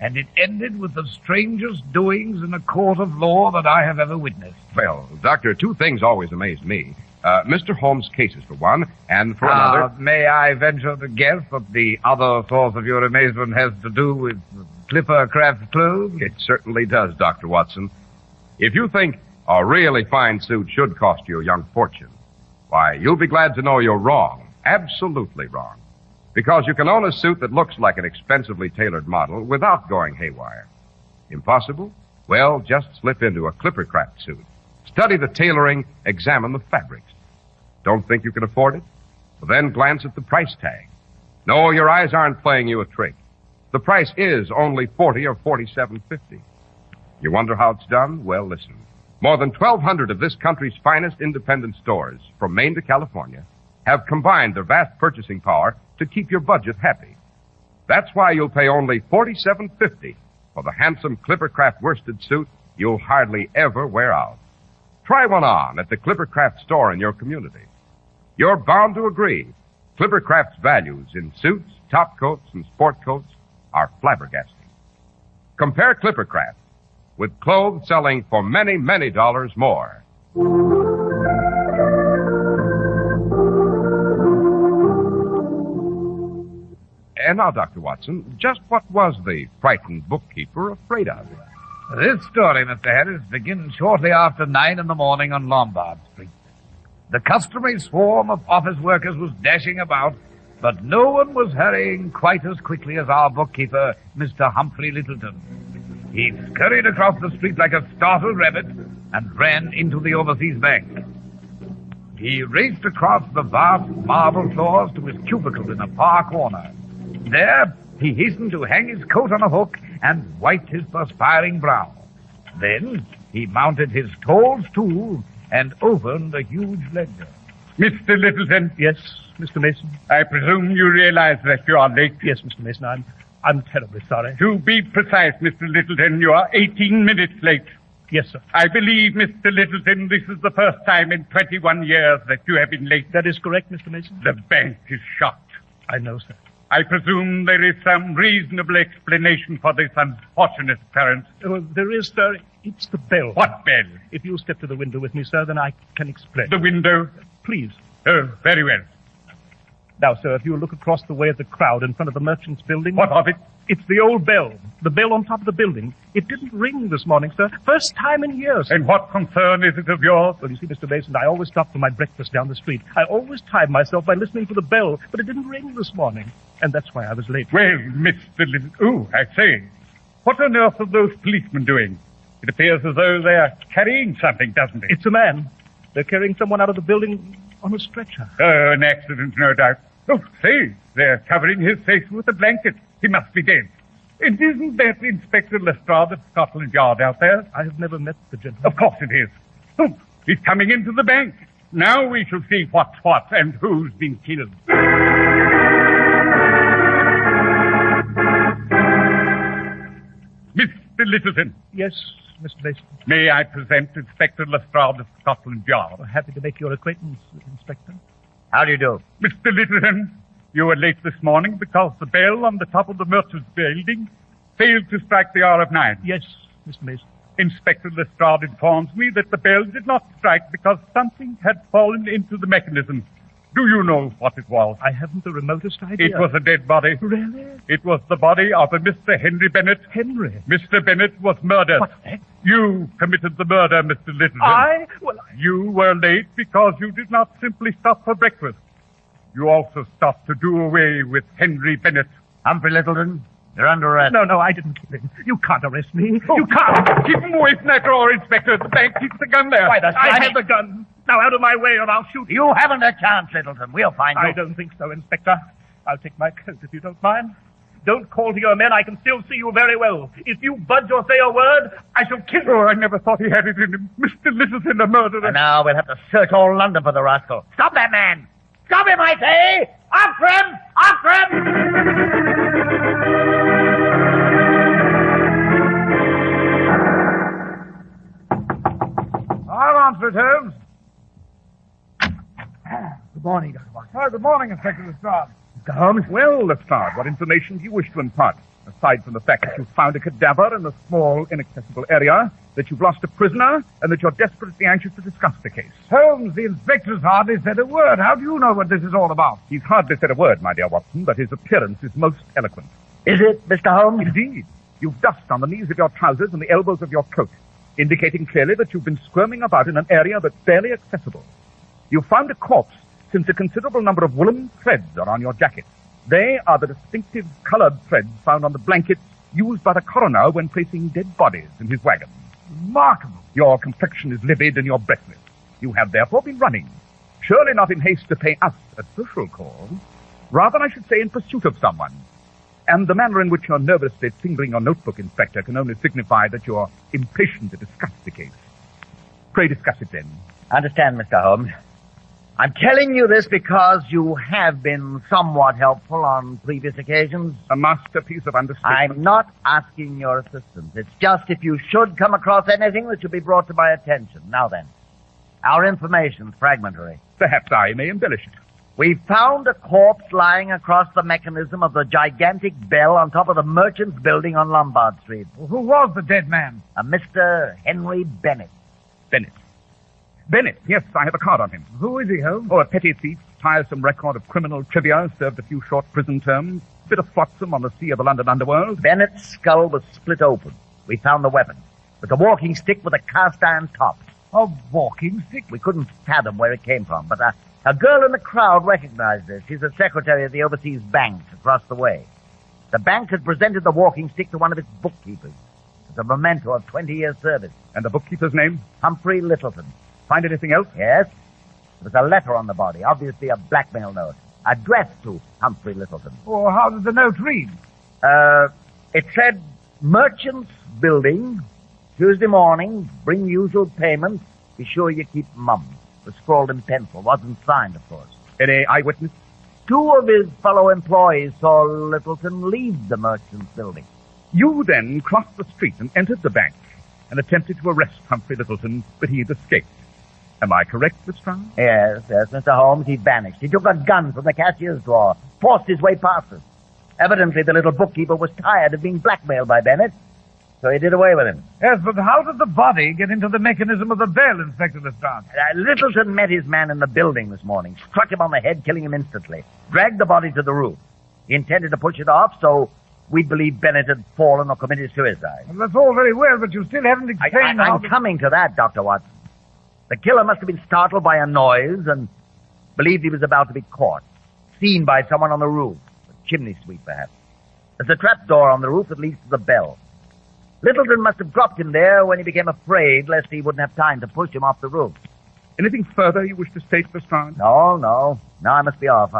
and it ended with the strangest doings in a court of law that I have ever witnessed. Well, Doctor, two things always amaze me. Mr. Holmes' cases, for one, and for another... May I venture to guess that the other source of your amazement has to do with Clipper Craft Clothes? It certainly does, Dr. Watson. If you think a really fine suit should cost you a young fortune, why, you'll be glad to know you're wrong. Absolutely wrong. Because you can own a suit that looks like an expensively tailored model without going haywire. Impossible? Well, just slip into a Clipper Craft suit. Study the tailoring, examine the fabrics. Don't think you can afford it? Well, then glance at the price tag. No, your eyes aren't playing you a trick. The price is only $40 or $47.50. You wonder how it's done? Well, listen. More than 1,200 of this country's finest independent stores, from Maine to California, have combined their vast purchasing power to keep your budget happy. That's why you'll pay only $47.50 for the handsome Clippercraft worsted suit you'll hardly ever wear out. Try one on at the Clippercraft store in your community. You're bound to agree. Clippercraft's values in suits, top coats, and sport coats are flabbergasting. Compare Clippercraft with clothes selling for many, many dollars more. And now, Dr. Watson, just what was the frightened bookkeeper afraid of? This story, Mr. Harris, begins shortly after 9 in the morning on Lombard Street. The customary swarm of office workers was dashing about, but no one was hurrying quite as quickly as our bookkeeper, Mr. Humphrey Littleton. He scurried across the street like a startled rabbit and ran into the Overseas Bank. He raced across the vast marble floors to his cubicle in a far corner. There, he hastened to hang his coat on a hook and wipe his perspiring brow. Then, he mounted his tall stool and opened a huge ledger. Mr. Littleton? Yes, Mr. Mason? I presume you realize that you are late? Yes, Mr. Mason, I'm terribly sorry. To be precise, Mr. Littleton, you are 18 minutes late. Yes, sir. I believe, Mr. Littleton, this is the first time in 21 years that you have been late. That is correct, Mr. Mason. The bank is shocked. I know, sir. I presume there is some reasonable explanation for this unfortunate occurrence. There is, sir. It's the bell. What bell? If you'll step to the window with me, sir, then I can explain. The window? Please. Oh, very well. Now, sir, if you look across the way at the crowd in front of the Merchants Building... What of it? It's the old bell. The bell on top of the building. It didn't ring this morning, sir. First time in years. And what concern is it of yours? Well, you see, Mr. Mason, I always stop for my breakfast down the street. I always time myself by listening for the bell, but it didn't ring this morning. And that's why I was late. Well, Mr. Little... Oh, I say. What on earth are those policemen doing? It appears as though they are carrying something, doesn't it? It's a man. They're carrying someone out of the building on a stretcher. Oh, an accident, no doubt. Oh, say, they're covering his face with a blanket. He must be dead. And isn't that Inspector Lestrade of Scotland Yard out there? I have never met the gentleman. Of course it is. Oh, he's coming into the bank. Now we shall see what's what and who's been killed. Mr. Littleton. Yes, Mr. Mason. May I present Inspector Lestrade of Scotland Yard? Happy to make your acquaintance, Inspector. How do you do? Mr. Littleton, you were late this morning because the bell on the top of the Merchants Building failed to strike the hour of 9. Yes, Mr. Mason. Inspector Lestrade informs me that the bell did not strike because something had fallen into the mechanism. Do you know what it was? I haven't the remotest idea. It was a dead body. Really? It was the body of a Mr. Henry Bennett. Henry? Mr. Bennett was murdered. What? You committed the murder, Mr. Littleton. I? Well, You were late because you did not simply stop for breakfast. You also stopped to do away with Henry Bennett. Humphrey Littleton, you're under arrest. No, I didn't kill him. You can't arrest me. You can't. Keep him away from that door, Inspector. The bank keeps the gun there. Why, I have the gun. Now, out of my way or I'll shoot you. You haven't a chance, Littleton. We'll find you. I don't think so, Inspector. I'll take my coat if you don't mind. Don't call to your men. I can still see you very well. If you budge or say a word, I shall kill you. Oh, I never thought he had it in him. Mr. Littleton, a murderer. And now we'll have to search all London for the rascal. Stop that man! Stop him, I say! After him! After him! I'll answer it, Holmes. Good morning, Dr. Watson. Oh, good morning, Inspector Lestrade. Mr. Holmes? Well, Lestrade, what information do you wish to impart? Aside from the fact that you found a cadaver in a small, inaccessible area, that you've lost a prisoner, and that you're desperately anxious to discuss the case. Holmes, the inspector's hardly said a word. How do you know what this is all about? He's hardly said a word, my dear Watson, but his appearance is most eloquent. Is it, Mr. Holmes? Indeed. You've dust on the knees of your trousers and the elbows of your coat, indicating clearly that you've been squirming about in an area that's barely accessible. You've found a corpse since a considerable number of woolen threads are on your jacket. They are the distinctive colored threads found on the blankets used by the coroner when placing dead bodies in his wagon. Remarkable. Your complexion is livid and you're breathless. You have therefore been running. Surely not in haste to pay us a social call. Rather, I should say, in pursuit of someone. And the manner in which you're nervously fingering your notebook, Inspector, can only signify that you're impatient to discuss the case. Pray discuss it then. Understand, Mr. Holmes. I'm telling you this because you have been somewhat helpful on previous occasions. A masterpiece of understatement. I'm not asking your assistance. It's just if you should come across anything that should be brought to my attention. Now then, our information's fragmentary. Perhaps I may embellish it. We found a corpse lying across the mechanism of the gigantic bell on top of the Merchants Building on Lombard Street. Who was the dead man? A Mr. Henry Bennett. Bennett, yes, I have a card on him. Who is he, Holmes? Oh, a petty thief, tiresome record of criminal trivia, served a few short prison terms, bit of flotsam on the sea of the London underworld. Bennett's skull was split open. We found the weapon. It was a walking stick with a cast-iron top. A walking stick? We couldn't fathom where it came from, but a girl in the crowd recognized it. She's a secretary of the overseas bank across the way. The bank had presented the walking stick to one of its bookkeepers. It's a memento of 20 years' service. And the bookkeeper's name? Humphrey Littleton. Find anything else? Yes. There was a letter on the body, obviously a blackmail note, addressed to Humphrey Littleton. Oh, how did the note read? It said, Merchants Building, Tuesday morning, bring usual payment, be sure you keep mum. It was scrawled in pencil, wasn't signed, of course. Any eyewitness? 2 of his fellow employees saw Littleton leave the Merchants Building. You then crossed the street and entered the bank and attempted to arrest Humphrey Littleton, but he had escaped. Am I correct, Miss Brown? Yes, Mr. Holmes. He vanished. He took a gun from the cashier's drawer, forced his way past us. Evidently, the little bookkeeper was tired of being blackmailed by Bennett, so he did away with him. Yes, but how did the body get into the mechanism of the bell, Inspector Lestrade? Littleton met his man in the building this morning, struck him on the head, killing him instantly, dragged the body to the roof. He intended to push it off, so we believe Bennett had fallen or committed suicide. Well, that's all very well, but you still haven't explained I'm coming to that, Dr. Watson. The killer must have been startled by a noise and believed he was about to be caught. Seen by someone on the roof. A chimney sweep, perhaps. There's a trapdoor on the roof that leads to the bell. Littleton must have dropped him there when he became afraid lest he wouldn't have time to push him off the roof. Anything further you wish to state, Lestrade? No. Now I must be off.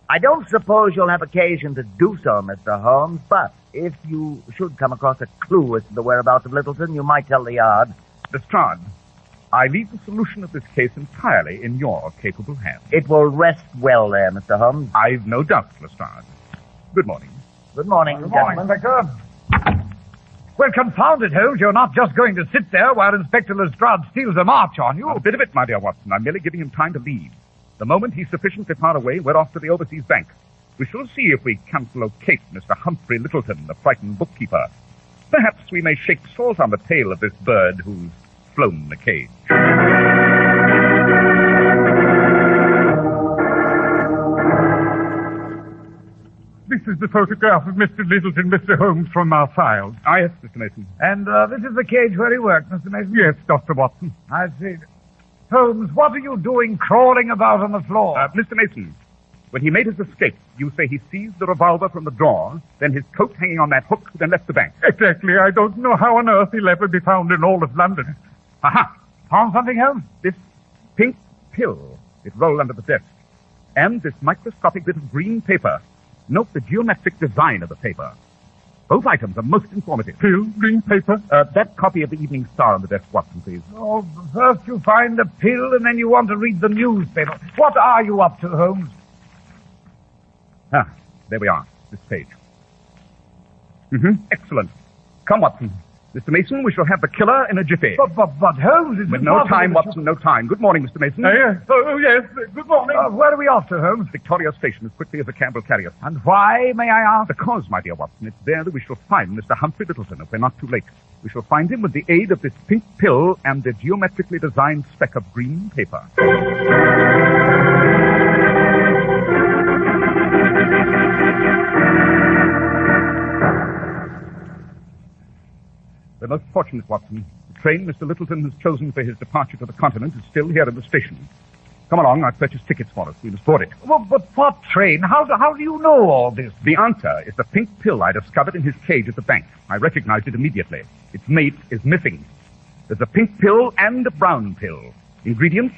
I don't suppose you'll have occasion to do so, Mr. Holmes, but if you should come across a clue as to the whereabouts of Littleton, you might tell the Yard. Lestrade, I leave the solution of this case entirely in your capable hands. It will rest well there, Mr. Holmes. I've no doubt, Lestrade. Good morning. Good morning, gentlemen. Inspector. Well, confound it, Holmes. You're not just going to sit there while Inspector Lestrade steals a march on you. Not a bit of it, my dear Watson. I'm merely giving him time to leave. The moment he's sufficiently far away, we're off to the overseas bank. We shall see if we can't locate Mr. Humphrey Littleton, the frightened bookkeeper. Perhaps we may shake salt on the tail of this bird who's flown the cage. This is the photograph of Mr. Littleton, Mr. Holmes, from our files. Ah, yes, Mr. Mason. And this is the cage where he worked, Mr. Mason? Yes, Dr. Watson. I see. Holmes, what are you doing crawling about on the floor? Mr. Mason, when he made his escape, you say he seized the revolver from the drawer, then his coat hanging on that hook, then left the bank. Exactly. I don't know how on earth he'll ever be found in all of London. Aha! Found something, Holmes? This pink pill. It rolled under the desk. And this microscopic bit of green paper. Note the geometric design of the paper. Both items are most informative. Pill, green paper? That copy of the Evening Star on the desk, Watson, please. Oh, first you find the pill, and then you want to read the newspaper. What are you up to, Holmes? Ah, there we are. This page. Excellent. Come, Watson. Mr. Mason, we shall have the killer in a jiffy. But Holmes is... With no time, Watson, no time. Good morning, Mr. Mason. Yes. Oh, yes. Good morning. Where are we off to, Holmes? Victoria Station, as quickly as a cab will carry us. And why, may I ask? Because, my dear Watson, it's there that we shall find Mr. Humphrey Littleton, if we're not too late. We shall find him with the aid of this pink pill and the geometrically designed speck of green paper. We're most fortunate, Watson. The train Mr. Littleton has chosen for his departure to the continent is still here in the station. Come along, I've purchased tickets for us. We must board it. Well, but what train? How do you know all this? The answer is the pink pill I discovered in his cage at the bank. I recognized it immediately. Its mate is missing. There's a pink pill and a brown pill. Ingredients,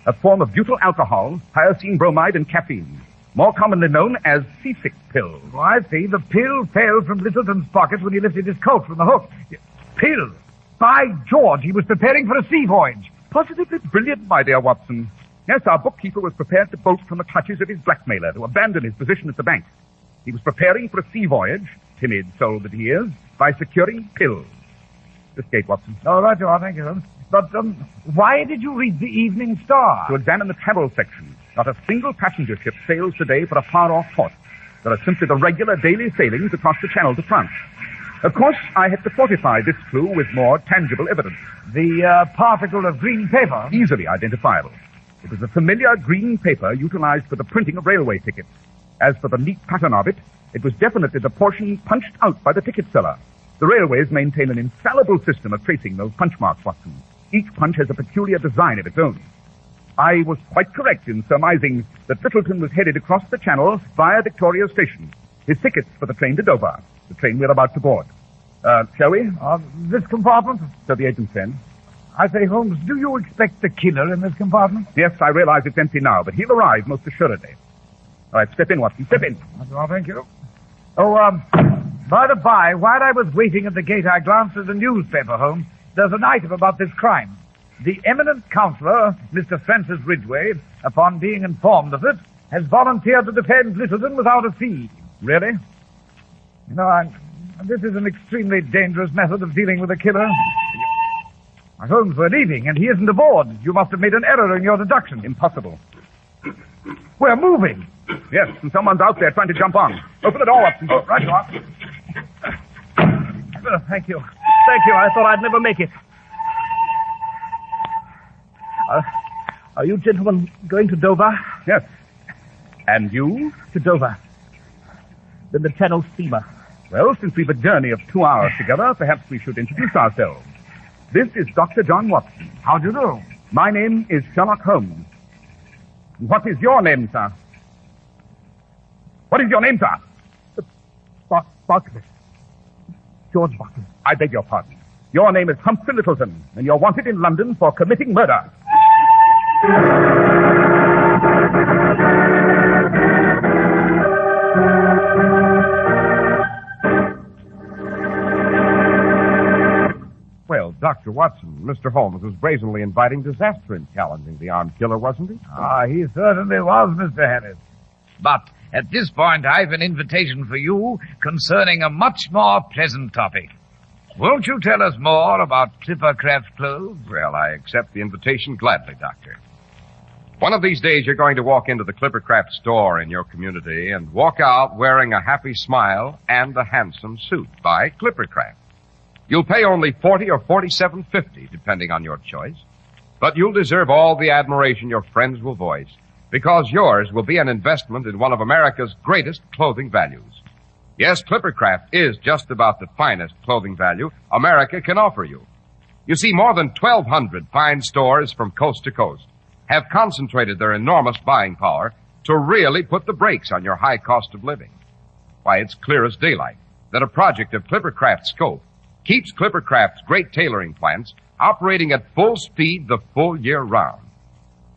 a form of butyl alcohol, hyoscine bromide, and caffeine. more commonly known as seasick pills. Oh, I see. The pill fell from Littleton's pocket when he lifted his coat from the hook. Pill! By George, he was preparing for a sea voyage. Positively brilliant, my dear Watson. Yes, our bookkeeper was prepared to bolt from the clutches of his blackmailer, to abandon his position at the bank. He was preparing for a sea voyage, timid soul that he is, by securing pills. This gate, Watson. All right, thank you. But why did you read the Evening Star? To examine the travel section. Not a single passenger ship sails today for a far-off port. There are simply the regular daily sailings across the Channel to France. Of course, I had to fortify this clue with more tangible evidence. The particle of green paper? Easily identifiable. It was a familiar green paper utilized for the printing of railway tickets. As for the neat pattern of it, it was definitely the portion punched out by the ticket seller. The railways maintain an infallible system of tracing those punch marks, Watson. Each punch has a peculiar design of its own. I was quite correct in surmising that Littleton was headed across the Channel via Victoria Station. His tickets for the train to Dover, the train we're about to board. Shall we? This compartment? So the agent said. I say, Holmes, do you expect the killer in this compartment? Yes, I realize it's empty now, but he'll arrive most assuredly. All right, step in, Watson. Step in. Oh, thank you. Oh, by the by, while I was waiting at the gate, I glanced at the newspaper, Holmes. There's an item about this crime. The eminent counsellor, Mr. Francis Ridgway, upon being informed of it, has volunteered to defend Littleton without a fee. Really? You know, this is an extremely dangerous method of dealing with a killer. Holmes, we're leaving, and he isn't aboard. You must have made an error in your deduction. Impossible. We're moving. Yes, and someone's out there trying to jump on. Open the door, Watson. Oh, right you are. Thank you. Thank you. I thought I'd never make it. Are you gentlemen going to Dover? Yes. And you? To Dover. Then the Channel steamer. Well, since we've a journey of 2 hours together, perhaps we should introduce ourselves. This is Dr. John Watson. How do you do? My name is Sherlock Holmes. What is your name, sir? What is your name, sir? Barkley. George Barkley. I beg your pardon. Your name is Humphrey Littleton, and you're wanted in London for committing murder. Well, Dr. Watson, Mr. Holmes was brazenly inviting disaster in challenging the armed killer, wasn't he? He certainly was, Mr. Harris. But at this point, I've an invitation for you concerning a much more pleasant topic. Won't you tell us more about Clippercraft clothes? Well, I accept the invitation gladly, Doctor. One of these days, you're going to walk into the Clippercraft store in your community and walk out wearing a happy smile and a handsome suit by Clippercraft. You'll pay only $40 or $47.50, depending on your choice. But you'll deserve all the admiration your friends will voice, because yours will be an investment in one of America's greatest clothing values. Yes, Clippercraft is just about the finest clothing value America can offer you. You see, more than 1,200 fine stores from coast to coast have concentrated their enormous buying power to really put the brakes on your high cost of living. Why, it's clear as daylight that a project of Clippercraft's scope keeps Clippercraft's great tailoring plants operating at full speed the full year round.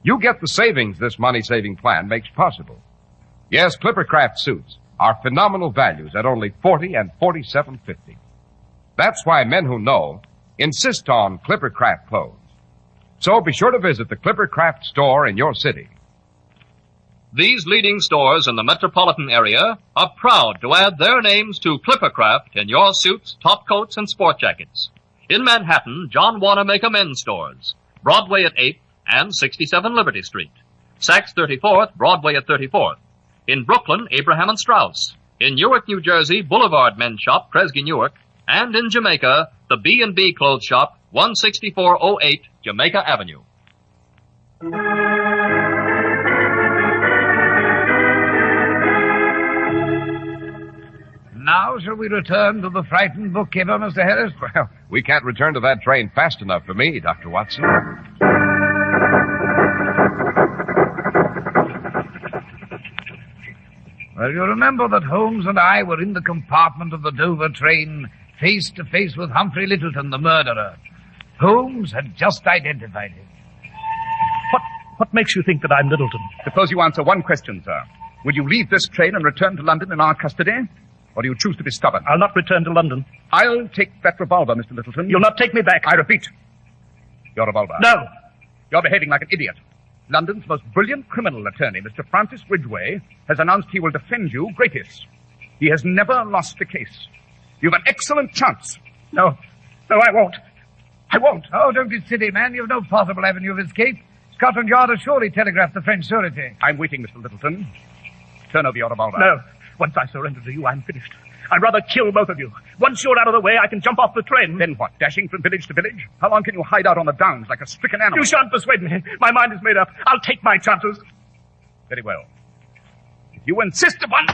You get the savings this money-saving plan makes possible. Yes, Clippercraft suits are phenomenal values at only $40 and $47.50. That's why men who know insist on Clippercraft clothes. So be sure to visit the Clippercraft store in your city. These leading stores in the metropolitan area are proud to add their names to Clippercraft in your suits, top coats, and sport jackets. In Manhattan, John Wanamaker Men's Stores, Broadway at 8th and 67 Liberty Street. Saks 34th, Broadway at 34th. In Brooklyn, Abraham and Strauss. In Newark, New Jersey, Boulevard Men's Shop, Kresge Newark. And in Jamaica, the B&B Clothes Shop, 16408 Jamaica Avenue. Now shall we return to the frightened bookkeeper, Mr. Harris? Well, we can't return to that train fast enough for me, Dr. Watson. Well, you remember that Holmes and I were in the compartment of the Dover train, face to face with Humphrey Littleton, the murderer. Holmes had just identified him. What makes you think that I'm Littleton? Suppose you answer one question, sir. Will you leave this train and return to London in our custody? Or do you choose to be stubborn? I'll not return to London. I'll take that revolver, Mr. Littleton. You'll not take me back. I repeat, your revolver. No. You're behaving like an idiot. London's most brilliant criminal attorney, Mr. Francis Ridgway, has announced he will defend you gratis. He has never lost a case. You've an excellent chance. No, I won't. I won't. Oh, don't be silly, man. You've no possible avenue of escape. Scotland Yard has surely telegraphed the French surety. I'm waiting, Mr. Littleton. Turn over your revolver. No. Once I surrender to you, I'm finished. I'd rather kill both of you. Once you're out of the way, I can jump off the train. Then what, dashing from village to village? How long can you hide out on the downs like a stricken animal? You shan't persuade me. My mind is made up. I'll take my chances. Very well. If you insist upon...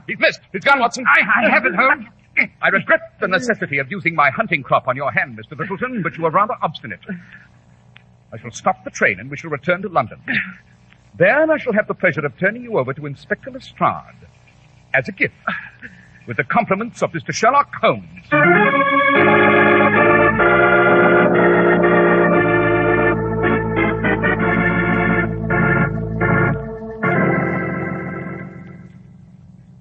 He's missed. He's gone, Watson. I have it, Holmes. I regret the necessity of using my hunting crop on your hand, Mr. Littleton, but you are rather obstinate. I shall stop the train and we shall return to London. Then I shall have the pleasure of turning you over to Inspector Lestrade as a gift, with the compliments of Mr. Sherlock Holmes.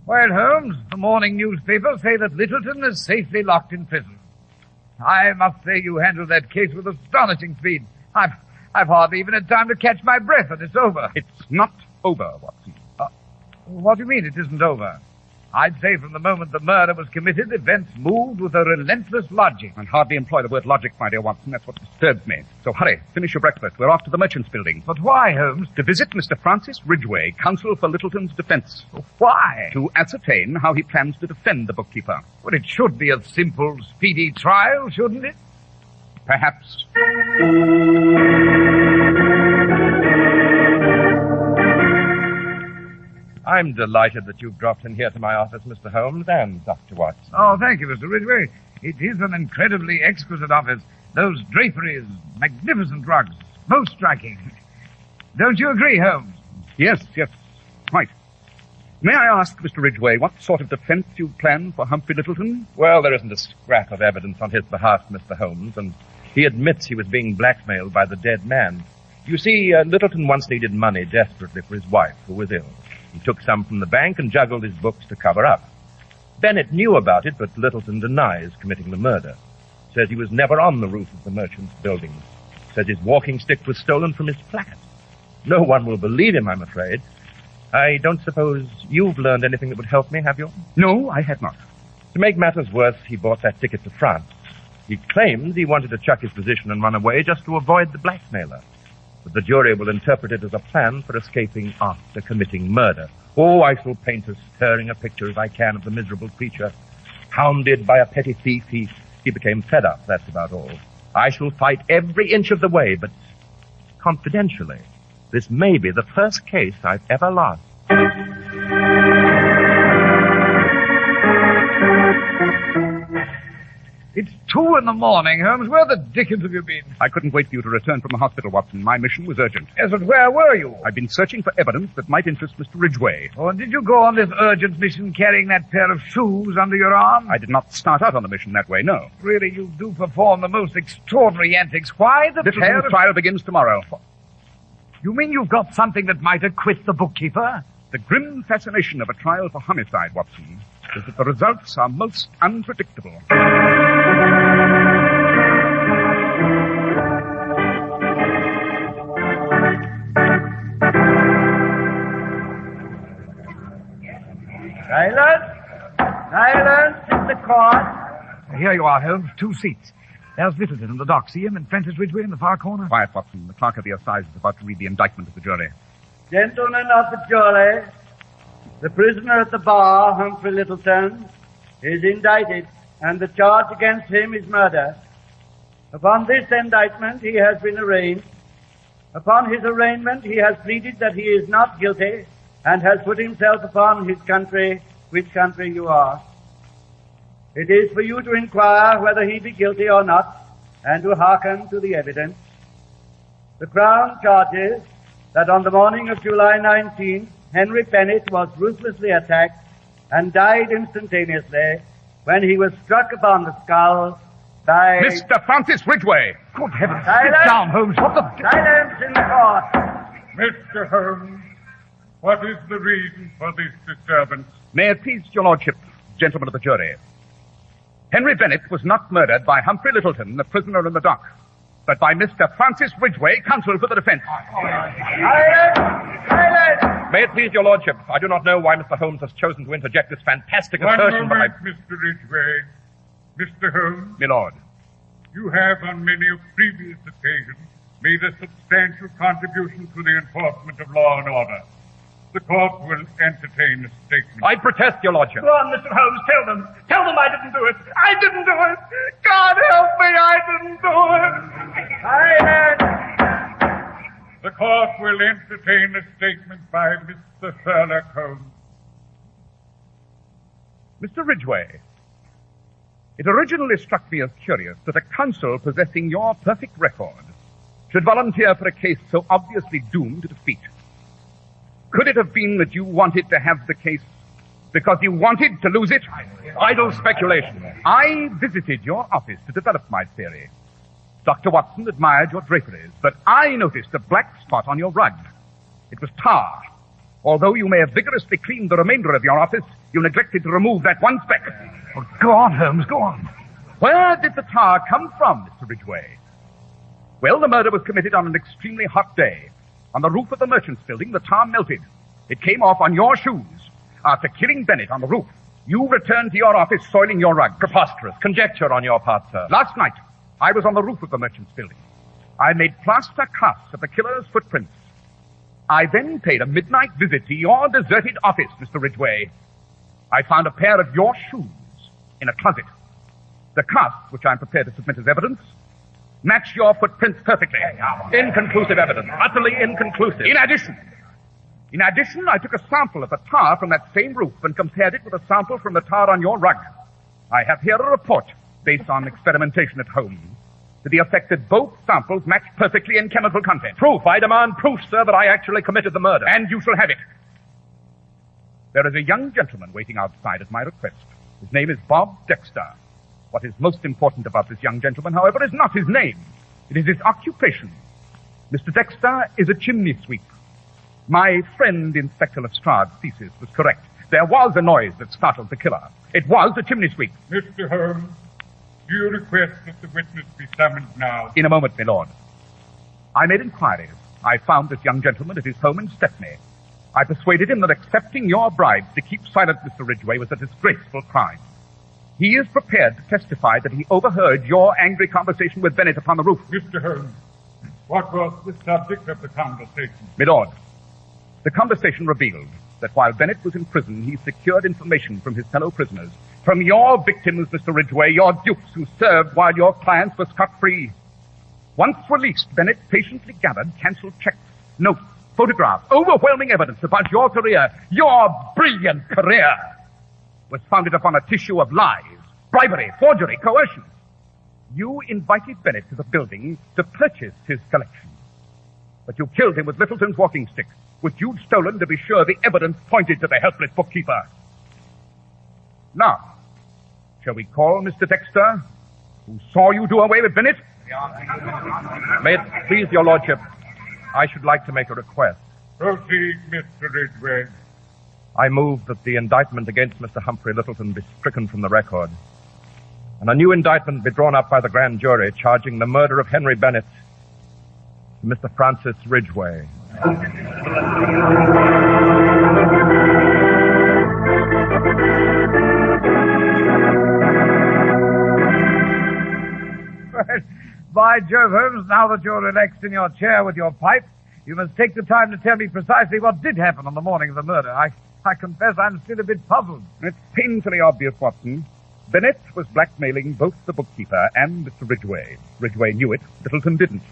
Well, Holmes, the morning newspapers say that Littleton is safely locked in prison. I must say you handled that case with astonishing speed. I've hardly even had time to catch my breath, and it's over. It's not over, Watson. What do you mean it isn't over? I'd say from the moment the murder was committed, events moved with a relentless logic. And hardly employ the word logic, my dear Watson. That's what disturbs me. So hurry, finish your breakfast. We're off to the Merchants' Building. But why, Holmes? To visit Mr. Francis Ridgway, counsel for Littleton's defense. Why? To ascertain how he plans to defend the bookkeeper. Well, it should be a simple, speedy trial, shouldn't it? Perhaps. I'm delighted that you've dropped in here to my office, Mr. Holmes, and Dr. Watson. Oh, thank you, Mr. Ridgway. It is an incredibly exquisite office. Those draperies, magnificent rugs, most striking. Don't you agree, Holmes? Yes, quite. May I ask, Mr. Ridgway, what sort of defense you plan for Humphrey Littleton? Well, there isn't a scrap of evidence on his behalf, Mr. Holmes, and he admits he was being blackmailed by the dead man. You see, Littleton once needed money desperately for his wife, who was ill. He took some from the bank and juggled his books to cover up. Bennett knew about it, but Littleton denies committing the murder. Says he was never on the roof of the Merchants' Building. Says his walking stick was stolen from his flat. No one will believe him, I'm afraid. I don't suppose you've learned anything that would help me, have you? No, I have not. To make matters worse, he bought that ticket to France. He claims he wanted to chuck his position and run away just to avoid the blackmailer. But the jury will interpret it as a plan for escaping after committing murder. Oh, I shall paint as stirring a picture as I can of the miserable creature. Hounded by a petty thief, he became fed up, that's about all. I shall fight every inch of the way, but confidentially, this may be the first case I've ever lost. It's 2 a.m, Holmes. Where the dickens have you been? I couldn't wait for you to return from the hospital, Watson. My mission was urgent. Yes, but where were you? I've been searching for evidence that might interest Mr. Ridgway. Oh, and did you go on this urgent mission carrying that pair of shoes under your arm? I did not start out on the mission that way, no. Really, you do perform the most extraordinary antics. Why the pair of... trial begins tomorrow. You mean you've got something that might acquit the bookkeeper? The grim fascination of a trial for homicide, Watson, is that the results are most unpredictable. Silence in the court. Here you are, Holmes. 2 seats. There's Littleton in the dock. See him? And Francis Ridgway in the far corner. Quiet, Watson. The clerk of the assize is about to read the indictment of the jury. Gentlemen of the jury, the prisoner at the bar, Humphrey Littleton, is indicted, and the charge against him is murder. Upon this indictment, he has been arraigned. Upon his arraignment, he has pleaded that he is not guilty and has put himself upon his country, which country you are. It is for you to inquire whether he be guilty or not, and to hearken to the evidence. The Crown charges that on the morning of July 19th, Henry Bennett was ruthlessly attacked and died instantaneously when he was struck upon the skull by... Mr. Francis Ridgway! Good heavens. Silence! Sit down, Holmes. What the... Silence in the court! Mr. Holmes, What is the reason for this disturbance? May it please your lordship, gentlemen of the jury. Henry Bennett was not murdered by Humphrey Littleton, the prisoner in the dock, but by Mr. Francis Ridgway, counsel for the defense. Silence! May it please your lordship, I do not know why Mr. Holmes has chosen to interject this fantastic assertion, but Mr. Ridgway. Mr. Holmes. My lord. You have on many a previous occasion made a substantial contribution to the enforcement of law and order. The court will entertain a statement. I protest, your lordship. Go on, Mr. Holmes, tell them. Tell them I didn't do it. I didn't do it. God help me, I didn't do it. Silence! The court will entertain a statement by Mr. Sherlock Holmes. Mr. Ridgway, it originally struck me as curious that a counsel possessing your perfect record should volunteer for a case so obviously doomed to defeat. Could it have been that you wanted to have the case because you wanted to lose it? Idle speculation. I visited your office to develop my theory. Dr. Watson admired your draperies, but I noticed a black spot on your rug. It was tar. Although you may have vigorously cleaned the remainder of your office, you neglected to remove that one speck. Oh, go on, Holmes, go on. Where did the tar come from, Mr. Ridgway? Well, the murder was committed on an extremely hot day. On the roof of the merchant's building, the tar melted. It came off on your shoes. After killing Bennett on the roof, you returned to your office soiling your rug. Preposterous. Conjecture on your part, sir. Last night, I was on the roof of the merchant's building. I made plaster casts of the killer's footprints. I then paid a midnight visit to your deserted office, Mr. Ridgway. I found a pair of your shoes in a closet. The casts, which I'm prepared to submit as evidence, match your footprints perfectly. Inconclusive evidence. Utterly inconclusive. In addition, I took a sample of the tar from that same roof and compared it with a sample from the tar on your rug. I have here a report based on experimentation at home to the effect that both samples match perfectly in chemical content. Proof. I demand proof, sir, that I actually committed the murder. And you shall have it. There is a young gentleman waiting outside at my request. His name is Bob Dexter. What is most important about this young gentleman, however, is not his name. It is his occupation. Mr. Dexter is a chimney sweep. My friend, Inspector Lestrade's thesis was correct. There was a noise that startled the killer. It was a chimney sweep. Mr. Holmes, do you request that the witness be summoned now? In a moment, my lord. I made inquiries. I found this young gentleman at his home in Stepney. I persuaded him that accepting your bribes to keep silent, Mr. Ridgway, was a disgraceful crime. He is prepared to testify that he overheard your angry conversation with Bennett upon the roof. Mr. Holmes, what was the subject of the conversation? My lord, the conversation revealed that while Bennett was in prison, he secured information from his fellow prisoners, from your victims, Mr. Ridgway, your dupes who served while your clients were scot-free. Once released, Bennett patiently gathered canceled checks, notes, photographs, overwhelming evidence about your career, your brilliant career, was founded upon a tissue of lies, bribery, forgery, coercion. You invited Bennett to the building to purchase his collection. But you killed him with Littleton's walking stick, which you'd stolen to be sure the evidence pointed to the helpless bookkeeper. Now, shall we call Mr. Dexter, who saw you do away with Bennett? May it please your lordship, I should like to make a request. Proceed, Mr. Ridgway. I move that the indictment against Mr. Humphrey Littleton be stricken from the record, and a new indictment be drawn up by the grand jury charging the murder of Henry Bennett to Mr. Francis Ridgway. By Jove, Holmes, now that you're relaxed in your chair with your pipe, you must take the time to tell me precisely what did happen on the morning of the murder. I confess I'm still a bit puzzled. It's painfully obvious, Watson. Bennett was blackmailing both the bookkeeper and Mr. Ridgway. Ridgway knew it. Littleton didn't.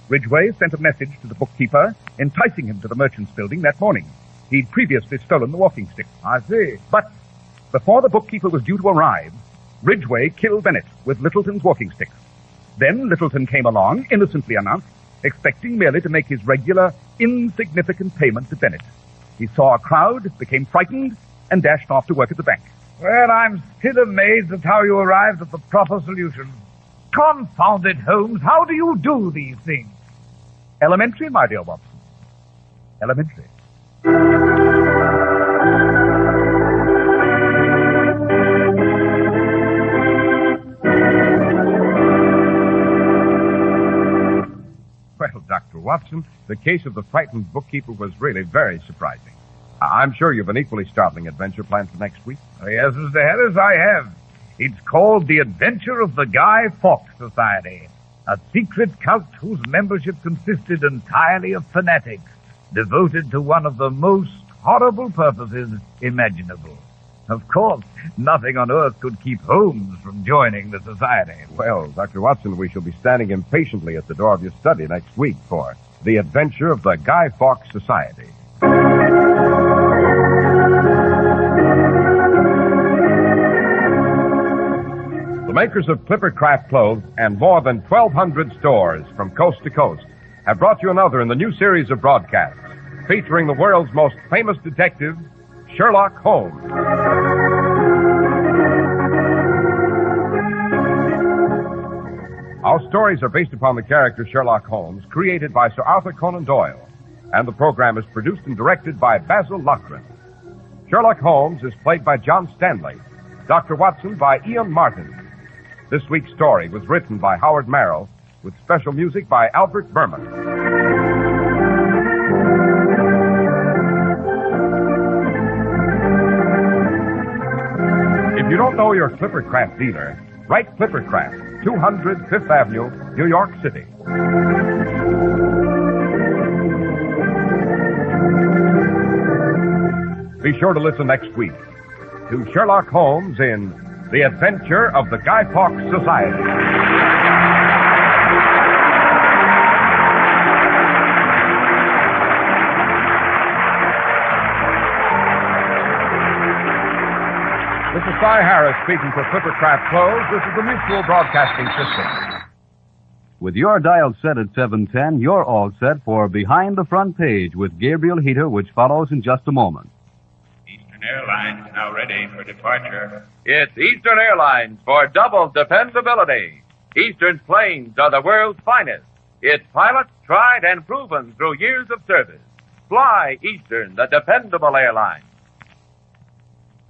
Ridgway sent a message to the bookkeeper enticing him to the merchant's building that morning. He'd previously stolen the walking stick. I see. But before the bookkeeper was due to arrive, Ridgway killed Bennett with Littleton's walking stick. Then Littleton came along, innocently enough, expecting merely to make his regular, insignificant payment to Bennett. He saw a crowd, became frightened, and dashed off to work at the bank. Well, I'm still amazed at how you arrived at the proper solution. Confound it, Holmes, how do you do these things? Elementary, my dear Watson. Elementary. Watson, the case of the frightened bookkeeper was really very surprising. I'm sure you've an equally startling adventure planned for next week. Yes, Mr. Harris, I have. It's called The Adventure of the Guy Fawkes Society, a secret cult whose membership consisted entirely of fanatics devoted to one of the most horrible purposes imaginable. Of course, nothing on earth could keep Holmes from joining the society. Well, Dr. Watson, we shall be standing impatiently at the door of your study next week for The Adventure of the Guy Fawkes Society. The makers of Clipper Craft clothes and more than 1,200 stores from coast to coast have brought you another in the new series of broadcasts featuring the world's most famous detective, Sherlock Holmes. Our stories are based upon the character Sherlock Holmes, created by Sir Arthur Conan Doyle, and the program is produced and directed by Basil Loughrane. Sherlock Holmes is played by John Stanley, Dr. Watson by Ian Martin. This week's story was written by Howard Merrill, with special music by Albert Berman. If you don't know your Clipper Craft dealer, write Clipper Craft, 200 Fifth Avenue, New York City. Be sure to listen next week to Sherlock Holmes in The Adventure of the Guy Fawkes Society. This is Cy Harris speaking for Clipper Craft Clothes. This is the Mutual Broadcasting System. With your dial set at 710, you're all set for Behind the Front Page with Gabriel Heater, which follows in just a moment. Eastern Airlines now ready for departure. It's Eastern Airlines for double dependability. Eastern's planes are the world's finest. Its pilots tried and proven through years of service. Fly Eastern, the dependable airline.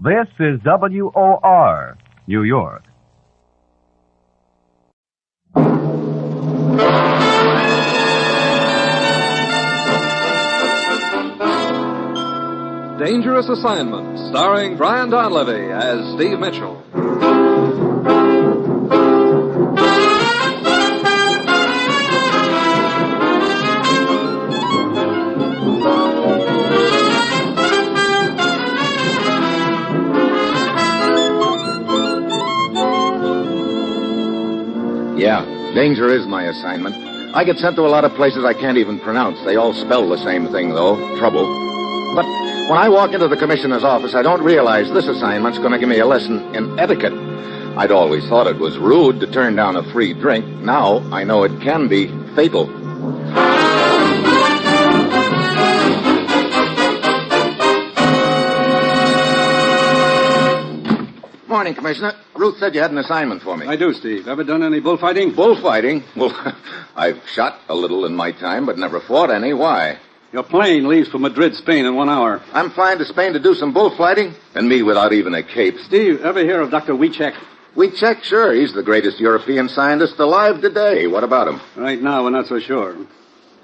This is WOR, New York. Dangerous Assignment, starring Brian Donlevy as Steve Mitchell. Yeah, danger is my assignment. I get sent to a lot of places I can't even pronounce. They all spell the same thing, though, trouble. But when I walk into the commissioner's office, I don't realize this assignment's going to give me a lesson in etiquette. I'd always thought it was rude to turn down a free drink. Now I know it can be fatal. Morning, Commissioner. Ruth said you had an assignment for me. I do, Steve. Ever done any bullfighting? Bullfighting? Well, I've shot a little in my time, but never fought any. Why? Your plane leaves for Madrid, Spain in 1 hour. I'm flying to Spain to do some bullfighting? And me without even a cape. Steve, ever hear of Dr. Wieczek? Wieczek? Sure. He's the greatest European scientist alive today. What about him? Right now, we're not so sure.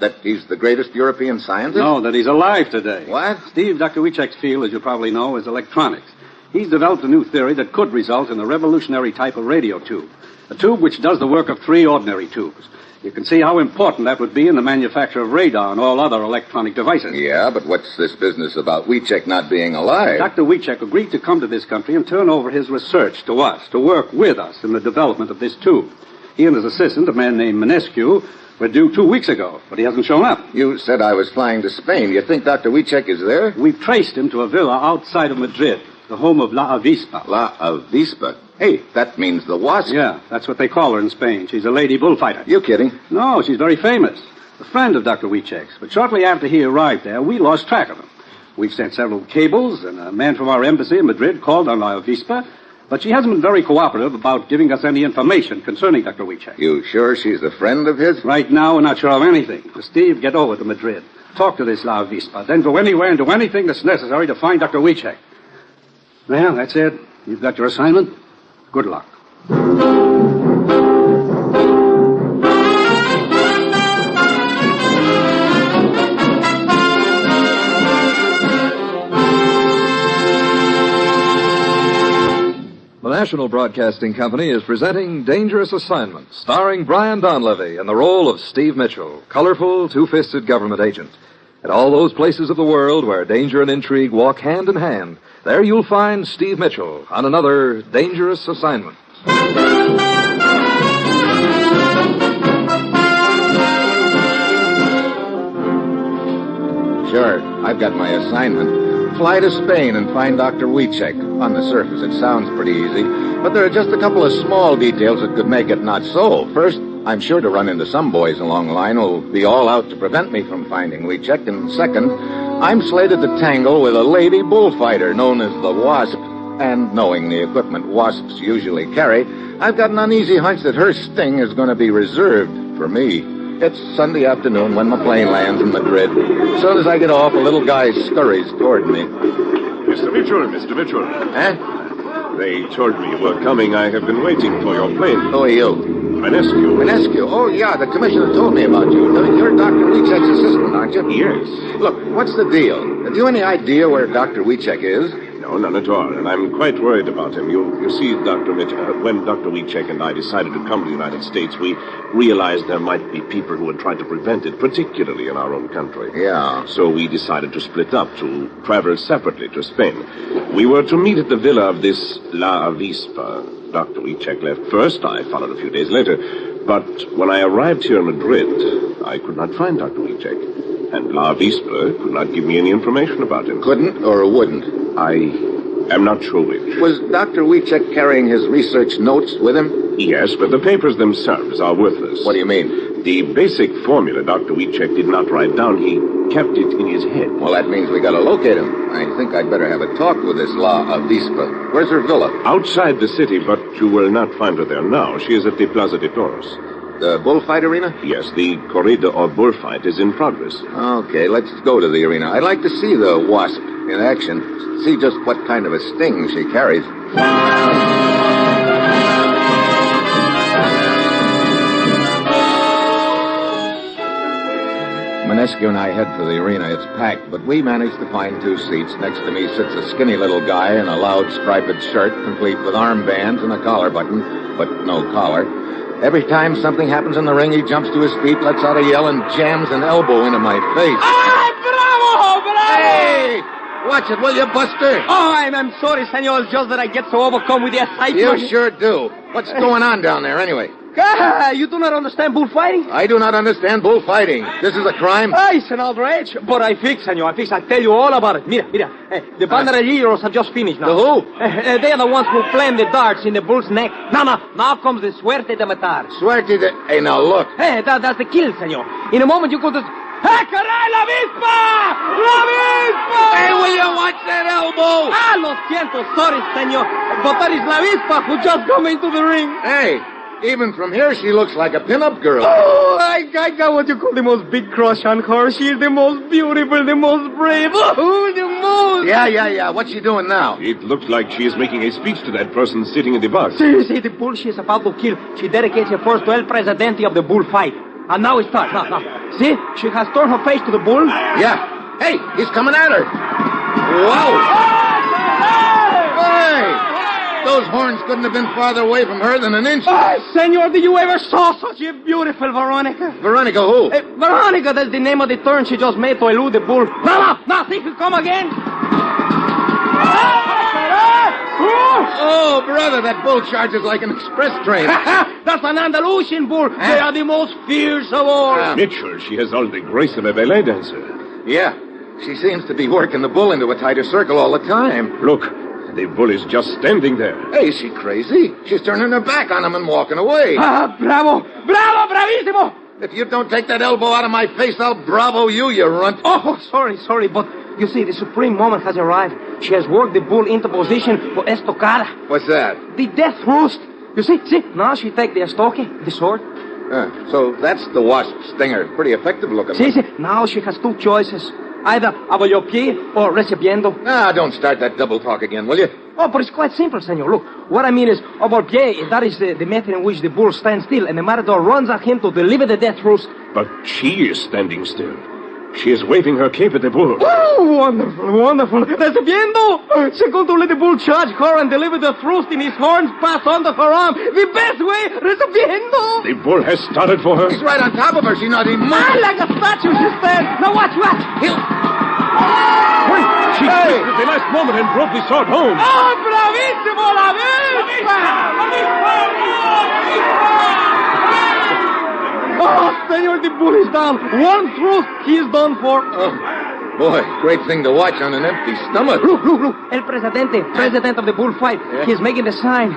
That he's the greatest European scientist? No, that he's alive today. What? Steve, Dr. Wieczek's field, as you probably know, is electronics. He's developed a new theory that could result in a revolutionary type of radio tube. A tube which does the work of 3 ordinary tubes. You can see how important that would be in the manufacture of radar and all other electronic devices. Yeah, but what's this business about Wieczek not being alive? Dr. Wieczek agreed to come to this country and turn over his research to us, to work with us in the development of this tube. He and his assistant, a man named Minescu, were due 2 weeks ago, but he hasn't shown up. You said I was flying to Spain. You think Dr. Wieczek is there? We've traced him to a villa outside of Madrid, the home of La Avispa. La Avispa? Hey, that means the wasp. Yeah, that's what they call her in Spain. She's a lady bullfighter. You kidding? No, she's very famous. A friend of Dr. Wieczek's. But shortly after he arrived there, we lost track of him. We've sent several cables, and a man from our embassy in Madrid called on La Avispa, but she hasn't been very cooperative about giving us any information concerning Dr. Wieczek. You sure she's a friend of his? Right now, we're not sure of anything. So Steve, get over to Madrid. Talk to this La Avispa. Then go anywhere and do anything that's necessary to find Dr. Wieczek. Well, that's it. You've got your assignment. Good luck. National Broadcasting Company is presenting Dangerous Assignment, starring Brian Donlevy in the role of Steve Mitchell, colorful, two-fisted government agent. At all those places of the world where danger and intrigue walk hand in hand, there you'll find Steve Mitchell on another Dangerous Assignment. Sure, I've got my assignment. Fly to Spain and find Dr. Wiecek. On the surface, it sounds pretty easy, but there are just a couple of small details that could make it not so. First, I'm sure to run into some boys along the line who'll be all out to prevent me from finding Wiecek. And second, I'm slated to tangle with a lady bullfighter known as the Wasp. And knowing the equipment wasps usually carry, I've got an uneasy hunch that her sting is going to be reserved for me. It's Sunday afternoon when my plane lands in Madrid. As soon as I get off, a little guy scurries toward me. Mr. Mitchell. Eh? They told me you were coming. I have been waiting for your plane. Who are you? Manescu. Oh, yeah, the commissioner told me about you. You're Dr. Wiecek's assistant, aren't you? Yes. Look, what's the deal? Have you any idea where Dr. Wiecek is? No, none at all. And I'm quite worried about him. You see, Dr. Mitchell, when Dr. Wiecek and I decided to come to the United States, we realized there might be people who would try to prevent it, particularly in our own country. Yeah. So we decided to split up, to travel separately to Spain. We were to meet at the villa of this La Avispa. Dr. Wiecek left first. I followed a few days later. But when I arrived here in Madrid, I could not find Dr. Wiecek. And La Avispa could not give me any information about him. Couldn't or wouldn't? I am not sure which. Was Dr. Wiecek carrying his research notes with him? Yes, but the papers themselves are worthless. What do you mean? The basic formula Dr. Wiecek did not write down. He kept it in his head. Well, that means we gotta locate him. I think I'd better have a talk with this La Avispa. Where's her villa? Outside the city, but you will not find her there now. She is at the Plaza de Toros. The bullfight arena? Yes, the corrida or bullfight is in progress. Okay, let's go to the arena. I'd like to see the Wasp in action. See just what kind of a sting she carries. Manescu and I head for the arena. It's packed, but we managed to find 2 seats. Next to me sits a skinny little guy in a loud striped shirt, complete with armbands and a collar button, but no collar. Every time something happens in the ring, he jumps to his feet, lets out a yell, and jams an elbow into my face. Bravo! Hey! Watch it, will you, Buster? Oh, I'm sorry, senor. It's just that I get so overcome with the excitement. You sure do. What's going on down there, anyway? You do not understand bullfighting? I do not understand bullfighting. This is a crime? It's an outrage. But I fix, senor. I fix. I'll tell you all about it. Mira. The banderilleros have just finished now. The who? They are the ones who flame the darts in the bull's neck. Now comes the suerte de matar. Suerte de... Hey, now look. That's the kill, senor. In a moment you go to... Hey, caray, la avispa! La avispa! Hey, will you watch that elbow? Lo siento, sorry, senor. But that is la avispa who just come into the ring. Hey, even from here, she looks like a pin-up girl. Oh, I got what you call the most big crush on her. She's the most beautiful, the most brave. Oh, the most... Yeah. What's she doing now? It looks like she is making a speech to that person sitting in the box. See, the bull she is about to kill. She dedicates her first to El Presidente of the bullfight. And now it starts. Now. See? She has turned her face to the bull. Yeah. Hey, he's coming at her. Whoa. Hey! Those horns couldn't have been farther away from her than an inch. Senor, did you ever saw such a beautiful Veronica? Veronica who? Veronica, that's the name of the turn she just made to elude the bull. Now, see if you come again. Oh, brother, that bull charges like an express train. That's an Andalusian bull. They are the most fierce of all. Mitchell, she has all the grace of a ballet dancer. Yeah, she seems to be working the bull into a tighter circle all the time. Look, the bull is just standing there. Hey, is she crazy? She's turning her back on him and walking away. Bravo, bravissimo. If you don't take that elbow out of my face, I'll bravo you, you runt. Oh, sorry, but you see, the supreme moment has arrived. She has worked the bull into position for estocada. What's that? The death thrust. You see, now she take the estoque, the sword. So that's the wasp stinger. Pretty effective looking. See, now she has 2 choices. Either abo yo pie or recibiendo. Don't start that double talk again, will you? Oh, but it's quite simple, senor. Look, what I mean is, abo pie, that is the method in which the bull stands still, and the matador runs at him to deliver the death thrust. But she is standing still. She is waving her cape at the bull. Oh, wonderful, wonderful. Recibiendo! She's going to let the bull charge her and deliver the thrust in his horns pass under her arm. The best way, recibiendo! The bull has started for her. He's right on top of her. She's not even moving. Ah, like a statue she stands. Now watch. He'll... Wait! She twisted at the last moment and broke the sword home. Oh, bravissimo, la vista! Oh, senor, the bull is down. One thrust, he is done for. Oh, boy, great thing to watch on an empty stomach. Look. El president of the bullfight. Yeah. He's making the sign.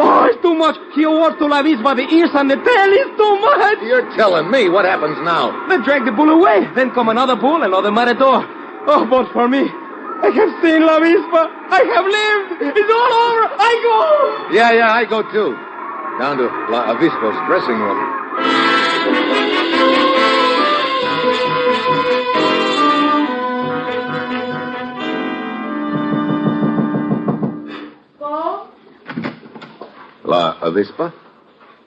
Oh, it's too much. He awards to La Vispa the ears and the tail. It's too much. You're telling me. What happens now? They drag the bull away. Then come another bull, another matador. Oh, but for me, I have seen La Vispa. I have lived. It's all over. I go. Yeah, I go too. Down to La Avispa's dressing room. La Avispa?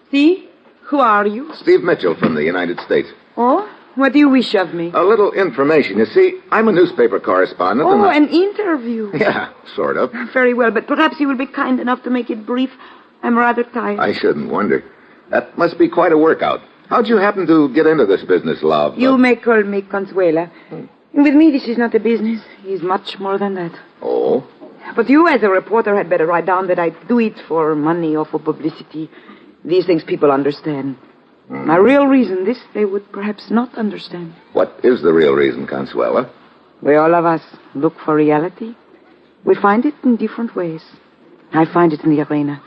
See? Who are you? Steve Mitchell from the United States. Oh? What do you wish of me? A little information. You see, I'm a newspaper correspondent. Oh, and an interview. Yeah, sort of. Very well, but perhaps you will be kind enough to make it brief. I'm rather tired. I shouldn't wonder. That must be quite a workout. How'd you happen to get into this business, love? You may call me Consuela. With me, this is not a business. It's much more than that. Oh? But you, as a reporter, had better write down that I do it for money or for publicity. These things people understand. My real reason, this they would perhaps not understand. What is the real reason, Consuela? We all of us look for reality. We find it in different ways. I find it in the arena.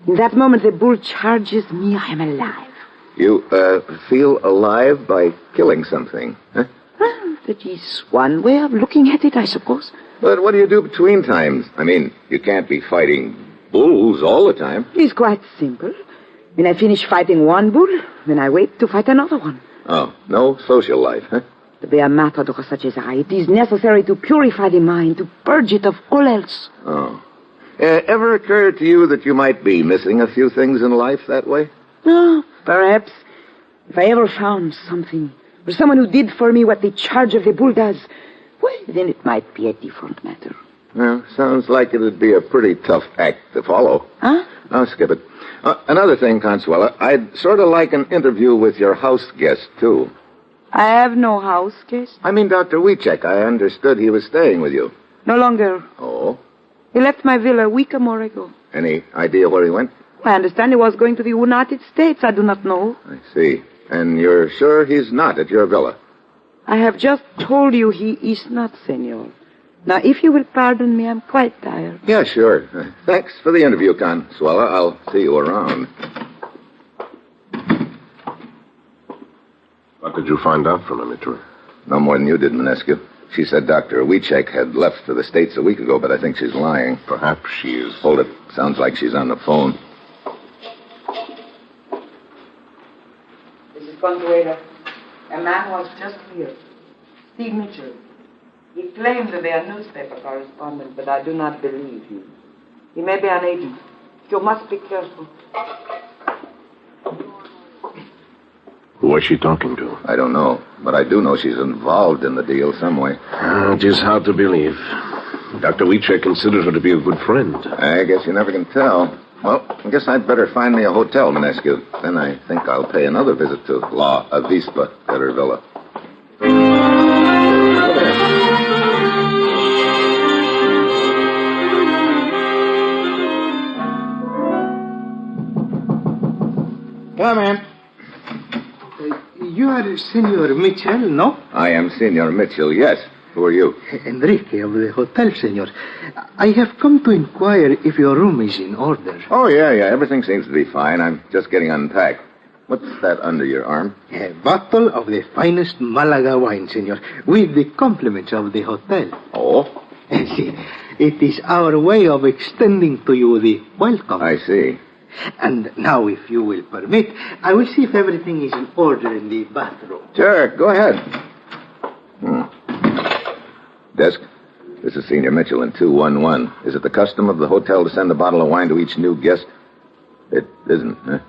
In that moment the bull charges me, I am alive. You, feel alive by killing something, huh? Well, that is one way of looking at it, I suppose. But what do you do between times? I mean, you can't be fighting bulls all the time. It's quite simple. When I finish fighting one bull, then I wait to fight another one. Oh, no social life, huh? To be a matador such as I, it is necessary to purify the mind, to purge it of all else. Oh. Ever occurred to you that you might be missing a few things in life that way? Oh, perhaps. If I ever found something, or someone who did for me what the charge of the bull does, well, then it might be a different matter. Well, sounds like it'd be a pretty tough act to follow. Huh? I'll skip it. Another thing, Consuela, I'd sort of like an interview with your house guest, too. I have no house guest. I mean, Dr. Wiecek. I understood he was staying with you. No longer. Oh? He left my villa a week or more ago. Any idea where he went? I understand he was going to the United States. I do not know. I see. And you're sure he's not at your villa? I have just told you he is not, senor. Now, if you will pardon me, I'm quite tired. Yeah, sure. Thanks for the interview, Consuela. I'll see you around. What did you find out from her, Mitchell? No more than you did, Minescu. She said Dr. Wiecek had left for the States a week ago, but I think she's lying. Perhaps she is. Hold it. Sounds like she's on the phone. Mrs. Consuela, a man was just here. Steve Mitchell. He claimed to be a newspaper correspondent, but I do not believe him. He may be an agent. You must be careful. Who was she talking to? I don't know, but I do know she's involved in the deal some way. It is hard to believe. Dr. Wiecek considers her to be a good friend. I guess you never can tell. Well, I guess I'd better find me a hotel, Minescu. Then I think I'll pay another visit to La Avispa at her villa. Come in. You are Senor Mitchell, no? I am Senor Mitchell, yes. Who are you? Enrique of the hotel, senor. I have come to inquire if your room is in order. Oh, yeah. Everything seems to be fine. I'm just getting unpacked. What's that under your arm? A bottle of the finest Malaga wine, senor, with the compliments of the hotel. Oh? See, it is our way of extending to you the welcome. I see. And now, if you will permit, I will see if everything is in order in the bathroom. Sure, go ahead. Desk, this is Senior Mitchell in 211. Is it the custom of the hotel to send a bottle of wine to each new guest? It isn't, huh?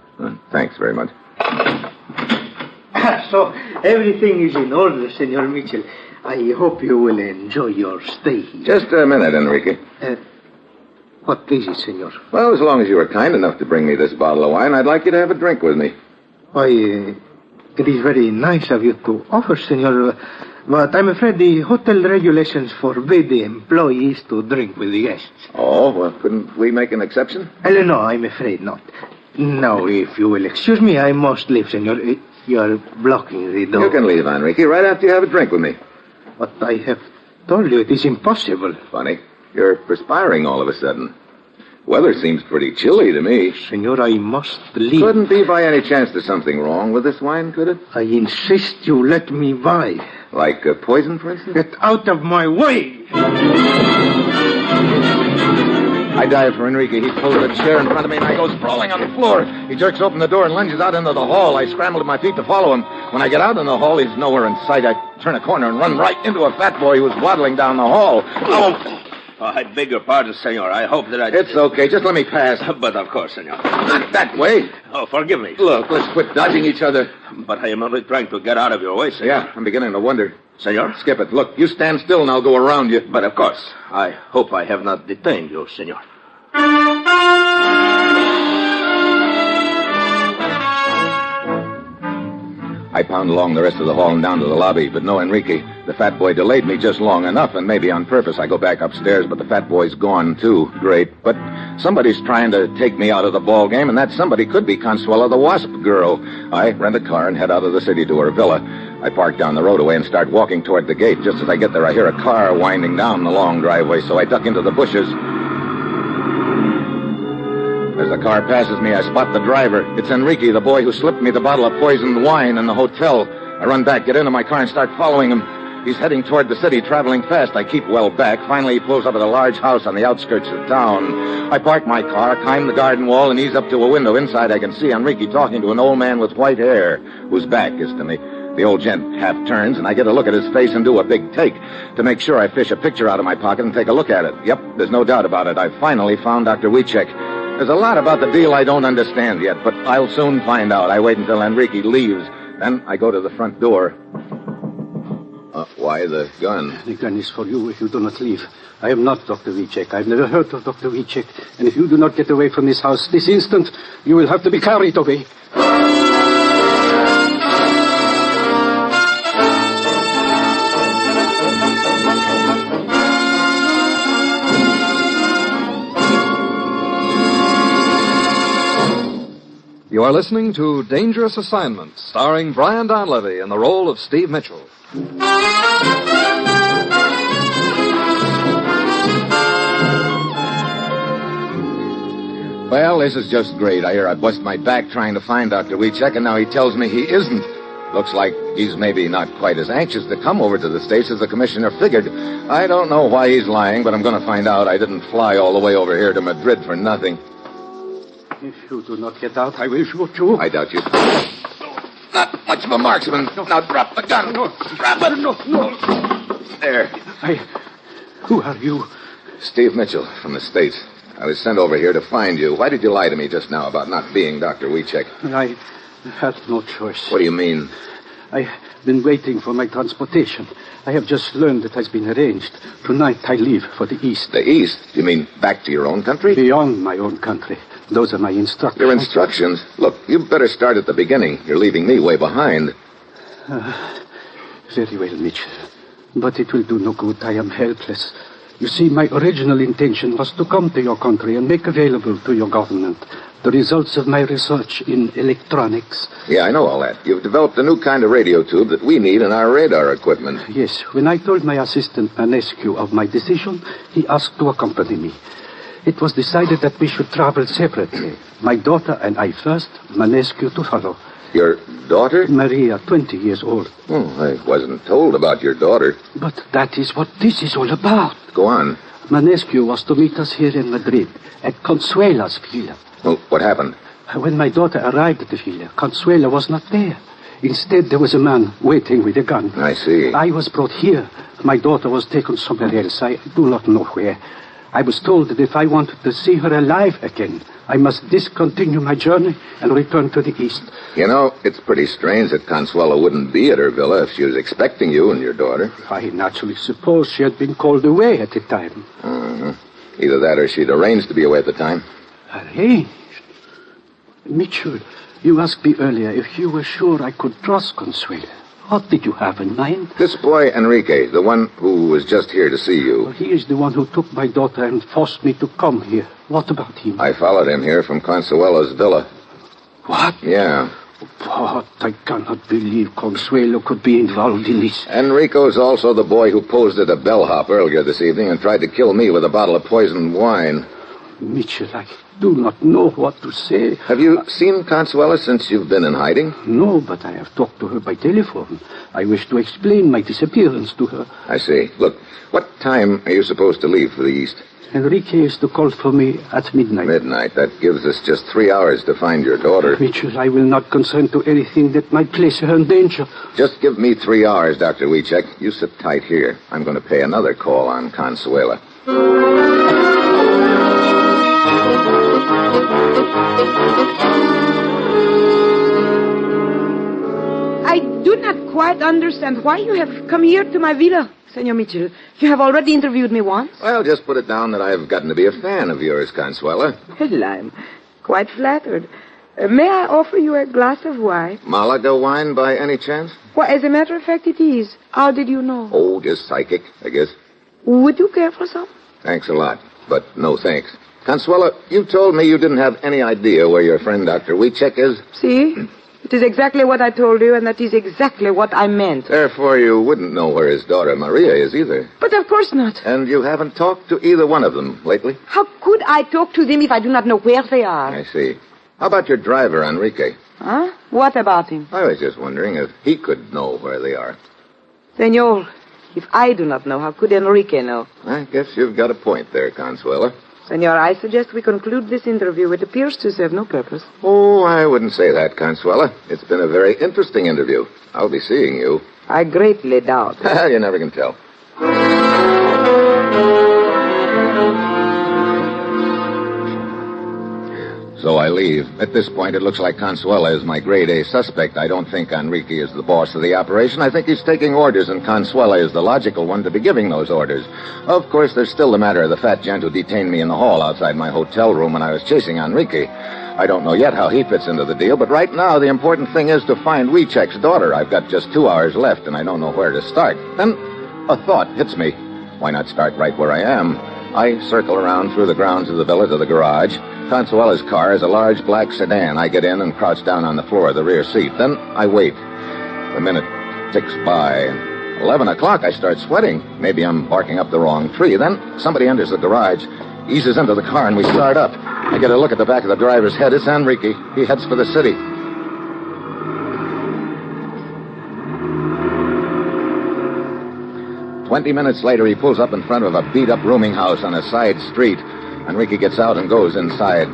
Thanks very much. So, everything is in order, Senor Mitchell. I hope you will enjoy your stay here. Just a minute, Enrique. What is it, senor? Well, as long as you were kind enough to bring me this bottle of wine, I'd like you to have a drink with me. Why, it is very nice of you to offer, senor. But I'm afraid the hotel regulations forbid the employees to drink with the guests. Oh, well, couldn't we make an exception? No, I'm afraid not. Now, if you will excuse me, I must leave, senor. You're blocking the door. You can leave, Enrique, right after you have a drink with me. But I have told you it is impossible. Funny. You're perspiring all of a sudden. Weather seems pretty chilly to me. Senor, I must leave. Couldn't be by any chance there's something wrong with this wine, could it? I insist you let me buy. Like poison, for instance? Get out of my way! I dive for Enrique. He pulls a chair in front of me, and I go sprawling on the floor. He jerks open the door and lunges out into the hall. I scramble to my feet to follow him. When I get out in the hall, he's nowhere in sight. I turn a corner and run right into a fat boy who was waddling down the hall. Oh, I beg your pardon, senor. I hope that I... It's okay. Just let me pass. But of course, senor. Not that way. Oh, forgive me. Look, let's quit dodging each other. But I am only trying to get out of your way, senor. Yeah, I'm beginning to wonder. Senor? Skip it. Look, you stand still and I'll go around you. But of course. I hope I have not detained you, senor. I pound along the rest of the hall and down to the lobby, but no Enrique. The fat boy delayed me just long enough, and maybe on purpose. I go back upstairs, but the fat boy's gone, too. Great. But somebody's trying to take me out of the ball game, and that somebody could be Consuela the Wasp girl. I rent a car and head out of the city to her villa. I park down the roadway and start walking toward the gate. Just as I get there, I hear a car winding down the long driveway, so I duck into the bushes. As the car passes me, I spot the driver. It's Enrique, the boy who slipped me the bottle of poisoned wine in the hotel. I run back, get into my car, and start following him. He's heading toward the city, traveling fast. I keep well back. Finally, he pulls up at a large house on the outskirts of town. I park my car, climb the garden wall, and ease up to a window. Inside, I can see Enrique talking to an old man with white hair, whose back is to me. The old gent half turns, and I get a look at his face and do a big take. To make sure, I fish a picture out of my pocket and take a look at it. Yep, there's no doubt about it. I finally found Dr. Wiechek. There's a lot about the deal I don't understand yet, but I'll soon find out. I wait until Enrique leaves. Then I go to the front door. Why the gun? The gun is for you if you do not leave. I am not Dr. Wiechek. I've never heard of Dr. Wiechek. And if you do not get away from this house this instant, you will have to be carried away. You are listening to Dangerous Assignment, starring Brian Donlevy in the role of Steve Mitchell. Well, this is just great. I hear I bust my back trying to find Dr. Wiechek, and now he tells me he isn't. Looks like he's maybe not quite as anxious to come over to the States as the commissioner figured. I don't know why he's lying, but I'm going to find out. I didn't fly all the way over here to Madrid for nothing. If you do not get out, I will shoot you. I doubt you. Not much of a marksman. No. Now drop the gun. No. Drop it. No. There. Who are you? Steve Mitchell from the States. I was sent over here to find you. Why did you lie to me just now about not being Dr. Wiechek? I had no choice. What do you mean? I've been waiting for my transportation. I have just learned it has been arranged. Tonight I leave for the East. The East? You mean back to your own country? Beyond my own country. Those are my instructions. Your instructions? Look, you better start at the beginning. You're leaving me way behind. Very well, Mitchell. But it will do no good. I am helpless. You see, my original intention was to come to your country and make available to your government the results of my research in electronics. Yeah, I know all that. You've developed a new kind of radio tube that we need in our radar equipment. Yes. When I told my assistant Manescu of my decision, he asked to accompany me. It was decided that we should travel separately. My daughter and I first, Manescu to follow. Your daughter? Maria, 20 years old. I wasn't told about your daughter. But that is what this is all about. Go on. Manescu was to meet us here in Madrid, at Consuela's villa. Well, what happened? When my daughter arrived at the villa, Consuela was not there. Instead, there was a man waiting with a gun. I see. I was brought here. My daughter was taken somewhere else. I do not know where. I was told that if I wanted to see her alive again, I must discontinue my journey and return to the east. You know, it's pretty strange that Consuelo wouldn't be at her villa if she was expecting you and your daughter. I naturally suppose she had been called away at the time. Either that or she'd arranged to be away at the time. Arranged? Mitchell, you asked me earlier if you were sure I could trust Consuelo. What did you have in mind? This boy, Enrique, the one who was just here to see you. Well, he is the one who took my daughter and forced me to come here. What about him? I followed him here from Consuelo's villa. What? Yeah. But I cannot believe Consuelo could be involved in this. Enrico's also the boy who posed at a bellhop earlier this evening and tried to kill me with a bottle of poisoned wine. Mitchell, I do not know what to say. Have you seen Consuelo since you've been in hiding? No, but I have talked to her by telephone. I wish to explain my disappearance to her. I see. Look, what time are you supposed to leave for the east? Enrique is to call for me at midnight. Midnight. That gives us just 3 hours to find your daughter. Mitchell, I will not consent to anything that might place her in danger. Just give me 3 hours, Dr. Wiechek. You sit tight here. I'm going to pay another call on Consuelo. I do not quite understand why you have come here to my villa, Senor Mitchell. You have already interviewed me once. Well, just put it down that I've gotten to be a fan of yours, Consuelo. Well, I'm quite flattered. May I offer you a glass of wine? Malaga wine, by any chance? Well, as a matter of fact, it is. How did you know? Oh, just psychic, I guess. Would you care for some? Thanks a lot, but no thanks. Consuelo, you told me you didn't have any idea where your friend Dr. Wiechek is. See? It is exactly what I told you, and that is exactly what I meant. Therefore, you wouldn't know where his daughter Maria is either. But of course not. And you haven't talked to either one of them lately? How could I talk to them if I do not know where they are? I see. How about your driver, Enrique? Huh? What about him? I was just wondering if he could know where they are. Senor, if I do not know, how could Enrique know? I guess you've got a point there, Consuelo. Senor, I suggest we conclude this interview. It appears to serve no purpose. Oh, I wouldn't say that, Consuelo. It's been a very interesting interview. I'll be seeing you. I greatly doubt. You never can tell. So I leave. At this point, it looks like Consuelo is my grade A suspect. I don't think Enrique is the boss of the operation. I think he's taking orders, and Consuelo is the logical one to be giving those orders. Of course, there's still the matter of the fat gent who detained me in the hall outside my hotel room when I was chasing Enrique. I don't know yet how he fits into the deal, but right now the important thing is to find Wiechek's daughter. I've got just 2 hours left, and I don't know where to start. Then a thought hits me. Why not start right where I am? I circle around through the grounds of the villa to the garage. Consuelo's car is a large black sedan. I get in and crouch down on the floor of the rear seat. Then I wait. The minute ticks by. 11 o'clock, I start sweating. Maybe I'm barking up the wrong tree. Then somebody enters the garage, eases into the car, and we start up. I get a look at the back of the driver's head. It's Enrique. He heads for the city. "20 minutes later, he pulls up in front of a beat-up rooming house on a side street. Enrique gets out and goes inside.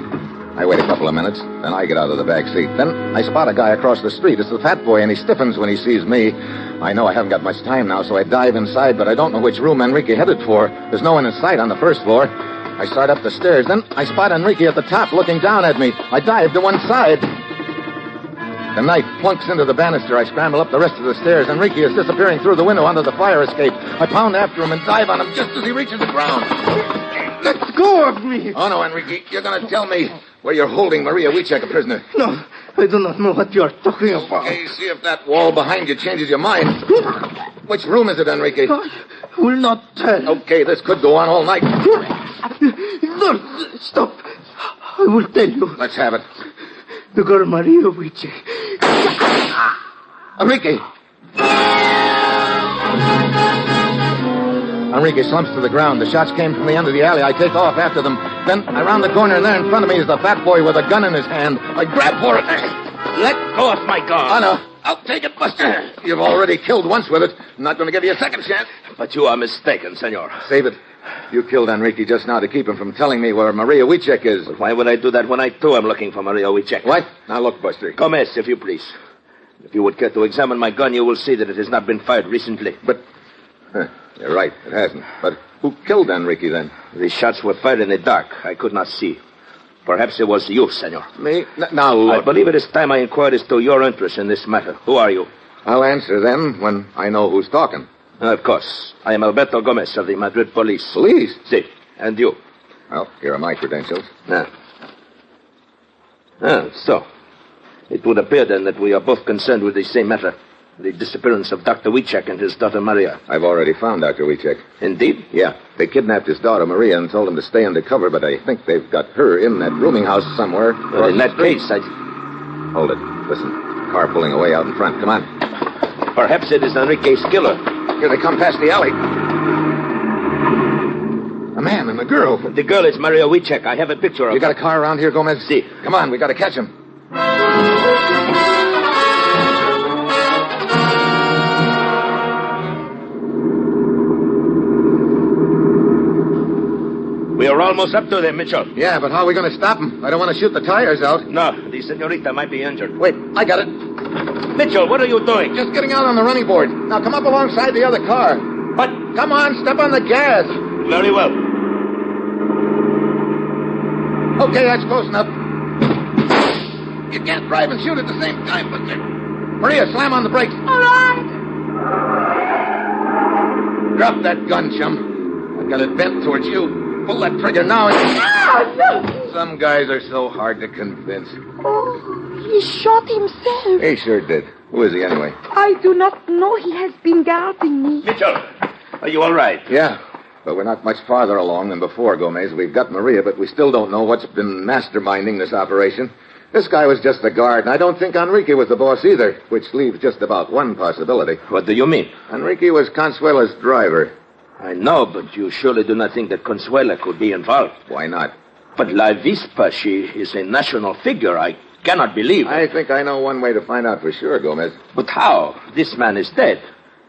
I wait a couple of minutes, then I get out of the back seat. Then I spot a guy across the street. It's the fat boy, and he stiffens when he sees me. I know I haven't got much time now, so I dive inside, but I don't know which room Enrique headed for. There's no one in sight on the first floor. I start up the stairs. Then I spot Enrique at the top looking down at me. I dive to one side. The knife plunks into the banister. I scramble up the rest of the stairs. Enrique is disappearing through the window under the fire escape. I pound after him and dive on him just as he reaches the ground. Let go of me. Oh, no, Enrique. You're going to tell me where you're holding Maria Wiechek a prisoner. No, I do not know what you are talking about. Okay, see if that wall behind you changes your mind. Which room is it, Enrique? I will not tell. Okay, this could go on all night. No, stop. I will tell you. Let's have it. The girl Maria Wiechek. Enrique! Enrique slumps to the ground. The shots came from the end of the alley. I take off after them. Then, around the corner there in front of me is the fat boy with a gun in his hand. I grab for it. Let go of my gun. Oh, no. I'll take it, Buster. You've already killed once with it. I'm not going to give you a second chance. But you are mistaken, senor. Save it. You killed Enrique just now to keep him from telling me where Maria Wiechek is. But why would I do that when I, too, am looking for Maria Wiechek? What? Now, look, Buster. Come, if you please. If you would care to examine my gun, you will see that it has not been fired recently. But... you're right, it hasn't. But who killed Enrique, then? The shots were fired in the dark. I could not see. Perhaps it was you, senor. Me? Now, look. I believe it is time I inquired as to your interest in this matter. Who are you? I'll answer then when I know who's talking. Of course. I am Alberto Gomez of the Madrid police. Police? Si. And you? Well, here are my credentials. So. It would appear then that we are both concerned with the same matter. The disappearance of Dr. Wiechek and his daughter Maria. I've already found Dr. Wiechek. Indeed? Yeah. They kidnapped his daughter Maria and told him to stay undercover, but I think they've got her in that rooming house somewhere. Well, in that case, Hold it. Listen. Car pulling away out in front. Come on. Perhaps it is Enrique's killer. Here they come past the alley. A man and a girl. The girl is Maria Wiechek. I have a picture of her. You got a car around here, Gomez? Si. Come on, we got to catch him. We are almost up to them, Mitchell. Yeah, but how are we going to stop them? I don't want to shoot the tires out. No, the senorita might be injured. Wait, I got it. Mitchell, what are you doing? Just getting out on the running board. Now come up alongside the other car. But... Come on, step on the gas. Very well. Okay, that's close enough. You can't drive and shoot at the same time, but... Maria, slam on the brakes. All right. Drop that gun, chum. I've got it bent towards you. Pull that trigger now and... No! Some guys are so hard to convince. Oh, he shot himself. He sure did. Who is he, anyway? I do not know. He has been guarding me. Mitchell, are you all right? Yeah, but we're not much farther along than before, Gomez. We've got Maria, but we still don't know what's been masterminding this operation. This guy was just a guard, and I don't think Enrique was the boss either, which leaves just about one possibility. What do you mean? Enrique was Consuela's driver. I know, but you surely do not think that Consuela could be involved. Why not? But La Vispa, she is a national figure. I cannot believe it. I think I know one way to find out for sure, Gomez. But how? This man is dead.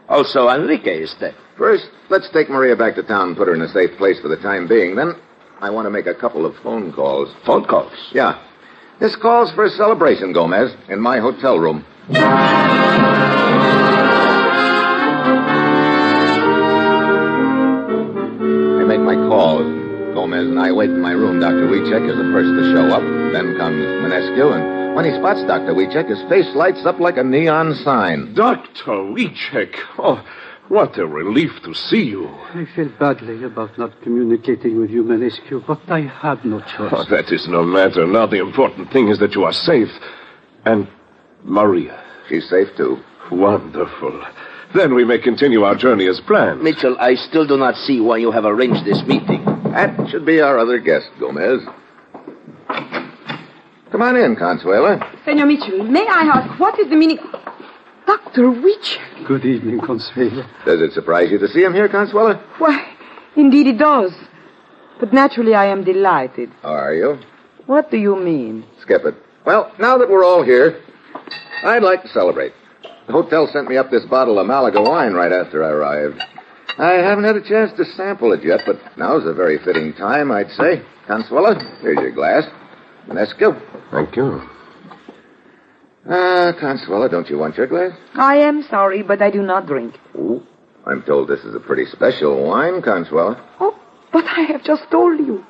Also, Enrique is dead. First, let's take Maria back to town and put her in a safe place for the time being. Then, I want to make a couple of phone calls. Phone calls? Yeah. This calls for a celebration, Gomez, in my hotel room. I make my calls. Gomez and I wait in my room. Dr. Wiechek is the first to show up. Then comes Manescu, and when he spots Dr. Wiechek, his face lights up like a neon sign. Dr. Wiechek! Oh, what a relief to see you. I feel badly about not communicating with you, Manescu, but I had no choice. Oh, that is no matter. Now the important thing is that you are safe. And Maria. She's safe, too. Wonderful. Then we may continue our journey as planned. Mitchell, I still do not see why you have arranged this meeting. That should be our other guest, Gomez. Come on in, Consuela. Senor Mitchell, may I ask, what is the meaning... Dr. Wiechek. Good evening, Consuela. Does it surprise you to see him here, Consuela? Why, indeed it does. But naturally I am delighted. Are you? What do you mean? Skip it. Well, now that we're all here, I'd like to celebrate. The hotel sent me up this bottle of Malaga wine right after I arrived. I haven't had a chance to sample it yet, but now's a very fitting time, I'd say. Consuela, here's your glass. Manescu. Thank you. Consuela, don't you want your glass? I am sorry, but I do not drink. Ooh, I'm told this is a pretty special wine, Consuela. Oh, but I have just told you.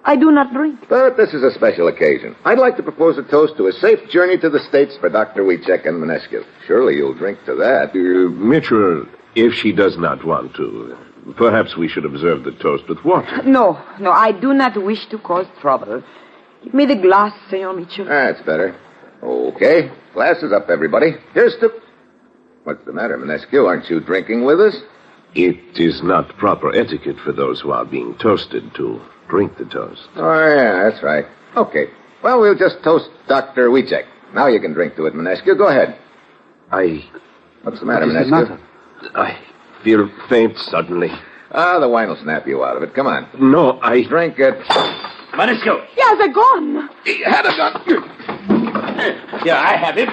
I do not drink. But this is a special occasion. I'd like to propose a toast to a safe journey to the States for Dr. Wiechek and Manescu. Surely you'll drink to that. Mitchell, if she does not want to, perhaps we should observe the toast with water. No, I do not wish to cause trouble. Give me the glass, Senor Mitchell. That's better. Okay, glasses up, everybody. Here's to... What's the matter, Manescu? Aren't you drinking with us? It is not proper etiquette for those who are being toasted to drink the toast. Oh, yeah, that's right. Okay. Well, we'll just toast Dr. Wiechek. Now you can drink to it, Manescu. Go ahead. What's the matter, Manescu? I feel faint suddenly. The wine will snap you out of it. Come on. No, Drink it. Manescu. He has a gun. He had a gun. Yeah, I have it.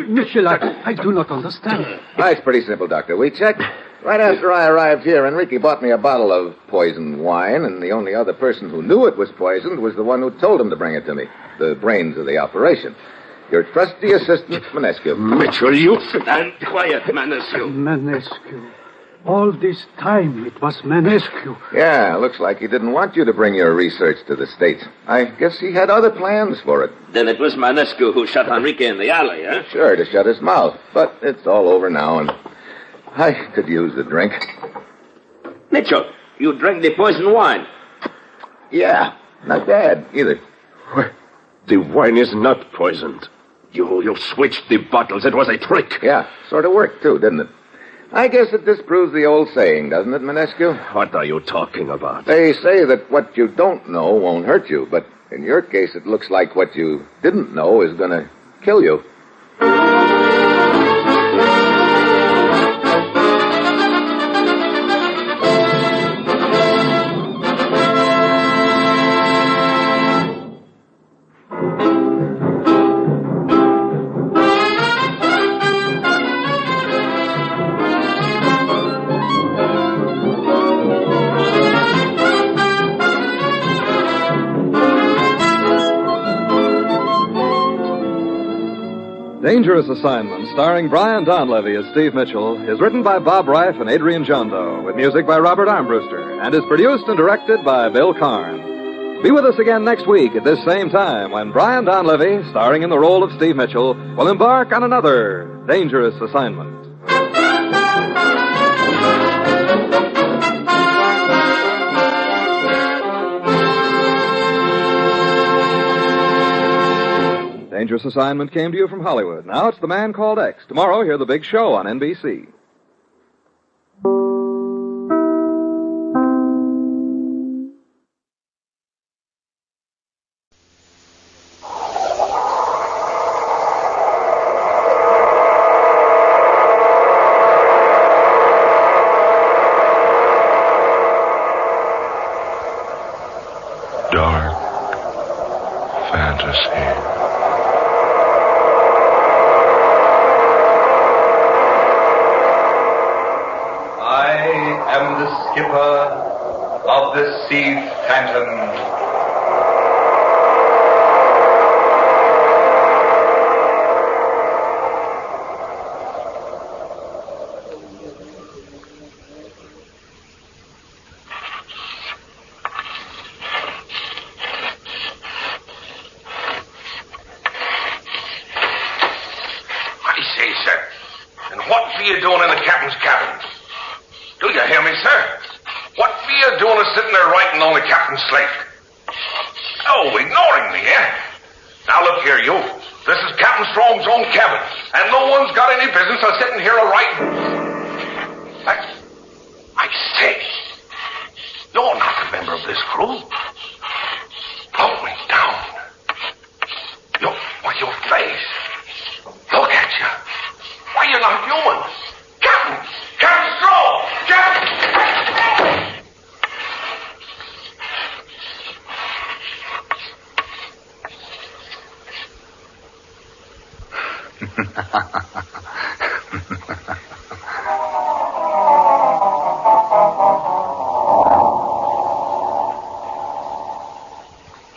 Mitchell, I do not understand. It's pretty simple, Dr. Wiechek. Right after I arrived here, Enrique bought me a bottle of poisoned wine, and the only other person who knew it was poisoned was the one who told him to bring it to me, the brains of the operation. Your trusty assistant, Manescu. Mitchell, you... Stand quiet, Manescu. Manescu. All this time it was Manescu. Yeah, looks like he didn't want you to bring your research to the States. I guess he had other plans for it. Then it was Manescu who shot Enrique in the alley, huh? Sure, to shut his mouth. But it's all over now, and I could use a drink. Mitchell, you drank the poison wine. Yeah, not bad, either. The wine is not poisoned. You switched the bottles. It was a trick. Yeah, sort of worked, too, didn't it? I guess it disproves the old saying, doesn't it, Manescu? What are you talking about? They say that what you don't know won't hurt you, but in your case, it looks like what you didn't know is going to kill you. Dangerous Assignment, starring Brian Donlevy as Steve Mitchell, is written by Bob Reif and Adrian Jondo, with music by Robert Armbruster, and is produced and directed by Bill Karn. Be with us again next week at this same time when Brian Donlevy, starring in the role of Steve Mitchell, will embark on another Dangerous Assignment. Dangerous Assignment came to you from Hollywood. Now it's The Man Called X. Tomorrow, hear The Big Show on NBC. Dark fantasy. I am the skipper of the Sea Phantom. I say, sir, and what be you doing in the captain's cabin? Do you hear me, sir? What be you doing sitting there writing on the captain's slate? Oh, ignoring me, eh? Now look here, you. This is Captain Strong's own cabin, and no one's got any business of sitting here writing. I say, you're not a member of this crew. Blow me down. Why, your face. Look at you. Why, you're not human. Captain Strong!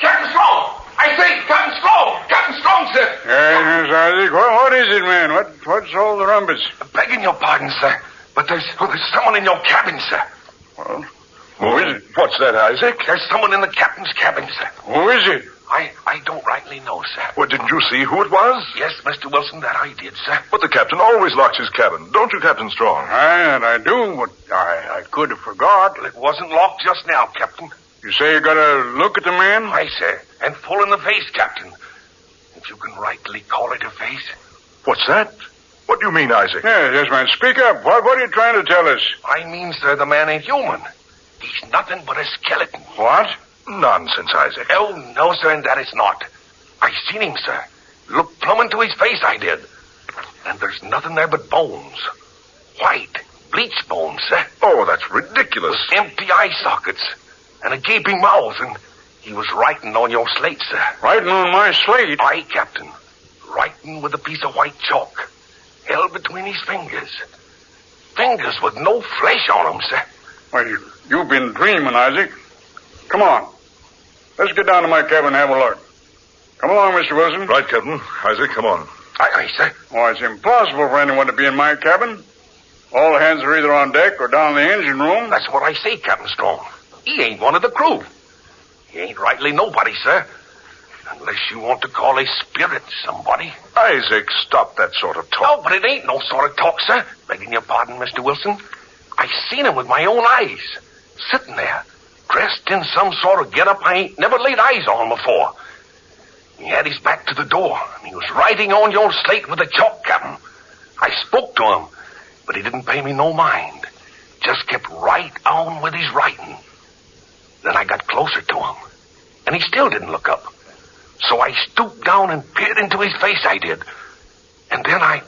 Captain Strong! I say, Captain Strong! Captain Strong, sir! Yes, Isaac. What is it, man? What's all the rumpus? Begging your pardon, sir, but there's someone in your cabin, sir. Well, who is it? What's that, Isaac? There's someone in the captain's cabin, sir. Who is it? I don't rightly know, sir. Well, didn't you see who it was? Yes, Mr. Wilson, that I did, sir. But the captain always locks his cabin. Don't you, Captain Strong? I do, but I could have forgot. Well, it wasn't locked just now, Captain. You say you got a look at the man? Aye, sir, and full in the face, Captain. If you can rightly call it a face. What's that? What do you mean, Isaac? Yes, man. Speak up. What are you trying to tell us? I mean, sir, the man ain't human. He's nothing but a skeleton. What? Nonsense, Isaac. Oh, no, sir, and that is not. I seen him, sir. Looked plumb into his face, I did. And there's nothing there but bones. White, bleached bones, sir. Oh, that's ridiculous. With empty eye sockets and a gaping mouth, and he was writing on your slate, sir. Writing on my slate? Aye, Captain. Writing with a piece of white chalk held between his fingers. Fingers with no flesh on them, sir. Well, you've been dreaming, Isaac. Come on. Let's get down to my cabin and have a look. Come along, Mr. Wilson. Right, Captain. Isaac, come on. Aye, sir. Oh, it's impossible for anyone to be in my cabin. All hands are either on deck or down in the engine room. That's what I say, Captain Strong. He ain't one of the crew. He ain't rightly nobody, sir. Unless you want to call a spirit somebody. Isaac, stop that sort of talk. No, but it ain't no sort of talk, sir. Begging your pardon, Mr. Wilson. I seen him with my own eyes. Sitting there, dressed in some sort of getup I ain't never laid eyes on before. He had his back to the door, and he was writing on your slate with a chalk, Captain. I spoke to him, but he didn't pay me no mind. Just kept right on with his writing. Then I got closer to him, and he still didn't look up. So I stooped down and peered into his face, I did. And then I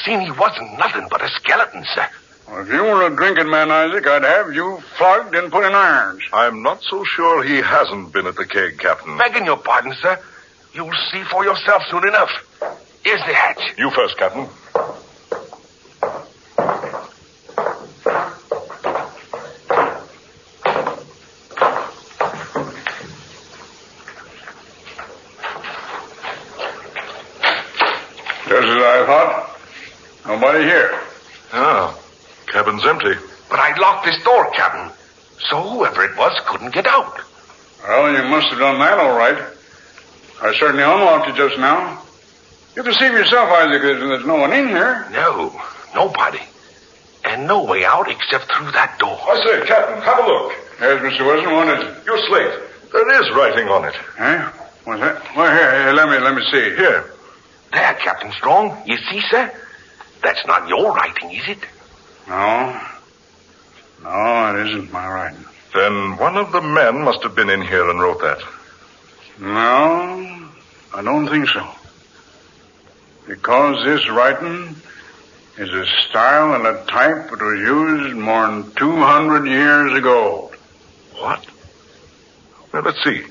seen he wasn't nothing but a skeleton, sir. Well, if you were a drinking man, Isaac, I'd have you flogged and put in irons. I'm not so sure he hasn't been at the keg, Captain. Begging your pardon, sir. You'll see for yourself soon enough. Here's the hatch. You first, Captain. Just as I thought. Nobody here. Ah, cabin's empty. But I locked this door, Captain. So whoever it was couldn't get out. Well, you must have done that all right. I certainly unlocked it just now. You deceive yourself, Isaac. There's no one in here. No, nobody. And no way out except through that door. I say, Captain, have a look. Yes, Mr. Wilson, what is it? Your slate. There is writing on it. Huh? What's that? Well, here, let me see. Here. There, Captain Strong. You see, sir? That's not your writing, is it? No. No, it isn't my writing. Then one of the men must have been in here and wrote that. No, I don't think so. Because this writing is a style and a type that was used more than 200 years ago. What? Well, let's see.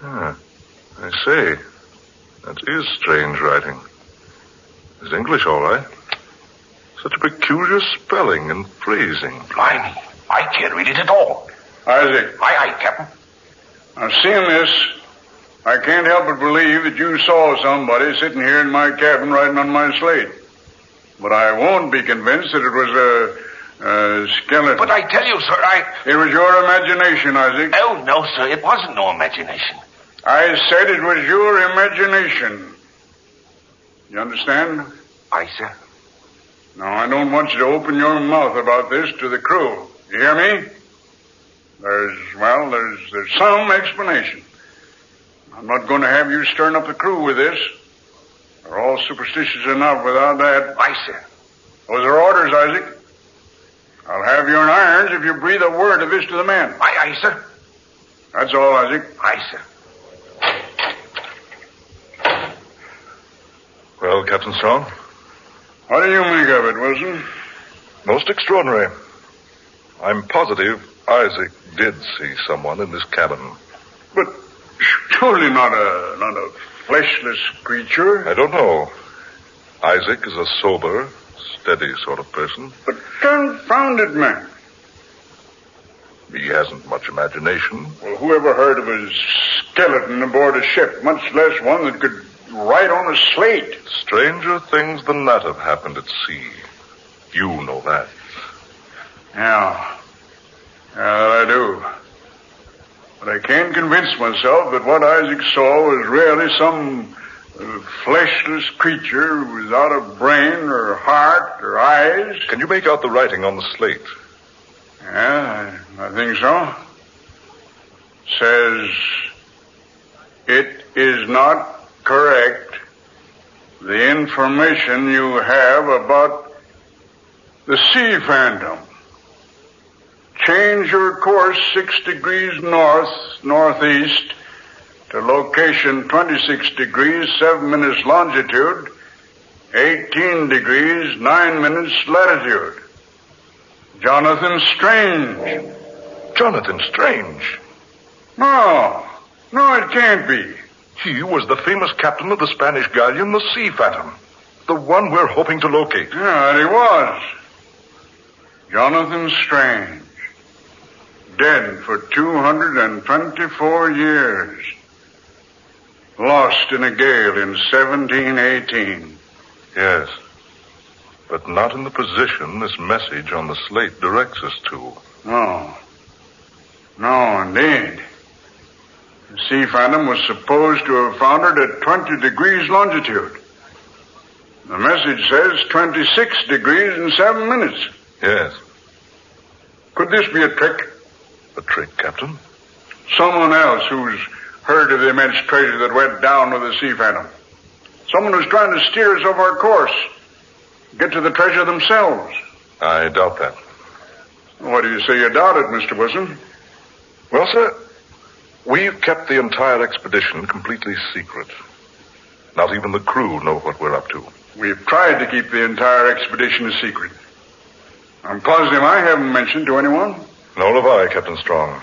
Ah, I see. That is strange writing. It's English, all right. Such a peculiar spelling and phrasing. Blimey, I can't read it at all. Isaac. Aye, Captain. Now, seeing this, I can't help but believe that you saw somebody sitting here in my cabin writing on my slate. But I won't be convinced that it was a skeleton. But I tell you, sir, It was your imagination, Isaac. Oh, no, sir, it wasn't no imagination. I said it was your imagination. You understand? Aye, sir. Now, I don't want you to open your mouth about this to the crew. You hear me? There's some explanation. I'm not going to have you stirring up the crew with this. They're all superstitious enough without that. Aye, sir. Those are orders, Isaac. I'll have you in irons if you breathe a word of this to the men. Aye, sir. That's all, Isaac. Aye, sir. Well, Captain Strong? What do you make of it, Wilson? Most extraordinary. I'm positive Isaac did see someone in this cabin. But surely not a fleshless creature. I don't know. Isaac is a sober, steady sort of person. But confound it, man. He hasn't much imagination. Well, who ever heard of a skeleton aboard a ship, much less one that could write on a slate? Stranger things than that have happened at sea. You know that. Yeah, I do. But I can't convince myself that what Isaac saw was really some fleshless creature without a brain or heart or eyes. Can you make out the writing on the slate? Yeah, I think so. Says, it is not correct, the information you have about the sea phantom. Change your course 6 degrees northeast to location 26 degrees 7 minutes longitude, 18 degrees 9 minutes latitude. Jonathan Strange. Jonathan Strange? No, it can't be. He was the famous captain of the Spanish galleon, the Sea Phantom. The one we're hoping to locate. Yeah, he was. Jonathan Strange. Dead for 224 years. Lost in a gale in 1718. Yes. but not in the position this message on the slate directs us to. No. No, indeed. The Sea Phantom was supposed to have foundered at 20 degrees longitude. The message says 26 degrees and 7 minutes. Yes. Could this be a trick? A trick, Captain? Someone else who's heard of the immense treasure that went down with the Sea Phantom. Someone who's trying to steer us off our course. Get to the treasure themselves. I doubt that. Why do you say you doubt it, Mr. Wilson? Well, sir, we've kept the entire expedition completely secret. Not even the crew know what we're up to. We've tried to keep the entire expedition a secret. I'm positive I haven't mentioned to anyone. Nor have I, Captain Strong.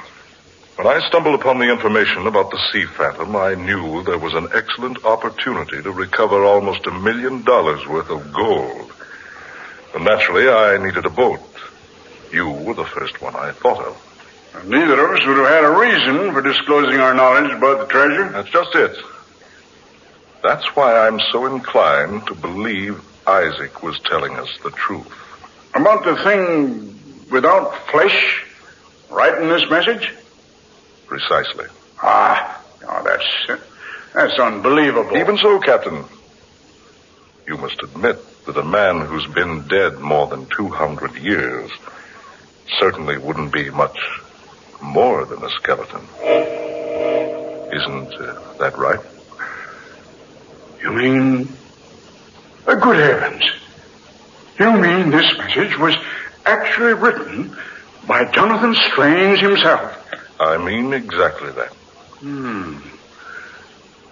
When I stumbled upon the information about the Sea Phantom, I knew there was an excellent opportunity to recover almost $1 million worth of gold. And naturally, I needed a boat. You were the first one I thought of. And neither of us would have had a reason for disclosing our knowledge about the treasure. That's just it. That's why I'm so inclined to believe Isaac was telling us the truth. About the thing without flesh, right in this message? Precisely. That's unbelievable. Even so, Captain, you must admit that a man who's been dead more than 200 years certainly wouldn't be much more than a skeleton. Isn't that right? You mean... good heavens. You mean this message was actually written by Jonathan Strange himself? I mean exactly that.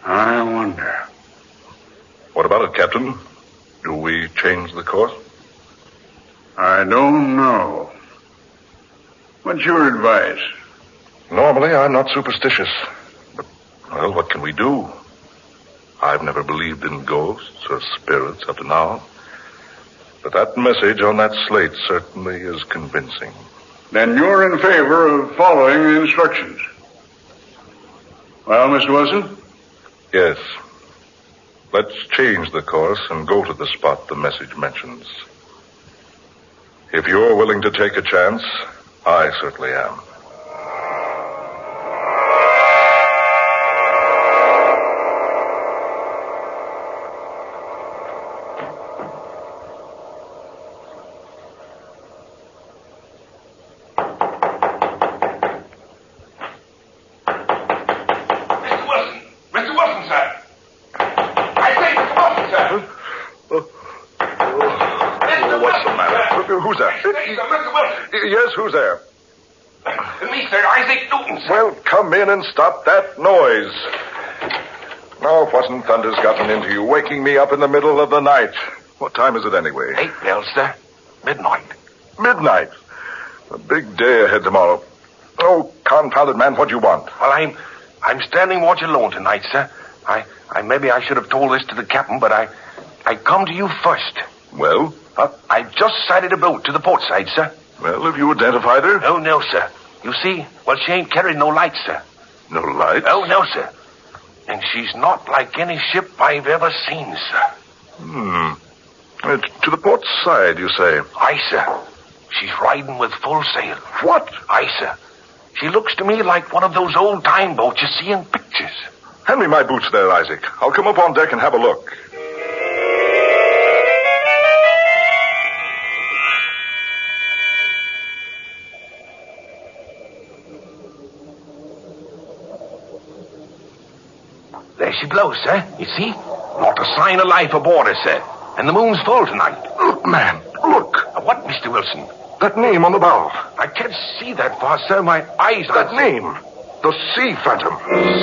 I wonder. What about it, Captain? Do we change the course? I don't know. What's your advice? Normally, I'm not superstitious. But, well, what can we do? I've never believed in ghosts or spirits up to now. But that message on that slate certainly is convincing. Then you're in favor of following the instructions. Well, Mr. Wilson? Yes. Let's change the course and go to the spot the message mentions. If you're willing to take a chance, I certainly am. Yes, who's there? Me, sir. Isaac Newton, sir. Well, come in and stop that noise. Oh, what in thunder's gotten into you, waking me up in the middle of the night? What time is it anyway? 8 bells, sir. Midnight. Midnight? A big day ahead tomorrow. Oh, confounded man, what do you want? Well, I'm standing watch alone tonight, sir. Maybe I should have told this to the captain, but I come to you first. Well? I've just sighted a boat to the port side, sir. Well, have you identified her? Oh, no, sir. You see, she ain't carrying no lights, sir. No lights? Oh, no, sir. And she's not like any ship I've ever seen, sir. To the port side, you say? Aye, sir. She's riding with full sail. What? Aye, sir. She looks to me like one of those old-time boats you see in pictures. Hand me my boots there, Isaac. I'll come up on deck and have a look. There she blows, sir. You see? Not a sign of life aboard her, sir. And the moon's full tonight. Look, man. Look. What, Mr. Wilson? That name on the bow. I can't see that far, sir. My eyes aren't... That name. The Sea Phantom.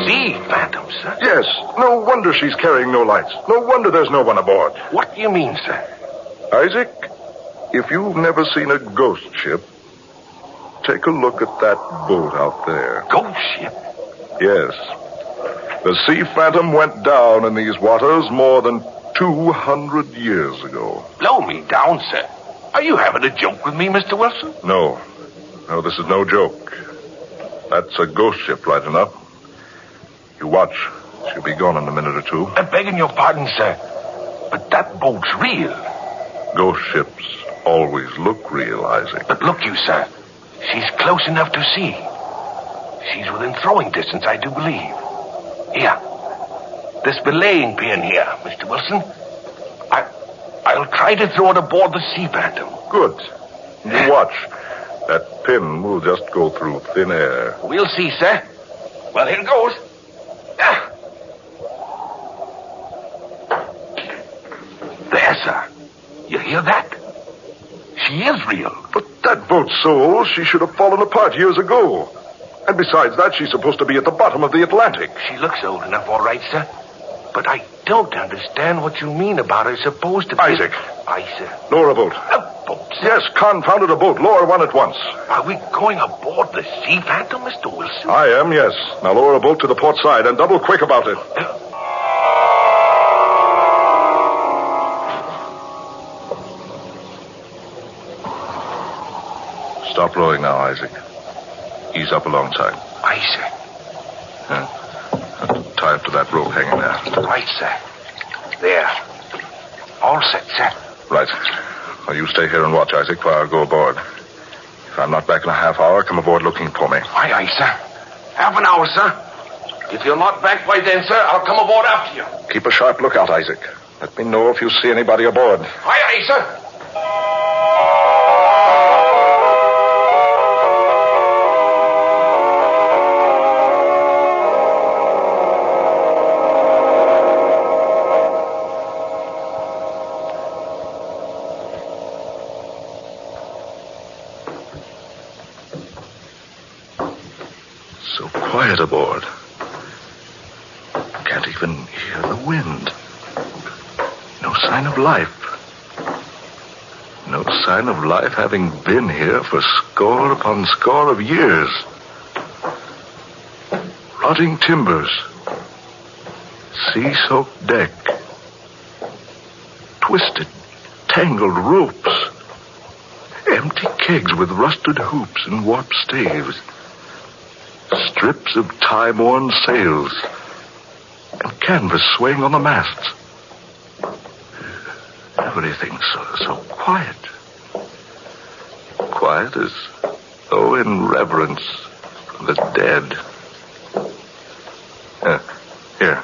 Sea Phantom, sir? Yes. No wonder she's carrying no lights. No wonder there's no one aboard. What do you mean, sir? Isaac, if you've never seen a ghost ship, take a look at that boat out there. Ghost ship? Yes. The Sea Phantom went down in these waters more than 200 years ago. Blow me down, sir. Are you having a joke with me, Mr. Wilson? No. No, this is no joke. That's a ghost ship, right enough. You watch. She'll be gone in a minute or two. I'm begging your pardon, sir. But that boat's real. Ghost ships always look real, Isaac. But look, you, sir. She's close enough to see. She's within throwing distance, I do believe. Here. This belaying pin here, Mr. Wilson. I'll try to throw it aboard the Sea Phantom. Good. You watch. That pin will just go through thin air. We'll see, sir. Well, here goes. There, sir. You hear that? She is real. But that boat's so old, she should have fallen apart years ago. And besides that, she's supposed to be at the bottom of the Atlantic. She looks old enough, all right, sir. But I don't understand what you mean about her supposed to be... Isaac. Aye, sir. Lower a boat. A boat, sir? Yes, confounded a boat. Lower one at once. Are we going aboard the Sea Phantom, Mr. Wilson? I am, yes. Now lower a boat to the port side and double quick about it. Stop rowing now, Isaac. Ease up alongside. Aye, sir. Tie up to that rope hanging there. Right, sir. There. All set, sir. Right. Well, you stay here and watch, Isaac, while I go aboard. If I'm not back in a half hour, come aboard looking for me. Aye, aye, sir. Half an hour, sir. If you're not back by then, sir, I'll come aboard after you. Keep a sharp lookout, Isaac. Let me know if you see anybody aboard. Aye, aye, sir. So quiet aboard. Can't even hear the wind. No sign of life. No sign of life having been here for score upon score of years. Rotting timbers. Sea-soaked deck. Twisted, tangled ropes. Empty kegs with rusted hoops and warped staves. Strips of time-worn sails. And canvas swaying on the masts. Everything's so quiet. Quiet as though in reverence for the dead. Here.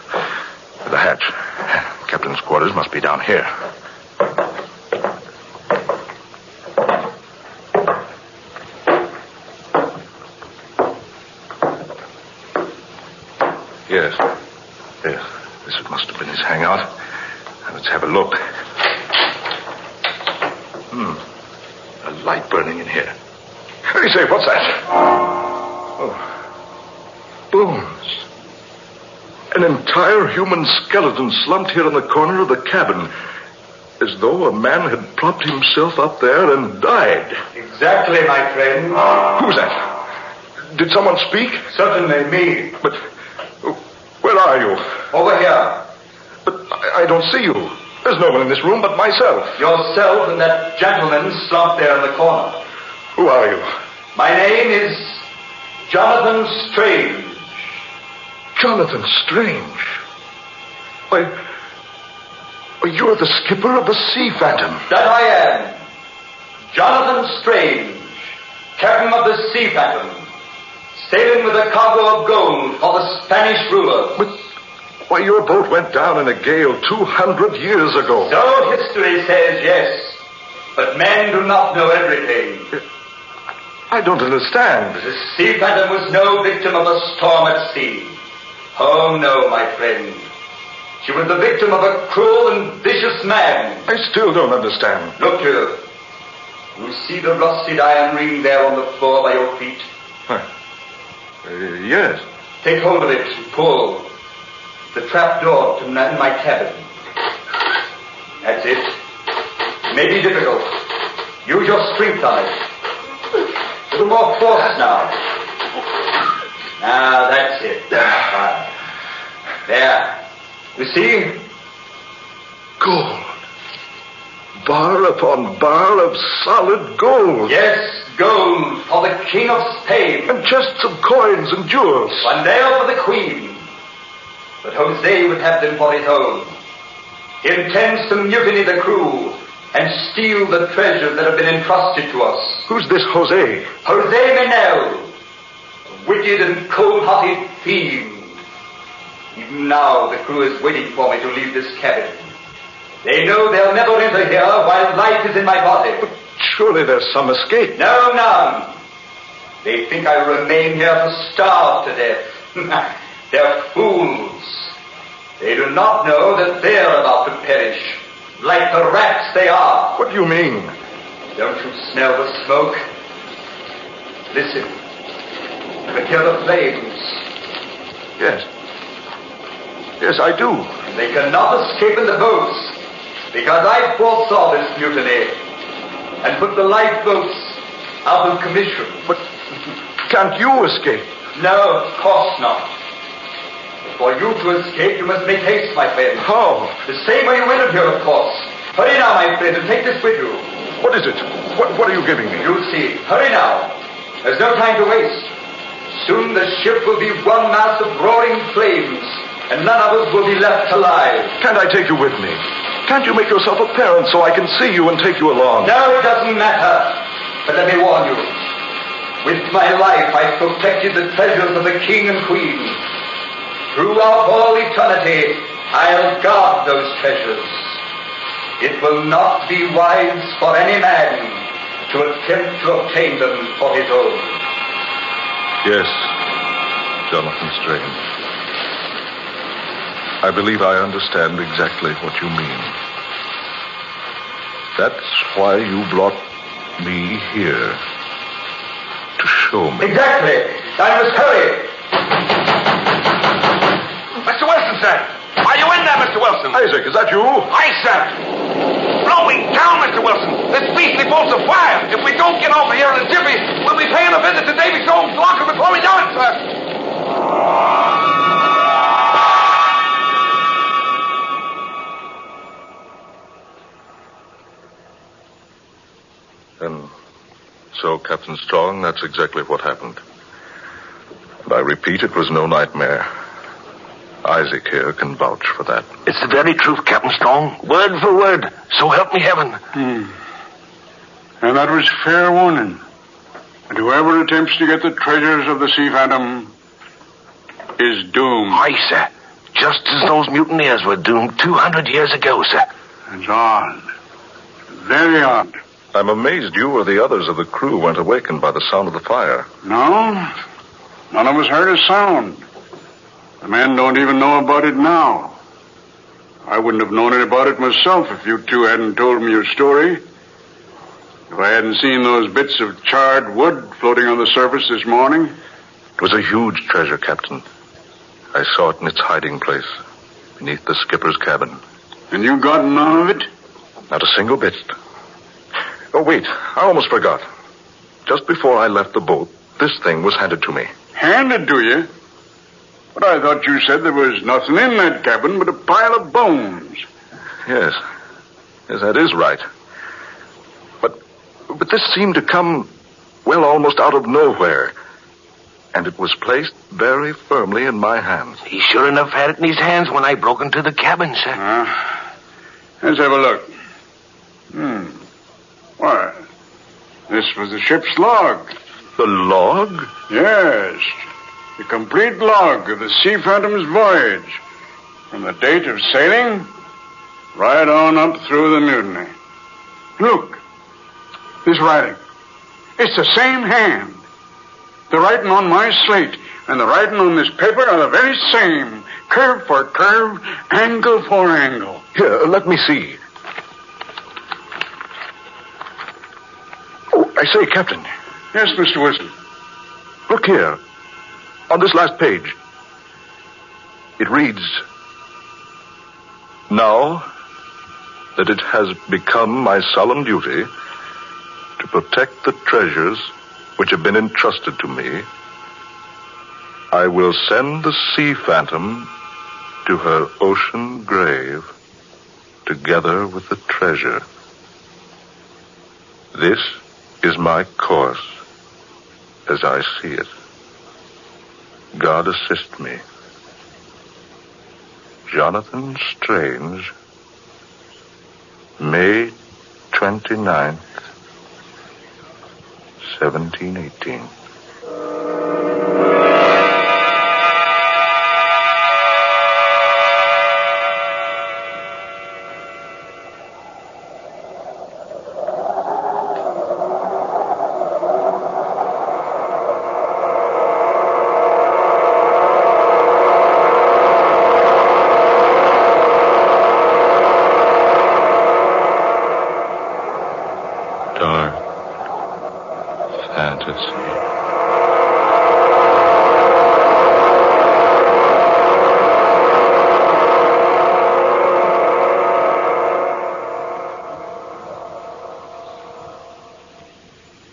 The hatch. Captain's quarters must be down here. Yes. Yes. This must have been his hangout. Now, let's have a look. A light burning in here. Hey, say, what's that? Oh. Bones. An entire human skeleton slumped here in the corner of the cabin. As though a man had propped himself up there and died. Exactly, my friend. Who's that? Did someone speak? Certainly, me. But where are you? Over here. But I don't see you. There's no one in this room but myself. Yourself and that gentleman slumped there in the corner. Who are you? My name is Jonathan Strange. Jonathan Strange? Why, you're the skipper of the Sea Phantom. That I am. Jonathan Strange, captain of the Sea Phantom, sailing with a cargo of gold for the Spanish rulers. But, why, your boat went down in a gale 200 years ago. So history says, yes. But men do not know everything. I don't understand. The Sea Phantom was no victim of a storm at sea. Oh, no, my friend. She was the victim of a cruel and vicious man. I still don't understand. Look here. You see the rusted iron ring there on the floor by your feet? Yes. Take hold of it and pull. The trap door to my cabin. That's it. It may be difficult. Use your strength on it. A little more force now. Now, that's it. There. You see? Gold. Bar upon bar of solid gold. Yes, gold for the King of Spain. And chests of coins and jewels. One there for the Queen. But Jose would have them for his own. He intends to mutiny the crew and steal the treasures that have been entrusted to us. Who's this Jose? Jose Menel, a wicked and cold-hearted fiend. Even now, the crew is waiting for me to leave this cabin. They know they'll never enter here while life is in my body. But surely there's some escape. No, none. They think I remain here to starve to death. They're fools. They do not know that they're about to perish, like the rats they are. What do you mean? Don't you smell the smoke? Listen. You can hear the flames. Yes. Yes, I do. They cannot escape in the boats, because I foresaw this mutiny and put the lifeboats out of commission. But can't you escape? No, of course not. For you to escape, you must make haste, my friend. How? The same way you entered here, of course. Hurry now, my friend, and take this with you. What is it? What are you giving me? You'll see. Hurry now. There's no time to waste. Soon the ship will be one mass of roaring flames, and none of us will be left alive. Can't I take you with me? Can't you make yourself apparent so I can see you and take you along? No, it doesn't matter. But let me warn you. With my life, I protected the treasures of the king and queen. Throughout all eternity, I'll guard those treasures. It will not be wise for any man to attempt to obtain them for his own. Yes, Jonathan Strange. I believe I understand exactly what you mean. That's why you brought me here. To show me. Exactly. I must hurry. Mr. Wilson, sir. Are you in there, Mr. Wilson? Isaac, is that you? Aye, sir. Blowing down, Mr. Wilson. This beastly bolts of fire. If we don't get over here in a jiffy, we'll be paying a visit to Davy Jones' locker before we know it, sir. And so, Captain Strong, that's exactly what happened. But I repeat, it was no nightmare. Isaac here can vouch for that. It's the very truth, Captain Strong. Word for word. So help me heaven. And that was fair warning. And whoever attempts to get the treasures of the Sea Phantom is doomed. Aye, sir. Just as those mutineers were doomed 200 years ago, sir. It's odd. Very odd. I'm amazed you or the others of the crew weren't awakened by the sound of the fire. No, none of us heard a sound. The men don't even know about it now. I wouldn't have known about it myself if you two hadn't told me your story. If I hadn't seen those bits of charred wood floating on the surface this morning. It was a huge treasure, Captain. I saw it in its hiding place, beneath the skipper's cabin. And you got none of it? Not a single bit. Oh, wait, I almost forgot. Just before I left the boat, this thing was handed to me. Handed to you? But I thought you said there was nothing in that cabin but a pile of bones. Yes, that is right. But this seemed to come, well, almost out of nowhere. And it was placed very firmly in my hands. He sure enough had it in his hands when I broke into the cabin, sir. Let's have a look. Why, this was the ship's log. The log? Yes. The complete log of the Sea Phantom's voyage. From the date of sailing, right on up through the mutiny. Look. This writing. It's the same hand. The writing on my slate and the writing on this paper are the very same. Curve for curve, angle for angle. Here, let me see. Oh, I say, Captain. Yes, Mr. Wilson. Look here. On this last page. It reads, "Now that it has become my solemn duty to protect the treasures which have been entrusted to me, I will send the Sea Phantom to her ocean grave together with the treasure. This is my course as I see it. God assist me. Jonathan Strange, May 29th, 1718.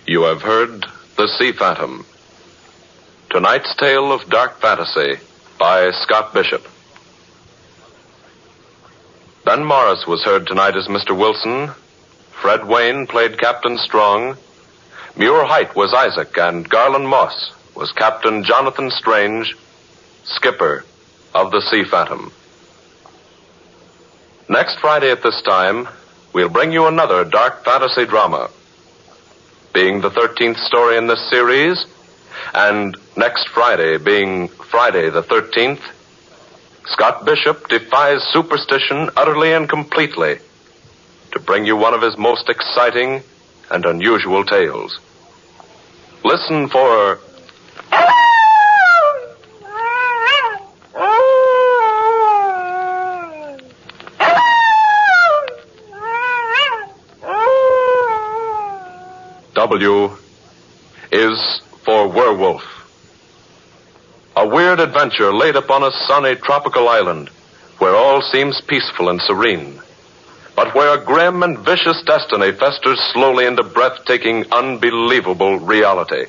You have heard The Sea Phantom. Tonight's tale of dark fantasy by Scott Bishop. Ben Morris was heard tonight as Mr. Wilson. Fred Wayne played Captain Strong. Muir Height was Isaac, and Garland Moss was Captain Jonathan Strange, skipper of the Sea Phantom. Next Friday at this time, we'll bring you another dark fantasy drama. Being the 13th story in this series, and next Friday being Friday the 13th, Scott Bishop defies superstition utterly and completely to bring you one of his most exciting and unusual tales. Listen for W is for werewolf. A weird adventure laid upon a sunny tropical island where all seems peaceful and serene, but where a grim and vicious destiny festers slowly into breathtaking, unbelievable reality.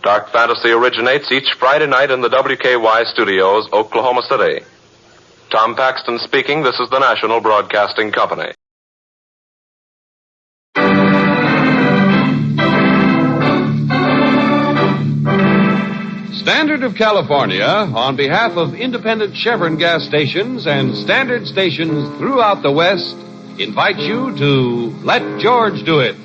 Dark Fantasy originates each Friday night in the WKY studios, Oklahoma City. Tom Paxton speaking. This is the National Broadcasting Company. Standard of California, on behalf of independent Chevron gas stations and standard stations throughout the West, invites you to Let George Do It.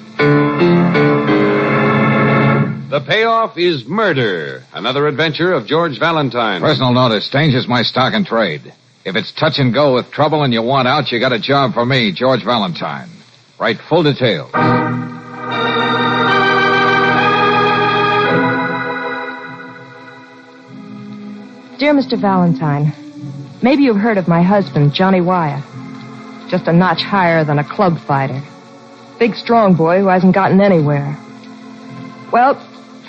The payoff is murder, another adventure of George Valentine. Personal notice, danger's my stock and trade. If it's touch and go with trouble and you want out, you got a job for me, George Valentine. Write full details. Dear Mr. Valentine, maybe you've heard of my husband, Johnny Wyatt. Just a notch higher than a club fighter. Big, strong boy who hasn't gotten anywhere. Well,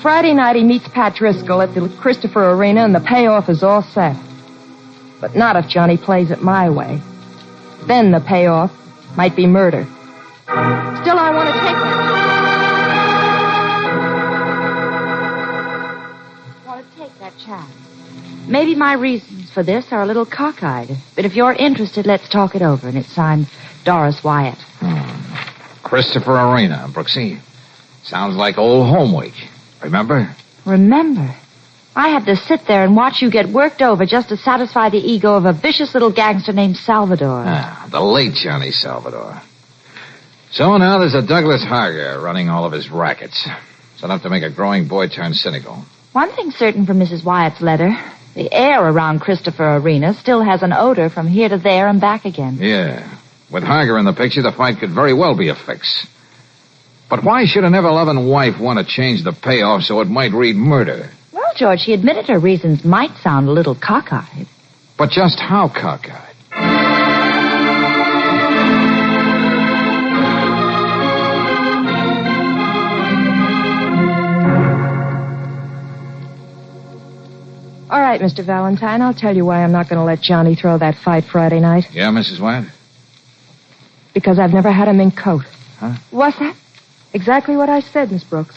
Friday night he meets Pat Driscoll at the Christopher Arena and the payoff is all set. But not if Johnny plays it my way. Then the payoff might be murder. Still, I want to take that. Want to take that chance. Maybe my reasons for this are a little cockeyed, but if you're interested, let's talk it over. And it's signed Doris Wyatt. Christopher Arena, Brooksy. Sounds like old home week. Remember? Remember? I had to sit there and watch you get worked over just to satisfy the ego of a vicious little gangster named Salvador. The late Johnny Salvador. So now there's a Douglas Harger running all of his rackets. It's enough to make a growing boy turn cynical. One thing's certain from Mrs. Wyatt's letter. The air around Christopher Arena still has an odor from here to there and back again. Yeah. With Harger in the picture, the fight could very well be a fix. But why should an ever-loving wife want to change the payoff so it might read murder? Well, George, she admitted her reasons might sound a little cockeyed. But just how cockeyed? All right, Mr. Valentine, I'll tell you why I'm not going to let Johnny throw that fight Friday night. Yeah, Mrs. Wyatt? Because I've never had a mink coat. Huh? What's that? Exactly what I said, Miss Brooks.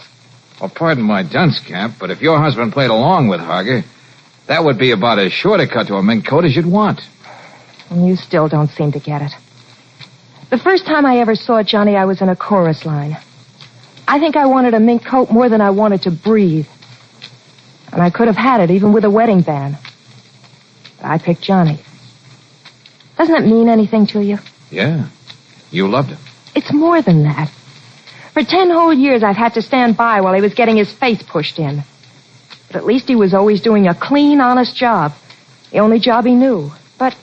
Well, pardon my dunce cap, but if your husband played along with Harger, that would be about as short a cut to a mink coat as you'd want. And you still don't seem to get it. The first time I ever saw Johnny, I was in a chorus line. I think I wanted a mink coat more than I wanted to breathe. And I could have had it even with a wedding band. But I picked Johnny. Doesn't it mean anything to you? Yeah. You loved him. It's more than that. For 10 whole years, I've had to stand by while he was getting his face pushed in. But at least he was always doing a clean, honest job. The only job he knew. But,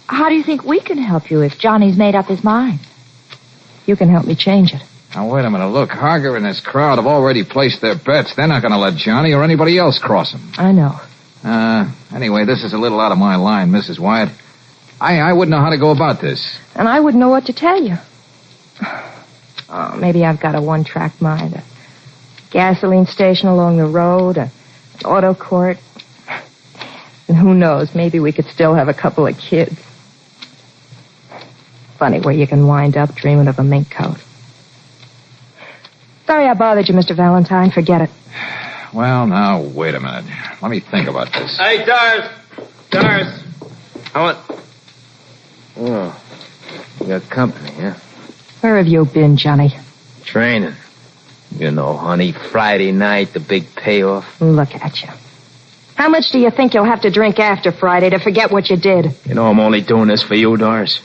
how do you think we can help you if Johnny's made up his mind? You can help me change it. Now, wait a minute. Look, Harger and his crowd have already placed their bets. They're not going to let Johnny or anybody else cross him. I know. Anyway, this is a little out of my line, Mrs. Wyatt. I wouldn't know how to go about this. And I wouldn't know what to tell you. Oh, maybe I've got a one-track mind. A gasoline station along the road, an auto court. And who knows, maybe we could still have a couple of kids. Funny where you can wind up dreaming of a mink coat. Sorry I bothered you, Mr. Valentine. Forget it. Well, now, wait a minute. Let me think about this. Hey, Doris. Doris. I want... Oh, you got company, huh? Where have you been, Johnny? Training. You know, honey, Friday night, the big payoff. Look at you. How much do you think you'll have to drink after Friday to forget what you did? You know I'm only doing this for you, Doris.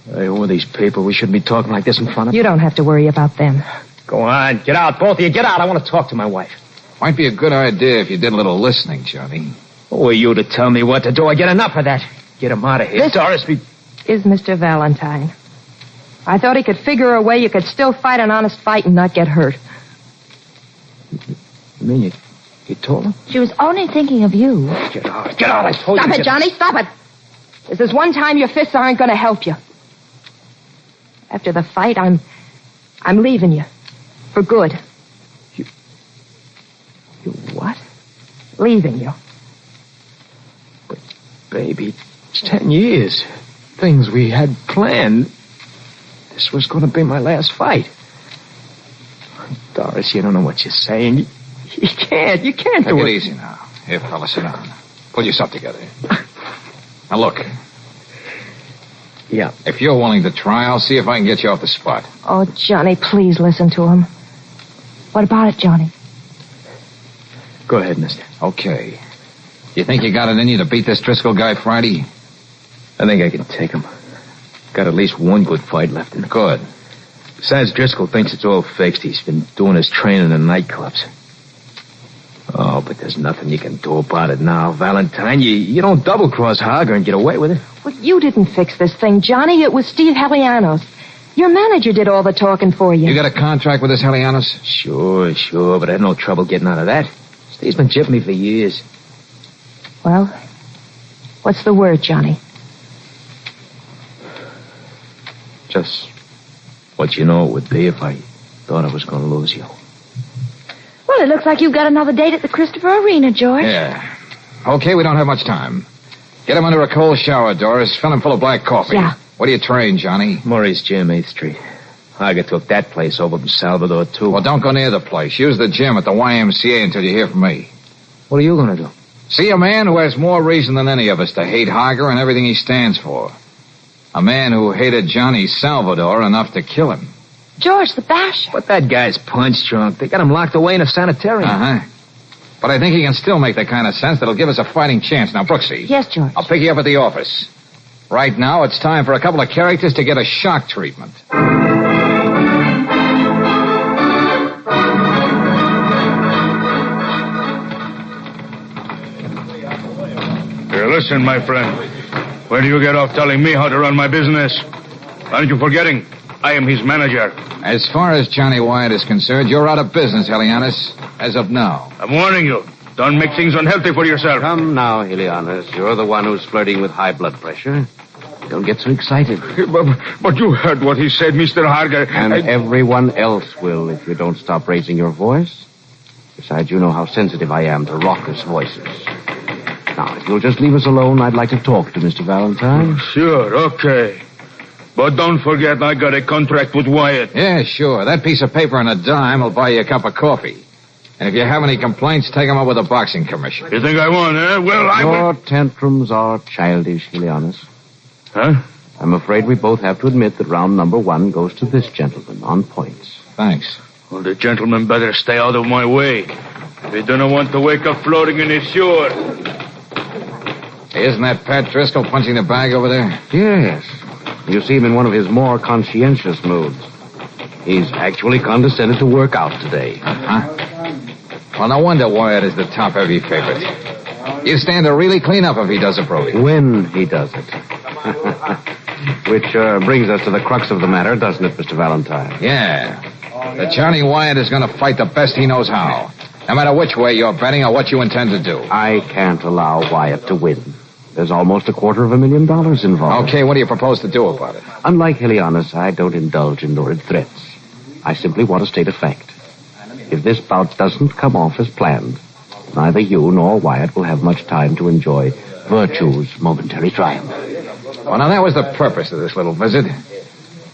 Hey, who are these people? We shouldn't be talking like this in front of You don't have to worry about them. Go on, get out, both of you, get out. I want to talk to my wife. Might be a good idea if you did a little listening, Johnny. Who are you to tell me what to do? I get enough of that. Get him out of here. This Doris, is Mr. Valentine. I thought he could figure a way you could still fight an honest fight and not get hurt. You mean you told him? She was only thinking of you. Get out, I told you. Stop it, Johnny, stop it. This is one time your fists aren't going to help you. After the fight, I'm leaving you. For good. You what? Leaving you. But, baby, it's 10 years. Things we had planned. This was going to be my last fight. Doris, you don't know what you're saying. You can't do it. Take it easy now. Here, fella, sit down. Pull yourself together. Now, look. Yeah. If you're willing to try, I'll see if I can get you off the spot. Oh, Johnny, please listen to him. What about it, Johnny? Go ahead, mister. Okay. You think you got it in you to beat this Driscoll guy Friday? I think I can take him. Got at least one good fight left in him. Good. Besides, Driscoll thinks it's all fixed. He's been doing his training in nightclubs. Oh, but there's nothing you can do about it now, Valentine. You don't double-cross Hager and get away with it. Well, you didn't fix this thing, Johnny. It was Steve Helianos. Your manager did all the talking for you. You got a contract with this Helianos? Sure, but I had no trouble getting out of that. Steve's been jipping me for years. Well, what's the word, Johnny? Just what you know it would be if I thought I was going to lose you. Well, it looks like you've got another date at the Christopher Arena, George. Yeah. Okay, we don't have much time. Get him under a cold shower, Doris. Fill him full of black coffee. Yeah. What do you train, Johnny? Murray's Gym, 8th Street. Hager took that place over from Salvador, too. Well, don't go near the place. Use the gym at the YMCA until you hear from me. What are you going to do? See a man who has more reason than any of us to hate Hager and everything he stands for. A man who hated Johnny Salvador enough to kill him. George, the basher. But that guy's punch drunk. They got him locked away in a sanitarium. Uh-huh. But I think he can still make the kind of sense that'll give us a fighting chance. Now, Brooksy. Yes, George. I'll pick you up at the office. Right now, it's time for a couple of characters to get a shock treatment. Here, listen, my friend. Where do you get off telling me how to run my business? Aren't you forgetting? I am his manager. As far as Johnny Wyatt is concerned, you're out of business, Helianos, as of now. I'm warning you. Don't make things unhealthy for yourself. Come now, Helianos. You're the one who's flirting with high blood pressure. Don't get so excited. But you heard what he said, Mr. Harger. And everyone else will if you don't stop raising your voice. Besides, you know how sensitive I am to raucous voices. Now, if you'll just leave us alone, I'd like to talk to Mr. Valentine. Sure, okay. But don't forget I got a contract with Wyatt. Yeah, sure. That piece of paper and a dime will buy you a cup of coffee. And if you have any complaints, take them up with the boxing commission. You think I won, eh? Well, I Your tantrums are childish, Helianos. Huh? I'm afraid we both have to admit that round number 1 goes to this gentleman on points. Thanks. Well, the gentleman better stay out of my way. We don't want to wake up floating in his sewer. Hey, isn't that Pat Driscoll punching the bag over there? Yes. You see him in one of his more conscientious moods. He's actually condescended to work out today. Well, no wonder Wyatt is the top heavy favorite. You stand to really clean up if he does it, Brody. When he does it. Which brings us to the crux of the matter, doesn't it, Mr. Valentine? Yeah. That Johnny Wyatt is going to fight the best he knows how. No matter which way you're betting or what you intend to do. I can't allow Wyatt to win. There's almost $250,000 involved. Okay, what do you propose to do about it? Unlike Helianus, I don't indulge in lurid threats. I simply want to state a fact. If this bout doesn't come off as planned, neither you nor Wyatt will have much time to enjoy virtue's momentary triumph. Well, now that was the purpose of this little visit.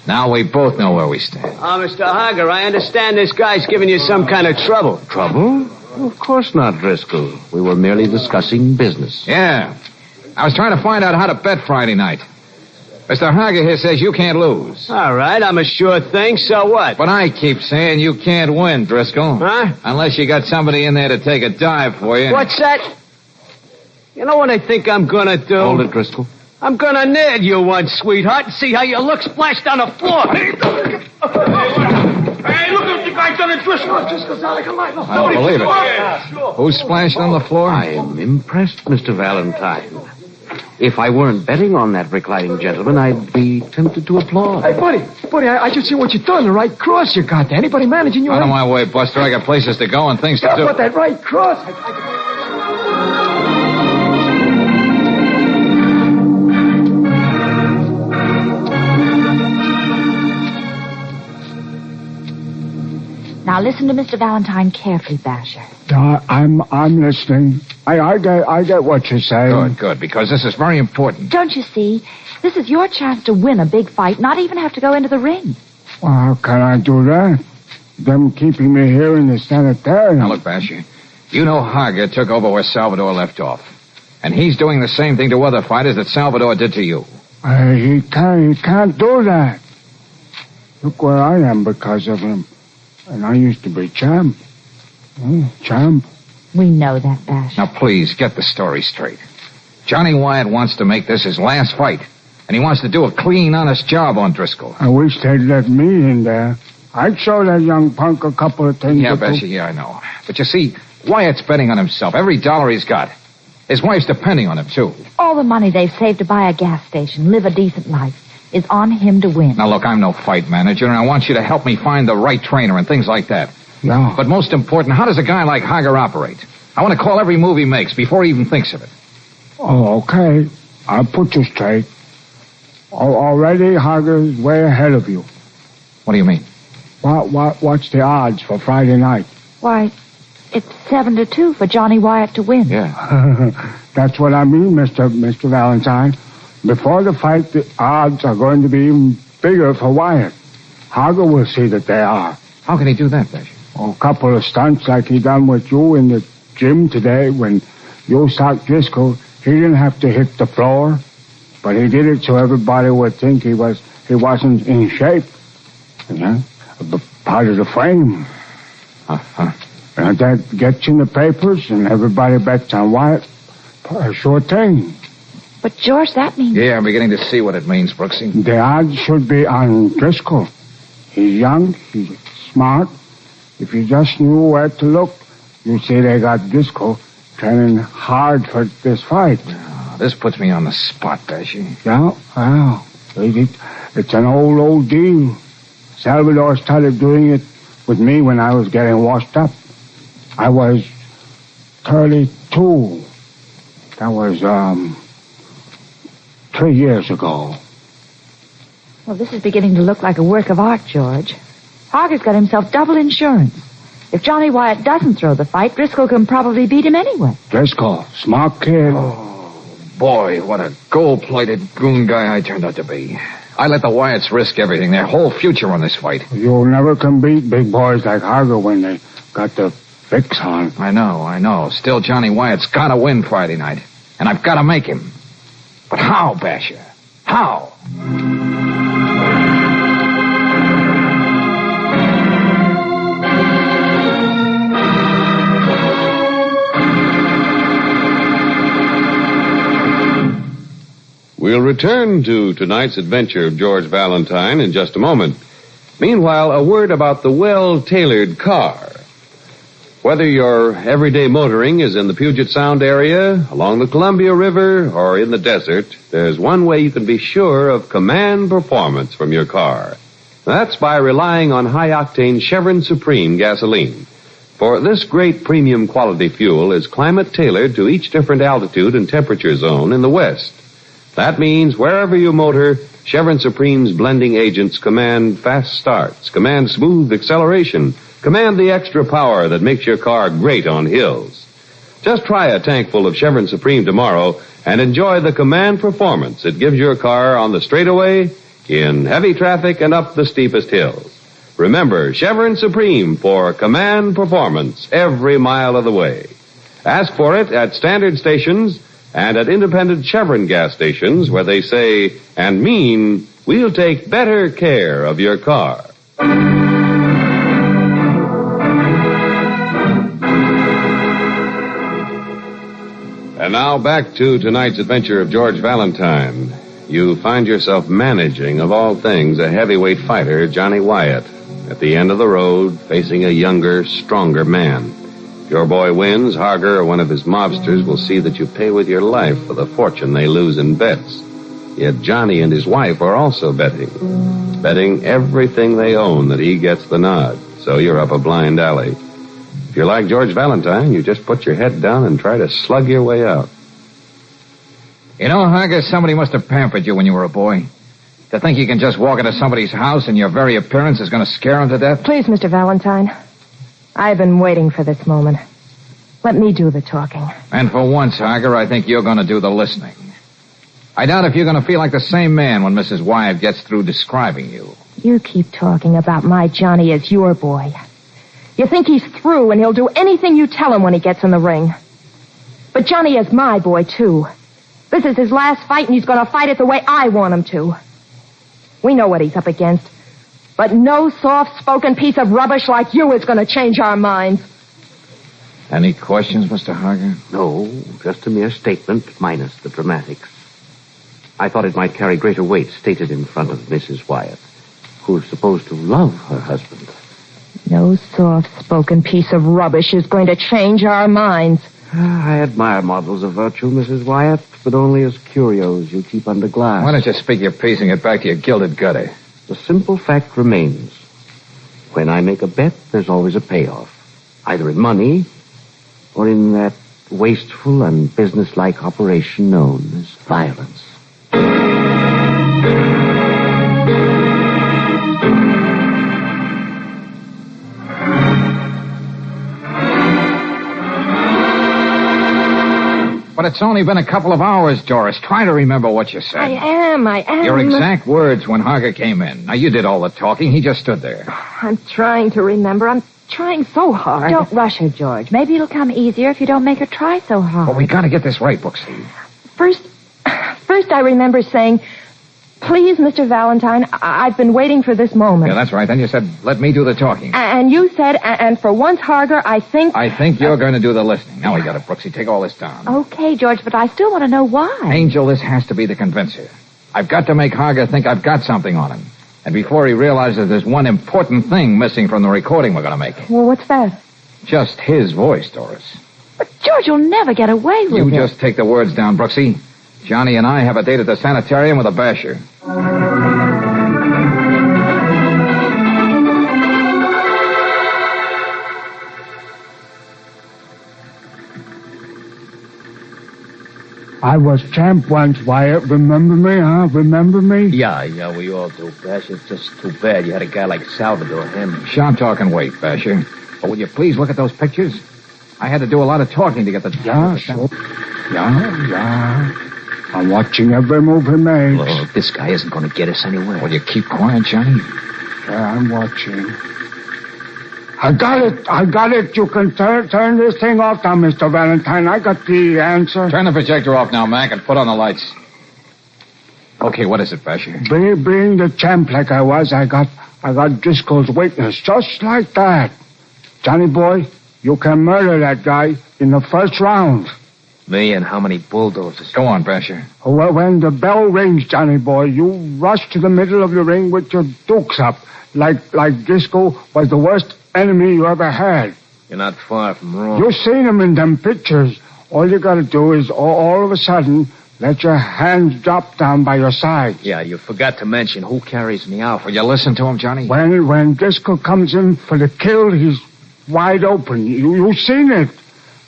Now we both know where we stand. Oh, Mr. Hager, I understand this guy's giving you some kind of trouble. Trouble? Of course not, Driscoll. We were merely discussing business. Yeah. I was trying to find out how to bet Friday night. Mr. Hager here says you can't lose. All right, I'm a sure thing, so what? But I keep saying you can't win, Driscoll. Huh? Unless you got somebody in there to take a dive for you. What's that? You know what I think I'm gonna do? Hold it, Driscoll. I'm gonna nail you one, sweetheart, and see how you look splashed on the floor. Hey, look at what you guys done in Driscoll. Driscoll's out like a light. I don't believe it. Who's splashed on the floor? I am impressed, Mr. Valentine. If I weren't betting on that reclining gentleman, I'd be tempted to applaud. Hey, buddy, I just see what you've done. The right cross you got there. Anybody managing you? Out of my way, Buster. I got places to go and things to do. But that right cross. Now listen to Mr. Valentine carefully, Basher. I'm listening. I get what you're saying. Good, because this is very important. Don't you see? This is your chance to win a big fight, not even have to go into the ring. Well, how can I do that? Them keeping me here in the sanitarium. Now, look, Basher, you know Hager took over where Salvador left off. And he's doing the same thing to other fighters that Salvador did to you. He can't do that. Look where I am because of him. And I used to be champ. Champ. We know that, Basher. Now, please, get the story straight. Johnny Wyatt wants to make this his last fight. And he wants to do a clean, honest job on Driscoll. I wish they'd let me in there. I'd show that young punk a couple of things. Yeah, Bessie, yeah, I know. But you see, Wyatt's betting on himself. Every dollar he's got. His wife's depending on him, too. All the money they've saved to buy a gas station, live a decent life, is on him to win. Now, look, I'm no fight manager, and I want you to help me find the right trainer and things like that. No. But most important, how does a guy like Hager operate? I want to call every move he makes before he even thinks of it. Oh, okay. I'll put you straight. Already, Hager's way ahead of you. What do you mean? What's the odds for Friday night? Why, it's 7-2 for Johnny Wyatt to win. Yeah. That's what I mean, Mr. Valentine. Before the fight, the odds are going to be even bigger for Wyatt. Hager will see that they are. How can he do that, Basher? A couple of stunts like he done with you in the gym today when you socked Driscoll. He didn't have to hit the floor, but he did it so everybody would think he wasn't in shape. Yeah, part of the frame. And that gets in the papers, and everybody bets on Wyatt. A sure thing. But, George, that means... Yeah, I'm beginning to see what it means, Brooksy. The odds should be on Driscoll. He's young, he's smart. If you just knew where to look, you'd see they got Driscoll training hard for this fight. Oh, this puts me on the spot, Bashy. Yeah, well, it's an old deal. Salvador started doing it with me when I was getting washed up. I was 32. That was, 3 years ago. Well, this is beginning to look like a work of art, George. Hager's got himself double insurance. If Johnny Wyatt doesn't throw the fight, Driscoll can probably beat him anyway. Driscoll, smart kid. Oh, boy, what a gold-plated goon guy I turned out to be. I let the Wyatts risk everything, their whole future on this fight. You never can beat big boys like Hager when they got the fix on. I know. Still, Johnny Wyatt's got to win Friday night. And I've got to make him. But how, Basher? How? We'll We'll return to tonight's adventure of George Valentine in just a moment. Meanwhile, a word about the well-tailored car. Whether your everyday motoring is in the Puget Sound area, along the Columbia River, or in the desert, there's one way you can be sure of command performance from your car. That's by relying on high-octane Chevron Supreme gasoline. For this great premium quality fuel is climate-tailored to each different altitude and temperature zone in the West. That means wherever you motor, Chevron Supreme's blending agents command fast starts, command smooth acceleration, command the extra power that makes your car great on hills. Just try a tank full of Chevron Supreme tomorrow and enjoy the command performance it gives your car on the straightaway, in heavy traffic, and up the steepest hills. Remember, Chevron Supreme for command performance every mile of the way. Ask for it at standard stations and at independent Chevron gas stations where they say and mean, we'll take better care of your car. And now back to tonight's adventure of George Valentine. You find yourself managing, of all things, a heavyweight fighter, Johnny Wyatt, at the end of the road, facing a younger, stronger man. If your boy wins, Harger or one of his mobsters will see that you pay with your life for the fortune they lose in bets. Yet Johnny and his wife are also betting everything they own that he gets the nod. So you're up a blind alley. If you're like George Valentine, you just put your head down and try to slug your way out. You know, Harger, somebody must have pampered you when you were a boy. To think you can just walk into somebody's house and your very appearance is going to scare them to death? Please, Mr. Valentine. I've been waiting for this moment. Let me do the talking. And for once, Harger, I think you're going to do the listening. I doubt if you're going to feel like the same man when Mrs. Wyatt gets through describing you. You keep talking about my Johnny as your boy. You think he's through and he'll do anything you tell him when he gets in the ring. But Johnny is my boy, too. This is his last fight, and he's going to fight it the way I want him to. We know what he's up against. But no soft-spoken piece of rubbish like you is going to change our minds. Any questions, Mr. Harger? No, just a mere statement minus the dramatics. I thought it might carry greater weight stated in front of Mrs. Wyatt, who's supposed to love her husband. No soft-spoken piece of rubbish is going to change our minds. I admire models of virtue, Mrs. Wyatt, but only as curios you keep under glass. Why don't you speak your piece and get back to your gilded gutter? The simple fact remains. When I make a bet, there's always a payoff. Either in money or in that wasteful and businesslike operation known as violence. But it's only been a couple of hours, Doris. Try to remember what you said. I am. Your exact words when Harger came in. Now, you did all the talking. He just stood there. I'm trying to remember. I'm trying so hard. Don't rush her, George. Maybe it'll come easier if you don't make her try so hard. But we got to get this right, Brooksy. First, I remember saying, please, Mr. Valentine, I've been waiting for this moment. Yeah, that's right. Then you said, let me do the talking. And you said, and for once, Harger, I think you're going to do the listening. Now we got it, Brooksy. Take all this down. Okay, George, but I still want to know why. Angel, this has to be the convincer. I've got to make Harger think I've got something on him. And before he realizes there's one important thing missing from the recording we're going to make. Well, what's that? Just his voice, Doris. But, George, you'll never get away with it. You just take the words down, Brooksy. Johnny and I have a date at the sanitarium with a basher. I was champ once, Wyatt. Remember me, huh? Remember me? Yeah, we all do, Bash. It's just too bad you had a guy like Salvador Hemming. Sharp talk and wait, Basher. But will you please look at those pictures? I had to do a lot of talking to get the... Yeah, sure. Yeah. I'm watching every move he makes. Look, this guy isn't going to get us anywhere. Will you keep quiet, Johnny? Yeah, I'm watching. I got it. You can turn this thing off now, Mr. Valentine. I got the answer. Turn the projector off now, Mac, and put on the lights. Okay, what is it, Basher? Being the champ like I was, I got Driscoll's weakness, just like that. Johnny boy, you can murder that guy in the first round. Me and how many bulldozers? Go on, Basher. Well, when the bell rings, Johnny boy, you rush to the middle of the ring with your dukes up, like Driscoll was the worst enemy you ever had. You're not far from wrong. You seen him in them pictures. All you gotta do is all of a sudden let your hands drop down by your side. Yeah, you forgot to mention who carries me out. Will you listen to him, Johnny? When Driscoll comes in for the kill, he's wide open. You seen it.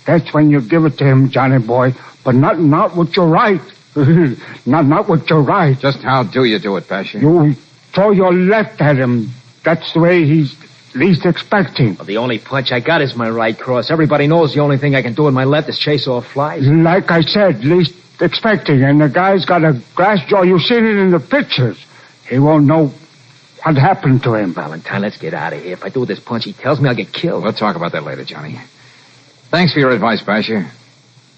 That's when you give it to him, Johnny boy. But not with your right. not with your right. Just how do you do it, Basher? You throw your left at him. That's the way he's least expecting. Well, the only punch I got is my right cross. Everybody knows the only thing I can do with my left is chase off flies. Like I said, least expecting. And the guy's got a grass jaw. You've seen it in the pictures. He won't know what happened to him. Valentine, let's get out of here. If I do this punch he tells me, I'll get killed. We'll talk about that later, Johnny. Thanks for your advice, Basher.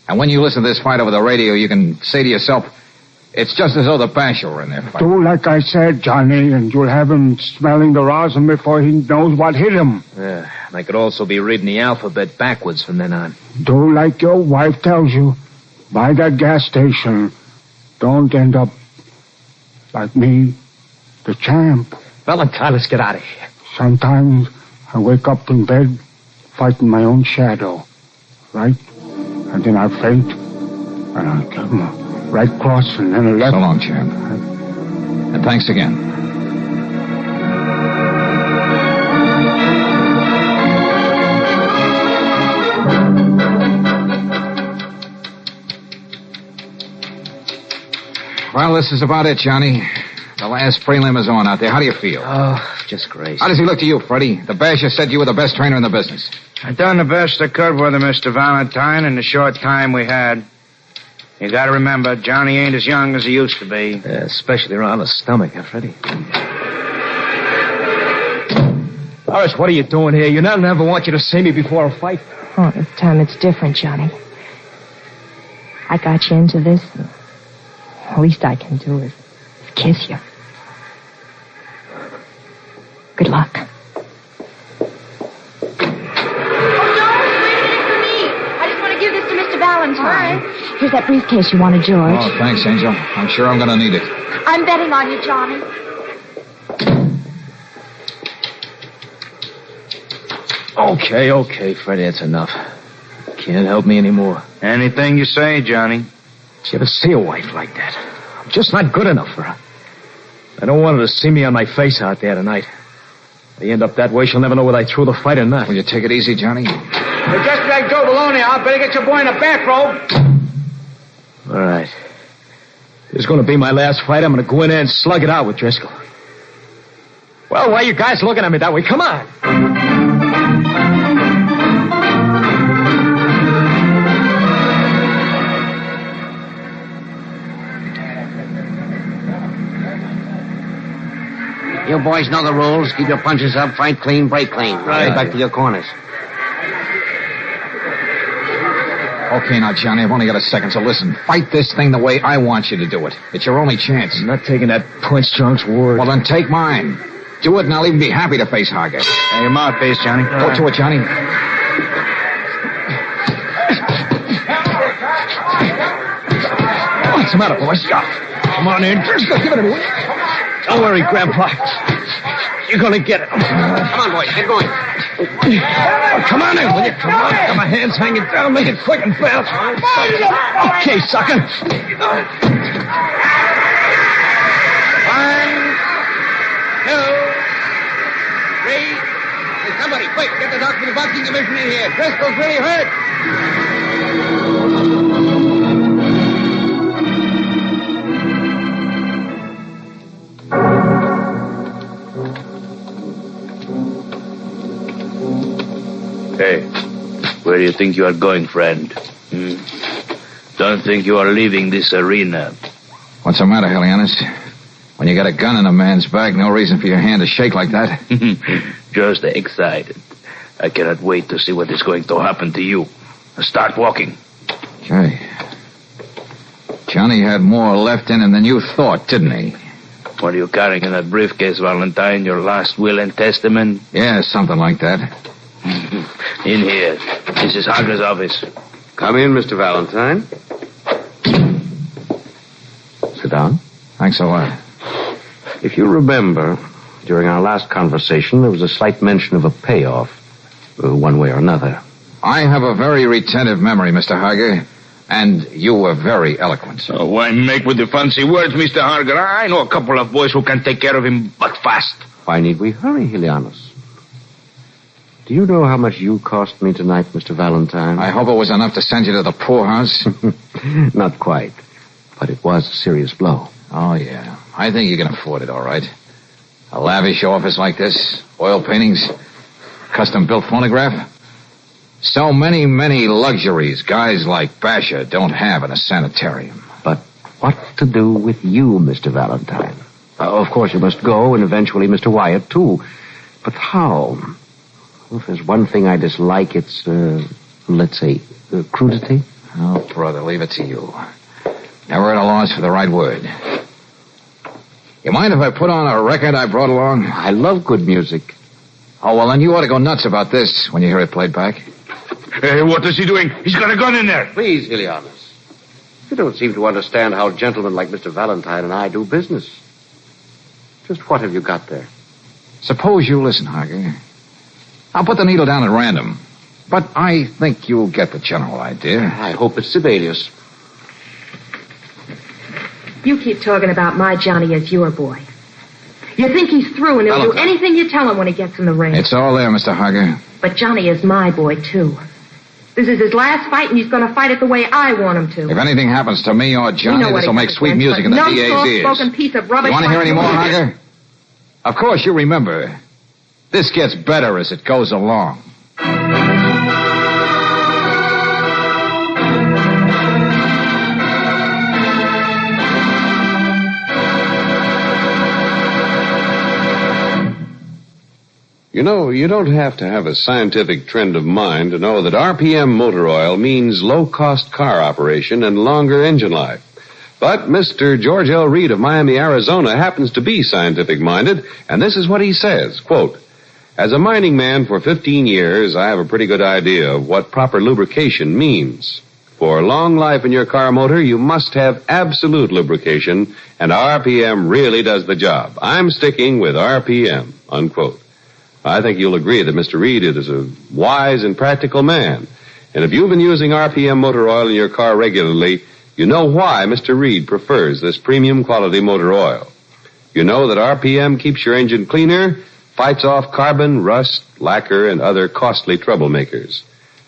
And when you listen to this fight over the radio, you can say to yourself, it's just as though the Basher were in there fighting. Do like I said, Johnny, and you'll have him smelling the rosin before he knows what hit him. Yeah, and I could also be reading the alphabet backwards from then on. Do like your wife tells you. By that gas station. Don't end up like me, the champ. Valentine, let's get out of here. Sometimes I wake up in bed fighting my own shadow. Right? And then I faint. And I give him a right cross and then a left. So long, champ. And thanks again. Well, this is about it, Johnny. The last prelim is on out there. How do you feel? Oh, just great. How does he look to you, Freddie? The Basher said you were the best trainer in the business. I done the best I could with him, Mr. Valentine, in the short time we had. You gotta remember, Johnny ain't as young as he used to be. Yeah, especially around the stomach, huh, Freddie? Horace, what are you doing here? You never want you to see me before a fight. Oh, this time it's different, Johnny. I got you into this. The least I can do is kiss you. Good luck. I just want to give this to Mr. Valentine. Here's that briefcase you wanted, George. Oh, thanks, Angel. I'm sure I'm going to need it. I'm betting on you, Johnny. Okay, Freddie, that's enough. Can't help me anymore. Anything you say, Johnny. Did you ever see a wife like that? I'm just not good enough for her. I don't want her to see me on my face out there tonight. If they end up that way, she'll never know whether I threw the fight or not. Will you take it easy, Johnny? But just like Joe Baloney, I better get your boy in a bathrobe. All right. This is going to be my last fight. I'm going to go in there and slug it out with Driscoll. Well, why are you guys looking at me that way? Come on. You boys know the rules. Keep your punches up, fight clean, break clean. Right. Back to your corners. Okay, now, Johnny, I've only got a second, so listen. Fight this thing the way I want you to do it. It's your only chance. I'm not taking that punch drunk's word. Well, then take mine. Do it, and I'll even be happy to face Hargett. Hey, your mouthpiece, Johnny. Go to it, Johnny. What's the matter, boys? Come on in. Driscoll, give it to me. Don't worry, Grandpa. You're going to get it. Come on, boys. Get going. Oh, come on in, will you? Come on. Got my hands hanging down. Make it quick and fast. Okay, sucker. 1, 2, 3. Hey, somebody, quick, get the doctor from the boxing division in here. Driscoll's really hurt. Hey, where do you think you are going, friend? Don't think you are leaving this arena. What's the matter, Helianus? When you got a gun in a man's back, no reason for your hand to shake like that. Just excited. I cannot wait to see what is going to happen to you. Start walking. Okay. Johnny had more left in him than you thought, didn't he? What are you carrying in that briefcase, Valentine? Your last will and testament? Yeah, something like that. In here. This is Harker's office. Come in, Mr. Valentine. Sit down. Thanks a lot. If you remember, during our last conversation, there was a slight mention of a payoff, one way or another. I have a very retentive memory, Mr. Harger, and you were very eloquent. Oh, why make with the fancy words, Mr. Harger? I know a couple of boys who can take care of him, but fast. Why need we hurry, Helianus? Do you know how much you cost me tonight, Mr. Valentine? I hope it was enough to send you to the poorhouse. Not quite, but it was a serious blow. Oh, yeah. I think you can afford it, all right. A lavish office like this, oil paintings, custom-built phonograph. So many, many luxuries guys like Basha don't have in a sanitarium. But what to do with you, Mr. Valentine? Of course, you must go, and eventually Mr. Wyatt, too. But how? Well, if there's one thing I dislike, it's, let's say, crudity. Oh, brother, leave it to you. Never at a loss for the right word. You mind if I put on a record I brought along? I love good music. Oh, well, then you ought to go nuts about this when you hear it played back. Hey, what is he doing? He's got a gun in there. Please, Helianus. You don't seem to understand how gentlemen like Mr. Valentine and I do business. Just what have you got there? Suppose you listen, Harger. I'll put the needle down at random. But I think you'll get the general idea. I hope it's Sibelius. You keep talking about my Johnny as your boy. You think he's through and he'll do anything you tell him when he gets in the ring. It's all there, Mr. Harger. But Johnny is my boy, too. This is his last fight, and he's going to fight it the way I want him to. If anything happens to me or Johnny, this will make sweet music in the DA's ears. Spoken piece of rubbish. You want to hear any more, Harger? Of course, you remember. This gets better as it goes along. You know, you don't have to have a scientific trend of mind to know that RPM motor oil means low-cost car operation and longer engine life. But Mr. George L. Reed of Miami, Arizona happens to be scientific-minded, and this is what he says, quote, "As a mining man for 15 years, I have a pretty good idea of what proper lubrication means. For long life in your car motor, you must have absolute lubrication, and RPM really does the job. I'm sticking with RPM," unquote. I think you'll agree that Mr. Reed is a wise and practical man. And if you've been using RPM motor oil in your car regularly, you know why Mr. Reed prefers this premium quality motor oil. You know that RPM keeps your engine cleaner, fights off carbon, rust, lacquer, and other costly troublemakers.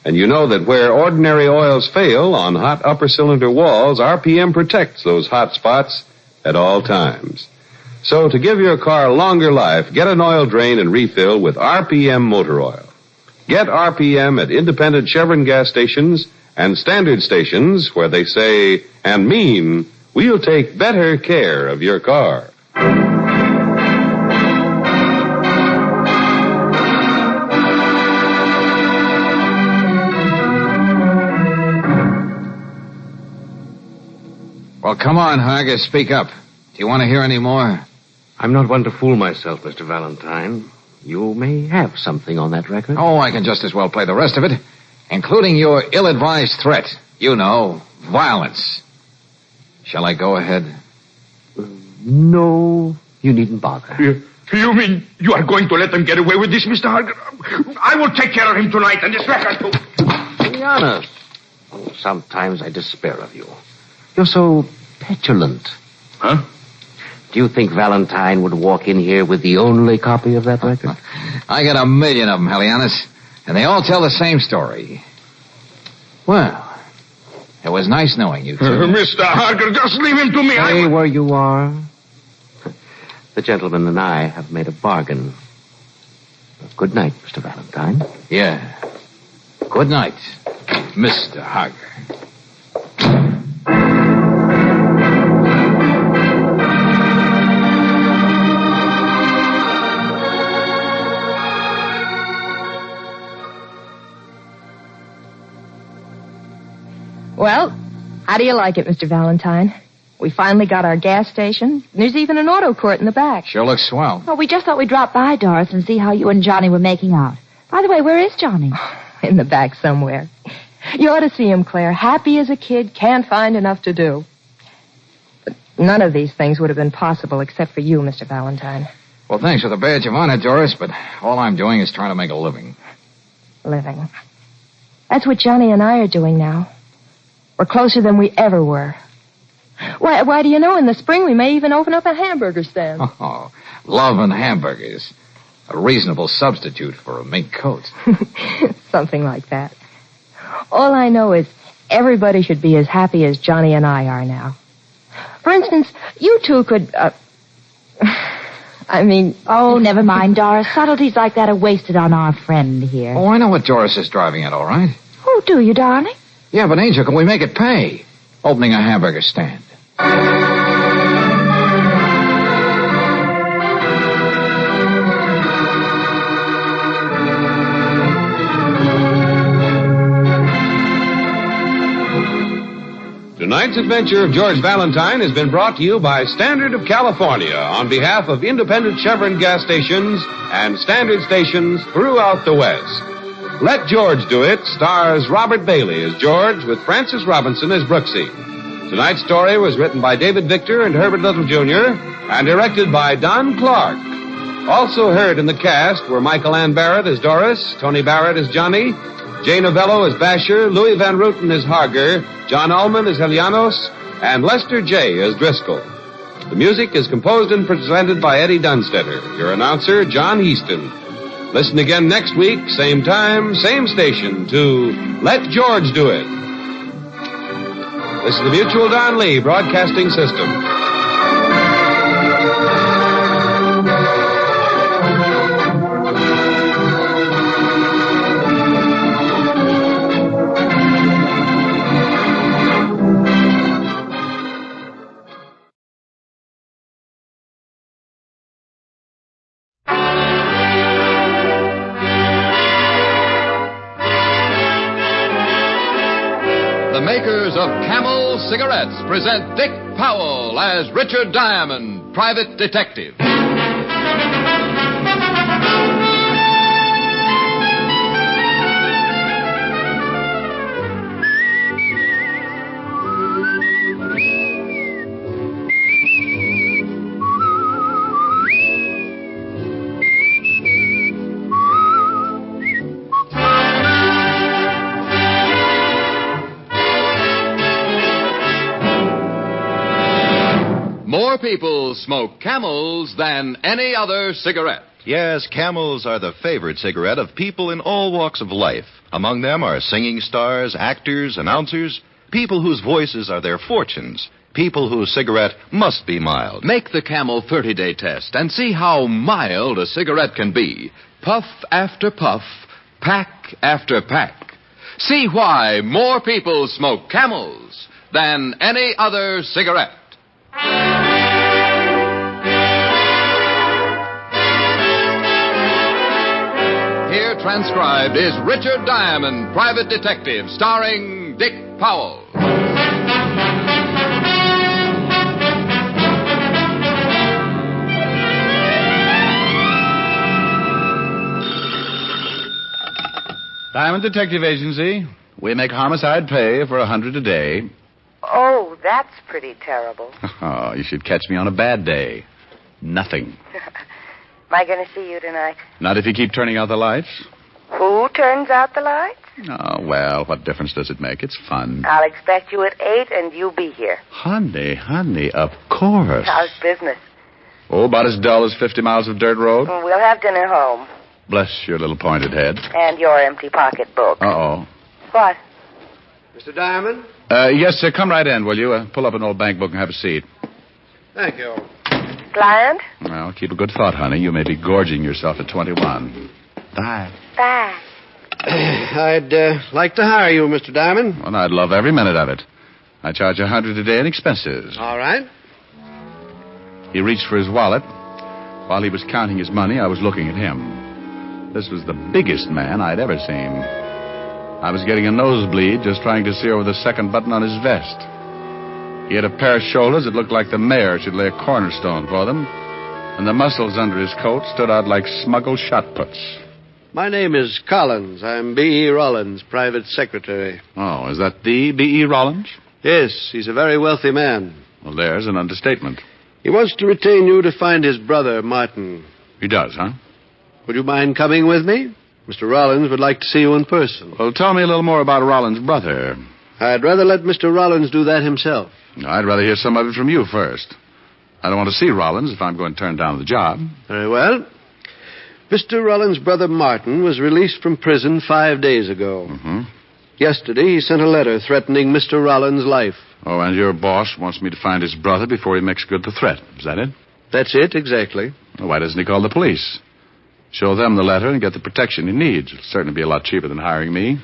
And you know that where ordinary oils fail on hot upper cylinder walls, RPM protects those hot spots at all times. So to give your car longer life, get an oil drain and refill with RPM motor oil. Get RPM at independent Chevron gas stations and standard stations where they say and mean, we'll take better care of your car. Well, come on, Harger, speak up. Do you want to hear any more? I'm not one to fool myself, Mr. Valentine. You may have something on that record. Oh, I can just as well play the rest of it, including your ill-advised threat. You know, violence. Shall I go ahead? No, you needn't bother. You mean you are going to let them get away with this, Mr. Harger? I will take care of him tonight, and this record too. Be honest. Oh, sometimes I despair of you. You're so petulant. Huh? Do you think Valentine would walk in here with the only copy of that record? I got 1 million of them, Helianus, and they all tell the same story. Well, it was nice knowing you two. Mr. Harger, just leave him to me. Stay where you are. The gentleman and I have made a bargain. Good night, Mr. Valentine. Yeah. Good night, Mr. Harger. Well, how do you like it, Mr. Valentine? We finally got our gas station. There's even an auto court in the back. Sure looks swell. Well, we just thought we'd drop by, Doris, and see how you and Johnny were making out. By the way, where is Johnny? In the back somewhere. You ought to see him, Claire. Happy as a kid, can't find enough to do. But none of these things would have been possible except for you, Mr. Valentine. Well, thanks for the badge of honor, Doris, but all I'm doing is trying to make a living. Living. That's what Johnny and I are doing now. We're closer than we ever were. Why do you know, in the spring we may even open up a hamburger stand. Oh, love and hamburgers. A reasonable substitute for a mink coat. Something like that. All I know is everybody should be as happy as Johnny and I are now. For instance, you two could, Oh, never mind, Doris. Subtleties like that are wasted on our friend here. Oh, I know what Doris is driving at, all right. Oh, do you, darling? Yeah, but Angel, can we make it pay? Opening a hamburger stand. Tonight's adventure of George Valentine has been brought to you by Standard of California on behalf of independent Chevron gas stations and Standard stations throughout the West. Let George Do It stars Robert Bailey as George with Francis Robinson as Brooksy. Tonight's story was written by David Victor and Herbert Little, Jr. and directed by Don Clark. Also heard in the cast were Michael Ann Barrett as Doris, Tony Barrett as Johnny, Jay Novello as Basher, Louis Van Ruten as Harger, John Ullman as Helianos, and Lester J. as Driscoll. The music is composed and presented by Eddie Dunstetter. Your announcer, John Heaston. Listen again next week, same time, same station, to Let George Do It. This is the Mutual Don Lee Broadcasting System. The makers of Camel cigarettes present Dick Powell as Richard Diamond, private detective. More people smoke Camels than any other cigarette. Yes, Camels are the favorite cigarette of people in all walks of life. Among them are singing stars, actors, announcers, people whose voices are their fortunes, people whose cigarette must be mild. Make the Camel 30-day test and see how mild a cigarette can be. Puff after puff, pack after pack. See why more people smoke Camels than any other cigarette. Here transcribed is Richard Diamond, private detective, starring Dick Powell. Diamond Detective Agency. We make homicide pay for $100 a day. Oh, that's pretty terrible. Oh, you should catch me on a bad day. Nothing. Am I going to see you tonight? Not if you keep turning out the lights. Who turns out the lights? Oh, well, what difference does it make? It's fun. I'll expect you at 8 and you be here. Honey, of course. How's business? Oh, about as dull as 50 miles of dirt road. We'll have dinner home. Bless your little pointed head. And your empty pocketbook. Uh-oh. What? Mr. Diamond? Yes, sir. Come right in, will you? Pull up an old bank book and have a seat. Thank you. Client? Well, keep a good thought, honey. You may be gorging yourself at 21. Bye. Bye. I'd like to hire you, Mr. Diamond. Well, I'd love every minute of it. I charge $100 a day in expenses. All right. He reached for his wallet. While he was counting his money, I was looking at him. This was the biggest man I'd ever seen. I was getting a nosebleed just trying to see over the second button on his vest. He had a pair of shoulders that looked like the mayor should lay a cornerstone for them, and the muscles under his coat stood out like smuggled shot puts. My name is Collins. I'm B.E. Rollins, private secretary. Oh, is that the B.E. Rollins? Yes, he's a very wealthy man. Well, there's an understatement. He wants to retain you to find his brother, Martin. He does, huh? Would you mind coming with me? Mr. Rollins would like to see you in person. Well, tell me a little more about Rollins' brother. I'd rather let Mr. Rollins do that himself. I'd rather hear some of it from you first. I don't want to see Rollins if I'm going to turn down the job. Very well. Mr. Rollins' brother Martin was released from prison 5 days ago. Mm-hmm. Yesterday, he sent a letter threatening Mr. Rollins' life. Oh, and your boss wants me to find his brother before he makes good the threat. Is that it? That's it, exactly. Well, why doesn't he call the police? Show them the letter and get the protection he needs. It'll certainly be a lot cheaper than hiring me.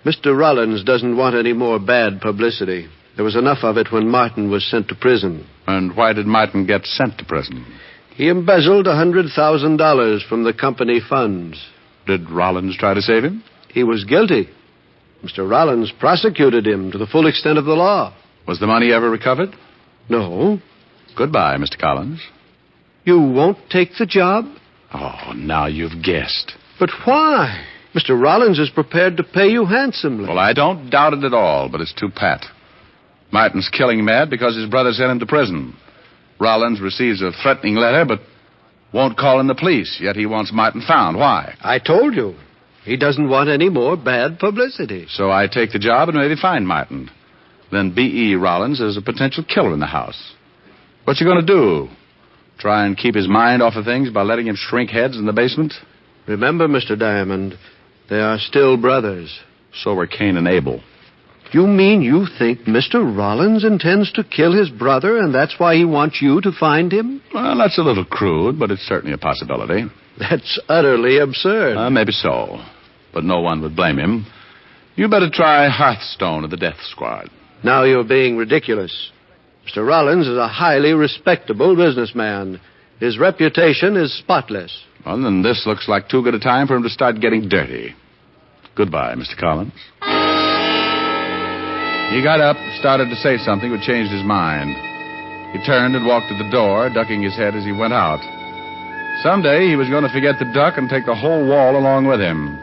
Mr. Rollins doesn't want any more bad publicity. There was enough of it when Martin was sent to prison. And why did Martin get sent to prison? He embezzled $100,000 from the company funds. Did Rollins try to save him? He was guilty. Mr. Rollins prosecuted him to the full extent of the law. Was the money ever recovered? No. Goodbye, Mr. Collins. You won't take the job? Oh, now you've guessed. But why? Mr. Rollins is prepared to pay you handsomely. Well, I don't doubt it at all, but it's too pat. Martin's killing mad because his brother sent him to prison. Rollins receives a threatening letter, but won't call in the police, yet he wants Martin found. Why? I told you. He doesn't want any more bad publicity. So I take the job and maybe find Martin. Then B.E. Rollins is a potential killer in the house. What you going to do? Try and keep his mind off of things by letting him shrink heads in the basement? Remember, Mr. Diamond, they are still brothers. So were Cain and Abel. You mean you think Mr. Rollins intends to kill his brother, and that's why he wants you to find him? Well, that's a little crude, but it's certainly a possibility. That's utterly absurd. Maybe so, but no one would blame him. You better try Hearthstone of the Death Squad. Now you're being ridiculous. Mr. Rollins is a highly respectable businessman. His reputation is spotless. Well, then this looks like too good a time for him to start getting dirty. Goodbye, Mr. Collins. He got up, started to say something, but changed his mind. He turned and walked to the door, ducking his head as he went out. Someday he was going to forget the duck and take the whole wall along with him.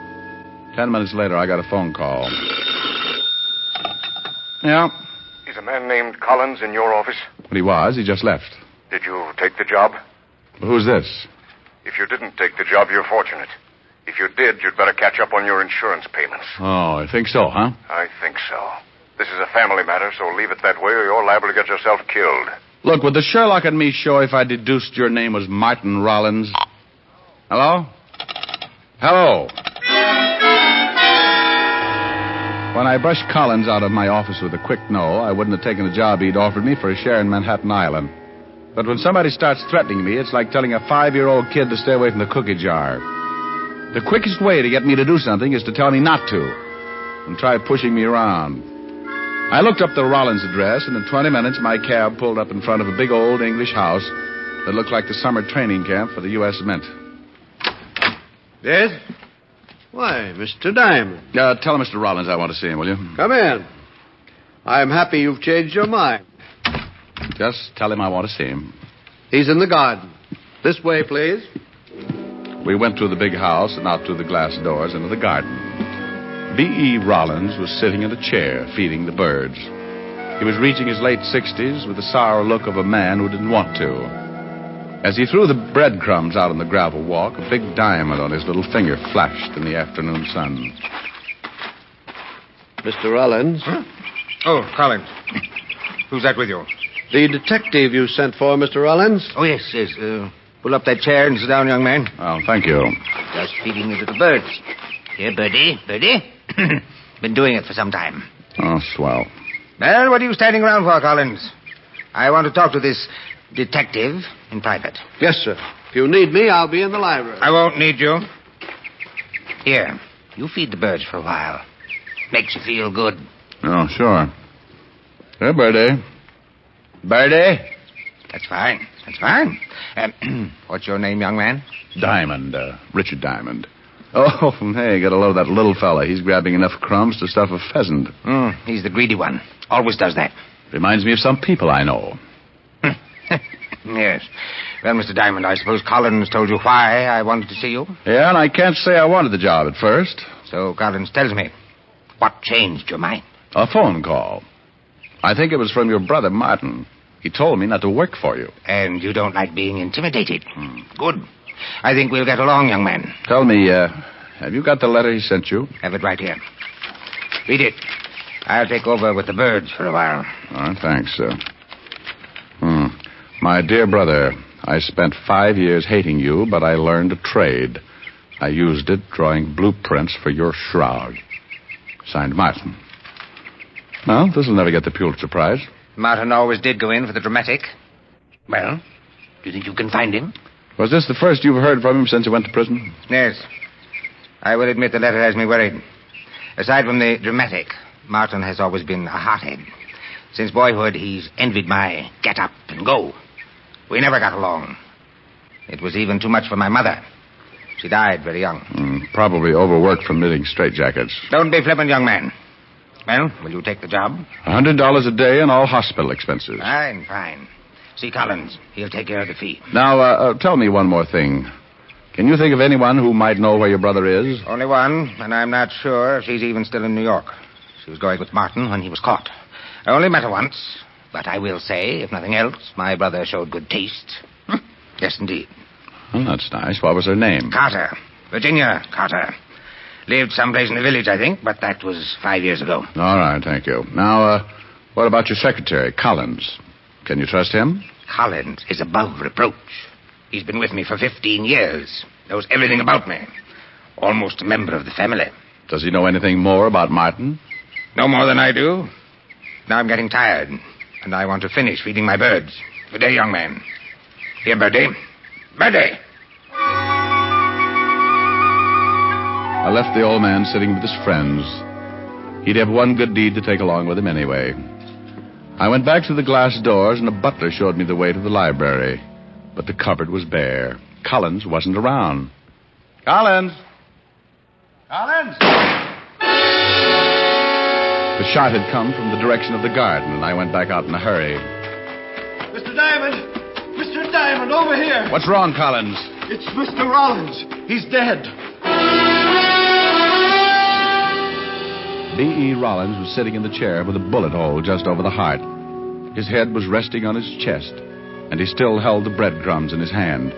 10 minutes later, I got a phone call. Yeah? Is a man named Collins in your office? But he was. He just left. Did you take the job? Who's this? If you didn't take the job, you're fortunate. If you did, you'd better catch up on your insurance payments. Oh, I think so, huh? I think so. This is a family matter, so leave it that way or you're liable to get yourself killed. Look, would the Sherlock and me show if I deduced your name was Martin Rollins? Hello? Hello? When I brushed Collins out of my office with a quick no, I wouldn't have taken the job he'd offered me for a share in Manhattan Island. But when somebody starts threatening me, it's like telling a 5-year-old kid to stay away from the cookie jar. The quickest way to get me to do something is to tell me not to, and try pushing me around. I looked up the Rollins address, and in 20 minutes my cab pulled up in front of a big old English house that looked like the summer training camp for the U.S. Mint. Yes? Why, Mr. Diamond. Tell Mr. Rollins I want to see him, will you? Come in. I'm happy you've changed your mind. Just tell him I want to see him. He's in the garden. This way, please. We went through the big house and out through the glass doors into the garden. B.E. Rollins was sitting in a chair feeding the birds. He was reaching his late 60s with the sour look of a man who didn't want to. As he threw the breadcrumbs out on the gravel walk, a big diamond on his little finger flashed in the afternoon sun. Mr. Rollins? Huh? Oh, Collins. Who's that with you? The detective you sent for, Mr. Rollins. Oh, yes. Pull up that chair and sit down, young man. Oh, thank you. Just feeding the little birds. Here, Birdie. Been doing it for some time. Oh, swell. Well, what are you standing around for, Collins? I want to talk to this detective in private. Yes, sir. If you need me, I'll be in the library. I won't need you. Here, you feed the birds for a while. Makes you feel good. Oh, sure. Here, Birdie. Birdie? That's fine. What's your name, young man? Diamond, Richard Diamond. Oh, hey, gotta love that little fella. He's grabbing enough crumbs to stuff a pheasant. He's the greedy one. Always does that. Reminds me of some people I know. Yes. Well, Mr. Diamond, I suppose Collins told you why I wanted to see you? Yeah, and I can't say I wanted the job at first. So Collins tells me. What changed your mind? A phone call. I think it was from your brother, Martin. He told me not to work for you. And you don't like being intimidated? Good. I think we'll get along, young man. Tell me, have you got the letter he sent you? Have it right here. Read it. I'll take over with the birds for a while. All right, thanks, sir. My dear brother, I spent 5 years hating you, but I learned a trade. I used it drawing blueprints for your shroud. Signed, Martin. Well, this'll never get the Pulitzer Prize. Martin always did go in for the dramatic. Well, do you think you can find him? Was this the first you've heard from him since he went to prison? Yes. I will admit the letter has me worried. Aside from the dramatic, Martin has always been a hothead. Since boyhood, he's envied my get up and go. We never got along. It was even too much for my mother. She died very young. Probably overworked from knitting straitjackets. Don't be flippant, young man. Well, will you take the job? $100 a day and all hospital expenses. Fine. See Collins. He'll take care of the fee. Now, tell me one more thing. Can you think of anyone who might know where your brother is? Only one, and I'm not sure if she's even still in New York. She was going with Martin when he was caught. I only met her once, but I will say, if nothing else, my brother showed good taste. Yes, indeed. Well, that's nice. What was her name? Carter. Virginia Carter. Lived someplace in the village, I think, but that was 5 years ago. All right, thank you. Now, what about your secretary, Collins? Can you trust him? Collins is above reproach. He's been with me for 15 years. Knows everything about me. Almost a member of the family. Does he know anything more about Martin? No more than I do. Now I'm getting tired, and I want to finish feeding my birds. Good day, young man. Here, Birdie. Birdie! I left the old man sitting with his friends. He'd have one good deed to take along with him anyway. I went back to the glass doors, and a butler showed me the way to the library. But the cupboard was bare. Collins wasn't around. Collins! Collins! The shot had come from the direction of the garden, and I went back out in a hurry. Mr. Diamond! Mr. Diamond, over here! What's wrong, Collins? It's Mr. Rollins. He's dead. B.E. Rollins was sitting in the chair with a bullet hole just over the heart. His head was resting on his chest, and he still held the breadcrumbs in his hand.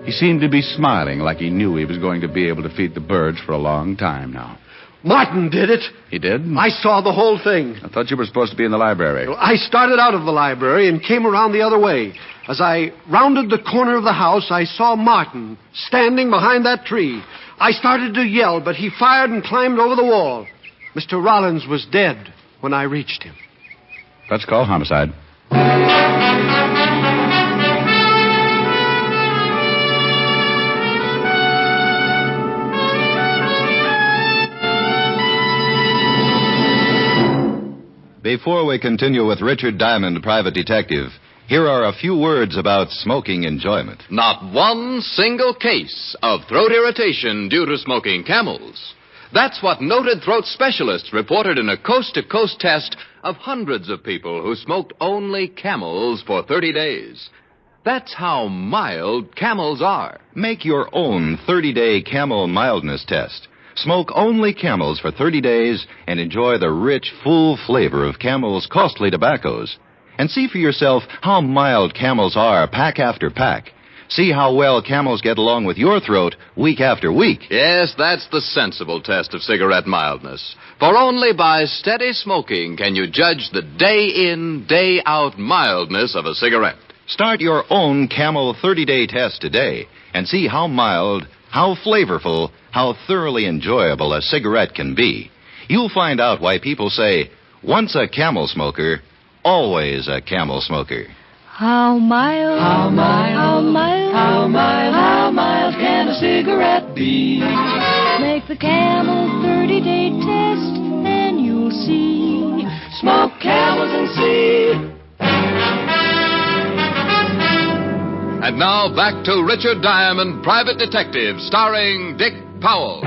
He seemed to be smiling like he knew he was going to be able to feed the birds for a long time now. Martin did it. He did? I saw the whole thing. I thought you were supposed to be in the library. I started out of the library and came around the other way. As I rounded the corner of the house, I saw Martin standing behind that tree. I started to yell, but he fired and climbed over the wall. Mr. Rollins was dead when I reached him. Let's call homicide. Before we continue with Richard Diamond, Private Detective, here are a few words about smoking enjoyment. Not one single case of throat irritation due to smoking Camels. That's what noted throat specialists reported in a coast-to-coast test of hundreds of people who smoked only Camels for 30 days. That's how mild Camels are. Make your own 30-day Camel mildness test. Smoke only Camels for 30 days and enjoy the rich, full flavor of Camel's costly tobaccos. And see for yourself how mild Camels are pack after pack. See how well Camels get along with your throat week after week. Yes, that's the sensible test of cigarette mildness. For only by steady smoking can you judge the day-in, day-out mildness of a cigarette. Start your own Camel 30-day test today and see how mild, how flavorful, how thoroughly enjoyable a cigarette can be. You'll find out why people say, once a Camel smoker, always a Camel smoker. How mild, how mild, how mild, how mild, how mild can a cigarette be? Make the Camel 30-day test, and you'll see. Smoke Camels and see. And now back to Richard Diamond, Private Detective, starring Dick Powell.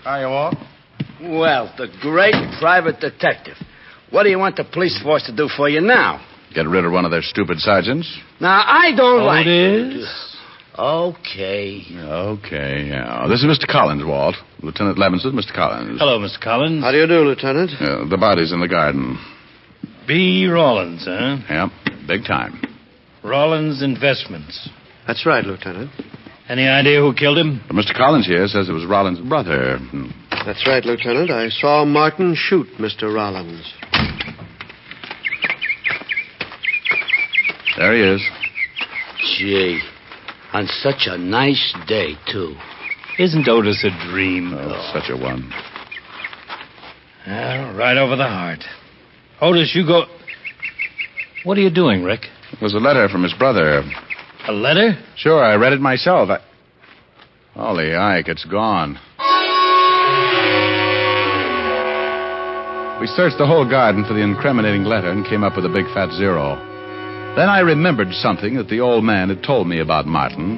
Hiya, Walt. Well, the great private detective. What do you want the police force to do for you now? Get rid of one of their stupid sergeants. Now, I don't like... it is? Okay. Okay, yeah. This is Mr. Collins, Walt. Lieutenant Levinson, Mr. Collins. Hello, Mr. Collins. How do you do, Lieutenant? The body's in the garden. B. Rollins, huh? Yep, big time. Rollins Investments. That's right, Lieutenant. Any idea who killed him? Mr. Collins here says it was Rollins' brother. That's right, Lieutenant. I saw Martin shoot Mr. Rollins. There he is. Gee, on such a nice day, too. Isn't Otis a dream? Oh, such a one. Well, right over the heart. Otis, you go... What are you doing, Rick? It was a letter from his brother. A letter? Sure, I read it myself. Holy Ike, it's gone. We searched the whole garden for the incriminating letter and came up with a big fat zero. Then I remembered something that the old man had told me about Martin.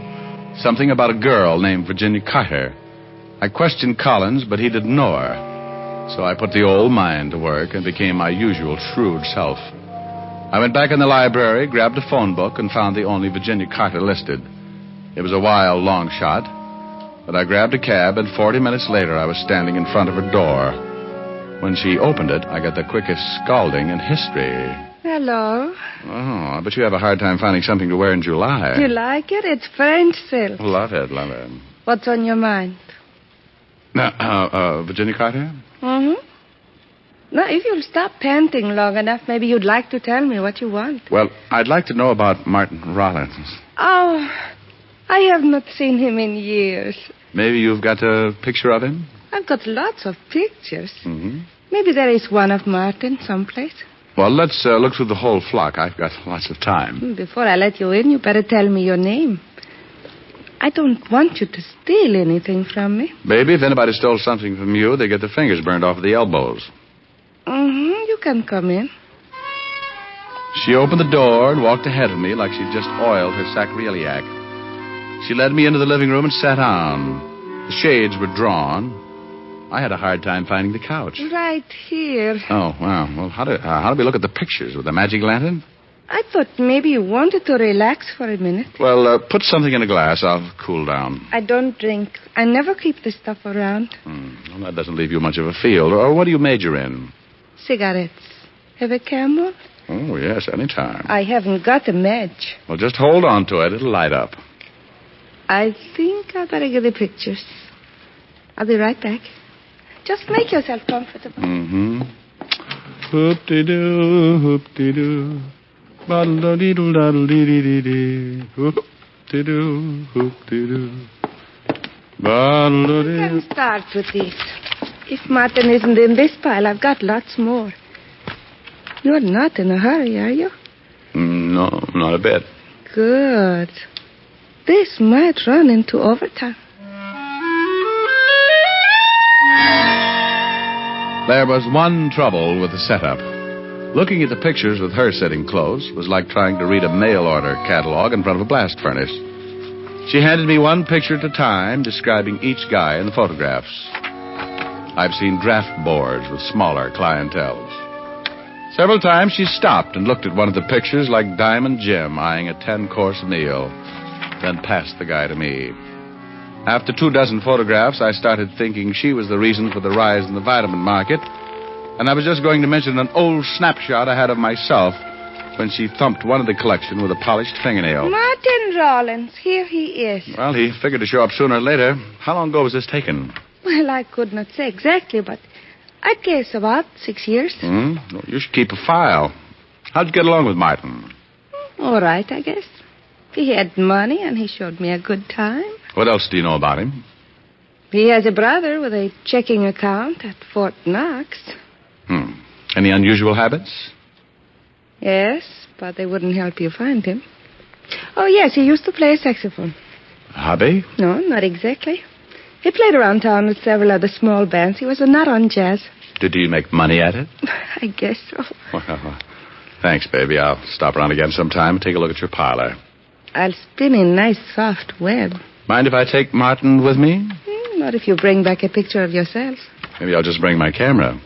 Something about a girl named Virginia Carter. I questioned Collins, but he didn't know her. So I put the old mind to work and became my usual shrewd self. I went back in the library, grabbed a phone book, and found the only Virginia Carter listed. It was a wild, long shot, but I grabbed a cab, and 40 minutes later I was standing in front of her door. When she opened it, I got the quickest scalding in history. Hello. Oh, but you have a hard time finding something to wear in July. Do you like it? It's French silk. Love it, love it. What's on your mind? Virginia Carter? Mm-hmm. Now, if you'll stop panting long enough, maybe you'd like to tell me what you want. Well, I'd like to know about Martin Rollins. Oh, I have not seen him in years. Maybe you've got a picture of him? I've got lots of pictures. Mm-hmm. Maybe there is one of Martin someplace. Well, let's look through the whole flock. I've got lots of time. Before I let you in, you better tell me your name. I don't want you to steal anything from me. Maybe if anybody stole something from you, they get their fingers burned off at the elbows. Mm-hmm. You can come in. She opened the door and walked ahead of me like she'd just oiled her sacroiliac. She led me into the living room and sat down. The shades were drawn. I had a hard time finding the couch. Right here. Oh, wow. Well, how do we look at the pictures? With a magic lantern? I thought maybe you wanted to relax for a minute. Well, put something in a glass. I'll cool down. I don't drink. I never keep this stuff around. Well, that doesn't leave you much of a field. Or what do you major in? Cigarettes. Have a Camel? Oh, yes, anytime. I haven't got a match. Well, just hold on to it. It'll light up. I think I better get the pictures. I'll be right back. Just make yourself comfortable. Mm-hmm. Hoop-de-doo, hoop-de-doo. Ba-da-dee-doo-da-dee-dee-dee. Hoop-de-doo, hoop-de-doo. You can start with this. If Martin isn't in this pile, I've got lots more. You're not in a hurry, are you? No, not a bit. Good. This might run into overtime. There was one trouble with the setup. Looking at the pictures with her sitting close was like trying to read a mail order catalog in front of a blast furnace. She handed me one picture at a time, describing each guy in the photographs. I've seen draft boards with smaller clienteles. Several times she stopped and looked at one of the pictures like Diamond Jim eyeing a 10-course meal, then passed the guy to me. After 24 photographs, I started thinking she was the reason for the rise in the vitamin market, and I was just going to mention an old snapshot I had of myself when she thumped one of the collection with a polished fingernail. Martin Rollins, here he is. Well, he figured to show up sooner or later. How long ago was this taken? Well, I could not say exactly, but I'd guess about 6 years. Well, you should keep a file. How'd you get along with Martin? All right, I guess. He had money, and he showed me a good time. What else do you know about him? He has a brother with a checking account at Fort Knox. Any unusual habits? Yes, but they wouldn't help you find him. Oh, yes, he used to play a saxophone. A hobby? No, not exactly. He played around town with several other small bands. He was a nut on jazz. Did he make money at it? I guess so. Well, thanks, baby. I'll stop around again sometime and take a look at your parlor. I'll spin a nice soft web. Mind if I take Martin with me? Not if you bring back a picture of yourself. Maybe I'll just bring my camera.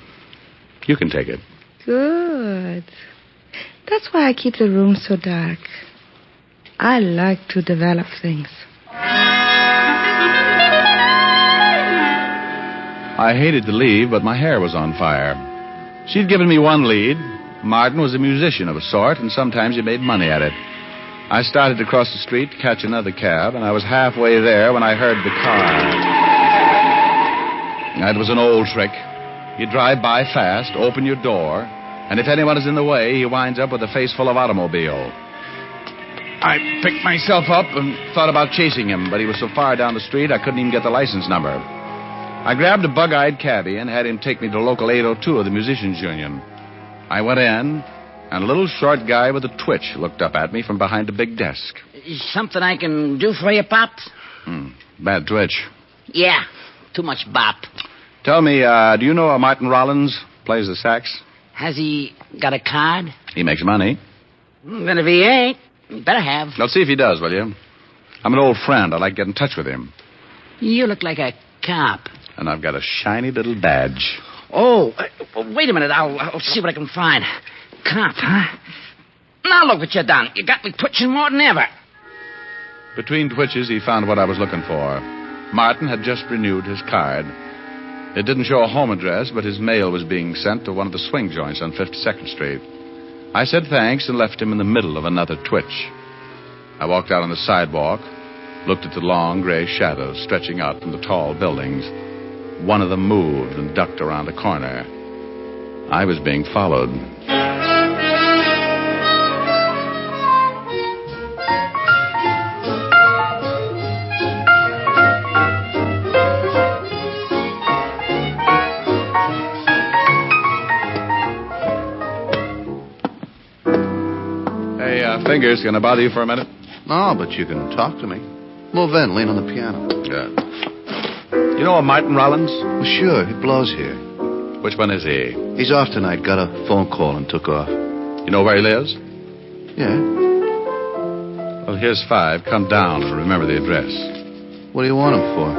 You can take it. Good. That's why I keep the room so dark. I like to develop things. I hated to leave, but my hair was on fire. She'd given me one lead. Martin was a musician of a sort, and sometimes he made money at it. I started to cross the street to catch another cab, and I was halfway there when I heard the car. That was an old trick. You drive by fast, open your door, and if anyone is in the way, he winds up with a face full of automobile. I picked myself up and thought about chasing him, but he was so far down the street I couldn't even get the license number. I grabbed a bug-eyed cabbie and had him take me to local 802 of the Musicians' Union. I went in, and a little short guy with a twitch looked up at me from behind a big desk. Something I can do for you, Pops? Bad twitch. Yeah, too much bop. Tell me, do you know a Martin Rollins? Plays the sax. Has he got a card? He makes money. Then if he ain't, he better have. Let's see if he does, will you? I'm an old friend. I'd like to get in touch with him. You look like a cop. And I've got a shiny little badge. Oh, wait a minute. I'll see what I can find. Cop, huh? Now look what you done. You got me twitching more than ever. Between twitches, he found what I was looking for. Martin had just renewed his card. It didn't show a home address, but his mail was being sent to one of the swing joints on 52nd Street. I said thanks and left him in the middle of another twitch. I walked out on the sidewalk, looked at the long gray shadows stretching out from the tall buildings. One of them moved and ducked around a corner. I was being followed. Hey, Fingers, can I bother you for a minute? No, but you can talk to me. Move in, lean on the piano. Yeah. You know a Martin Rollins? Well, sure, he blows here. Which one is he? He's off tonight, got a phone call and took off. You know where he lives? Yeah. Well, here's 5. Come down and remember the address. What do you want him for?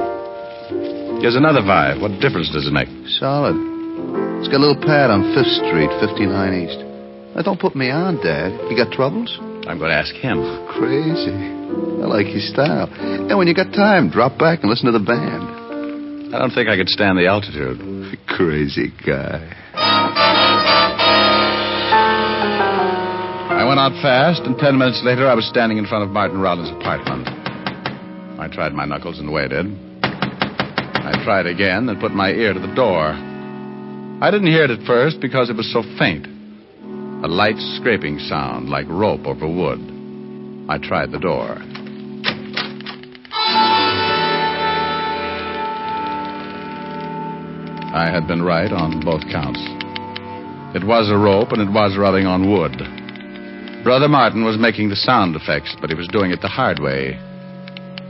Here's another 5. What difference does it make? Solid. It's got a little pad on 5th Street, 59 East. Now, don't put me on, Dad. You got troubles? I'm going to ask him. Crazy. I like your style. And when you got time, drop back and listen to the band. I don't think I could stand the altitude. Crazy guy. I went out fast, and 10 minutes later I was standing in front of Martin Rollins' apartment. I tried my knuckles and waited. I tried again and put my ear to the door. I didn't hear it at first because it was so faint. A light scraping sound like rope over wood. I tried the door. I had been right on both counts. It was a rope, and it was rubbing on wood. Brother Martin was making the sound effects, but he was doing it the hard way.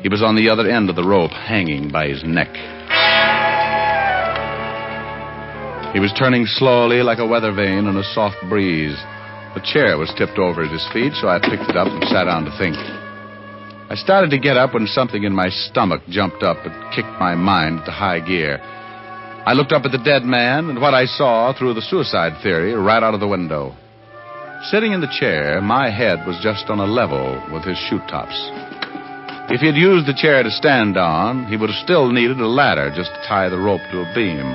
He was on the other end of the rope, hanging by his neck. He was turning slowly like a weather vane in a soft breeze. The chair was tipped over at his feet, so I picked it up and sat down to think. I started to get up when something in my stomach jumped up and kicked my mind into high gear. I looked up at the dead man, and what I saw threw the suicide theory right out of the window. Sitting in the chair, my head was just on a level with his shoe tops. If he had used the chair to stand on, he would have still needed a ladder just to tie the rope to a beam.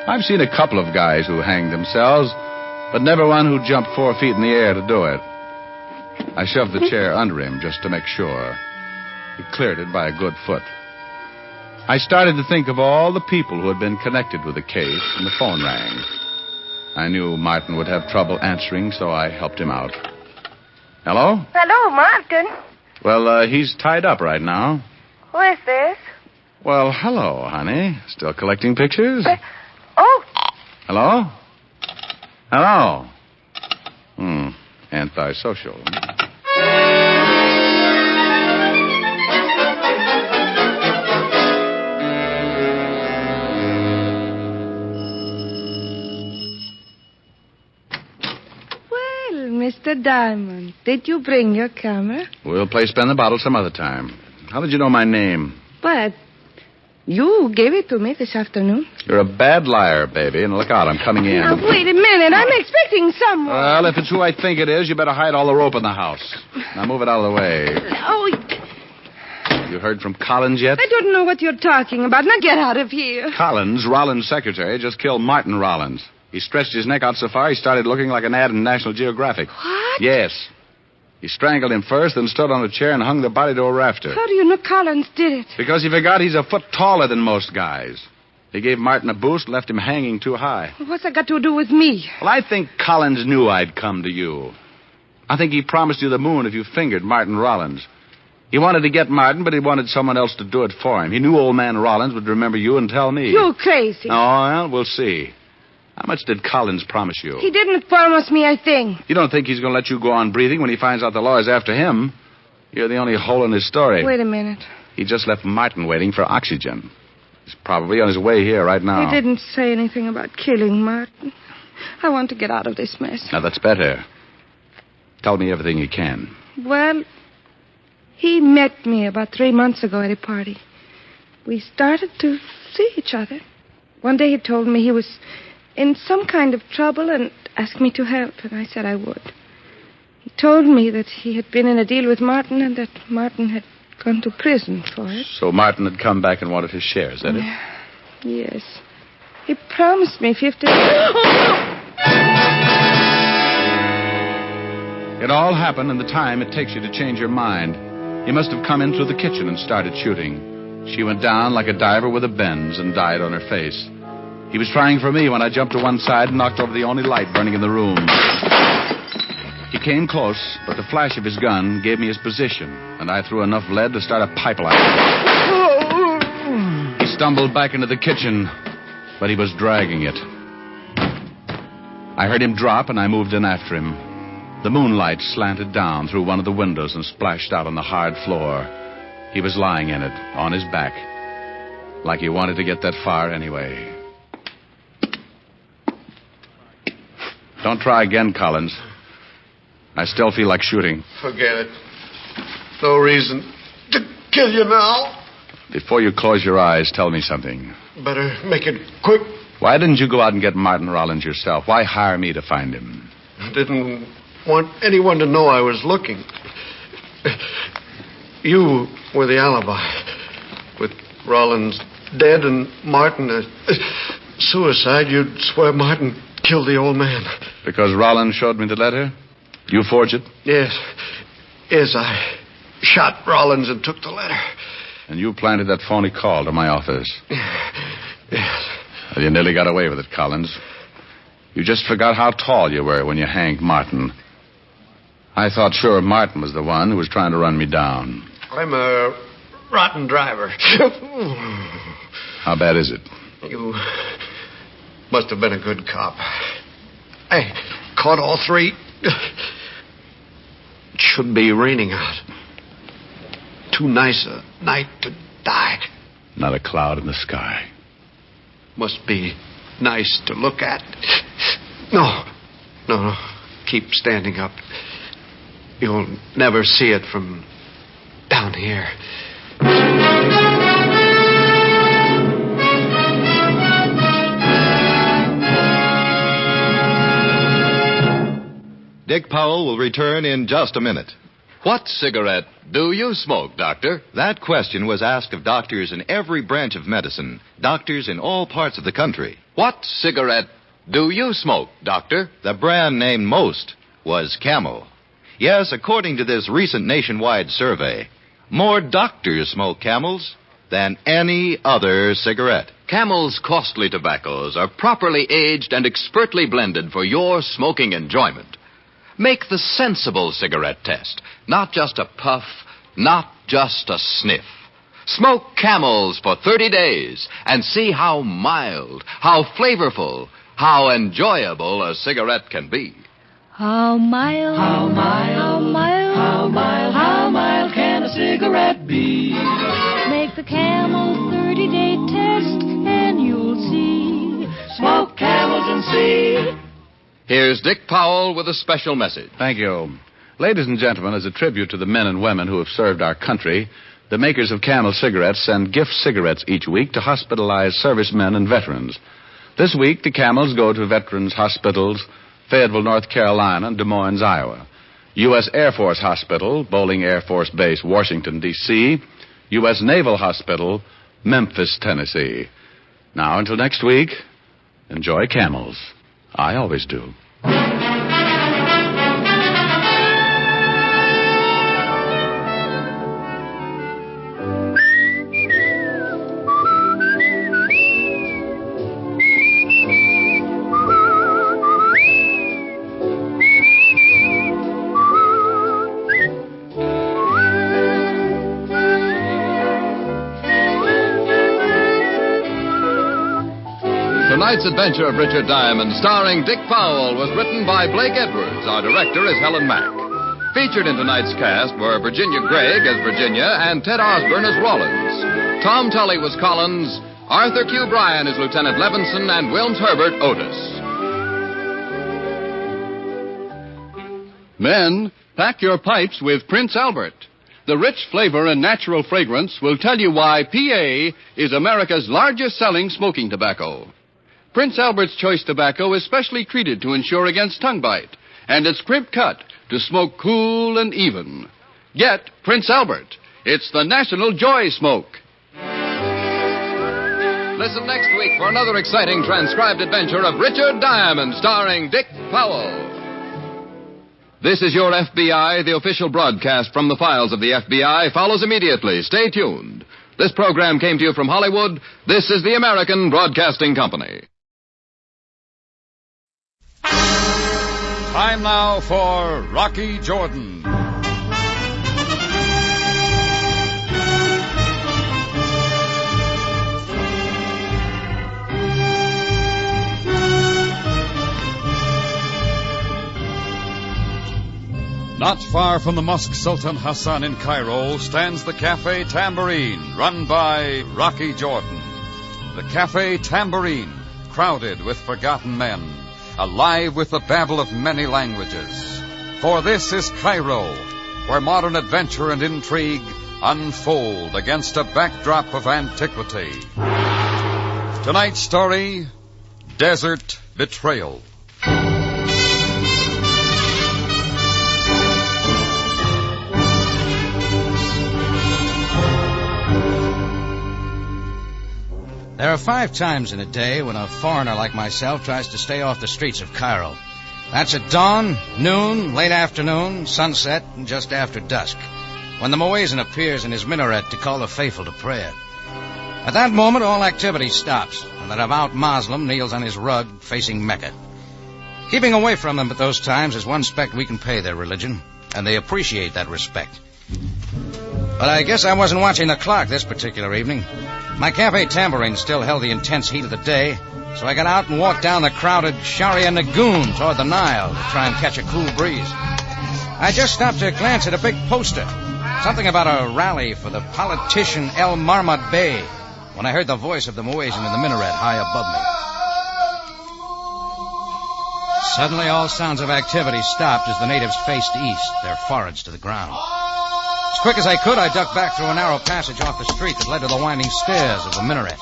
I've seen a couple of guys who hanged themselves, but never one who jumped 4 feet in the air to do it. I shoved the chair under him just to make sure. He cleared it by a good foot. I started to think of all the people who had been connected with the case, and the phone rang. I knew Martin would have trouble answering, so I helped him out. Hello? Hello, Martin. Well, he's tied up right now. Who is this? Well, hello, honey. Still collecting pictures? Oh. Hello? Hello? Antisocial. Mr. Diamond, did you bring your camera? We'll play Spin the Bottle some other time. How did you know my name? But You gave it to me this afternoon. You're a bad liar, baby, and look out, I'm coming in. Now, wait a minute. I'm expecting someone. Well, if it's who I think it is, you better hide all the rope in the house. Now move it out of the way. Oh, You heard from Collins yet? I don't know what you're talking about. Now get out of here. Collins, Rollins' secretary, just killed Martin Rollins. He stretched his neck out so far he started looking like an ad in National Geographic. What? Yes. He strangled him first, then stood on a chair and hung the body to a rafter. How do you know Collins did it? Because he forgot he's a foot taller than most guys. He gave Martin a boost and left him hanging too high. What's that got to do with me? Well, I think Collins knew I'd come to you. I think he promised you the moon if you fingered Martin Rollins. He wanted to get Martin, but he wanted someone else to do it for him. He knew old man Rollins would remember you and tell me. You're crazy. Oh, well, we'll see. How much did Collins promise you? He didn't promise me a thing. You don't think he's going to let you go on breathing when he finds out the law is after him? You're the only hole in his story. Wait a minute. He just left Martin waiting for oxygen. He's probably on his way here right now. He didn't say anything about killing Martin. I want to get out of this mess. Now, that's better. Tell me everything you can. Well, he met me about 3 months ago at a party. We started to see each other. One day he told me he was in some kind of trouble and asked me to help, and I said I would. He told me that he had been in a deal with Martin and that Martin had gone to prison for it. So Martin had come back and wanted his share, is that it? Yes. He promised me 50... It all happened in the time it takes you to change your mind. He must have come in through the kitchen and started shooting. She went down like a diver with a bends and died on her face. He was trying for me when I jumped to one side and knocked over the only light burning in the room. He came close, but the flash of his gun gave me his position, and I threw enough lead to start a pipeline. He stumbled back into the kitchen, but he was dragging it. I heard him drop, and I moved in after him. The moonlight slanted down through one of the windows and splashed out on the hard floor. He was lying in it, on his back, like he wanted to get that far anyway. Don't try again, Collins. I still feel like shooting. Forget it. No reason to kill you now. Before you close your eyes, tell me something. Better make it quick. Why didn't you go out and get Martin Rollins yourself? Why hire me to find him? Didn't want anyone to know I was looking. You were the alibi. With Rollins dead and Martin suicide, you'd swear Martin killed the old man. Because Rollins showed me the letter? You forged it? Yes. Yes, I shot Rollins and took the letter. And you planted that phony call to my office? Yes. Well, you nearly got away with it, Collins. You just forgot how tall you were when you hanged Martin. I thought sure Martin was the one who was trying to run me down. I'm a rotten driver. How bad is it? You must have been a good cop. I caught all three. It should be raining out. Too nice a night to die. Not a cloud in the sky. Must be nice to look at. No. Keep standing up. You'll never see it from down here. Dick Powell will return in just a minute. What cigarette do you smoke, Doctor? That question was asked of doctors in every branch of medicine, doctors in all parts of the country. What cigarette do you smoke, Doctor? The brand named most was Camel. Yes, according to this recent nationwide survey, more doctors smoke Camels than any other cigarette. Camel's costly tobaccos are properly aged and expertly blended for your smoking enjoyment. Make the sensible cigarette test. Not just a puff, not just a sniff. Smoke Camels for 30 days and see how mild, how flavorful, how enjoyable a cigarette can be. How mild, how mild, how mild, how mild, how mild can a cigarette be? Make the Camel 30-day test and you'll see. Smoke Camels and see. Here's Dick Powell with a special message. Thank you. Ladies and gentlemen, as a tribute to the men and women who have served our country, The makers of Camel cigarettes send gift cigarettes each week to hospitalized servicemen and veterans. This week, the Camels go to veterans' hospitals, Fayetteville, North Carolina, and Des Moines, Iowa. U.S. Air Force Hospital, Bolling Air Force Base, Washington, D.C., U.S. Naval Hospital, Memphis, Tennessee. Now, until next week, enjoy Camels. I always do. Tonight's adventure of Richard Diamond, starring Dick Powell, was written by Blake Edwards. Our director is Helen Mack. Featured in tonight's cast were Virginia Gregg as Virginia and Ted Osborne as Rollins. Tom Tully was Collins, Arthur Q. Bryan as Lieutenant Levinson, and Wilms Herbert Otis. Men, pack your pipes with Prince Albert. The rich flavor and natural fragrance will tell you why PA is America's largest selling smoking tobacco. Prince Albert's Choice Tobacco is specially treated to ensure against tongue bite, and it's crimp cut to smoke cool and even. Get Prince Albert. It's the national joy smoke. Listen next week for another exciting transcribed adventure of Richard Diamond, starring Dick Powell. This is Your FBI. The official broadcast from the files of the FBI follows immediately. Stay tuned. This program came to you from Hollywood. This is the American Broadcasting Company. Time now for Rocky Jordan. Not far from the Mosque Sultan Hassan in Cairo stands the Cafe Tambourine, run by Rocky Jordan. The Cafe Tambourine, crowded with forgotten men, alive with the babble of many languages. For this is Cairo, where modern adventure and intrigue unfold against a backdrop of antiquity. Tonight's story, Desert Betrayal. There are 5 times in a day when a foreigner like myself tries to stay off the streets of Cairo. That's at dawn, noon, late afternoon, sunset, and just after dusk, when the muezzin appears in his minaret to call the faithful to prayer. At that moment, all activity stops, and the devout Moslem kneels on his rug facing Mecca. Keeping away from them at those times is one respect we can pay their religion, and they appreciate that respect. But I guess I wasn't watching the clock this particular evening. My Cafe Tambourine still held the intense heat of the day, so I got out and walked down the crowded Sharia Lagoon toward the Nile to try and catch a cool breeze. I just stopped to glance at a big poster, something about a rally for the politician El Marmad Bey, when I heard the voice of the muezzin in the minaret high above me. Suddenly all sounds of activity stopped as the natives faced east, their foreheads to the ground. As quick as I could, I ducked back through a narrow passage off the street that led to the winding stairs of the minaret.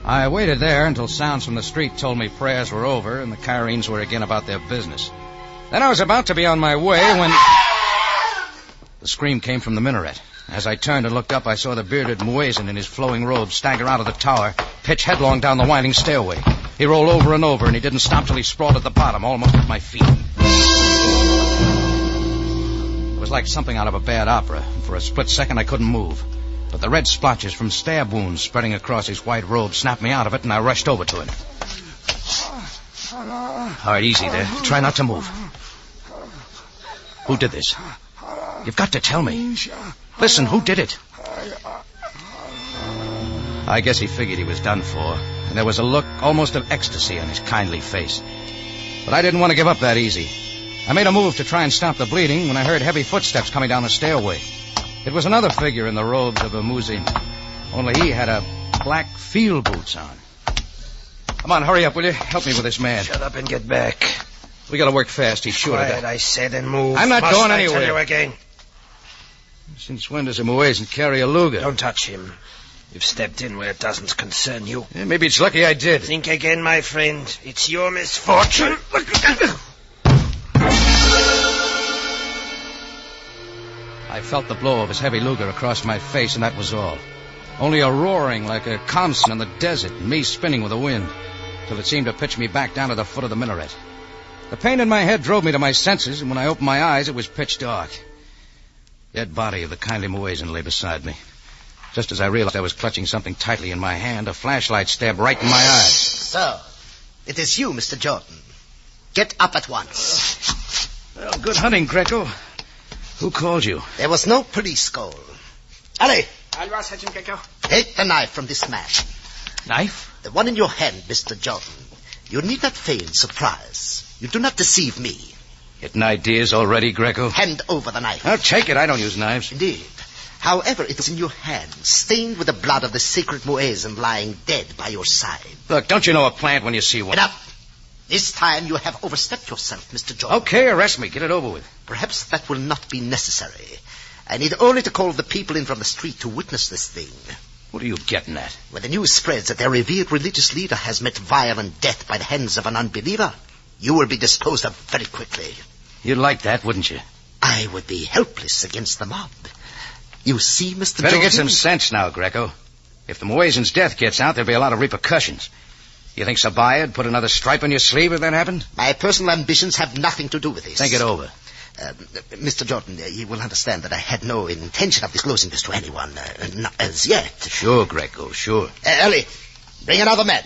I waited there until sounds from the street told me prayers were over and the Cairenes were again about their business. Then I was about to be on my way when the scream came from the minaret. As I turned and looked up, I saw the bearded muezzin in his flowing robe stagger out of the tower, pitch headlong down the winding stairway. He rolled over and over, and he didn't stop till he sprawled at the bottom, almost at my feet. It was like something out of a bad opera. For a split second, I couldn't move. But the red splotches from stab wounds spreading across his white robe snapped me out of it, and I rushed over to him. All right, easy there. Try not to move. Who did this? You've got to tell me. Listen, who did it? I guess he figured he was done for, and there was a look almost of ecstasy on his kindly face. But I didn't want to give up that easy. I made a move to try and stop the bleeding when I heard heavy footsteps coming down the stairway. It was another figure in the robes of a muezzin, only he had a black field boots on. Come on, hurry up, will you? Help me with this man. Shut up and get back. We gotta work fast. He's sure to Quiet, die. I said, and move. I'm not Must going I anywhere. Tell you again. Since when does a Muezzin carry a Luger? Don't touch him. You've stepped in where it doesn't concern you. Yeah, maybe it's lucky I did. Think again, my friend. It's your misfortune. I felt the blow of his heavy Luger across my face, and that was all. Only a roaring like a constant in the desert, and me spinning with the wind, till it seemed to pitch me back down to the foot of the minaret. The pain in my head drove me to my senses, and when I opened my eyes, it was pitch dark. The dead body of the kindly Muezzin lay beside me. Just as I realized I was clutching something tightly in my hand, a flashlight stabbed right in my eyes. So, it is you, Mr. Jordan. Get up at once. Well, good hunting, Greco. Who called you? There was no police call. Ali, Alva, Sergeant Greco. take the knife from this man. Knife? The one in your hand, Mr. Jordan. You need not feign surprise. You do not deceive me. Getting ideas already, Greco? Hand over the knife. I'll take it. I don't use knives. Indeed. However, it is in your hand, stained with the blood of the sacred Muezzin lying dead by your side. Look, don't you know a plant when you see one? Enough. This time you have overstepped yourself, Mr. Jordan. Okay, arrest me. Get it over with. Perhaps that will not be necessary. I need only to call the people in from the street to witness this thing. What are you getting at? When the news spreads that their revered religious leader has met violent death by the hands of an unbeliever, you will be disposed of very quickly. You'd like that, wouldn't you? I would be helpless against the mob. You see, Mr. Better Jordan? get some sense now, Greco. If the Muezzin's death gets out, there'll be a lot of repercussions. You think Sabaya'd put another stripe on your sleeve if that happened? My personal ambitions have nothing to do with this. Think it over. Mr. Jordan, you will understand that I had no intention of disclosing this to anyone, not as yet. Sure, Greco, sure. Ellie, bring another man.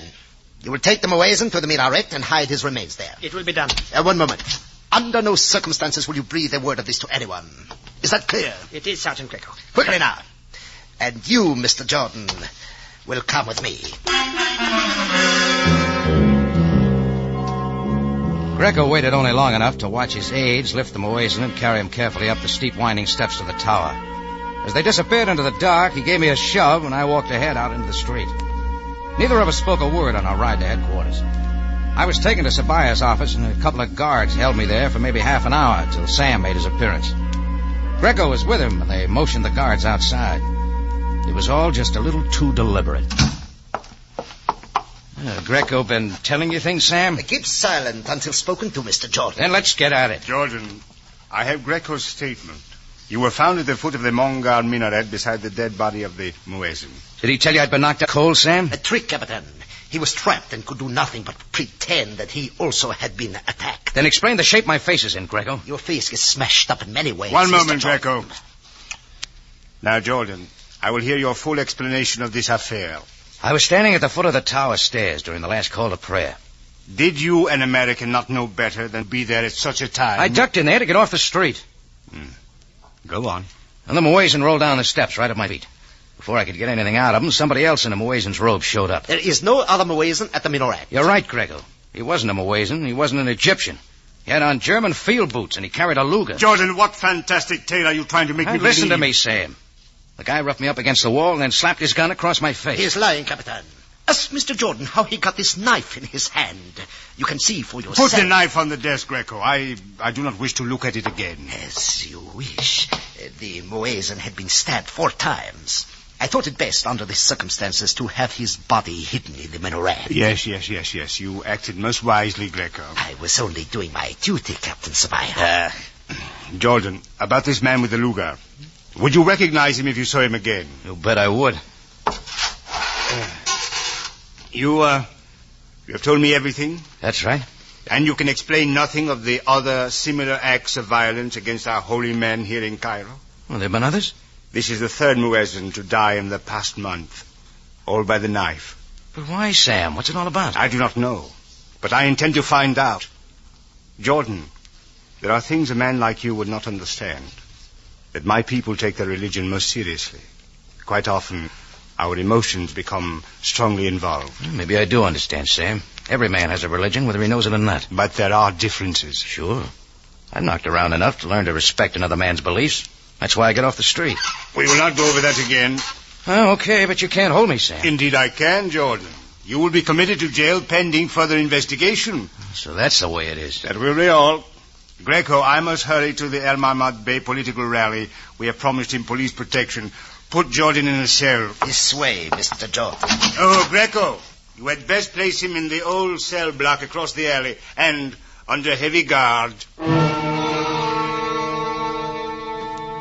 You will take the Muezzin to the minaret and hide his remains there. It will be done. One moment. Under no circumstances will you breathe a word of this to anyone. Is that clear? It is, Sergeant Greco. Quickly now. And you, Mr. Jordan, will come with me. Greco waited only long enough to watch his aides lift the Muezzin and carry him carefully up the steep winding steps to the tower. As they disappeared into the dark, he gave me a shove and I walked ahead out into the street. Neither of us spoke a word on our ride to headquarters. I was taken to Sabaya's office, and a couple of guards held me there for maybe half an hour till Sam made his appearance. Greco was with him, and they motioned the guards outside. It was all just a little too deliberate. Greco been telling you things, Sam? Keep silent until spoken to, Mr. Jordan. Then let's get at it. Jordan, I have Greco's statement. You were found at the foot of the Mongar minaret beside the dead body of the Muezzin. Did he tell you I'd been knocked out cold, Sam? A trick, Captain. He was trapped and could do nothing but pretend that he also had been attacked. Then explain the shape my face is in, Greco. Your face gets smashed up in many ways. One moment, Mr. Greco. Now, Jordan, I will hear your full explanation of this affair. I was standing at the foot of the tower stairs during the last call to prayer. Did you, an American, not know better than be there at such a time? I ducked in there to get off the street. Go on. And the Muezzin rolled down the steps right at my feet. Before I could get anything out of him, somebody else in a Muezzin's robe showed up. There is no other Muezzin at the minaret. You're right, Greco. He wasn't a Muezzin. He wasn't an Egyptian. He had on German field boots, and he carried a Luger. Jordan, what fantastic tale are you trying to make me believe? Listen to me, Sam. The guy roughed me up against the wall and then slapped his gun across my face. He is lying, Captain. Ask Mr. Jordan how he got this knife in his hand. You can see for yourself. Put the knife on the desk, Greco. I do not wish to look at it again. As you wish. The Muezzin had been stabbed 4 times. I thought it best, under the circumstances, to have his body hidden in the minaret. Yes. You acted most wisely, Greco. I was only doing my duty, Captain Sabaya. Jordan, about this man with the Luger. Would you recognize him if you saw him again? You bet I would. You have told me everything? That's right. And you can explain nothing of the other similar acts of violence against our holy men here in Cairo? Well, there have been others? This is the 3rd Muezzin to die in the past month. All by the knife. But why, Sam? What's it all about? I do not know. But I intend to find out. Jordan, there are things a man like you would not understand. That my people take their religion most seriously. Quite often, our emotions become strongly involved. Well, maybe I do understand, Sam. Every man has a religion, whether he knows it or not. But there are differences. Sure. I've knocked around enough to learn to respect another man's beliefs. That's why I get off the street. We will not go over that again. Oh, okay, but you can't hold me, Sam. Indeed I can, Jordan. You will be committed to jail pending further investigation. So that's the way it is. That will be all. Greco, I must hurry to the El Mahmad Bey political rally. We have promised him police protection. Put Jordan in a cell. This way, Mr. Jordan. Oh, Greco, you had best place him in the old cell block across the alley and under heavy guard.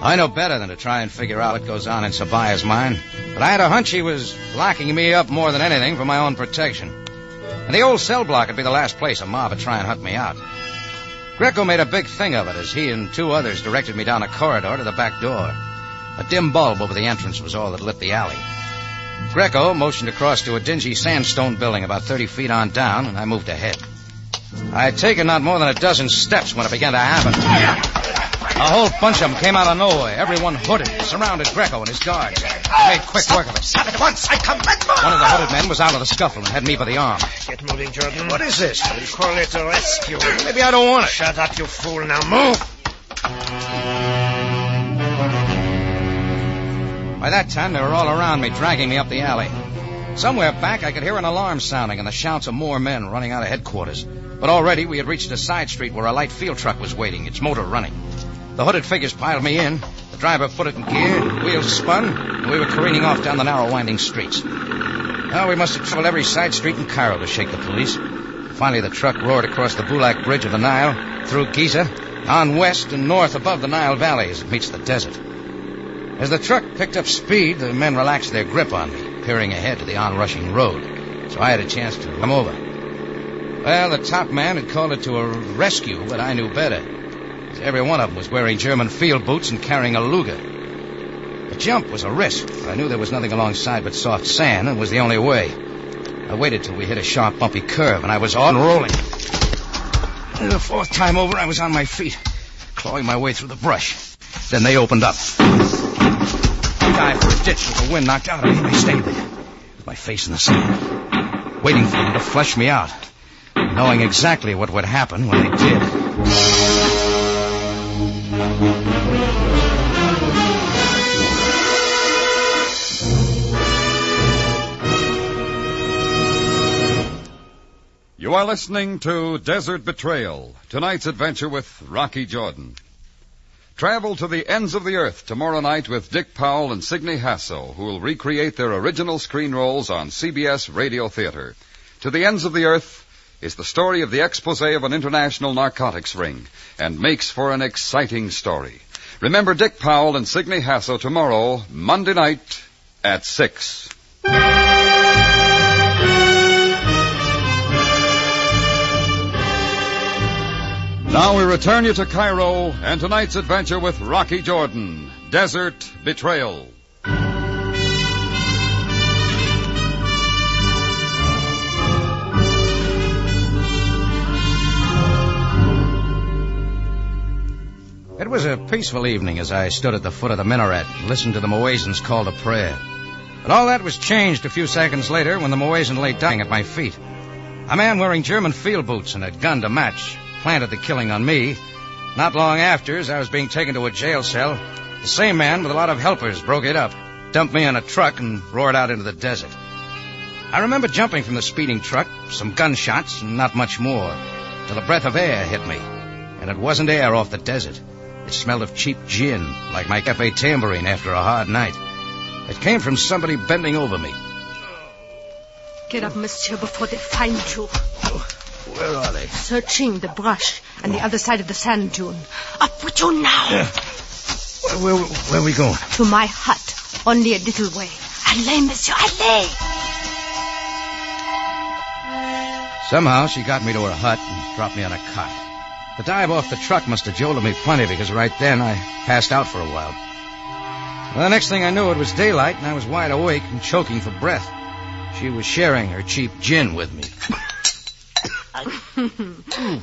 I know better than to try and figure out what goes on in Sabaya's mind. But I had a hunch he was locking me up more than anything for my own protection. And the old cell block would be the last place a mob would try and hunt me out. Greco made a big thing of it as he and two others directed me down a corridor to the back door. A dim bulb over the entrance was all that lit the alley. Greco motioned across to a dingy sandstone building about 30 feet on down, and I moved ahead. I had taken not more than a dozen steps when it began to happen. A whole bunch of them came out of nowhere, everyone hooded, surrounded Greco and his guards. They made quick work of it. Stop at once! I command you! One of the hooded men was out of the scuffle and had me by the arm. Get moving, Jordan. What is this? We call it a rescue. Maybe I don't want it. Shut up, you fool. Now move! By that time, they were all around me, dragging me up the alley. Somewhere back, I could hear an alarm sounding and the shouts of more men running out of headquarters. But already we had reached a side street where a light field truck was waiting, its motor running. The hooded figures piled me in, the driver put it in gear, the wheels spun, and we were careening off down the narrow, winding streets. Now, we must have traveled every side street in Cairo to shake the police. Finally, the truck roared across the Bulak Bridge of the Nile, through Giza, on west and north above the Nile Valley as it meets the desert. As the truck picked up speed, the men relaxed their grip on me, peering ahead to the onrushing road, so I had a chance to come over. Well, the top man had called it to a rescue, but I knew better. Every one of them was wearing German field boots and carrying a Luger. The jump was a risk, but I knew there was nothing alongside but soft sand, and was the only way. I waited till we hit a sharp, bumpy curve, and I was on rolling. And the fourth time over, I was on my feet, clawing my way through the brush. Then they opened up. I dived for a ditch with the wind knocked out of me, and I stayed there, with my face in the sand, waiting for them to flush me out, knowing exactly what would happen when they did. You are listening to Desert Betrayal, tonight's adventure with Rocky Jordan. Travel to the ends of the earth tomorrow night with Dick Powell and Signe Hasso, who will recreate their original screen roles on CBS Radio Theater. To the Ends of the Earth is the story of the expose of an international narcotics ring, and makes for an exciting story. Remember Dick Powell and Signe Hasso tomorrow, Monday night at 6. Now we return you to Cairo and tonight's adventure with Rocky Jordan, Desert Betrayal. It was a peaceful evening as I stood at the foot of the minaret and listened to the Muezzin's call to prayer. But all that was changed a few seconds later when the Muezzin lay dying at my feet. A man wearing German field boots and a gun to match planted the killing on me. Not long after, as I was being taken to a jail cell, the same man with a lot of helpers broke it up, dumped me on a truck, and roared out into the desert. I remember jumping from the speeding truck, some gunshots, and not much more, till a breath of air hit me. And it wasn't air off the desert. It smelled of cheap gin, like my cafe tambourine after a hard night. It came from somebody bending over me. Get up, monsieur, before they find you. Where are they? Searching the brush and the other side of the sand dune. Up with you now. Where are we going? To my hut. Only a little way. Allez, monsieur, allez! Somehow she got me to her hut and dropped me on a cot. The dive off the truck must have jolted me plenty because right then I passed out for a while. Well, the next thing I knew, it was daylight and I was wide awake and choking for breath. She was sharing her cheap gin with me.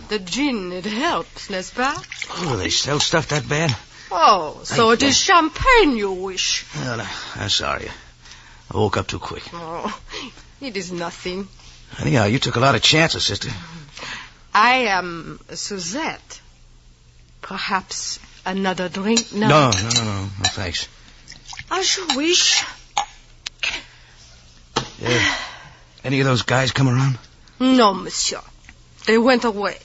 The gin, it helps, n'est-ce pas? Oh, they sell stuff that bad? Oh, so it is champagne you wish. Well, I'm sorry. I woke up too quick. Oh, it is nothing. Anyhow, you took a lot of chances, sister. I am Suzette. Perhaps another drink now? No, thanks. As you wish. Any of those guys come around? No, monsieur. They went away.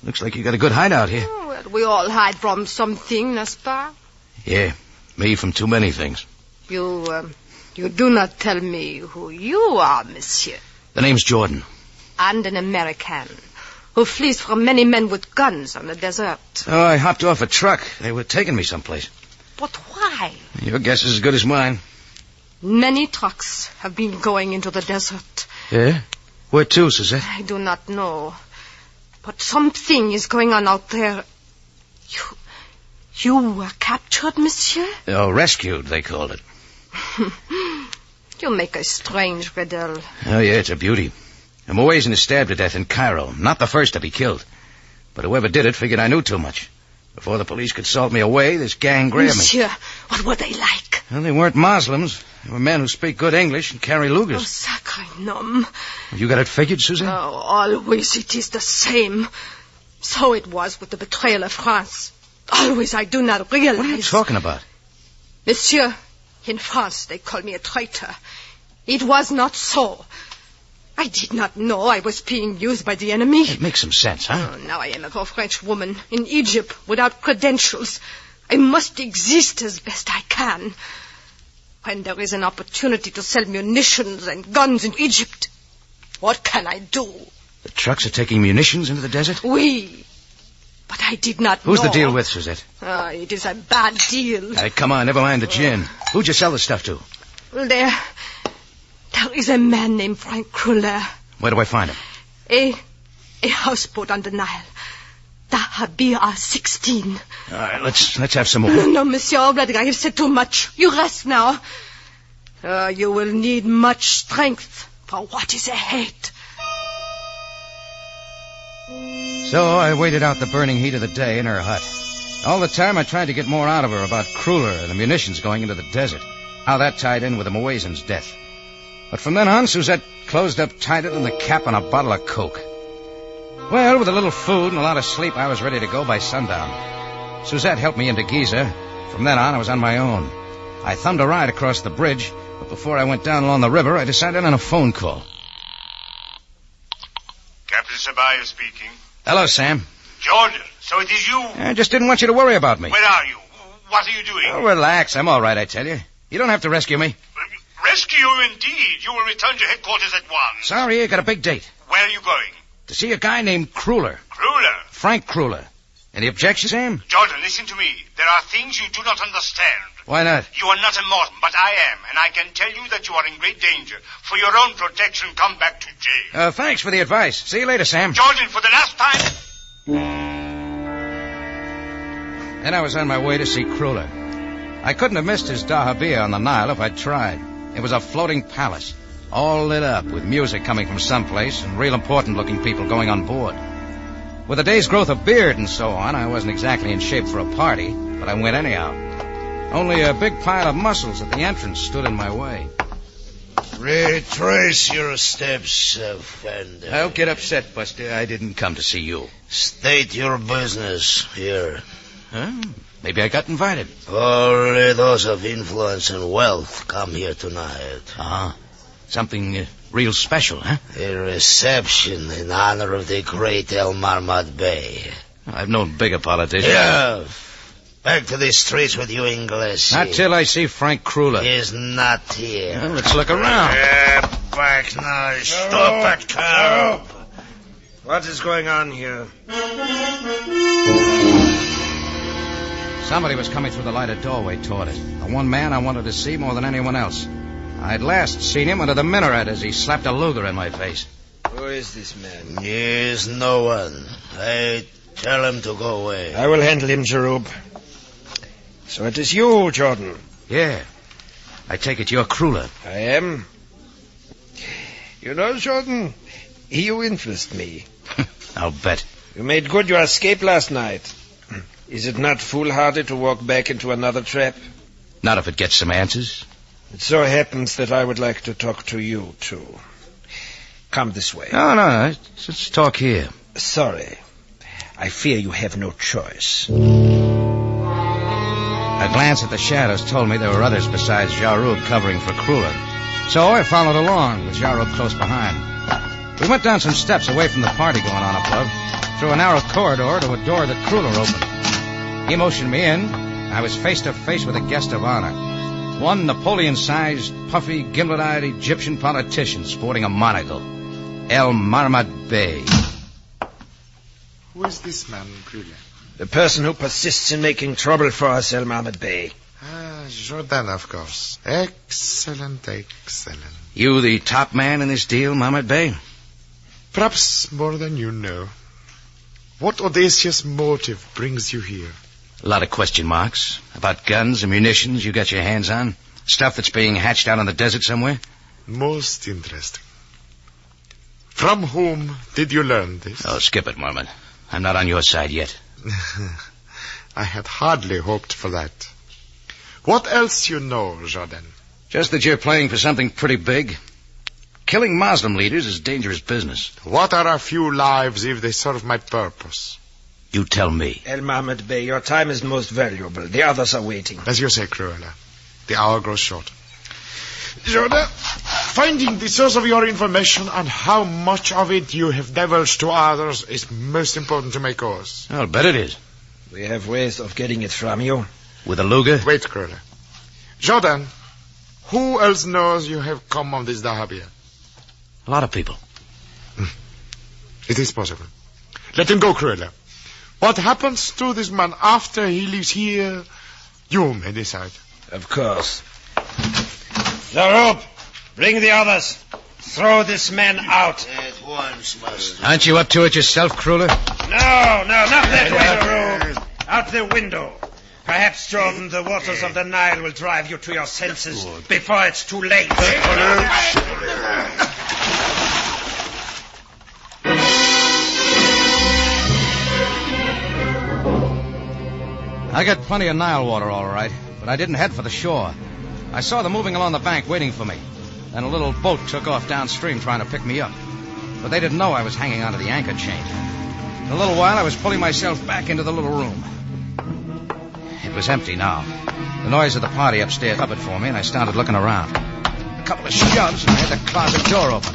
Looks like you got a good hideout here. Well, we all hide from something, n'est-ce pas? Yeah, me from too many things. You do not tell me who you are, monsieur. The name's Jordan. And an American who flees from many men with guns on the desert. Oh, I hopped off a truck. They were taking me someplace. But why? Your guess is as good as mine. Many trucks have been going into the desert. Yeah? Where to, Suzette? I do not know. But something is going on out there. You were captured, monsieur? Oh, rescued, they called it. You make a strange riddle. Oh, yeah, it's a beauty. A Moasan is stabbed to death in Cairo. Not the first to be killed. But whoever did it figured I knew too much. Before the police could salt me away, this gang grabbed me. Monsieur, what were they like? Well, they weren't Muslims. They were men who speak good English and carry Oh, Lugers. sacre nom. You got it figured, Suzanne? Oh, always it is the same. So it was with the betrayal of France. Always I do not realize. What are you talking about? Monsieur, in France they call me a traitor. It was not so. I did not know I was being used by the enemy. It makes some sense, huh? Oh, now I am a poor French woman in Egypt without credentials. I must exist as best I can. When there is an opportunity to sell munitions and guns in Egypt, what can I do? The trucks are taking munitions into the desert? Oui. But I did not Who's know. the deal with, Suzette? It is a bad deal. Hey, come on, never mind the gin. Who'd you sell the stuff to? Well, there is a man named Frank Kruller. Where do I find him? A houseboat on the Nile. The Habira 16. All right, let's have some more. No, Monsieur Obladra, I have said too much. You rest now. You will need much strength for what is ahead. So I waited out the burning heat of the day in her hut. All the time I tried to get more out of her about Kruller and the munitions going into the desert. How that tied in with the Moasan's death. But from then on, Suzette closed up tighter than the cap on a bottle of Coke. Well, with a little food and a lot of sleep, I was ready to go by sundown. Suzette helped me into Giza. From then on, I was on my own. I thumbed a ride across the bridge, but before I went down along the river, I decided on a phone call. Captain Sabaya speaking. Hello, Sam. Jordan, so it is you. I just didn't want you to worry about me. Where are you? What are you doing? Oh, relax. I'm all right, I tell you. You don't have to rescue me. Rescue you indeed. You will return to headquarters at once. Sorry, I got a big date. Where are you going? To see a guy named Kruller. Kruller? Frank Kruller. Any objections, Sam? Jordan, listen to me. There are things you do not understand. Why not? You are not a Morton, but I am, and I can tell you that you are in great danger. For your own protection, come back to jail. Thanks for the advice. See you later, Sam. Jordan, for the last time... Then I was on my way to see Kruller. I couldn't have missed his dahabeah on the Nile if I'd tried. It was a floating palace, all lit up with music coming from someplace and real important-looking people going on board. With a day's growth of beard and so on, I wasn't exactly in shape for a party, but I went anyhow. Only a big pile of muscles at the entrance stood in my way. Retrace your steps, offender. Don't get upset, Buster. I didn't come to see you. State your business here. Huh? Maybe I got invited. Only those of influence and wealth come here tonight. Something real special, huh? A reception in honor of the great El Marmad Bey. I've known bigger politicians. Yeah. Back to the streets with you, English. Not till I see Frank Kruller. He's not here. Well, let's look around. Get back now. Stop that car. What is going on here? Somebody was coming through the lighted doorway toward us. The one man I wanted to see more than anyone else. I'd last seen him under the minaret as he slapped a Luger in my face. Who is this man? He is no one. I tell him to go away. I will handle him, Jerub. So it is you, Jordan. Yeah. I take it you're Kruller. I am. You know, Jordan, you influenced me. I'll bet. You made good your escape last night. Is it not foolhardy to walk back into another trap? Not if it gets some answers. It so happens that I would like to talk to you, too. Come this way. No. Let's talk here. Sorry. I fear you have no choice. A glance at the shadows told me there were others besides Jarub covering for Kruller. So I followed along, with Jarro close behind. We went down some steps away from the party going on above, through a narrow corridor to a door that Kruller opened. He motioned me in. I was face to face with a guest of honor. One Napoleon-sized, puffy, gimlet-eyed Egyptian politician sporting a monocle. El Marmad Bey. Who is this man, Kruller? The person who persists in making trouble for us, El Marmad Bey. Jordan, of course. Excellent. You the top man in this deal, Marmad Bey? Perhaps more than you know. What audacious motive brings you here? A lot of question marks. About guns and munitions you got your hands on. Stuff that's being hatched out on the desert somewhere. Most interesting. From whom did you learn this? Oh, skip it, Mormon. I'm not on your side yet. I had hardly hoped for that. What else you know, Jordan? Just that you're playing for something pretty big. Killing Muslim leaders is dangerous business. What are a few lives if they serve my purpose? You tell me. El Marmad Bey, your time is most valuable. The others are waiting. As you say, Cruella. The hour grows short. Jordan, finding the source of your information and how much of it you have divulged to others is most important to my cause. I'll bet it is. We have ways of getting it from you. With a Luger? Wait, Cruella. Jordan, who else knows you have come on this dahabeah? A lot of people. It is possible. Let him go, Cruella. What happens to this man after he leaves here, you may decide. Of course. The rope! Bring the others. Throw this man out. At once, master. Aren't you up to it yourself, Kruller? No, not that way, Rope. Out the window. Perhaps, Jordan, the waters of the Nile will drive you to your senses before it's too late. I got plenty of Nile water, all right, but I didn't head for the shore. I saw them moving along the bank waiting for me. Then a little boat took off downstream trying to pick me up. But they didn't know I was hanging onto the anchor chain. In a little while, I was pulling myself back into the little room. It was empty now. The noise of the party upstairs covered for me, and I started looking around. A couple of shoves, and I had the closet door open.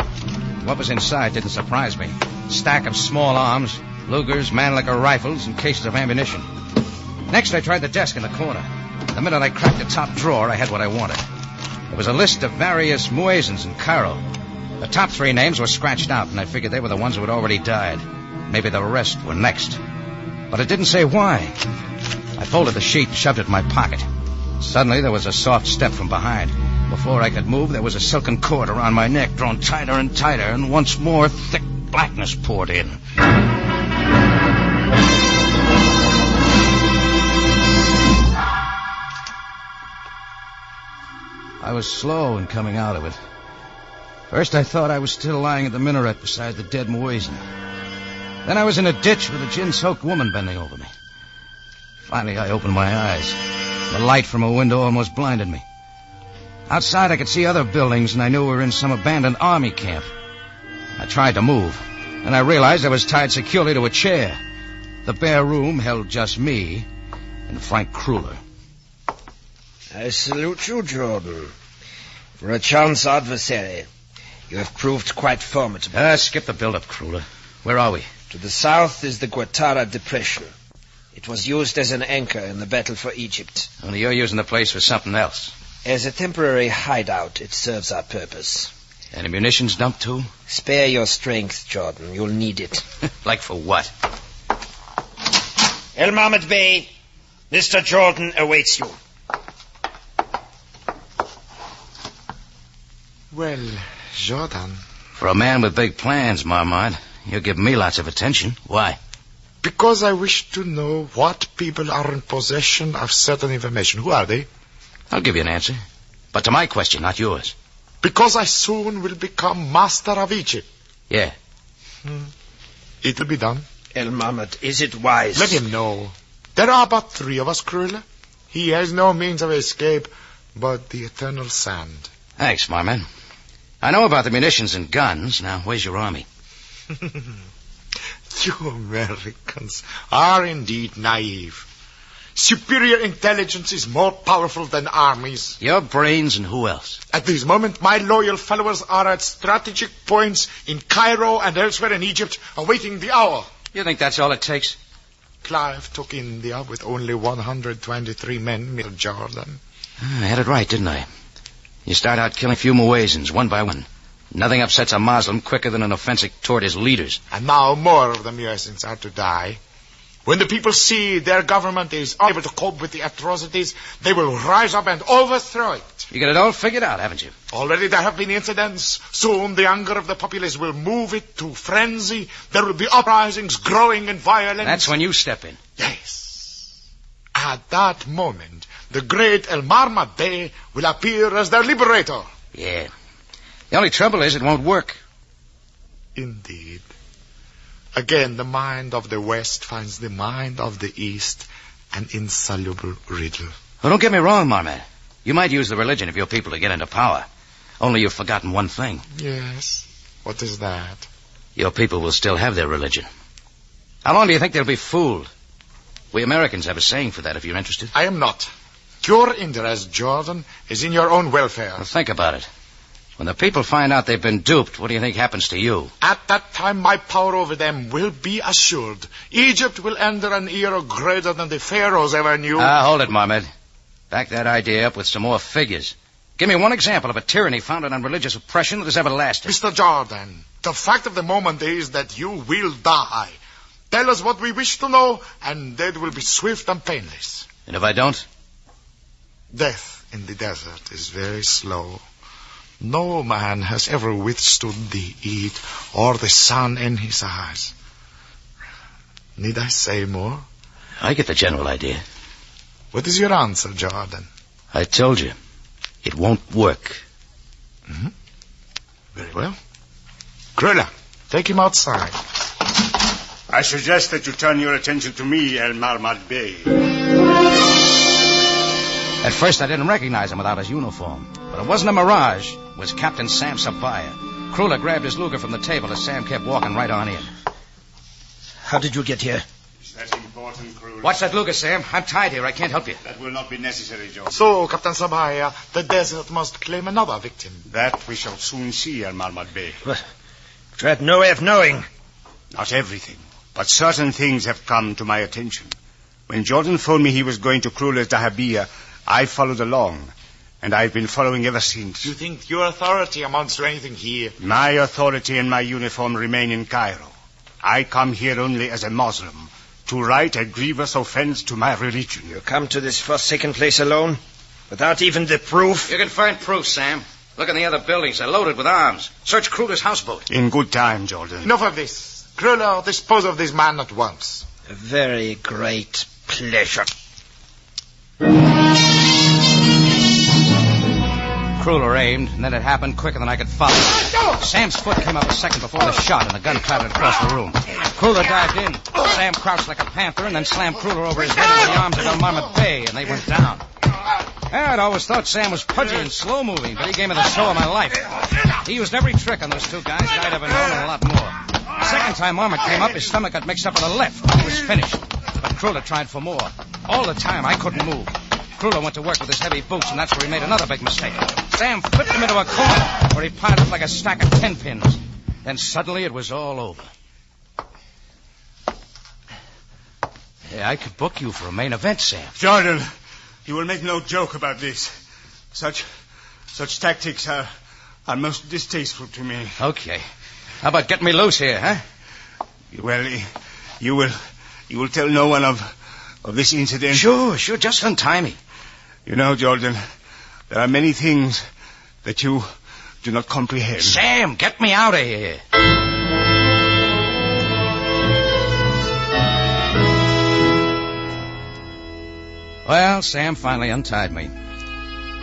What was inside didn't surprise me. A stack of small arms, Lugers, Mannlicher rifles, and cases of ammunition. Next, I tried the desk in the corner. The minute I cracked the top drawer, I had what I wanted. It was a list of various muezzins in Cairo. The top 3 names were scratched out, and I figured they were the ones who had already died. Maybe the rest were next. But it didn't say why. I folded the sheet and shoved it in my pocket. Suddenly, there was a soft step from behind. Before I could move, there was a silken cord around my neck, drawn tighter and tighter, and once more, thick blackness poured in. I was slow in coming out of it. First, I thought I was still lying at the minaret beside the dead muezzin. Then I was in a ditch with a gin-soaked woman bending over me. Finally, I opened my eyes. The light from a window almost blinded me. Outside, I could see other buildings, and I knew we were in some abandoned army camp. I tried to move, and I realized I was tied securely to a chair. The bare room held just me and Frank Kruller. I salute you, Jordan. For a chance adversary, you have proved quite formidable. Skip the build-up, Kruller. Where are we? To the south is the Guattara Depression. It was used as an anchor in the battle for Egypt. Only you're using the place for something else. As a temporary hideout, it serves our purpose. Any munitions dumped, too? Spare your strength, Jordan. You'll need it. Like for what? El Marmad Bey, Mr. Jordan awaits you. Well, Jordan. For a man with big plans, Marmad, you're giving me lots of attention. Why? Because I wish to know what people are in possession of certain information. Who are they? I'll give you an answer. But to my question, not yours. Because I soon will become master of Egypt. Yeah. It will be done. El Marmad, is it wise? Let him know. There are but 3 of us, Kruller. He has no means of escape but the eternal sand. Thanks, Marmad. I know about the munitions and guns. Now, where's your army? You Americans are indeed naive. Superior intelligence is more powerful than armies. Your brains and who else? At this moment, my loyal followers are at strategic points in Cairo and elsewhere in Egypt, awaiting the hour. You think that's all it takes? Clive took India with only 123 men, Mr. Jordan. I had it right, didn't I? You start out killing a few Muezzins, one by one. Nothing upsets a Moslem quicker than an offensive toward his leaders. And now more of the Muezzins are to die. When the people see their government is unable to cope with the atrocities, they will rise up and overthrow it. You got it all figured out, haven't you? Already there have been incidents. Soon the anger of the populace will move it to frenzy. There will be uprisings growing in violence. That's when you step in. Yes. At that moment, the great El Marmad Bey will appear as their liberator. Yeah. The only trouble is it won't work. Indeed. Again, the mind of the West finds the mind of the East an insoluble riddle. Well, don't get me wrong, Marmad. You might use the religion of your people to get into power. Only you've forgotten one thing. Yes. What is that? Your people will still have their religion. How long do you think they'll be fooled? We Americans have a saying for that, if you're interested. I am not. Your interest, Jordan, is in your own welfare. Well, think about it. When the people find out they've been duped, what do you think happens to you? At that time, my power over them will be assured. Egypt will enter an era greater than the pharaohs ever knew. Hold it, Mohammed. Back that idea up with some more figures. Give me one example of a tyranny founded on religious oppression that has ever lasted. Mr. Jordan, the fact of the moment is that you will die. Tell us what we wish to know, and death will be swift and painless. And if I don't? Death in the desert is very slow. No man has ever withstood the heat or the sun in his eyes. Need I say more? I get the general idea. What is your answer, Jordan? I told you. It won't work. Mm-hmm. Very well. Kruller, take him outside. I suggest that you turn your attention to me, El Marmad Bey. At first I didn't recognize him without his uniform. But it wasn't a mirage. It was Captain Sam Sabaya. Kruller grabbed his Luger from the table as Sam kept walking right on in. How did you get here? Is that important, Kruller? Watch that Luger, Sam. I'm tied here. I can't help you. That will not be necessary, George. So, Captain Sabaya, the desert must claim another victim. That we shall soon see, El Marmad Bey. But you had no way of knowing. Not everything, but certain things have come to my attention. When Jordan phoned me he was going to Kruller's Dahabiya, I followed along, and I've been following ever since. You think your authority amounts to anything here? My authority and my uniform remain in Cairo. I come here only as a Muslim, to right a grievous offense to my religion. You come to this forsaken place alone, without even the proof? You can find proof, Sam. Look in the other buildings. They're loaded with arms. Search Kruller's houseboat. In good time, Jordan. Enough of this. Kruller, dispose of this man at once. A very great pleasure. Kruller aimed, and then it happened quicker than I could follow. Sam's foot came up a second before the shot, and the gun clattered across the room. Kruller dived in. Sam crouched like a panther, and then slammed Kruller over his head into the arms of El Marmad Bey, and they went down. I'd always thought Sam was pudgy and slow-moving, but he gave me the show of my life. He used every trick on those two guys that I'd ever known, and a lot more. The second time Marmot came up, his stomach got mixed up with the left. He was finished. But Kruller tried for more. All the time, I couldn't move. Kruller went to work with his heavy boots, and that's where he made another big mistake. Sam flipped him into a corner, where he piled up like a stack of 10 pins. Then suddenly it was all over. Yeah, I could book you for a main event, Sam. Jordan, you will make no joke about this. Such tactics are most distasteful to me. Okay. How about getting me loose here, huh? Well, you will tell no one of this incident? Sure, just untie me. You know, Jordan, there are many things that you do not comprehend. Sam, get me out of here. Well, Sam finally untied me.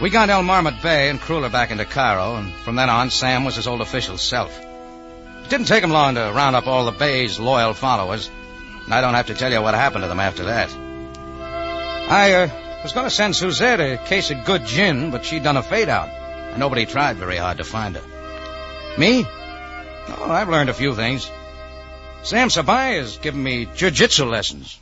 We got El Marmad Bey and Kruller back into Cairo, and from then on, Sam was his old official self. It didn't take him long to round up all the Bey's loyal followers, and I don't have to tell you what happened to them after that. I was going to send Suzette a case of good gin, but she'd done a fade-out, and nobody tried very hard to find her. Me? Oh, I've learned a few things. Sam Sabaya has given me jiu-jitsu lessons.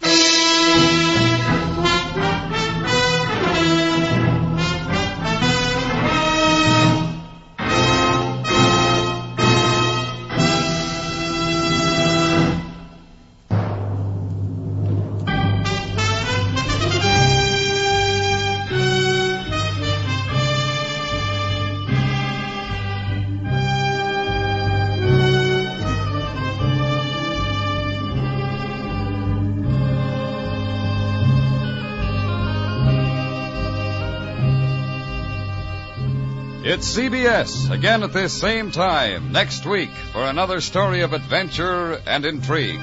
It's CBS, again at this same time, next week, for another story of adventure and intrigue,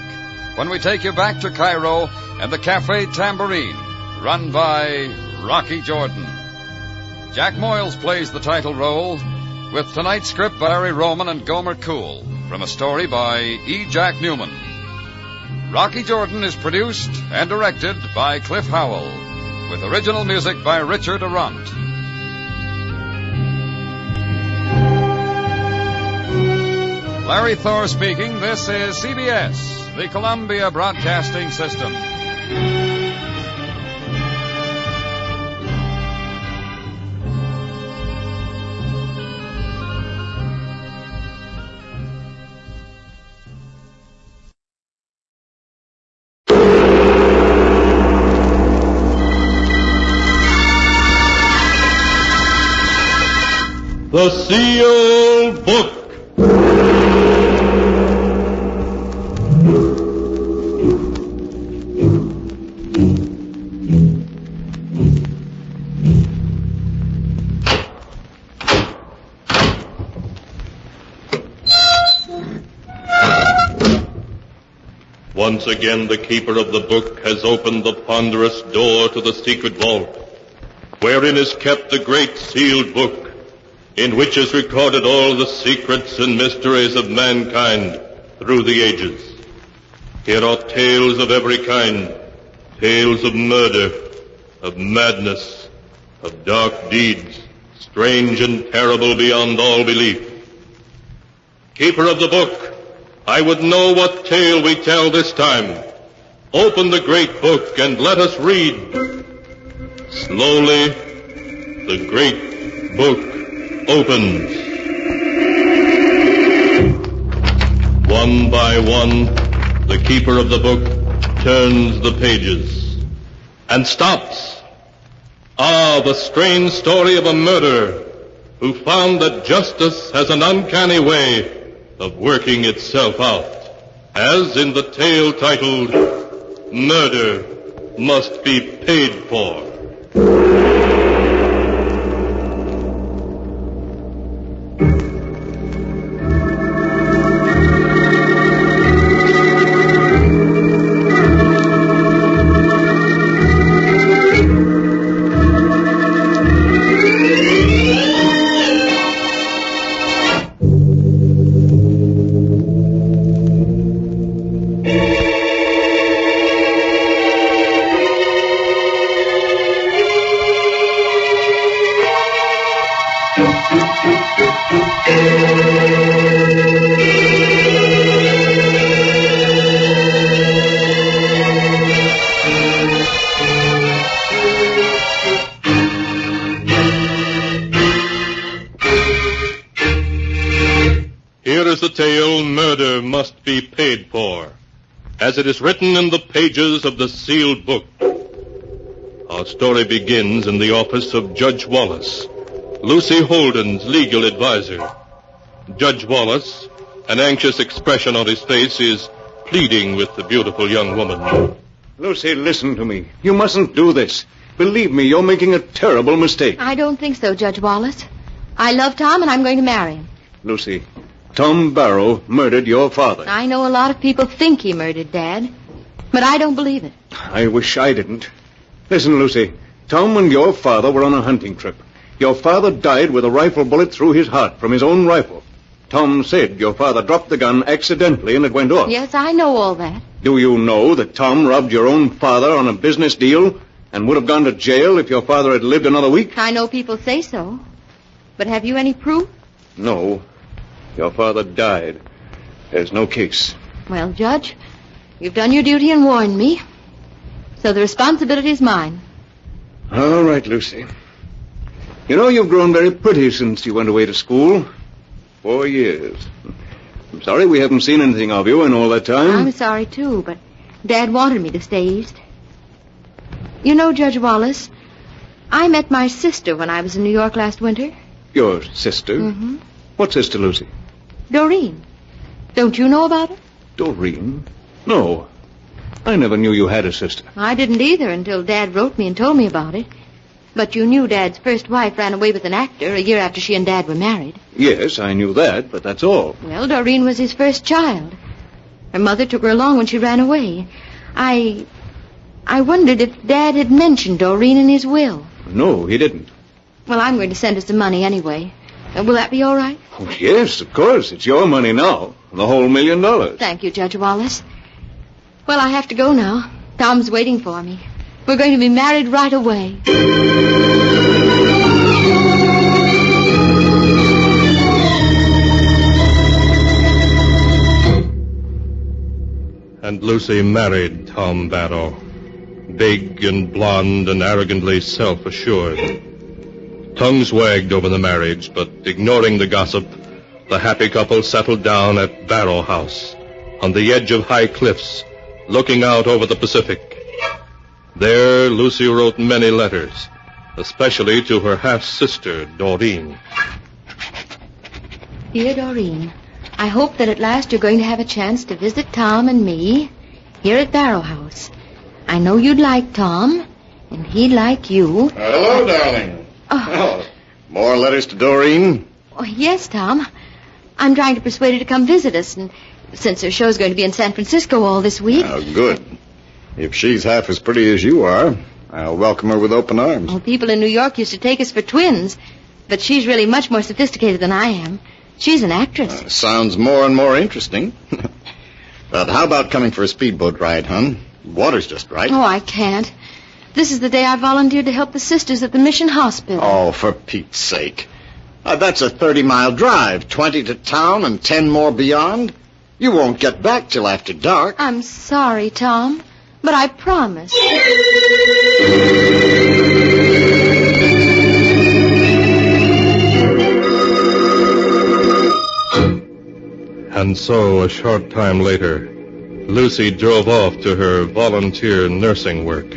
when we take you back to Cairo and the Cafe Tambourine, run by Rocky Jordan. Jack Moyles plays the title role, with tonight's script by Larry Roman and Gomer Cool, from a story by E. Jack Newman. Rocky Jordan is produced and directed by Cliff Howell, with original music by Richard Arant. Larry Thor speaking. This is CBS, the Columbia Broadcasting System. The Sealed Book. Once again, the keeper of the book has opened the ponderous door to the secret vault, wherein is kept the great sealed book, in which is recorded all the secrets and mysteries of mankind through the ages. Here are tales of every kind, tales of murder, of madness, of dark deeds, strange and terrible beyond all belief. Keeper of the book, I would know what tale we tell this time. Open the great book and let us read. Slowly, the great book opens. One by one, the keeper of the book turns the pages and stops. Ah, the strange story of a murderer who found that justice has an uncanny way of working itself out, as in the tale titled, Murder Must Be Paid For. Here is the tale, Murder Must Be Paid For, as it is written in the pages of the sealed book. Our story begins in the office of Judge Wallace, Lucy Holden's legal advisor. Judge Wallace, an anxious expression on his face, is pleading with the beautiful young woman. Lucy, listen to me. You mustn't do this. Believe me, you're making a terrible mistake. I don't think so, Judge Wallace. I love Tom, and I'm going to marry him. Lucy, Tom Barrow murdered your father. I know a lot of people think he murdered Dad, but I don't believe it. I wish I didn't. Listen, Lucy, Tom and your father were on a hunting trip. Your father died with a rifle bullet through his heart from his own rifle. Tom said your father dropped the gun accidentally and it went off. Yes, I know all that. Do you know that Tom robbed your own father on a business deal and would have gone to jail if your father had lived another week? I know people say so. But have you any proof? No. Your father died. There's no case. Well, Judge, you've done your duty and warned me. So the responsibility is mine. All right, Lucy. You know, you've grown very pretty since you went away to school. 4 years. I'm sorry we haven't seen anything of you in all that time. I'm sorry, too, but Dad wanted me to stay east. You know, Judge Wallace, I met my sister when I was in New York last winter. Your sister? Mm-hmm. What sister, Lucy? Doreen. Don't you know about her? Doreen? No. I never knew you had a sister. I didn't either until Dad wrote me and told me about it. But you knew Dad's first wife ran away with an actor a year after she and Dad were married. Yes, I knew that, but that's all. Well, Doreen was his first child. Her mother took her along when she ran away. I wondered if Dad had mentioned Doreen in his will. No, he didn't. Well, I'm going to send her some money anyway. Will that be all right? Oh, yes, of course. It's your money now. The whole $1 million. Thank you, Judge Wallace. Well, I have to go now. Tom's waiting for me. We're going to be married right away. And Lucy married Tom Barrow, big and blonde and arrogantly self-assured. Tongues wagged over the marriage, but ignoring the gossip, the happy couple settled down at Barrow House, on the edge of high cliffs, looking out over the Pacific. There, Lucy wrote many letters, especially to her half-sister, Doreen. Dear Doreen, I hope that at last you're going to have a chance to visit Tom and me here at Barrow House. I know you'd like Tom, and he'd like you. Hello, darling. Oh. More letters to Doreen? Oh, yes, Tom. I'm trying to persuade her to come visit us, and since her show's going to be in San Francisco all this week. Oh, good. If she's half as pretty as you are, I'll welcome her with open arms. Oh, people in New York used to take us for twins, but she's really much more sophisticated than I am. She's an actress. Sounds more and more interesting. But how about coming for a speedboat ride, hon? Water's just right. Oh, I can't. This is the day I volunteered to help the sisters at the Mission Hospital. Oh, for Pete's sake. That's a 30-mile drive, 20 to town and 10 more beyond. You won't get back till after dark. I'm sorry, Tom, but I promise. And so, a short time later, Lucy drove off to her volunteer nursing work.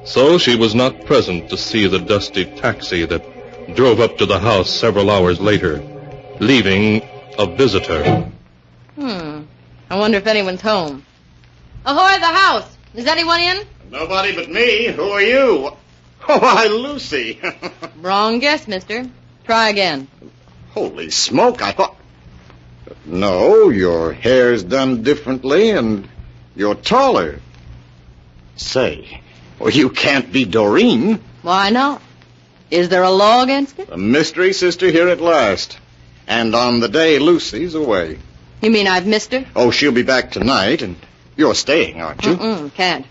So she was not present to see the dusty taxi that drove up to the house several hours later, leaving a visitor. I wonder if anyone's home. Ahoy, the house! Is anyone in? Nobody but me. Who are you? Oh, why, Lucy. Wrong guess, mister. Try again. Holy smoke, I thought... No, your hair's done differently, and you're taller. Say, well, you can't be Doreen. Why not? Is there a law against it? A mystery sister here at last. And on the day Lucy's away. You mean I've missed her? Oh, she'll be back tonight, and you're staying, aren't you? Can't.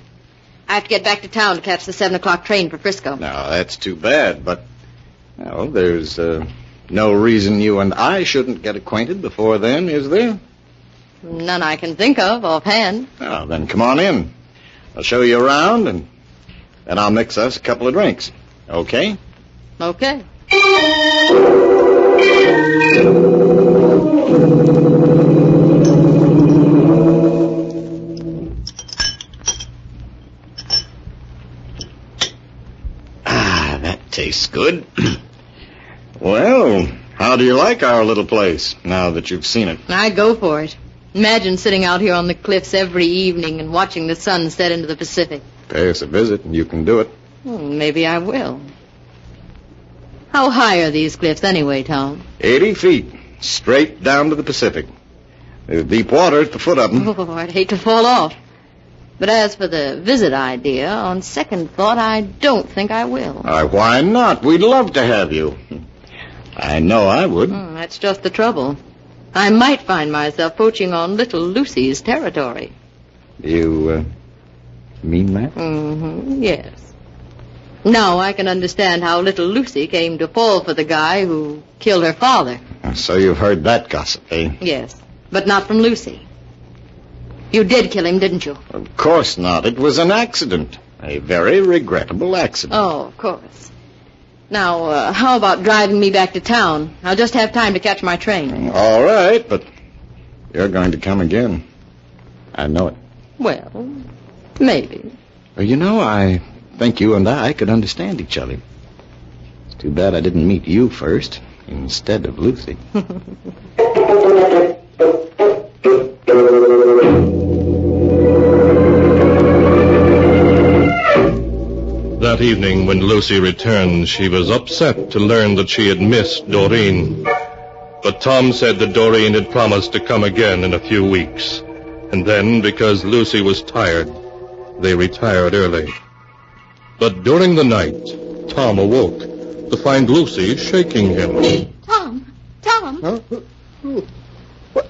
I have to get back to town to catch the 7 o'clock train for Frisco. Now, that's too bad, but, well, there's no reason you and I shouldn't get acquainted before then, is there? None I can think of offhand. Oh, then come on in. I'll show you around, and then I'll mix us a couple of drinks. Okay? Okay. That tastes good. Well, how do you like our little place, now that you've seen it? I'd go for it. Imagine sitting out here on the cliffs every evening and watching the sun set into the Pacific. Pay us a visit, and you can do it. Maybe I will. How high are these cliffs anyway, Tom? 80 feet, straight down to the Pacific. There's deep water at the foot of them. Oh, I'd hate to fall off. But as for the visit idea, on second thought, I don't think I will. Why not? We'd love to have you. I know I would. That's just the trouble. I might find myself poaching on little Lucy's territory. You, mean that? Yes. Now I can understand how little Lucy came to fall for the guy who killed her father. So you've heard that gossip, eh? Yes, but not from Lucy. You did kill him, didn't you? Of course not. It was an accident. A very regrettable accident. Oh, of course. Now, how about driving me back to town? I'll just have time to catch my train. All right, but you're going to come again. I know it. Well, maybe. Well, you know, I think you and I could understand each other. It's too bad I didn't meet you first, instead of Lucy. that evening when Lucy returned, she was upset to learn that she had missed Doreen. But Tom said that Doreen had promised to come again in a few weeks. And then, because Lucy was tired, they retired early. But during the night, Tom awoke to find Lucy shaking him. Tom! Huh?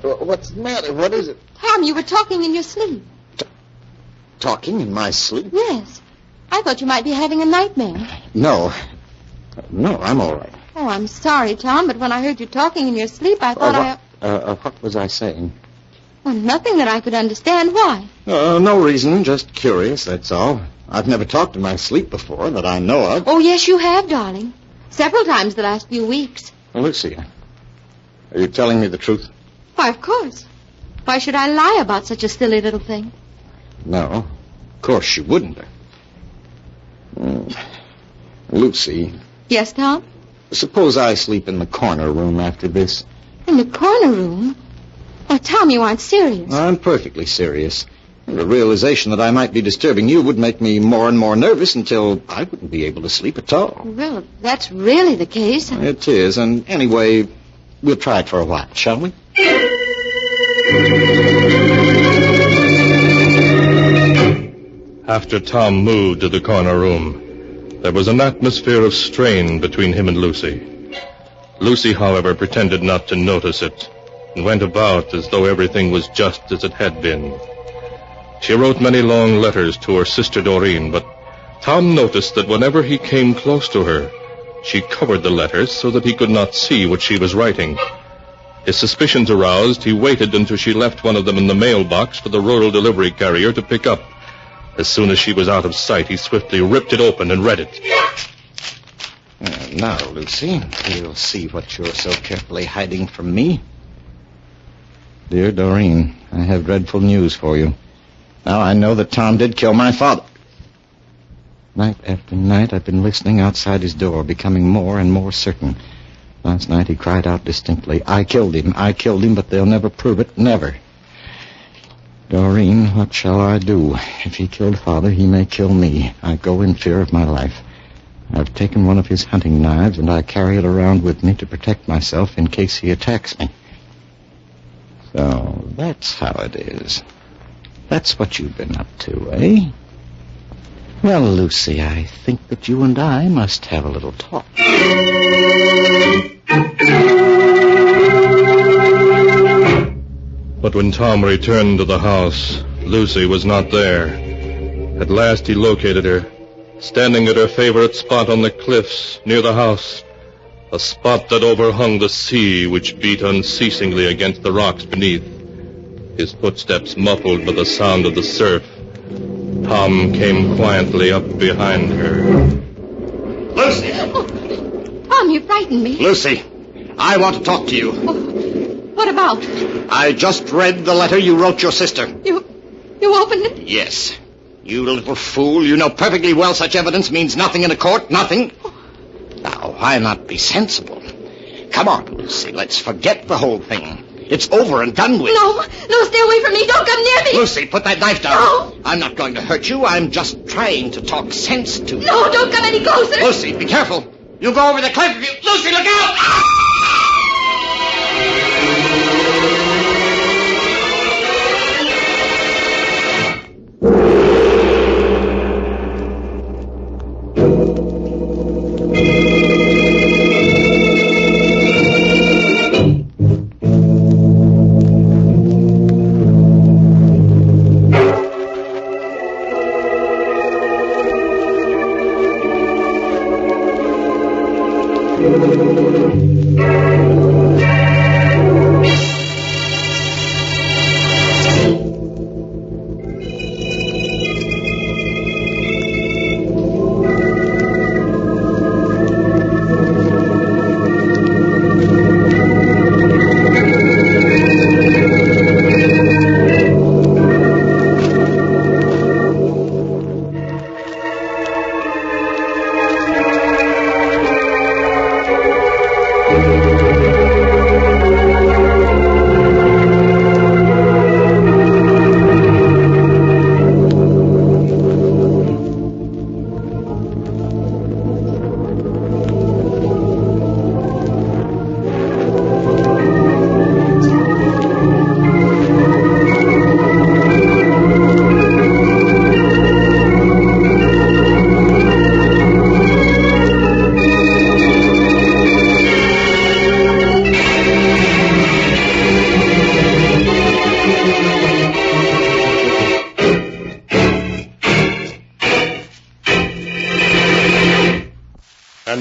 What's the matter? What is it? Tom, you were talking in your sleep. Talking in my sleep? Yes. I thought you might be having a nightmare. No, I'm all right. Oh, I'm sorry, Tom, but when I heard you talking in your sleep, I thought What was I saying? Well, nothing that I could understand. Why? No reason, just curious, that's all. I've never talked in my sleep before that I know of. Oh, yes, you have, darling. Several times the last few weeks. Lucy, are you telling me the truth? Why, of course. Why should I lie about such a silly little thing? No, of course you wouldn't. Lucy. Yes, Tom? Suppose I sleep in the corner room after this. In the corner room? Oh, Tom, you aren't serious. I'm perfectly serious. The realization that I might be disturbing you would make me more and more nervous until I wouldn't be able to sleep at all. Well, if that's really the case. It is, and anyway, we'll try it for a while, shall we? After Tom moved to the corner room, there was an atmosphere of strain between him and Lucy. Lucy, however, pretended not to notice it and went about as though everything was just as it had been. She wrote many long letters to her sister Doreen, but Tom noticed that whenever he came close to her, she covered the letters so that he could not see what she was writing. His suspicions aroused, he waited until she left one of them in the mailbox for the rural delivery carrier to pick up. As soon as she was out of sight, he swiftly ripped it open and read it. Now, Lucy, you'll see what you're so carefully hiding from me. Dear Doreen, I have dreadful news for you. Now I know that Tom did kill my father. Night after night, I've been listening outside his door, becoming more and more certain. Last night he cried out distinctly, I killed him, but they'll never prove it, never. Doreen, what shall I do? If he killed Father, he may kill me. I go in fear of my life. I've taken one of his hunting knives, and I carry it around with me to protect myself in case he attacks me. So, that's how it is. That's what you've been up to, eh? Well, Lucy, I think that you and I must have a little talk. But when Tom returned to the house, Lucy was not there. At last he located her, standing at her favorite spot on the cliffs near the house, a spot that overhung the sea which beat unceasingly against the rocks beneath, his footsteps muffled by the sound of the surf. Tom came quietly up behind her. Lucy! Oh, Tom, you frightened me. Lucy, I want to talk to you. What about? I just read the letter you wrote your sister. You opened it? Yes. You little fool, you know perfectly well such evidence means nothing in a court, nothing. Now, why not be sensible? Come on, Lucy, let's forget the whole thing. It's over and done with. No, stay away from me. Don't come near me. Lucy, put that knife down. No. I'm not going to hurt you. I'm just trying to talk sense to you. No, don't come any closer. Lucy, be careful. You'll go over the cliff if you... Lucy, look out!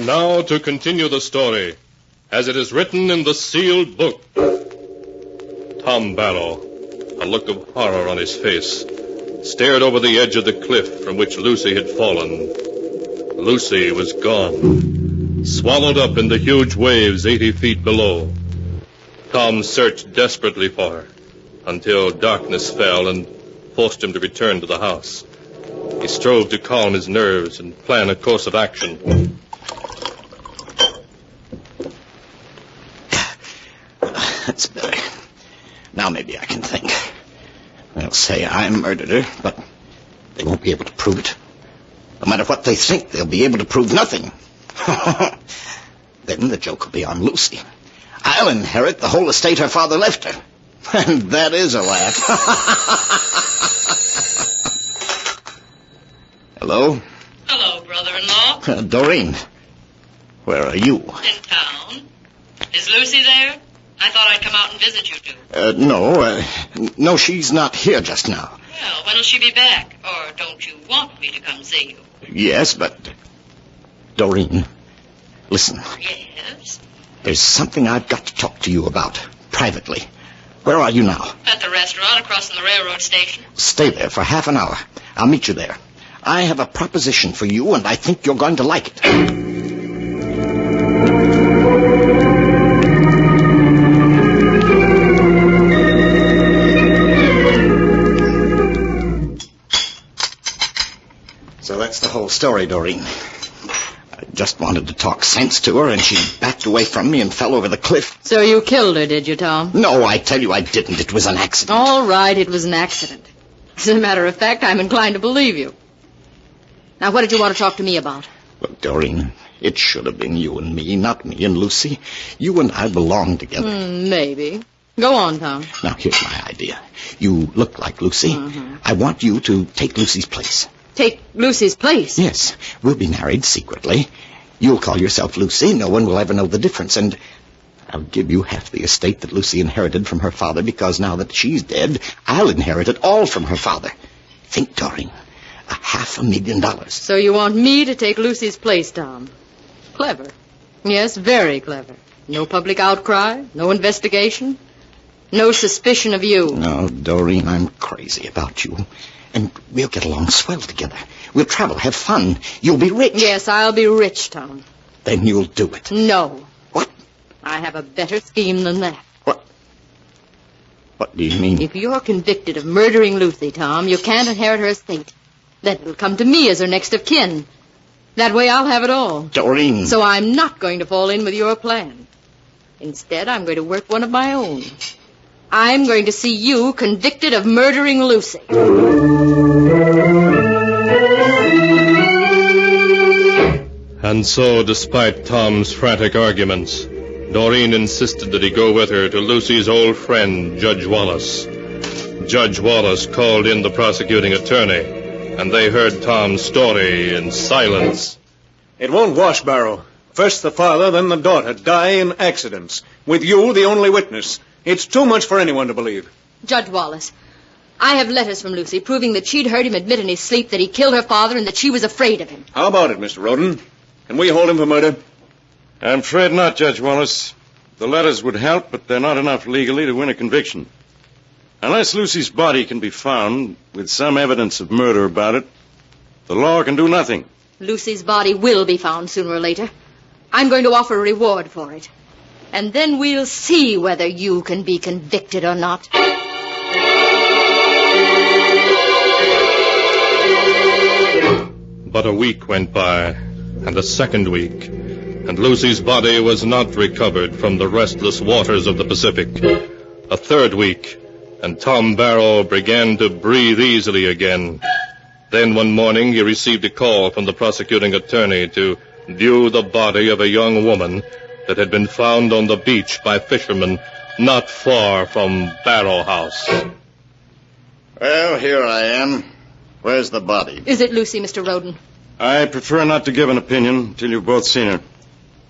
And now to continue the story, as it is written in the sealed book. Tom Barrow, a look of horror on his face, stared over the edge of the cliff from which Lucy had fallen. Lucy was gone, swallowed up in the huge waves 80 feet below. Tom searched desperately for her until darkness fell and forced him to return to the house. He strove to calm his nerves and plan a course of action. That's better. Now maybe I can think. They'll say I murdered her, but they won't be able to prove it. No matter what they think, they'll be able to prove nothing. Then the joke will be on Lucy. I'll inherit the whole estate her father left her. And that is a laugh. Hello? Hello, brother-in-law. Doreen, where are you? In town. Is Lucy there? I thought I'd come out and visit you two. No, she's not here just now. Well, when'll she be back? Or don't you want me to come see you? Yes, but... Doreen, listen. Yes? There's something I've got to talk to you about, privately. Where are you now? At the restaurant across from the railroad station. Stay there for half an hour. I'll meet you there. I have a proposition for you, and I think you're going to like it. So that's the whole story, Doreen. I just wanted to talk sense to her, and she backed away from me and fell over the cliff. So you killed her, did you, Tom? No, I tell you I didn't. It was an accident. All right, it was an accident. As a matter of fact, I'm inclined to believe you. Now, what did you want to talk to me about? Look, Doreen, it should have been you and me, not me and Lucy. You and I belong together. Maybe. Go on, Tom. Now, here's my idea. You look like Lucy. I want you to take Lucy's place. Take Lucy's place? Yes. We'll be married secretly. You'll call yourself Lucy. No one will ever know the difference. And I'll give you half the estate that Lucy inherited from her father, because now that she's dead, I'll inherit it all from her father. Think, Doreen. $500,000. So you want me to take Lucy's place, Tom? Clever. Yes, very clever. No public outcry, no investigation, no suspicion of you. No, Doreen, I'm crazy about you. And we'll get along swell together. We'll travel, have fun. You'll be rich. Yes, I'll be rich, Tom. Then you'll do it. No. What? I have a better scheme than that. What do you mean? If you're convicted of murdering Lucy, Tom, you can't inherit her estate. Then it'll come to me as her next of kin. That way I'll have it all. Doreen. So I'm not going to fall in with your plan. Instead, I'm going to work one of my own. I'm going to see you convicted of murdering Lucy. And so, despite Tom's frantic arguments, Doreen insisted that he go with her to Lucy's old friend, Judge Wallace. Judge Wallace called in the prosecuting attorney, and they heard Tom's story in silence. It won't wash, Barrow. First the father, then the daughter die in accidents, with you the only witness. It's too much for anyone to believe. Judge Wallace, I have letters from Lucy proving that she'd heard him admit in his sleep that he killed her father and that she was afraid of him. How about it, Mr. Roden? Can we hold him for murder? I'm afraid not, Judge Wallace. The letters would help, but they're not enough legally to win a conviction. Unless Lucy's body can be found with some evidence of murder about it, the law can do nothing. Lucy's body will be found sooner or later. I'm going to offer a reward for it. And then we'll see whether you can be convicted or not. But a week went by, and a second week, and Lucy's body was not recovered from the restless waters of the Pacific. A third week, and Tom Barrow began to breathe easily again. Then one morning he received a call from the prosecuting attorney to view the body of a young woman that had been found on the beach by fishermen not far from Barrow House. Well, here I am. Where's the body? Is it Lucy, Mr. Roden? I prefer not to give an opinion until you've both seen her.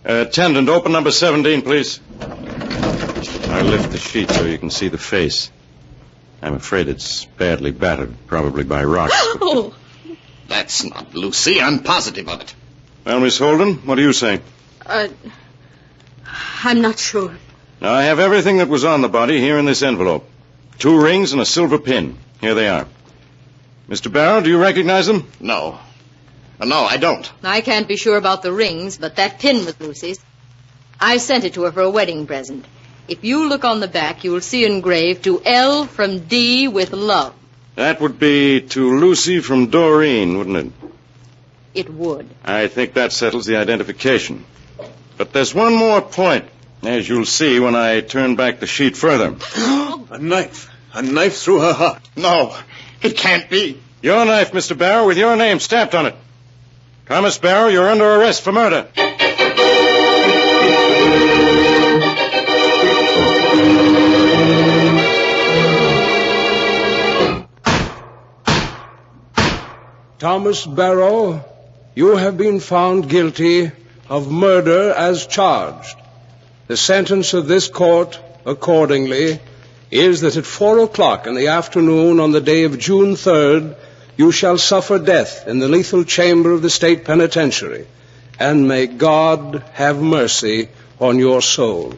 Attendant, open number 17, please. I lift the sheet so you can see the face. I'm afraid it's badly battered, probably by rocks. Oh! That's not Lucy. I'm positive of it. Well, Miss Holden, what do you say? I'm not sure. Now, I have everything that was on the body here in this envelope. 2 rings and a silver pin. Here they are. Mr. Barrow, do you recognize them? No. No, I don't. I can't be sure about the rings, but that pin was Lucy's. I sent it to her for a wedding present. If you look on the back, you will see engraved, to L from D with love. That would be to Lucy from Doreen, wouldn't it? It would. I think that settles the identification. But there's one more point, as you'll see when I turn back the sheet further. A knife. A knife through her heart. No, it can't be. Your knife, Mr. Barrow, with your name stamped on it. Thomas Barrow, you're under arrest for murder. Thomas Barrow, you have been found guilty of murder as charged. The sentence of this court, accordingly, is that at 4:00 in the afternoon on the day of June 3rd, you shall suffer death in the lethal chamber of the state penitentiary, and may God have mercy on your soul.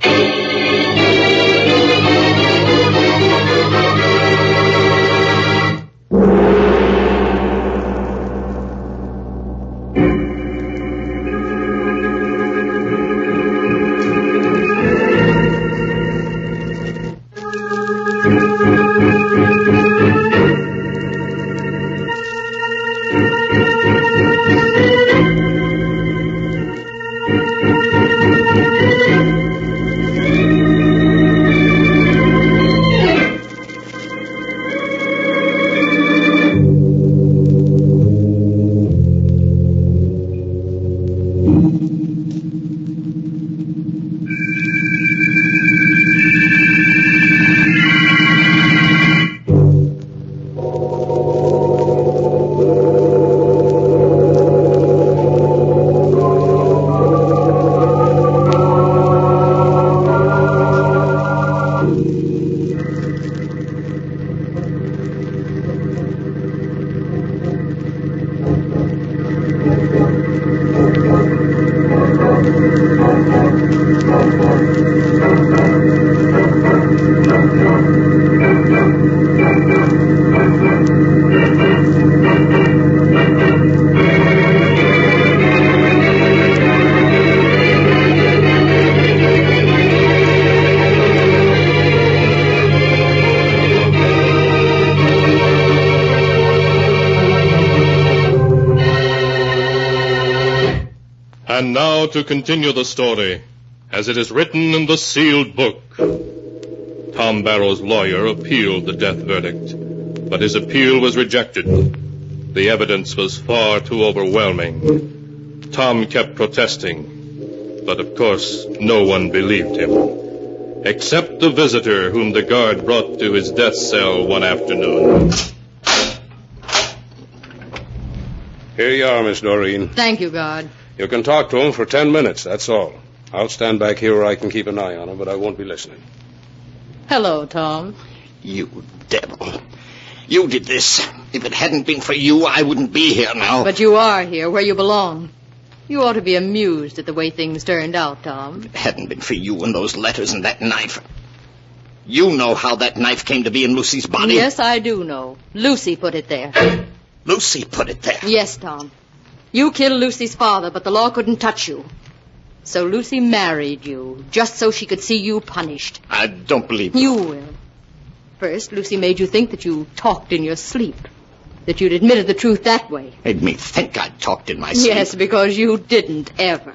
And now to continue the story, as it is written in the sealed book. Tom Barrow's lawyer appealed the death verdict, but his appeal was rejected. The evidence was far too overwhelming. Tom kept protesting, but of course no one believed him, except the visitor whom the guard brought to his death cell one afternoon. Here you are, Miss Doreen. Thank you, guard. You can talk to him for 10 minutes, that's all. I'll stand back here where I can keep an eye on him, but I won't be listening. Hello, Tom. You devil. You did this. If it hadn't been for you, I wouldn't be here now. But you are here, where you belong. You ought to be amused at the way things turned out, Tom. If it hadn't been for you and those letters and that knife. You know how that knife came to be in Lucy's body. Yes, I do know. Lucy put it there. Lucy put it there? Yes, Tom. You killed Lucy's father, but the law couldn't touch you. So Lucy married you, just so she could see you punished. I don't believe you. You will. First, Lucy made you think that you talked in your sleep. That you'd admitted the truth that way. Made me think I talked in my sleep. Yes, because you didn't, ever.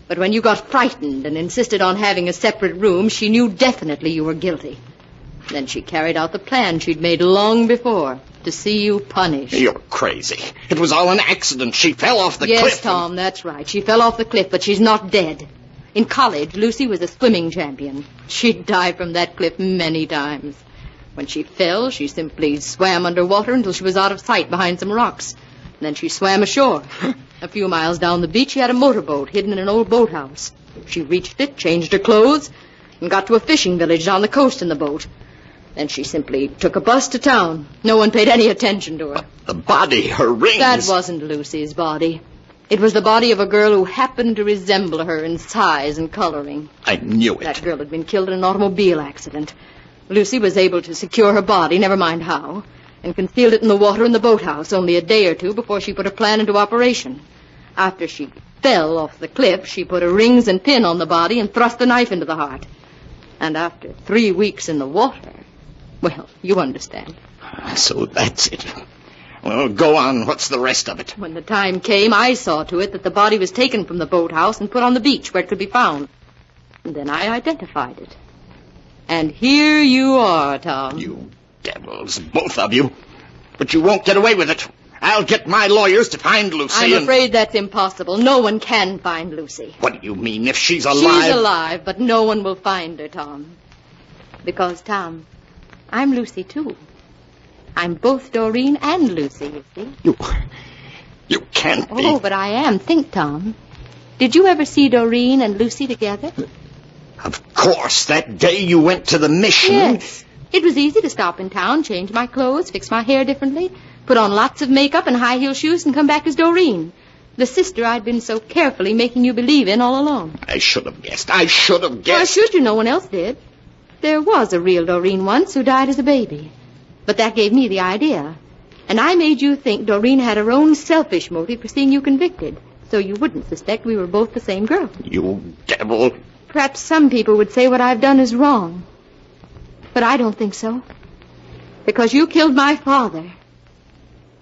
But when you got frightened and insisted on having a separate room, she knew definitely you were guilty. Then she carried out the plan she'd made long before, to see you punished. You're crazy. It was all an accident. She fell off the cliff. Yes, Tom, that's right. She fell off the cliff, but she's not dead. In college, Lucy was a swimming champion. She'd dive from that cliff many times. When she fell, she simply swam underwater until she was out of sight behind some rocks. Then she swam ashore. A few miles down the beach, she had a motorboat hidden in an old boathouse. She reached it, changed her clothes, and got to a fishing village down the coast in the boat. Then she simply took a bus to town. No one paid any attention to her. The body, her rings. That wasn't Lucy's body. It was the body of a girl who happened to resemble her in size and coloring. I knew it. That girl had been killed in an automobile accident. Lucy was able to secure her body, never mind how, and concealed it in the water in the boathouse only a day or two before she put her plan into operation. After she fell off the cliff, she put her rings and pin on the body and thrust the knife into the heart. And after 3 weeks in the water, well, you understand. So that's it. Well, go on. What's the rest of it? When the time came, I saw to it that the body was taken from the boathouse and put on the beach where it could be found. And then I identified it. And here you are, Tom. You devils, both of you. But you won't get away with it. I'll get my lawyers to find Lucy. I'm afraid that's impossible. No one can find Lucy. What do you mean, if she's alive? She's alive, but no one will find her, Tom. Because, Tom, I'm Lucy, too. I'm both Doreen and Lucy, you see. You can't be. Oh, but I am. Think, Tom. Did you ever see Doreen and Lucy together? Of course, that day you went to the mission. Yes. It was easy to stop in town, change my clothes, fix my hair differently, put on lots of makeup and high-heel shoes, and come back as Doreen, the sister I'd been so carefully making you believe in all along. I should have guessed. I should have guessed. Well, should you? No one else did. There was a real Doreen once who died as a baby. But that gave me the idea. And I made you think Doreen had her own selfish motive for seeing you convicted, so you wouldn't suspect we were both the same girl. You devil. Perhaps some people would say what I've done is wrong. But I don't think so. Because you killed my father.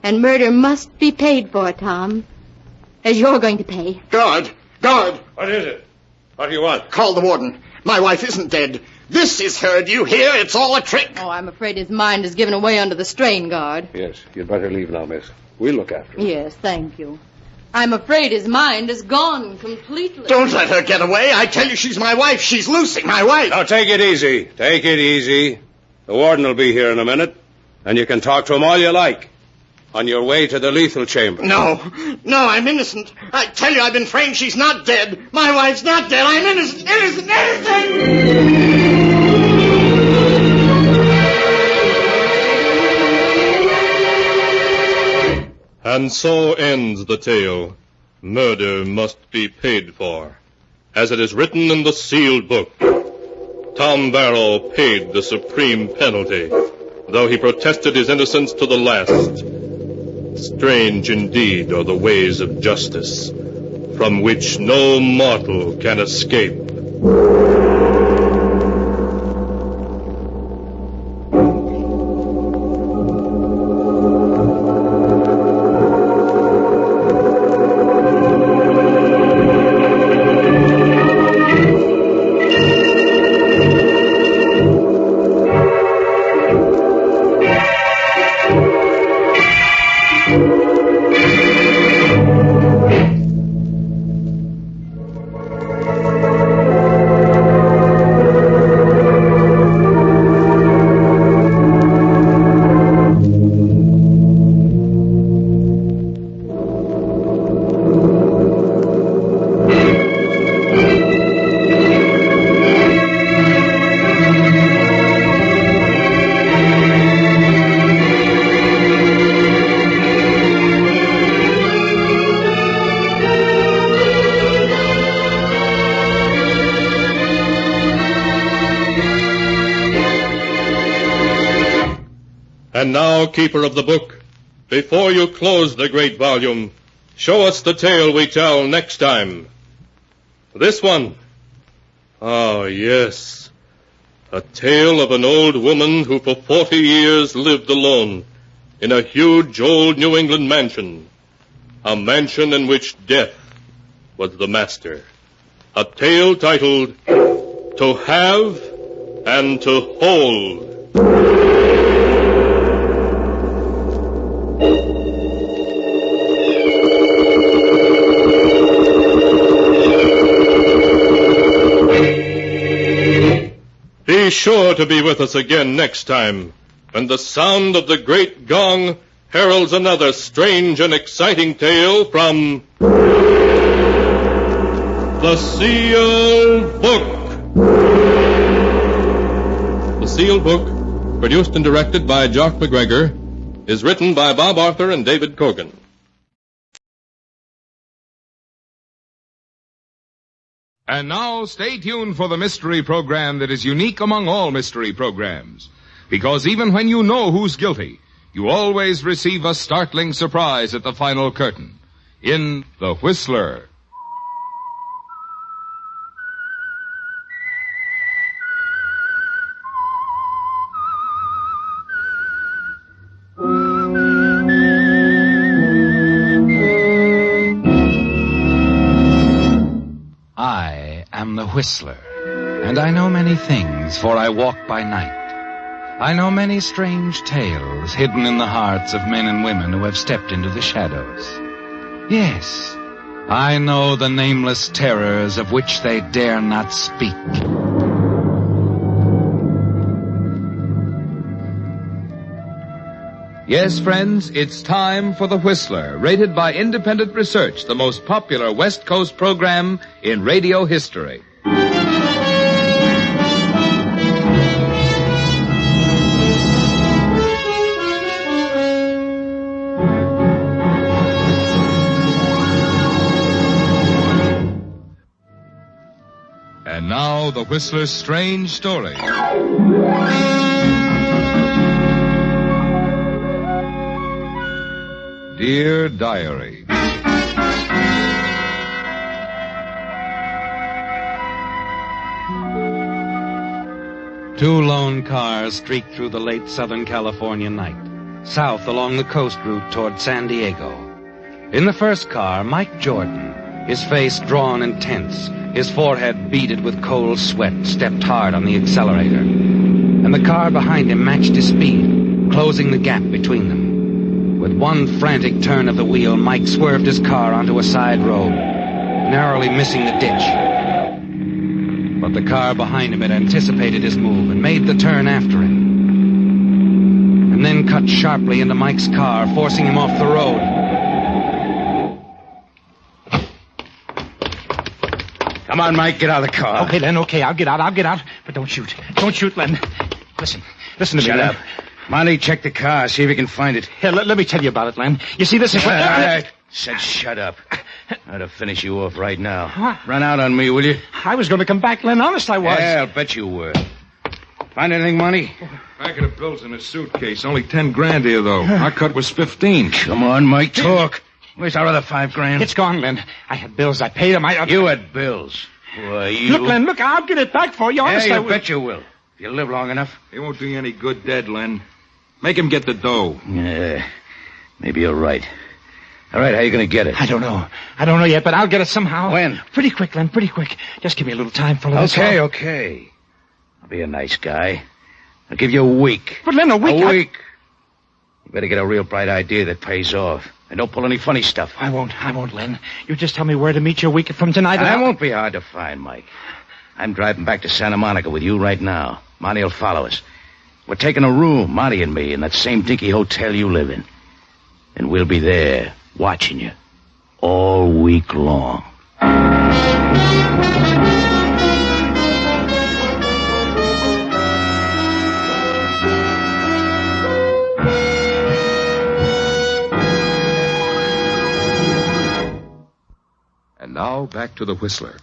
And murder must be paid for, Tom. As you're going to pay. Guard! Guard! What is it? What do you want? Call the warden. My wife isn't dead. This is her. Do you hear? It's all a trick. Oh, I'm afraid his mind is given away under the strain, guard. Yes, you'd better leave now, miss. We'll look after him. Yes, thank you. I'm afraid his mind is gone completely. Don't let her get away. I tell you, she's my wife. She's Lucy, my wife. Now, take it easy. Take it easy. The warden will be here in a minute, and you can talk to him all you like. On your way to the lethal chamber. No, I'm innocent. I tell you, I've been framed. She's not dead. My wife's not dead. I'm innocent, innocent! And so ends the tale. Murder must be paid for. As it is written in the sealed book, Tom Barrow paid the supreme penalty, though he protested his innocence to the last. Strange indeed are the ways of justice, from which no mortal can escape. And now, keeper of the book, before you close the great volume, show us the tale we tell next time. This one. Ah, yes. A tale of an old woman who for 40 years lived alone in a huge old New England mansion. A mansion in which death was the master. A tale titled, To Have and to Hold. Be sure to be with us again next time, when the sound of the great gong heralds another strange and exciting tale from The Sealed Book. The Sealed Book, produced and directed by Jock McGregor, is written by Bob Arthur and David Cogan. And now, stay tuned for the mystery program that is unique among all mystery programs. Because even when you know who's guilty, you always receive a startling surprise at the final curtain. In The Whistler. I am the Whistler, and I know many things, for I walk by night. I know many strange tales hidden in the hearts of men and women who have stepped into the shadows. Yes, I know the nameless terrors of which they dare not speak. Yes, friends, it's time for The Whistler, rated by independent research, the most popular West Coast program in radio history. And now, The Whistler's strange story. Dear Diary. Two lone cars streaked through the late Southern California night, south along the coast route toward San Diego. In the first car, Mike Jordan, his face drawn and tense, his forehead beaded with cold sweat, stepped hard on the accelerator. And the car behind him matched his speed, closing the gap between them. With one frantic turn of the wheel, Mike swerved his car onto a side road, narrowly missing the ditch. But the car behind him had anticipated his move and made the turn after him. And then cut sharply into Mike's car, forcing him off the road. Come on, Mike, get out of the car. Okay, Len, okay, I'll get out. But don't shoot. Don't shoot, Len. Listen to me, Shut Len. up. Monty, check the car, see if you can find it. Here, let me tell you about it, Len. You see, this is what... I said shut up. I'd have finished you off right now. What? Run out on me, will you? I was going to come back, Len. Honest, I was. Yeah, I'll bet you were. Find anything, Monty? Packet of bills in a suitcase. Only 10 grand here, though. Our cut was 15. Come on, Mike, talk. Where's our other 5 grand? It's gone, Len. I had bills. I paid them. You had bills. Why, you... Look, Len, look. I'll get it back for you. Honest, Yeah, I you will. bet you will. If you live long enough. It won't do you any good dead, Len. Make him get the dough. Yeah, maybe you're right. All right, how you going to get it? I don't know yet, but I'll get it somehow. When? Pretty quick, Len, pretty quick. Just give me a little time for this. Okay. I'll be a nice guy. I'll give you a week. But, Len, a week... A week. You better get a real bright idea that pays off. And don't pull any funny stuff. I won't, Len. You just tell me where to meet you a week from tonight. I won't be hard to find, Mike. I'm driving back to Santa Monica with you right now. Monty will follow us. We're taking a room, Monty and me, in that same dinky hotel you live in. And we'll be there, watching you, all week long. And now, back to the Whistler.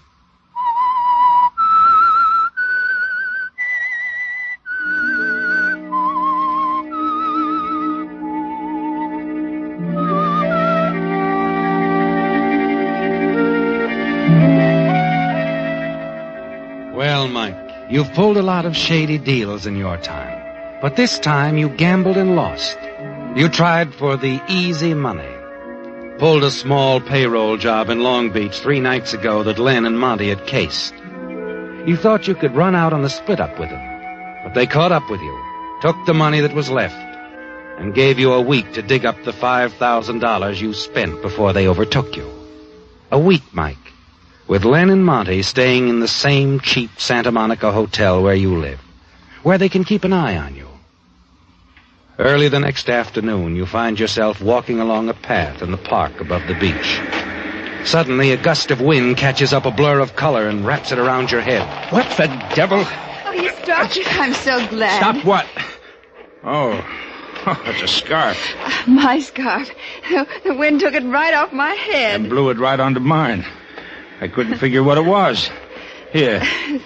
Well, Mike, you've pulled a lot of shady deals in your time. But this time you gambled and lost. You tried for the easy money. Pulled a small payroll job in Long Beach 3 nights ago that Len and Monty had cased. You thought you could run out on the split-up with them. But they caught up with you, took the money that was left, and gave you a week to dig up the $5,000 you spent before they overtook you. A week, Mike, with Len and Monty staying in the same cheap Santa Monica hotel where you live, where they can keep an eye on you. Early the next afternoon, you find yourself walking along a path in the park above the beach. Suddenly, a gust of wind catches up a blur of color and wraps it around your head. What the devil? Oh, you stopped it. I'm so glad. Stop what? Oh, that's a scarf. My scarf. The wind took it right off my head. And blew it right onto mine. I couldn't figure what it was. Here.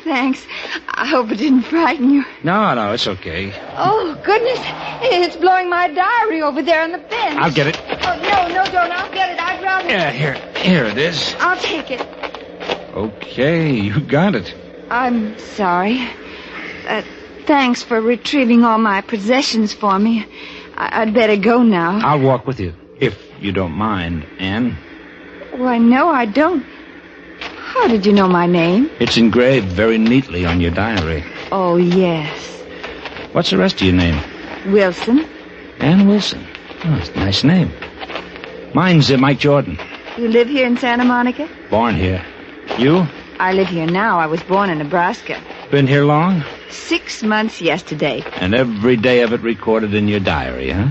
Thanks. I hope it didn't frighten you. No, it's okay. Oh, goodness. It's blowing my diary over there on the bench. I'll get it. Oh, no, don't. I'll get it. I'd rather... Yeah, here it is. I'll take it. Okay, you got it. I'm sorry. Thanks for retrieving all my possessions for me. I'd better go now. I'll walk with you, if you don't mind, Anne. Why, no, I don't. How did you know my name? It's engraved very neatly on your diary. Oh, yes. What's the rest of your name? Wilson. Ann Wilson. Oh, it's a nice name. Mine's Mike Jordan. You live here in Santa Monica? Born here. You? I live here now. I was born in Nebraska. Been here long? 6 months yesterday. And every day of it recorded in your diary, huh?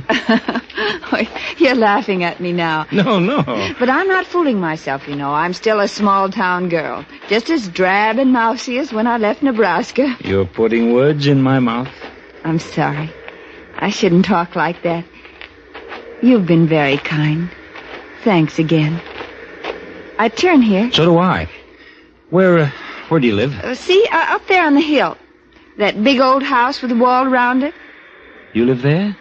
You're laughing at me now. No. But I'm not fooling myself, you know. I'm still a small-town girl. Just as drab and mousy as when I left Nebraska. You're putting words in my mouth. I'm sorry. I shouldn't talk like that. You've been very kind. Thanks again. I turn here. So do I. Where do you live? Up there on the hill. That big old house with a wall around it. You live there?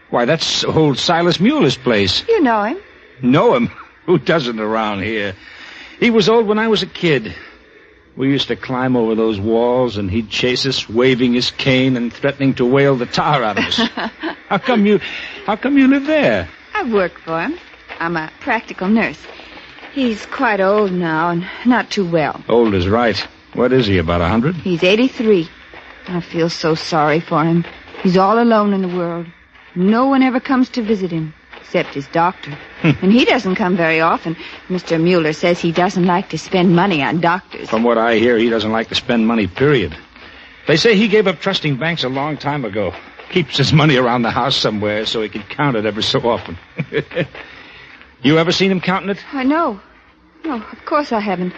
Why, that's old Silas Mueller's place. You know him. Know him? Who doesn't around here? He was old when I was a kid. We used to climb over those walls, and he'd chase us, waving his cane and threatening to whale the tar out of us. How come you live there? I work for him. I'm a practical nurse. He's quite old now and not too well. Old is right. What is he, about 100? He's 83. I feel so sorry for him. He's all alone in the world. No one ever comes to visit him, except his doctor. And he doesn't come very often. Mr. Mueller says he doesn't like to spend money on doctors. From what I hear, he doesn't like to spend money, period. They say he gave up trusting banks a long time ago. Keeps his money around the house somewhere so he can count it every so often. You ever seen him counting it? I know. No, of course I haven't.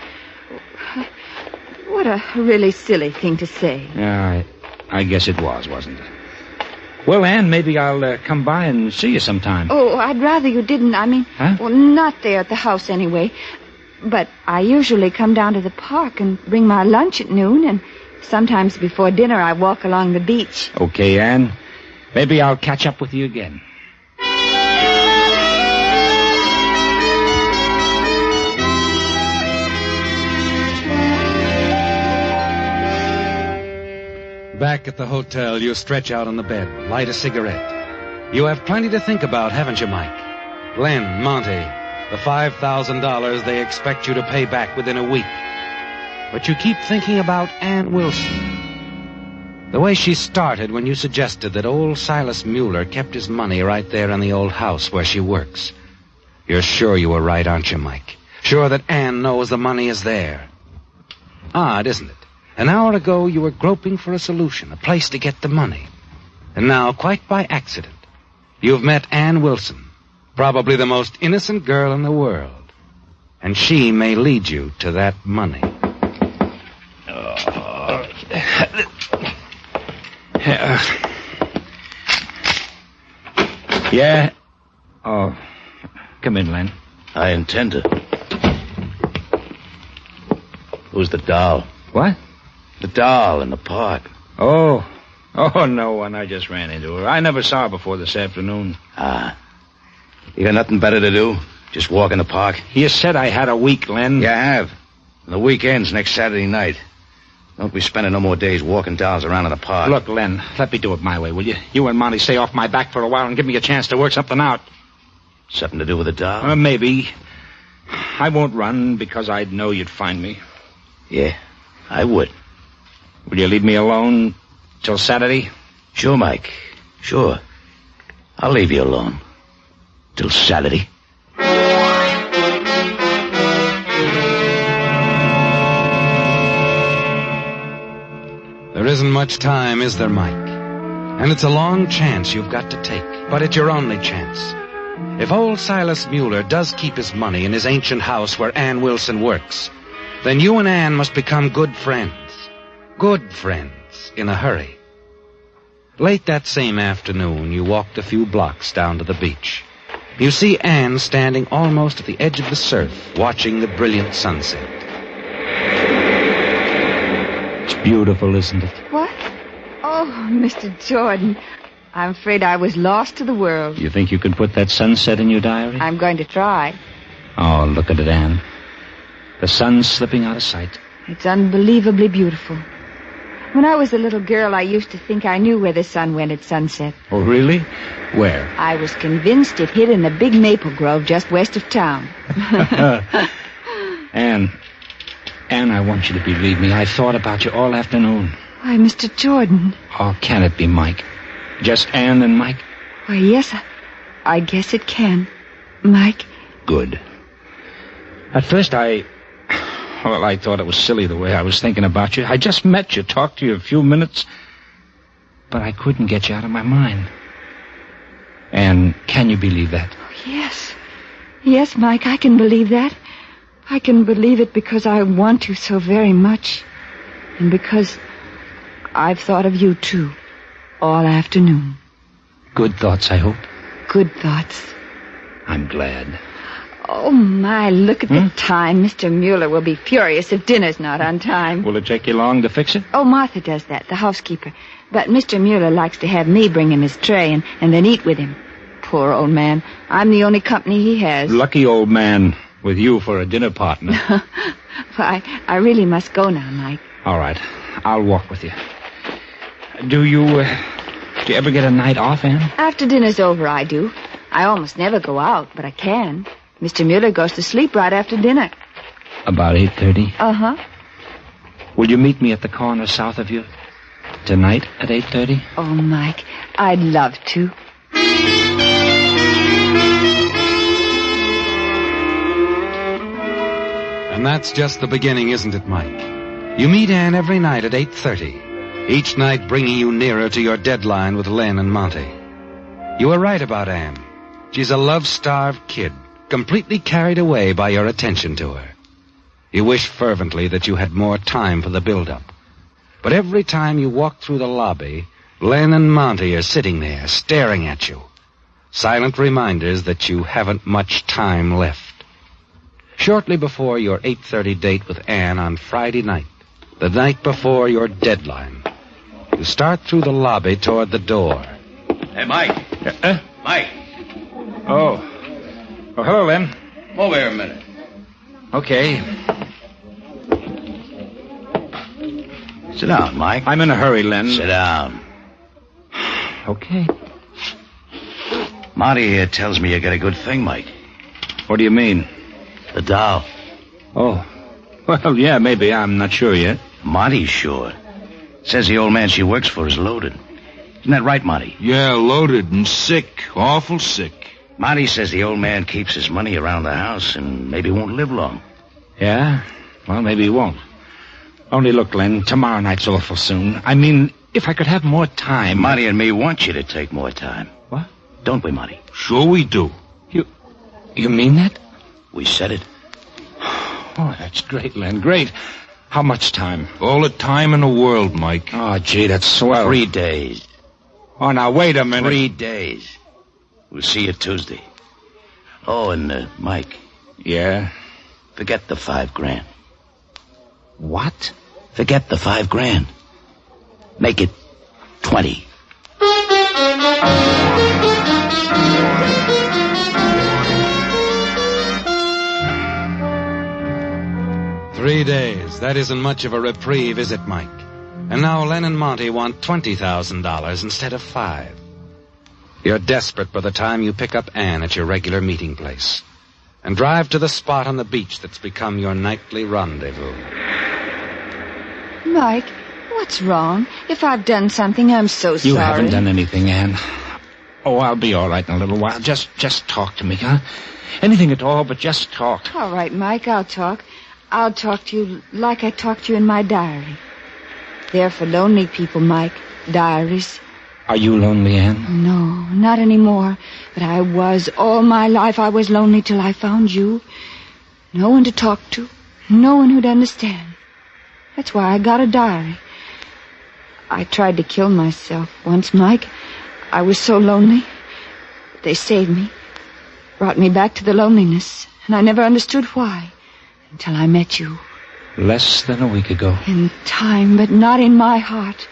What a really silly thing to say. Yeah, I guess it was, wasn't it? Well, Anne, maybe I'll come by and see you sometime. Oh, I'd rather you didn't. I mean, well, not there at the house anyway. But I usually come down to the park and bring my lunch at noon, and sometimes before dinner I walk along the beach. Okay, Anne. Maybe I'll catch up with you again. Back at the hotel, you stretch out on the bed, light a cigarette. You have plenty to think about, haven't you, Mike? Len, Monty, the $5,000 they expect you to pay back within a week. But you keep thinking about Ann Wilson. The way she started when you suggested that old Silas Mueller kept his money right there in the old house where she works. You're sure you were right, aren't you, Mike? Sure that Ann knows the money is there. Odd, isn't it? An hour ago, you were groping for a solution, a place to get the money. And now, quite by accident, you've met Ann Wilson, probably the most innocent girl in the world. And she may lead you to that money. Yeah? Oh, come in, Len. I intend to. Who's the doll? What? The doll in the park. Oh, no one. I just ran into her. I never saw her before this afternoon. Ah. You got nothing better to do? Just walk in the park? You said I had a week, Len. Yeah, I have. And the week ends next Saturday night. Don't be spending no more days walking dolls around in the park. Look, Len, let me do it my way, will you? You and Monty stay off my back for a while and give me a chance to work something out. Something to do with the doll? Maybe. I won't run because I'd know you'd find me. Yeah, I would. Will you leave me alone till Saturday? Sure, Mike. Sure. I'll leave you alone. Till Saturday. There isn't much time, is there, Mike? And it's a long chance you've got to take. But it's your only chance. If old Silas Mueller does keep his money in his ancient house where Ann Wilson works, then you and Ann must become good friends. Good friends, in a hurry. Late that same afternoon, you walked a few blocks down to the beach. You see Ann standing almost at the edge of the surf, watching the brilliant sunset. beautiful, isn't it? What? Oh, Mr. Jordan, I'm afraid I was lost to the world. You think you could put that sunset in your diary? I'm going to try. Oh, look at it, Anne. The sun's slipping out of sight. It's unbelievably beautiful. When I was a little girl, I used to think I knew where the sun went at sunset. Oh, really? Where? I was convinced it hid in a big maple grove just west of town. Anne, I want you to believe me. I thought about you all afternoon. Why, Mr. Jordan. Oh, can it be Mike? Just Anne and Mike? Why, yes, I guess it can. Mike. Good. At first, I thought it was silly the way I was thinking about you. I just met you, talked to you a few minutes, but I couldn't get you out of my mind. And can you believe that? Oh, yes. Yes, Mike, I can believe that. I can believe it because I want to so very much. And because I've thought of you, too, all afternoon. Good thoughts, I hope. Good thoughts. I'm glad. Oh, my, look at the time. Mr. Mueller will be furious if dinner's not on time. Will it take you long to fix it? Oh, Martha does that, the housekeeper. But Mr. Mueller likes to have me bring him his tray and then eat with him. Poor old man. I'm the only company he has. Lucky old man, with you for a dinner partner. Well, I really must go now, Mike. All right. I'll walk with you. Do you ever get a night off, Anne? After dinner's over, I do. I almost never go out, but I can. Mr. Mueller goes to sleep right after dinner. About 8:30? Uh-huh. Will you meet me at the corner south of you tonight at 8:30? Oh, Mike, I'd love to. And that's just the beginning, isn't it, Mike? You meet Anne every night at 8:30, each night bringing you nearer to your deadline with Len and Monty. You were right about Anne. She's a love-starved kid, completely carried away by your attention to her. You wish fervently that you had more time for the build-up. But every time you walk through the lobby, Len and Monty are sitting there, staring at you. Silent reminders that you haven't much time left. Shortly before your 8:30 date with Anne on Friday night, the night before your deadline, you start through the lobby toward the door. Hey, Mike. Mike. Oh, hello, Len. Over here a minute. Okay. Sit down, Mike. I'm in a hurry, Len. Sit down. Okay. Monty here tells me you got a good thing, Mike. What do you mean? The doll. Oh. Well, yeah, maybe. I'm not sure yet. Monty's sure. Says the old man she works for is loaded. Isn't that right, Monty? Yeah, loaded and sick. Awful sick. Monty says the old man keeps his money around the house and maybe won't live long. Yeah? Well, maybe he won't. Only look, Len, tomorrow night's awful soon. I mean, if I could have more time... Monty and me want you to take more time. What? Don't we, Monty? Sure we do. You mean that? We said it. Oh, that's great, Len, great. How much time? All the time in the world, Mike. Oh, gee, that's swell. 3 days. Oh, now, wait a minute. 3 days. We'll see you Tuesday. Oh, and, Mike. Yeah? Forget the $5,000. What? Forget the $5,000. Make it 20. "3 days. That isn't much of a reprieve, is it, Mike? And now Len and Monty want $20,000 instead of $5,000. You're desperate by the time you pick up Anne at your regular meeting place and drive to the spot on the beach that's become your nightly rendezvous. Mike, what's wrong? If I've done something, I'm so sorry. You haven't done anything, Anne. Oh, I'll be all right in a little while. Just talk to me, huh? Anything at all, but just talk. All right, Mike, I'll talk. I'll talk to you like I talk to you in my diary. They're for lonely people, Mike. Diaries. Are you lonely, Anne? No, not anymore. But I was. All my life I was lonely till I found you. No one to talk to. No one who'd understand. That's why I got a diary. I tried to kill myself once, Mike. I was so lonely. They saved me. Brought me back to the loneliness. And I never understood why. Until I met you. Less than a week ago. In time, but not in my heart.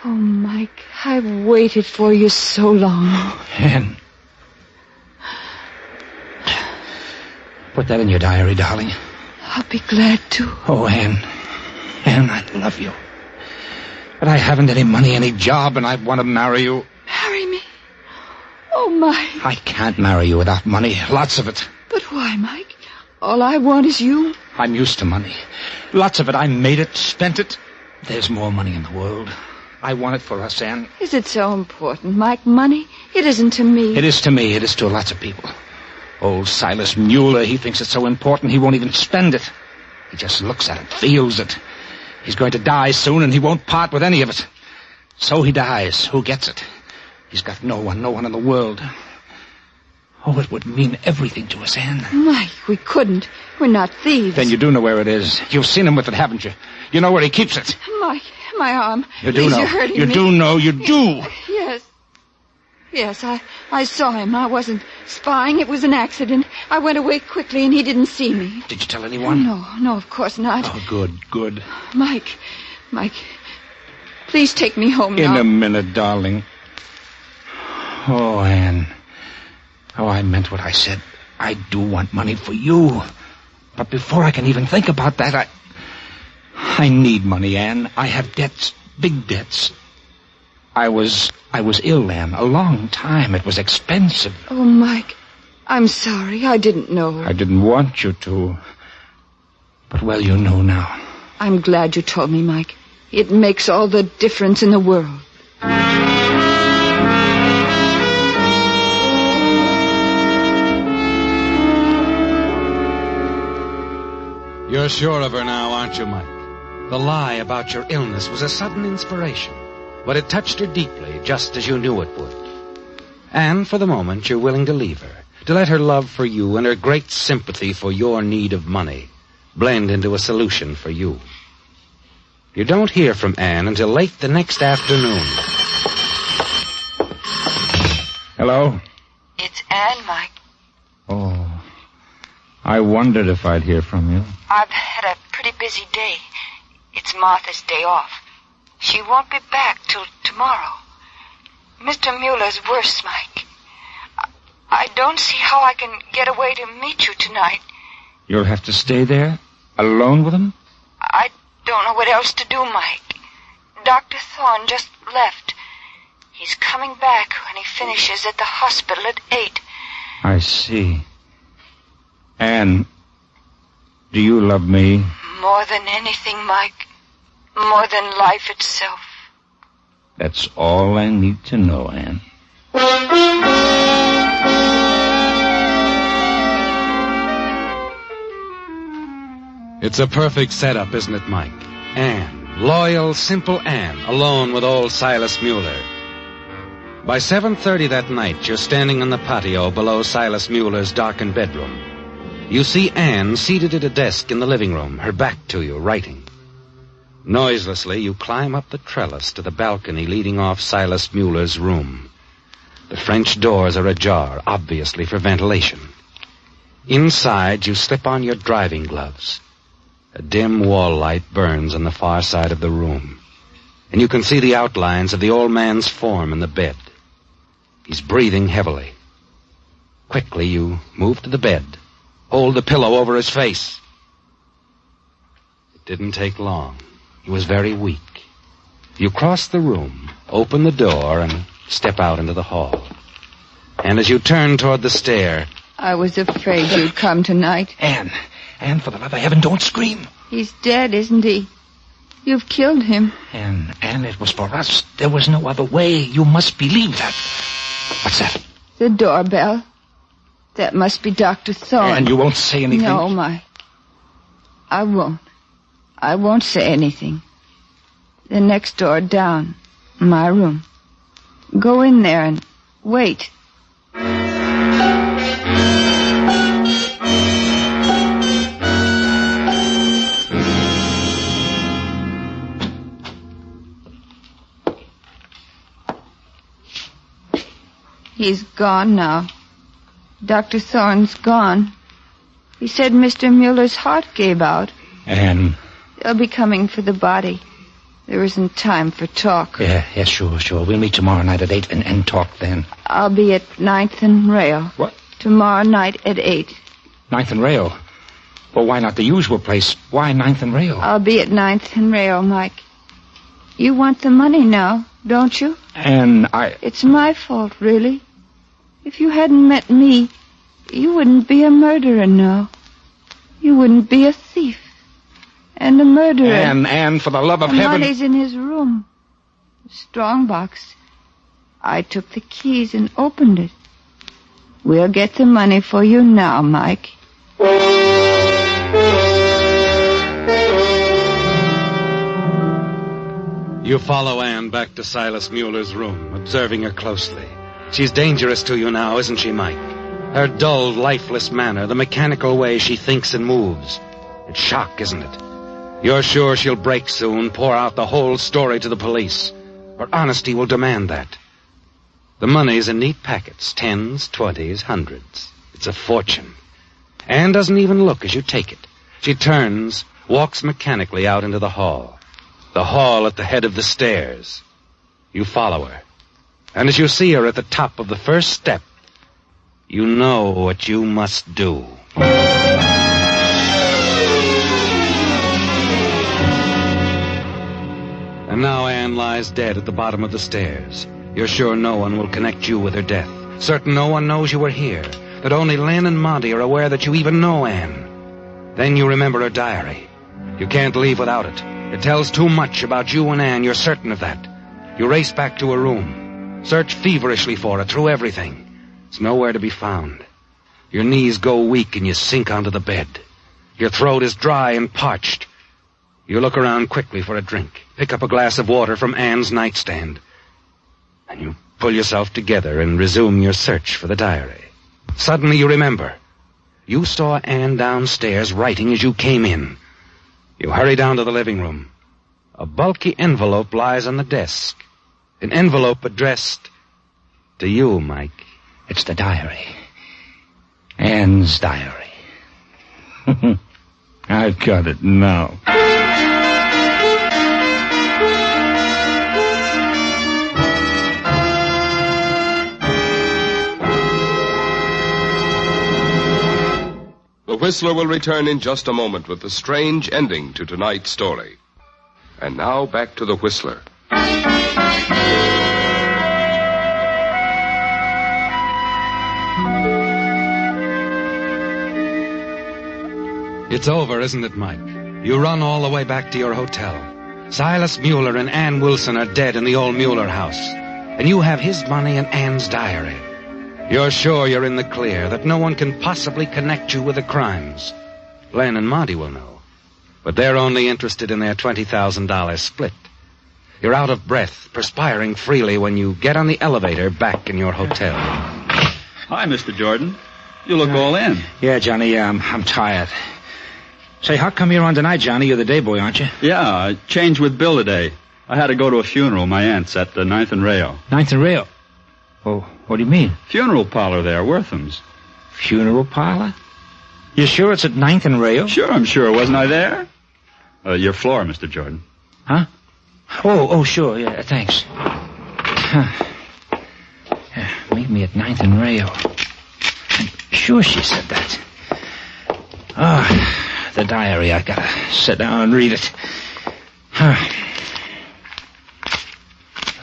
Oh, Mike, I've waited for you so long. Anne. Put that in your diary, darling. I'll be glad to. Oh, Anne. Anne, I love you. But I haven't any money, any job, and I want to marry you. Marry me? Oh, Mike. I can't marry you without money. Lots of it. But why, Mike? All I want is you. I'm used to money. Lots of it. I made it, spent it. There's more money in the world. I want it for us, Anne. Is it so important, Mike? Money? It isn't to me. It is to me. It is to lots of people. Old Silas Mueller, he thinks it's so important he won't even spend it. He just looks at it, feels it. He's going to die soon, and he won't part with any of it. So he dies. Who gets it? He's got no one in the world. Oh, it would mean everything to us, Anne. Mike, we couldn't. We're not thieves. Then you do know where it is. You've seen him with it, haven't you? You know where he keeps it. Mike, my arm. You do Please, know. You're hurting you me. do know. You do. Yes. Yes, I saw him. I wasn't spying. It was an accident. I went away quickly, and he didn't see me. Did you tell anyone? No, of course not. Oh, good. Mike, please take me home now. In a minute, darling. Oh, Anne. Oh, I meant what I said. I do want money for you. But before I can even think about that, I need money, Anne. I have debts, big debts. I was ill, Anne, a long time. It was expensive. Oh, Mike, I'm sorry. I didn't know. I didn't want you to. But, well, you know now. I'm glad you told me, Mike. It makes all the difference in the world. You're sure of her now, aren't you, Mike? The lie about your illness was a sudden inspiration, but it touched her deeply, just as you knew it would. And for the moment, you're willing to leave her, to let her love for you and her great sympathy for your need of money blend into a solution for you. You don't hear from Anne until late the next afternoon. Hello? It's Anne, Mike. Oh, I wondered if I'd hear from you. I've had a pretty busy day. It's Martha's day off. She won't be back till tomorrow. Mr. Mueller's worse, Mike. I don't see how I can get away to meet you tonight. You'll have to stay there, alone with him? I don't know what else to do, Mike. Dr. Thorne just left. He's coming back when he finishes at the hospital at 8. I see. Anne, do you love me? More than anything, Mike. More than life itself. That's all I need to know, Anne. It's a perfect setup, isn't it, Mike? Anne, loyal, simple Anne, alone with old Silas Mueller. By 7:30 that night, you're standing on the patio below Silas Mueller's darkened bedroom. You see Anne seated at a desk in the living room, her back to you, writing. Noiselessly, you climb up the trellis to the balcony leading off Silas Mueller's room. The French doors are ajar, obviously for ventilation. Inside, you slip on your driving gloves. A dim wall light burns on the far side of the room, and you can see the outlines of the old man's form in the bed. He's breathing heavily. Quickly, you move to the bed, hold the pillow over his face. It didn't take long. He was very weak. You cross the room, open the door, and step out into the hall. And as you turn toward the stair... I was afraid you'd come tonight. Anne, for the love of heaven, don't scream. He's dead, isn't he? You've killed him. Anne, it was for us. There was no other way. You must believe that. What's that? The doorbell. That must be Dr. Thorne. And you won't say anything? No, I won't. I won't say anything. The next door down. My room. Go in there and wait. He's gone now. Dr. Thorne's gone. He said Mr. Mueller's heart gave out. Anne, They'll be coming for the body. There isn't time for talk. Yeah, sure. We'll meet tomorrow night at 8 and talk then. I'll be at 9th and Rail. What? Tomorrow night at 8. 9th and Rail? Well, why not the usual place? Why 9th and Rail? I'll be at 9th and Rail, Mike. You want the money now, don't you? And It's my fault, really. If you hadn't met me, you wouldn't be a murderer now. You wouldn't be a thief. And a murderer. And for the love of the heaven... money's in his room. The strong box. I took the keys and opened it. We'll get the money for you now, Mike. You follow Anne back to Silas Mueller's room, observing her closely. She's dangerous to you now, isn't she, Mike? Her dull, lifeless manner, the mechanical way she thinks and moves. It's shock, isn't it? You're sure she'll break soon, pour out the whole story to the police. Her honesty will demand that. The money's in neat packets, 10s, 20s, 100s. It's a fortune. Anne doesn't even look as you take it. She turns, walks mechanically out into the hall. The hall at the head of the stairs. You follow her. And as you see her at the top of the first step, you know what you must do. And now Anne lies dead at the bottom of the stairs. You're sure no one will connect you with her death. Certain no one knows you were here. That only Len and Monty are aware that you even know Anne. Then you remember her diary. You can't leave without it. It tells too much about you and Anne, you're certain of that. You race back to her room. Search feverishly for it through everything. It's nowhere to be found. Your knees go weak and you sink onto the bed. Your throat is dry and parched. You look around quickly for a drink. Pick up a glass of water from Anne's nightstand. And you pull yourself together and resume your search for the diary. Suddenly you remember. You saw Anne downstairs writing as you came in. You hurry down to the living room. A bulky envelope lies on the desk. An envelope addressed to you, Mike. It's the diary. Anne's diary. I've got it now. The Whistler will return in just a moment with the strange ending to tonight's story. And now back to the Whistler. It's over, isn't it, Mike? You run all the way back to your hotel. Silas Mueller and Ann Wilson are dead in the old Mueller house. And you have his money and Ann's diary. You're sure you're in the clear, that no one can possibly connect you with the crimes. Len and Monty will know. But they're only interested in their $20,000 split. You're out of breath, perspiring freely when you get on the elevator back in your hotel. Hi, Mr. Jordan. You look all in. Yeah, Johnny, I'm tired. Say, how come you're on tonight, Johnny? You're the day boy, aren't you? Yeah, I changed with Bill today. I had to go to a funeral, my aunt's, at the 9th and Rail. 9th and Rail? Oh, what do you mean? Funeral parlor there, Wortham's. Funeral parlor? You sure it's at 9th and Rail? Sure, I'm sure. Wasn't I there? Your floor, Mr. Jordan. Huh? Oh, sure. Yeah, thanks. Meet me at 9th and Rail. I'm sure she said that. The diary. I gotta sit down and read it.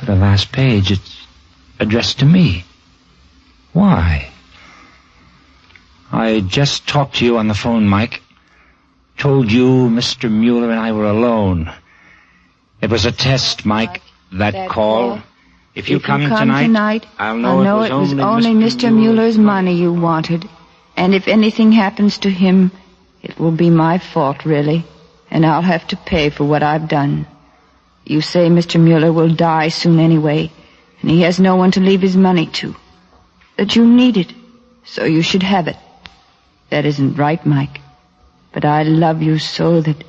The last page, it's addressed to me. Why? I just talked to you on the phone, Mike. Told you Mr. Mueller and I were alone. It was a test, Mike, that call. If you come tonight, I'll know it was only Mr. Mueller's money you wanted. And if anything happens to him, it will be my fault, really. And I'll have to pay for what I've done. You say Mr. Mueller will die soon anyway, and he has no one to leave his money to. That you need it, so you should have it. That isn't right, Mike. But I love you so that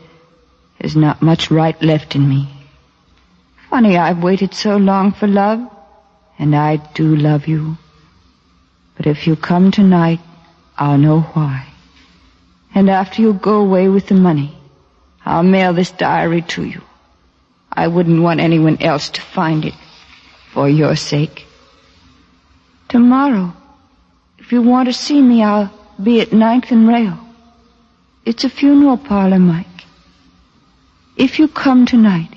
there's not much right left in me. Funny I've waited so long for love, and I do love you. But if you come tonight, I'll know why. And after you go away with the money, I'll mail this diary to you. I wouldn't want anyone else to find it, for your sake. Tomorrow, if you want to see me, I'll be at 9th and Rail. It's a funeral parlor, Mike. If you come tonight,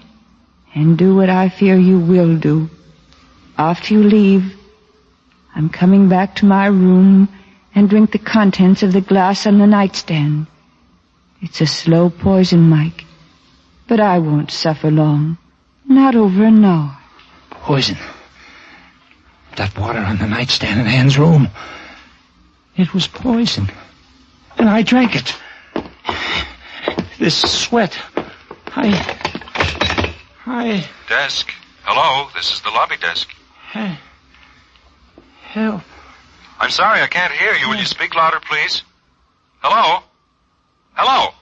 and do what I fear you will do, after you leave, I'm coming back to my room and drink the contents of the glass on the nightstand. It's a slow poison, Mike, but I won't suffer long. Not over an hour. Poison? That water on the nightstand in Anne's room. It was poison. And I drank it. This sweat. Desk. Hello, this is the lobby desk. Help. I'm sorry, I can't hear you. Will you speak louder, please? Hello? Hello?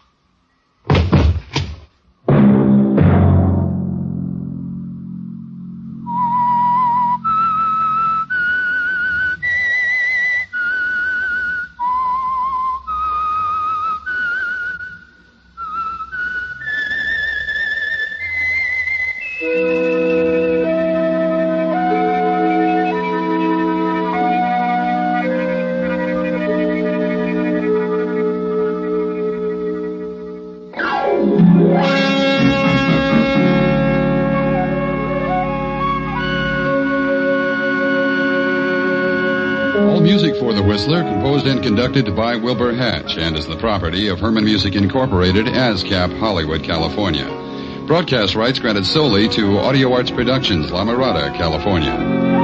Composed and conducted by Wilbur Hatch and is the property of Herman Music Incorporated, ASCAP, Hollywood, California. Broadcast rights granted solely to Audio Arts Productions, La Mirada, California.